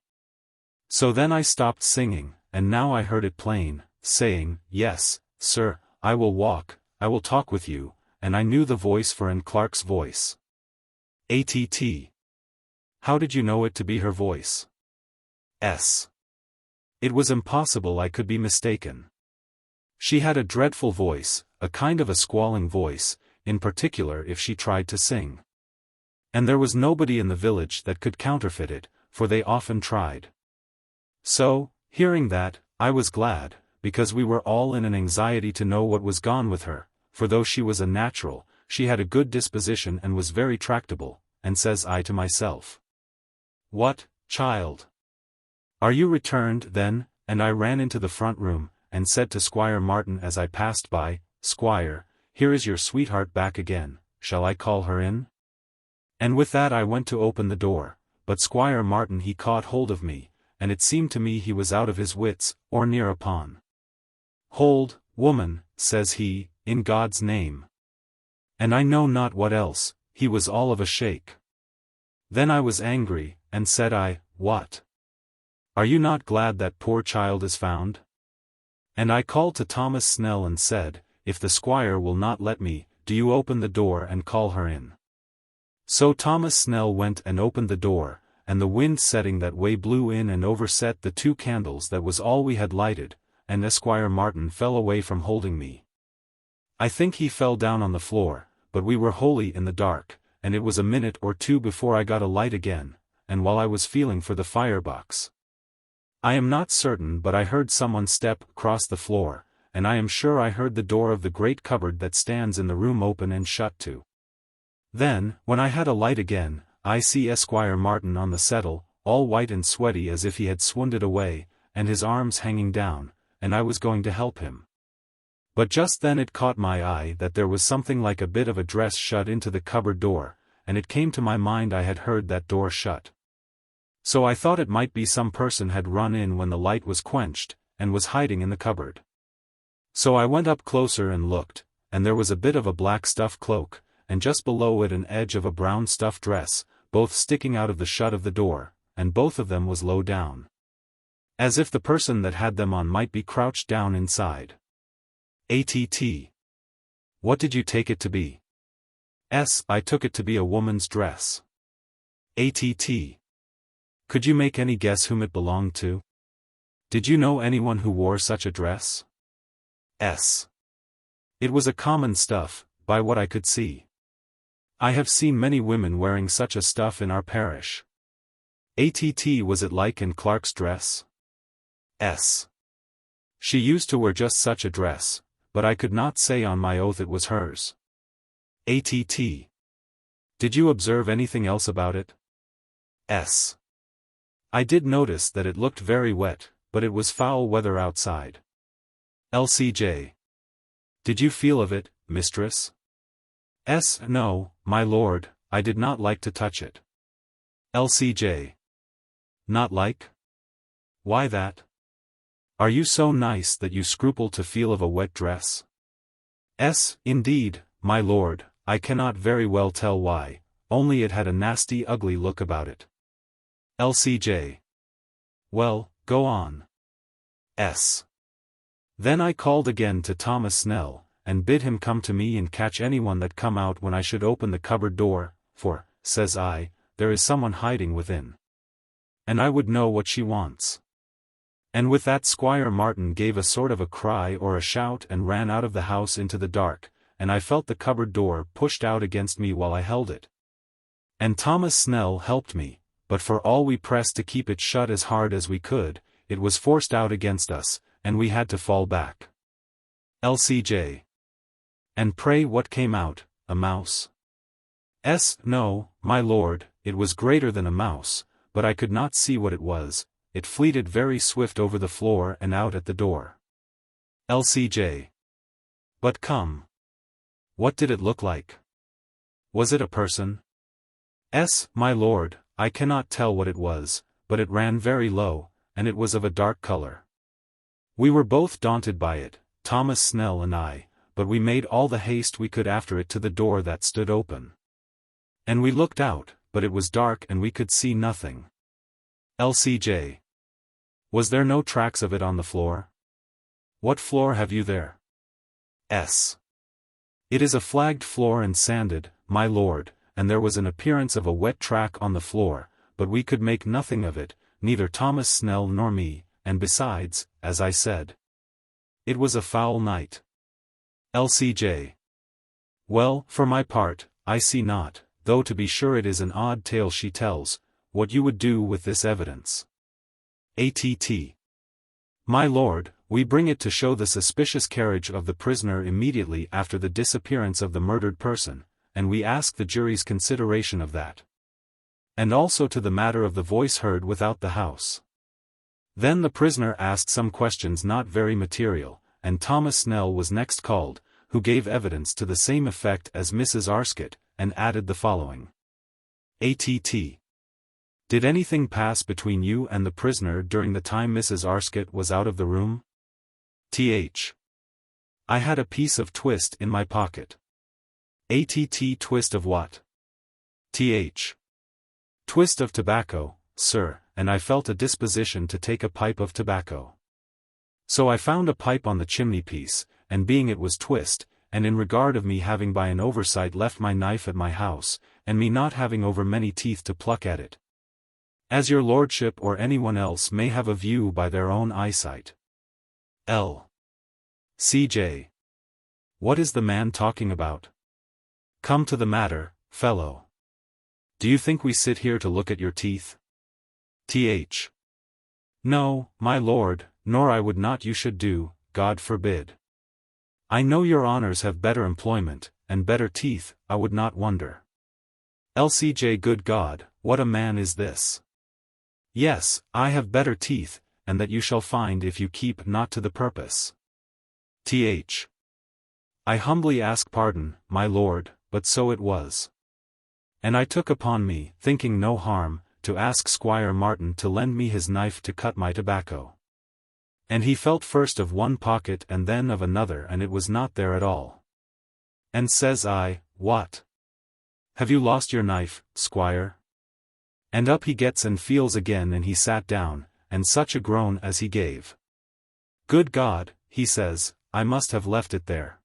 So then I stopped singing, and now I heard it plain, saying, "Yes, sir, I will walk, I will talk with you," and I knew the voice for Anne Clark's voice. ATT. How did you know it to be her voice? It was impossible I could be mistaken. She had a dreadful voice, a kind of a squalling voice, in particular if she tried to sing. And there was nobody in the village that could counterfeit it, for they often tried. So, hearing that, I was glad, because we were all in an anxiety to know what was gone with her, for though she was a natural, she had a good disposition and was very tractable, and says I to myself, "What, child? Are you returned, then?" And I ran into the front room, and said to Squire Martin as I passed by, "Squire, here is your sweetheart back again, shall I call her in?" And with that I went to open the door, but Squire Martin he caught hold of me, and it seemed to me he was out of his wits, or near upon. "Hold, woman," says he, "in God's name." And I know not what else, he was all of a shake. Then I was angry, and said I, "What? Are you not glad that poor child is found?" And I called to Thomas Snell and said, "If the squire will not let me, do you open the door and call her in." So Thomas Snell went and opened the door, and the wind setting that way blew in and overset the 2 candles that was all we had lighted, and Esquire Martin fell away from holding me. I think he fell down on the floor, but we were wholly in the dark, and it was a minute or 2 before I got a light again, and while I was feeling for the firebox. I am not certain but I heard someone step across the floor, and I am sure I heard the door of the great cupboard that stands in the room open and shut too. Then, when I had a light again, I see Esquire Martin on the settle, all white and sweaty as if he had swooned away, and his arms hanging down, and I was going to help him. But just then it caught my eye that there was something like a bit of a dress shut into the cupboard door, and it came to my mind I had heard that door shut. So I thought it might be some person had run in when the light was quenched, and was hiding in the cupboard. So I went up closer and looked, and there was a bit of a black stuff cloak, and just below it an edge of a brown stuff dress, both sticking out of the shut of the door, and both of them was low down. As if the person that had them on might be crouched down inside. ATT. What did you take it to be? I took it to be a woman's dress. ATT. Could you make any guess whom it belonged to? Did you know anyone who wore such a dress? It was a common stuff, by what I could see. I have seen many women wearing such a stuff in our parish. ATT. Was it like in Clark's dress? She used to wear just such a dress, but I could not say on my oath it was hers. ATT. Did you observe anything else about it? I did notice that it looked very wet, but it was foul weather outside. LCJ. Did you feel of it, mistress? No, my lord, I did not like to touch it. LCJ. Not like? Why that? Are you so nice that you scruple to feel of a wet dress? Indeed, my lord, I cannot very well tell why, only it had a nasty ugly look about it. LCJ. Well, go on. Then I called again to Thomas Snell, and bid him come to me and catch anyone that come out when I should open the cupboard door, for, says I, there is someone hiding within. And I would know what she wants. And with that Squire Martin gave a sort of a cry or a shout and ran out of the house into the dark, and I felt the cupboard door pushed out against me while I held it. And Thomas Snell helped me, but for all we pressed to keep it shut as hard as we could, it was forced out against us, and we had to fall back. LCJ. And pray what came out, a mouse? No, my lord, it was greater than a mouse, but I could not see what it was, it fleeted very swift over the floor and out at the door. LCJ. But come. What did it look like? Was it a person? My lord, I cannot tell what it was, but it ran very low, and it was of a dark color. We were both daunted by it, Thomas Snell and I, but we made all the haste we could after it to the door that stood open. And we looked out, but it was dark and we could see nothing. LCJ. Was there no tracks of it on the floor? What floor have you there? It is a flagged floor and sanded, my lord, and there was an appearance of a wet track on the floor, but we could make nothing of it, neither Thomas Snell nor me, and besides, as I said, it was a foul night. LCJ. Well, for my part, I see not, though to be sure it is an odd tale she tells, what you would do with this evidence. ATT. My lord, we bring it to show the suspicious carriage of the prisoner immediately after the disappearance of the murdered person, and we ask the jury's consideration of that. And also to the matter of the voice heard without the house. Then the prisoner asked some questions not very material, and Thomas Snell was next called, who gave evidence to the same effect as Mrs. Arscott, and added the following. ATT. Did anything pass between you and the prisoner during the time Mrs. Arscott was out of the room? TH. I had a piece of twist in my pocket. ATT. Twist of what? TH. Twist of tobacco, sir, and I felt a disposition to take a pipe of tobacco. So I found a pipe on the chimney-piece, and being it was twist, and in regard of me having by an oversight left my knife at my house, and me not having over many teeth to pluck at it, as your lordship or anyone else may have a view by their own eyesight. CJ. What is the man talking about? Come to the matter, fellow. Do you think we sit here to look at your teeth? TH. No, my lord, nor I would not you should do, God forbid. I know your honors have better employment, and better teeth, I would not wonder. LCJ. Good God, what a man is this! Yes, I have better teeth, and that you shall find if you keep not to the purpose. TH. I humbly ask pardon, my lord, but so it was. And I took upon me, thinking no harm, to ask Squire Martin to lend me his knife to cut my tobacco. And he felt first of one pocket and then of another, and it was not there at all. And says I, what? Have you lost your knife, Squire? And up he gets and feels again, and he sat down, and such a groan as he gave. Good God, he says, I must have left it there.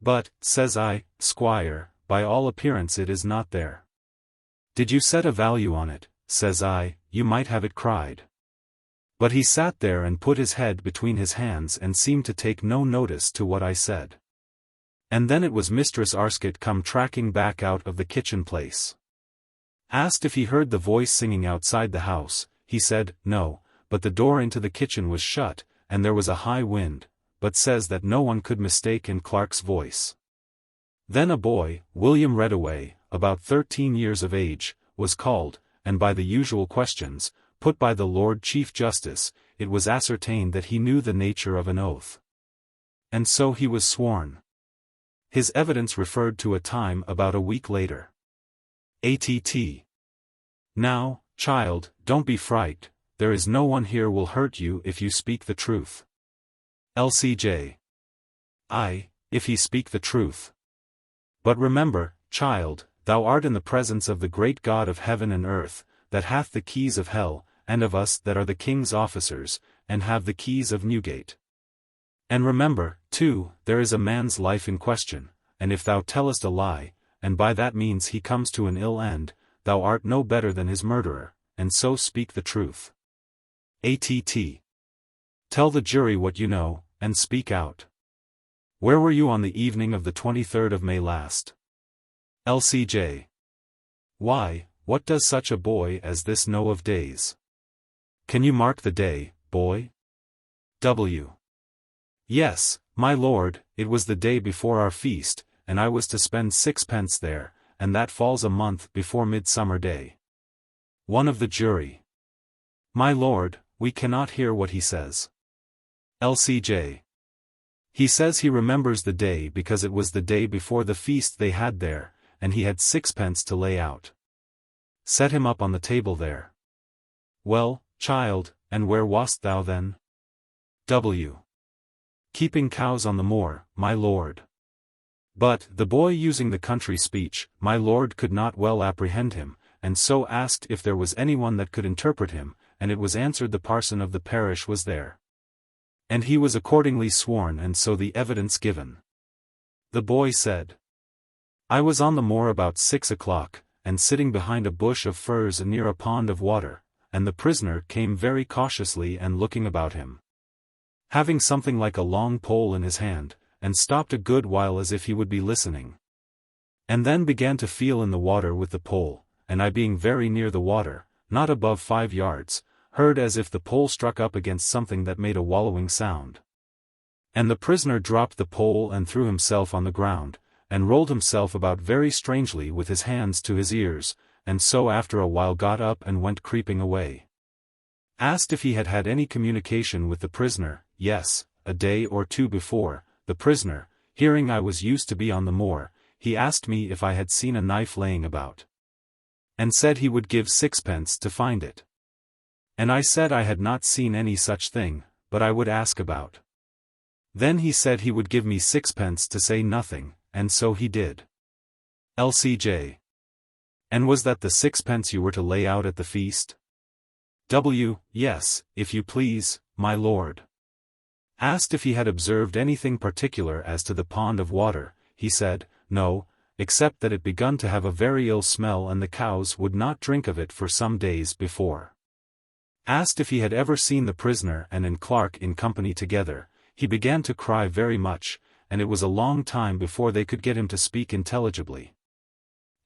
But, says I, Squire, by all appearance it is not there. Did you set a value on it, says I, you might have it cried. But he sat there and put his head between his hands and seemed to take no notice to what I said. And then it was Mistress Arscott come tracking back out of the kitchen place. Asked if he heard the voice singing outside the house, he said, no, but the door into the kitchen was shut, and there was a high wind, but says that no one could mistake in Clark's voice. Then a boy, William Redaway, about 13 years of age, was called, and by the usual questions, put by the Lord Chief Justice, it was ascertained that he knew the nature of an oath. And so he was sworn. His evidence referred to a time about a week later. ATT. Now, child, don't be frightened, there is no one here will hurt you if you speak the truth. LCJ. Aye, if he speak the truth. But remember, child, thou art in the presence of the great God of heaven and earth, that hath the keys of hell, and of us that are the king's officers, and have the keys of Newgate. And remember, too, there is a man's life in question, and if thou tellest a lie, and by that means he comes to an ill end, thou art no better than his murderer, and so speak the truth. ATT. Tell the jury what you know, and speak out. Where were you on the evening of the 23rd of May last? LCJ. Why, what does such a boy as this know of days? Can you mark the day, boy? W. Yes, my lord, it was the day before our feast, and I was to spend 6 pence there, and that falls a month before Midsummer Day. One of the jury. My lord, we cannot hear what he says. LCJ. He says he remembers the day because it was the day before the feast they had there, and he had 6 pence to lay out. Set him up on the table there. Well, child, and where wast thou then? W. Keeping cows on the moor, my lord. But, the boy using the country speech, my lord could not well apprehend him, and so asked if there was anyone that could interpret him, and it was answered the parson of the parish was there. And he was accordingly sworn and so the evidence given. The boy said, I was on the moor about 6 o'clock, and sitting behind a bush of furze near a pond of water, and the prisoner came very cautiously and looking about him, having something like a long pole in his hand, and stopped a good while as if he would be listening. And then began to feel in the water with the pole, and I being very near the water, not above 5 yards, heard as if the pole struck up against something that made a wallowing sound. And the prisoner dropped the pole and threw himself on the ground, and rolled himself about very strangely with his hands to his ears, and so after a while got up and went creeping away. Asked if he had had any communication with the prisoner, yes, a day or 2 before, the prisoner, hearing I was used to be on the moor, he asked me if I had seen a knife laying about, and said he would give 6 pence to find it. And I said I had not seen any such thing, but I would ask about. Then he said he would give me 6 pence to say nothing, and so he did. LCJ. And was that the 6 pence you were to lay out at the feast? W. Yes, if you please, my lord. Asked if he had observed anything particular as to the pond of water, he said, no, except that it begun to have a very ill smell and the cows would not drink of it for some days before. Asked if he had ever seen the prisoner and Clark in company together, he began to cry very much, and it was a long time before they could get him to speak intelligibly.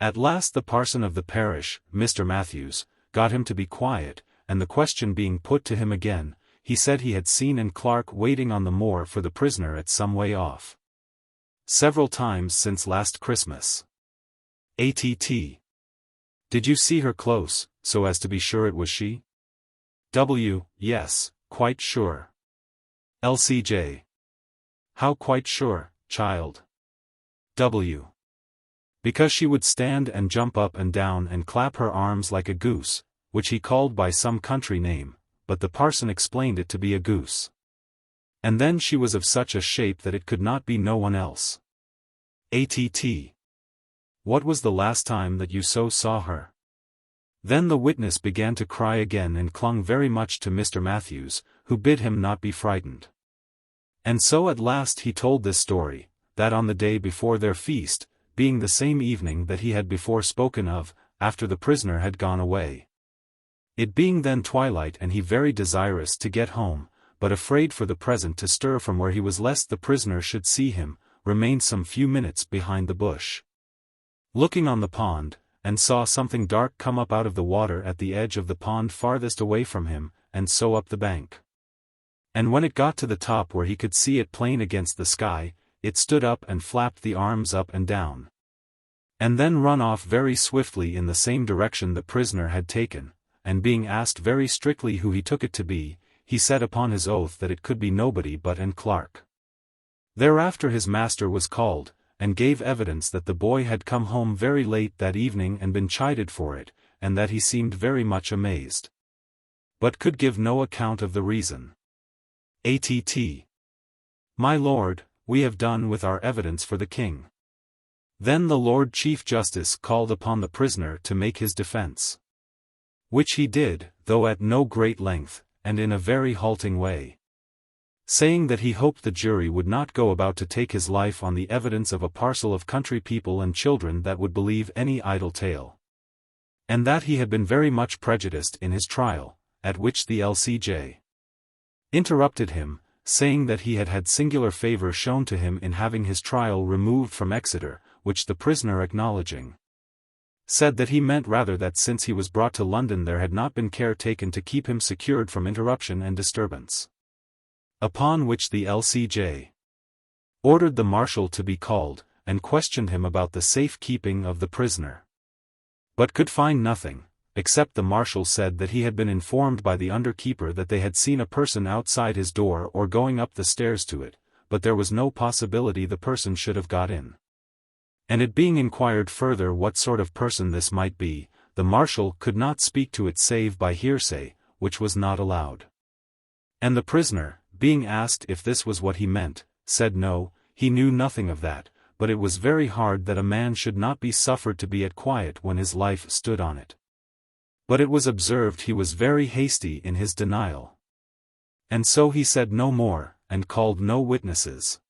At last the parson of the parish, Mr. Matthews, got him to be quiet, and the question being put to him again, he said he had seen Clark waiting on the moor for the prisoner at some way off, several times since last Christmas. ATT. Did you see her close, so as to be sure it was she? W. Yes, quite sure. LCJ. How quite sure, child? W. Because she would stand and jump up and down and clap her arms like a goose, which he called by some country name, but the parson explained it to be a goose. And then she was of such a shape that it could not be no one else. ATT. What was the last time that you so saw her? Then the witness began to cry again and clung very much to Mr. Matthews, who bid him not be frightened. And so at last he told this story, that on the day before their feast, being the same evening that he had before spoken of, after the prisoner had gone away, it being then twilight and he very desirous to get home, but afraid for the present to stir from where he was lest the prisoner should see him, remained some few minutes behind the bush, looking on the pond, and saw something dark come up out of the water at the edge of the pond farthest away from him, and so up the bank. And when it got to the top where he could see it plain against the sky, it stood up and flapped the arms up and down, and then run off very swiftly in the same direction the prisoner had taken, and being asked very strictly who he took it to be, he said upon his oath that it could be nobody but Clark. Thereafter his master was called, and gave evidence that the boy had come home very late that evening and been chided for it, and that he seemed very much amazed. but could give no account of the reason. Att. My lord, we have done with our evidence for the king. Then the Lord Chief Justice called upon the prisoner to make his defense. Which he did, though at no great length, and in a very halting way. Saying that he hoped the jury would not go about to take his life on the evidence of a parcel of country people and children that would believe any idle tale. And that he had been very much prejudiced in his trial, at which the LCJ interrupted him, saying that he had had singular favour shown to him in having his trial removed from Exeter, which the prisoner acknowledging, said that he meant rather that since he was brought to London there had not been care taken to keep him secured from interruption and disturbance. Upon which the LCJ ordered the marshal to be called, and questioned him about the safe keeping of the prisoner. But could find nothing, except the marshal said that he had been informed by the underkeeper that they had seen a person outside his door or going up the stairs to it, but there was no possibility the person should have got in. And it being inquired further what sort of person this might be, the marshal could not speak to it save by hearsay, which was not allowed. And the prisoner, being asked if this was what he meant, said no, he knew nothing of that, but it was very hard that a man should not be suffered to be at quiet when his life stood on it. But it was observed he was very hasty in his denial. And so he said no more, and called no witnesses.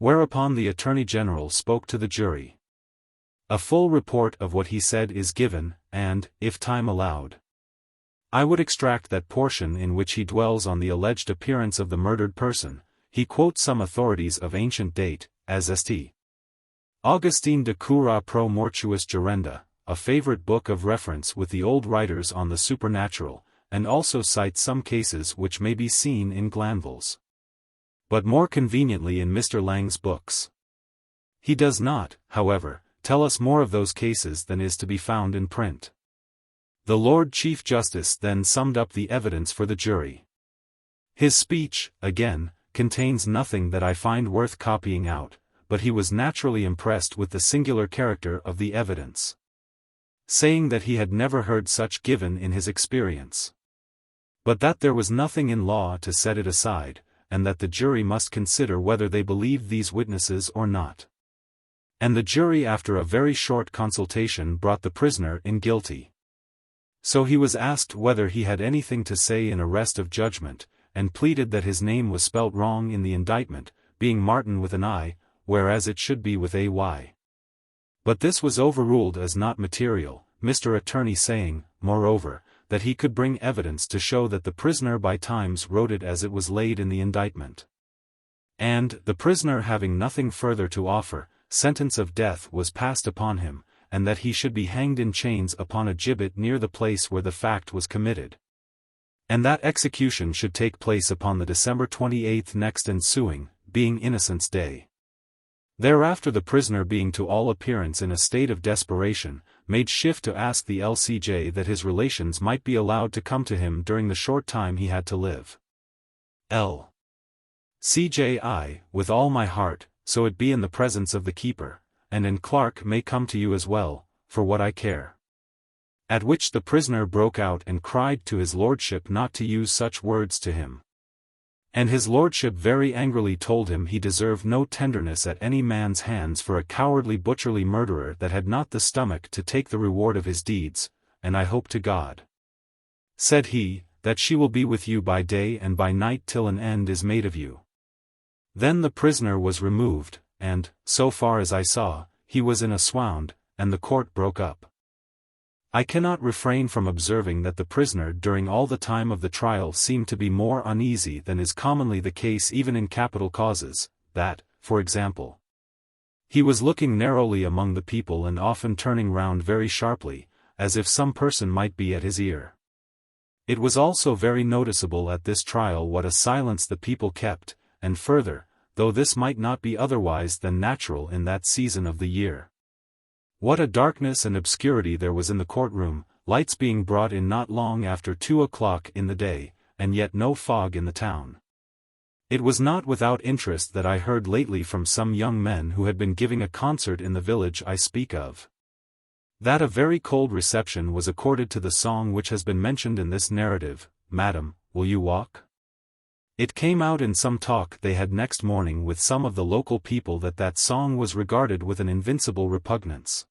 Whereupon the Attorney General spoke to the jury. A full report of what he said is given, and, if time allowed, I would extract that portion in which he dwells on the alleged appearance of the murdered person. He quotes some authorities of ancient date, as St. Augustine de Cura pro mortuis gerenda, a favorite book of reference with the old writers on the supernatural, and also cites some cases which may be seen in Glanvill's, but more conveniently in Mr. Lang's books. He does not, however, tell us more of those cases than is to be found in print. The Lord Chief Justice then summed up the evidence for the jury. His speech, again, contains nothing that I find worth copying out, but he was naturally impressed with the singular character of the evidence, saying that he had never heard such given in his experience, but that there was nothing in law to set it aside, and that the jury must consider whether they believed these witnesses or not. And the jury after a very short consultation brought the prisoner in guilty. So he was asked whether he had anything to say in arrest of judgment, and pleaded that his name was spelt wrong in the indictment, being Martin with an I, whereas it should be with AY. But this was overruled as not material, Mr. Attorney saying, moreover, that he could bring evidence to show that the prisoner by times wrote it as it was laid in the indictment. And, the prisoner having nothing further to offer, sentence of death was passed upon him, and that he should be hanged in chains upon a gibbet near the place where the fact was committed. And that execution should take place upon the December 28th next ensuing, being Innocents' Day. Thereafter the prisoner being to all appearance in a state of desperation, made shift to ask the LCJ that his relations might be allowed to come to him during the short time he had to live. L.C.J. with all my heart, so it be in the presence of the keeper, and Clark may come to you as well, for what I care. At which the prisoner broke out and cried to his lordship not to use such words to him. And his lordship very angrily told him he deserved no tenderness at any man's hands for a cowardly butcherly murderer that had not the stomach to take the reward of his deeds, and I hope to God, said he, that she will be with you by day and by night till an end is made of you. Then the prisoner was removed, and, so far as I saw, he was in a swound, and the court broke up. I cannot refrain from observing that the prisoner during all the time of the trial seemed to be more uneasy than is commonly the case even in capital causes, that, for example, he was looking narrowly among the people and often turning round very sharply, as if some person might be at his ear. It was also very noticeable at this trial what a silence the people kept, and further, though this might not be otherwise than natural in that season of the year, what a darkness and obscurity there was in the courtroom, lights being brought in not long after 2 o'clock in the day, and yet no fog in the town. It was not without interest that I heard lately from some young men who had been giving a concert in the village I speak of, that a very cold reception was accorded to the song which has been mentioned in this narrative, madam, will you walk? It came out in some talk they had next morning with some of the local people that song was regarded with an invincible repugnance.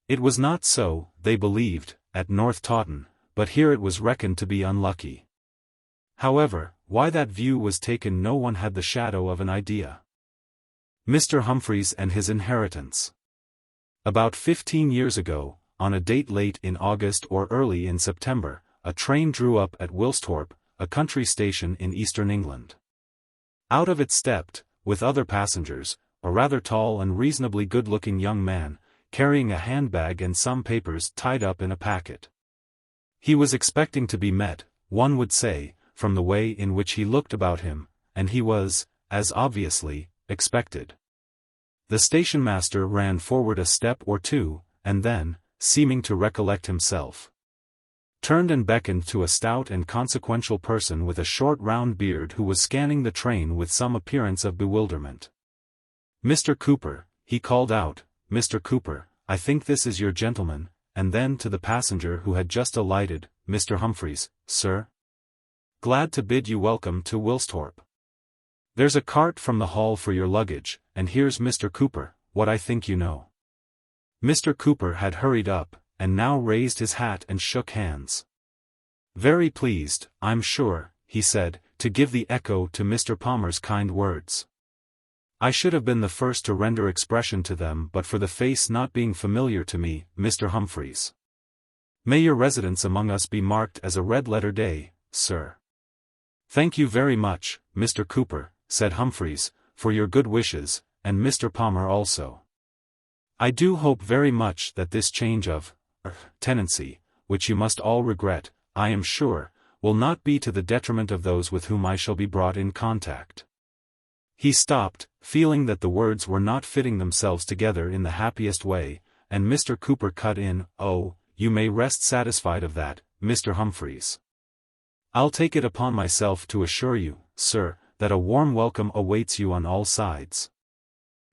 It was not so, they believed, at North Tawton, but here it was reckoned to be unlucky. However, why that view was taken no one had the shadow of an idea. Mr. Humphreys and His Inheritance. About 15 years ago, on a date late in August or early in September, a train drew up at Wilsthorpe, a country station in eastern England. Out of it stepped, with other passengers, a rather tall and reasonably good-looking young man, carrying a handbag and some papers tied up in a packet. He was expecting to be met, one would say, from the way in which he looked about him, and he was, as obviously, expected. The station-master ran forward a step or two, and then, seeming to recollect himself, turned and beckoned to a stout and consequential person with a short round beard who was scanning the train with some appearance of bewilderment. "Mr. Cooper," he called out, "Mr. Cooper, I think this is your gentleman," and then to the passenger who had just alighted, "Mr. Humphreys, sir? Glad to bid you welcome to Wilsthorpe. There's a cart from the hall for your luggage, and here's Mr. Cooper, what I think you know." Mr. Cooper had hurried up, and now raised his hat and shook hands. "Very pleased, I'm sure," he said, "to give the echo to Mr. Palmer's kind words. I should have been the first to render expression to them but for the face not being familiar to me, Mr. Humphreys. May your residence among us be marked as a red-letter day, sir." "Thank you very much, Mr. Cooper," said Humphreys, "for your good wishes, and Mr. Palmer also. I do hope very much that this change of tenancy, which you must all regret, I am sure, will not be to the detriment of those with whom I shall be brought in contact." He stopped, feeling that the words were not fitting themselves together in the happiest way, and Mr. Cooper cut in, "Oh, you may rest satisfied of that, Mr. Humphreys. I'll take it upon myself to assure you, sir, that a warm welcome awaits you on all sides.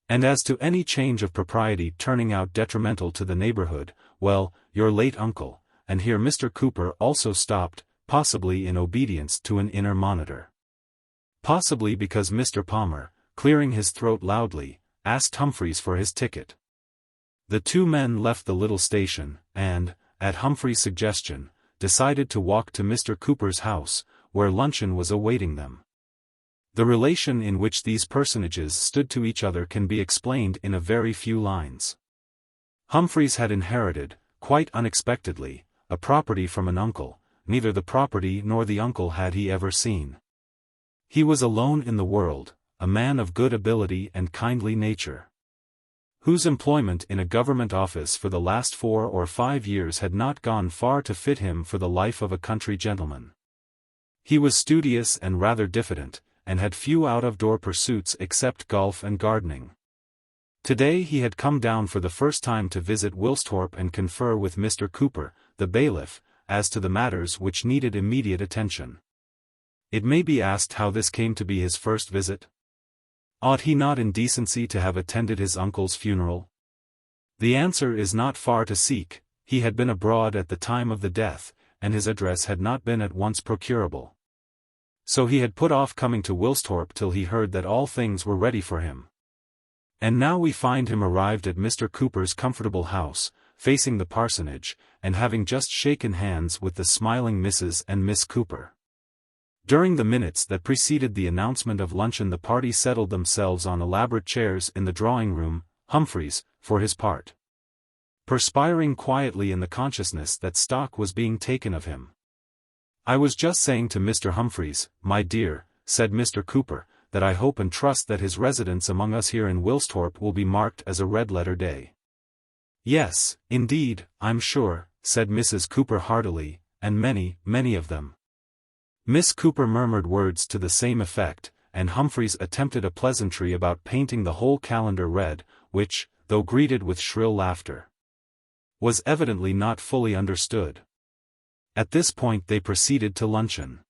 And as to any change of propriety turning out detrimental to the neighborhood, well, your late uncle," and here Mr. Cooper also stopped, possibly in obedience to an inner monitor. Possibly because Mr. Palmer, clearing his throat loudly, asked Humphreys for his ticket. The two men left the little station, and, at Humphreys' suggestion, decided to walk to Mr. Cooper's house, where luncheon was awaiting them. The relation in which these personages stood to each other can be explained in a very few lines. Humphreys had inherited, quite unexpectedly, a property from an uncle. Neither the property nor the uncle had he ever seen. He was alone in the world, a man of good ability and kindly nature, whose employment in a government office for the last 4 or 5 years had not gone far to fit him for the life of a country gentleman. He was studious and rather diffident, and had few out-of-door pursuits except golf and gardening. Today he had come down for the first time to visit Wilsthorpe and confer with Mr. Cooper, the bailiff, as to the matters which needed immediate attention. It may be asked how this came to be his first visit. Ought he not in decency to have attended his uncle's funeral? The answer is not far to seek. He had been abroad at the time of the death, and his address had not been at once procurable. So he had put off coming to Wilsthorpe till he heard that all things were ready for him. And now we find him arrived at Mr. Cooper's comfortable house, facing the parsonage, and having just shaken hands with the smiling Mrs. and Miss Cooper. During the minutes that preceded the announcement of luncheon the party settled themselves on elaborate chairs in the drawing-room, Humphreys, for his part, perspiring quietly in the consciousness that stock was being taken of him. "I was just saying to Mr. Humphreys, my dear," said Mr. Cooper, "that I hope and trust that his residence among us here in Wilsthorpe will be marked as a red-letter day." "Yes, indeed, I'm sure," said Mrs. Cooper heartily, "and many, many of them." Miss Cooper murmured words to the same effect, and Humphreys attempted a pleasantry about painting the whole calendar red, which, though greeted with shrill laughter, was evidently not fully understood. At this point they proceeded to luncheon.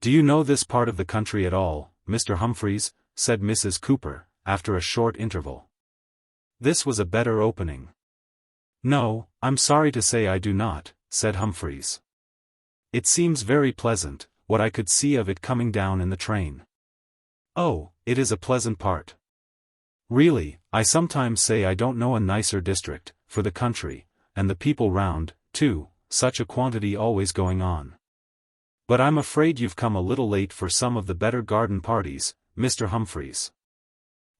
"Do you know this part of the country at all, Mr. Humphreys?" said Mrs. Cooper, after a short interval. This was a better opening. "No, I'm sorry to say I do not," said Humphreys. It seems very pleasant, what I could see of it coming down in the train. Oh, it is a pleasant part. Really, I sometimes say I don't know a nicer district, for the country, and the people round, too, such a quantity always going on. But I'm afraid you've come a little late for some of the better garden parties, Mr. Humphreys.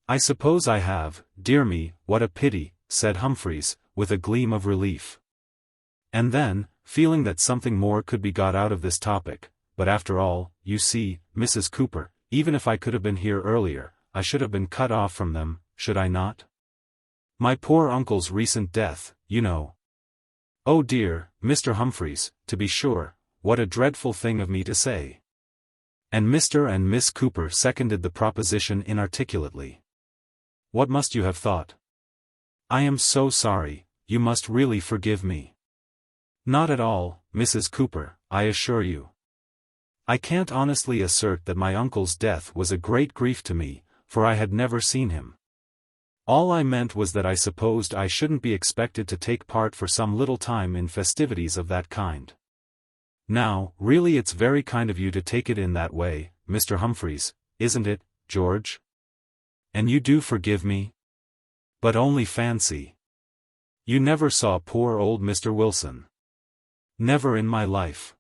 I suppose I have, dear me, what a pity, said Humphreys, with a gleam of relief. And then, feeling that something more could be got out of this topic, but after all, you see, Mrs. Cooper, even if I could have been here earlier, I should have been cut off from them, should I not? My poor uncle's recent death, you know. Oh dear, Mr. Humphreys, to be sure, what a dreadful thing of me to say. And Mr. and Miss Cooper seconded the proposition inarticulately. What must you have thought? I am so sorry, you must really forgive me. Not at all, Mrs. Cooper, I assure you. I can't honestly assert that my uncle's death was a great grief to me, for I had never seen him. All I meant was that I supposed I shouldn't be expected to take part for some little time in festivities of that kind. Now, really it's very kind of you to take it in that way, Mr. Humphreys, isn't it, George? And you do forgive me? But only fancy. You never saw poor old Mr. Wilson. Never in my life.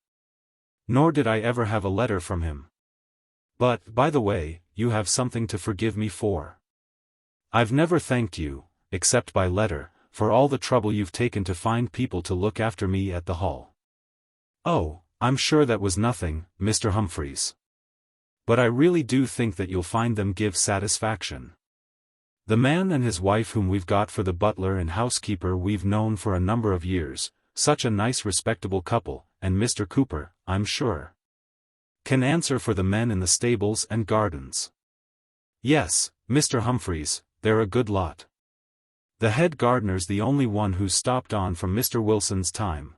Nor did I ever have a letter from him. But, by the way, you have something to forgive me for. I've never thanked you, except by letter, for all the trouble you've taken to find people to look after me at the Hall. Oh, I'm sure that was nothing, Mr. Humphreys. But I really do think that you'll find them give satisfaction. The man and his wife whom we've got for the butler and housekeeper we've known for a number of years, such a nice respectable couple, and Mr. Cooper, I'm sure, can answer for the men in the stables and gardens. Yes, Mr. Humphreys, they're a good lot. The head gardener's the only one who's stopped on from Mr. Wilson's time.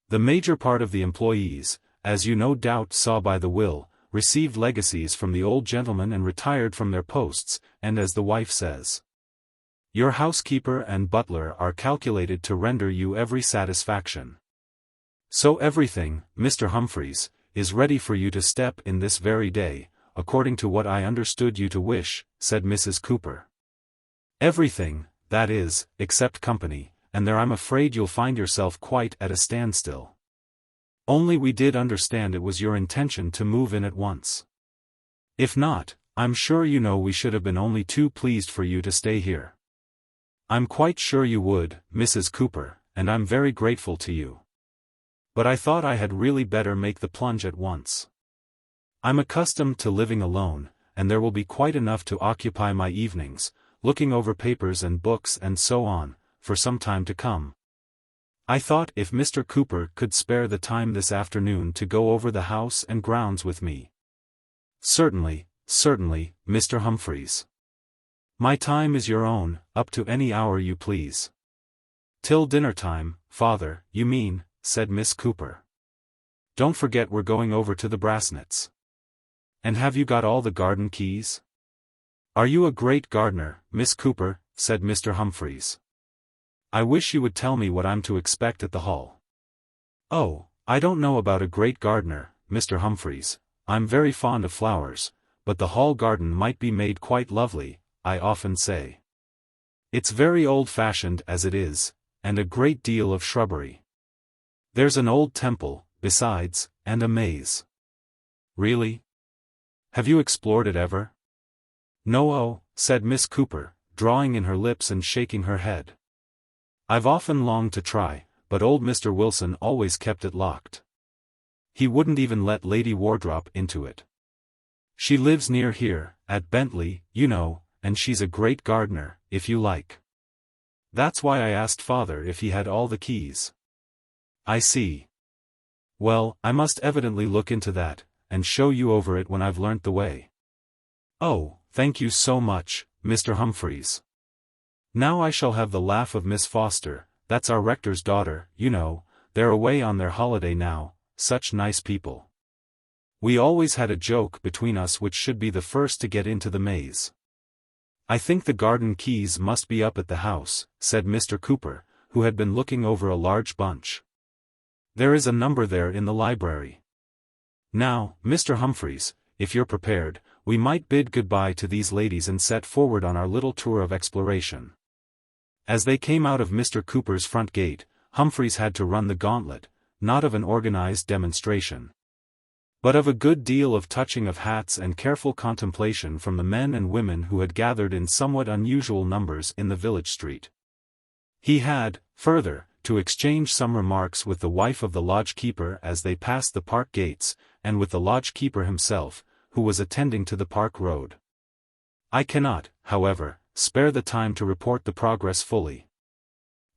The major part of the employees, as you no doubt saw by the will, received legacies from the old gentleman and retired from their posts, and as the wife says, your housekeeper and butler are calculated to render you every satisfaction. So everything, Mr. Humphreys, is ready for you to step in this very day, according to what I understood you to wish, said Mrs. Cooper. Everything, that is, except company, and there I'm afraid you'll find yourself quite at a standstill. Only we did understand it was your intention to move in at once. If not, I'm sure you know we should have been only too pleased for you to stay here. I'm quite sure you would, Mrs. Cooper, and I'm very grateful to you. But I thought I had really better make the plunge at once. I'm accustomed to living alone, and there will be quite enough to occupy my evenings, looking over papers and books and so on, for some time to come. I thought if Mr. Cooper could spare the time this afternoon to go over the house and grounds with me. Certainly, certainly, Mr. Humphreys. My time is your own, up to any hour you please. Till dinner time, father, you mean, said Miss Cooper. Don't forget we're going over to the Brassnets. And have you got all the garden keys? Are you a great gardener, Miss Cooper, said Mr. Humphreys. I wish you would tell me what I'm to expect at the Hall. Oh, I don't know about a great gardener, Mr. Humphreys, I'm very fond of flowers, but the Hall garden might be made quite lovely, I often say. It's very old-fashioned as it is, and a great deal of shrubbery. There's an old temple, besides, and a maze. Really? Have you explored it ever? No, oh, said Miss Cooper, drawing in her lips and shaking her head. I've often longed to try, but old Mr. Wilson always kept it locked. He wouldn't even let Lady Wardrop into it. She lives near here, at Bentley, you know, and she's a great gardener, if you like. That's why I asked father if he had all the keys. I see. Well, I must evidently look into that, and show you over it when I've learnt the way. Oh, thank you so much, Mr. Humphreys. Now I shall have the laugh of Miss Foster, that's our rector's daughter, you know, they're away on their holiday now, such nice people. We always had a joke between us which should be the first to get into the maze. I think the garden keys must be up at the house, said Mr. Cooper, who had been looking over a large bunch. There is a number there in the library. Now, Mr. Humphreys, if you're prepared, we might bid goodbye to these ladies and set forward on our little tour of exploration." As they came out of Mr. Cooper's front gate, Humphreys had to run the gauntlet, not of an organized demonstration, but of a good deal of touching of hats and careful contemplation from the men and women who had gathered in somewhat unusual numbers in the village street. He had, further, to exchange some remarks with the wife of the lodge-keeper as they passed the park gates, and with the lodge-keeper himself, who was attending to the park road. I cannot, however, spare the time to report the progress fully.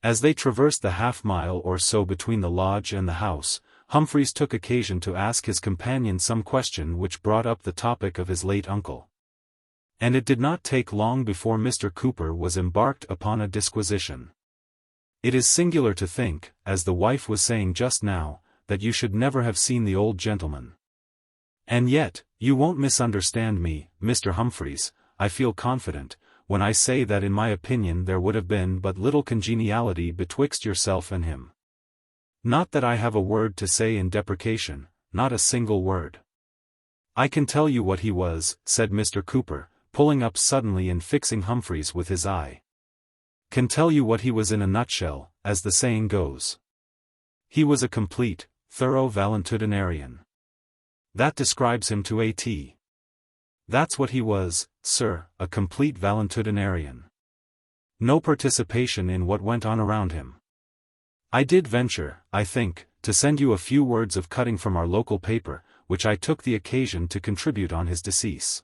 As they traversed the half-mile or so between the lodge and the house, Humphreys took occasion to ask his companion some question which brought up the topic of his late uncle. And it did not take long before Mr. Cooper was embarked upon a disquisition. "It is singular to think, as the wife was saying just now, that you should never have seen the old gentleman. And yet, you won't misunderstand me, Mr. Humphreys, I feel confident, when I say that in my opinion there would have been but little congeniality betwixt yourself and him. Not that I have a word to say in deprecation, not a single word. I can tell you what he was," said Mr. Cooper, pulling up suddenly and fixing Humphreys with his eye. "Can tell you what he was in a nutshell, as the saying goes. He was a complete, thorough valetudinarian. That describes him to a T. That's what he was, sir, a complete valetudinarian. No participation in what went on around him. I did venture, I think, to send you a few words of cutting from our local paper, which I took the occasion to contribute on his decease.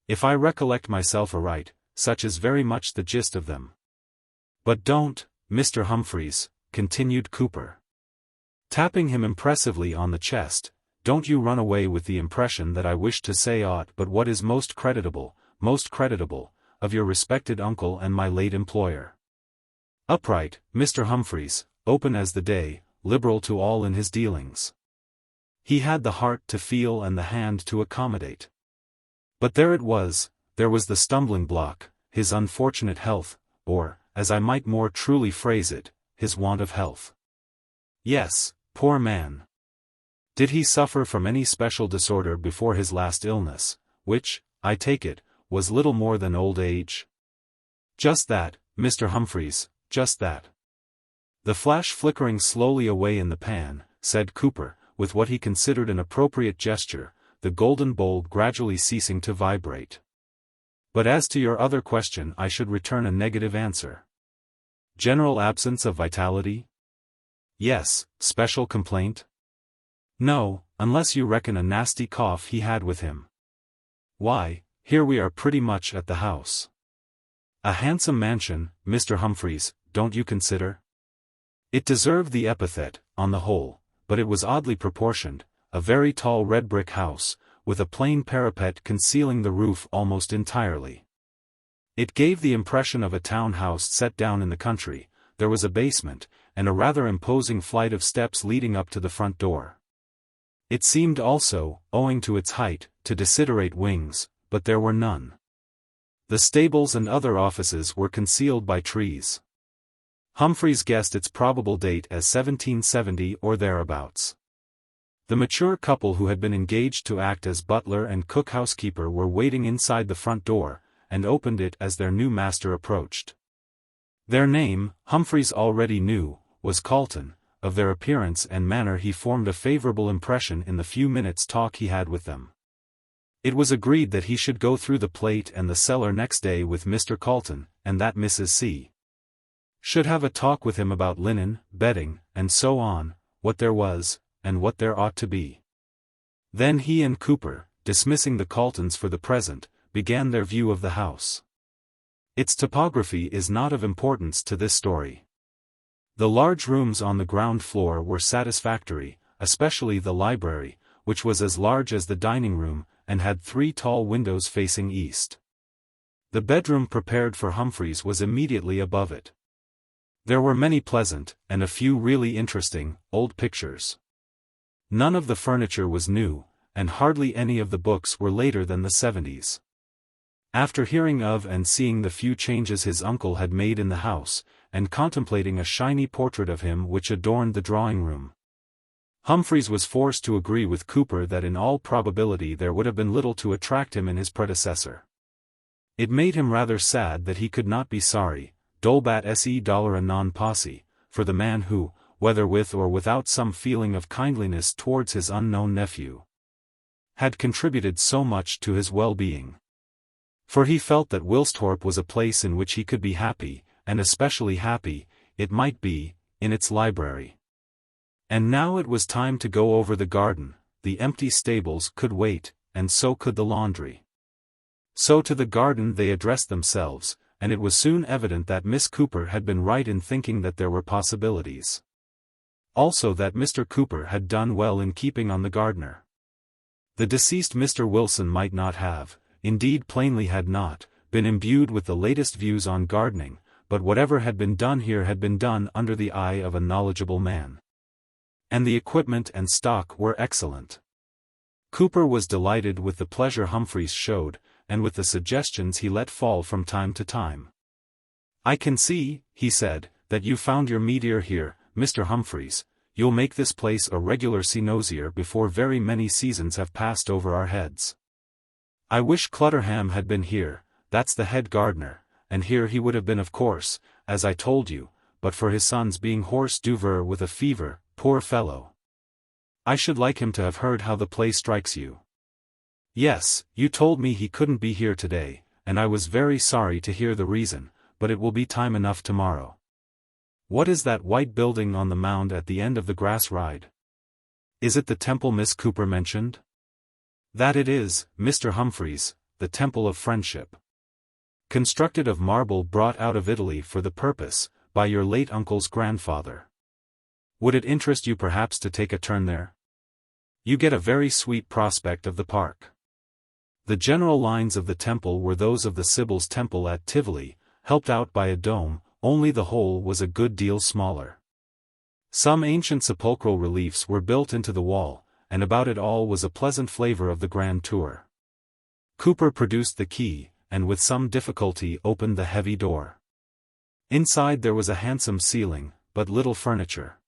If I recollect myself aright, such is very much the gist of them. But don't, Mr. Humphreys," continued Cooper, tapping him impressively on the chest, "don't you run away with the impression that I wish to say aught but what is most creditable, of your respected uncle and my late employer. Upright, Mr. Humphreys, open as the day, liberal to all in his dealings. He had the heart to feel and the hand to accommodate. But there it was, there was the stumbling block, his unfortunate health, or, as I might more truly phrase it, his want of health. Yes, poor man. Did he suffer from any special disorder before his last illness, which, I take it, was little more than old age?" "Just that, Mr. Humphreys, just that." "The flash flickering slowly away in the pan," said Cooper, with what he considered an appropriate gesture, the golden bulb gradually ceasing to vibrate. "But as to your other question I should return a negative answer. General absence of vitality? Yes, special complaint? No, unless you reckon a nasty cough he had with him. Why, here we are pretty much at the house. A handsome mansion, Mr. Humphreys, don't you consider? It deserved the epithet, on the whole, but it was oddly proportioned, a very tall red brick house, with a plain parapet concealing the roof almost entirely. It gave the impression of a town house set down in the country. There was a basement, and a rather imposing flight of steps leading up to the front door. It seemed also, owing to its height, to desiderate wings, but there were none. The stables and other offices were concealed by trees. Humphreys guessed its probable date as 1770 or thereabouts. The mature couple who had been engaged to act as butler and cook-housekeeper were waiting inside the front door, and opened it as their new master approached. Their name, Humphreys already knew, was Carlton. Of their appearance and manner he formed a favorable impression in the few minutes' talk he had with them. It was agreed that he should go through the plate and the cellar next day with Mr. Carlton, and that Mrs. C. should have a talk with him about linen, bedding, and so on, what there was, and what there ought to be. Then he and Cooper, dismissing the Carltons for the present, began their view of the house. Its topography is not of importance to this story. The large rooms on the ground floor were satisfactory, especially the library, which was as large as the dining room, and had 3 tall windows facing east. The bedroom prepared for Humphreys was immediately above it. There were many pleasant, and a few really interesting, old pictures. None of the furniture was new, and hardly any of the books were later than the 70s. After hearing of and seeing the few changes his uncle had made in the house, and contemplating a shiny portrait of him which adorned the drawing-room, Humphreys was forced to agree with Cooper that in all probability there would have been little to attract him in his predecessor. It made him rather sad that he could not be sorry, dolbat se dollara non posse, for the man who, whether with or without some feeling of kindliness towards his unknown nephew, had contributed so much to his well-being. For he felt that Wilsthorpe was a place in which he could be happy, and especially happy, it might be, in its library. And now it was time to go over the garden. The empty stables could wait, and so could the laundry. So to the garden they addressed themselves, and it was soon evident that Miss Cooper had been right in thinking that there were possibilities. Also that Mr. Cooper had done well in keeping on the gardener. The deceased Mr. Wilson might not have, indeed plainly had not, been imbued with the latest views on gardening, but whatever had been done here had been done under the eye of a knowledgeable man. And the equipment and stock were excellent. Cooper was delighted with the pleasure Humphreys showed, and with the suggestions he let fall from time to time. "I can see," he said, "that you found your meteor here, Mr. Humphreys. You'll make this place a regular cynosure before very many seasons have passed over our heads. I wish Clutterham had been here, that's the head gardener, and here he would have been of course, as I told you, but for his son's being hors d'oeuvre with a fever, poor fellow. I should like him to have heard how the play strikes you. Yes, you told me he couldn't be here today, and I was very sorry to hear the reason, but it will be time enough tomorrow. What is that white building on the mound at the end of the grass ride? Is it the temple Miss Cooper mentioned?" "That it is, Mr. Humphreys, the Temple of Friendship. Constructed of marble brought out of Italy for the purpose, by your late uncle's grandfather. Would it interest you perhaps to take a turn there? You get a very sweet prospect of the park." The general lines of the temple were those of the Sibyl's Temple at Tivoli, helped out by a dome, only the whole was a good deal smaller. Some ancient sepulchral reliefs were built into the wall, and about it all was a pleasant flavor of the grand tour. Cooper produced the key, and with some difficulty opened the heavy door. Inside there was a handsome ceiling, but little furniture.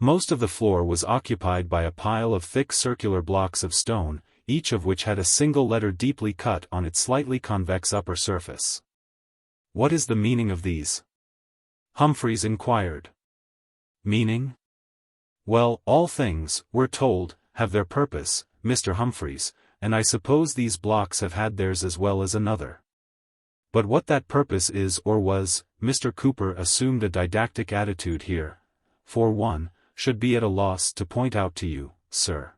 Most of the floor was occupied by a pile of thick circular blocks of stone, each of which had a single letter deeply cut on its slightly convex upper surface. "What is the meaning of these?" Humphreys inquired. "Meaning? Well, all things, we're told, have their purpose, Mr. Humphreys, and I suppose these blocks have had theirs as well as another. But what that purpose is or was, Mr. Cooper assumed a didactic attitude here, for one, should be at a loss to point out to you, sir.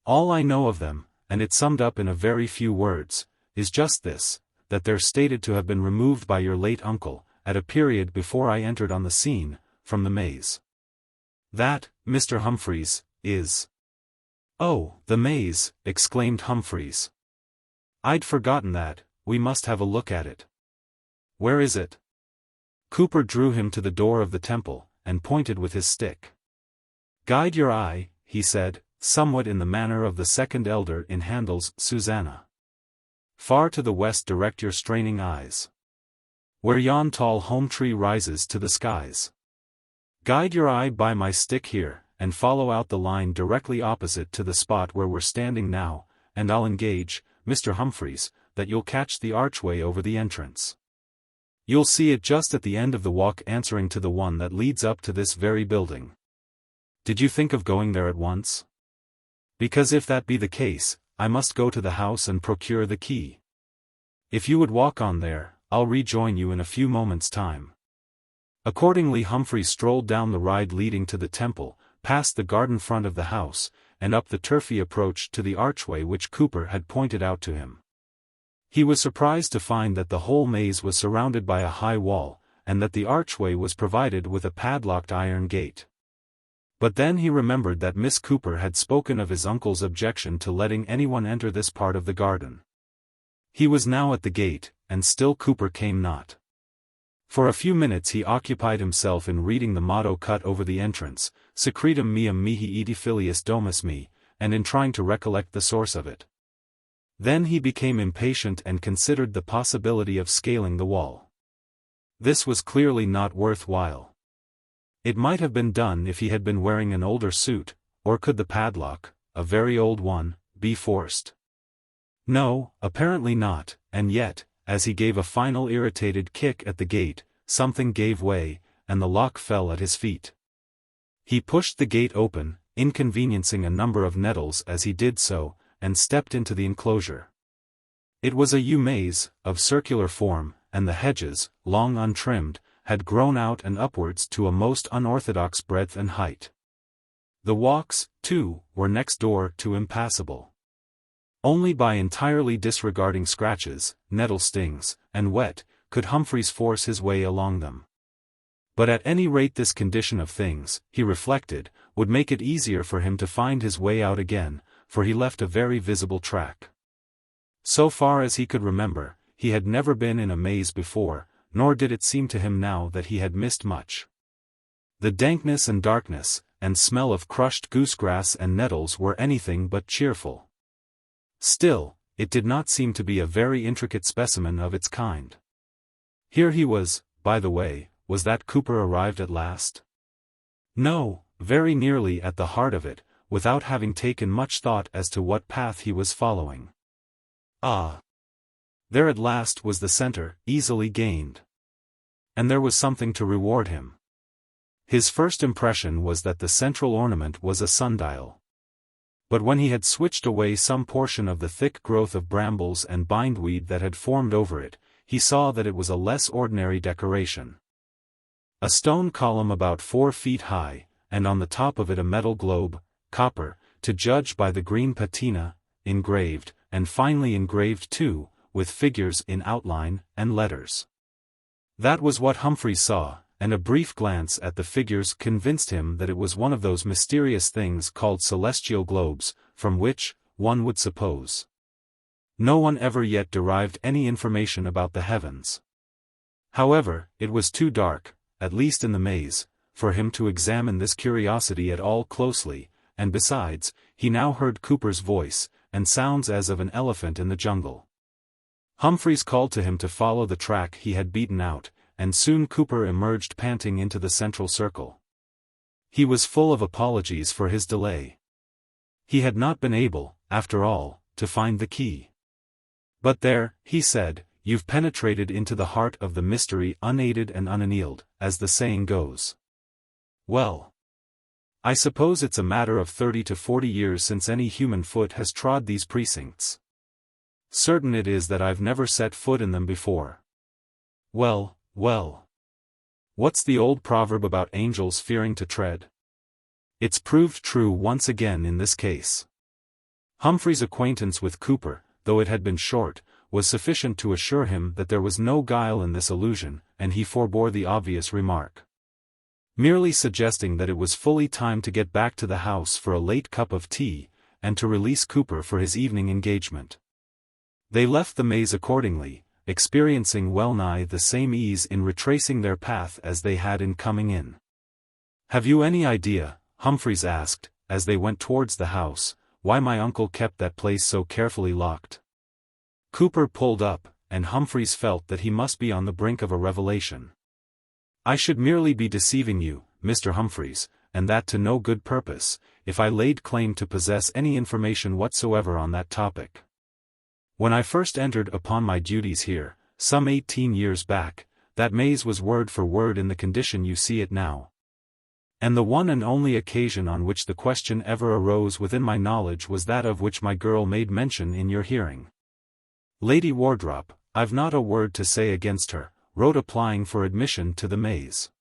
All I know of them, and it's summed up in a very few words, is just this, that they're stated to have been removed by your late uncle, at a period before I entered on the scene, from the maze. That, Mr. Humphreys, is—" "Oh, the maze," exclaimed Humphreys. "I'd forgotten that, we must have a look at it. Where is it?" Cooper drew him to the door of the temple, and pointed with his stick. "Guide your eye," he said, somewhat in the manner of the second elder in Handel's Susanna. "Far to the west direct your straining eyes. Where yon tall home tree rises to the skies. Guide your eye by my stick here, and follow out the line directly opposite to the spot where we're standing now, and I'll engage, Mr. Humphreys, that you'll catch the archway over the entrance. You'll see it just at the end of the walk answering to the one that leads up to this very building. Did you think of going there at once? Because if that be the case, I must go to the house and procure the key. If you would walk on there, I'll rejoin you in a few moments' time." Accordingly Humphreys strolled down the ride leading to the temple, past the garden front of the house, and up the turfy approach to the archway which Cooper had pointed out to him. He was surprised to find that the whole maze was surrounded by a high wall, and that the archway was provided with a padlocked iron gate. But then he remembered that Miss Cooper had spoken of his uncle's objection to letting anyone enter this part of the garden. He was now at the gate, and still Cooper came not. For a few minutes he occupied himself in reading the motto cut over the entrance, Secretum meum mihi edi filius domus me, and in trying to recollect the source of it. Then he became impatient and considered the possibility of scaling the wall. This was clearly not worth while. It might have been done if he had been wearing an older suit, or could the padlock, a very old one, be forced? No, apparently not, and yet, as he gave a final irritated kick at the gate, something gave way, and the lock fell at his feet. He pushed the gate open, inconveniencing a number of nettles as he did so, and stepped into the enclosure. It was a yew maze, of circular form, and the hedges, long untrimmed, had grown out and upwards to a most unorthodox breadth and height. The walks, too, were next door to impassable. Only by entirely disregarding scratches, nettle stings, and wet, could Humphreys force his way along them. But at any rate this condition of things, he reflected, would make it easier for him to find his way out again, for he left a very visible track. So far as he could remember, he had never been in a maze before, nor did it seem to him now that he had missed much. The dankness and darkness, and smell of crushed goosegrass and nettles were anything but cheerful. Still, it did not seem to be a very intricate specimen of its kind. Here he was, by the way, was that Cooper arrived at last? No, very nearly at the heart of it, without having taken much thought as to what path he was following. Ah! There at last was the center, easily gained. And there was something to reward him. His first impression was that the central ornament was a sundial. But when he had switched away some portion of the thick growth of brambles and bindweed that had formed over it, he saw that it was a less ordinary decoration. A stone column about 4 feet high, and on the top of it a metal globe, copper, to judge by the green patina, engraved, and finely engraved too, with figures in outline, and letters. That was what Humphreys saw, and a brief glance at the figures convinced him that it was one of those mysterious things called celestial globes, from which, one would suppose, no one ever yet derived any information about the heavens. However, it was too dark, at least in the maze, for him to examine this curiosity at all closely, and besides, he now heard Cooper's voice, and sounds as of an elephant in the jungle. Humphreys called to him to follow the track he had beaten out, and soon Cooper emerged panting into the central circle. He was full of apologies for his delay. He had not been able, after all, to find the key. But there, he said, you've penetrated into the heart of the mystery unaided and unannealed, as the saying goes. Well, I suppose it's a matter of 30 to 40 years since any human foot has trod these precincts. Certain it is that I've never set foot in them before. Well, well. What's the old proverb about angels fearing to tread? It's proved true once again in this case. Humphreys' acquaintance with Cooper, though it had been short, was sufficient to assure him that there was no guile in this allusion, and he forbore the obvious remark, merely suggesting that it was fully time to get back to the house for a late cup of tea, and to release Cooper for his evening engagement. They left the maze accordingly, experiencing well-nigh the same ease in retracing their path as they had in coming in. Have you any idea, Humphreys asked, as they went towards the house, why my uncle kept that place so carefully locked? Cooper pulled up, and Humphreys felt that he must be on the brink of a revelation. I should merely be deceiving you, Mr. Humphreys, and that to no good purpose, if I laid claim to possess any information whatsoever on that topic. When I first entered upon my duties here, some 18 years back, that maze was word for word in the condition you see it now. And the one and only occasion on which the question ever arose within my knowledge was that of which my girl made mention in your hearing. Lady Wardrop, I've not a word to say against her, wrote applying for admission to the maze.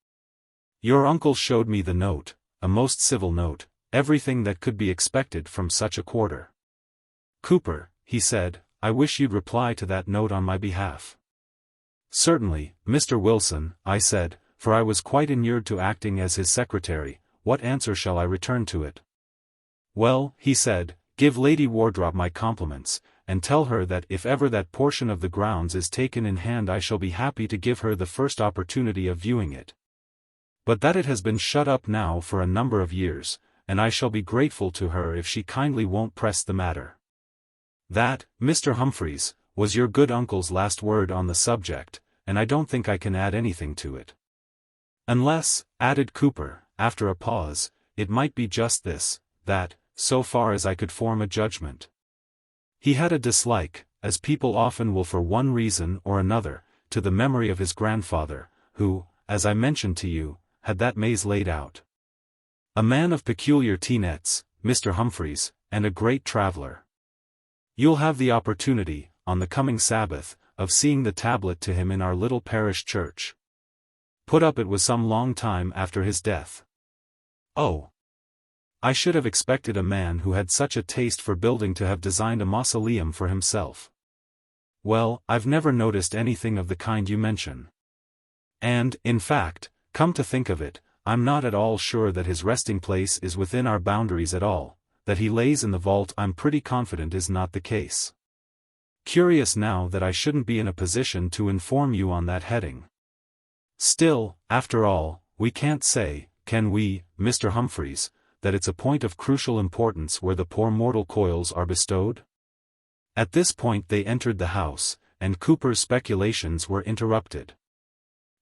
Your uncle showed me the note, a most civil note, everything that could be expected from such a quarter. Cooper, he said, I wish you'd reply to that note on my behalf. Certainly, Mr. Wilson, I said, for I was quite inured to acting as his secretary. What answer shall I return to it? Well, he said, give Lady Wardrop my compliments, and tell her that if ever that portion of the grounds is taken in hand I shall be happy to give her the first opportunity of viewing it. But that it has been shut up now for a number of years, and I shall be grateful to her if she kindly won't press the matter. That, Mr. Humphreys, was your good uncle's last word on the subject, and I don't think I can add anything to it. Unless, added Cooper, after a pause, it might be just this, that, so far as I could form a judgment. He had a dislike, as people often will for one reason or another, to the memory of his grandfather, who, as I mentioned to you, had that maze laid out. A man of peculiar tenets, Mr. Humphreys, and a great traveller. You'll have the opportunity, on the coming Sabbath, of seeing the tablet to him in our little parish church. Put up it was some long time after his death. Oh! I should have expected a man who had such a taste for building to have designed a mausoleum for himself. Well, I've never noticed anything of the kind you mention. And, in fact, come to think of it, I'm not at all sure that his resting place is within our boundaries at all. That he lays in the vault I'm pretty confident is not the case. Curious now that I shouldn't be in a position to inform you on that heading. Still, after all, we can't say, can we, Mr. Humphreys, that it's a point of crucial importance where the poor mortal coils are bestowed? At this point they entered the house, and Cooper's speculations were interrupted.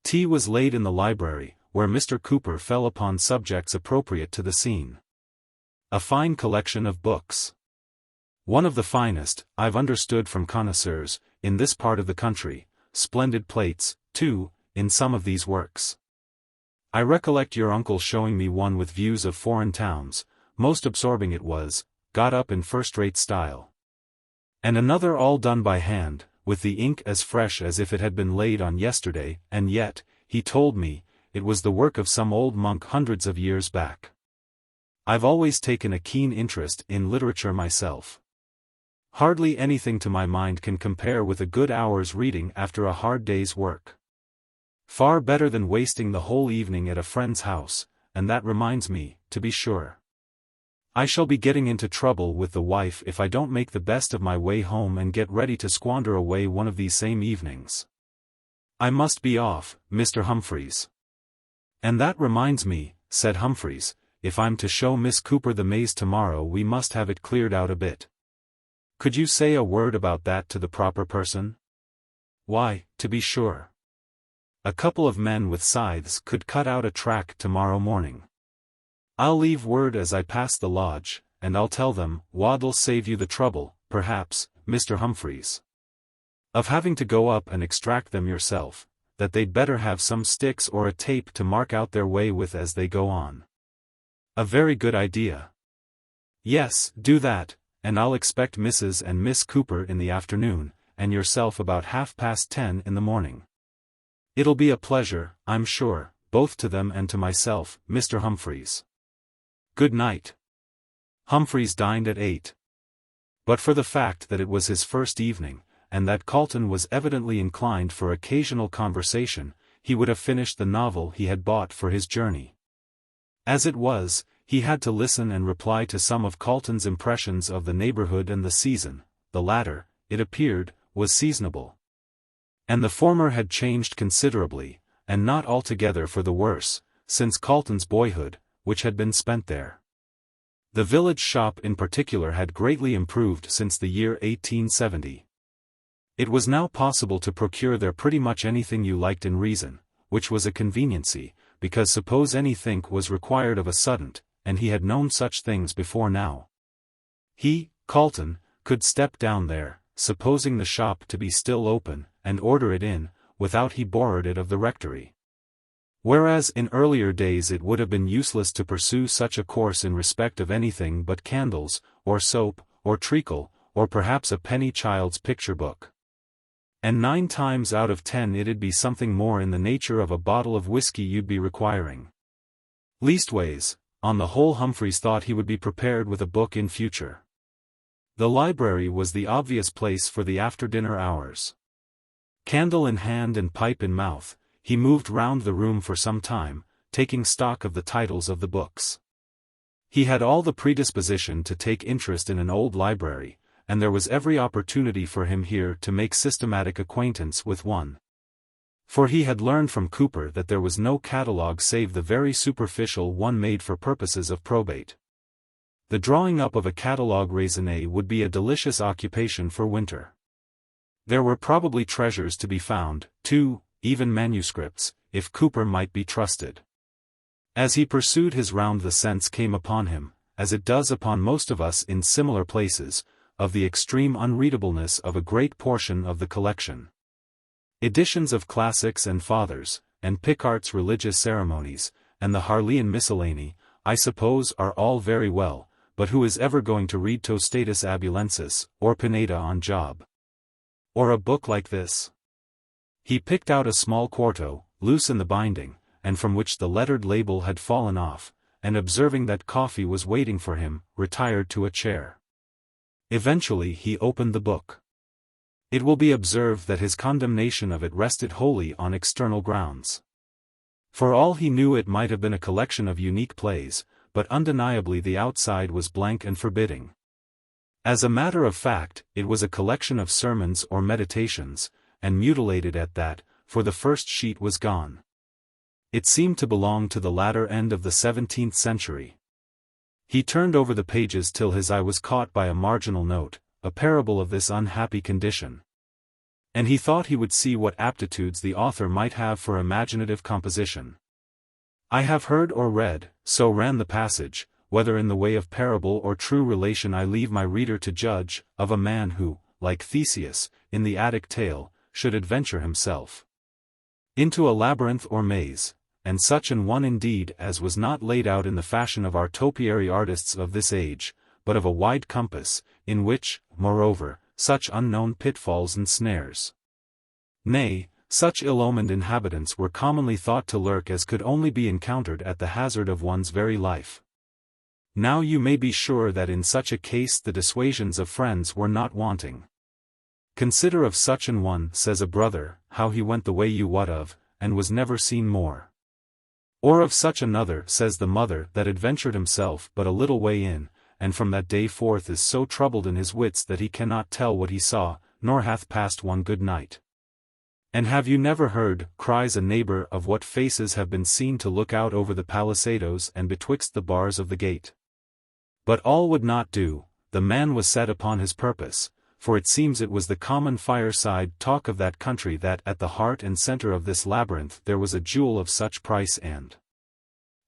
Tea was laid in the library, where Mr. Cooper fell upon subjects appropriate to the scene. A fine collection of books. One of the finest, I've understood from connoisseurs, in this part of the country, splendid plates, too, in some of these works. I recollect your uncle showing me one with views of foreign towns, most absorbing it was, got up in first-rate style. And another all done by hand, with the ink as fresh as if it had been laid on yesterday, and yet, he told me, it was the work of some old monk hundreds of years back. I've always taken a keen interest in literature myself. Hardly anything to my mind can compare with a good hour's reading after a hard day's work. Far better than wasting the whole evening at a friend's house, and that reminds me, to be sure. I shall be getting into trouble with the wife if I don't make the best of my way home and get ready to squander away one of these same evenings. I must be off, Mr. Humphreys. And that reminds me, said Humphreys, if I'm to show Miss Cooper the maze tomorrow we must have it cleared out a bit. Could you say a word about that to the proper person? Why, to be sure. A couple of men with scythes could cut out a track tomorrow morning. I'll leave word as I pass the lodge, and I'll tell them, what'll save you the trouble, perhaps, Mr. Humphreys, of having to go up and extract them yourself, that they'd better have some sticks or a tape to mark out their way with as they go on. A very good idea. Yes, do that, and I'll expect Mrs. and Miss Cooper in the afternoon, and yourself about 10:30 in the morning. It'll be a pleasure, I'm sure, both to them and to myself, Mr. Humphreys. Good night. Humphreys dined at 8. But for the fact that it was his first evening, and that Calton was evidently inclined for occasional conversation, he would have finished the novel he had bought for his journey. As it was, he had to listen and reply to some of Calton's impressions of the neighborhood and the season. The latter, it appeared, was seasonable. And the former had changed considerably, and not altogether for the worse, since Calton's boyhood, which had been spent there. The village shop in particular had greatly improved since the year 1870. It was now possible to procure there pretty much anything you liked in reason, which was a conveniency, because suppose anything was required of a sudden, and he had known such things before now. He, Calton, could step down there, supposing the shop to be still open, and order it in, without he borrowed it of the rectory. Whereas in earlier days it would have been useless to pursue such a course in respect of anything but candles, or soap, or treacle, or perhaps a penny child's picture book. And 9 times out of 10 it'd be something more in the nature of a bottle of whiskey you'd be requiring. Leastways, on the whole Humphreys thought he would be prepared with a book in future. The library was the obvious place for the after-dinner hours. Candle in hand and pipe in mouth, he moved round the room for some time, taking stock of the titles of the books. He had all the predisposition to take interest in an old library, and there was every opportunity for him here to make systematic acquaintance with one. For he had learned from Cooper that there was no catalogue save the very superficial one made for purposes of probate. The drawing up of a catalogue raisonné would be a delicious occupation for winter. There were probably treasures to be found, too, even manuscripts, if Cooper might be trusted. As he pursued his round, the sense came upon him, as it does upon most of us in similar places, of the extreme unreadableness of a great portion of the collection. Editions of classics and fathers, and Picart's religious ceremonies, and the Harleian miscellany, I suppose are all very well, but who is ever going to read Tostatus Abulensis, or Pineda on Job? Or a book like this? He picked out a small quarto, loose in the binding, and from which the lettered label had fallen off, and observing that coffee was waiting for him, retired to a chair. Eventually he opened the book. It will be observed that his condemnation of it rested wholly on external grounds. For all he knew, it might have been a collection of unique plays, but undeniably the outside was blank and forbidding. As a matter of fact, it was a collection of sermons or meditations, and mutilated at that, for the first sheet was gone. It seemed to belong to the latter end of the 17th century. He turned over the pages till his eye was caught by a marginal note, a parable of this unhappy condition. And he thought he would see what aptitudes the author might have for imaginative composition. I have heard or read, so ran the passage, whether in the way of parable or true relation I leave my reader to judge, of a man who, like Theseus, in the Attic tale, should adventure himself into a labyrinth or maze, and such an one indeed as was not laid out in the fashion of our topiary artists of this age, but of a wide compass, in which, moreover, such unknown pitfalls and snares, nay, such ill-omened inhabitants were commonly thought to lurk as could only be encountered at the hazard of one's very life. Now you may be sure that in such a case the dissuasions of friends were not wanting. Consider of such an one, says a brother, how he went the way you wot of, and was never seen more. Or of such another, says the mother, that adventured himself but a little way in, and from that day forth is so troubled in his wits that he cannot tell what he saw, nor hath passed one good night. And have you never heard, cries a neighbor, of what faces have been seen to look out over the palisadoes and betwixt the bars of the gate? But all would not do, the man was set upon his purpose, for it seems it was the common fireside talk of that country that at the heart and center of this labyrinth there was a jewel of such price and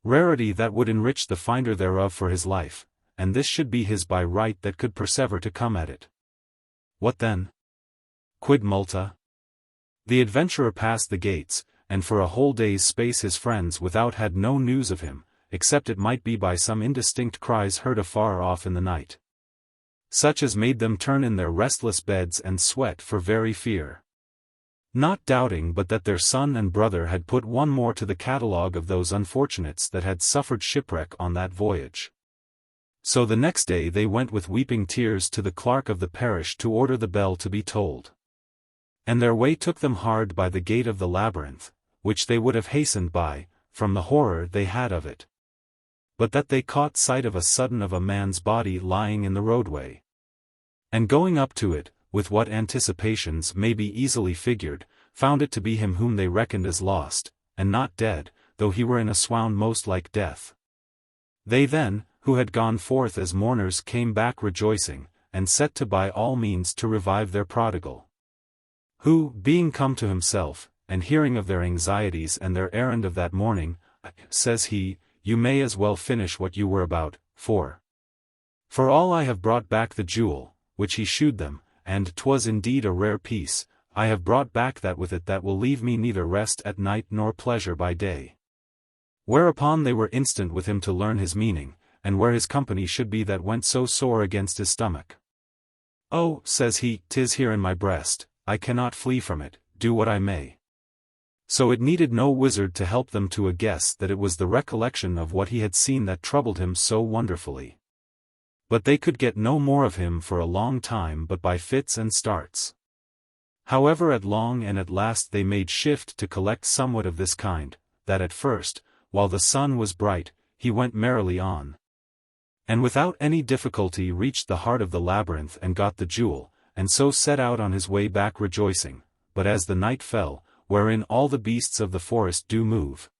rarity that would enrich the finder thereof for his life, and this should be his by right that could persever to come at it. What then? Quid multa? The adventurer passed the gates, and for a whole day's space his friends without had no news of him, except it might be by some indistinct cries heard afar off in the night, such as made them turn in their restless beds and sweat for very fear, not doubting but that their son and brother had put one more to the catalogue of those unfortunates that had suffered shipwreck on that voyage. So the next day they went with weeping tears to the clerk of the parish to order the bell to be tolled. And their way took them hard by the gate of the labyrinth, which they would have hastened by, from the horror they had of it. But that they caught sight of a sudden of a man's body lying in the roadway. And going up to it, with what anticipations may be easily figured, found it to be him whom they reckoned as lost, and not dead, though he were in a swound most like death. They then, who had gone forth as mourners, came back rejoicing, and set to by all means to revive their prodigal, who, being come to himself, and hearing of their anxieties and their errand of that morning, says he, you may as well finish what you were about, for all I have brought back the jewel, which he shewed them, and 'twas indeed a rare piece, I have brought back that with it that will leave me neither rest at night nor pleasure by day. Whereupon they were instant with him to learn his meaning, and where his company should be that went so sore against his stomach. Oh, says he, 'tis here in my breast, I cannot flee from it, do what I may. So it needed no wizard to help them to a guess that it was the recollection of what he had seen that troubled him so wonderfully. But they could get no more of him for a long time but by fits and starts. However, at long and at last they made shift to collect somewhat of this kind, that at first, while the sun was bright, he went merrily on, and without any difficulty reached the heart of the labyrinth and got the jewel, and so set out on his way back rejoicing. But as the night fell, wherein all the beasts of the forest do move,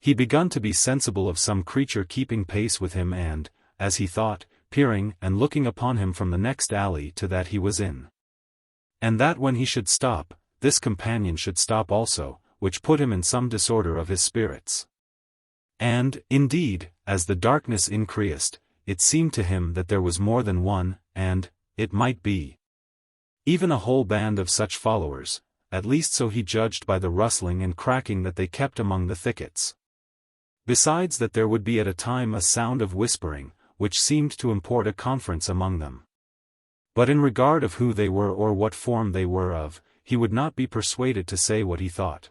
he begun to be sensible of some creature keeping pace with him and, as he thought, peering and looking upon him from the next alley to that he was in. And that when he should stop, this companion should stop also, which put him in some disorder of his spirits. And, indeed, as the darkness increased, it seemed to him that there was more than one, and, it might be, even a whole band of such followers, at least so he judged by the rustling and cracking that they kept among the thickets. Besides that there would be at a time a sound of whispering, which seemed to import a conference among them. But in regard of who they were or what form they were of, he would not be persuaded to say what he thought.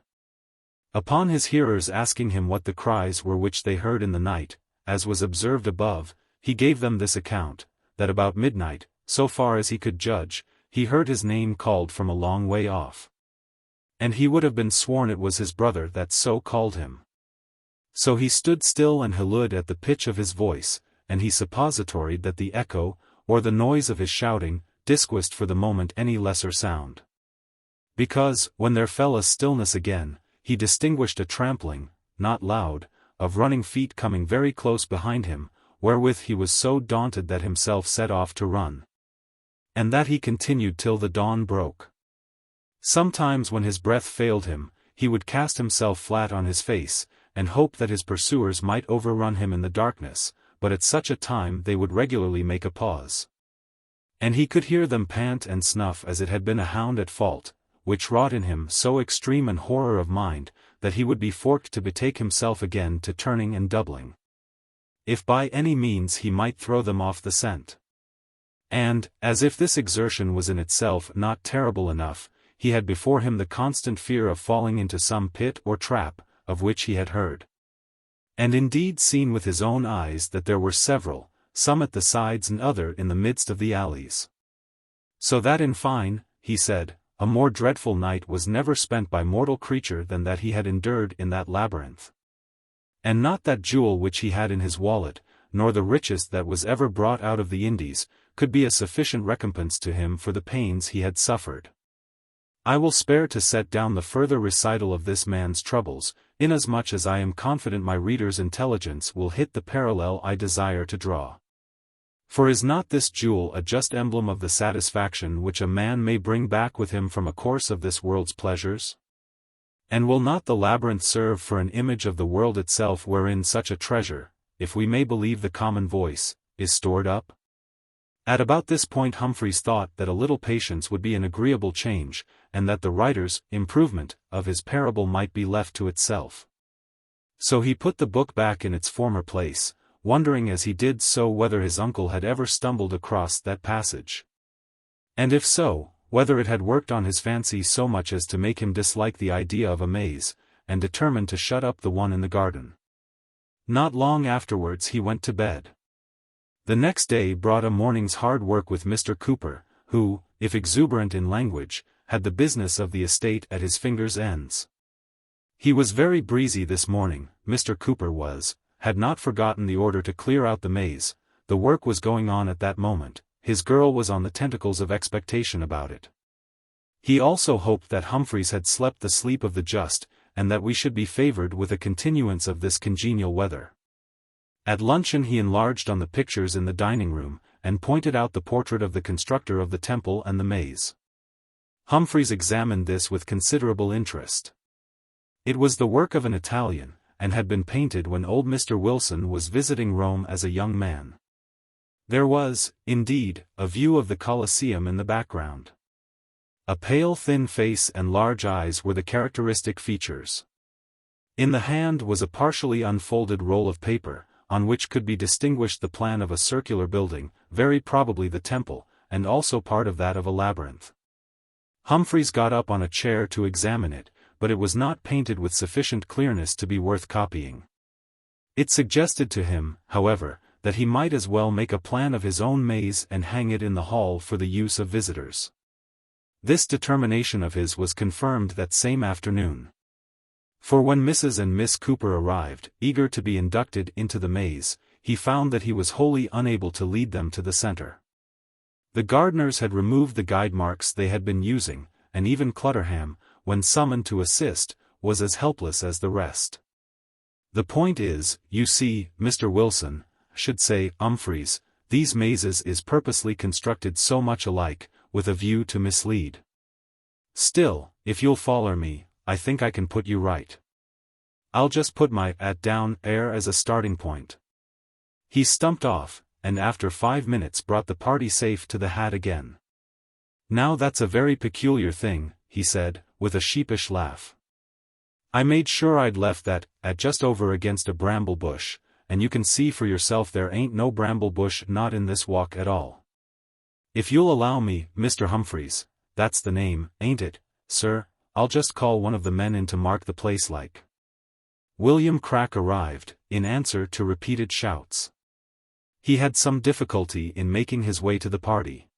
Upon his hearers asking him what the cries were which they heard in the night, as was observed above, he gave them this account, that about midnight, so far as he could judge, he heard his name called from a long way off. And he would have been sworn it was his brother that so called him. So he stood still and hallooed at the pitch of his voice, and he suppositoried that the echo, or the noise of his shouting, disquised for the moment any lesser sound. Because, when there fell a stillness again, he distinguished a trampling, not loud, of running feet coming very close behind him, wherewith he was so daunted that himself set off to run. And that he continued till the dawn broke. Sometimes when his breath failed him, he would cast himself flat on his face, and hope that his pursuers might overrun him in the darkness, but at such a time they would regularly make a pause. And he could hear them pant and snuff as it had been a hound at fault, which wrought in him so extreme an horror of mind, that he would be forced to betake himself again to turning and doubling, if by any means he might throw them off the scent. And, as if this exertion was in itself not terrible enough, he had before him the constant fear of falling into some pit or trap, of which he had heard. And indeed seen with his own eyes that there were several, some at the sides and other in the midst of the alleys. So that in fine, he said, a more dreadful night was never spent by mortal creature than that he had endured in that labyrinth. And not that jewel which he had in his wallet, nor the richest that was ever brought out of the Indies, could be a sufficient recompense to him for the pains he had suffered. I will spare to set down the further recital of this man's troubles, inasmuch as I am confident my reader's intelligence will hit the parallel I desire to draw. For is not this jewel a just emblem of the satisfaction which a man may bring back with him from a course of this world's pleasures? And will not the labyrinth serve for an image of the world itself wherein such a treasure, if we may believe the common voice, is stored up? At about this point Humphreys thought that a little patience would be an agreeable change, and that the writer's improvement of his parable might be left to itself. So he put the book back in its former place, wondering as he did so whether his uncle had ever stumbled across that passage. And if so, whether it had worked on his fancy so much as to make him dislike the idea of a maze, and determine to shut up the one in the garden. Not long afterwards he went to bed. The next day brought a morning's hard work with Mr. Cooper, who, if exuberant in language, had the business of the estate at his fingers' ends. He was very breezy this morning, Mr. Cooper was, had not forgotten the order to clear out the maze, the work was going on at that moment, his girl was on the tentacles of expectation about it. He also hoped that Humphreys had slept the sleep of the just, and that we should be favored with a continuance of this congenial weather. At luncheon he enlarged on the pictures in the dining-room, and pointed out the portrait of the constructor of the temple and the maze. Humphreys examined this with considerable interest. It was the work of an Italian, and had been painted when old Mr. Wilson was visiting Rome as a young man. There was, indeed, a view of the Colosseum in the background. A pale thin face and large eyes were the characteristic features. In the hand was a partially unfolded roll of paper, on which could be distinguished the plan of a circular building, very probably the temple, and also part of that of a labyrinth. Humphreys got up on a chair to examine it, but it was not painted with sufficient clearness to be worth copying. It suggested to him, however, that he might as well make a plan of his own maze and hang it in the hall for the use of visitors. This determination of his was confirmed that same afternoon. For when Mrs. and Miss Cooper arrived, eager to be inducted into the maze, he found that he was wholly unable to lead them to the center. The gardeners had removed the guide marks they had been using, and even Clutterham, when summoned to assist, was as helpless as the rest. The point is, you see, Mr. Wilson, should say, Humphreys, these mazes is purposely constructed so much alike, with a view to mislead. Still, if you'll follow me, I think I can put you right. I'll just put my at down air as a starting point." He stumped off, and after 5 minutes brought the party safe to the hat again. "Now that's a very peculiar thing," he said, with a sheepish laugh. "I made sure I'd left that at just over against a bramble bush, and you can see for yourself there ain't no bramble bush not in this walk at all. If you'll allow me, Mr. Humphreys, that's the name, ain't it, sir, I'll just call one of the men in to mark the place like." William Crack arrived, in answer to repeated shouts. He had some difficulty in making his way to the party.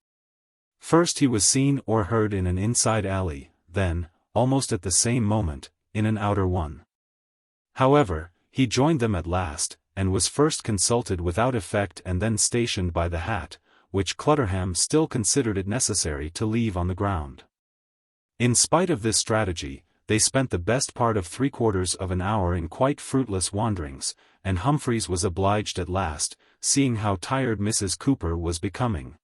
First he was seen or heard in an inside alley, then, almost at the same moment, in an outer one. However, he joined them at last, and was first consulted without effect and then stationed by the hat, which Clutterham still considered it necessary to leave on the ground. In spite of this strategy, they spent the best part of 3/4 of an hour in quite fruitless wanderings, and Humphreys was obliged at last, seeing how tired Mrs. Cooper was becoming,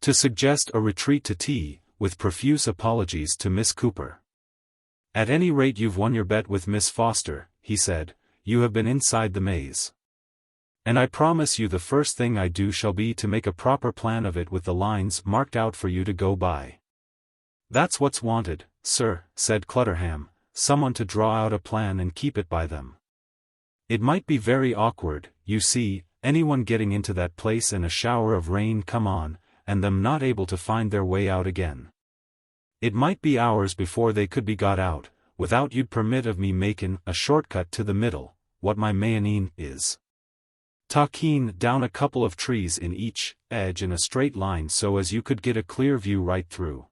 to suggest a retreat to tea, with profuse apologies to Miss Cooper. "At any rate you've won your bet with Miss Foster," he said. "You have been inside the maze. And I promise you the first thing I do shall be to make a proper plan of it with the lines marked out for you to go by." "That's what's wanted, sir," said Clutterham, "someone to draw out a plan and keep it by them. It might be very awkward, you see, anyone getting into that place and a shower of rain come on, and them not able to find their way out again. It might be hours before they could be got out, without you'd permit of me makin' a shortcut to the middle, what my mayoneen is. Talking down a couple of trees in each edge in a straight line so as you could get a clear view right through.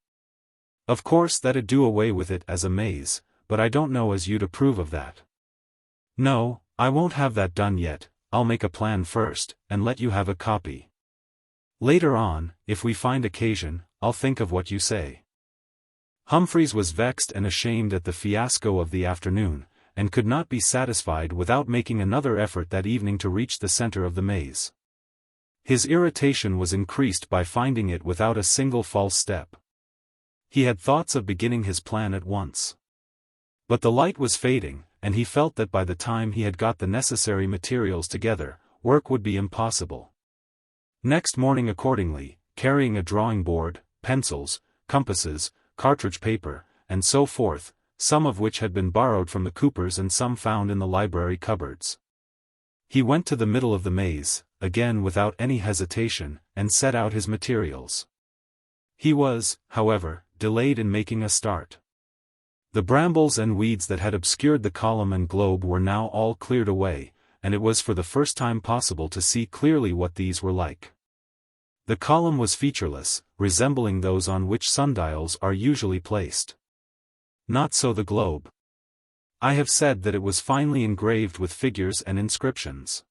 Of course that'd do away with it as a maze, but I don't know as you'd approve of that." "No, I won't have that done yet, I'll make a plan first, and let you have a copy. Later on, if we find occasion, I'll think of what you say." Humphreys was vexed and ashamed at the fiasco of the afternoon, and could not be satisfied without making another effort that evening to reach the center of the maze. His irritation was increased by finding it without a single false step. He had thoughts of beginning his plan at once. But the light was fading, and he felt that by the time he had got the necessary materials together, work would be impossible. Next morning accordingly, carrying a drawing board, pencils, compasses, cartridge paper, and so forth, some of which had been borrowed from the Coopers and some found in the library cupboards, he went to the middle of the maze, again without any hesitation, and set out his materials. He was, however, delayed in making a start. The brambles and weeds that had obscured the column and globe were now all cleared away, and it was for the first time possible to see clearly what these were like. The column was featureless, resembling those on which sundials are usually placed. Not so the globe. I have said that it was finely engraved with figures and inscriptions.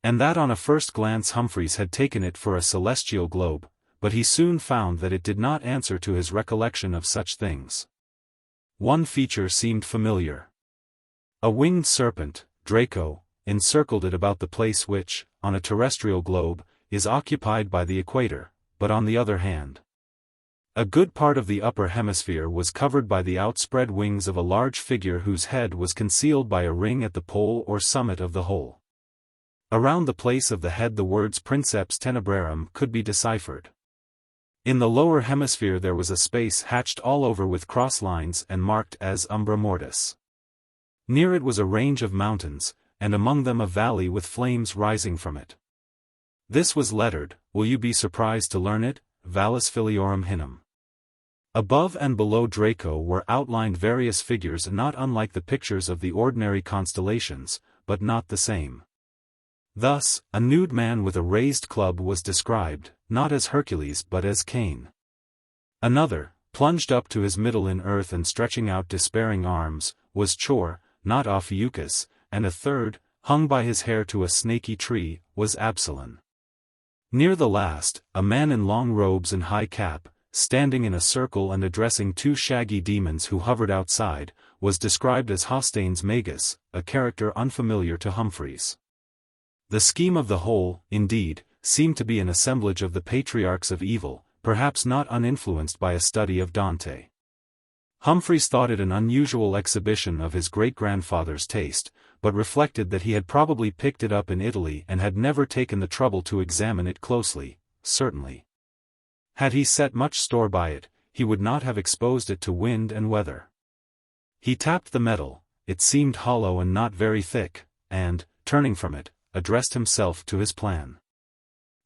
And that on a first glance Humphreys had taken it for a celestial globe, but he soon found that it did not answer to his recollection of such things. One feature seemed familiar. A winged serpent, Draco, encircled it about the place which, on a terrestrial globe, is occupied by the equator, but on the other hand, a good part of the upper hemisphere was covered by the outspread wings of a large figure whose head was concealed by a ring at the pole or summit of the whole. Around the place of the head the words Princeps Tenebrarum could be deciphered. In the lower hemisphere there was a space hatched all over with cross lines and marked as Umbra Mortis. Near it was a range of mountains, and among them a valley with flames rising from it. This was lettered, will you be surprised to learn it, Vallis Filiorum Hinum. Above and below Draco were outlined various figures not unlike the pictures of the ordinary constellations, but not the same. Thus, a nude man with a raised club was described, not as Hercules but as Cain. Another, plunged up to his middle in earth and stretching out despairing arms, was Chor, not Ophiuchus, and a third, hung by his hair to a snaky tree, was Absalon. Near the last, a man in long robes and high cap, standing in a circle and addressing two shaggy demons who hovered outside, was described as Hostanes Magus, a character unfamiliar to Humphreys. The scheme of the whole, indeed, seemed to be an assemblage of the patriarchs of evil, perhaps not uninfluenced by a study of Dante. Humphreys thought it an unusual exhibition of his great-grandfather's taste, but reflected that he had probably picked it up in Italy and had never taken the trouble to examine it closely. Certainly, had he set much store by it, he would not have exposed it to wind and weather. He tapped the metal. It seemed hollow and not very thick, and, turning from it, addressed himself to his plan.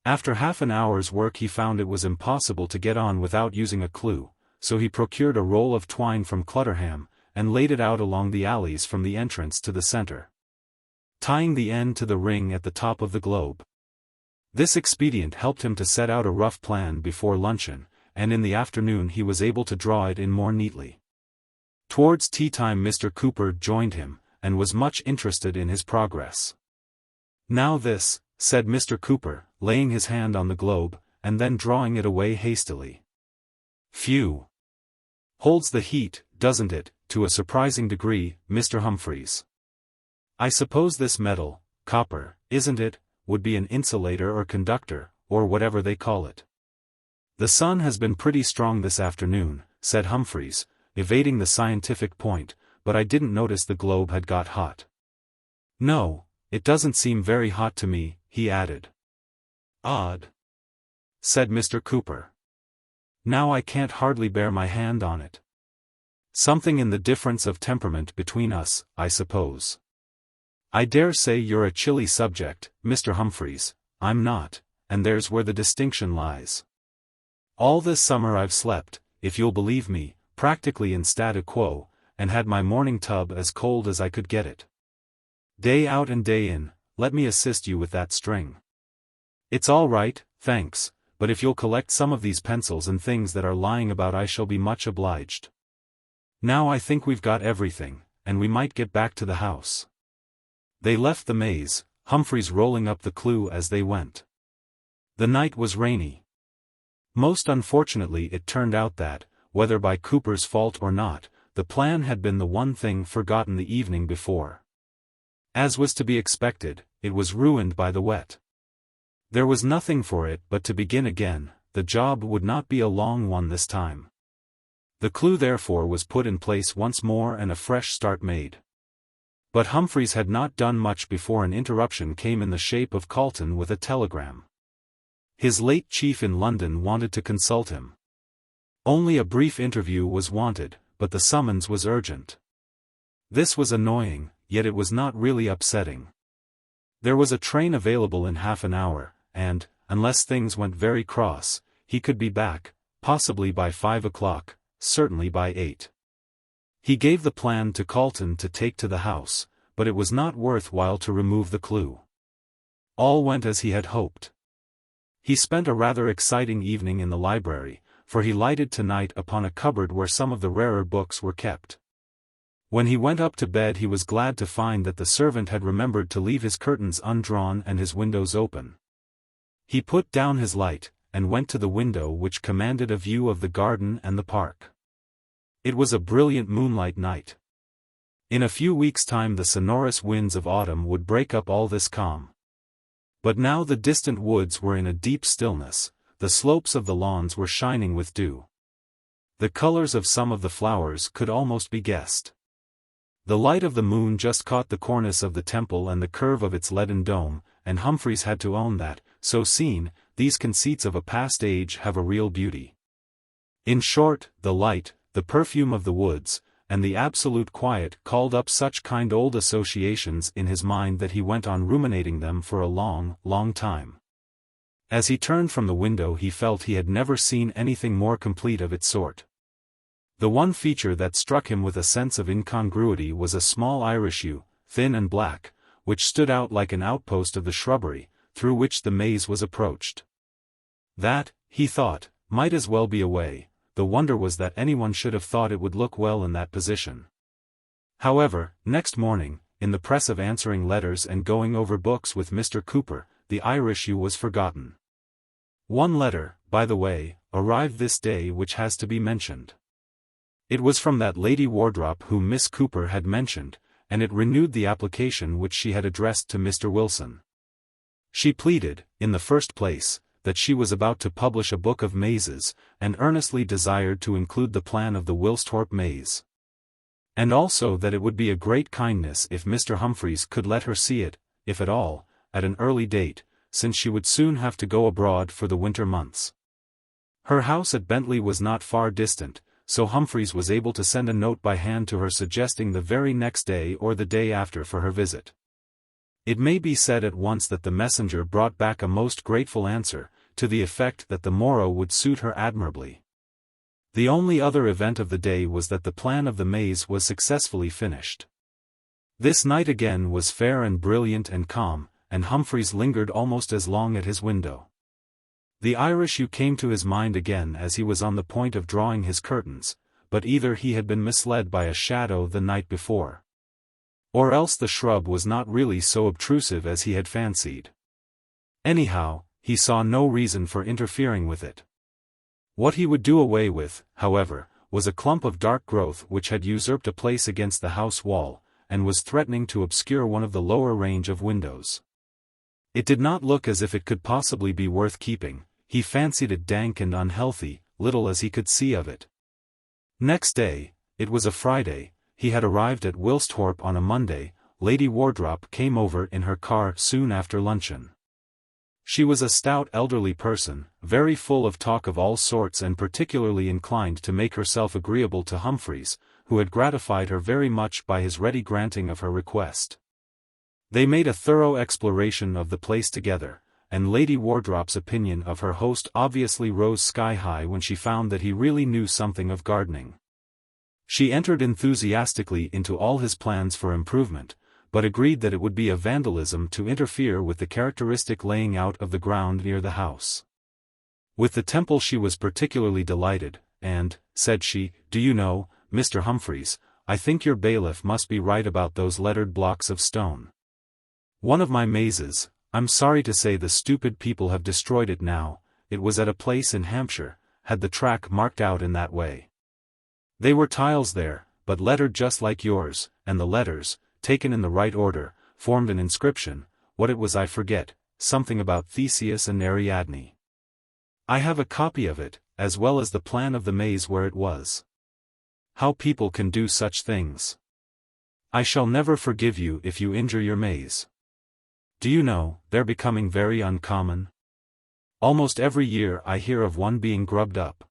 After half an hour's work he found it was impossible to get on without using a clue, so he procured a roll of twine from Clutterham, and laid it out along the alleys from the entrance to the centre, tying the end to the ring at the top of the globe. This expedient helped him to set out a rough plan before luncheon, and in the afternoon he was able to draw it in more neatly. Towards tea-time Mr. Cooper joined him, and was much interested in his progress. "Now this," said Mr. Cooper, laying his hand on the globe, and then drawing it away hastily. "Phew! Holds the heat, doesn't it, to a surprising degree, Mr. Humphreys? I suppose this metal, copper, isn't it, would be an insulator or conductor, or whatever they call it." "The sun has been pretty strong this afternoon," said Humphreys, evading the scientific point, "but I didn't notice the globe had got hot." "No, it doesn't seem very hot to me," he added. "Odd," said Mr. Cooper. "Now I can't hardly bear my hand on it. Something in the difference of temperament between us, I suppose. I dare say you're a chilly subject, Mr. Humphreys, I'm not, and there's where the distinction lies. All this summer I've slept, if you'll believe me, practically in statu quo, and had my morning tub as cold as I could get it. Day out and day in, let me assist you with that string. It's all right, thanks, but if you'll collect some of these pencils and things that are lying about I shall be much obliged. Now I think we've got everything, and we might get back to the house." They left the maze, Humphreys rolling up the clue as they went. The night was rainy. Most unfortunately it turned out that, whether by Cooper's fault or not, the plan had been the one thing forgotten the evening before. As was to be expected, it was ruined by the wet. There was nothing for it but to begin again. The job would not be a long one this time. The clue therefore was put in place once more and a fresh start made. But Humphreys had not done much before an interruption came in the shape of Carlton with a telegram. His late chief in London wanted to consult him. Only a brief interview was wanted, but the summons was urgent. This was annoying, yet it was not really upsetting. There was a train available in half an hour, and, unless things went very cross, he could be back, possibly by 5 o'clock, certainly by 8. He gave the plan to Carlton to take to the house, but it was not worth while to remove the clue. All went as he had hoped. He spent a rather exciting evening in the library, for he lighted tonight upon a cupboard where some of the rarer books were kept. When he went up to bed he was glad to find that the servant had remembered to leave his curtains undrawn and his windows open. He put down his light, and went to the window which commanded a view of the garden and the park. It was a brilliant moonlight night. In a few weeks' time the sonorous winds of autumn would break up all this calm. But now the distant woods were in a deep stillness, the slopes of the lawns were shining with dew. The colors of some of the flowers could almost be guessed. The light of the moon just caught the cornice of the temple and the curve of its leaden dome, and Humphreys had to own that, so seen, these conceits of a past age have a real beauty. In short, the light, the perfume of the woods, and the absolute quiet called up such kind old associations in his mind that he went on ruminating them for a long, long time. As he turned from the window he felt he had never seen anything more complete of its sort. The one feature that struck him with a sense of incongruity was a small Irish yew, thin and black, which stood out like an outpost of the shrubbery, through which the maze was approached. That, he thought, might as well be away. The wonder was that anyone should have thought it would look well in that position. However, next morning, in the press of answering letters and going over books with Mr. Cooper, the Irish yew was forgotten. One letter, by the way, arrived this day which has to be mentioned. It was from that Lady Wardrop whom Miss Cooper had mentioned, and it renewed the application which she had addressed to Mr. Wilson. She pleaded, in the first place, that she was about to publish a book of mazes, and earnestly desired to include the plan of the Wilsthorpe maze. And also that it would be a great kindness if Mr. Humphreys could let her see it, if at all, at an early date, since she would soon have to go abroad for the winter months. Her house at Bentley was not far distant, so Humphreys was able to send a note by hand to her suggesting the very next day or the day after for her visit. It may be said at once that the messenger brought back a most grateful answer, to the effect that the morrow would suit her admirably. The only other event of the day was that the plan of the maze was successfully finished. This night again was fair and brilliant and calm, and Humphreys lingered almost as long at his window. The Irish hue came to his mind again as he was on the point of drawing his curtains, but either he had been misled by a shadow the night before, or else the shrub was not really so obtrusive as he had fancied. Anyhow, he saw no reason for interfering with it. What he would do away with, however, was a clump of dark growth which had usurped a place against the house wall, and was threatening to obscure one of the lower range of windows. It did not look as if it could possibly be worth keeping. He fancied it dank and unhealthy, little as he could see of it. Next day, it was a Friday, he had arrived at Wilsthorpe on a Monday. Lady Wardrop came over in her car soon after luncheon. She was a stout elderly person, very full of talk of all sorts and particularly inclined to make herself agreeable to Humphreys, who had gratified her very much by his ready granting of her request. They made a thorough exploration of the place together, and Lady Wardrop's opinion of her host obviously rose sky-high when she found that he really knew something of gardening. She entered enthusiastically into all his plans for improvement, but agreed that it would be a vandalism to interfere with the characteristic laying out of the ground near the house. With the temple she was particularly delighted, and, said she, "Do you know, Mr. Humphreys, I think your bailiff must be right about those lettered blocks of stone. One of my mazes, I'm sorry to say the stupid people have destroyed it now, it was at a place in Hampshire, had the track marked out in that way. They were tiles there, but lettered just like yours, and the letters, taken in the right order, formed an inscription, what it was I forget, something about Theseus and Ariadne. I have a copy of it, as well as the plan of the maze where it was. How people can do such things. I shall never forgive you if you injure your maze. Do you know, they're becoming very uncommon? Almost every year I hear of one being grubbed up.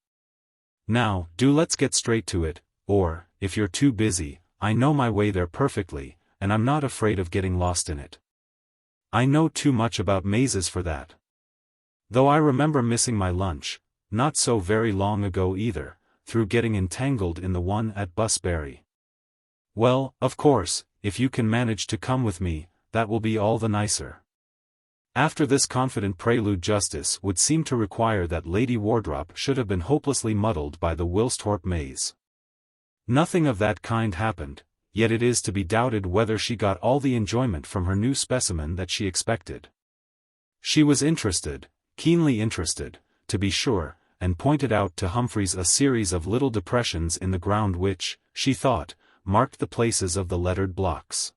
Now, let's get straight to it, or, if you're too busy, I know my way there perfectly, and I'm not afraid of getting lost in it. I know too much about mazes for that. Though I remember missing my lunch, not so very long ago either, through getting entangled in the one at Busbury. Well, of course, if you can manage to come with me, that will be all the nicer." After this confident prelude justice would seem to require that Lady Wardrop should have been hopelessly muddled by the Wilsthorpe maze. Nothing of that kind happened, yet it is to be doubted whether she got all the enjoyment from her new specimen that she expected. She was interested, keenly interested, to be sure, and pointed out to Humphreys a series of little depressions in the ground which, she thought, marked the places of the lettered blocks.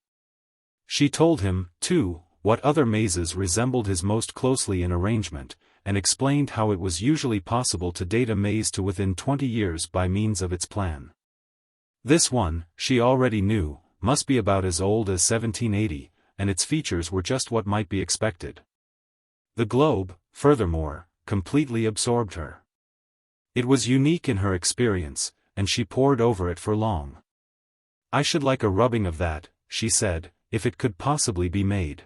She told him, too, what other mazes resembled his most closely in arrangement, and explained how it was usually possible to date a maze to within 20 years by means of its plan. This one, she already knew, must be about as old as 1780, and its features were just what might be expected. The globe, furthermore, completely absorbed her. It was unique in her experience, and she pored over it for long. "I should like a rubbing of that," she said, "if it could possibly be made."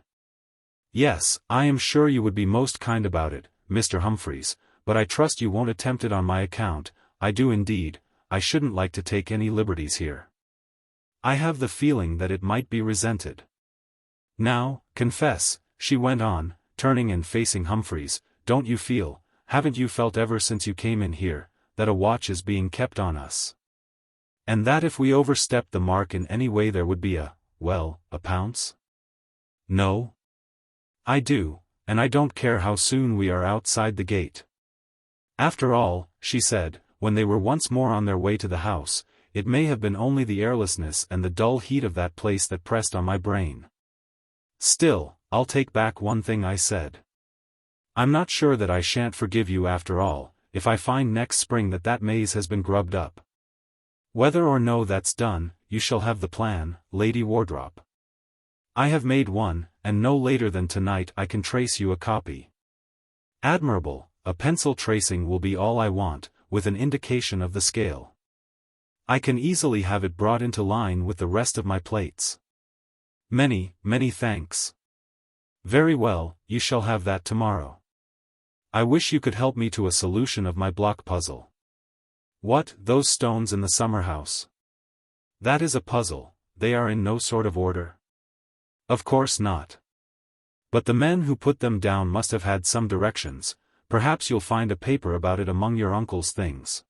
"Yes, I am sure you would be most kind about it, Mr. Humphreys, but I trust you won't attempt it on my account. I do indeed. I shouldn't like to take any liberties here. I have the feeling that it might be resented. Now, confess," she went on, turning and facing Humphreys, "don't you feel, haven't you felt ever since you came in here, that a watch is being kept on us? And that if we overstepped the mark in any way there would be a pounce?" "No? I do, and I don't care how soon we are outside the gate." After all, she said, when they were once more on their way to the house, "it may have been only the airlessness and the dull heat of that place that pressed on my brain. Still, I'll take back one thing I said. I'm not sure that I shan't forgive you after all, if I find next spring that maze has been grubbed up. Whether or no that's done, you shall have the plan, Lady Wardrop. I have made one, and no later than tonight I can trace you a copy. Admirable, a pencil tracing will be all I want, with an indication of the scale. I can easily have it brought into line with the rest of my plates. Many, many thanks. Very well, you shall have that tomorrow. I wish you could help me to a solution of my block puzzle. What, those stones in the summer house? That is a puzzle, they are in no sort of order. Of course not. But the men who put them down must have had some directions, perhaps you'll find a paper about it among your uncle's things.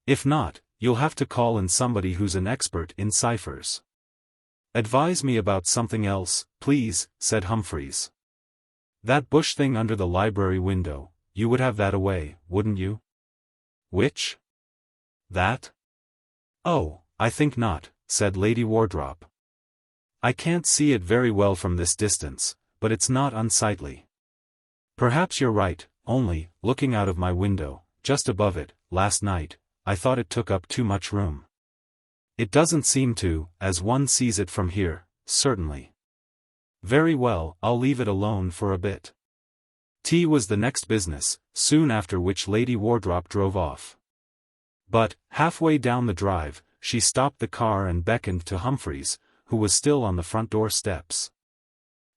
If not, you'll have to call in somebody who's an expert in ciphers. Advise me about something else, please, said Humphreys. That bush thing under the library window, you would have that away, wouldn't you? Which? That? Oh, I think not, said Lady Wardrop. I can't see it very well from this distance, but it's not unsightly. Perhaps you're right, only, looking out of my window, just above it, last night, I thought it took up too much room. It doesn't seem to, as one sees it from here, certainly. Very well, I'll leave it alone for a bit. Tea was the next business, soon after which Lady Wardrop drove off. But, halfway down the drive, she stopped the car and beckoned to Humphreys, who was still on the front door steps.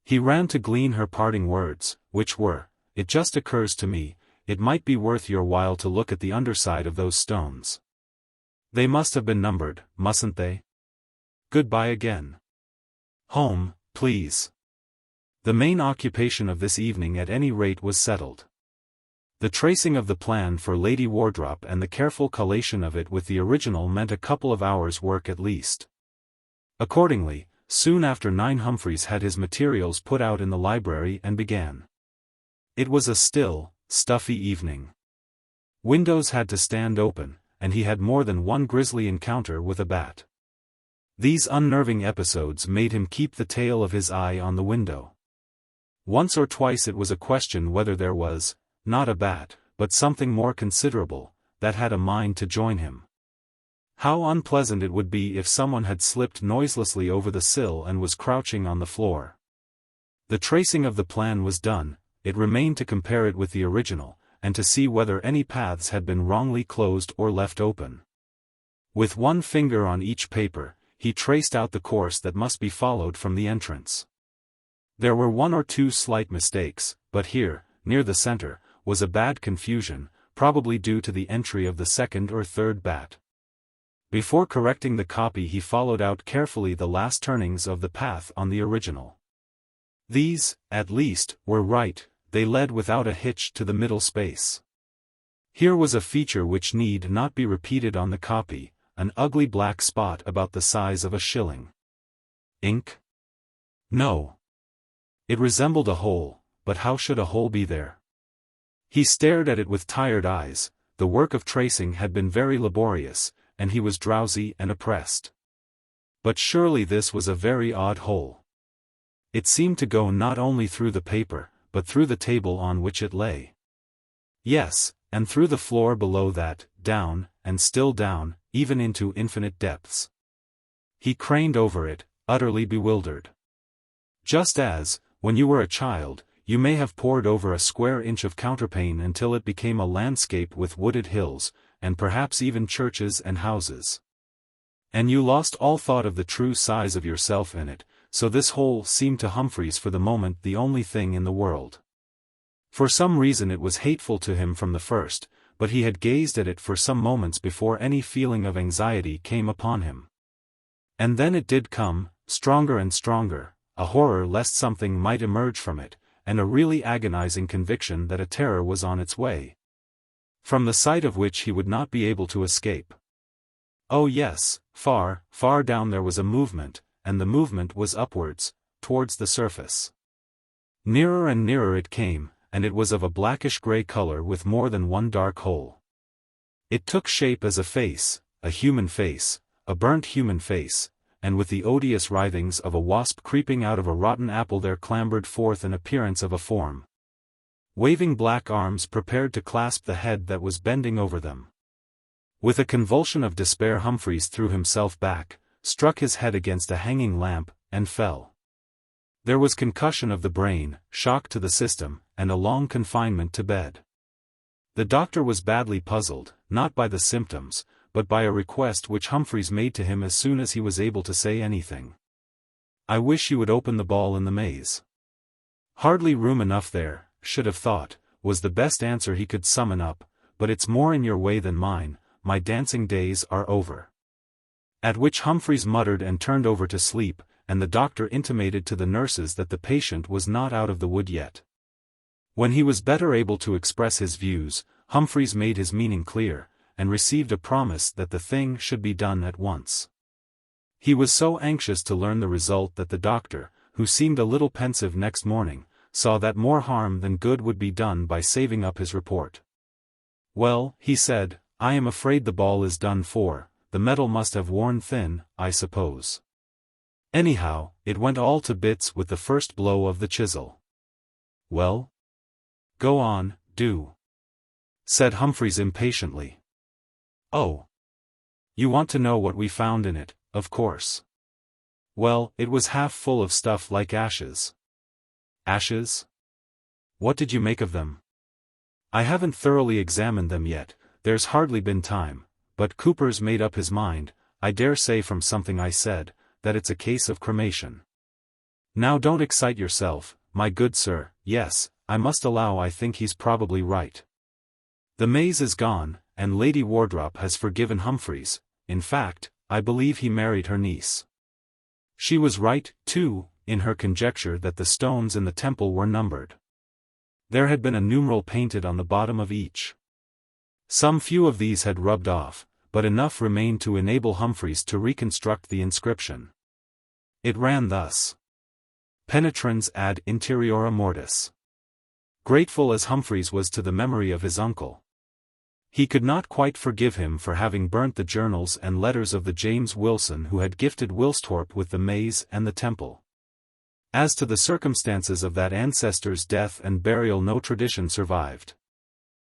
He ran to glean her parting words, which were, "It just occurs to me, it might be worth your while to look at the underside of those stones. They must have been numbered, mustn't they? Goodbye again. Home, please." The main occupation of this evening at any rate was settled. The tracing of the plan for Lady Wardrop and the careful collation of it with the original meant a couple of hours' work at least. Accordingly, soon after 9 Humphreys had his materials put out in the library and began. It was a still, stuffy evening. Windows had to stand open, and he had more than one grisly encounter with a bat. These unnerving episodes made him keep the tail of his eye on the window. Once or twice it was a question whether there was, not a bat, but something more considerable, that had a mind to join him. How unpleasant it would be if someone had slipped noiselessly over the sill and was crouching on the floor. The tracing of the plan was done, it remained to compare it with the original, and to see whether any paths had been wrongly closed or left open. With one finger on each paper, he traced out the course that must be followed from the entrance. There were 1 or 2 slight mistakes, but here, near the center, was a bad confusion, probably due to the entry of the 2nd or 3rd bat. Before correcting the copy he followed out carefully the last turnings of the path on the original. These, at least, were right, they led without a hitch to the middle space. Here was a feature which need not be repeated on the copy, an ugly black spot about the size of a shilling. Ink? No. It resembled a hole, but how should a hole be there? He stared at it with tired eyes, the work of tracing had been very laborious, and he was drowsy and oppressed. But surely this was a very odd hole. It seemed to go not only through the paper, but through the table on which it lay. Yes, and through the floor below that, down, and still down, even into infinite depths. He craned over it, utterly bewildered. Just as, when you were a child, you may have pored over a square inch of counterpane until it became a landscape with wooded hills, and perhaps even churches and houses. And you lost all thought of the true size of yourself in it, so this hole seemed to Humphreys for the moment the only thing in the world. For some reason it was hateful to him from the first, but he had gazed at it for some moments before any feeling of anxiety came upon him. And then it did come, stronger and stronger, a horror lest something might emerge from it, and a really agonizing conviction that a terror was on its way, from the sight of which he would not be able to escape. Oh yes, far, far down there was a movement, and the movement was upwards, towards the surface. Nearer and nearer it came, and it was of a blackish-grey color with more than one dark hole. It took shape as a face, a human face, a burnt human face, and with the odious writhings of a wasp creeping out of a rotten apple there clambered forth an appearance of a form. waving black arms prepared to clasp the head that was bending over them. With a convulsion of despair Humphreys threw himself back, struck his head against a hanging lamp, and fell. There was concussion of the brain, shock to the system, and a long confinement to bed. The doctor was badly puzzled, not by the symptoms, but by a request which Humphreys made to him as soon as he was able to say anything. "I wish you would open the ball in the maze." "Hardly room enough there, should have thought," was the best answer he could summon up, "but it's more in your way than mine, my dancing days are over." At which Humphreys muttered and turned over to sleep, and the doctor intimated to the nurses that the patient was not out of the wood yet. When he was better able to express his views, Humphreys made his meaning clear, and received a promise that the thing should be done at once. He was so anxious to learn the result that the doctor, who seemed a little pensive next morning, saw that more harm than good would be done by saving up his report. "Well," he said, "I am afraid the ball is done for, the metal must have worn thin, I suppose. Anyhow, it went all to bits with the first blow of the chisel." "Well? Go on, do," said Humphreys impatiently. "Oh. You want to know what we found in it, of course. Well, it was half full of stuff like ashes." "Ashes? What did you make of them?" "I haven't thoroughly examined them yet, there's hardly been time, but Cooper's made up his mind, I dare say from something I said, that it's a case of cremation. Now don't excite yourself, my good sir. Yes, I must allow I think he's probably right. The maze is gone, and Lady Wardrop has forgiven Humphreys. In fact, I believe he married her niece. She was right, too, in her conjecture that the stones in the temple were numbered. There had been a numeral painted on the bottom of each. Some few of these had rubbed off, but enough remained to enable Humphreys to reconstruct the inscription. It ran thus: Penetrans ad interiora mortis. Grateful as Humphreys was to the memory of his uncle, he could not quite forgive him for having burnt the journals and letters of the James Wilson who had gifted Wilsthorpe with the maze and the temple. As to the circumstances of that ancestor's death and burial no tradition survived.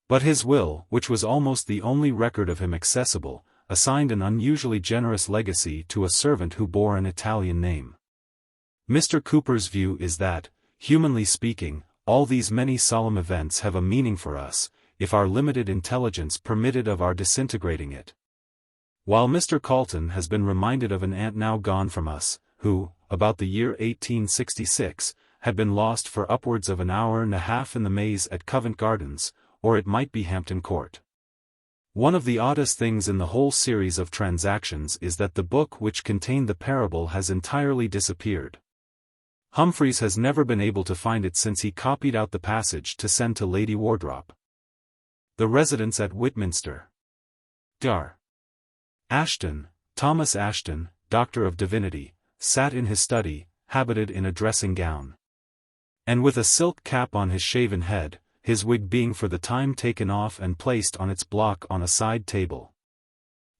But his will, which was almost the only record of him accessible, assigned an unusually generous legacy to a servant who bore an Italian name. Mr. Cooper's view is that, humanly speaking, all these many solemn events have a meaning for us, if our limited intelligence permitted of our disintegrating it. While Mr. Calton has been reminded of an aunt now gone from us, who, about the year 1866, had been lost for upwards of an hour and a half in the maze at Covent Gardens, or it might be Hampton Court. One of the oddest things in the whole series of transactions is that the book which contained the parable has entirely disappeared. Humphreys has never been able to find it since he copied out the passage to send to Lady Wardrop. The residence at Whitminster. Dar. Ashton, Thomas Ashton, Doctor of Divinity, sat in his study, habited in a dressing gown, and with a silk cap on his shaven head, his wig being for the time taken off and placed on its block on a side table.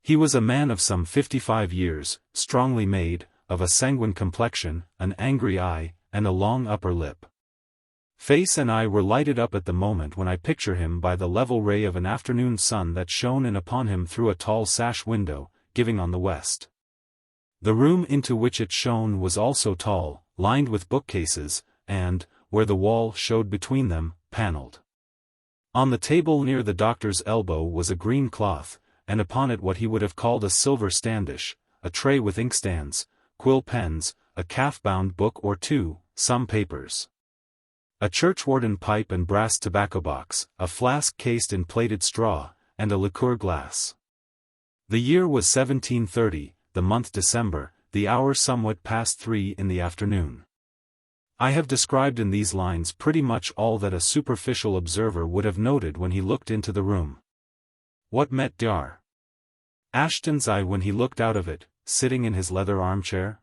He was a man of some 55 years, strongly made, of a sanguine complexion, an angry eye, and a long upper lip. Face and eye were lighted up at the moment when I picture him by the level ray of an afternoon sun that shone in upon him through a tall sash window, giving on the west. The room into which it shone was also tall, lined with bookcases, and, where the wall showed between them, panelled. On the table near the doctor's elbow was a green cloth, and upon it what he would have called a silver standish, a tray with inkstands, quill pens, a calf-bound book or two, some papers, a churchwarden pipe and brass tobacco box, a flask cased in plated straw, and a liqueur glass. The year was 1730, the month December, the hour somewhat past 3 in the afternoon. I have described in these lines pretty much all that a superficial observer would have noted when he looked into the room. What met Dr. Ashton's eye when he looked out of it, sitting in his leather armchair?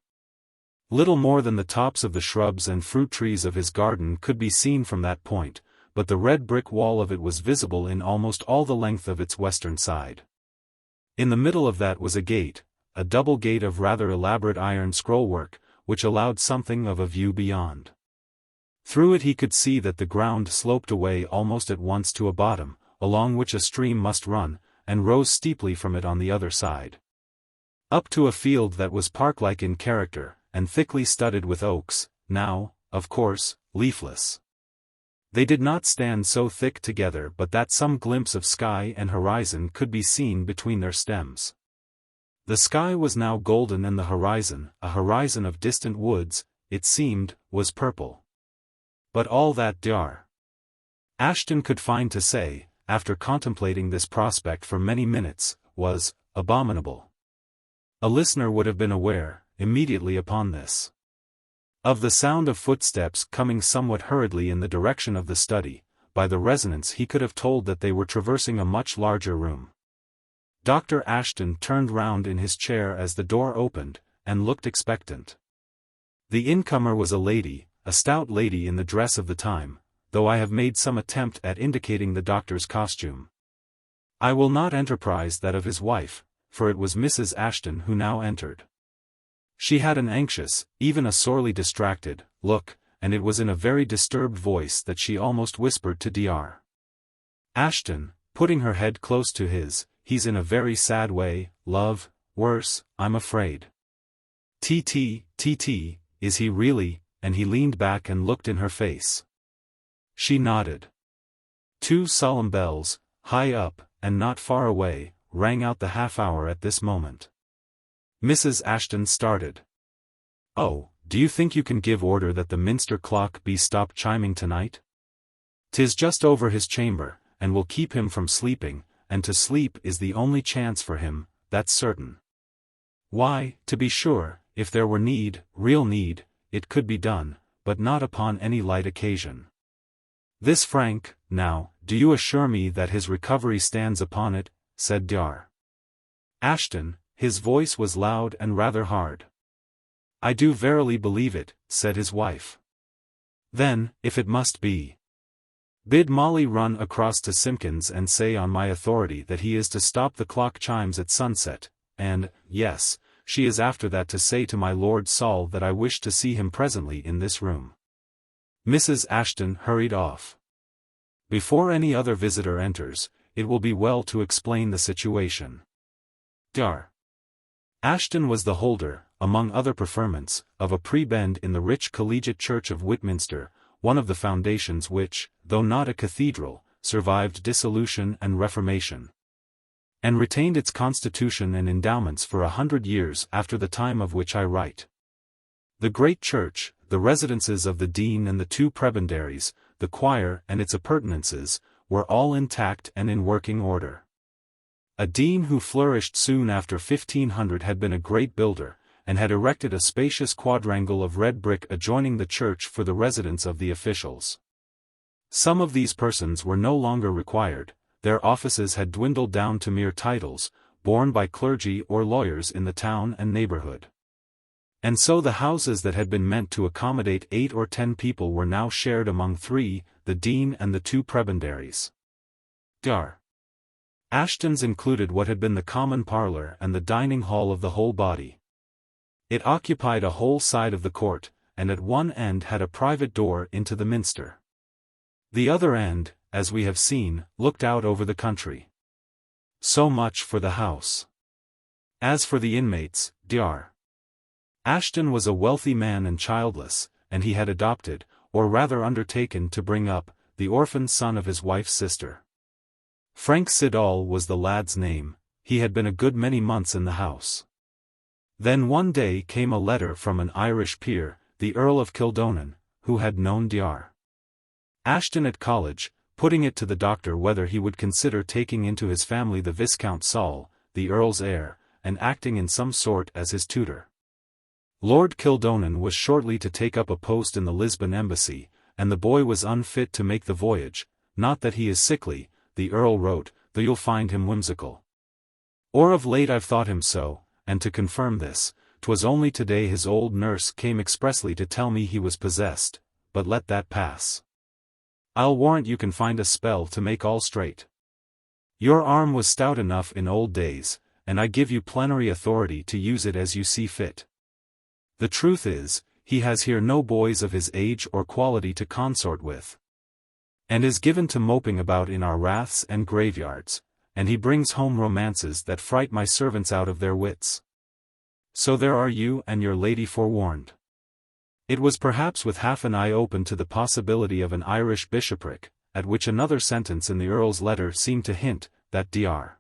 Little more than the tops of the shrubs and fruit trees of his garden could be seen from that point, but the red brick wall of it was visible in almost all the length of its western side. In the middle of that was a gate, a double gate of rather elaborate iron scrollwork, which allowed something of a view beyond. Through it he could see that the ground sloped away almost at once to a bottom, along which a stream must run, and rose steeply from it on the other side, up to a field that was park-like in character, and thickly studded with oaks, now, of course, leafless. They did not stand so thick together but that some glimpse of sky and horizon could be seen between their stems. The sky was now golden and the horizon, a horizon of distant woods, it seemed, was purple. But all that Dr. Ashton could find to say, after contemplating this prospect for many minutes, was abominable. A listener would have been aware, immediately upon this, of the sound of footsteps coming somewhat hurriedly in the direction of the study. By the resonance he could have told that they were traversing a much larger room. Dr. Ashton turned round in his chair as the door opened, and looked expectant. The incomer was a lady, a stout lady in the dress of the time, though I have made some attempt at indicating the doctor's costume. I will not enterprise that of his wife, for it was Mrs. Ashton who now entered. She had an anxious, even a sorely distracted, look, and it was in a very disturbed voice that she almost whispered to Dr. Ashton, putting her head close to his, "He's in a very sad way, love, worse, I'm afraid." "T, is he really?" and he leaned back and looked in her face. She nodded. Two solemn bells, high up, and not far away, rang out the half-hour at this moment. Mrs. Ashton started. "Oh, do you think you can give order that the minster clock be stopped chiming tonight? 'Tis just over his chamber, and will keep him from sleeping, and to sleep is the only chance for him, that's certain. Why, to be sure, if there were need, real need, it could be done, but not upon any light occasion. This Frank, now, do you assure me that his recovery stands upon it?" said Dr. Ashton. His voice was loud and rather hard. "I do verily believe it," said his wife. "Then, if it must be, bid Molly run across to Simpkins and say on my authority that he is to stop the clock chimes at sunset, and, yes, she is after that to say to my Lord Saul that I wish to see him presently in this room." Mrs. Ashton hurried off. Before any other visitor enters, it will be well to explain the situation. Dr. Ashton was the holder, among other preferments, of a prebend in the rich collegiate church of Whitminster, one of the foundations which, though not a cathedral, survived dissolution and reformation, and retained its constitution and endowments for 100 years after the time of which I write. The great church, the residences of the dean and the two prebendaries, the choir and its appurtenances, were all intact and in working order. A dean who flourished soon after 1500 had been a great builder, and had erected a spacious quadrangle of red brick adjoining the church for the residence of the officials. Some of these persons were no longer required, their offices had dwindled down to mere titles, borne by clergy or lawyers in the town and neighborhood. And so the houses that had been meant to accommodate 8 or 10 people were now shared among 3, the dean and the 2 prebendaries. Dr. Ashton's included what had been the common parlor and the dining hall of the whole body. It occupied a whole side of the court, and at one end had a private door into the minster. The other end, as we have seen, looked out over the country. So much for the house. As for the inmates, Dr. Ashton was a wealthy man and childless, and he had adopted, or rather undertaken to bring up, the orphan son of his wife's sister. Frank Siddall was the lad's name. He had been a good many months in the house. Then one day came a letter from an Irish peer, the Earl of Kildonan, who had known Dr. Ashton at college, putting it to the doctor whether he would consider taking into his family the Viscount Saul, the Earl's heir, and acting in some sort as his tutor. Lord Kildonan was shortly to take up a post in the Lisbon embassy, and the boy was unfit to make the voyage, not that he is sickly, the Earl wrote, though you'll find him whimsical. Or of late I've thought him so, and to confirm this, 'twas only today his old nurse came expressly to tell me he was possessed, but let that pass. I'll warrant you can find a spell to make all straight. Your arm was stout enough in old days, and I give you plenary authority to use it as you see fit. The truth is, he has here no boys of his age or quality to consort with, and is given to moping about in our raths and graveyards, and he brings home romances that fright my servants out of their wits. So there are you and your lady forewarned. It was perhaps with half an eye open to the possibility of an Irish bishopric, at which another sentence in the Earl's letter seemed to hint, that Dr.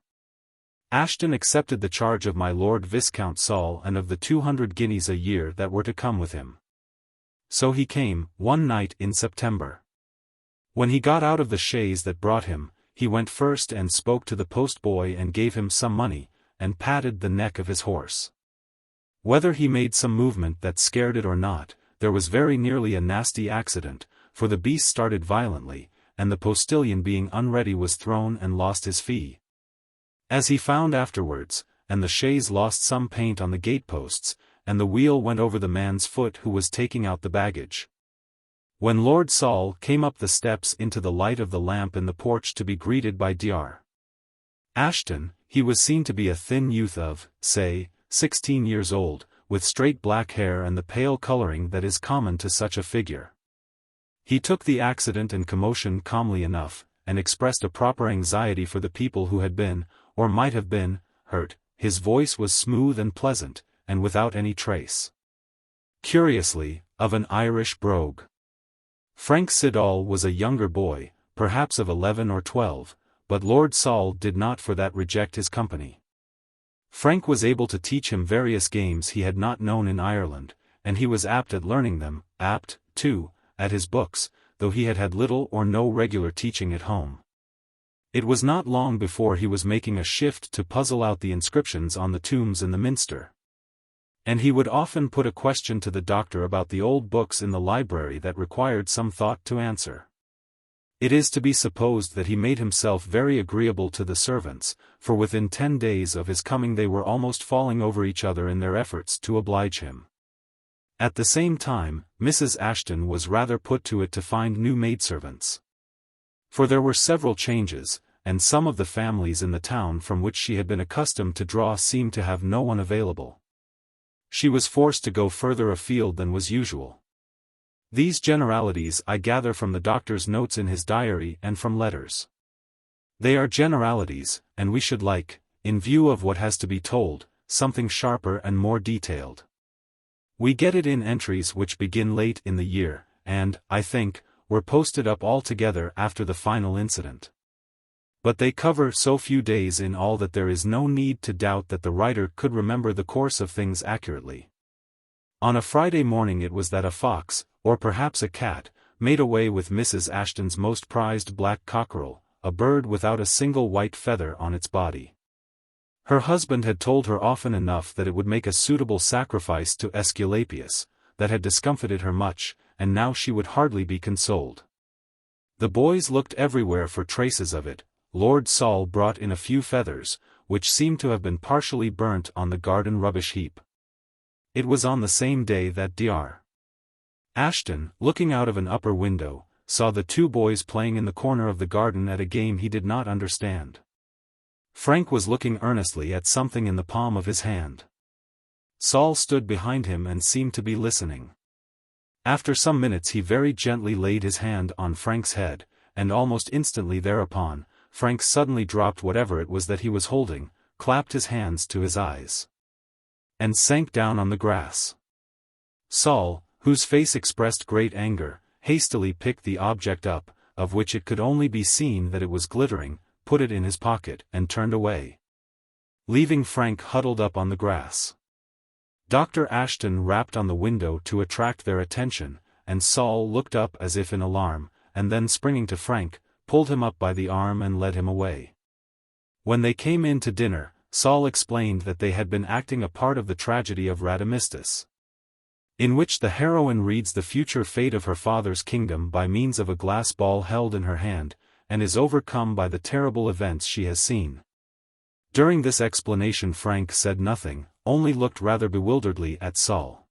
Ashton accepted the charge of my Lord Viscount Saul and of the 200 guineas a year that were to come with him. So he came, one night in September. When he got out of the chaise that brought him, he went first and spoke to the post-boy and gave him some money, and patted the neck of his horse. Whether he made some movement that scared it or not, there was very nearly a nasty accident, for the beast started violently, and the postilion being unready was thrown and lost his fee, as he found afterwards, and the chaise lost some paint on the gateposts, and the wheel went over the man's foot who was taking out the baggage. When Lord Saul came up the steps into the light of the lamp in the porch to be greeted by Dr. Ashton, he was seen to be a thin youth of, say, 16 years old, with straight black hair and the pale coloring that is common to such a figure. He took the accident and commotion calmly enough, and expressed a proper anxiety for the people who had been, or might have been, hurt. His voice was smooth and pleasant, and without any trace, curiously, of an Irish brogue. Frank Siddall was a younger boy, perhaps of 11 or 12, but Lord Saul did not for that reject his company. Frank was able to teach him various games he had not known in Ireland, and he was apt at learning them, apt, too, at his books, though he had had little or no regular teaching at home. It was not long before he was making a shift to puzzle out the inscriptions on the tombs in the Minster. And he would often put a question to the doctor about the old books in the library that required some thought to answer. It is to be supposed that he made himself very agreeable to the servants, for within 10 days of his coming they were almost falling over each other in their efforts to oblige him. At the same time, Mrs. Ashton was rather put to it to find new maidservants. For there were several changes, and some of the families in the town from which she had been accustomed to draw seemed to have no one available. She was forced to go further afield than was usual. These generalities I gather from the doctor's notes in his diary and from letters. They are generalities, and we should like, in view of what has to be told, something sharper and more detailed. We get it in entries which begin late in the year, and, I think, were posted up altogether after the final incident. But they cover so few days in all that there is no need to doubt that the writer could remember the course of things accurately. On a Friday morning it was that a fox, or perhaps a cat, made away with Mrs. Ashton's most prized black cockerel, a bird without a single white feather on its body. Her husband had told her often enough that it would make a suitable sacrifice to Aesculapius, that had discomfited her much, and now she would hardly be consoled. The boys looked everywhere for traces of it. Lord Saul brought in a few feathers, which seemed to have been partially burnt on the garden rubbish heap. It was on the same day that Dr. Ashton, looking out of an upper window, saw the two boys playing in the corner of the garden at a game he did not understand. Frank was looking earnestly at something in the palm of his hand. Saul stood behind him and seemed to be listening. After some minutes he very gently laid his hand on Frank's head, and almost instantly thereupon, Frank suddenly dropped whatever it was that he was holding, clapped his hands to his eyes, and sank down on the grass. Saul, whose face expressed great anger, hastily picked the object up, of which it could only be seen that it was glittering, put it in his pocket, and turned away, leaving Frank huddled up on the grass. Dr. Ashton rapped on the window to attract their attention, and Saul looked up as if in alarm, and then springing to Frank, pulled him up by the arm and led him away. When they came in to dinner, Saul explained that they had been acting a part of the tragedy of Radamistus, in which the heroine reads the future fate of her father's kingdom by means of a glass ball held in her hand, and is overcome by the terrible events she has seen. During this explanation Frank said nothing, only looked rather bewilderedly at Saul.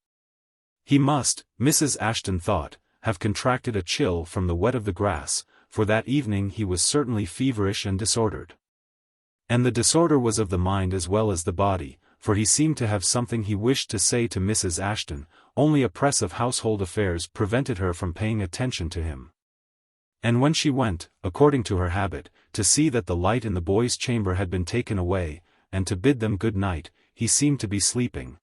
He must, Mrs. Ashton thought, have contracted a chill from the wet of the grass, for that evening he was certainly feverish and disordered. And the disorder was of the mind as well as the body, for he seemed to have something he wished to say to Mrs. Ashton, only a press of household affairs prevented her from paying attention to him. And when she went, according to her habit, to see that the light in the boys' chamber had been taken away, and to bid them good night, he seemed to be sleeping.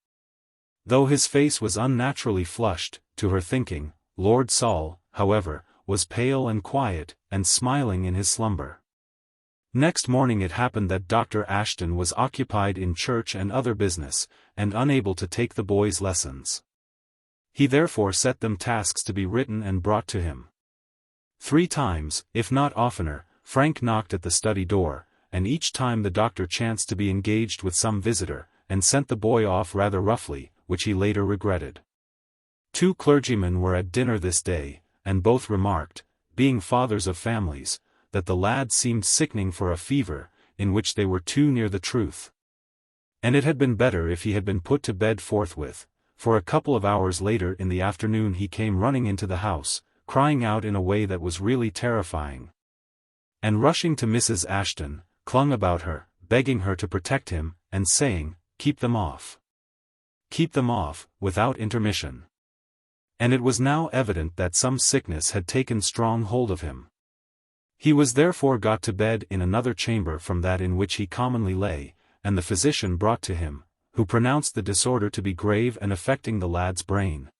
Though his face was unnaturally flushed, to her thinking, Lord Saul, however, was pale and quiet, and smiling in his slumber. Next morning it happened that Dr. Ashton was occupied in church and other business, and unable to take the boys' lessons. He therefore set them tasks to be written and brought to him. 3 times, if not oftener, Frank knocked at the study door, and each time the doctor chanced to be engaged with some visitor, and sent the boy off rather roughly, which he later regretted. 2 clergymen were at dinner this day, and both remarked, being fathers of families, that the lad seemed sickening for a fever, in which they were too near the truth. And it had been better if he had been put to bed forthwith, for a couple of hours later in the afternoon he came running into the house, crying out in a way that was really terrifying. And rushing to Mrs. Ashton, clung about her, begging her to protect him, and saying, "Keep them off. Keep them off," without intermission. And it was now evident that some sickness had taken strong hold of him. He was therefore got to bed in another chamber from that in which he commonly lay, and the physician brought to him, who pronounced the disorder to be grave and affecting the lad's brain,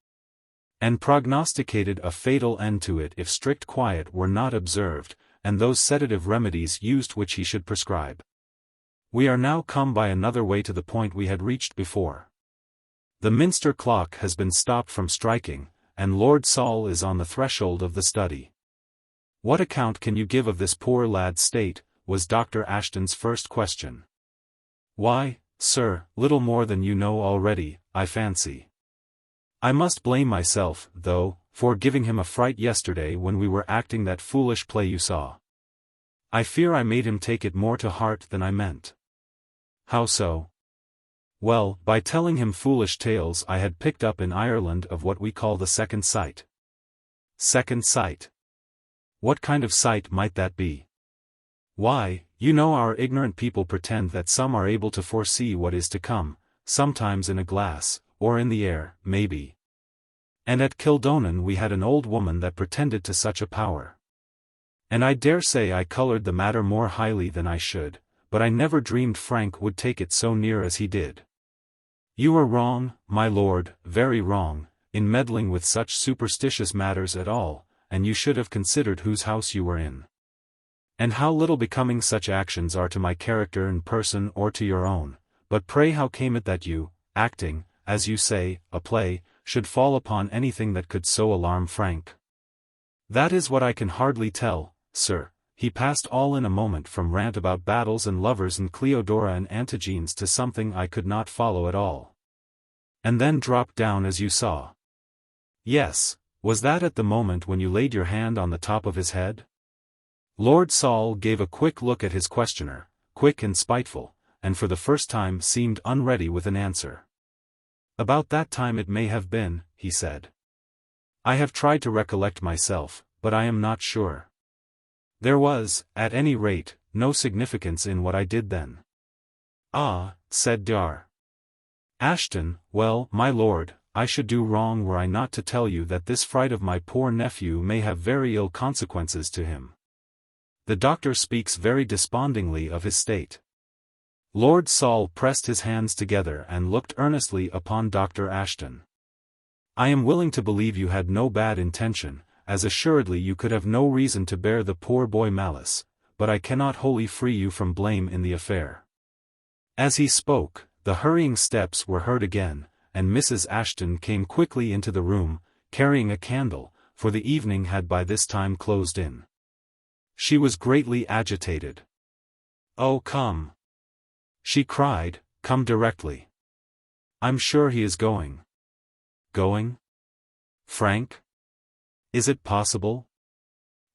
and prognosticated a fatal end to it if strict quiet were not observed, and those sedative remedies used which he should prescribe. We are now come by another way to the point we had reached before. The Minster clock has been stopped from striking, and Lord Saul is on the threshold of the study. "What account can you give of this poor lad's state?" was Dr. Ashton's first question. "Why, sir, little more than you know already, I fancy. I must blame myself, though, for giving him a fright yesterday when we were acting that foolish play you saw. I fear I made him take it more to heart than I meant." "How so?" "Well, by telling him foolish tales I had picked up in Ireland of what we call the second sight." "Second sight? What kind of sight might that be?" "Why, you know our ignorant people pretend that some are able to foresee what is to come, sometimes in a glass, or in the air, maybe. And at Kildonan we had an old woman that pretended to such a power. And I dare say I coloured the matter more highly than I should, but I never dreamed Frank would take it so near as he did. You were wrong, my lord, very wrong, in meddling with such superstitious matters at all, and you should have considered whose house you were in. And how little becoming such actions are to my character and person or to your own. But pray how came it that you, acting, as you say, a play, should fall upon anything that could so alarm Frank?" "That is what I can hardly tell, sir. He passed all in a moment from rant about battles and lovers and Cleodora and Antigenes to something I could not follow at all. And then dropped down as you saw." "Yes, was that at the moment when you laid your hand on the top of his head?" Lord Saul gave a quick look at his questioner, quick and spiteful, and for the first time seemed unready with an answer. "About that time it may have been," he said. "I have tried to recollect myself, but I am not sure. There was, at any rate, no significance in what I did then." "Ah," said Dr. Ashton, "well, my lord, I should do wrong were I not to tell you that this fright of my poor nephew may have very ill consequences to him. The doctor speaks very despondingly of his state." Lord Saul pressed his hands together and looked earnestly upon Dr. Ashton. "I am willing to believe you had no bad intention, as assuredly you could have no reason to bear the poor boy malice, but I cannot wholly free you from blame in the affair." As he spoke, the hurrying steps were heard again, and Mrs. Ashton came quickly into the room, carrying a candle, for the evening had by this time closed in. She was greatly agitated. "Oh, come!" she cried, "come directly. I'm sure he is going." "Going? Frank? Is it possible?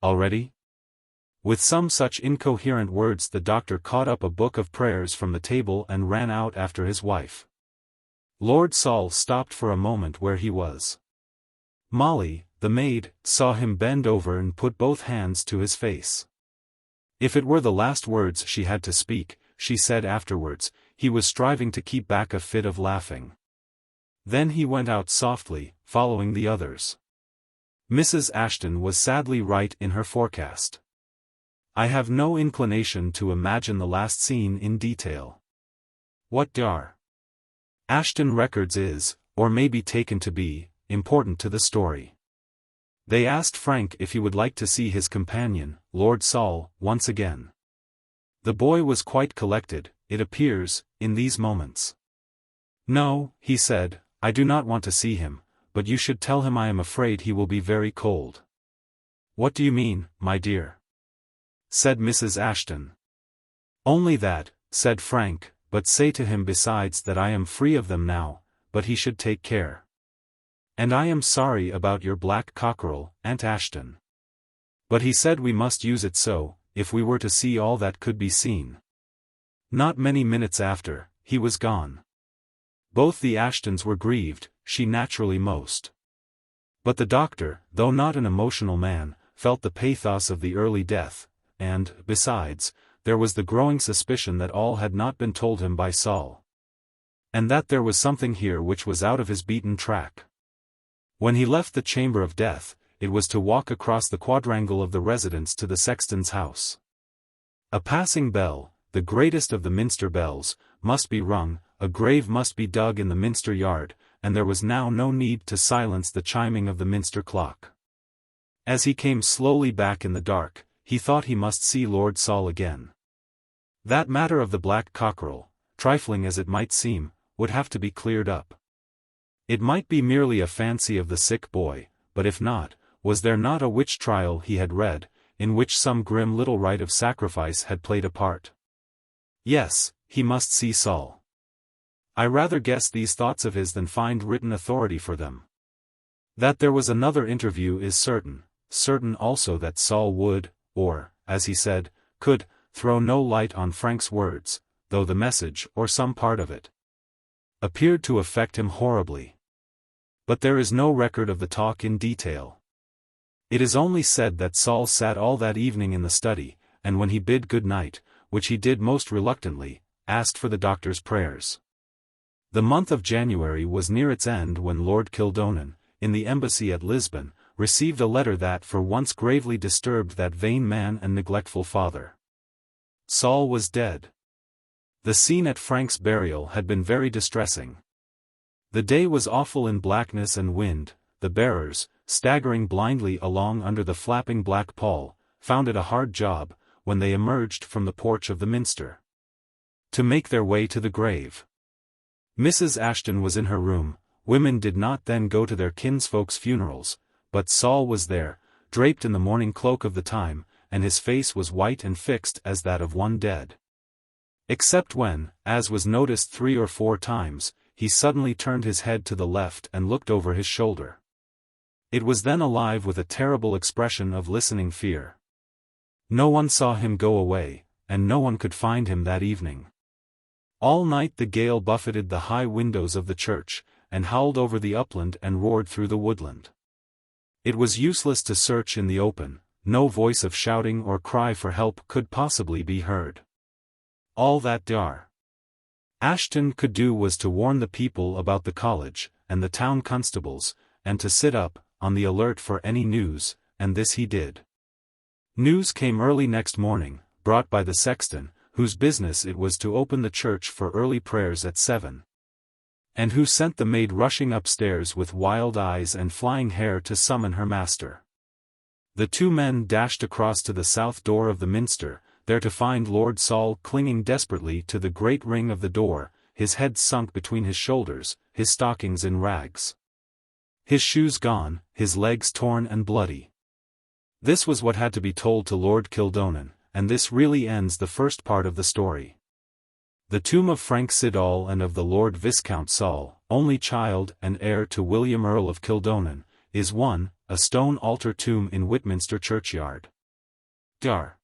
Already?" With some such incoherent words the doctor caught up a book of prayers from the table and ran out after his wife. Lord Saul stopped for a moment where he was. Molly, the maid, saw him bend over and put both hands to his face. If it were the last words she had to speak, she said afterwards, he was striving to keep back a fit of laughing. Then he went out softly, following the others. Mrs. Ashton was sadly right in her forecast. I have no inclination to imagine the last scene in detail. What Dar. Ashton records is, or may be taken to be, important to the story. They asked Frank if he would like to see his companion, Lord Saul, once again. The boy was quite collected, it appears, in these moments. No, he said, I do not want to see him, but you should tell him I am afraid he will be very cold. What do you mean, my dear? Said Mrs. Ashton. Only that, said Frank, but say to him besides that I am free of them now, but he should take care. And I am sorry about your black cockerel, Aunt Ashton. But he said we must use it so, if we were to see all that could be seen. Not many minutes after, he was gone. Both the Ashtons were grieved, she naturally most. But the doctor, though not an emotional man, felt the pathos of the early death, and, besides, there was the growing suspicion that all had not been told him by Saul. And that there was something here which was out of his beaten track. When he left the chamber of death, it was to walk across the quadrangle of the residence to the sexton's house. A passing bell, the greatest of the Minster bells, must be rung, a grave must be dug in the Minster yard, and there was now no need to silence the chiming of the Minster clock. As he came slowly back in the dark, he thought he must see Lord Saul again. That matter of the black cockerel, trifling as it might seem, would have to be cleared up. It might be merely a fancy of the sick boy, but if not, was there not a witch trial he had read, in which some grim little rite of sacrifice had played a part? Yes, he must see Saul. I rather guess these thoughts of his than find written authority for them. That there was another interview is certain, certain also that Saul would, or, as he said, could, throw no light on Frank's words, though the message, or some part of it, appeared to affect him horribly. But there is no record of the talk in detail. It is only said that Saul sat all that evening in the study, and when he bid good night, which he did most reluctantly, asked for the doctor's prayers. The month of January was near its end when Lord Kildonan, in the embassy at Lisbon, received a letter that for once gravely disturbed that vain man and neglectful father. Saul was dead. The scene at Frank's burial had been very distressing. The day was awful in blackness and wind. The bearers, staggering blindly along under the flapping black pall, found it a hard job, when they emerged from the porch of the minster, to make their way to the grave. Mrs. Ashton was in her room. Women did not then go to their kinsfolk's funerals, but Saul was there, draped in the mourning cloak of the time, and his face was white and fixed as that of one dead. Except when, as was noticed 3 or 4 times, he suddenly turned his head to the left and looked over his shoulder. It was then alive with a terrible expression of listening fear. No one saw him go away, and no one could find him that evening. All night the gale buffeted the high windows of the church, and howled over the upland and roared through the woodland. It was useless to search in the open, no voice of shouting or cry for help could possibly be heard. All that Dar. Ashton could do was to warn the people about the college, and the town constables, and to sit up, on the alert for any news, and this he did. News came early next morning, brought by the sexton, whose business it was to open the church for early prayers at 7. And who sent the maid rushing upstairs with wild eyes and flying hair to summon her master. The 2 men dashed across to the south door of the minster, there to find Lord Saul clinging desperately to the great ring of the door, his head sunk between his shoulders, his stockings in rags, his shoes gone, his legs torn and bloody. This was what had to be told to Lord Kildonan, and this really ends the first part of the story. The tomb of Frank Siddall and of the Lord Viscount Saul, only child and heir to William Earl of Kildonan, is a stone altar tomb in Whitminster churchyard. Dar.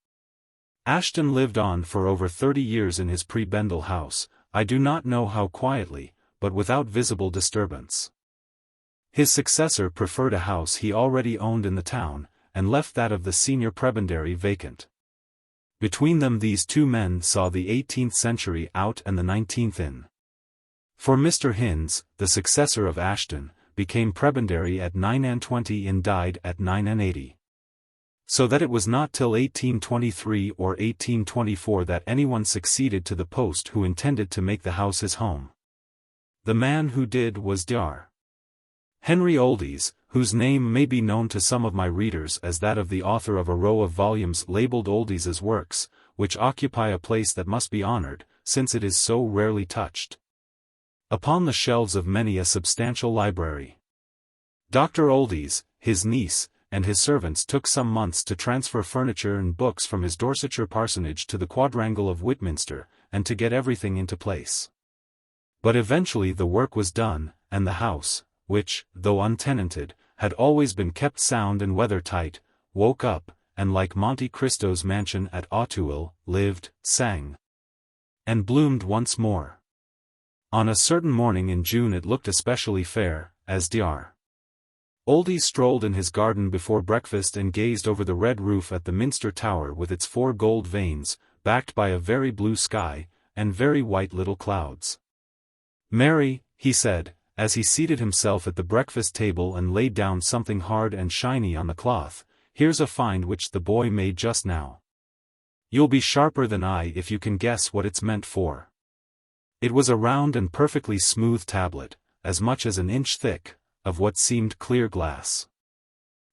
Ashton lived on for over 30 years in his prebendal house, I do not know how quietly, but without visible disturbance. His successor preferred a house he already owned in the town, and left that of the senior prebendary vacant. Between them these 2 men saw the 18th century out and the 19th in. For Mr. Hinds, the successor of Ashton, became prebendary at 920 and died at 980. So that it was not till 1823 or 1824 that anyone succeeded to the post who intended to make the house his home. The man who did was Dr. Henry Oldys, whose name may be known to some of my readers as that of the author of a row of volumes labeled Oldys's Works, which occupy a place that must be honored, since it is so rarely touched upon the shelves of many a substantial library. Dr. Oldys, his niece, and his servants took some months to transfer furniture and books from his Dorsetshire parsonage to the quadrangle of Whitminster, and to get everything into place. But eventually the work was done, and the house, which, though untenanted, had always been kept sound and weather-tight, woke up, and like Monte Cristo's mansion at Auteuil, lived, sang, and bloomed once more. On a certain morning in June it looked especially fair, as Dr. Oldys strolled in his garden before breakfast and gazed over the red roof at the Minster Tower with its 4 gold vanes, backed by a very blue sky, and very white little clouds. "Mary," he said, as he seated himself at the breakfast table and laid down something hard and shiny on the cloth, "here's a find which the boy made just now. You'll be sharper than I if you can guess what it's meant for." It was a round and perfectly smooth tablet, as much as an inch thick, of what seemed clear glass.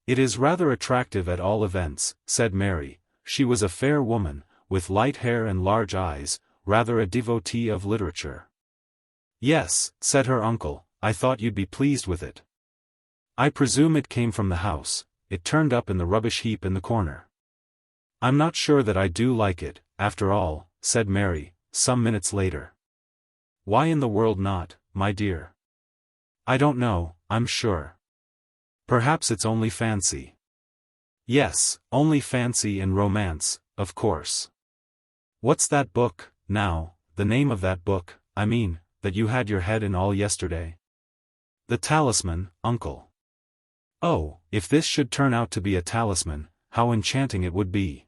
"It is rather attractive at all events," said Mary. She was a fair woman, with light hair and large eyes, rather a devotee of literature. "Yes," said her uncle, "I thought you'd be pleased with it. I presume it came from the house, it turned up in the rubbish heap in the corner." "I'm not sure that I do like it, after all," said Mary, some minutes later. "Why in the world not, my dear?" "I don't know, I'm sure. Perhaps it's only fancy." "Yes, only fancy and romance, of course. What's that book, now, the name of that book, I mean, that you had your head in all yesterday?" "The Talisman, uncle." "Oh, if this should turn out to be a talisman, how enchanting it would be."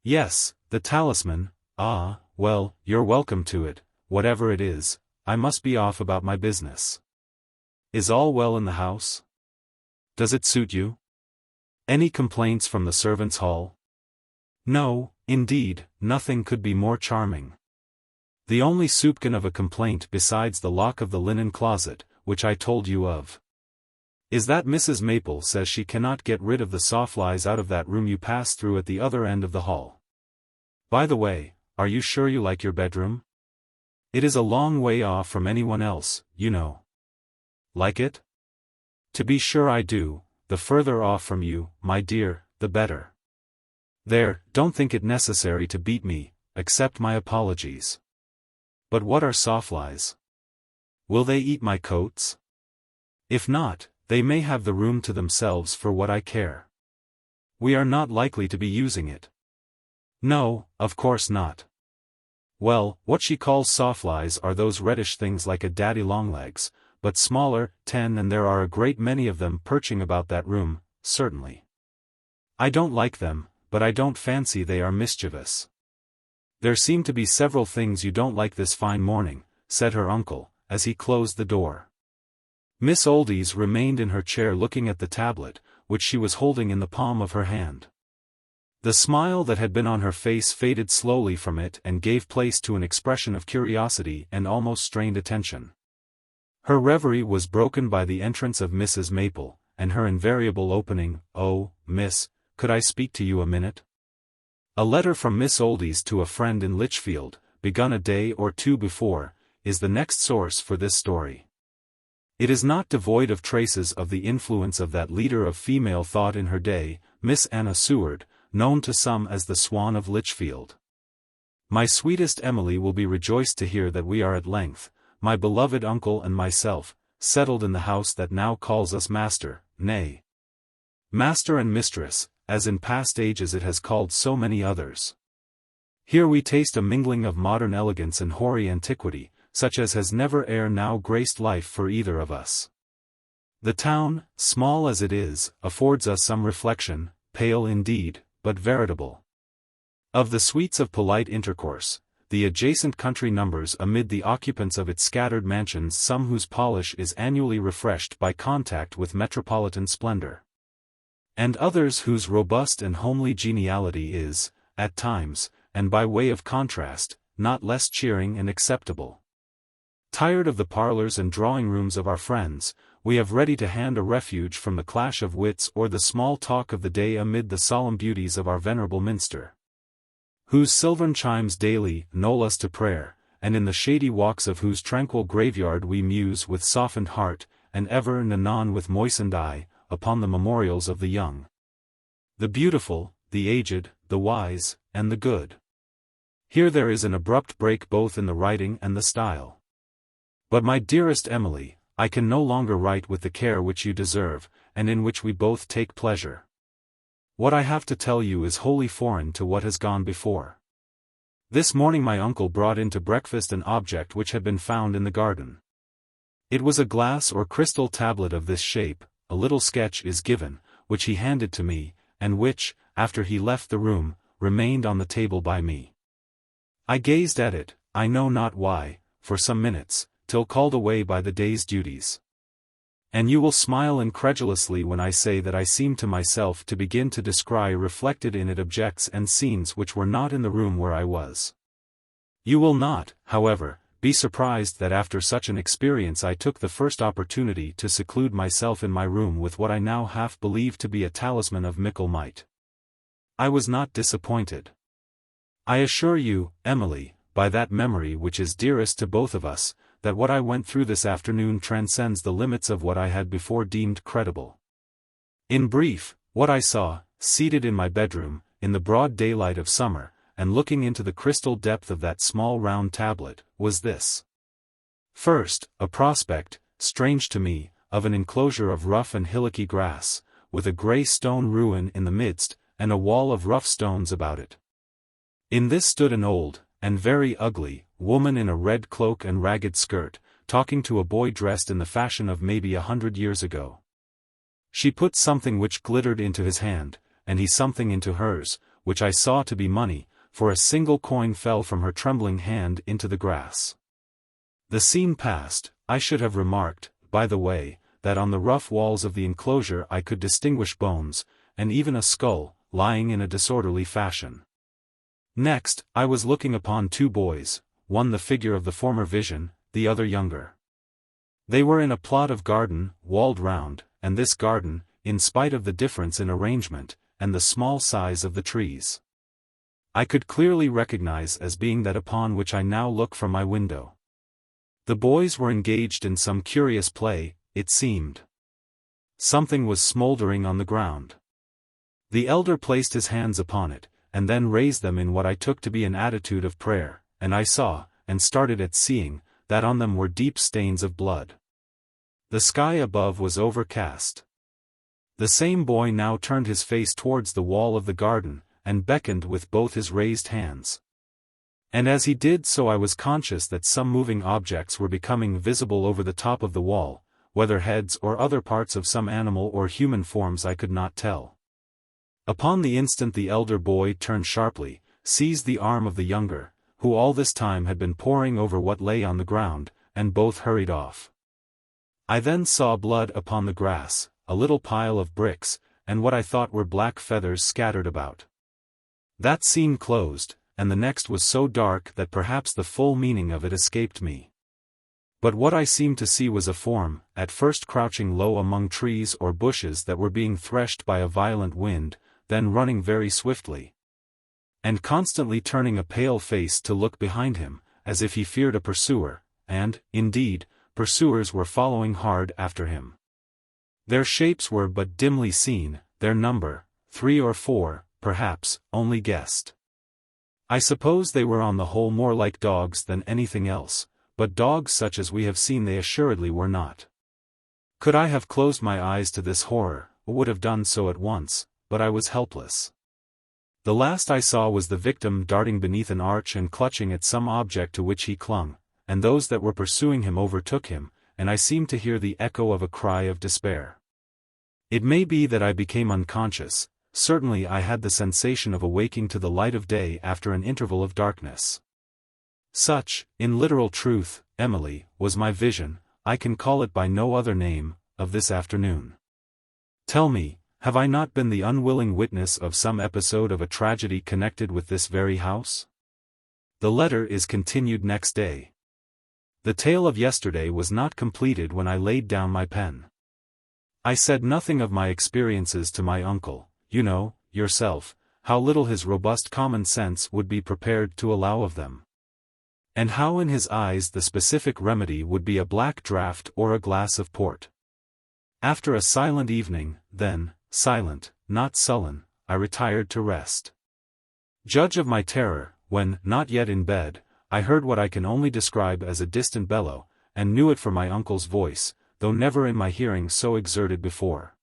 "Yes, the Talisman, ah, well, you're welcome to it, whatever it is. I must be off about my business. Is all well in the house? Does it suit you? Any complaints from the servants' hall?" "No, indeed, nothing could be more charming. The only soupçon of a complaint besides the lock of the linen closet, which I told you of, is that Mrs. Maple says she cannot get rid of the sawflies out of that room you pass through at the other end of the hall. By the way, are you sure you like your bedroom? It is a long way off from anyone else, you know." "Like it? To be sure I do, the further off from you, my dear, the better. There, don't think it necessary to beat me, accept my apologies. But what are sawflies? Will they eat my coats? If not, they may have the room to themselves for what I care. We are not likely to be using it." "No, of course not." "Well, what she calls sawflies are those reddish things like a daddy-long-legs, but smaller, and there are a great many of them perching about that room, certainly. I don't like them, but I don't fancy they are mischievous." "There seem to be several things you don't like this fine morning," said her uncle, as he closed the door. Miss Oldys remained in her chair looking at the tablet, which she was holding in the palm of her hand. The smile that had been on her face faded slowly from it and gave place to an expression of curiosity and almost strained attention. Her reverie was broken by the entrance of Mrs. Maple, and her invariable opening, "Oh, miss, could I speak to you a minute?" A letter from Miss Oldys to a friend in Lichfield, begun a day or two before, is the next source for this story. It is not devoid of traces of the influence of that leader of female thought in her day, Miss Anna Seward, known to some as the Swan of Lichfield. My sweetest Emily will be rejoiced to hear that we are at length, my beloved uncle and myself, settled in the house that now calls us master, nay, master and mistress, as in past ages it has called so many others. Here we taste a mingling of modern elegance and hoary antiquity, such as has never ere now graced life for either of us. The town, small as it is, affords us some reflection, pale indeed, but veritable, of the sweets of polite intercourse, the adjacent country numbers amid the occupants of its scattered mansions some whose polish is annually refreshed by contact with metropolitan splendor, and others whose robust and homely geniality is, at times, and by way of contrast, not less cheering and acceptable. Tired of the parlors and drawing-rooms of our friends, we have ready to hand a refuge from the clash of wits or the small talk of the day amid the solemn beauties of our venerable minster, whose silvern chimes daily knoll us to prayer, and in the shady walks of whose tranquil graveyard we muse with softened heart, and ever and anon with moistened eye, upon the memorials of the young, the beautiful, the aged, the wise, and the good. Here there is an abrupt break both in the writing and the style. But my dearest Emily, I can no longer write with the care which you deserve, and in which we both take pleasure. What I have to tell you is wholly foreign to what has gone before. This morning my uncle brought in to breakfast an object which had been found in the garden. It was a glass or crystal tablet of this shape. A little sketch is given, which he handed to me, and which, after he left the room, remained on the table by me. I gazed at it, I know not why, for some minutes, till called away by the day's duties. And you will smile incredulously when I say that I seemed to myself to begin to descry reflected in it objects and scenes which were not in the room where I was. You will not, however, be surprised that after such an experience I took the first opportunity to seclude myself in my room with what I now half believe to be a talisman of mickle might. I was not disappointed. I assure you, Emily, by that memory which is dearest to both of us, that what I went through this afternoon transcends the limits of what I had before deemed credible. In brief, what I saw, seated in my bedroom, in the broad daylight of summer, and looking into the crystal depth of that small round tablet, was this. First, a prospect, strange to me, of an enclosure of rough and hillocky grass, with a grey stone ruin in the midst, and a wall of rough stones about it. In this stood an old, and very ugly, woman in a red cloak and ragged skirt, talking to a boy dressed in the fashion of maybe 100 years ago. She put something which glittered into his hand, and he something into hers, which I saw to be money, for a single coin fell from her trembling hand into the grass. The scene passed. I should have remarked, by the way, that on the rough walls of the enclosure I could distinguish bones, and even a skull, lying in a disorderly fashion. Next, I was looking upon two boys, one the figure of the former vision, the other younger. They were in a plot of garden, walled round, and this garden, in spite of the difference in arrangement, and the small size of the trees, I could clearly recognize as being that upon which I now look from my window. The boys were engaged in some curious play, it seemed. Something was smouldering on the ground. The elder placed his hands upon it, and then raised them in what I took to be an attitude of prayer, and I saw, and started at seeing, that on them were deep stains of blood. The sky above was overcast. The same boy now turned his face towards the wall of the garden, and beckoned with both his raised hands. And as he did so I was conscious that some moving objects were becoming visible over the top of the wall, whether heads or other parts of some animal or human forms I could not tell. Upon the instant the elder boy turned sharply, seized the arm of the younger, who all this time had been poring over what lay on the ground, and both hurried off. I then saw blood upon the grass, a little pile of bricks, and what I thought were black feathers scattered about. That scene closed, and the next was so dark that perhaps the full meaning of it escaped me. But what I seemed to see was a form, at first crouching low among trees or bushes that were being threshed by a violent wind, then running very swiftly, and constantly turning a pale face to look behind him, as if he feared a pursuer, and, indeed, pursuers were following hard after him. Their shapes were but dimly seen, their number, 3 or 4, perhaps, only guessed. I suppose they were on the whole more like dogs than anything else, but dogs such as we have seen they assuredly were not. Could I have closed my eyes to this horror, I would have done so at once, but I was helpless. The last I saw was the victim darting beneath an arch and clutching at some object to which he clung, and those that were pursuing him overtook him, and I seemed to hear the echo of a cry of despair. It may be that I became unconscious. Certainly I had the sensation of awaking to the light of day after an interval of darkness. Such, in literal truth, Emily, was my vision, I can call it by no other name, of this afternoon. Tell me, have I not been the unwilling witness of some episode of a tragedy connected with this very house? The letter is continued next day. The tale of yesterday was not completed when I laid down my pen. I said nothing of my experiences to my uncle. You know, yourself, how little his robust common sense would be prepared to allow of them. And how in his eyes the specific remedy would be a black draught or a glass of port. After a silent evening, then, silent, not sullen, I retired to rest. Judge of my terror, when, not yet in bed, I heard what I can only describe as a distant bellow, and knew it for my uncle's voice, though never in my hearing so exerted before.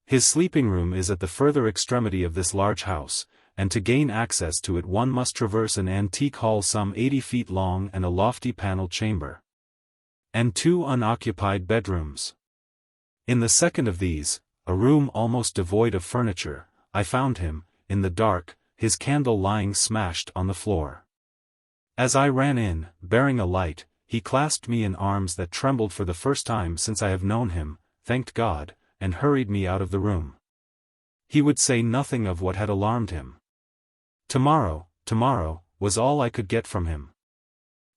His sleeping room is at the further extremity of this large house, and to gain access to it one must traverse an antique hall some 80 feet long and a lofty panelled chamber. And 2 unoccupied bedrooms. In the second of these, a room almost devoid of furniture, I found him, in the dark, his candle lying smashed on the floor. As I ran in, bearing a light, he clasped me in arms that trembled for the first time since I have known him, thanked God, and hurried me out of the room. He would say nothing of what had alarmed him. Tomorrow, was all I could get from him.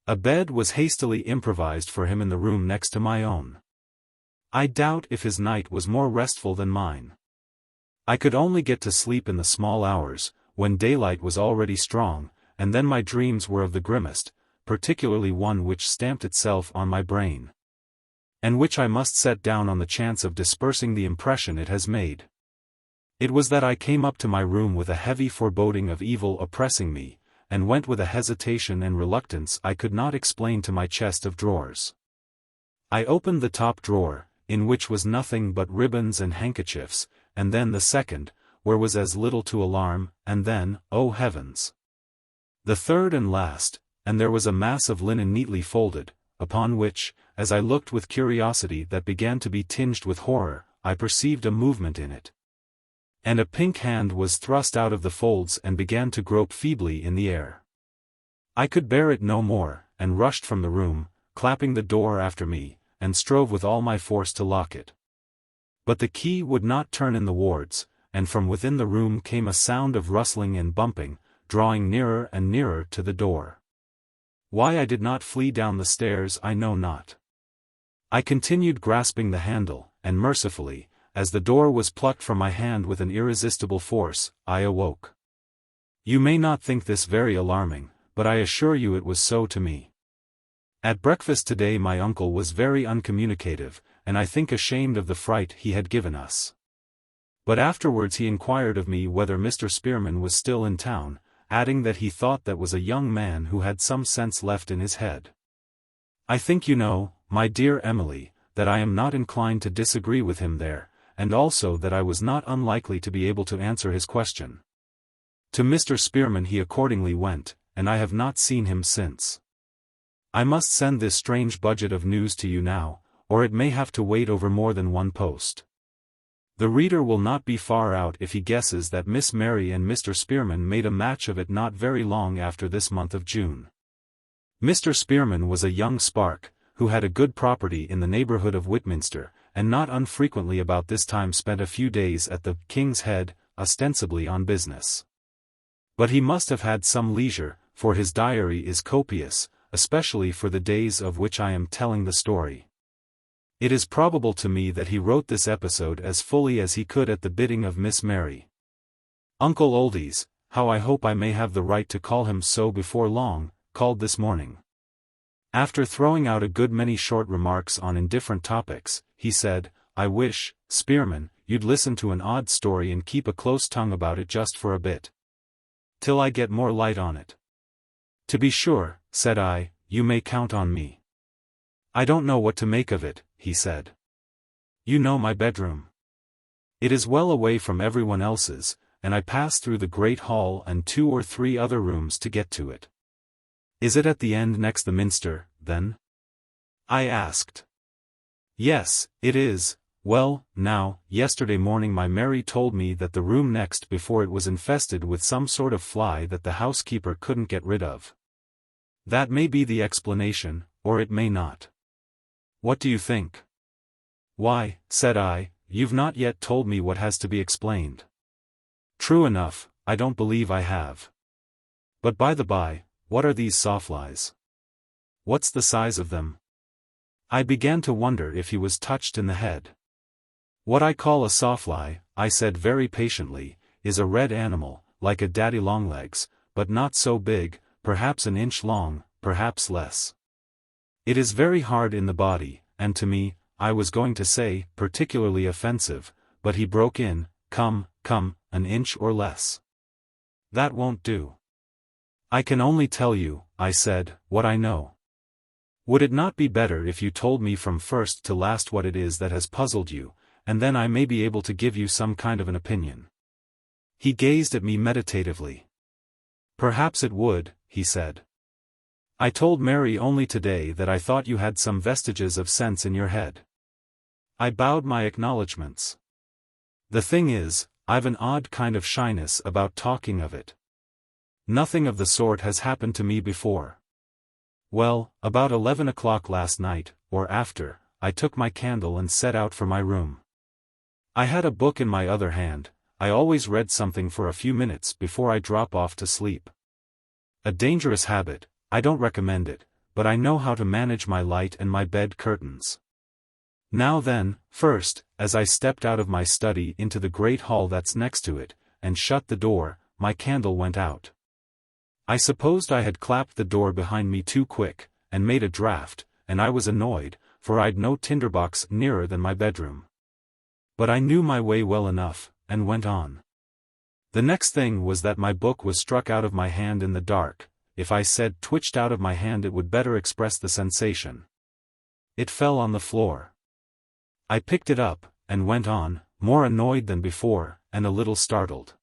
A bed was hastily improvised for him in the room next to my own. I doubt if his night was more restful than mine. I could only get to sleep in the small hours, when daylight was already strong, and then my dreams were of the grimmest, particularly one which stamped itself on my brain, and which I must set down on the chance of dispersing the impression it has made. It was that I came up to my room with a heavy foreboding of evil oppressing me, and went with a hesitation and reluctance I could not explain to my chest of drawers. I opened the top drawer, in which was nothing but ribbons and handkerchiefs, and then the second, where was as little to alarm, and then, oh heavens! The third and last, and there was a mass of linen neatly folded, upon which, as I looked with curiosity that began to be tinged with horror, I perceived a movement in it. And a pink hand was thrust out of the folds and began to grope feebly in the air. I could bear it no more, and rushed from the room, clapping the door after me, and strove with all my force to lock it. But the key would not turn in the wards, and from within the room came a sound of rustling and bumping, drawing nearer and nearer to the door. Why I did not flee down the stairs I know not. I continued grasping the handle, and mercifully, as the door was plucked from my hand with an irresistible force, I awoke. You may not think this very alarming, but I assure you it was so to me. At breakfast today my uncle was very uncommunicative, and I think ashamed of the fright he had given us. But afterwards he inquired of me whether Mr. Spearman was still in town, adding that he thought that was a young man who had some sense left in his head. I think you know, my dear Emily, that I am not inclined to disagree with him there, and also that I was not unlikely to be able to answer his question. To Mr. Spearman he accordingly went, and I have not seen him since. I must send this strange budget of news to you now, or it may have to wait over more than one post. The reader will not be far out if he guesses that Miss Mary and Mr. Spearman made a match of it not very long after this month of June. Mr. Spearman was a young spark, who had a good property in the neighbourhood of Whitminster, and not unfrequently about this time spent a few days at the King's Head, ostensibly on business. But he must have had some leisure, for his diary is copious, especially for the days of which I am telling the story. It is probable to me that he wrote this episode as fully as he could at the bidding of Miss Mary. Uncle Oldies, how I hope I may have the right to call him so before long, called this morning. After throwing out a good many short remarks on indifferent topics, he said, I wish, Spearman, you'd listen to an odd story and keep a close tongue about it just for a bit. Till I get more light on it. To be sure, said I, you may count on me. I don't know what to make of it, he said. You know my bedroom. It is well away from everyone else's, and I pass through the great hall and 2 or 3 other rooms to get to it. Is it at the end next the minster, then? I asked. Yes, it is. Well, now, yesterday morning my Mary told me that the room next before it was infested with some sort of fly that the housekeeper couldn't get rid of. That may be the explanation, or it may not. What do you think? Why, said I, you've not yet told me what has to be explained. True enough, I don't believe I have. But by the by, what are these sawflies? What's the size of them? I began to wonder if he was touched in the head. What I call a sawfly, I said very patiently, is a red animal, like a daddy-long-legs, but not so big, perhaps an inch long, perhaps less. It is very hard in the body, and to me, I was going to say, particularly offensive, but he broke in, come, an inch or less. That won't do. I can only tell you, I said, what I know. Would it not be better if you told me from first to last what it is that has puzzled you, and then I may be able to give you some kind of an opinion? He gazed at me meditatively. Perhaps it would, he said. I told Mary only today that I thought you had some vestiges of sense in your head. I bowed my acknowledgments. The thing is, I've an odd kind of shyness about talking of it. Nothing of the sort has happened to me before. Well, about 11 o'clock last night, or after, I took my candle and set out for my room. I had a book in my other hand. I always read something for a few minutes before I drop off to sleep. A dangerous habit, I don't recommend it, but I know how to manage my light and my bed curtains. Now then, first, as I stepped out of my study into the great hall that's next to it, and shut the door, my candle went out. I supposed I had clapped the door behind me too quick, and made a draught, and I was annoyed, for I'd no tinderbox nearer than my bedroom. But I knew my way well enough, and went on. The next thing was that my book was struck out of my hand in the dark. If I said twitched out of my hand it would better express the sensation. It fell on the floor. I picked it up, and went on, more annoyed than before, and a little startled.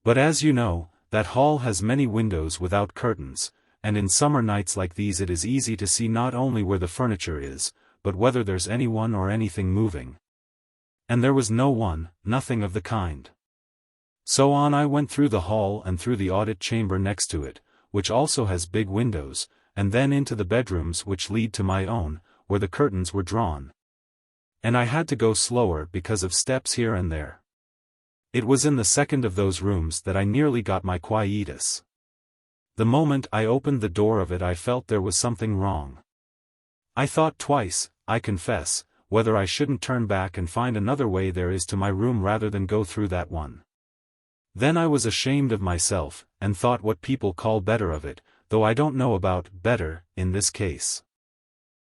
But as you know, that hall has many windows without curtains, and in summer nights like these it is easy to see not only where the furniture is, but whether there's anyone or anything moving. And there was no one, nothing of the kind. So on I went through the hall and through the audit chamber next to it, which also has big windows, and then into the bedrooms which lead to my own, where the curtains were drawn. And I had to go slower because of steps here and there. It was in the second of those rooms that I nearly got my quietus. The moment I opened the door of it I felt there was something wrong. I thought twice, I confess, whether I shouldn't turn back and find another way there is to my room rather than go through that one. Then I was ashamed of myself, and thought what people call better of it, though I don't know about better in this case.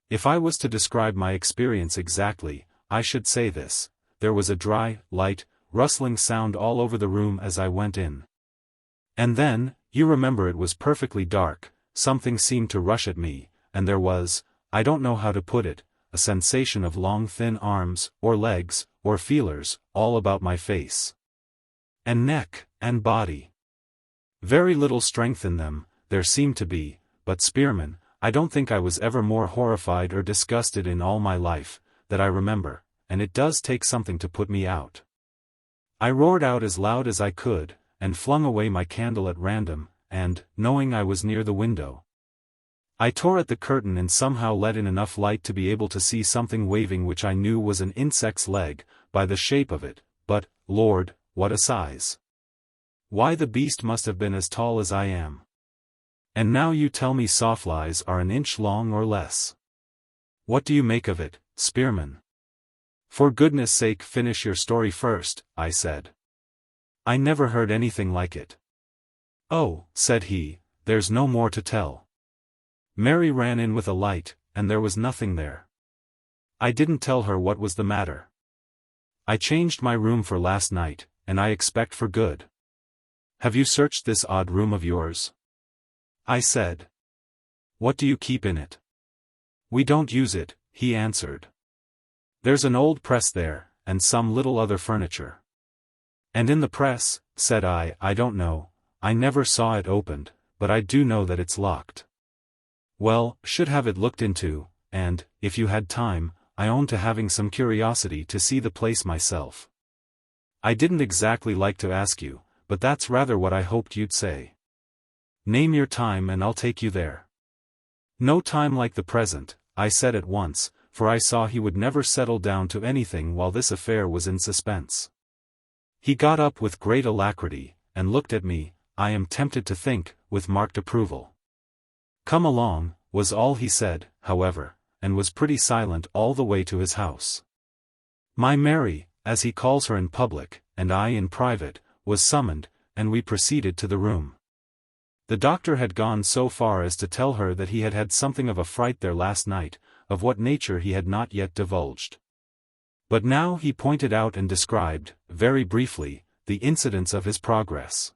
If I was to describe my experience exactly, I should say this: there was a dry, light, rustling sound all over the room as I went in. And then, you remember it was perfectly dark, something seemed to rush at me, and there was, I don't know how to put it, a sensation of long thin arms, or legs, or feelers, all about my face. And neck, and body. Very little strength in them, there seemed to be, but Spearman, I don't think I was ever more horrified or disgusted in all my life, that I remember, and it does take something to put me out. I roared out as loud as I could, and flung away my candle at random, and, knowing I was near the window, I tore at the curtain and somehow let in enough light to be able to see something waving which I knew was an insect's leg, by the shape of it, but, Lord, what a size! Why, the beast must have been as tall as I am. And now you tell me sawflies are an inch long or less. What do you make of it, Spearman? For goodness sake finish your story first, I said. I never heard anything like it. Oh, said he, there's no more to tell. Mary ran in with a light, and there was nothing there. I didn't tell her what was the matter. I changed my room for last night, and I expect for good. Have you searched this odd room of yours? I said. What do you keep in it? We don't use it, he answered. There's an old press there, and some little other furniture. And in the press, said I don't know, I never saw it opened, but I do know that it's locked. Well, should have it looked into, and, if you had time, I own to having some curiosity to see the place myself. I didn't exactly like to ask you, but that's rather what I hoped you'd say. Name your time and I'll take you there. No time like the present, I said at once, for I saw he would never settle down to anything while this affair was in suspense. He got up with great alacrity, and looked at me, I am tempted to think, with marked approval. "Come along," was all he said, however, and was pretty silent all the way to his house. My Mary, as he calls her in public, and I in private, was summoned, and we proceeded to the room. The doctor had gone so far as to tell her that he had had something of a fright there last night, of what nature he had not yet divulged. But now he pointed out and described, very briefly, the incidents of his progress.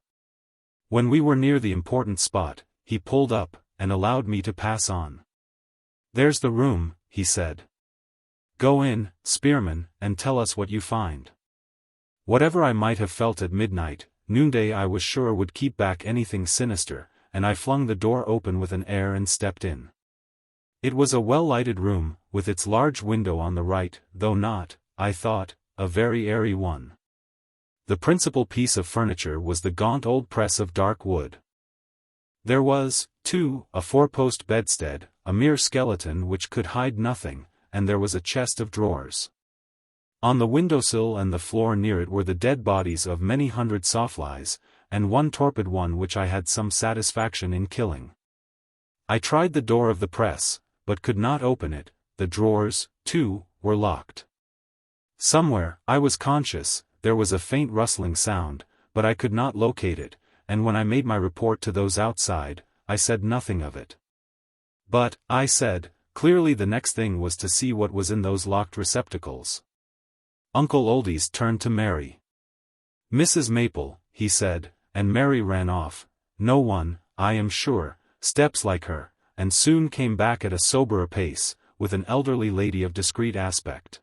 When we were near the important spot, he pulled up, and allowed me to pass on. "There's the room," he said. "Go in, Spearman, and tell us what you find." Whatever I might have felt at midnight, noonday I was sure would keep back anything sinister, and I flung the door open with an air and stepped in. It was a well-lighted room, with its large window on the right, though not, I thought, a very airy one. The principal piece of furniture was the gaunt old press of dark wood. There was, too, a four-post bedstead, a mere skeleton which could hide nothing, and there was a chest of drawers. On the windowsill and the floor near it were the dead bodies of many hundred sawflies, and one torpid one which I had some satisfaction in killing. I tried the door of the press, but could not open it. The drawers, too, were locked. Somewhere, I was conscious, there was a faint rustling sound, but I could not locate it, and when I made my report to those outside, I said nothing of it. But, I said, clearly the next thing was to see what was in those locked receptacles. Uncle Oldys turned to Mary. "Mrs. Maple," he said, and Mary ran off. No one, I am sure, steps like her, and soon came back at a soberer pace, with an elderly lady of discreet aspect.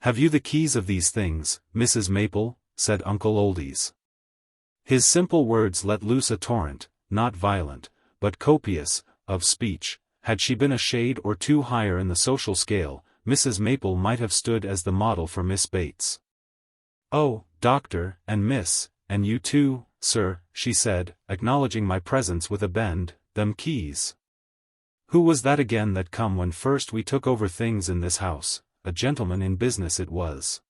"Have you the keys of these things, Mrs. Maple?" said Uncle Oldys. His simple words let loose a torrent, not violent, but copious, of speech. Had she been a shade or two higher in the social scale, Mrs. Maple might have stood as the model for Miss Bates. "Oh, doctor, and miss, and you too, sir," she said, acknowledging my presence with a bend, "them keys. Who was that again that come when first we took over things in this house? A gentleman in business it was.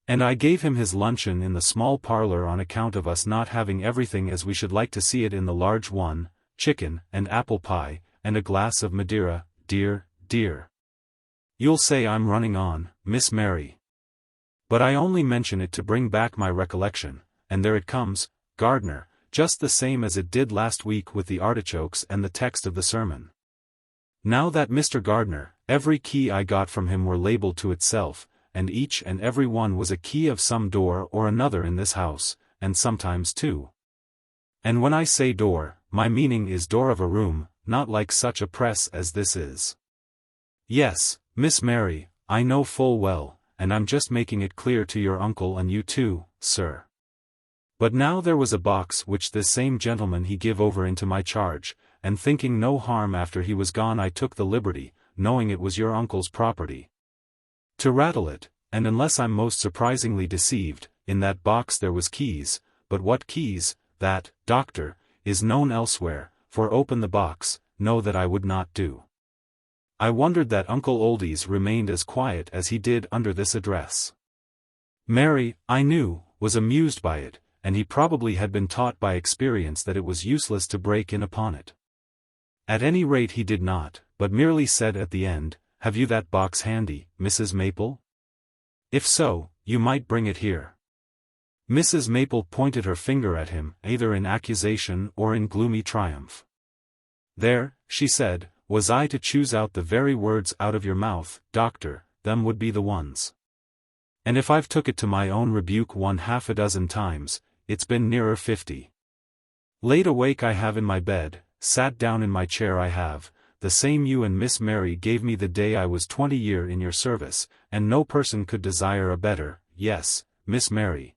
And I gave him his luncheon in the small parlor on account of us not having everything as we should like to see it in the large one, chicken, and apple pie, and a glass of Madeira, dear, dear. You'll say I'm running on, Miss Mary. But I only mention it to bring back my recollection, and there it comes, Gardner, just the same as it did last week with the artichokes and the text of the sermon. Now that Mr. Gardner, every key I got from him were labeled to itself, and each and every one was a key of some door or another in this house, and sometimes two. And when I say door, my meaning is door of a room, not like such a press as this is. Yes, Miss Mary, I know full well, and I'm just making it clear to your uncle and you too, sir. But now there was a box which this same gentleman he give over into my charge, and thinking no harm after he was gone I took the liberty, knowing it was your uncle's property, to rattle it, and unless I'm most surprisingly deceived, in that box there was keys, but what keys, that, doctor, is known elsewhere, for open the box, know that I would not do. I wondered that Uncle Oldys remained as quiet as he did under this address. Mary, I knew, was amused by it, and he probably had been taught by experience that it was useless to break in upon it. At any rate he did not, but merely said at the end, "Have you that box handy, Mrs. Maple? If so, you might bring it here." Mrs. Maple pointed her finger at him, either in accusation or in gloomy triumph. "There," she said, "was I to choose out the very words out of your mouth, doctor, them would be the ones. And if I've took it to my own rebuke 1/2 times, it's been nearer 50. Laid awake I have in my bed, sat down in my chair I have, the same you and Miss Mary gave me the day I was 20 year in your service, and no person could desire a better, yes, Miss Mary.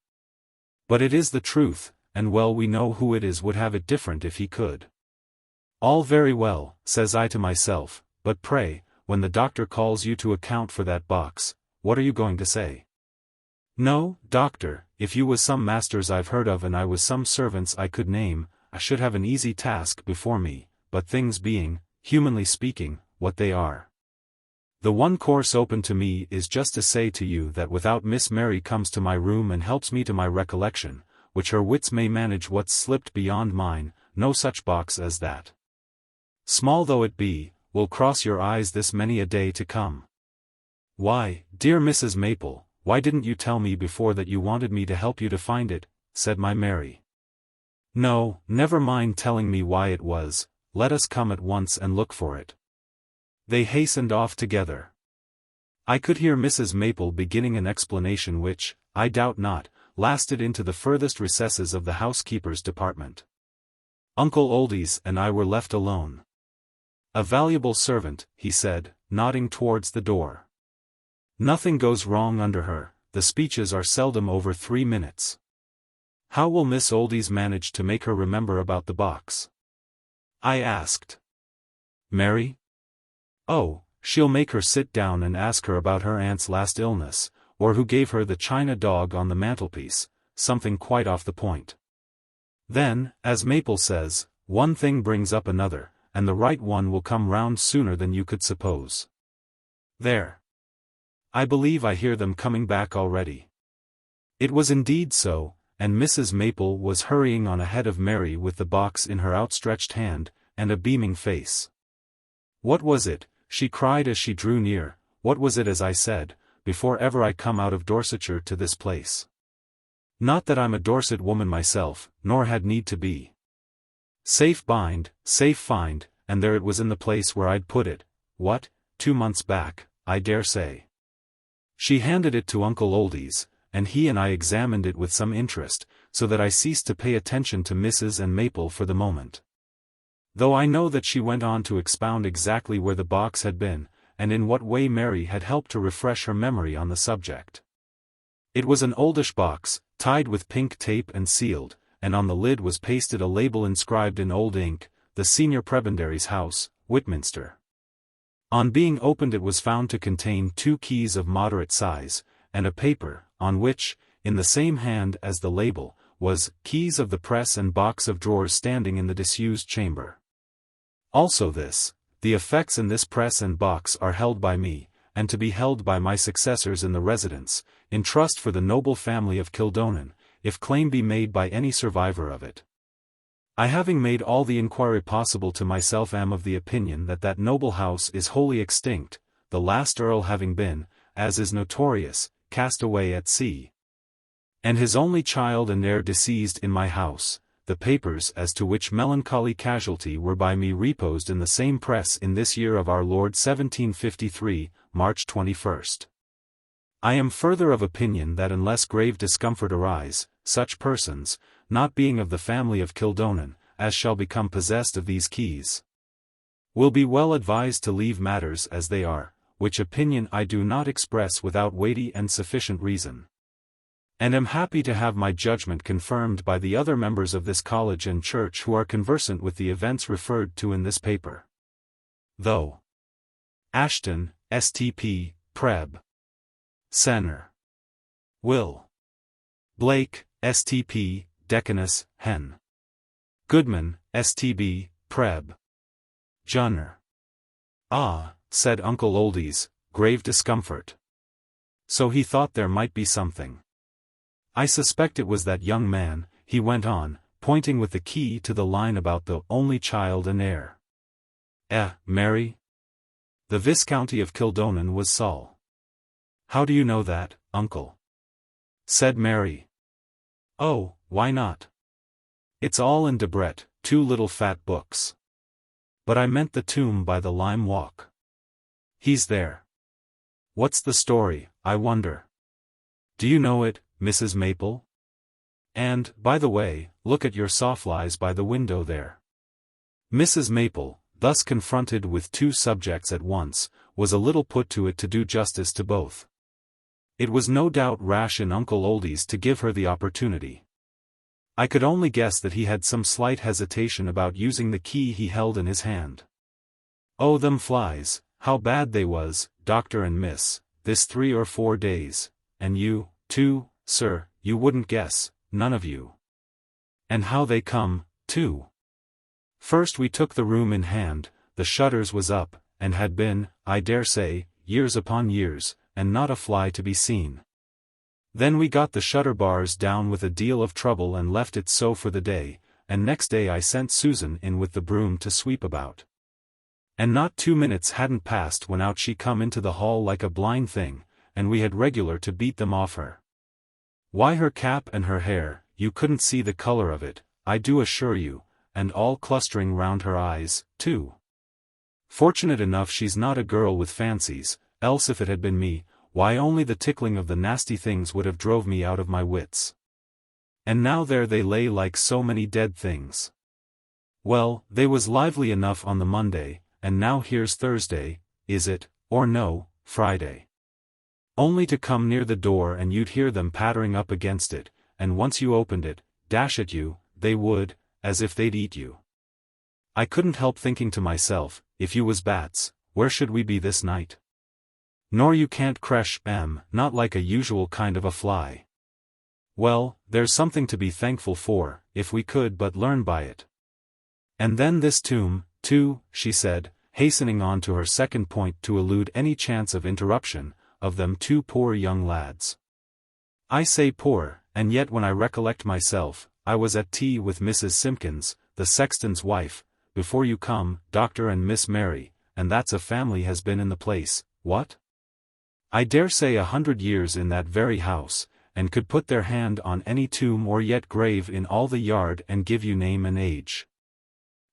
But it is the truth, and well we know who it is would have it different if he could. All very well, says I to myself, but pray, when the doctor calls you to account for that box, what are you going to say? No, doctor, if you was some masters I've heard of and I was some servants I could name, I should have an easy task before me, but things being, humanly speaking, what they are. The one course open to me is just to say to you that without Miss Mary comes to my room and helps me to my recollection, which her wits may manage what's slipped beyond mine, no such box as that, small though it be, will cross your eyes this many a day to come. Why, dear Mrs. Maple, why didn't you tell me before that you wanted me to help you to find it, said my Mary. No, never mind telling me why it was, let us come at once and look for it. They hastened off together. I could hear Mrs. Maple beginning an explanation which, I doubt not, lasted into the furthest recesses of the housekeeper's department. Uncle Oldys and I were left alone. A valuable servant, he said, nodding towards the door. Nothing goes wrong under her, the speeches are seldom over 3 minutes. How will Miss Oldys manage to make her remember about the box? I asked. Mary? Oh, she'll make her sit down and ask her about her aunt's last illness, or who gave her the china dog on the mantelpiece, something quite off the point. Then, as Maple says, one thing brings up another, and the right one will come round sooner than you could suppose. There. I believe I hear them coming back already. It was indeed so, and Mrs. Maple was hurrying on ahead of Mary with the box in her outstretched hand, and a beaming face. What was it, she cried as she drew near, what was it as I said, before ever I come out of Dorsetshire to this place? Not that I'm a Dorset woman myself, nor had need to be. Safe bind, safe find, and there it was in the place where I'd put it, what, 2 months back, I dare say. She handed it to Uncle Oldys, and he and I examined it with some interest, so that I ceased to pay attention to Mrs. and Maple for the moment. Though I know that she went on to expound exactly where the box had been, and in what way Mary had helped to refresh her memory on the subject. It was an oldish box, tied with pink tape and sealed, and on the lid was pasted a label inscribed in old ink, "The Senior Prebendary's House, Whitminster." On being opened it was found to contain 2 keys of moderate size, and a paper, on which, in the same hand as the label, was "Keys of the press and box of drawers standing in the disused chamber." Also this, "The effects in this press and box are held by me, and to be held by my successors in the residence, in trust for the noble family of Kildonan, if claim be made by any survivor of it. I having made all the inquiry possible to myself am of the opinion that that noble house is wholly extinct, the last earl having been, as is notorious, cast away at sea, and his only child and heir deceased in my house, the papers as to which melancholy casualty were by me reposed in the same press in this year of our Lord 1753, March 21st. I am further of opinion that unless grave discomfort arise, such persons, not being of the family of Kildonan, as shall become possessed of these keys, will be well advised to leave matters as they are, which opinion I do not express without weighty and sufficient reason, and am happy to have my judgment confirmed by the other members of this college and church who are conversant with the events referred to in this paper. Though Ashton, St.P., Preb. Senner. Will. Blake, St.P., Decanus, Hen. Goodman, St.B., Preb. Junner. Ah, said Uncle Oldys, grave discomfort. So he thought there might be something. I suspect it was that young man, he went on, pointing with the key to the line about the only child and heir. Mary? The Viscounty of Kildonan was Saul. How do you know that, uncle? Said Mary. Oh, why not? It's all in Debrett, 2 little fat books. But I meant the tomb by the Lime Walk. He's there. What's the story, I wonder? Do you know it, Mrs. Maple? And, by the way, look at your sawflies by the window there. Mrs. Maple, thus confronted with 2 subjects at once, was a little put to it to do justice to both. It was no doubt rash in Uncle Oldys to give her the opportunity. I could only guess that he had some slight hesitation about using the key he held in his hand. Oh, them flies, how bad they was, Doctor and Miss, this 3 or 4 days, and you, too, sir, you wouldn't guess, none of you. And how they come, too. First we took the room in hand, the shutters was up, and had been, I dare say, years upon years, and not a fly to be seen. Then we got the shutter bars down with a deal of trouble and left it so for the day, and next day I sent Susan in with the broom to sweep about. And not 2 minutes hadn't passed when out she come into the hall like a blind thing, and we had regular to beat them off her. Why, her cap and her hair, you couldn't see the color of it, I do assure you, and all clustering round her eyes, too. Fortunate enough she's not a girl with fancies, else if it had been me, why only the tickling of the nasty things would have drove me out of my wits. And now there they lay like so many dead things. Well, they was lively enough on the Monday, and now here's Thursday, is it, or no, Friday. Only to come near the door and you'd hear them pattering up against it, and once you opened it, dash at you, they would, as if they'd eat you. I couldn't help thinking to myself, if you was bats, where should we be this night? Nor you can't cresh, not like a usual kind of a fly. Well, there's something to be thankful for, if we could but learn by it. And then this tomb, too, she said, hastening on to her second point to elude any chance of interruption, of them 2 poor young lads. I say poor, and yet when I recollect myself, I was at tea with Mrs. Simpkins, the sexton's wife, before you come, Doctor and Miss Mary, and that's a family has been in the place, what? I dare say 100 years in that very house, and could put their hand on any tomb or yet grave in all the yard and give you name and age.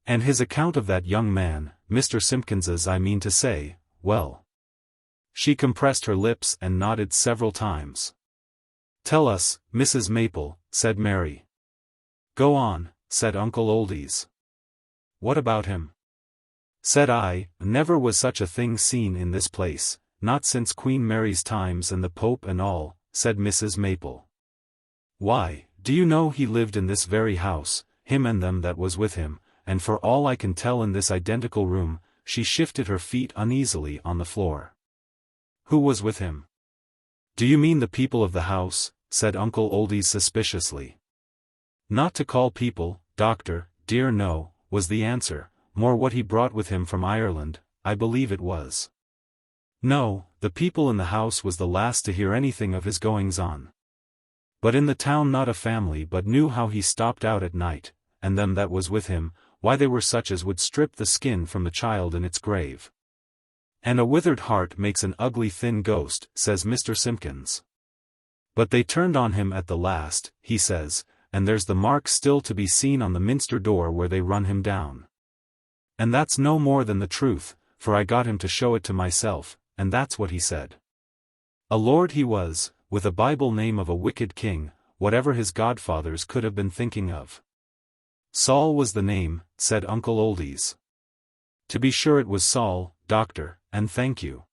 And his account of that young man, Mr. Simpkins's I mean to say, well. She compressed her lips and nodded several times. Tell us, Mrs. Maple, said Mary. Go on, said Uncle Oldys. What about him? Said I, never was such a thing seen in this place, not since Queen Mary's times and the Pope and all, said Mrs. Maple. Why, do you know he lived in this very house, him and them that was with him, and for all I can tell in this identical room, she shifted her feet uneasily on the floor. Who was with him? Do you mean the people of the house? Said Uncle Oldys suspiciously. Not to call people, Doctor, dear no, was the answer, more what he brought with him from Ireland, I believe it was. No, the people in the house was the last to hear anything of his goings-on. But in the town not a family but knew how he stopped out at night, and them that was with him, why they were such as would strip the skin from the child in its grave. And a withered heart makes an ugly thin ghost, says Mr. Simpkins. But they turned on him at the last, he says, and there's the mark still to be seen on the minster door where they run him down. And that's no more than the truth, for I got him to show it to myself, and that's what he said. A lord he was, with a Bible name of a wicked king, whatever his godfathers could have been thinking of. Saul was the name, said Uncle Oldys. To be sure it was Saul, Doctor, and thank you.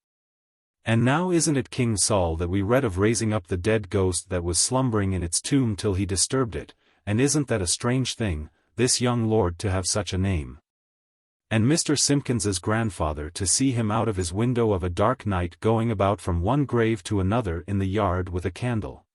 And now isn't it King Saul that we read of raising up the dead ghost that was slumbering in its tomb till he disturbed it, and isn't that a strange thing, this young lord to have such a name? And Mr. Simpkins's grandfather to see him out of his window of a dark night going about from one grave to another in the yard with a candle.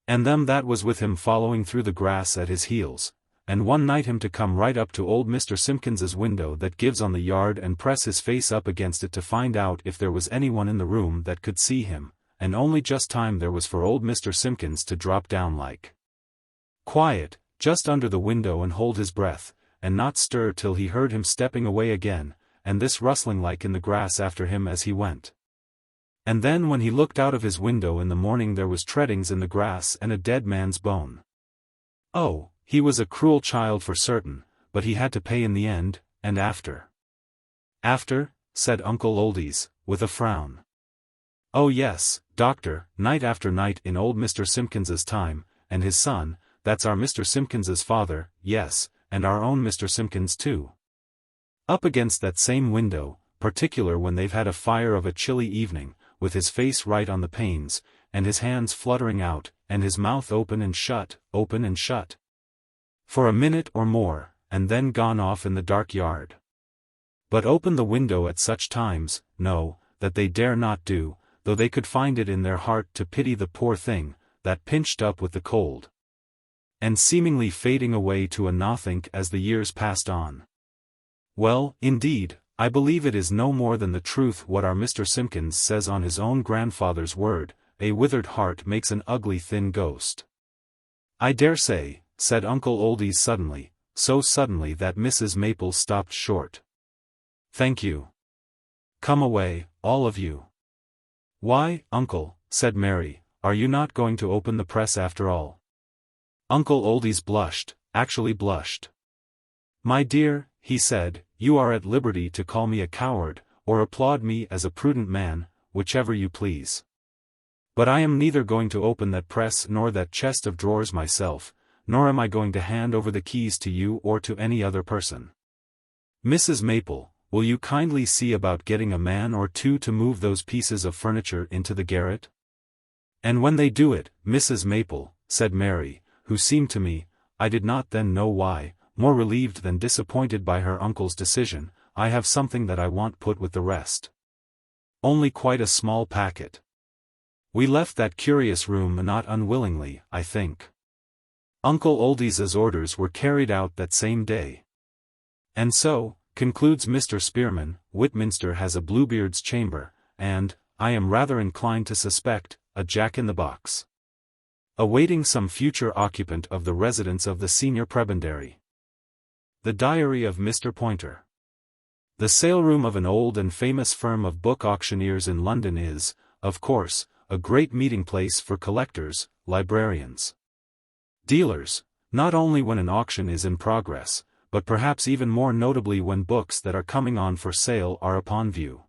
And them that was with him following through the grass at his heels, and one night him to come right up to old Mr. Simpkins's window that gives on the yard and press his face up against it to find out if there was anyone in the room that could see him, and only just time there was for old Mr. Simpkins to drop down like quiet, just under the window and hold his breath, and not stir till he heard him stepping away again, and this rustling like in the grass after him as he went. And then when he looked out of his window in the morning there was treadings in the grass and a dead man's bone. Oh, he was a cruel child for certain, but he had to pay in the end, and after. After, said Uncle Oldys, with a frown. Oh yes, Doctor, night after night in old Mr. Simpkins's time, and his son, that's our Mr. Simpkins's father, yes, and our own Mr. Simpkins too. Up against that same window, particular when they've had a fire of a chilly evening, with his face right on the panes, and his hands fluttering out, and his mouth open and shut, for a minute or more, and then gone off in the dark yard. But open the window at such times, no, that they dare not do, though they could find it in their heart to pity the poor thing, that pinched up with the cold. And seemingly fading away to a nothink as the years passed on. Well, indeed, I believe it is no more than the truth what our Mr. Simpkins says on his own grandfather's word, a withered heart makes an ugly thin ghost. I dare say, said Uncle Oldys suddenly, so suddenly that Mrs. Maple stopped short. Thank you. Come away, all of you. Why, Uncle, said Mary, are you not going to open the press after all? Uncle Oldys blushed, actually blushed. My dear, he said, you are at liberty to call me a coward, or applaud me as a prudent man, whichever you please. But I am neither going to open that press nor that chest of drawers myself, nor am I going to hand over the keys to you or to any other person. Mrs. Maple, will you kindly see about getting a man or two to move those pieces of furniture into the garret? And when they do it, Mrs. Maple, said Mary, who seemed to me, I did not then know why, more relieved than disappointed by her uncle's decision, I have something that I want put with the rest. Only quite a small packet. We left that curious room not unwillingly, I think. Uncle Oldys's orders were carried out that same day. And so, concludes Mr. Spearman, Whitminster has a Bluebeard's chamber, and, I am rather inclined to suspect, a jack-in-the-box, awaiting some future occupant of the residence of the senior prebendary. The Diary of Mr. Poynter. The sale-room of an old and famous firm of book auctioneers in London is, of course, a great meeting place for collectors, librarians, dealers, not only when an auction is in progress, but perhaps even more notably when books that are coming on for sale are upon view.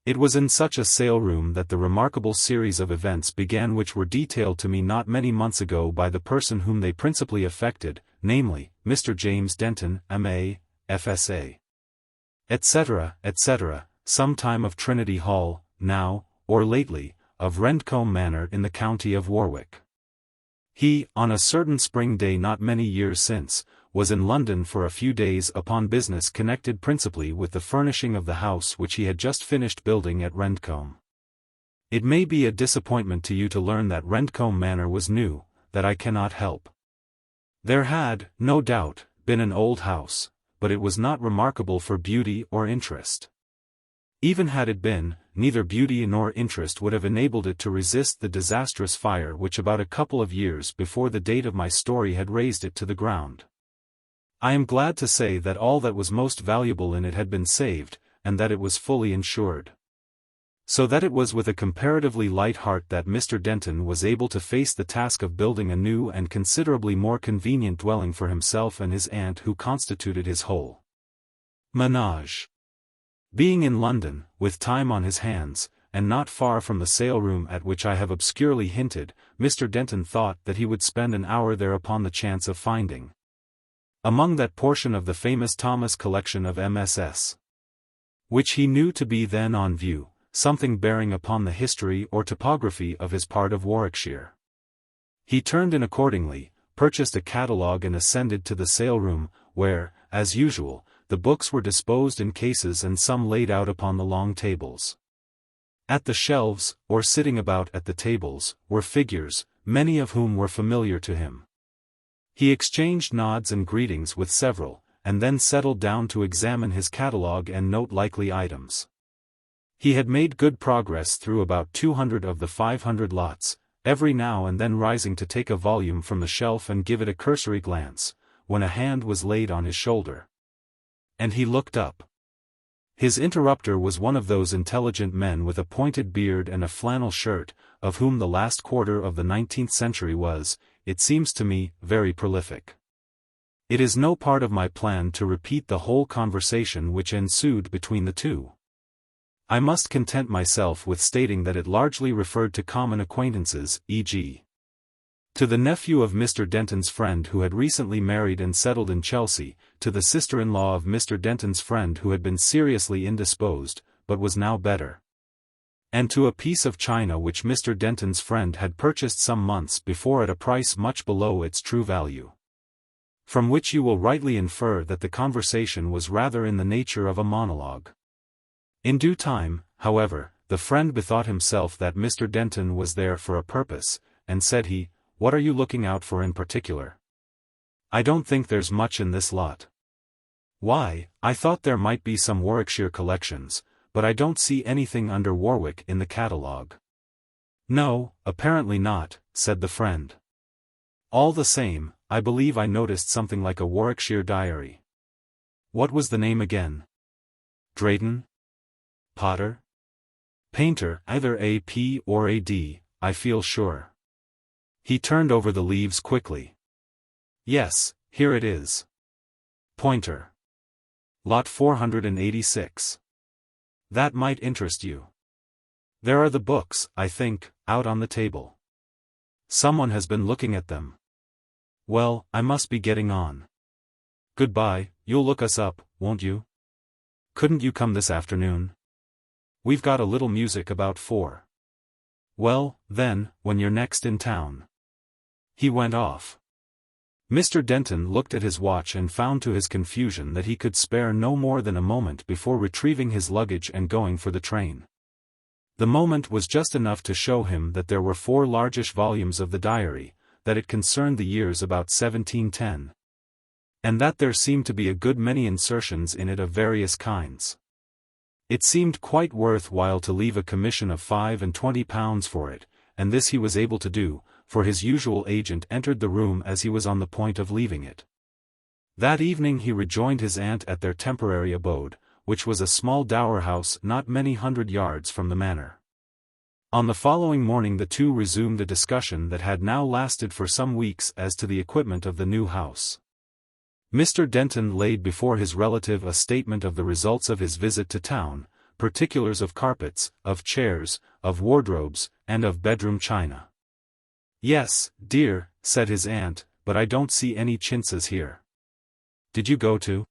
It was in such a sale-room that the remarkable series of events began which were detailed to me not many months ago by the person whom they principally affected, namely, Mr. James Denton, M.A., F.S.A., etc., etc., some time of Trinity Hall, now, or lately, of Rendcombe Manor in the county of Warwick. He, on a certain spring day not many years since, was in London for a few days upon business connected principally with the furnishing of the house which he had just finished building at Rendcombe. It may be a disappointment to you to learn that Rendcombe Manor was new, that I cannot help. There had, no doubt, been an old house, but it was not remarkable for beauty or interest. Even had it been, neither beauty nor interest would have enabled it to resist the disastrous fire which about a couple of years before the date of my story had razed it to the ground. I am glad to say that all that was most valuable in it had been saved, and that it was fully insured. So that it was with a comparatively light heart that Mr. Denton was able to face the task of building a new and considerably more convenient dwelling for himself and his aunt who constituted his whole menage. Being in London, with time on his hands, and not far from the sale-room at which I have obscurely hinted, Mr. Denton thought that he would spend an hour there upon the chance of finding, among that portion of the famous Thomas collection of MSS, which he knew to be then on view, something bearing upon the history or topography of his part of Warwickshire. He turned in accordingly, purchased a catalogue and ascended to the sale-room, where, as usual, the books were disposed in cases and some laid out upon the long tables. At the shelves, or sitting about at the tables, were figures, many of whom were familiar to him. He exchanged nods and greetings with several, and then settled down to examine his catalogue and note likely items. He had made good progress through about 200 of the 500 lots, every now and then rising to take a volume from the shelf and give it a cursory glance, when a hand was laid on his shoulder, and he looked up. His interrupter was one of those intelligent men with a pointed beard and a flannel shirt, of whom the last quarter of the 19th century was, it seems to me, very prolific. It is no part of my plan to repeat the whole conversation which ensued between the two. I must content myself with stating that it largely referred to common acquaintances, e.g., to the nephew of Mr. Denton's friend who had recently married and settled in Chelsea, to the sister-in-law of Mr. Denton's friend who had been seriously indisposed, but was now better, and to a piece of china which Mr. Denton's friend had purchased some months before at a price much below its true value. From which you will rightly infer that the conversation was rather in the nature of a monologue. In due time, however, the friend bethought himself that Mr. Denton was there for a purpose, and said he, "What are you looking out for in particular? I don't think there's much in this lot." Why, I thought there might be some Warwickshire collections, but I don't see anything under Warwick in the catalogue. No, apparently not, said the friend. All the same, I believe I noticed something like a Warwickshire diary. What was the name again? Drayton? Potter? Painter, either A-P or A-D, I feel sure. He turned over the leaves quickly. Yes, here it is. Poynter. Lot 486. That might interest you. There are the books, I think, out on the table. Someone has been looking at them. Well, I must be getting on. Goodbye, you'll look us up, won't you? Couldn't you come this afternoon? We've got a little music about 4. Well, then, when you're next in town. He went off. Mr. Denton looked at his watch and found to his confusion that he could spare no more than a moment before retrieving his luggage and going for the train. The moment was just enough to show him that there were 4 largish volumes of the diary, that it concerned the years about 1710. And that there seemed to be a good many insertions in it of various kinds. It seemed quite worth while to leave a commission of £25 for it, and this he was able to do, for his usual agent entered the room as he was on the point of leaving it. That evening he rejoined his aunt at their temporary abode, which was a small dower house not many hundred yards from the manor. On the following morning the two resumed a discussion that had now lasted for some weeks as to the equipment of the new house. Mr. Denton laid before his relative a statement of the results of his visit to town, particulars of carpets, of chairs, of wardrobes, and of bedroom china. Yes, dear, said his aunt, but I don't see any chintzes here. Did you go to?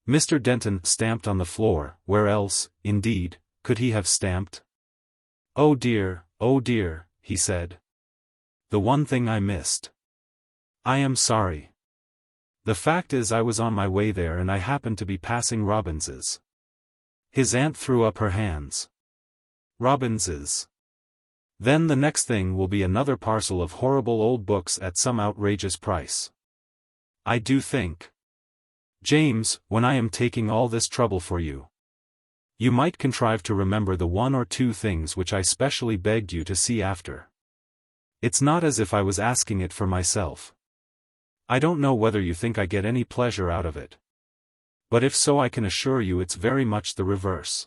Mr. Denton stamped on the floor, where else, indeed, could he have stamped? Oh dear, he said. The one thing I missed. I am sorry. The fact is I was on my way there and I happened to be passing Robbins's. His aunt threw up her hands. Robbins's. Then the next thing will be another parcel of horrible old books at some outrageous price. I do think. James, when I am taking all this trouble for you, you might contrive to remember the 1 or 2 things which I specially begged you to see after. It's not as if I was asking it for myself. I don't know whether you think I get any pleasure out of it. But if so, I can assure you it's very much the reverse.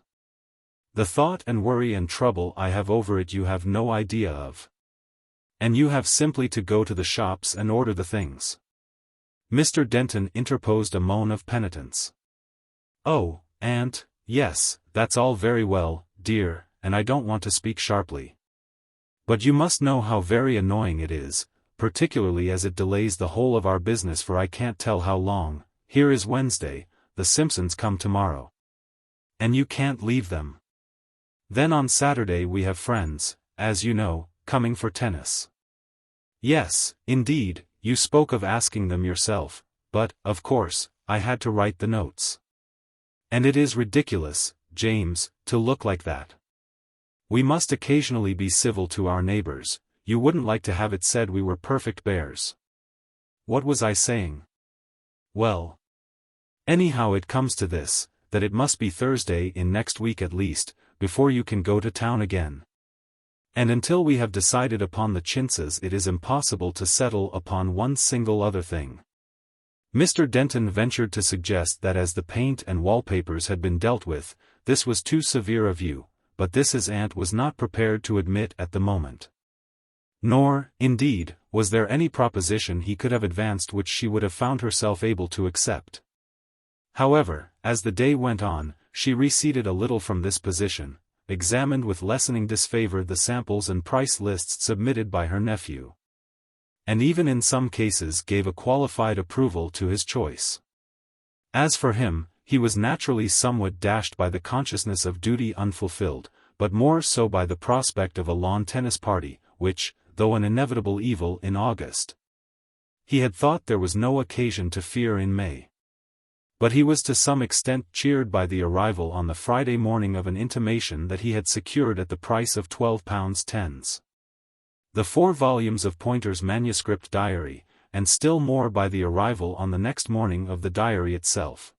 The thought and worry and trouble I have over it you have no idea of. And you have simply to go to the shops and order the things. Mr. Denton interposed a moan of penitence. Oh, aunt, yes, that's all very well, dear, and I don't want to speak sharply. But you must know how very annoying it is, particularly as it delays the whole of our business for I can't tell how long. Here is Wednesday, the Simpsons come tomorrow. And you can't leave them. Then on Saturday we have friends, as you know, coming for tennis. Yes, indeed, you spoke of asking them yourself, but, of course, I had to write the notes. And it is ridiculous, James, to look like that. We must occasionally be civil to our neighbors. You wouldn't like to have it said we were perfect bears. What was I saying? Well. Anyhow it comes to this, that it must be Thursday in next week at least, before you can go to town again. And until we have decided upon the chintzes it is impossible to settle upon one single other thing. Mr. Denton ventured to suggest that as the paint and wallpapers had been dealt with, this was too severe a view, but this his aunt was not prepared to admit at the moment. Nor, indeed, was there any proposition he could have advanced which she would have found herself able to accept. However, as the day went on, she receded a little from this position, examined with lessening disfavor the samples and price lists submitted by her nephew. And even in some cases gave a qualified approval to his choice. As for him, he was naturally somewhat dashed by the consciousness of duty unfulfilled, but more so by the prospect of a lawn tennis party, which, though an inevitable evil in August, he had thought there was no occasion to fear in May. But he was to some extent cheered by the arrival on the Friday morning of an intimation that he had secured at the price of £12.10. The 4 volumes of Poynter's manuscript diary, and still more by the arrival on the next morning of the diary itself.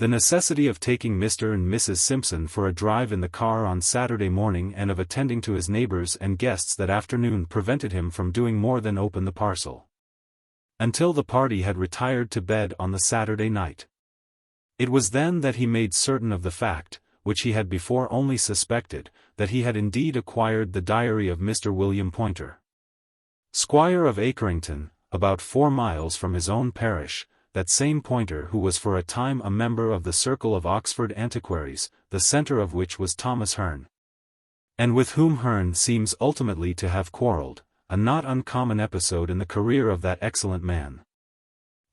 The necessity of taking Mr. and Mrs. Simpson for a drive in the car on Saturday morning and of attending to his neighbors and guests that afternoon prevented him from doing more than open the parcel. Until the party had retired to bed on the Saturday night. It was then that he made certain of the fact, which he had before only suspected, that he had indeed acquired the diary of Mr. William Poynter, Squire of Acrington, about 4 miles from his own parish, that same Poynter who was for a time a member of the circle of Oxford antiquaries, the centre of which was Thomas Hearne, and with whom Hearne seems ultimately to have quarrelled, a not uncommon episode in the career of that excellent man.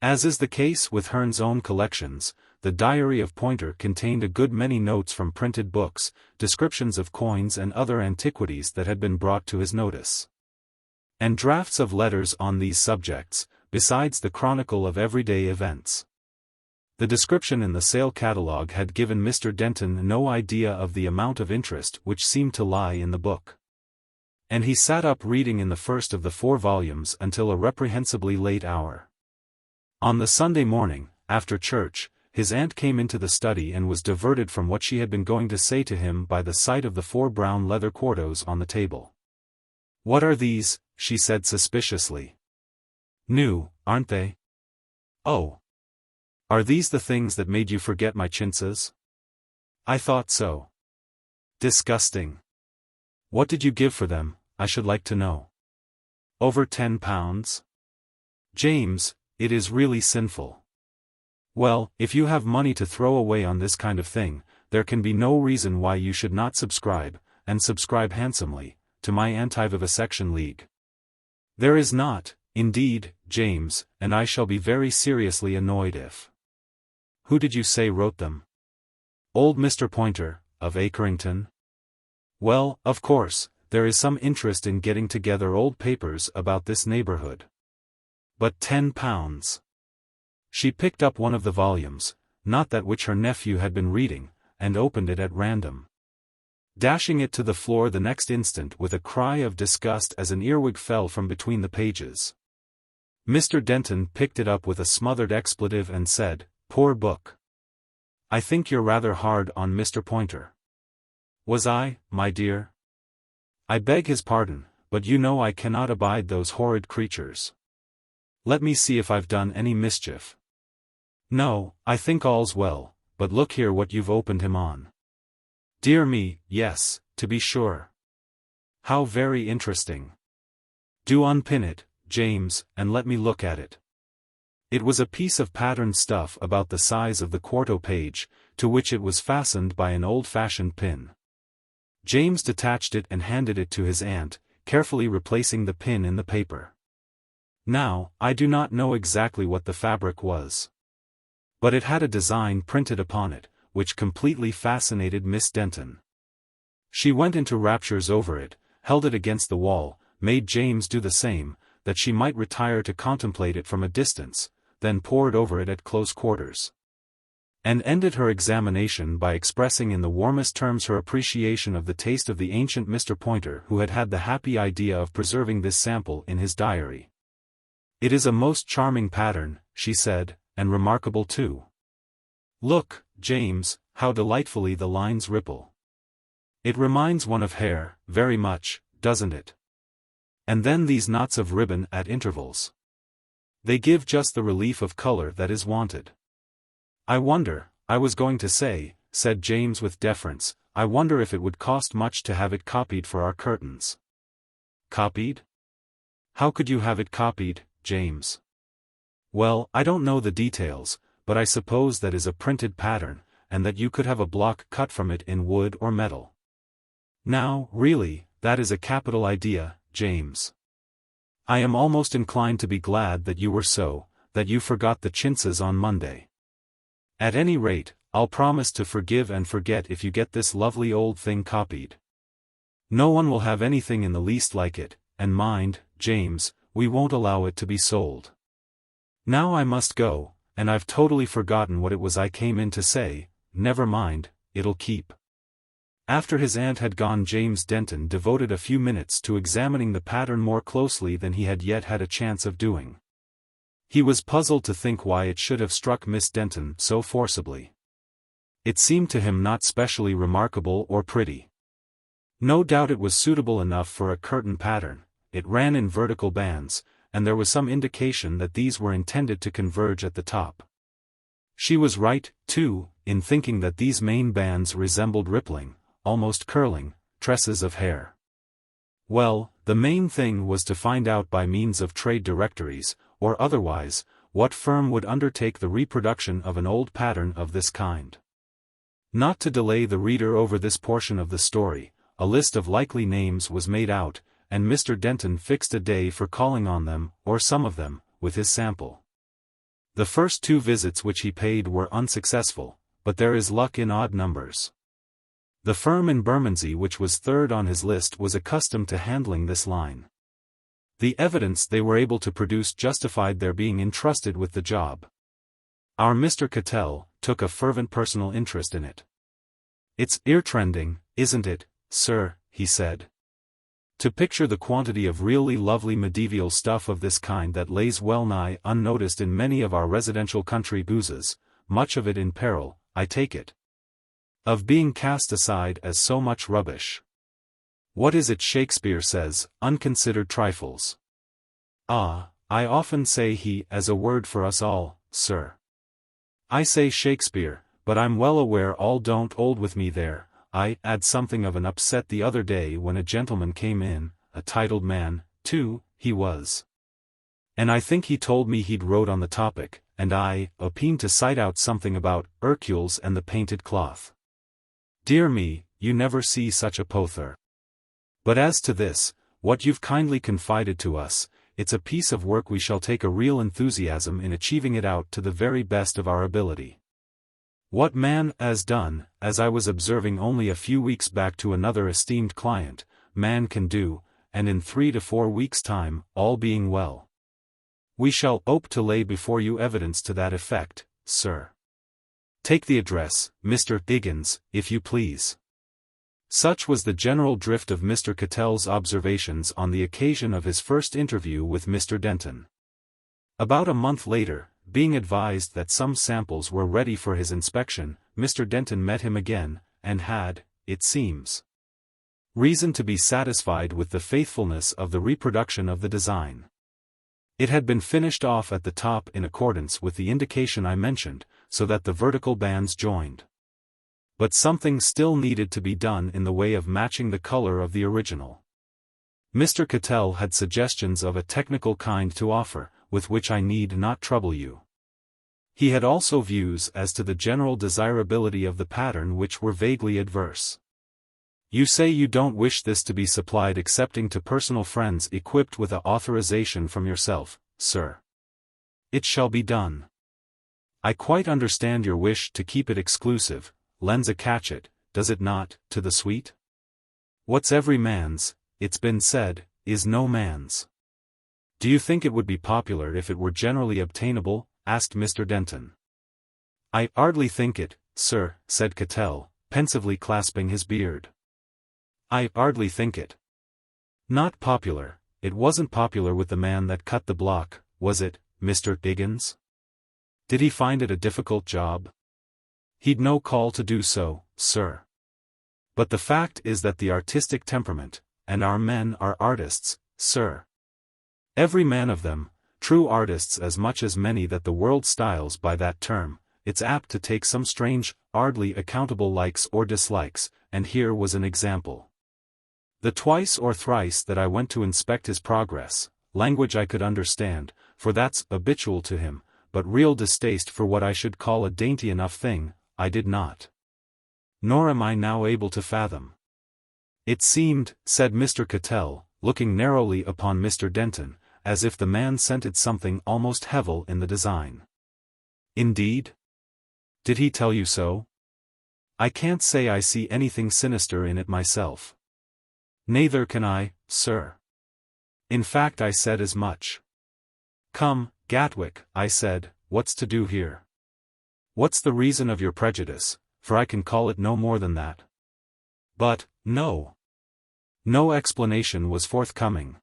As is the case with Hearne's own collections, the diary of Poynter contained a good many notes from printed books, descriptions of coins and other antiquities that had been brought to his notice, and drafts of letters on these subjects, besides the chronicle of everyday events. The description in the sale catalogue had given Mr. Denton no idea of the amount of interest which seemed to lie in the book. And he sat up reading in the first of the 4 volumes until a reprehensibly late hour. On the Sunday morning, after church, his aunt came into the study and was diverted from what she had been going to say to him by the sight of the 4 brown leather quartos on the table. "What are these?" she said suspiciously. "New, aren't they?" "Oh. Are these the things that made you forget my chintzes?" "I thought so." "Disgusting. What did you give for them, I should like to know?" "Over £10. James, it is really sinful." "Well, if you have money to throw away on this kind of thing, there can be no reason why you should not subscribe, and subscribe handsomely, to my Anti-Vivisection League." "There is not, indeed, James, and I shall be very seriously annoyed if—" "Who did you say wrote them?" "Old Mr. Poynter, of Acrington." "Well, of course, there is some interest in getting together old papers about this neighborhood. But £10. She picked up one of the volumes, not that which her nephew had been reading, and opened it at random, dashing it to the floor the next instant with a cry of disgust as an earwig fell from between the pages. Mr. Denton picked it up with a smothered expletive and said, "Poor book. I think you're rather hard on Mr. Poynter." "Was I, my dear? I beg his pardon, but you know I cannot abide those horrid creatures. Let me see if I've done any mischief." "No, I think all's well, but look here what you've opened him on." "Dear me, yes, to be sure. How very interesting. Do unpin it, James, and let me look at it." It was a piece of patterned stuff about the size of the quarto page, to which it was fastened by an old-fashioned pin. James detached it and handed it to his aunt, carefully replacing the pin in the paper. Now, I do not know exactly what the fabric was, but it had a design printed upon it, which completely fascinated Miss Denton. She went into raptures over it, held it against the wall, made James do the same, that she might retire to contemplate it from a distance, then pored over it at close quarters, and ended her examination by expressing in the warmest terms her appreciation of the taste of the ancient Mr. Poynter who had had the happy idea of preserving this sample in his diary. "It is a most charming pattern," she said, "and remarkable too. Look, James, how delightfully the lines ripple. It reminds one of hair, very much, doesn't it? And then these knots of ribbon at intervals. They give just the relief of color that is wanted." "I wonder, I was going to say," said James with deference, "I wonder if it would cost much to have it copied for our curtains." "Copied? How could you have it copied, James?" "Well, I don't know the details, but I suppose that is a printed pattern, and that you could have a block cut from it in wood or metal." "Now, really, that is a capital idea, James. I am almost inclined to be glad that you were that you forgot the chintzes on Monday. At any rate, I'll promise to forgive and forget if you get this lovely old thing copied. No one will have anything in the least like it, and mind, James, we won't allow it to be sold. Now I must go, and I've totally forgotten what it was I came in to say. Never mind, it'll keep." After his aunt had gone, James Denton devoted a few minutes to examining the pattern more closely than he had yet had a chance of doing. He was puzzled to think why it should have struck Miss Denton so forcibly. It seemed to him not specially remarkable or pretty. No doubt it was suitable enough for a curtain pattern, it ran in vertical bands, and there was some indication that these were intended to converge at the top. She was right, too, in thinking that these main bands resembled rippling, almost curling, tresses of hair. Well, the main thing was to find out by means of trade directories, or otherwise, what firm would undertake the reproduction of an old pattern of this kind. Not to delay the reader over this portion of the story, a list of likely names was made out, and Mr. Denton fixed a day for calling on them, or some of them, with his sample. The first 2 visits which he paid were unsuccessful, but there is luck in odd numbers. The firm in Bermondsey which was third on his list was accustomed to handling this line. The evidence they were able to produce justified their being entrusted with the job. Our Mr. Cattell took a fervent personal interest in it. "It's ear-trending, isn't it, sir?" he said. "To picture the quantity of really lovely medieval stuff of this kind that lays well-nigh unnoticed in many of our residential country boozes, much of it in peril, I take it, of being cast aside as so much rubbish. What is it Shakespeare says, unconsidered trifles? Ah, I often say he as a word for us all, sir. I say Shakespeare, but I'm well aware all don't hold with me there. I had something of an upset the other day when a gentleman came in, a titled man, too, he was. And I think he told me he'd wrote on the topic, and I opined to cite out something about Hercules and the painted cloth. Dear me, you never see such a pother. But as to this, what you've kindly confided to us, it's a piece of work we shall take a real enthusiasm in achieving it out to the very best of our ability. What man has done, as I was observing only a few weeks back to another esteemed client, man can do, and in 3 to 4 weeks' time, all being well. We shall hope to lay before you evidence to that effect, sir. Take the address, Mr. Higgins, if you please." Such was the general drift of Mr. Cattell's observations on the occasion of his first interview with Mr. Denton. About a month later, being advised that some samples were ready for his inspection, Mr. Denton met him again, and had, it seems, reason to be satisfied with the faithfulness of the reproduction of the design. It had been finished off at the top in accordance with the indication I mentioned, so that the vertical bands joined. But something still needed to be done in the way of matching the color of the original. Mr. Cattell had suggestions of a technical kind to offer, with which I need not trouble you. He had also views as to the general desirability of the pattern which were vaguely adverse. "You say you don't wish this to be supplied excepting to personal friends equipped with an authorization from yourself, sir. It shall be done. I quite understand your wish to keep it exclusive, lends a catch-it, does it not, to the suite? What's every man's, it's been said, is no man's. Do you think it would be popular if it were generally obtainable?" asked Mr. Denton. "I hardly think it, sir," said Cattell, pensively clasping his beard. "I hardly think it. Not popular, it wasn't popular with the man that cut the block, was it, Mr. Higgins? Did he find it a difficult job? He'd no call to do so, sir. But the fact is that the artistic temperament, and our men are artists, sir. Every man of them, true artists as much as many that the world styles by that term, it's apt to take some strange, hardly accountable likes or dislikes, and here was an example. The twice or thrice that I went to inspect his progress, language I could understand, for that's habitual to him, but real distaste for what I should call a dainty enough thing, I did not. Nor am I now able to fathom. It seemed, said Mr. Cattell, looking narrowly upon Mr. Denton, as if the man scented something almost hevel in the design. Indeed? Did he tell you so? I can't say I see anything sinister in it myself. Neither can I, sir. In fact I said as much. Come, Gatwick, I said, what's to do here? What's the reason of your prejudice, for I can call it no more than that. But, no. No explanation was forthcoming.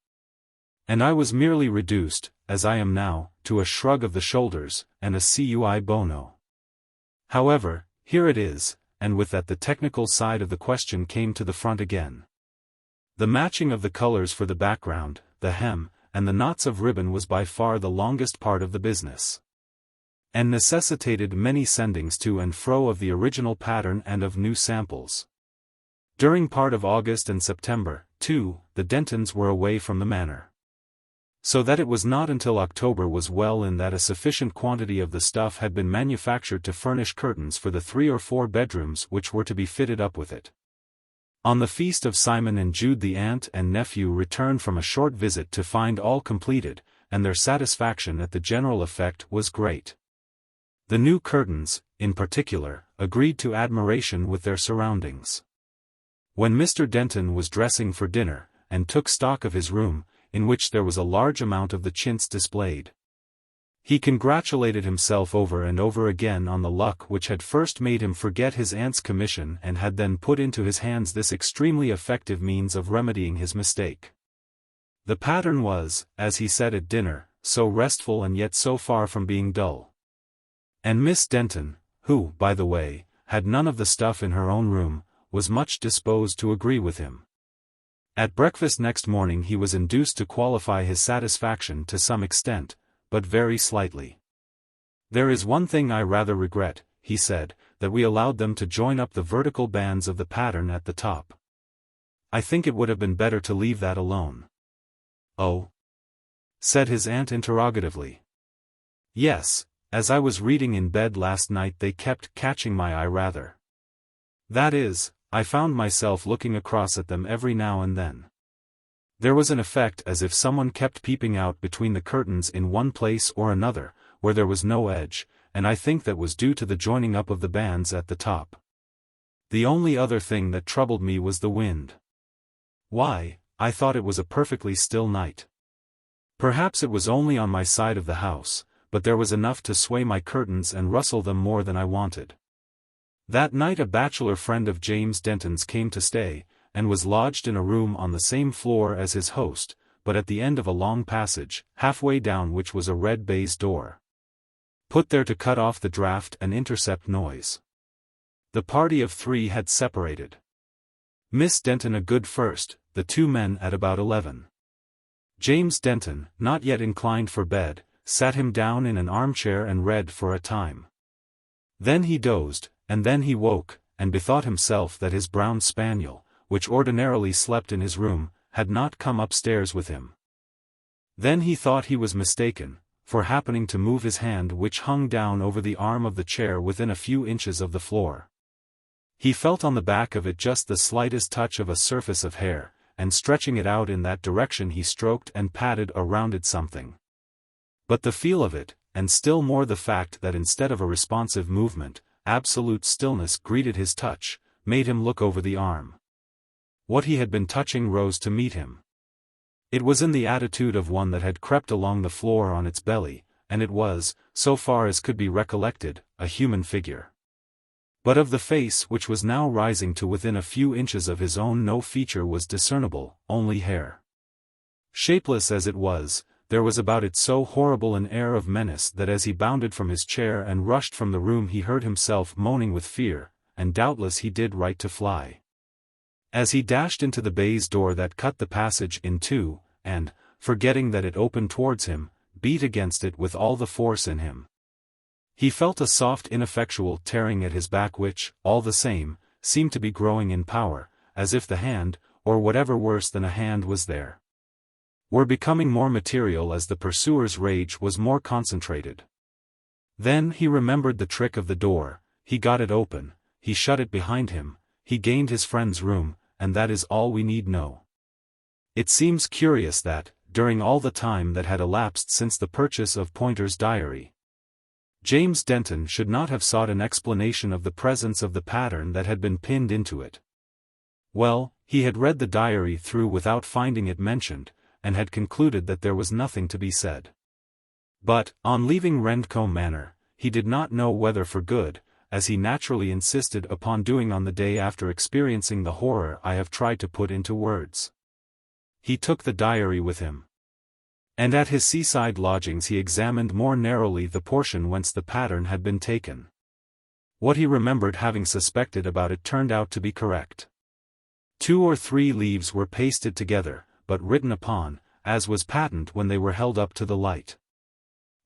And I was merely reduced, as I am now, to a shrug of the shoulders, and a cui bono. However, here it is, and with that the technical side of the question came to the front again. The matching of the colors for the background, the hem, and the knots of ribbon was by far the longest part of the business, and necessitated many sendings to and fro of the original pattern and of new samples. During part of August and September, too, the Dentons were away from the manor, so that it was not until October was well in that a sufficient quantity of the stuff had been manufactured to furnish curtains for the 3 or 4 bedrooms which were to be fitted up with it. On the feast of Simon and Jude the aunt and nephew returned from a short visit to find all completed, and their satisfaction at the general effect was great. The new curtains, in particular, agreed to admiration with their surroundings. When Mr. Denton was dressing for dinner, and took stock of his room, in which there was a large amount of the chintz displayed, he congratulated himself over and over again on the luck which had first made him forget his aunt's commission and had then put into his hands this extremely effective means of remedying his mistake. The pattern was, as he said at dinner, so restful and yet so far from being dull. And Miss Denton, who, by the way, had none of the stuff in her own room, was much disposed to agree with him. At breakfast next morning he was induced to qualify his satisfaction to some extent, but very slightly. "There is one thing I rather regret," he said, "that we allowed them to join up the vertical bands of the pattern at the top. I think it would have been better to leave that alone." "Oh?" said his aunt interrogatively. "Yes, as I was reading in bed last night they kept catching my eye rather. That is, I found myself looking across at them every now and then. There was an effect as if someone kept peeping out between the curtains in one place or another, where there was no edge, and I think that was due to the joining up of the bands at the top. The only other thing that troubled me was the wind. Why, I thought it was a perfectly still night. Perhaps it was only on my side of the house, but there was enough to sway my curtains and rustle them more than I wanted. That night a bachelor friend of James Denton's came to stay, and was lodged in a room on the same floor as his host, but at the end of a long passage, halfway down which was a red baize door, put there to cut off the draught and intercept noise. The party of 3 had separated. Miss Denton a good first, the 2 men at about 11. James Denton, not yet inclined for bed, sat him down in an armchair and read for a time. Then he dozed, and then he woke, and bethought himself that his brown spaniel, which ordinarily slept in his room, had not come upstairs with him. Then he thought he was mistaken, for happening to move his hand which hung down over the arm of the chair within a few inches of the floor, he felt on the back of it just the slightest touch of a surface of hair, and stretching it out in that direction he stroked and patted around it something. But the feel of it, and still more the fact that instead of a responsive movement, absolute stillness greeted his touch, made him look over the arm. What he had been touching rose to meet him. It was in the attitude of one that had crept along the floor on its belly, and it was, so far as could be recollected, a human figure. But of the face which was now rising to within a few inches of his own no feature was discernible, only hair. Shapeless as it was, there was about it so horrible an air of menace that as he bounded from his chair and rushed from the room he heard himself moaning with fear, and doubtless he did right to fly. As he dashed into the baize door that cut the passage in 2, and, forgetting that it opened towards him, beat against it with all the force in him, he felt a soft ineffectual tearing at his back which, all the same, seemed to be growing in power, as if the hand, or whatever worse than a hand was there, were becoming more material as the pursuer's rage was more concentrated. Then he remembered the trick of the door, he got it open, he shut it behind him, he gained his friend's room, and that is all we need know. It seems curious that, during all the time that had elapsed since the purchase of Poynter's diary, James Denton should not have sought an explanation of the presence of the pattern that had been pinned into it. Well, he had read the diary through without finding it mentioned, and had concluded that there was nothing to be said. But, on leaving Rendcombe Manor, he did not know whether for good, as he naturally insisted upon doing on the day after experiencing the horror I have tried to put into words. He took the diary with him. And at his seaside lodgings he examined more narrowly the portion whence the pattern had been taken. What he remembered having suspected about it turned out to be correct. 2 or 3 leaves were pasted together, but written upon, as was patent when they were held up to the light.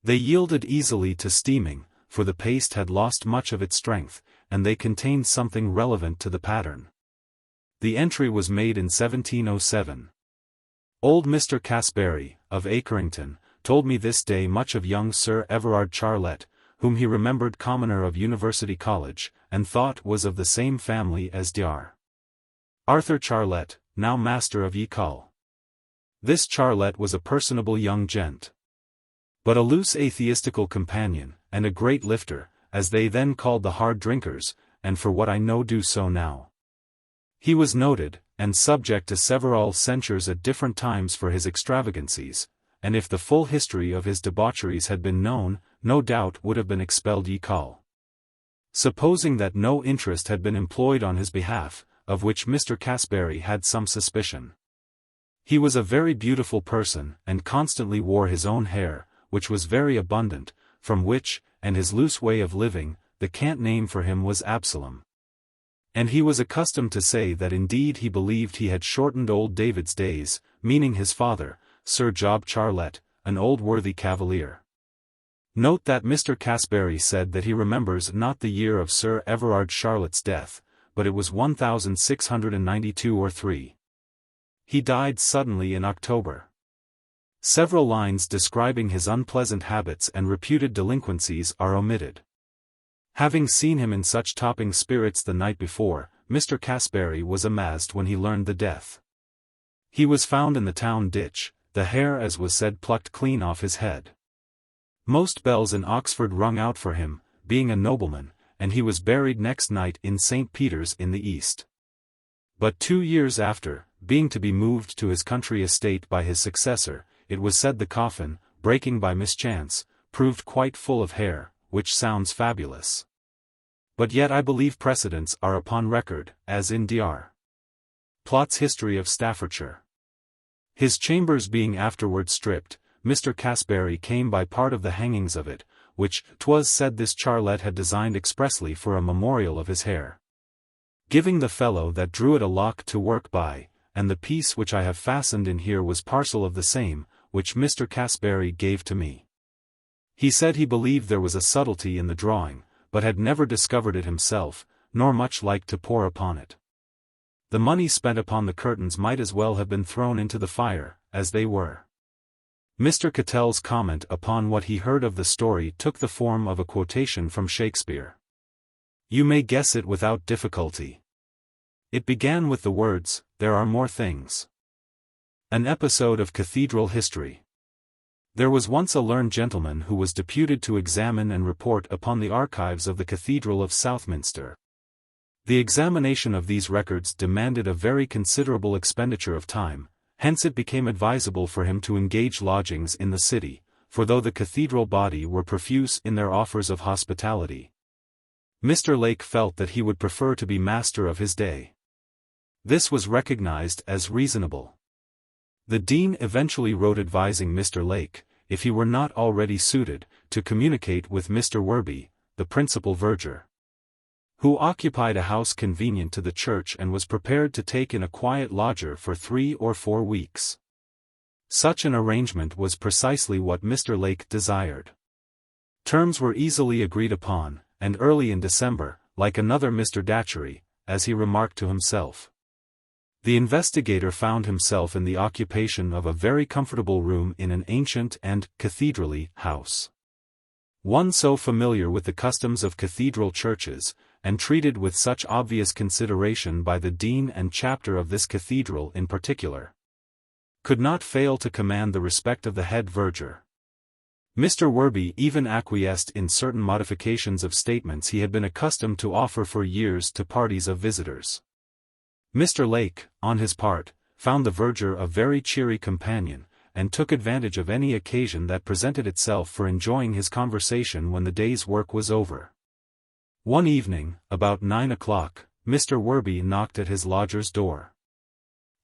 They yielded easily to steaming, for the paste had lost much of its strength, and they contained something relevant to the pattern. The entry was made in 1707. Old Mr. Casbury, of Akerington, told me this day much of young Sir Everard Charlet, whom he remembered commoner of University College, and thought was of the same family as Dr. Arthur Charlet, now master of Yecul. This Charlet was a personable young gent, but a loose atheistical companion, and a great lifter, as they then called the hard drinkers, and for what I know do so now. He was noted, and subject to several censures at different times for his extravagancies, and if the full history of his debaucheries had been known, no doubt would have been expelled Yecul. Supposing that no interest had been employed on his behalf, of which Mr. Casbury had some suspicion. He was a very beautiful person, and constantly wore his own hair, which was very abundant, from which, and his loose way of living, the cant name for him was Absalom. And he was accustomed to say that indeed he believed he had shortened old David's days, meaning his father, Sir Job Charlet, an old worthy cavalier. Note that Mr. Casbury said that he remembers not the year of Sir Everard Charlet's death, but it was 1692 or 3. He died suddenly in October. Several lines describing his unpleasant habits and reputed delinquencies are omitted. Having seen him in such topping spirits the night before, Mr. Casbury was amazed when he learned the death. He was found in the town ditch, the hair as was said plucked clean off his head. Most bells in Oxford rung out for him, being a nobleman, and he was buried next night in St. Peter's in the East. But 2 years after, being to be moved to his country estate by his successor, it was said the coffin, breaking by mischance, proved quite full of hair, which sounds fabulous. But yet I believe precedents are upon record, as in Dr. Plot's History of Staffordshire. His chambers being afterward stripped, Mr. Casbury came by part of the hangings of it, which 'twas said this Charlet had designed expressly for a memorial of his hair. Giving the fellow that drew it a lock to work by, and the piece which I have fastened in here was parcel of the same, which Mr. Casbury gave to me. He said he believed there was a subtlety in the drawing, but had never discovered it himself, nor much like to pore upon it. The money spent upon the curtains might as well have been thrown into the fire, as they were. Mr. Cattell's comment upon what he heard of the story took the form of a quotation from Shakespeare. You may guess it without difficulty. It began with the words, "There are more things." An episode of cathedral history. There was once a learned gentleman who was deputed to examine and report upon the archives of the Cathedral of Southminster. The examination of these records demanded a very considerable expenditure of time, hence it became advisable for him to engage lodgings in the city, for though the cathedral body were profuse in their offers of hospitality, Mr. Lake felt that he would prefer to be master of his day. This was recognized as reasonable. The dean eventually wrote advising Mr. Lake, if he were not already suited, to communicate with Mr. Werby, the principal verger, who occupied a house convenient to the church and was prepared to take in a quiet lodger for 3 or 4 weeks. Such an arrangement was precisely what Mr. Lake desired. Terms were easily agreed upon, and early in December, like another Mr. Datchery, as he remarked to himself, the investigator found himself in the occupation of a very comfortable room in an ancient and cathedraly house. One so familiar with the customs of cathedral churches, and treated with such obvious consideration by the dean and chapter of this cathedral in particular, could not fail to command the respect of the head verger. Mr. Werby even acquiesced in certain modifications of statements he had been accustomed to offer for years to parties of visitors. Mr. Lake, on his part, found the verger a very cheery companion, and took advantage of any occasion that presented itself for enjoying his conversation when the day's work was over. One evening, about 9 o'clock, Mr. Werby knocked at his lodger's door.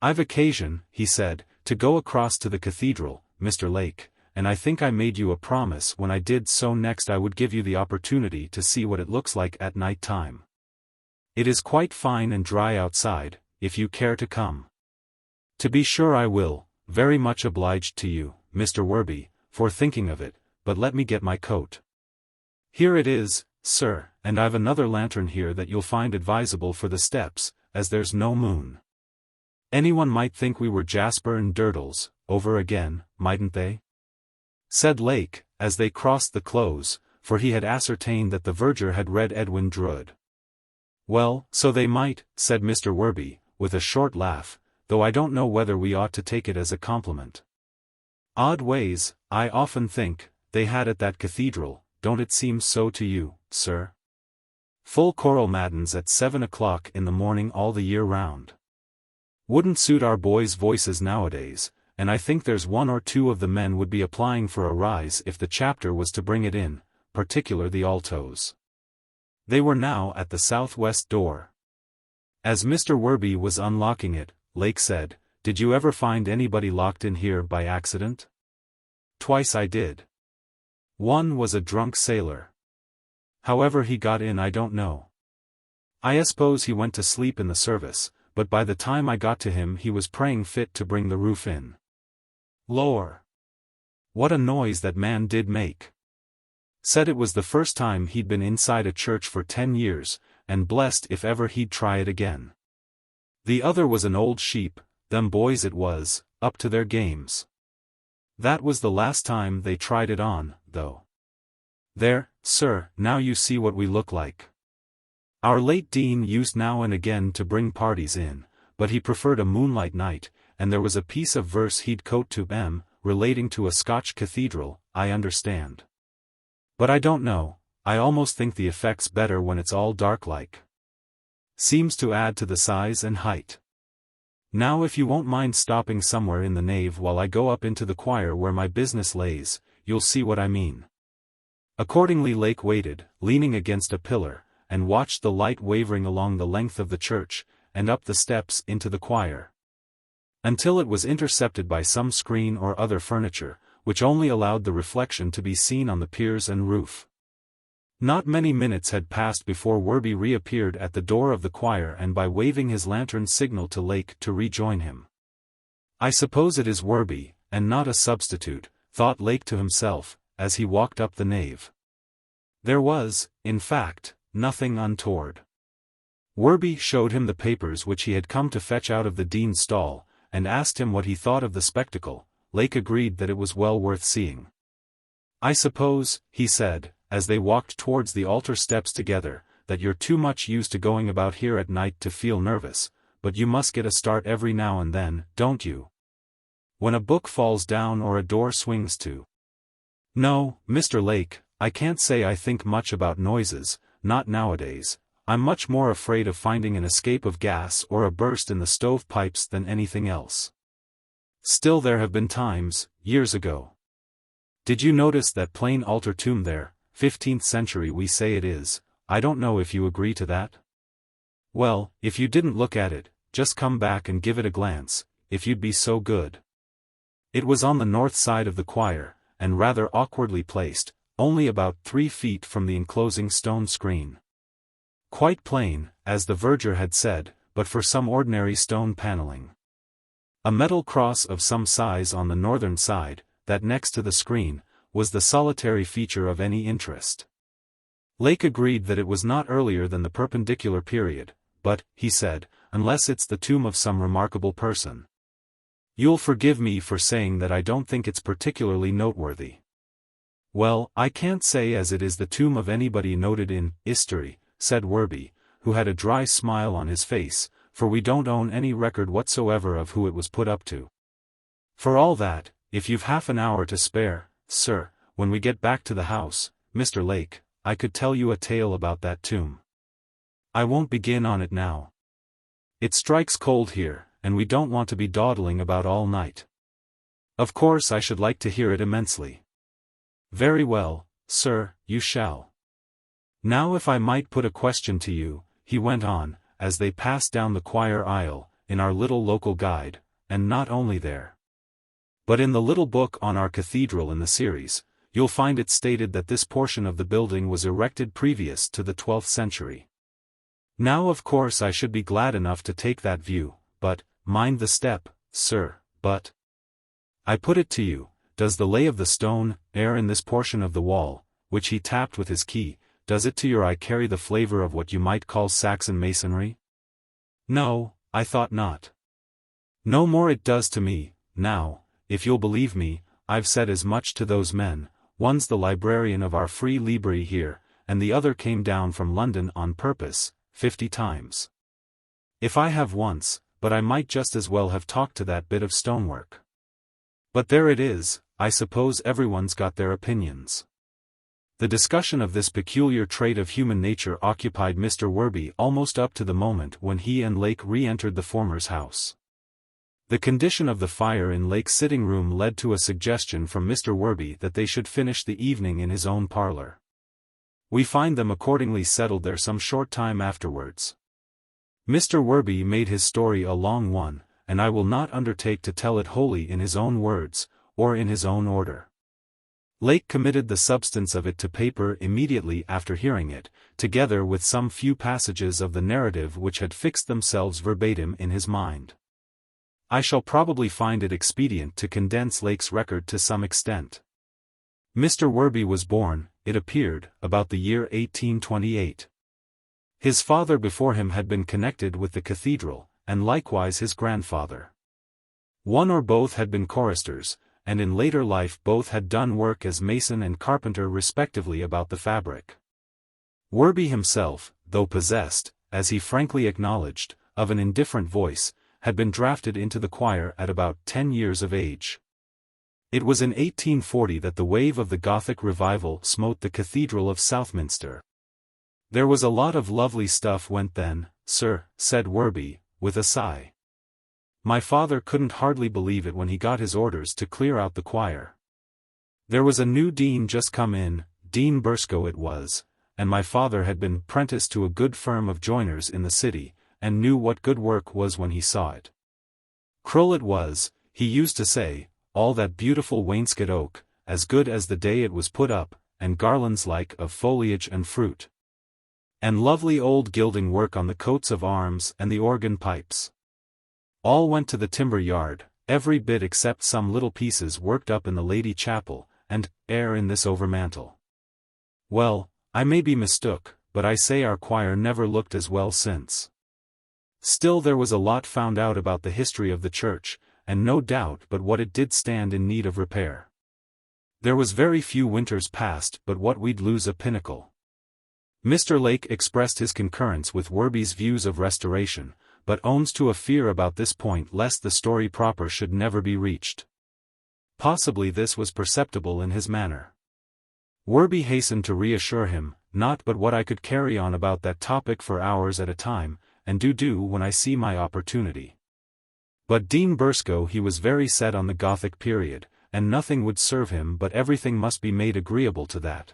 "I've occasion," he said, "to go across to the cathedral, Mr. Lake, and I think I made you a promise when I did so next I would give you the opportunity to see what it looks like at night time. It is quite fine and dry outside, if you care to come. To be sure I will, very much obliged to you, Mr. Werby, for thinking of it, but let me get my coat. Here it is, sir, and I've another lantern here that you'll find advisable for the steps, as there's no moon. Anyone might think we were Jasper and Durdles, over again, mightn't they? Said Lake, as they crossed the close, for he had ascertained that the verger had read Edwin Drood. Well, so they might, said Mr. Werby, with a short laugh, though I don't know whether we ought to take it as a compliment. Odd ways, I often think, they had at that cathedral, don't it seem so to you, sir? Full choral matins at 7 o'clock in the morning all the year round. Wouldn't suit our boys' voices nowadays, and I think there's one or two of the men would be applying for a rise if the chapter was to bring it in, particular the altos. They were now at the southwest door. As Mr. Werby was unlocking it, Lake said, "Did you ever find anybody locked in here by accident?" "Twice I did. One was a drunk sailor. However he got in I don't know. I suppose he went to sleep in the service, but by the time I got to him he was praying fit to bring the roof in. Lor! What a noise that man did make! Said it was the first time he'd been inside a church for 10 years, and blessed if ever he'd try it again. The other was an old sheep, them boys it was, up to their games. That was the last time they tried it on, though. There, sir, now you see what we look like. Our late dean used now and again to bring parties in, but he preferred a moonlight night, and there was a piece of verse he'd quote to relating to a Scotch cathedral, I understand. But I don't know, I almost think the effect's better when it's all dark like. Seems to add to the size and height. Now if you won't mind stopping somewhere in the nave while I go up into the choir where my business lays, you'll see what I mean. Accordingly Lake waited, leaning against a pillar, and watched the light wavering along the length of the church, and up the steps into the choir. Until it was intercepted by some screen or other furniture, which only allowed the reflection to be seen on the piers and roof. Not many minutes had passed before Werby reappeared at the door of the choir and by waving his lantern signaled to Lake to rejoin him. I suppose it is Werby, and not a substitute, thought Lake to himself, as he walked up the nave. There was, in fact, nothing untoward. Werby showed him the papers which he had come to fetch out of the dean's stall, and asked him what he thought of the spectacle. Lake agreed that it was well worth seeing. I suppose, he said, as they walked towards the altar steps together, that you're too much used to going about here at night to feel nervous, but you must get a start every now and then, don't you? When a book falls down or a door swings to. No, Mr. Lake, I can't say I think much about noises, not nowadays. I'm much more afraid of finding an escape of gas or a burst in the stovepipes than anything else. Still there have been times, years ago. Did you notice that plain altar tomb there, 15th century we say it is, I don't know if you agree to that? Well, if you didn't look at it, just come back and give it a glance, if you'd be so good. It was on the north side of the choir, and rather awkwardly placed, only about 3 feet from the enclosing stone screen. Quite plain, as the verger had said, but for some ordinary stone paneling. A metal cross of some size on the northern side, that next to the screen, was the solitary feature of any interest. Lake agreed that it was not earlier than the Perpendicular period, but, he said, unless it's the tomb of some remarkable person. You'll forgive me for saying that I don't think it's particularly noteworthy. Well, I can't say as it is the tomb of anybody noted in history, said Werby, who had a dry smile on his face, for we don't own any record whatsoever of who it was put up to. For all that, if you've half an hour to spare, sir, when we get back to the house, Mr. Lake, I could tell you a tale about that tomb. I won't begin on it now. It strikes cold here, and we don't want to be dawdling about all night. Of course I should like to hear it immensely. Very well, sir, you shall. Now if I might put a question to you, he went on, as they passed down the choir aisle, in our little local guide, and not only there. But in the little book on our cathedral in the series, you'll find it stated that this portion of the building was erected previous to the 12th century. Now of course I should be glad enough to take that view, but, mind the step, sir, but. I put it to you, does the lay of the stone, air in this portion of the wall, which he tapped with his key, does it to your eye carry the flavor of what you might call Saxon masonry? No, I thought not. No more it does to me. Now, if you'll believe me, I've said as much to those men. One's the librarian of our free libri here, and the other came down from London on purpose, 50 times. If I have once, but I might just as well have talked to that bit of stonework. But there it is, I suppose everyone's got their opinions. The discussion of this peculiar trait of human nature occupied Mr. Werby almost up to the moment when he and Lake re-entered the former's house. The condition of the fire in Lake's sitting room led to a suggestion from Mr. Werby that they should finish the evening in his own parlour. We find them accordingly settled there some short time afterwards. Mr. Werby made his story a long one, and I will not undertake to tell it wholly in his own words, or in his own order. Lake committed the substance of it to paper immediately after hearing it, together with some few passages of the narrative which had fixed themselves verbatim in his mind. I shall probably find it expedient to condense Lake's record to some extent. Mr. Werby was born, it appeared, about the year 1828. His father before him had been connected with the cathedral, and likewise his grandfather. One or both had been choristers, and in later life both had done work as mason and carpenter respectively about the fabric. Werby himself, though possessed, as he frankly acknowledged, of an indifferent voice, had been drafted into the choir at about 10 years of age. It was in 1840 that the wave of the Gothic revival smote the Cathedral of Southminster. There was a lot of lovely stuff went then, sir, said Werby, with a sigh. My father couldn't hardly believe it when he got his orders to clear out the choir. There was a new dean just come in, Dean Burscough it was, and my father had been apprenticed to a good firm of joiners in the city, and knew what good work was when he saw it. Krull it was, he used to say, all that beautiful wainscot oak, as good as the day it was put up, and garlands like of foliage and fruit. And lovely old gilding work on the coats of arms and the organ pipes. All went to the timber yard, every bit except some little pieces worked up in the Lady Chapel, and in this overmantel. Well, I may be mistook, but I say our choir never looked as well since. Still there was a lot found out about the history of the church, and no doubt but what it did stand in need of repair. There was very few winters passed but what we'd lose a pinnacle. Mr. Lake expressed his concurrence with Werby's views of restoration, but owns to a fear about this point lest the story proper should never be reached. Possibly this was perceptible in his manner. Werby hastened to reassure him, not but what I could carry on about that topic for hours at a time, and do when I see my opportunity. But Dean Burscough he was very set on the Gothic period, and nothing would serve him but everything must be made agreeable to that.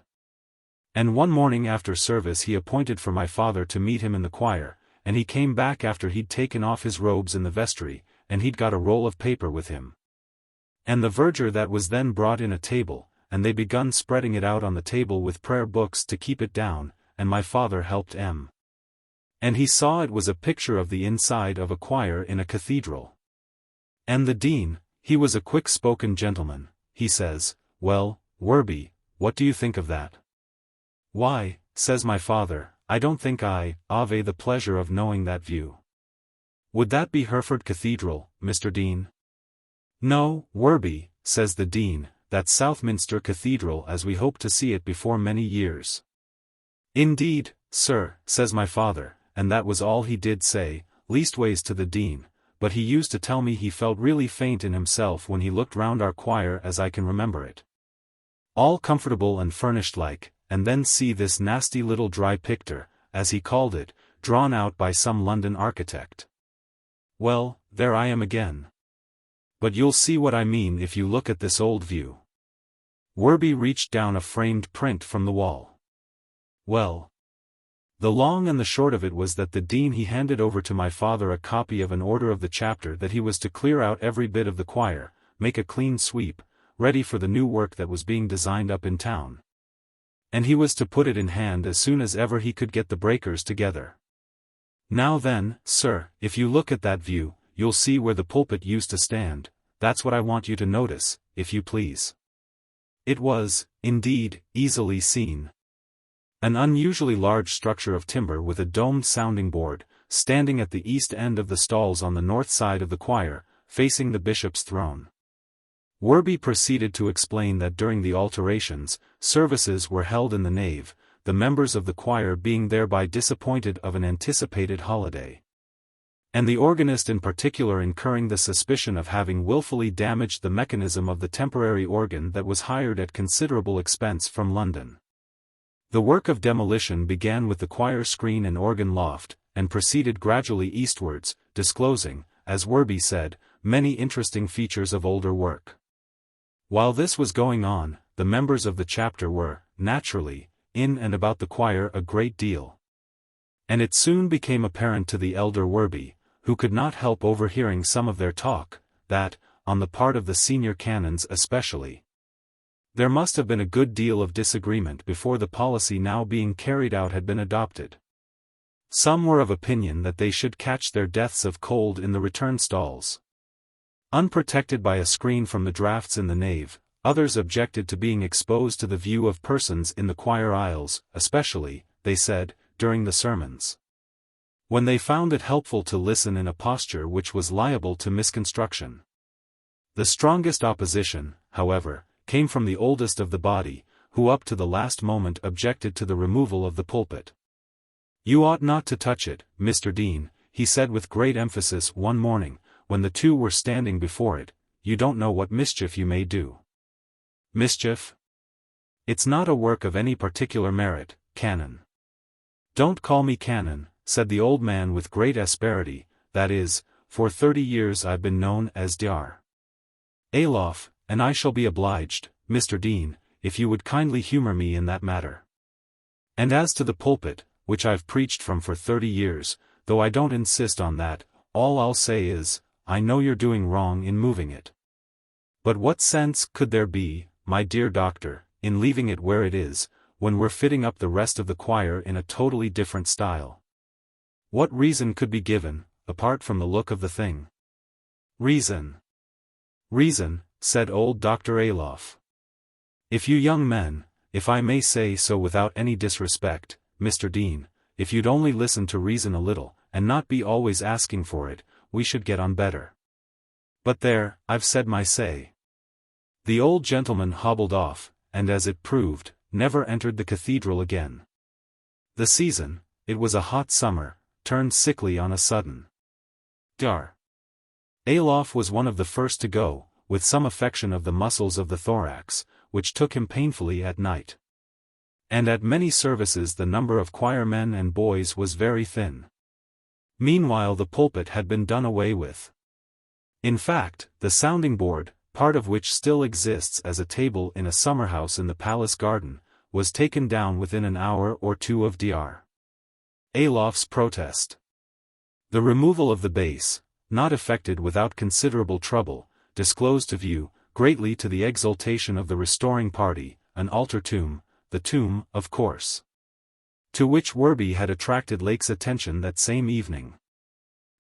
And one morning after service he appointed for my father to meet him in the choir, and he came back after he'd taken off his robes in the vestry, and he'd got a roll of paper with him. And the verger that was then brought in a table, and they begun spreading it out on the table with prayer books to keep it down, and my father helped him. And he saw it was a picture of the inside of a choir in a cathedral. And the dean, he was a quick-spoken gentleman, he says, well, Werby, what do you think of that? Why, says my father, I don't think I have the pleasure of knowing that view. Would that be Hereford Cathedral, Mr. Dean? No, Werby, says the dean, that's Southminster Cathedral as we hope to see it before many years. Indeed, sir, says my father, and that was all he did say, leastways to the dean, but he used to tell me he felt really faint in himself when he looked round our choir as I can remember it. All comfortable and furnished like, and then see this nasty little dry picture, as he called it, drawn out by some London architect. Well, there I am again. But you'll see what I mean if you look at this old view. Werby reached down a framed print from the wall. Well, the long and the short of it was that the dean he handed over to my father a copy of an order of the chapter that he was to clear out every bit of the choir, make a clean sweep, ready for the new work that was being designed up in town. And he was to put it in hand as soon as ever he could get the breakers together. Now then, sir, if you look at that view, you'll see where the pulpit used to stand. That's what I want you to notice, if you please. It was, indeed, easily seen. An unusually large structure of timber with a domed sounding board, standing at the east end of the stalls on the north side of the choir, facing the bishop's throne. Werby proceeded to explain that during the alterations, services were held in the nave, the members of the choir being thereby disappointed of an anticipated holiday. And the organist in particular incurring the suspicion of having willfully damaged the mechanism of the temporary organ that was hired at considerable expense from London. The work of demolition began with the choir screen and organ loft, and proceeded gradually eastwards, disclosing, as Werby said, many interesting features of older work. While this was going on, the members of the chapter were, naturally, in and about the choir a great deal. And it soon became apparent to the elder Werby, who could not help overhearing some of their talk, that, on the part of the senior canons especially, there must have been a good deal of disagreement before the policy now being carried out had been adopted. Some were of opinion that they should catch their deaths of cold in the return stalls, unprotected by a screen from the draughts in the nave. Others objected to being exposed to the view of persons in the choir aisles, especially, they said, during the sermons, when they found it helpful to listen in a posture which was liable to misconstruction. The strongest opposition, however, came from the oldest of the body, who up to the last moment objected to the removal of the pulpit. "You ought not to touch it, Mr. Dean," he said with great emphasis one morning, when the two were standing before it. "You don't know what mischief you may do." "Mischief? It's not a work of any particular merit, Canon." "Don't call me Canon," said the old man with great asperity, "that is, for 30 years I've been known as Dr. Alof, and I shall be obliged, Mr. Dean, if you would kindly humor me in that matter. And as to the pulpit, which I've preached from for 30 years, though I don't insist on that, all I'll say is, I know you're doing wrong in moving it. But what sense could there be, my dear doctor, in leaving it where it is, when we're fitting up the rest of the choir in a totally different style? What reason could be given, apart from the look of the thing?" "Reason? Reason," said old Dr. Alof. "If you young men, if I may say so without any disrespect, Mr. Dean, if you'd only listen to reason a little, and not be always asking for it, we should get on better. But there, I've said my say." The old gentleman hobbled off, and as it proved, never entered the cathedral again. The season, it was a hot summer, turned sickly on a sudden. Dr. Alof was one of the first to go, with some affection of the muscles of the thorax, which took him painfully at night. And at many services the number of choirmen and boys was very thin. Meanwhile the pulpit had been done away with. In fact, the sounding board, part of which still exists as a table in a summerhouse in the palace garden, was taken down within an hour or two of Dr. Alof's protest. The removal of the base, not effected without considerable trouble, disclosed to view, greatly to the exultation of the restoring party, an altar tomb, the tomb, of course, to which Werby had attracted Lake's attention that same evening.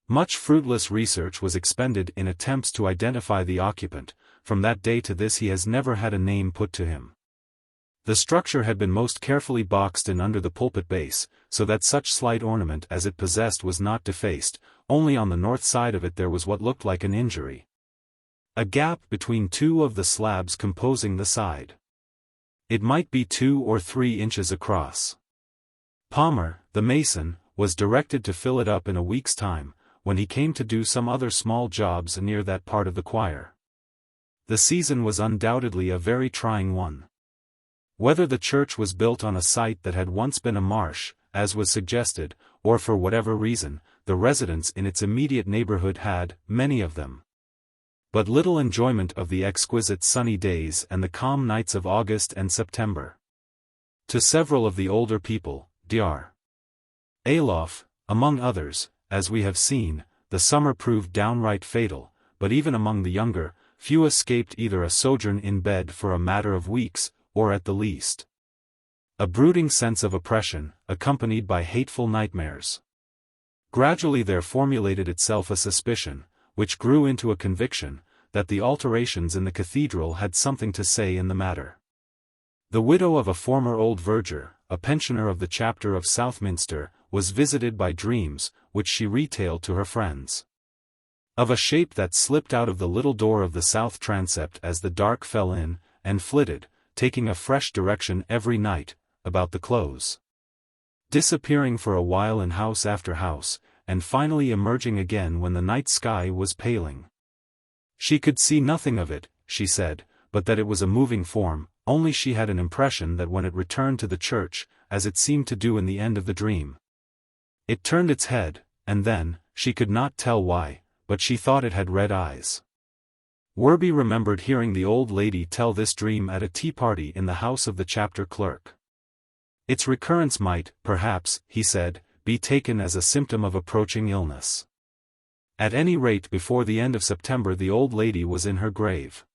Much fruitless research was expended in attempts to identify the occupant. From that day to this he has never had a name put to him. The structure had been most carefully boxed in under the pulpit base, so that such slight ornament as it possessed was not defaced. Only on the north side of it there was what looked like an injury. A gap between two of the slabs composing the side. It might be 2 or 3 inches across. Palmer, the mason, was directed to fill it up in a week's time, when he came to do some other small jobs near that part of the choir. The season was undoubtedly a very trying one. Whether the church was built on a site that had once been a marsh, as was suggested, or for whatever reason, the residents in its immediate neighborhood had, many of them, but little enjoyment of the exquisite sunny days and the calm nights of August and September. To several of the older people, Dr. Alof, among others, as we have seen, the summer proved downright fatal, but even among the younger, few escaped either a sojourn in bed for a matter of weeks, or at the least, a brooding sense of oppression, accompanied by hateful nightmares. Gradually there formulated itself a suspicion, which grew into a conviction, that the alterations in the cathedral had something to say in the matter. The widow of a former old verger, a pensioner of the chapter of Southminster, was visited by dreams, which she retailed to her friends. Of a shape that slipped out of the little door of the south transept as the dark fell in, and flitted, taking a fresh direction every night, about the close, disappearing for a while in house after house, and finally emerging again when the night sky was paling. She could see nothing of it, she said, but that it was a moving form, only she had an impression that when it returned to the church, as it seemed to do in the end of the dream, it turned its head, and then, she could not tell why, but she thought it had red eyes. Werby remembered hearing the old lady tell this dream at a tea-party in the house of the chapter clerk. Its recurrence might, perhaps, he said, be taken as a symptom of approaching illness. At any rate before the end of September the old lady was in her grave.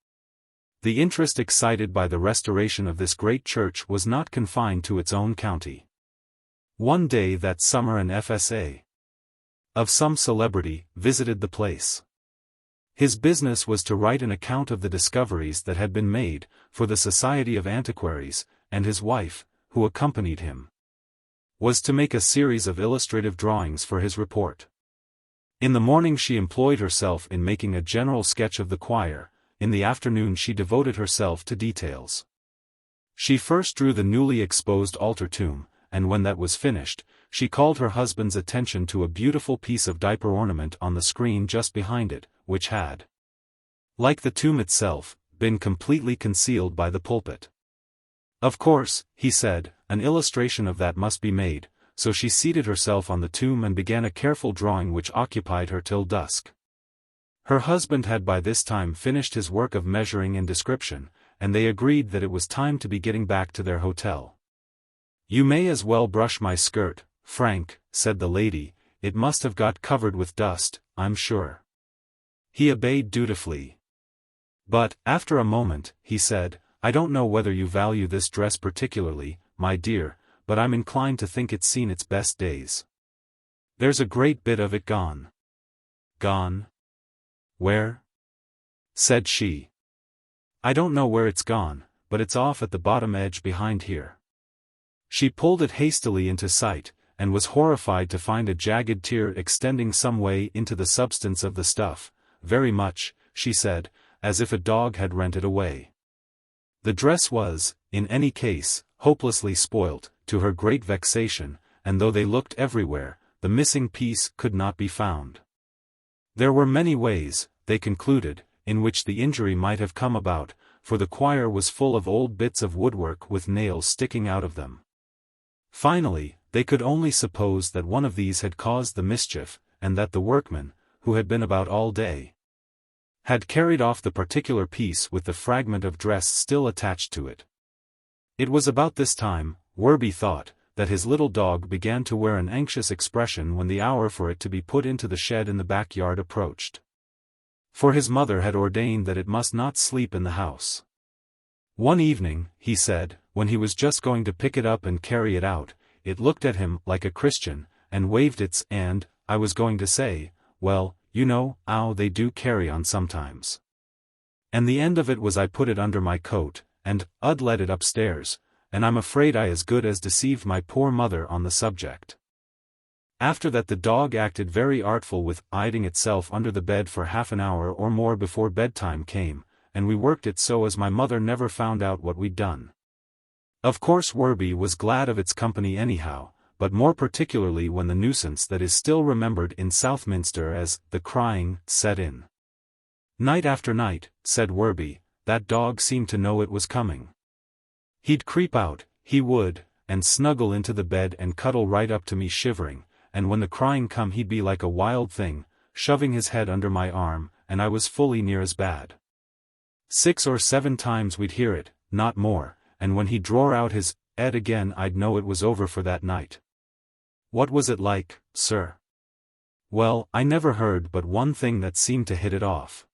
The interest excited by the restoration of this great church was not confined to its own county. One day that summer an FSA of some celebrity visited the place. His business was to write an account of the discoveries that had been made, for the Society of Antiquaries, and his wife, who accompanied him, was to make a series of illustrative drawings for his report. In the morning she employed herself in making a general sketch of the choir, in the afternoon she devoted herself to details. She first drew the newly exposed altar tomb, and when that was finished, she called her husband's attention to a beautiful piece of diaper ornament on the screen just behind it, which had, like the tomb itself, been completely concealed by the pulpit. Of course, he said, an illustration of that must be made, so she seated herself on the tomb and began a careful drawing which occupied her till dusk. Her husband had by this time finished his work of measuring and description, and they agreed that it was time to be getting back to their hotel. "You may as well brush my skirt, Frank," said the lady, "it must have got covered with dust, I'm sure." He obeyed dutifully. "But, after a moment, he said, I don't know whether you value this dress particularly, my dear, but I'm inclined to think it's seen its best days. There's a great bit of it gone." "Gone? Where?" said she. "I don't know where it's gone, but it's off at the bottom edge behind here." She pulled it hastily into sight, and was horrified to find a jagged tear extending some way into the substance of the stuff, very much, she said, as if a dog had rent it away. The dress was, in any case, hopelessly spoilt, to her great vexation, and though they looked everywhere, the missing piece could not be found. There were many ways, they concluded, in which the injury might have come about, for the choir was full of old bits of woodwork with nails sticking out of them. Finally, they could only suppose that one of these had caused the mischief, and that the workman, who had been about all day, had carried off the particular piece with the fragment of dress still attached to it. It was about this time, Werby thought, that his little dog began to wear an anxious expression when the hour for it to be put into the shed in the backyard approached. For his mother had ordained that it must not sleep in the house. One evening, he said, when he was just going to pick it up and carry it out, it looked at him like a Christian, and waved its and, I was going to say, well, you know, ow, they do carry on sometimes. And the end of it was I put it under my coat, and Ud led it upstairs, and I'm afraid I as good as deceived my poor mother on the subject. After that the dog acted very artful with hiding itself under the bed for half an hour or more before bedtime came, and we worked it so as my mother never found out what we'd done. Of course Werby was glad of its company anyhow, but more particularly when the nuisance that is still remembered in Southminster as the crying set in. Night after night, said Werby, that dog seemed to know it was coming. He'd creep out, he would, and snuggle into the bed and cuddle right up to me shivering, and when the crying come he'd be like a wild thing, shoving his head under my arm, and I was fully near as bad. 6 or 7 times we'd hear it, not more, and when he'd draw out his head again I'd know it was over for that night. What was it like, sir? Well, I never heard but one thing that seemed to hit it off.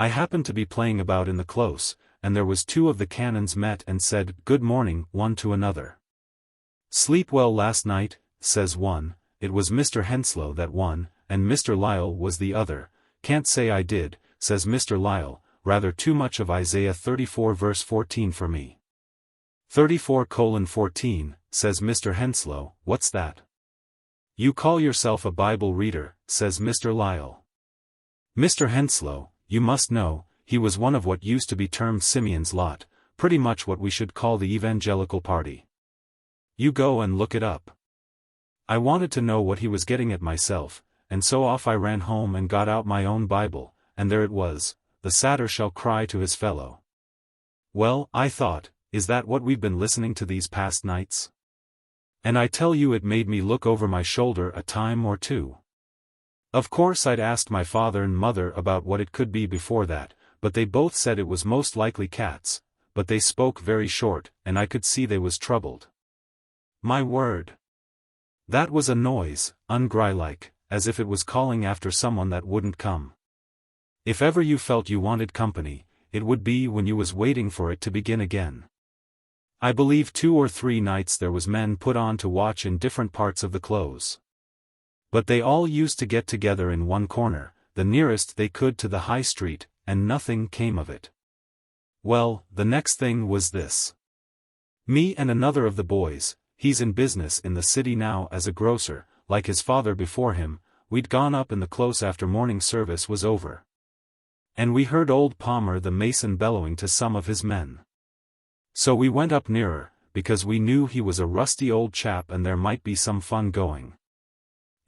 I happened to be playing about in the close, and there was two of the canons met and said good morning one to another. Sleep well last night, says one. It was Mr. Henslow that one, and Mr. Lyle was the other. Can't say I did, says Mr. Lyle, rather too much of Isaiah 34 verse 14 for me. 34:14, says Mr. Henslow, what's that? You call yourself a Bible reader, says Mr. Lyle. Mr. Henslow, you must know, he was one of what used to be termed Simeon's lot, pretty much what we should call the evangelical party. You go and look it up. I wanted to know what he was getting at myself, and so off I ran home and got out my own Bible, and there it was, the satyr shall cry to his fellow. Well, I thought, is that what we've been listening to these past nights? And I tell you it made me look over my shoulder a time or two. Of course I'd asked my father and mother about what it could be before that, but they both said it was most likely cats, but they spoke very short, and I could see they was troubled. My word! That was a noise, ungry-like, as if it was calling after someone that wouldn't come. If ever you felt you wanted company, it would be when you was waiting for it to begin again. I believe 2 or 3 nights there was men put on to watch in different parts of the close. But they all used to get together in one corner, the nearest they could to the high street, and nothing came of it. Well, the next thing was this. Me and another of the boys, he's in business in the city now as a grocer, like his father before him, we'd gone up in the close after morning service was over. And we heard old Palmer the mason bellowing to some of his men. So we went up nearer, because we knew he was a rusty old chap and there might be some fun going.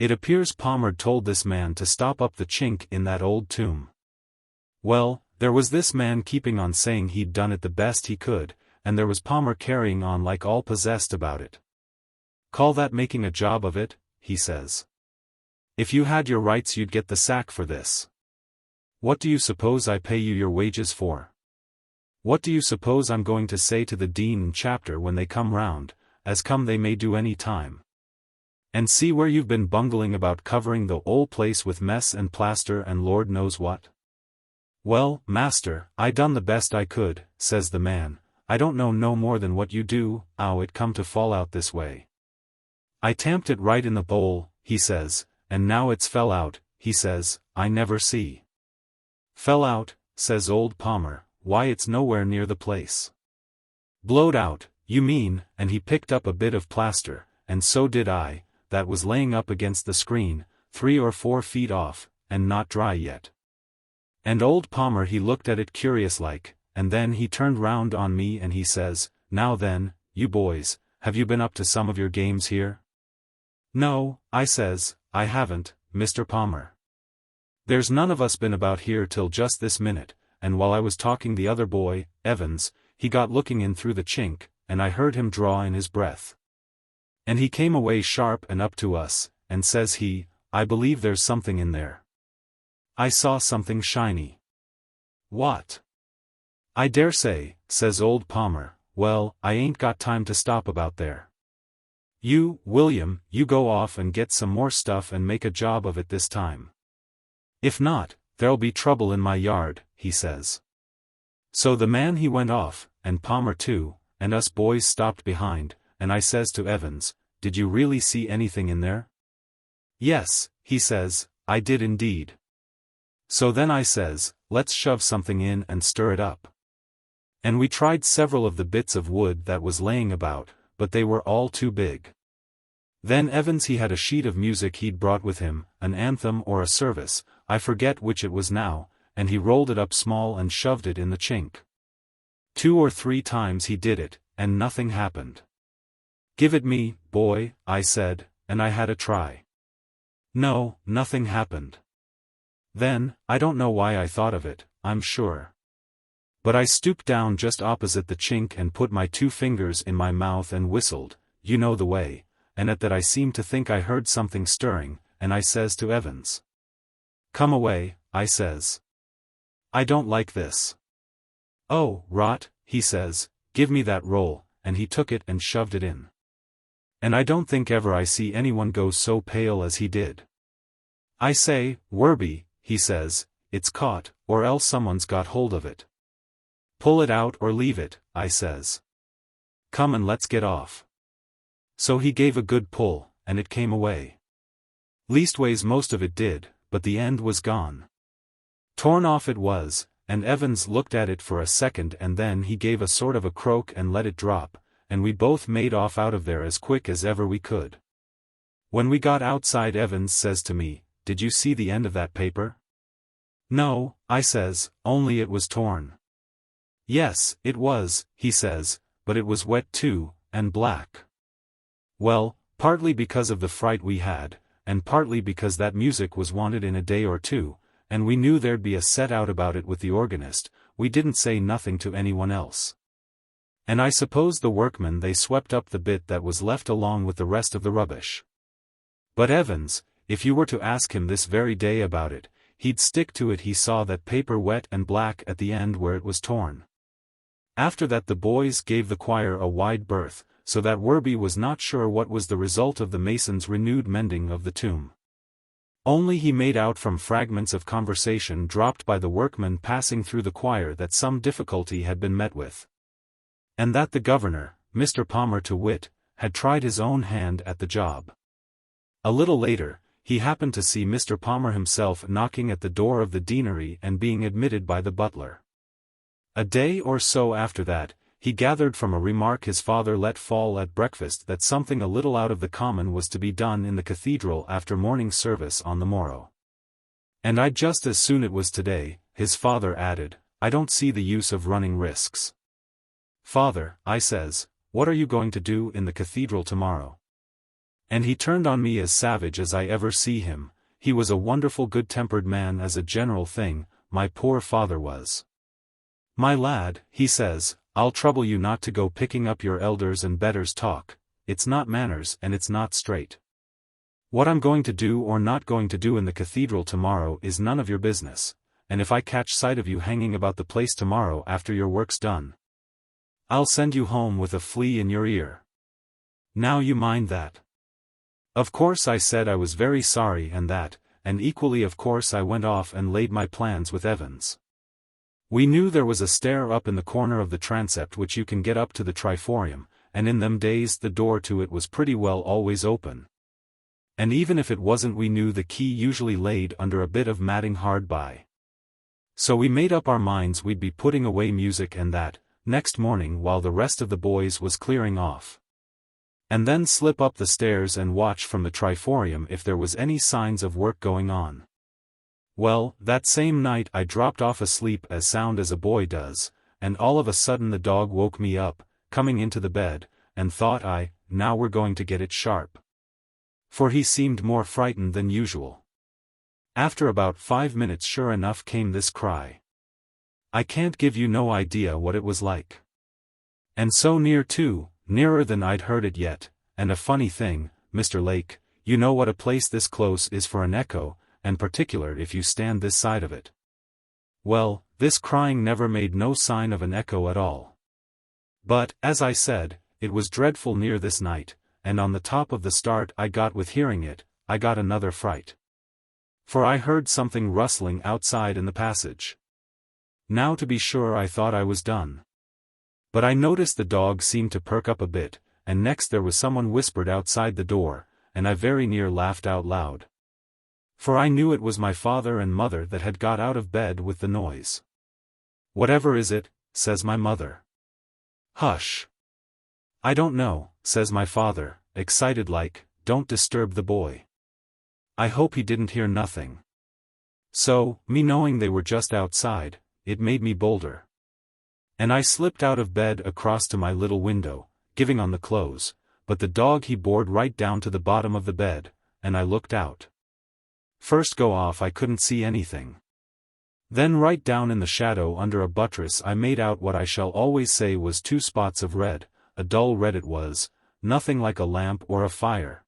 It appears Palmer told this man to stop up the chink in that old tomb. Well, there was this man keeping on saying he'd done it the best he could, and there was Palmer carrying on like all possessed about it. Call that making a job of it, he says. If you had your rights you'd get the sack for this. What do you suppose I pay you your wages for? What do you suppose I'm going to say to the dean and chapter when they come round, as come they may do any time? And see where you've been bungling about covering the whole place with mess and plaster and Lord knows what? Well, master, I done the best I could, says the man. I don't know no more than what you do, 'ow it come to fall out this way. I tamped it right in the bowl, he says, and now it's fell out, he says, I never see. Fell out, says old Palmer, why it's nowhere near the place. Blowed out, you mean, and he picked up a bit of plaster, and so did I, that was laying up against the screen, 3 or 4 feet off, and not dry yet. And old Palmer he looked at it curious like, and then he turned round on me and he says, now then, you boys, have you been up to some of your games here? No, I says, I haven't, Mr. Palmer. There's none of us been about here till just this minute, and while I was talking the other boy, Evans, he got looking in through the chink, and I heard him draw in his breath. And he came away sharp and up to us, and says he, I believe there's something in there. I saw something shiny. What? I dare say, says old Palmer, well, I ain't got time to stop about there. You, William, you go off and get some more stuff and make a job of it this time. If not, there'll be trouble in my yard, he says. So the man he went off, and Palmer too, and us boys stopped behind, and I says to Evans, did you really see anything in there? Yes, he says, I did indeed. So then I says, let's shove something in and stir it up. And we tried several of the bits of wood that was laying about, but they were all too big. Then Evans he had a sheet of music he'd brought with him, an anthem or a service, I forget which it was now, and he rolled it up small and shoved it in the chink. 2 or 3 times he did it, and nothing happened. Give it me, boy, I said, and I had a try. No, nothing happened. Then, I don't know why I thought of it, I'm sure. But I stooped down just opposite the chink and put my 2 fingers in my mouth and whistled, you know the way, and at that I seemed to think I heard something stirring, and I says to Evans. Come away, I says. I don't like this. Oh, rot, he says, give me that roll, and he took it and shoved it in. And I don't think ever I see anyone go so pale as he did. I say, Werby, he says, it's caught, or else someone's got hold of it. Pull it out or leave it, I says. Come and let's get off. So he gave a good pull, and it came away. Leastways most of it did, but the end was gone. Torn off it was, and Evans looked at it for a second and then he gave a sort of a croak and let it drop, and we both made off out of there as quick as ever we could. When we got outside Evans says to me, "Did you see the end of that paper?" "No," I says, "only it was torn." "Yes, it was," he says, "but it was wet too, and black." Well, partly because of the fright we had, and partly because that music was wanted in a day or two, and we knew there'd be a set out about it with the organist, we didn't say nothing to anyone else. And I suppose the workmen they swept up the bit that was left along with the rest of the rubbish. But Evans, if you were to ask him this very day about it, he'd stick to it. He saw that paper wet and black at the end where it was torn. After that the boys gave the choir a wide berth, so that Werby was not sure what was the result of the mason's renewed mending of the tomb. Only he made out from fragments of conversation dropped by the workmen passing through the choir that some difficulty had been met with. And that the governor, Mr. Palmer to wit, had tried his own hand at the job. A little later, he happened to see Mr. Palmer himself knocking at the door of the deanery and being admitted by the butler. A day or so after that, he gathered from a remark his father let fall at breakfast that something a little out of the common was to be done in the cathedral after morning service on the morrow. "And I'd just as soon it was today," his father added. "I don't see the use of running risks." "Father," I says, "what are you going to do in the cathedral tomorrow?" And he turned on me as savage as I ever see him. He was a wonderful good-tempered man as a general thing, my poor father was. "My lad," he says, "I'll trouble you not to go picking up your elders and betters talk. It's not manners and it's not straight. What I'm going to do or not going to do in the cathedral tomorrow is none of your business, and if I catch sight of you hanging about the place tomorrow after your work's done, I'll send you home with a flea in your ear. Now you mind that." Of course I said I was very sorry and that, and equally of course I went off and laid my plans with Evans. We knew there was a stair up in the corner of the transept which you can get up to the triforium, and in them days the door to it was pretty well always open. And even if it wasn't we knew the key usually laid under a bit of matting hard by. So we made up our minds we'd be putting away music and that, next morning while the rest of the boys was clearing off. And then slip up the stairs and watch from the triforium if there was any signs of work going on. Well, that same night I dropped off asleep as sound as a boy does, and all of a sudden the dog woke me up, coming into the bed, and thought now we're going to get it sharp. For he seemed more frightened than usual. After about 5 minutes sure enough came this cry. I can't give you no idea what it was like. And so near too, nearer than I'd heard it yet, and a funny thing, Mr. Lake, you know what a place this close is for an echo, and particular if you stand this side of it. Well, this crying never made no sign of an echo at all. But, as I said, it was dreadful near this night, and on the top of the start I got with hearing it, I got another fright. For I heard something rustling outside in the passage. Now to be sure I thought I was done. But I noticed the dog seemed to perk up a bit, and next there was someone whispered outside the door, and I very near laughed out loud. For I knew it was my father and mother that had got out of bed with the noise. "Whatever is it?" says my mother. "Hush." "I don't know," says my father, excited like, "don't disturb the boy. I hope he didn't hear nothing." So, me knowing they were just outside, it made me bolder. And I slipped out of bed across to my little window, giving on the close, but the dog he bored right down to the bottom of the bed, and I looked out. First go off I couldn't see anything. Then right down in the shadow under a buttress I made out what I shall always say was 2 spots of red, a dull red it was, nothing like a lamp or a fire.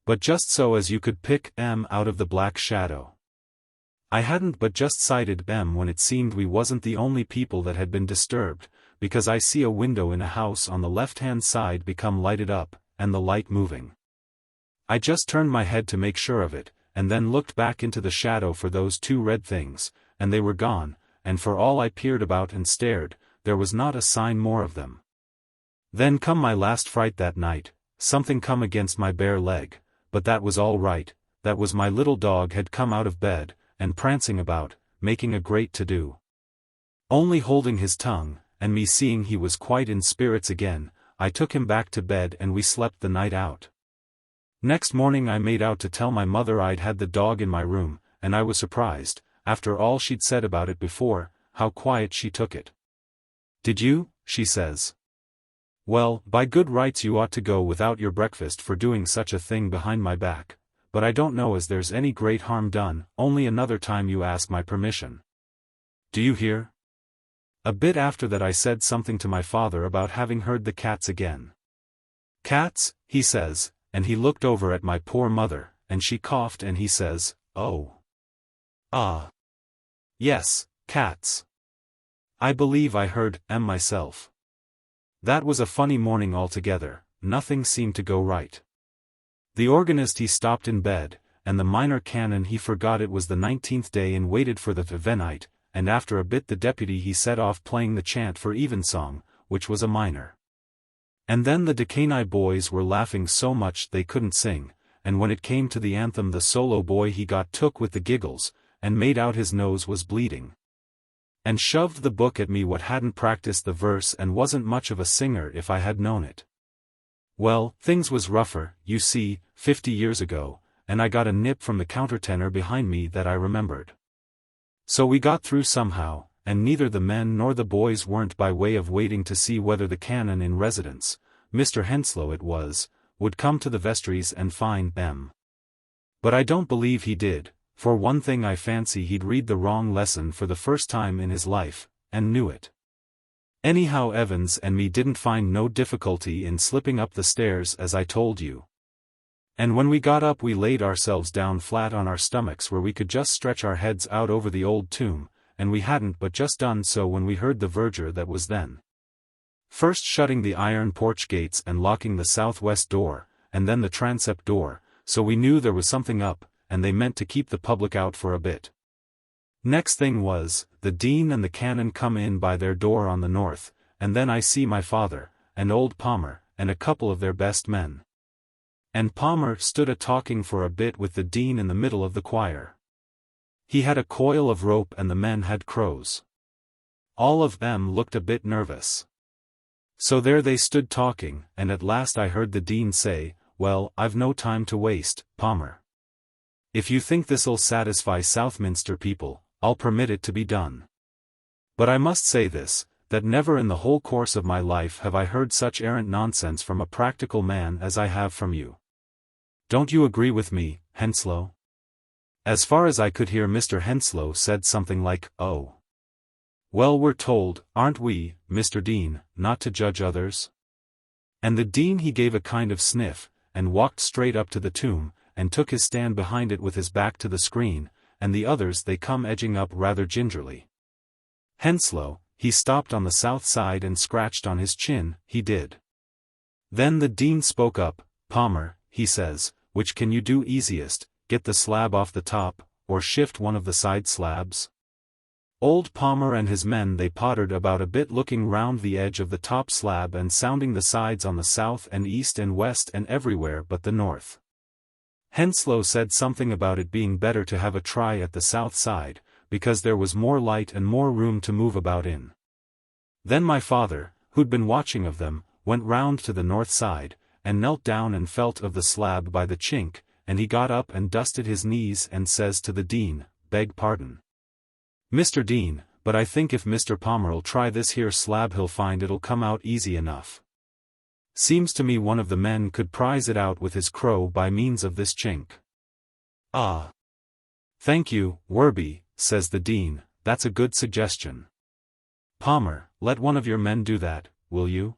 But just so as you could pick M out of the black shadow. I hadn't but just sighted M when it seemed we wasn't the only people that had been disturbed, because I see a window in a house on the left-hand side become lighted up, and the light moving. I just turned my head to make sure of it, and then looked back into the shadow for those two red things, and they were gone, and for all I peered about and stared, there was not a sign more of them. Then come my last fright that night, something come against my bare leg, but that was all right, that was my little dog had come out of bed, and prancing about, making a great to-do. Only holding his tongue, and me seeing he was quite in spirits again, I took him back to bed and we slept the night out. Next morning I made out to tell my mother I'd had the dog in my room, and I was surprised, after all she'd said about it before, how quiet she took it. "Did you?" she says. "Well, by good rights you ought to go without your breakfast for doing such a thing behind my back, but I don't know as there's any great harm done, only another time you ask my permission. Do you hear?" A bit after that I said something to my father about having heard the cats again. "Cats?" he says, and he looked over at my poor mother, and she coughed and he says, "Oh. Ah. Yes, cats. I believe I heard 'em myself." That was a funny morning altogether, nothing seemed to go right. The organist he stopped in bed, and the minor canon he forgot it was the 19th day and waited for the Venite, and after a bit the deputy he set off playing the chant for evensong, which was a minor. And then the decani boys were laughing so much they couldn't sing, and when it came to the anthem the solo boy he got took with the giggles, and made out his nose was bleeding. And shoved the book at me what hadn't practiced the verse and wasn't much of a singer if I had known it. Well, things was rougher, you see, 50 years ago, and I got a nip from the countertenor behind me that I remembered. So we got through somehow, and neither the men nor the boys weren't by way of waiting to see whether the canon in residence, Mr. Henslow it was, would come to the vestries and find them. But I don't believe he did, for one thing I fancy he'd read the wrong lesson for the first time in his life, and knew it. Anyhow Evans and me didn't find no difficulty in slipping up the stairs as I told you. And when we got up we laid ourselves down flat on our stomachs where we could just stretch our heads out over the old tomb, and we hadn't but just done so when we heard the verger that was then first shutting the iron porch gates and locking the southwest door, and then the transept door, so we knew there was something up, and they meant to keep the public out for a bit. Next thing was, the dean and the canon come in by their door on the north, and then I see my father, and old Palmer, and a couple of their best men. And Palmer stood a-talking for a bit with the dean in the middle of the choir. He had a coil of rope and the men had crows. All of them looked a bit nervous. So there they stood talking, and at last I heard the dean say, "Well, I've no time to waste, Palmer. If you think this'll satisfy Southminster people, I'll permit it to be done. But I must say this, that never in the whole course of my life have I heard such arrant nonsense from a practical man as I have from you. Don't you agree with me, Henslow?" As far as I could hear Mr. Henslow said something like, "Oh. Well, we're told, aren't we, Mr. Dean, not to judge others?" And the dean he gave a kind of sniff, and walked straight up to the tomb, and took his stand behind it with his back to the screen, and the others they come edging up rather gingerly. Henslow, he stopped on the south side and scratched on his chin, he did. Then the dean spoke up, "Palmer," he says, "which can you do easiest, get the slab off the top, or shift one of the side slabs?" Old Palmer and his men they pottered about a bit looking round the edge of the top slab and sounding the sides on the south and east and west and everywhere but the north. Henslow said something about it being better to have a try at the south side, because there was more light and more room to move about in. Then my father, who'd been watching of them, went round to the north side, and knelt down and felt of the slab by the chink, and he got up and dusted his knees and says to the dean, "Beg pardon, Mr. Dean, but I think if Mr. Palmer'll try this here slab he'll find it'll come out easy enough. Seems to me one of the men could prise it out with his crow by means of this chink." "Ah. Thank you, Werby," says the dean, "that's a good suggestion. Palmer, let one of your men do that, will you?"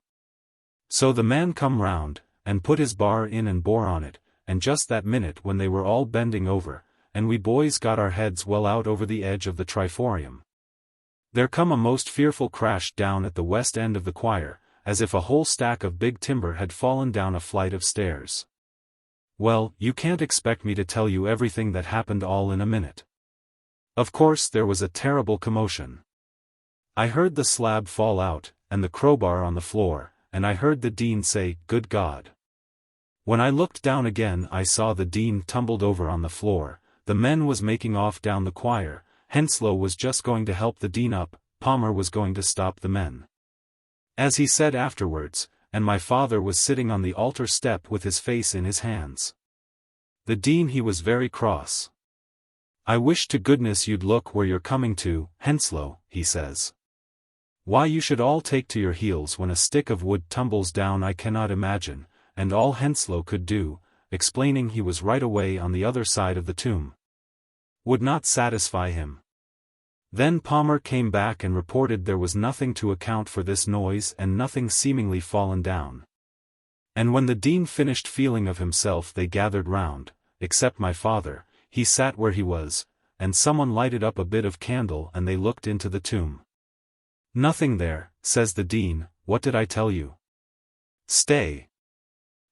So the man come round, and put his bar in and bore on it, and just that minute when they were all bending over, and we boys got our heads well out over the edge of the triforium, there come a most fearful crash down at the west end of the choir, as if a whole stack of big timber had fallen down a flight of stairs. Well, you can't expect me to tell you everything that happened all in a minute. Of course there was a terrible commotion. I heard the slab fall out, and the crowbar on the floor, and I heard the dean say, "Good God." When I looked down again I saw the dean tumbled over on the floor, the men was making off down the choir, Henslow was just going to help the dean up, Palmer was going to stop the men. As he said afterwards, and my father was sitting on the altar step with his face in his hands. The dean, he was very cross. "I wish to goodness you'd look where you're coming to, Henslow," he says. Why you should all take to your heels when a stick of wood tumbles down I cannot imagine, and all Henslow could do, explaining he was right away on the other side of the tomb, would not satisfy him. Then Palmer came back and reported there was nothing to account for this noise and nothing seemingly fallen down. And when the dean finished feeling of himself they gathered round, except my father, he sat where he was, and someone lighted up a bit of candle and they looked into the tomb. "Nothing there," says the dean, "what did I tell you?" "Stay.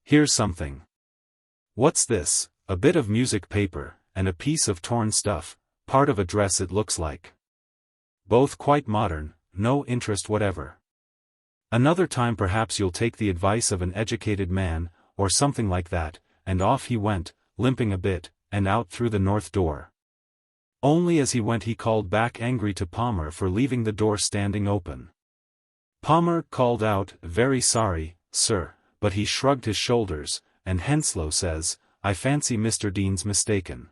Here's something." "What's this?" "A bit of music paper, and a piece of torn stuff, part of a dress it looks like. Both quite modern, no interest whatever. Another time perhaps you'll take the advice of an educated man, or something like that," and off he went, limping a bit, and out through the north door. Only as he went he called back angry to Palmer for leaving the door standing open. Palmer called out, "Very sorry, sir," but he shrugged his shoulders, and Henslow says, "I fancy Mr. Dean's mistaken."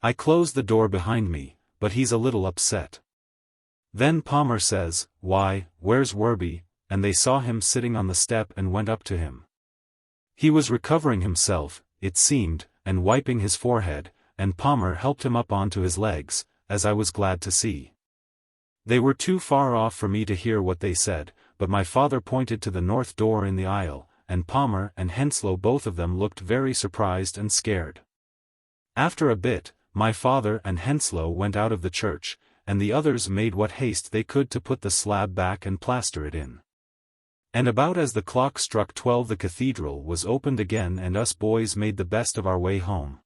I closed the door behind me, but he's a little upset. Then Palmer says, "Why, where's Werby?" and they saw him sitting on the step and went up to him. He was recovering himself, it seemed, and wiping his forehead, and Palmer helped him up onto his legs, as I was glad to see. They were too far off for me to hear what they said, but my father pointed to the north door in the aisle, and Palmer and Henslow both of them looked very surprised and scared. After a bit, my father and Henslow went out of the church, and the others made what haste they could to put the slab back and plaster it in. And about as the clock struck 12 the cathedral was opened again and us boys made the best of our way home.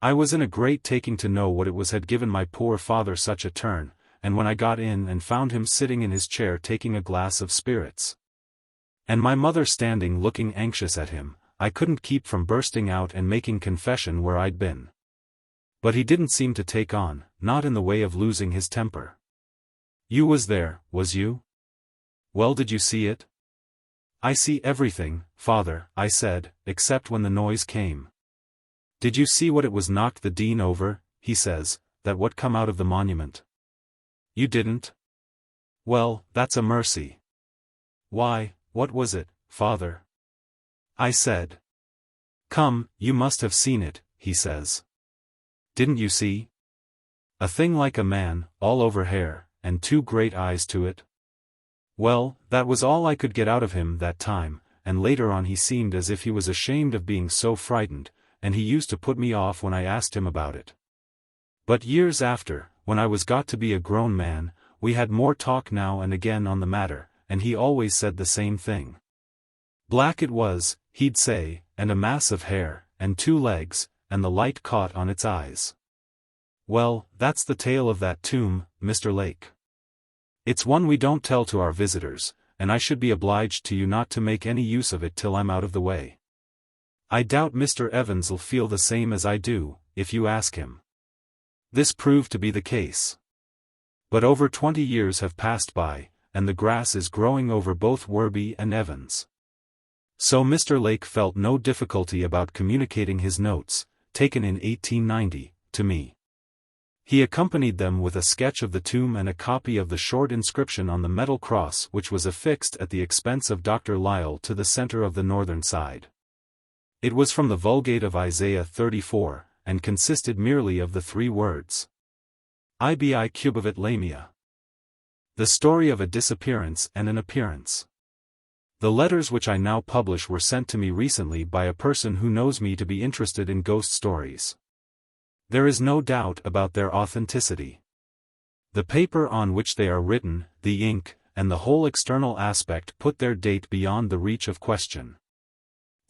I was in a great taking to know what it was had given my poor father such a turn, and when I got in and found him sitting in his chair taking a glass of spirits, and my mother standing looking anxious at him, I couldn't keep from bursting out and making confession where I'd been. But he didn't seem to take on, not in the way of losing his temper. "You was there, was you? Well, did you see it?" "I see everything, father," I said, "except when the noise came." "Did you see what it was knocked the dean over?" he says, "that what come out of the monument?" "You didn't? Well, that's a mercy." "Why, what was it, father?" I said. "Come, you must have seen it," he says. "Didn't you see? A thing like a man, all over hair, and two great eyes to it?" Well, that was all I could get out of him that time, and later on he seemed as if he was ashamed of being so frightened, and he used to put me off when I asked him about it. But years after, when I was got to be a grown man, we had more talk now and again on the matter, and he always said the same thing. Black it was, he'd say, and a mass of hair, and two legs, and the light caught on its eyes. Well, that's the tale of that tomb, Mr. Lake. It's one we don't tell to our visitors, and I should be obliged to you not to make any use of it till I'm out of the way. I doubt Mr. Evans'll feel the same as I do, if you ask him. This proved to be the case. But over 20 years have passed by, and the grass is growing over both Werby and Evans. So Mr. Lake felt no difficulty about communicating his notes, taken in 1890, to me. He accompanied them with a sketch of the tomb and a copy of the short inscription on the metal cross which was affixed at the expense of Dr. Lisle to the center of the northern side. It was from the Vulgate of Isaiah 34, and consisted merely of the 3 words, Ibi cubavit lamia. The story of a disappearance and an appearance. The letters which I now publish were sent to me recently by a person who knows me to be interested in ghost stories. There is no doubt about their authenticity. The paper on which they are written, the ink, and the whole external aspect put their date beyond the reach of question.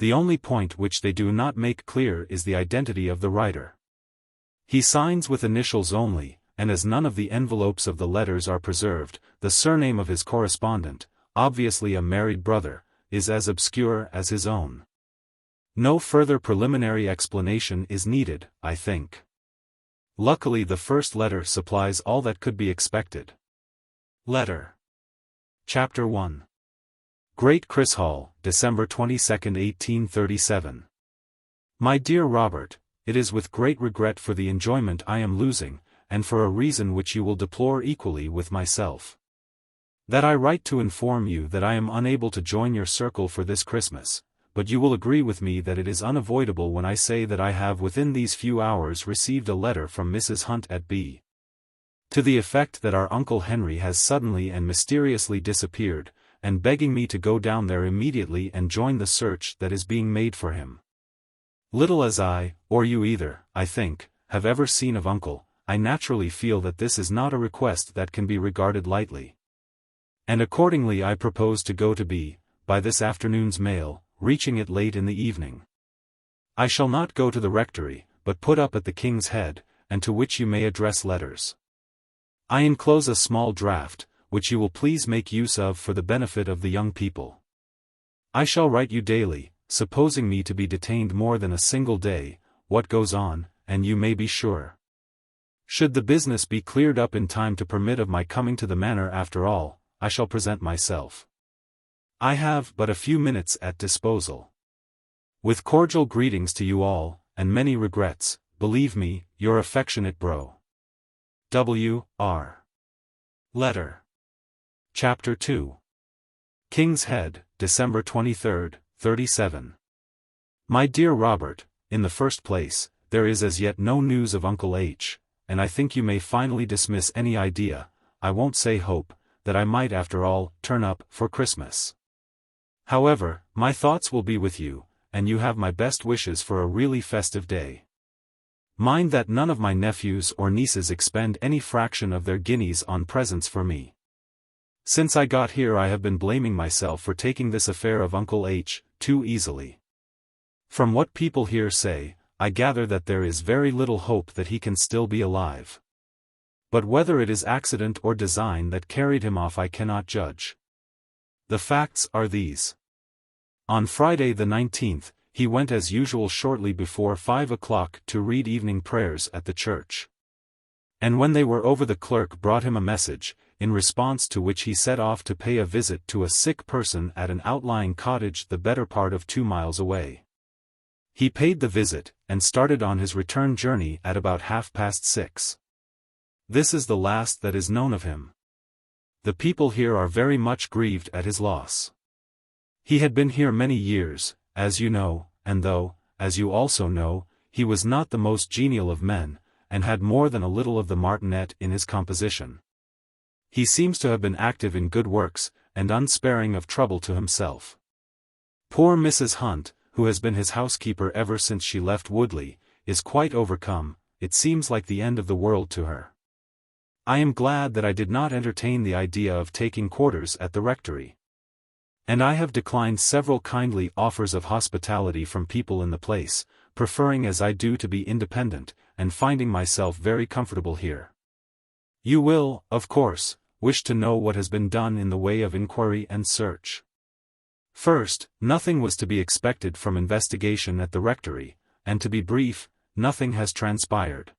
The only point which they do not make clear is the identity of the writer. He signs with initials only, and as none of the envelopes of the letters are preserved, the surname of his correspondent, obviously a married brother, is as obscure as his own. No further preliminary explanation is needed, I think. Luckily the first letter supplies all that could be expected. Letter. Chapter 1. Great Chrishall, December 22, 1837. My dear Robert, it is with great regret for the enjoyment I am losing, and for a reason which you will deplore equally with myself, that I write to inform you that I am unable to join your circle for this Christmas, but you will agree with me that it is unavoidable when I say that I have within these few hours received a letter from Mrs. Hunt at B. to the effect that our Uncle Henry has suddenly and mysteriously disappeared, and begging me to go down there immediately and join the search that is being made for him. Little as I, or you either, I think, have ever seen of Uncle, I naturally feel that this is not a request that can be regarded lightly. And accordingly I propose to go to B, by this afternoon's mail, reaching it late in the evening. I shall not go to the rectory, but put up at the King's Head, and to which you may address letters. I enclose a small draft, which you will please make use of for the benefit of the young people. I shall write you daily, supposing me to be detained more than a single day, what goes on, and you may be sure. Should the business be cleared up in time to permit of my coming to the manor after all, I shall present myself. I have but a few minutes at disposal. With cordial greetings to you all, and many regrets, believe me, your affectionate bro. W.R. Letter. Chapter 2. King's Head, December 23, 37. My dear Robert, in the first place, there is as yet no news of Uncle H, and I think you may finally dismiss any idea, I won't say hope, that I might after all turn up for Christmas. However, my thoughts will be with you, and you have my best wishes for a really festive day. Mind that none of my nephews or nieces expend any fraction of their guineas on presents for me. Since I got here I have been blaming myself for taking this affair of Uncle H too easily. From what people here say, I gather that there is very little hope that he can still be alive. But whether it is accident or design that carried him off I cannot judge. The facts are these. On Friday the 19th, he went as usual shortly before 5 o'clock to read evening prayers at the church. And when they were over the clerk brought him a message, in response to which he set off to pay a visit to a sick person at an outlying cottage the better part of 2 miles away. He paid the visit, and started on his return journey at about 6:30. This is the last that is known of him. The people here are very much grieved at his loss. He had been here many years, as you know, and though, as you also know, he was not the most genial of men, and had more than a little of the martinet in his composition. He seems to have been active in good works, and unsparing of trouble to himself. Poor Mrs. Hunt, who has been his housekeeper ever since she left Woodley, is quite overcome, it seems like the end of the world to her. I am glad that I did not entertain the idea of taking quarters at the rectory. And I have declined several kindly offers of hospitality from people in the place, preferring as I do to be independent, and finding myself very comfortable here. You will, of course, wish to know what has been done in the way of inquiry and search. First, nothing was to be expected from investigation at the rectory, and to be brief, nothing has transpired.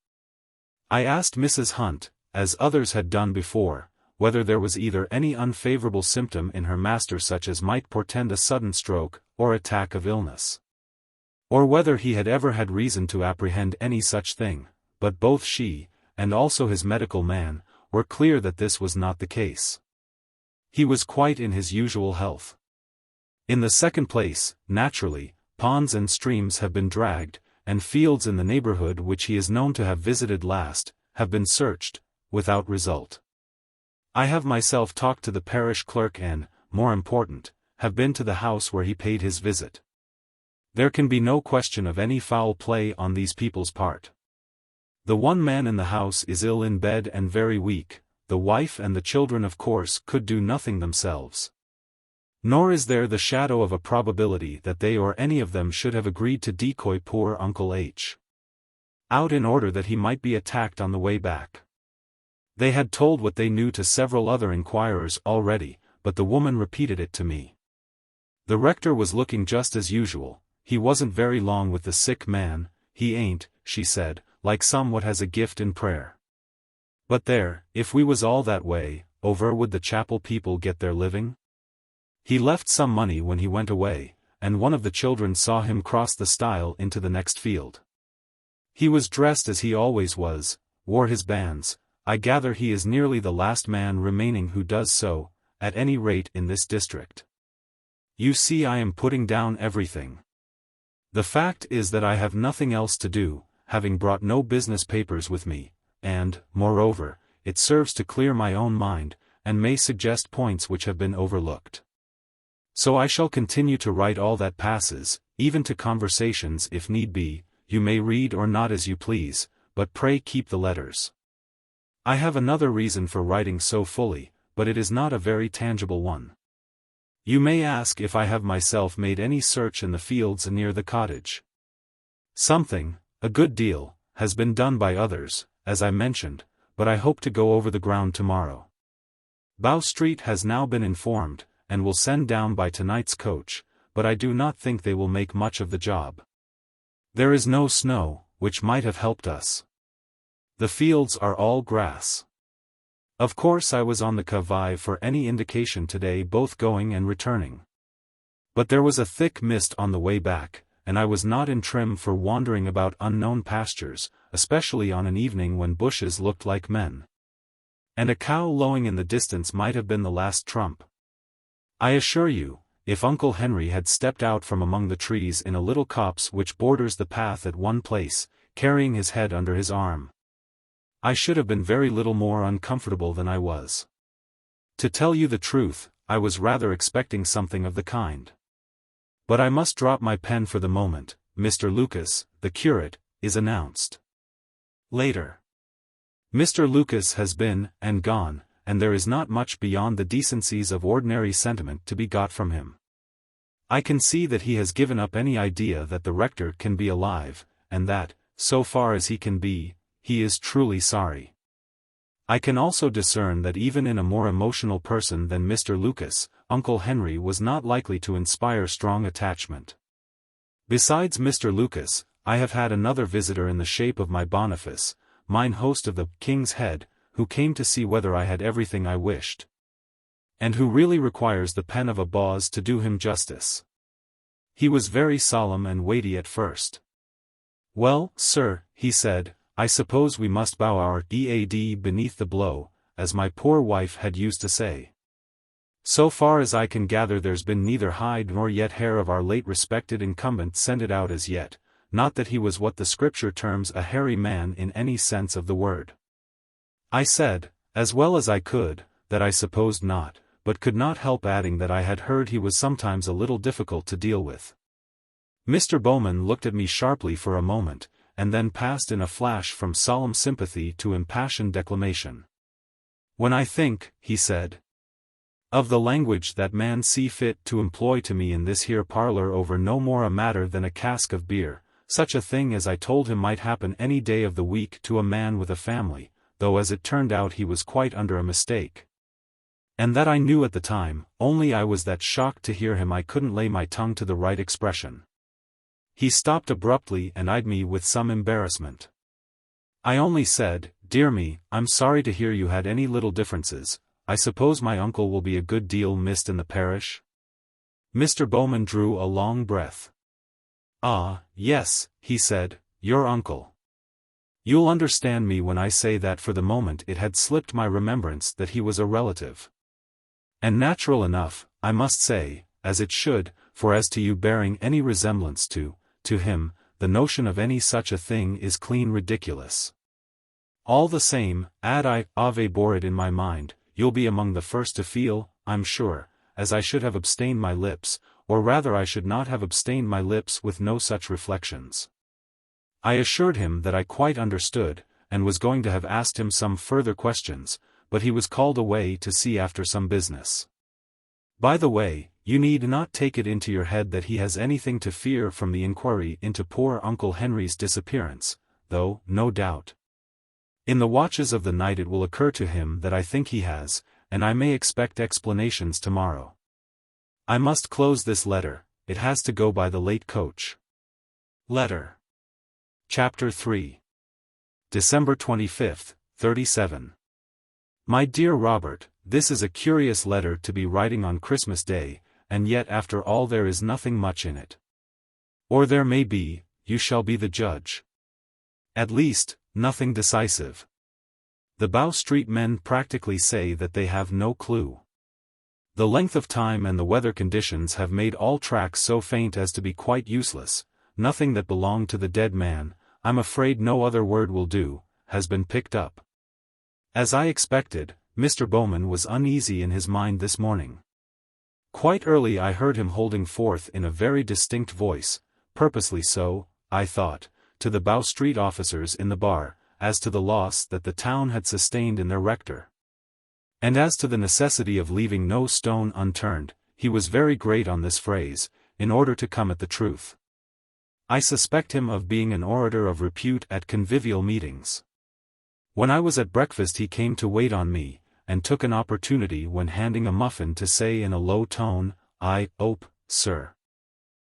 I asked Mrs. Hunt, as others had done before, whether there was either any unfavorable symptom in her master such as might portend a sudden stroke, or attack of illness, or whether he had ever had reason to apprehend any such thing, but both she, and also his medical man, were clear that this was not the case. He was quite in his usual health. In the second place, naturally, ponds and streams have been dragged, and fields in the neighborhood which he is known to have visited last, have been searched, without result. I have myself talked to the parish clerk and, more important, have been to the house where he paid his visit. There can be no question of any foul play on these people's part. The one man in the house is ill in bed and very weak, the wife and the children of course could do nothing themselves. Nor is there the shadow of a probability that they or any of them should have agreed to decoy poor Uncle H. out in order that he might be attacked on the way back. They had told what they knew to several other inquirers already, but the woman repeated it to me. The rector was looking just as usual. He wasn't very long with the sick man. He ain't, she said, like some what has a gift in prayer. But there, if we was all that way, over would the chapel people get their living? He left some money when he went away, and one of the children saw him cross the stile into the next field. He was dressed as he always was, wore his bands. I gather he is nearly the last man remaining who does so, at any rate in this district. You see, I am putting down everything. The fact is that I have nothing else to do, having brought no business papers with me, and, moreover, it serves to clear my own mind, and may suggest points which have been overlooked. So I shall continue to write all that passes, even to conversations if need be. You may read or not as you please, but pray keep the letters. I have another reason for writing so fully, but it is not a very tangible one. You may ask if I have myself made any search in the fields near the cottage. Something, a good deal, has been done by others, as I mentioned, but I hope to go over the ground tomorrow. Bow Street has now been informed, and will send down by tonight's coach, but I do not think they will make much of the job. There is no snow, which might have helped us. The fields are all grass. Of course I was on the qui-vive for any indication today both going and returning. But there was a thick mist on the way back, and I was not in trim for wandering about unknown pastures, especially on an evening when bushes looked like men. And a cow lowing in the distance might have been the last trump. I assure you, if Uncle Henry had stepped out from among the trees in a little copse which borders the path at one place, carrying his head under his arm, I should have been very little more uncomfortable than I was. To tell you the truth, I was rather expecting something of the kind. But I must drop my pen for the moment. Mr. Lucas, the curate, is announced. Later. Mr. Lucas has been and gone, and there is not much beyond the decencies of ordinary sentiment to be got from him. I can see that he has given up any idea that the rector can be alive, and that, so far as he can be, he is truly sorry. I can also discern that even in a more emotional person than Mr. Lucas, Uncle Henry was not likely to inspire strong attachment. Besides Mr. Lucas, I have had another visitor in the shape of my Boniface, mine host of the King's Head, who came to see whether I had everything I wished. And who really requires the pen of a Boz to do him justice. He was very solemn and weighty at first. Well, sir, he said, I suppose we must bow our head beneath the blow, as my poor wife had used to say. So far as I can gather there's been neither hide nor yet hair of our late respected incumbent scented out as yet, not that he was what the Scripture terms a hairy man in any sense of the word. I said, as well as I could, that I supposed not, but could not help adding that I had heard he was sometimes a little difficult to deal with. Mr. Bowman looked at me sharply for a moment, and then passed in a flash from solemn sympathy to impassioned declamation. When I think, he said, of the language that man see fit to employ to me in this here parlour over no more a matter than a cask of beer, such a thing as I told him might happen any day of the week to a man with a family, though as it turned out he was quite under a mistake. And that I knew at the time, only I was that shocked to hear him I couldn't lay my tongue to the right expression. He stopped abruptly and eyed me with some embarrassment. I only said, dear me, I'm sorry to hear you had any little differences. I suppose my uncle will be a good deal missed in the parish? Mr. Bowman drew a long breath. Ah, yes, he said, your uncle. You'll understand me when I say that for the moment it had slipped my remembrance that he was a relative. And natural enough, I must say, as it should, for as to you bearing any resemblance to him, the notion of any such a thing is clean ridiculous. All the same, I bore it in my mind, you'll be among the first to feel, I'm sure, as I should have abstained my lips, or rather I should not have abstained my lips with no such reflections. I assured him that I quite understood, and was going to have asked him some further questions, but he was called away to see after some business. By the way, you need not take it into your head that he has anything to fear from the inquiry into poor Uncle Henry's disappearance, though, no doubt, in the watches of the night it will occur to him that I think he has, and I may expect explanations tomorrow. I must close this letter, it has to go by the late coach. Letter. Chapter 3. December 25th, 37. My dear Robert, this is a curious letter to be writing on Christmas Day, and yet after all there is nothing much in it. Or there may be, you shall be the judge. At least, nothing decisive. The Bow Street men practically say that they have no clue. The length of time and the weather conditions have made all tracks so faint as to be quite useless. Nothing that belonged to the dead man, I'm afraid no other word will do, has been picked up. As I expected, Mr. Bowman was uneasy in his mind this morning. Quite early I heard him holding forth in a very distinct voice, purposely so, I thought, to the Bow Street officers in the bar, as to the loss that the town had sustained in their rector. And as to the necessity of leaving no stone unturned, he was very great on this phrase, in order to come at the truth. I suspect him of being an orator of repute at convivial meetings. When I was at breakfast he came to wait on me, and took an opportunity when handing a muffin to say in a low tone, I 'ope, sir,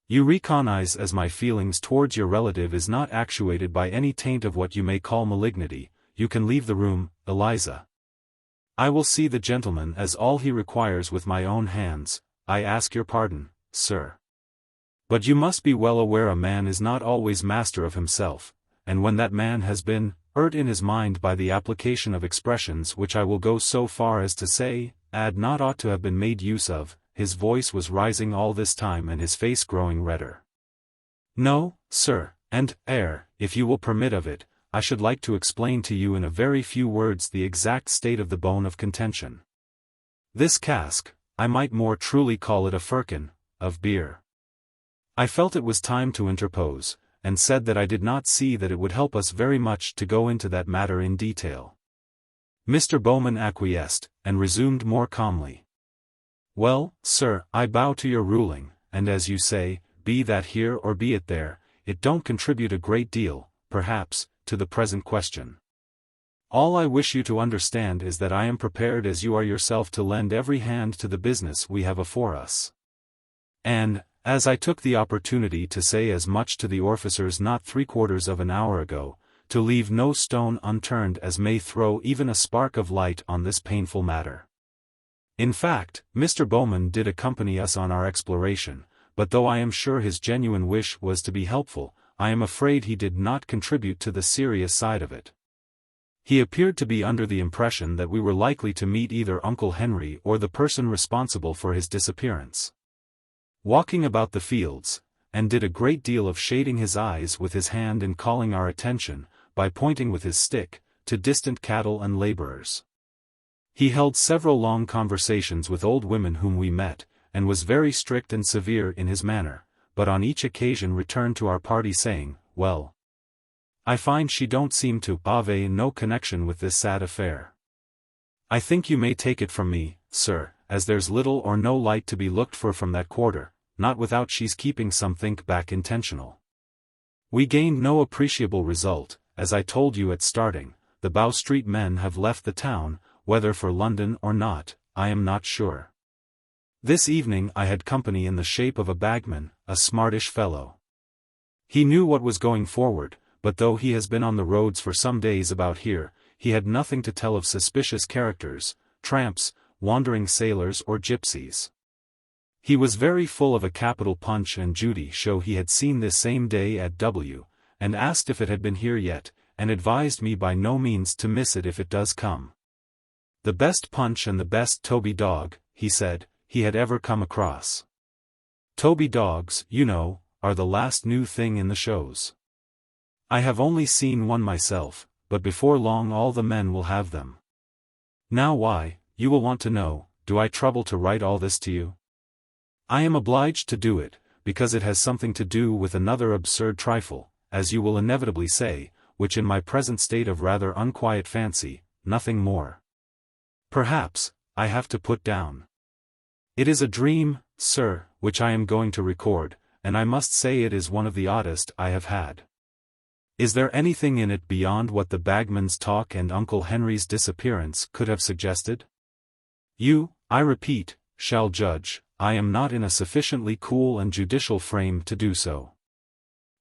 you recognize as my feelings towards your relative is not actuated by any taint of what you may call malignity. You can leave the room, Eliza. I will see the gentleman as all he requires with my own hands. I ask your pardon, sir. But you must be well aware a man is not always master of himself, and when that man has been hurt in his mind by the application of expressions which I will go so far as to say, not ought to have been made use of, his voice was rising all this time and his face growing redder. No, sir, and, if you will permit of it, I should like to explain to you in a very few words the exact state of the bone of contention. This cask, I might more truly call it a firkin, of beer. I felt it was time to interpose, and said that I did not see that it would help us very much to go into that matter in detail. Mr. Bowman acquiesced, and resumed more calmly. Well, sir, I bow to your ruling, and as you say, be that here or be it there, it don't contribute a great deal, perhaps, to the present question. All I wish you to understand is that I am prepared as you are yourself to lend every hand to the business we have afore us. And, as I took the opportunity to say as much to the officers not 3/4 of an hour ago, to leave no stone unturned as may throw even a spark of light on this painful matter. In fact, Mr. Bowman did accompany us on our exploration, but though I am sure his genuine wish was to be helpful, I am afraid he did not contribute to the serious side of it. He appeared to be under the impression that we were likely to meet either Uncle Henry or the person responsible for his disappearance. Walking about the fields, and did a great deal of shading his eyes with his hand and calling our attention, by pointing with his stick, to distant cattle and laborers. He held several long conversations with old women whom we met, and was very strict and severe in his manner, but on each occasion returned to our party saying, well, I find she don't seem to have no connection with this sad affair. I think you may take it from me, sir, as there's little or no light to be looked for from that quarter, not without she's keeping some think back intentional. We gained no appreciable result, as I told you at starting. The Bow Street men have left the town, whether for London or not, I am not sure. This evening I had company in the shape of a bagman, a smartish fellow. He knew what was going forward, but though he has been on the roads for some days about here, he had nothing to tell of suspicious characters, tramps, wandering sailors or gypsies. He was very full of a capital Punch and Judy show he had seen this same day at W, and asked if it had been here yet, and advised me by no means to miss it if it does come. The best Punch and the best Toby dog, he said, he had ever come across. Toby dogs, you know, are the last new thing in the shows. I have only seen one myself, but before long all the men will have them. Now why, you will want to know, do I trouble to write all this to you? I am obliged to do it, because it has something to do with another absurd trifle, as you will inevitably say, which in my present state of rather unquiet fancy, nothing more. Perhaps, I have to put down. It is a dream, sir, which I am going to record, and I must say it is one of the oddest I have had. Is there anything in it beyond what the bagman's talk and Uncle Henry's disappearance could have suggested? You, I repeat, shall judge. I am not in a sufficiently cool and judicial frame to do so.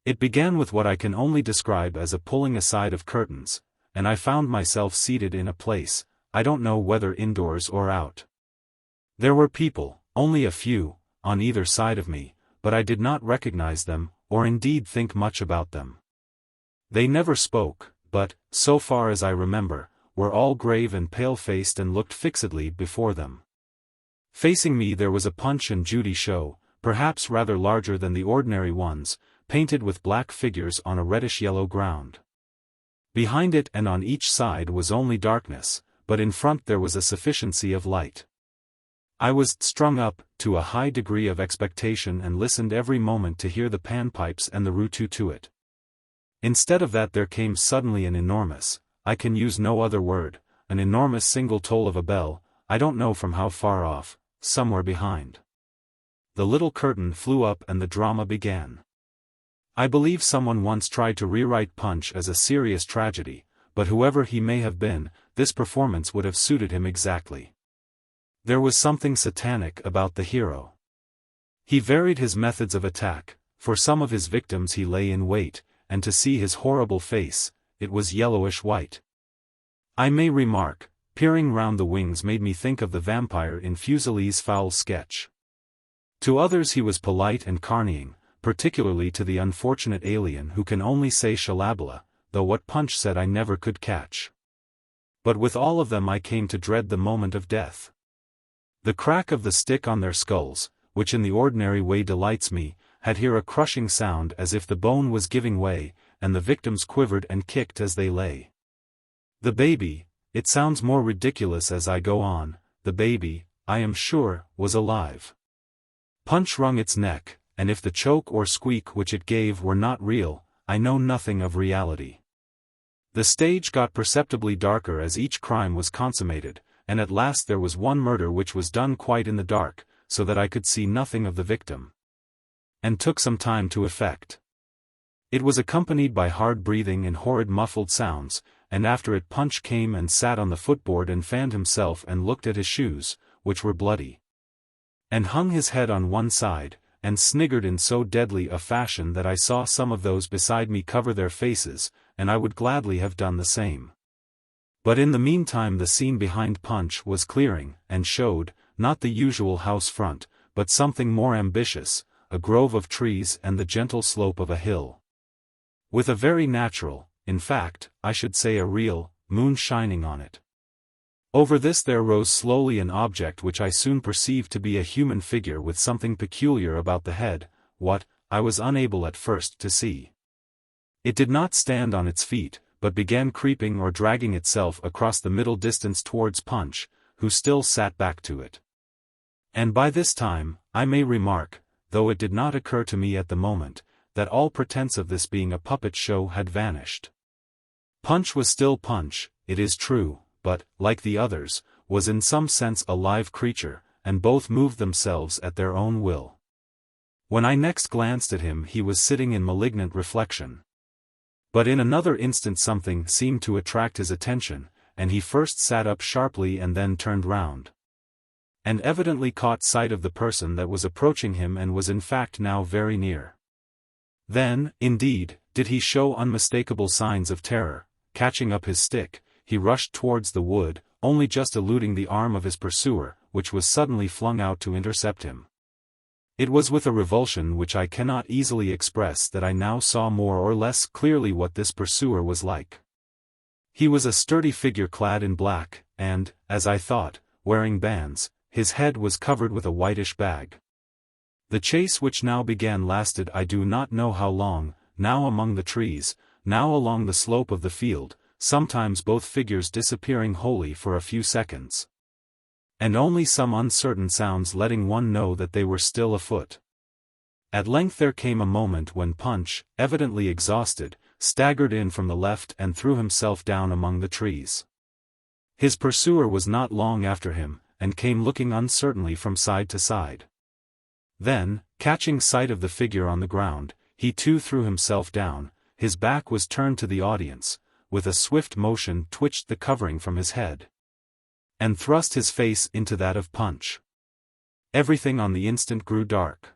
It began with what I can only describe as a pulling aside of curtains, and I found myself seated in a place, I don't know whether indoors or out. There were people, only a few, on either side of me, but I did not recognize them, or indeed think much about them. They never spoke, but, so far as I remember, were all grave and pale-faced and looked fixedly before them. Facing me there was a Punch and Judy show, perhaps rather larger than the ordinary ones, painted with black figures on a reddish-yellow ground. Behind it and on each side was only darkness, but in front there was a sufficiency of light. I was strung up to a high degree of expectation and listened every moment to hear the panpipes and the ru-tu-tu-it. Instead of that there came suddenly an enormous, I can use no other word, an enormous single toll of a bell, I don't know from how far off, somewhere behind. The little curtain flew up and the drama began. I believe someone once tried to rewrite Punch as a serious tragedy, but whoever he may have been, this performance would have suited him exactly. There was something satanic about the hero. He varied his methods of attack, for some of his victims he lay in wait, and to see his horrible face, it was yellowish-white. I may remark, peering round the wings made me think of the vampire in Fuseli's foul sketch. To others he was polite and carneying, particularly to the unfortunate alien who can only say shalabala, though what Punch said I never could catch. But with all of them I came to dread the moment of death. The crack of the stick on their skulls, which in the ordinary way delights me, had here a crushing sound as if the bone was giving way, and the victims quivered and kicked as they lay. The baby, it sounds more ridiculous as I go on, the baby, I am sure, was alive. Punch wrung its neck, and if the choke or squeak which it gave were not real, I know nothing of reality. The stage got perceptibly darker as each crime was consummated, and at last there was one murder which was done quite in the dark, so that I could see nothing of the victim, and took some time to effect. It was accompanied by hard breathing and horrid muffled sounds, and after it Punch came and sat on the footboard and fanned himself and looked at his shoes, which were bloody, and hung his head on one side, and sniggered in so deadly a fashion that I saw some of those beside me cover their faces, and I would gladly have done the same. But in the meantime the scene behind Punch was clearing, and showed, not the usual house front, but something more ambitious, a grove of trees and the gentle slope of a hill, with a very natural, in fact, I should say a real, moon shining on it. Over this there rose slowly an object which I soon perceived to be a human figure with something peculiar about the head, what, I was unable at first to see. It did not stand on its feet, but began creeping or dragging itself across the middle distance towards Punch, who still sat back to it. And by this time, I may remark, though it did not occur to me at the moment, that all pretense of this being a puppet show had vanished. Punch was still Punch, it is true, but, like the others, was in some sense a live creature, and both moved themselves at their own will. When I next glanced at him he was sitting in malignant reflection. But in another instant something seemed to attract his attention, and he first sat up sharply and then turned round, and evidently caught sight of the person that was approaching him and was in fact now very near. Then, indeed, did he show unmistakable signs of terror. Catching up his stick, he rushed towards the wood, only just eluding the arm of his pursuer, which was suddenly flung out to intercept him. It was with a revulsion which I cannot easily express that I now saw more or less clearly what this pursuer was like. He was a sturdy figure clad in black, and, as I thought, wearing bands. His head was covered with a whitish bag. The chase which now began lasted I do not know how long, now among the trees, now along the slope of the field, sometimes both figures disappearing wholly for a few seconds, and only some uncertain sounds letting one know that they were still afoot. At length there came a moment when Punch, evidently exhausted, staggered in from the left and threw himself down among the trees. His pursuer was not long after him, and came looking uncertainly from side to side. Then, catching sight of the figure on the ground, he too threw himself down. His back was turned to the audience, with a swift motion twitched the covering from his head, and thrust his face into that of Punch. Everything on the instant grew dark.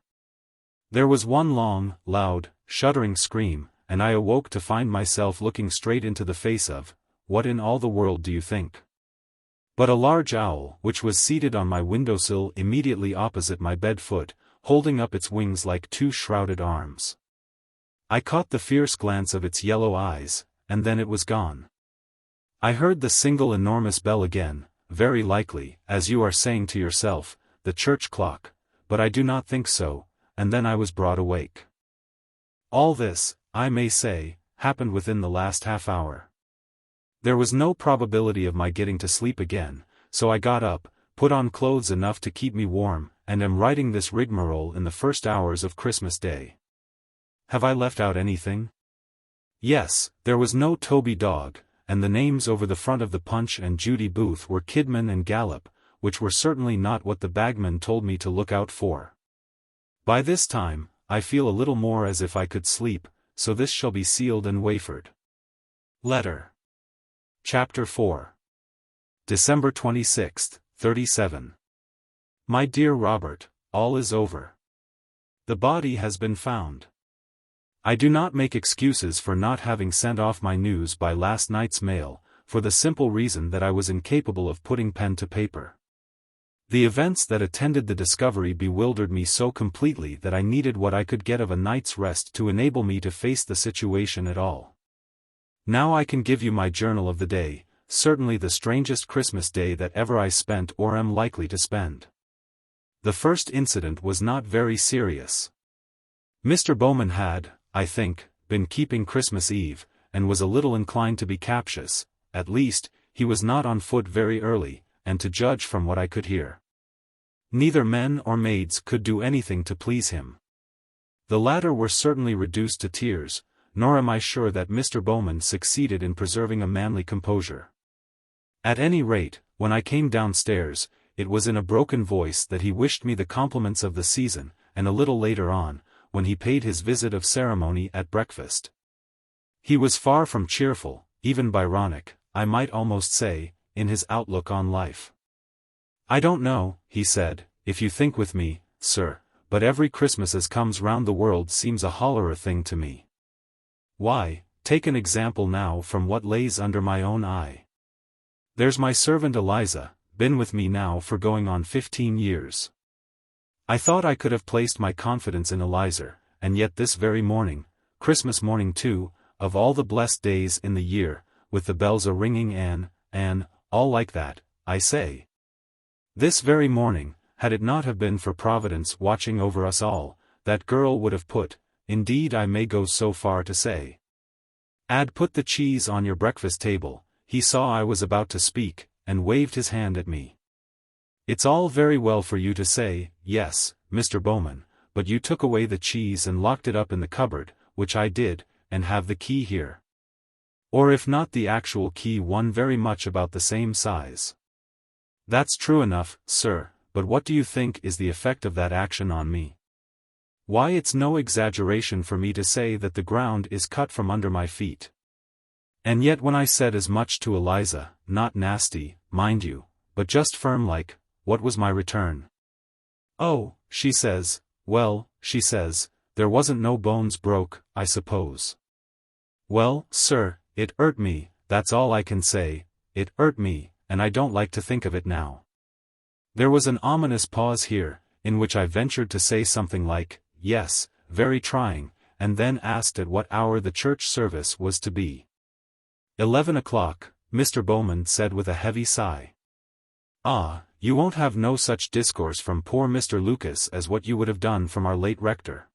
There was one long, loud, shuddering scream, and I awoke to find myself looking straight into the face of, what in all the world do you think? But a large owl, which was seated on my windowsill immediately opposite my bed foot, holding up its wings like two shrouded arms. I caught the fierce glance of its yellow eyes, and then it was gone. I heard the single enormous bell again, very likely, as you are saying to yourself, the church clock, but I do not think so, and then I was broad awake. All this, I may say, happened within the last half hour. There was no probability of my getting to sleep again, so I got up, put on clothes enough to keep me warm, and am writing this rigmarole in the first hours of Christmas Day. Have I left out anything? Yes, there was no Toby dog, and the names over the front of the Punch and Judy booth were Kidman and Gallop, which were certainly not what the bagman told me to look out for. By this time, I feel a little more as if I could sleep, so this shall be sealed and wafered. Letter. Chapter 4. December 26, 37. My dear Robert, all is over. The body has been found. I do not make excuses for not having sent off my news by last night's mail, for the simple reason that I was incapable of putting pen to paper. The events that attended the discovery bewildered me so completely that I needed what I could get of a night's rest to enable me to face the situation at all. Now I can give you my journal of the day, certainly the strangest Christmas day that ever I spent or am likely to spend. The first incident was not very serious. Mr. Bowman had, I think, been keeping Christmas Eve, and was a little inclined to be captious. At least, he was not on foot very early, and to judge from what I could hear, neither men or maids could do anything to please him. The latter were certainly reduced to tears, nor am I sure that Mr. Bowman succeeded in preserving a manly composure. At any rate, when I came downstairs, it was in a broken voice that he wished me the compliments of the season, and a little later on, when he paid his visit of ceremony at breakfast, he was far from cheerful, even Byronic, I might almost say, in his outlook on life. I don't know, he said, if you think with me, sir, but every Christmas as comes round the world seems a hollerer thing to me. Why, take an example now from what lays under my own eye. There's my servant Eliza, been with me now for going on 15 years. I thought I could have placed my confidence in Eliza, and yet this very morning, Christmas morning too, of all the blessed days in the year, with the bells a-ringing and, all like that, I say. This very morning, had it not have been for Providence watching over us all, that girl would have put, indeed I may go so far to say, put the cheese on your breakfast table. He saw I was about to speak, and waved his hand at me. It's all very well for you to say, yes, Mr. Bowman, but you took away the cheese and locked it up in the cupboard, which I did, and have the key here. Or if not the actual key, one very much about the same size. That's true enough, sir, but what do you think is the effect of that action on me? Why, it's no exaggeration for me to say that the ground is cut from under my feet. And yet when I said as much to Eliza, not nasty, mind you, but just firm-like, what was my return? Oh, she says, well, she says, there wasn't no bones broke, I suppose. Well, sir, it 'urt me, that's all I can say, it 'urt me, and I don't like to think of it now. There was an ominous pause here, in which I ventured to say something like, yes, very trying, and then asked at what hour the church service was to be. 11 o'clock, Mr. Bowman said with a heavy sigh. Ah, you won't have no such discourse from poor Mr. Lucas as what you would have done from our late rector.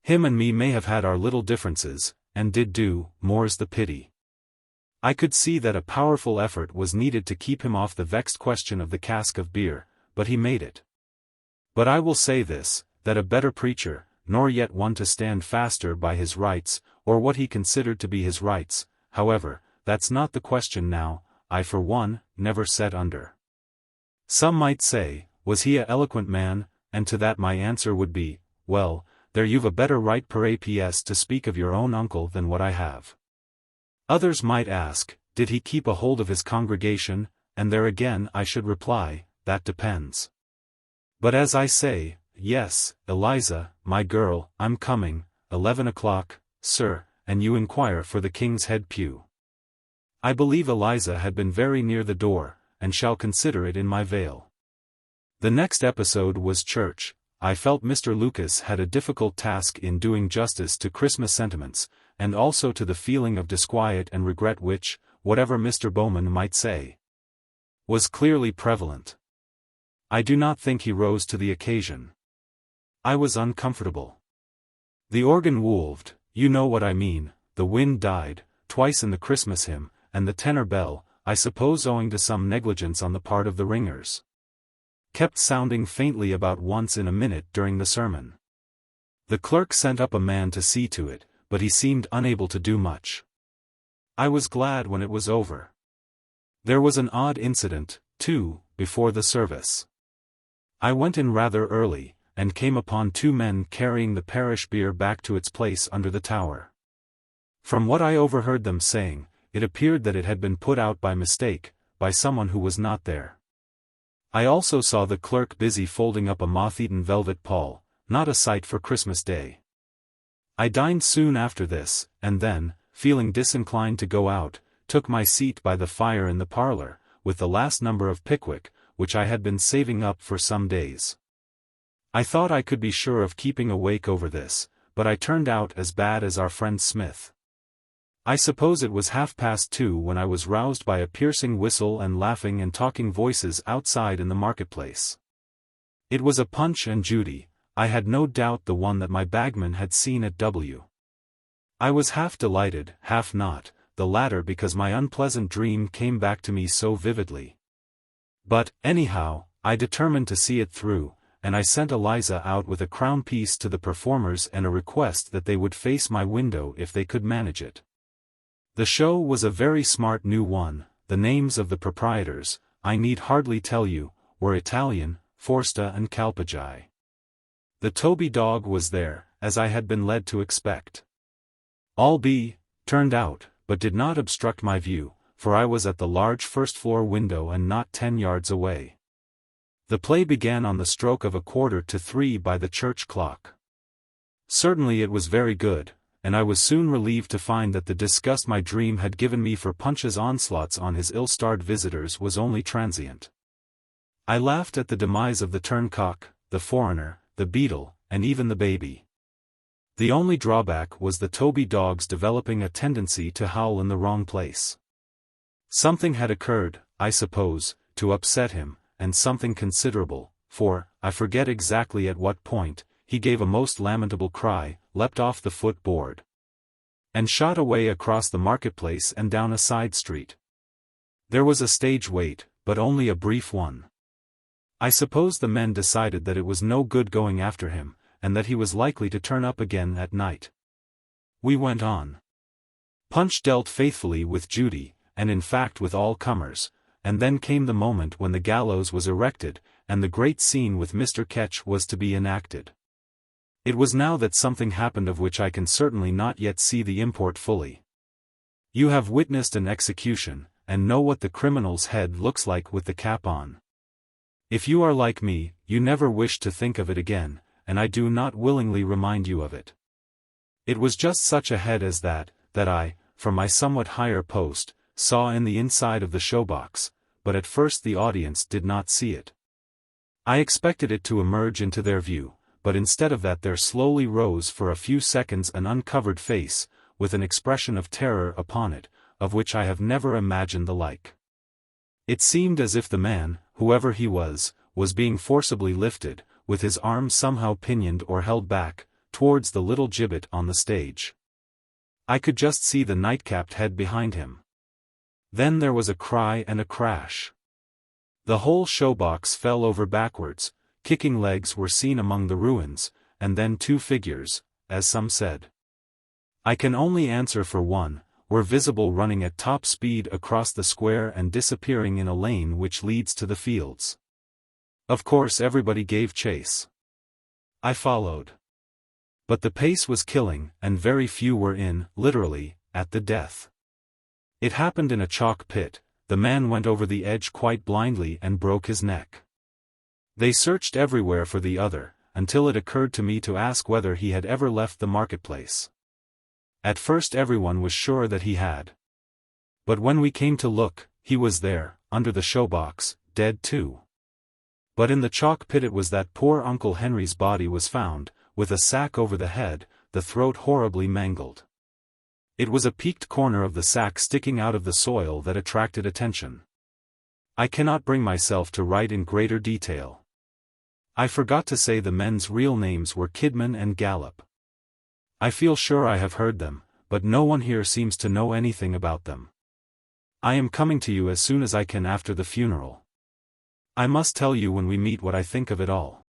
Him and me may have had our little differences, and did do, more's the pity. I could see that a powerful effort was needed to keep him off the vexed question of the cask of beer, but he made it. But I will say this, that a better preacher, nor yet one to stand faster by his rights, or what he considered to be his rights, however, that's not the question now, I for one, never set under. Some might say, was he a eloquent man, and to that my answer would be, well, there you've a better right per APS to speak of your own uncle than what I have. Others might ask, did he keep a hold of his congregation, and there again I should reply, that depends. But as I say, yes, Eliza, my girl, I'm coming, 11 o'clock, sir, and you inquire for the king's head pew. I believe Eliza had been very near the door, and shall consider it in my veil. The next episode was church. I felt Mr. Lucas had a difficult task in doing justice to Christmas sentiments, and also to the feeling of disquiet and regret which, whatever Mr. Bowman might say, was clearly prevalent. I do not think he rose to the occasion. I was uncomfortable. The organ wolved, you know what I mean, the wind died, twice in the Christmas hymn, and the tenor bell, I suppose owing to some negligence on the part of the ringers, kept sounding faintly about once in a minute during the sermon. The clerk sent up a man to see to it, but he seemed unable to do much. I was glad when it was over. There was an odd incident, too, before the service. I went in rather early, and came upon two men carrying the parish bier back to its place under the tower. From what I overheard them saying, it appeared that it had been put out by mistake, by someone who was not there. I also saw the clerk busy folding up a moth-eaten velvet pall, not a sight for Christmas Day. I dined soon after this, and then, feeling disinclined to go out, took my seat by the fire in the parlor, with the last number of Pickwick, which I had been saving up for some days. I thought I could be sure of keeping awake over this, but I turned out as bad as our friend Smith. I suppose it was 2:30 when I was roused by a piercing whistle and laughing and talking voices outside in the marketplace. It was a Punch and Judy, I had no doubt the one that my bagman had seen at W. I was half delighted, half not, the latter because my unpleasant dream came back to me so vividly. But, anyhow, I determined to see it through, and I sent Eliza out with a crown piece to the performers and a request that they would face my window if they could manage it. The show was a very smart new one. The names of the proprietors, I need hardly tell you, were Italian, Forsta and Calpagi. The Toby dog was there, as I had been led to expect. Albee turned out, but did not obstruct my view, for I was at the large first-floor window and not 10 yards away. The play began on the stroke of 2:45 by the church clock. Certainly it was very good, and I was soon relieved to find that the disgust my dream had given me for Punch's onslaughts on his ill-starred visitors was only transient. I laughed at the demise of the turncock, the foreigner, the beadle, and even the baby. The only drawback was the Toby dog's developing a tendency to howl in the wrong place. Something had occurred, I suppose, to upset him, and something considerable, for, I forget exactly at what point, he gave a most lamentable cry, leapt off the foot-board, and shot away across the marketplace and down a side street. There was a stage wait, but only a brief one. I suppose the men decided that it was no good going after him, and that he was likely to turn up again at night. We went on. Punch dealt faithfully with Judy, and in fact with all comers, and then came the moment when the gallows was erected, and the great scene with Mr. Ketch was to be enacted. It was now that something happened of which I can certainly not yet see the import fully. You have witnessed an execution, and know what the criminal's head looks like with the cap on. If you are like me, you never wish to think of it again, and I do not willingly remind you of it. It was just such a head as that I, from my somewhat higher post, saw in the inside of the showbox, but at first the audience did not see it. I expected it to emerge into their view, but instead of that there slowly rose for a few seconds an uncovered face, with an expression of terror upon it, of which I have never imagined the like. It seemed as if the man, whoever he was being forcibly lifted, with his arms somehow pinioned or held back, towards the little gibbet on the stage. I could just see the night-capped head behind him. Then there was a cry and a crash. The whole showbox fell over backwards, kicking legs were seen among the ruins, and then two figures, as some said. I can only answer for one, were visible running at top speed across the square and disappearing in a lane which leads to the fields. Of course everybody gave chase. I followed. But the pace was killing, and very few were literally, at the death. It happened in a chalk pit. The man went over the edge quite blindly and broke his neck. They searched everywhere for the other, until it occurred to me to ask whether he had ever left the marketplace. At first everyone was sure that he had. But when we came to look, he was there, under the showbox, dead too. But in the chalk pit it was that poor Uncle Henry's body was found, with a sack over the head, the throat horribly mangled. It was a peaked corner of the sack sticking out of the soil that attracted attention. I cannot bring myself to write in greater detail. I forgot to say the men's real names were Kidman and Gallop. I feel sure I have heard them, but no one here seems to know anything about them. I am coming to you as soon as I can after the funeral. I must tell you when we meet what I think of it all.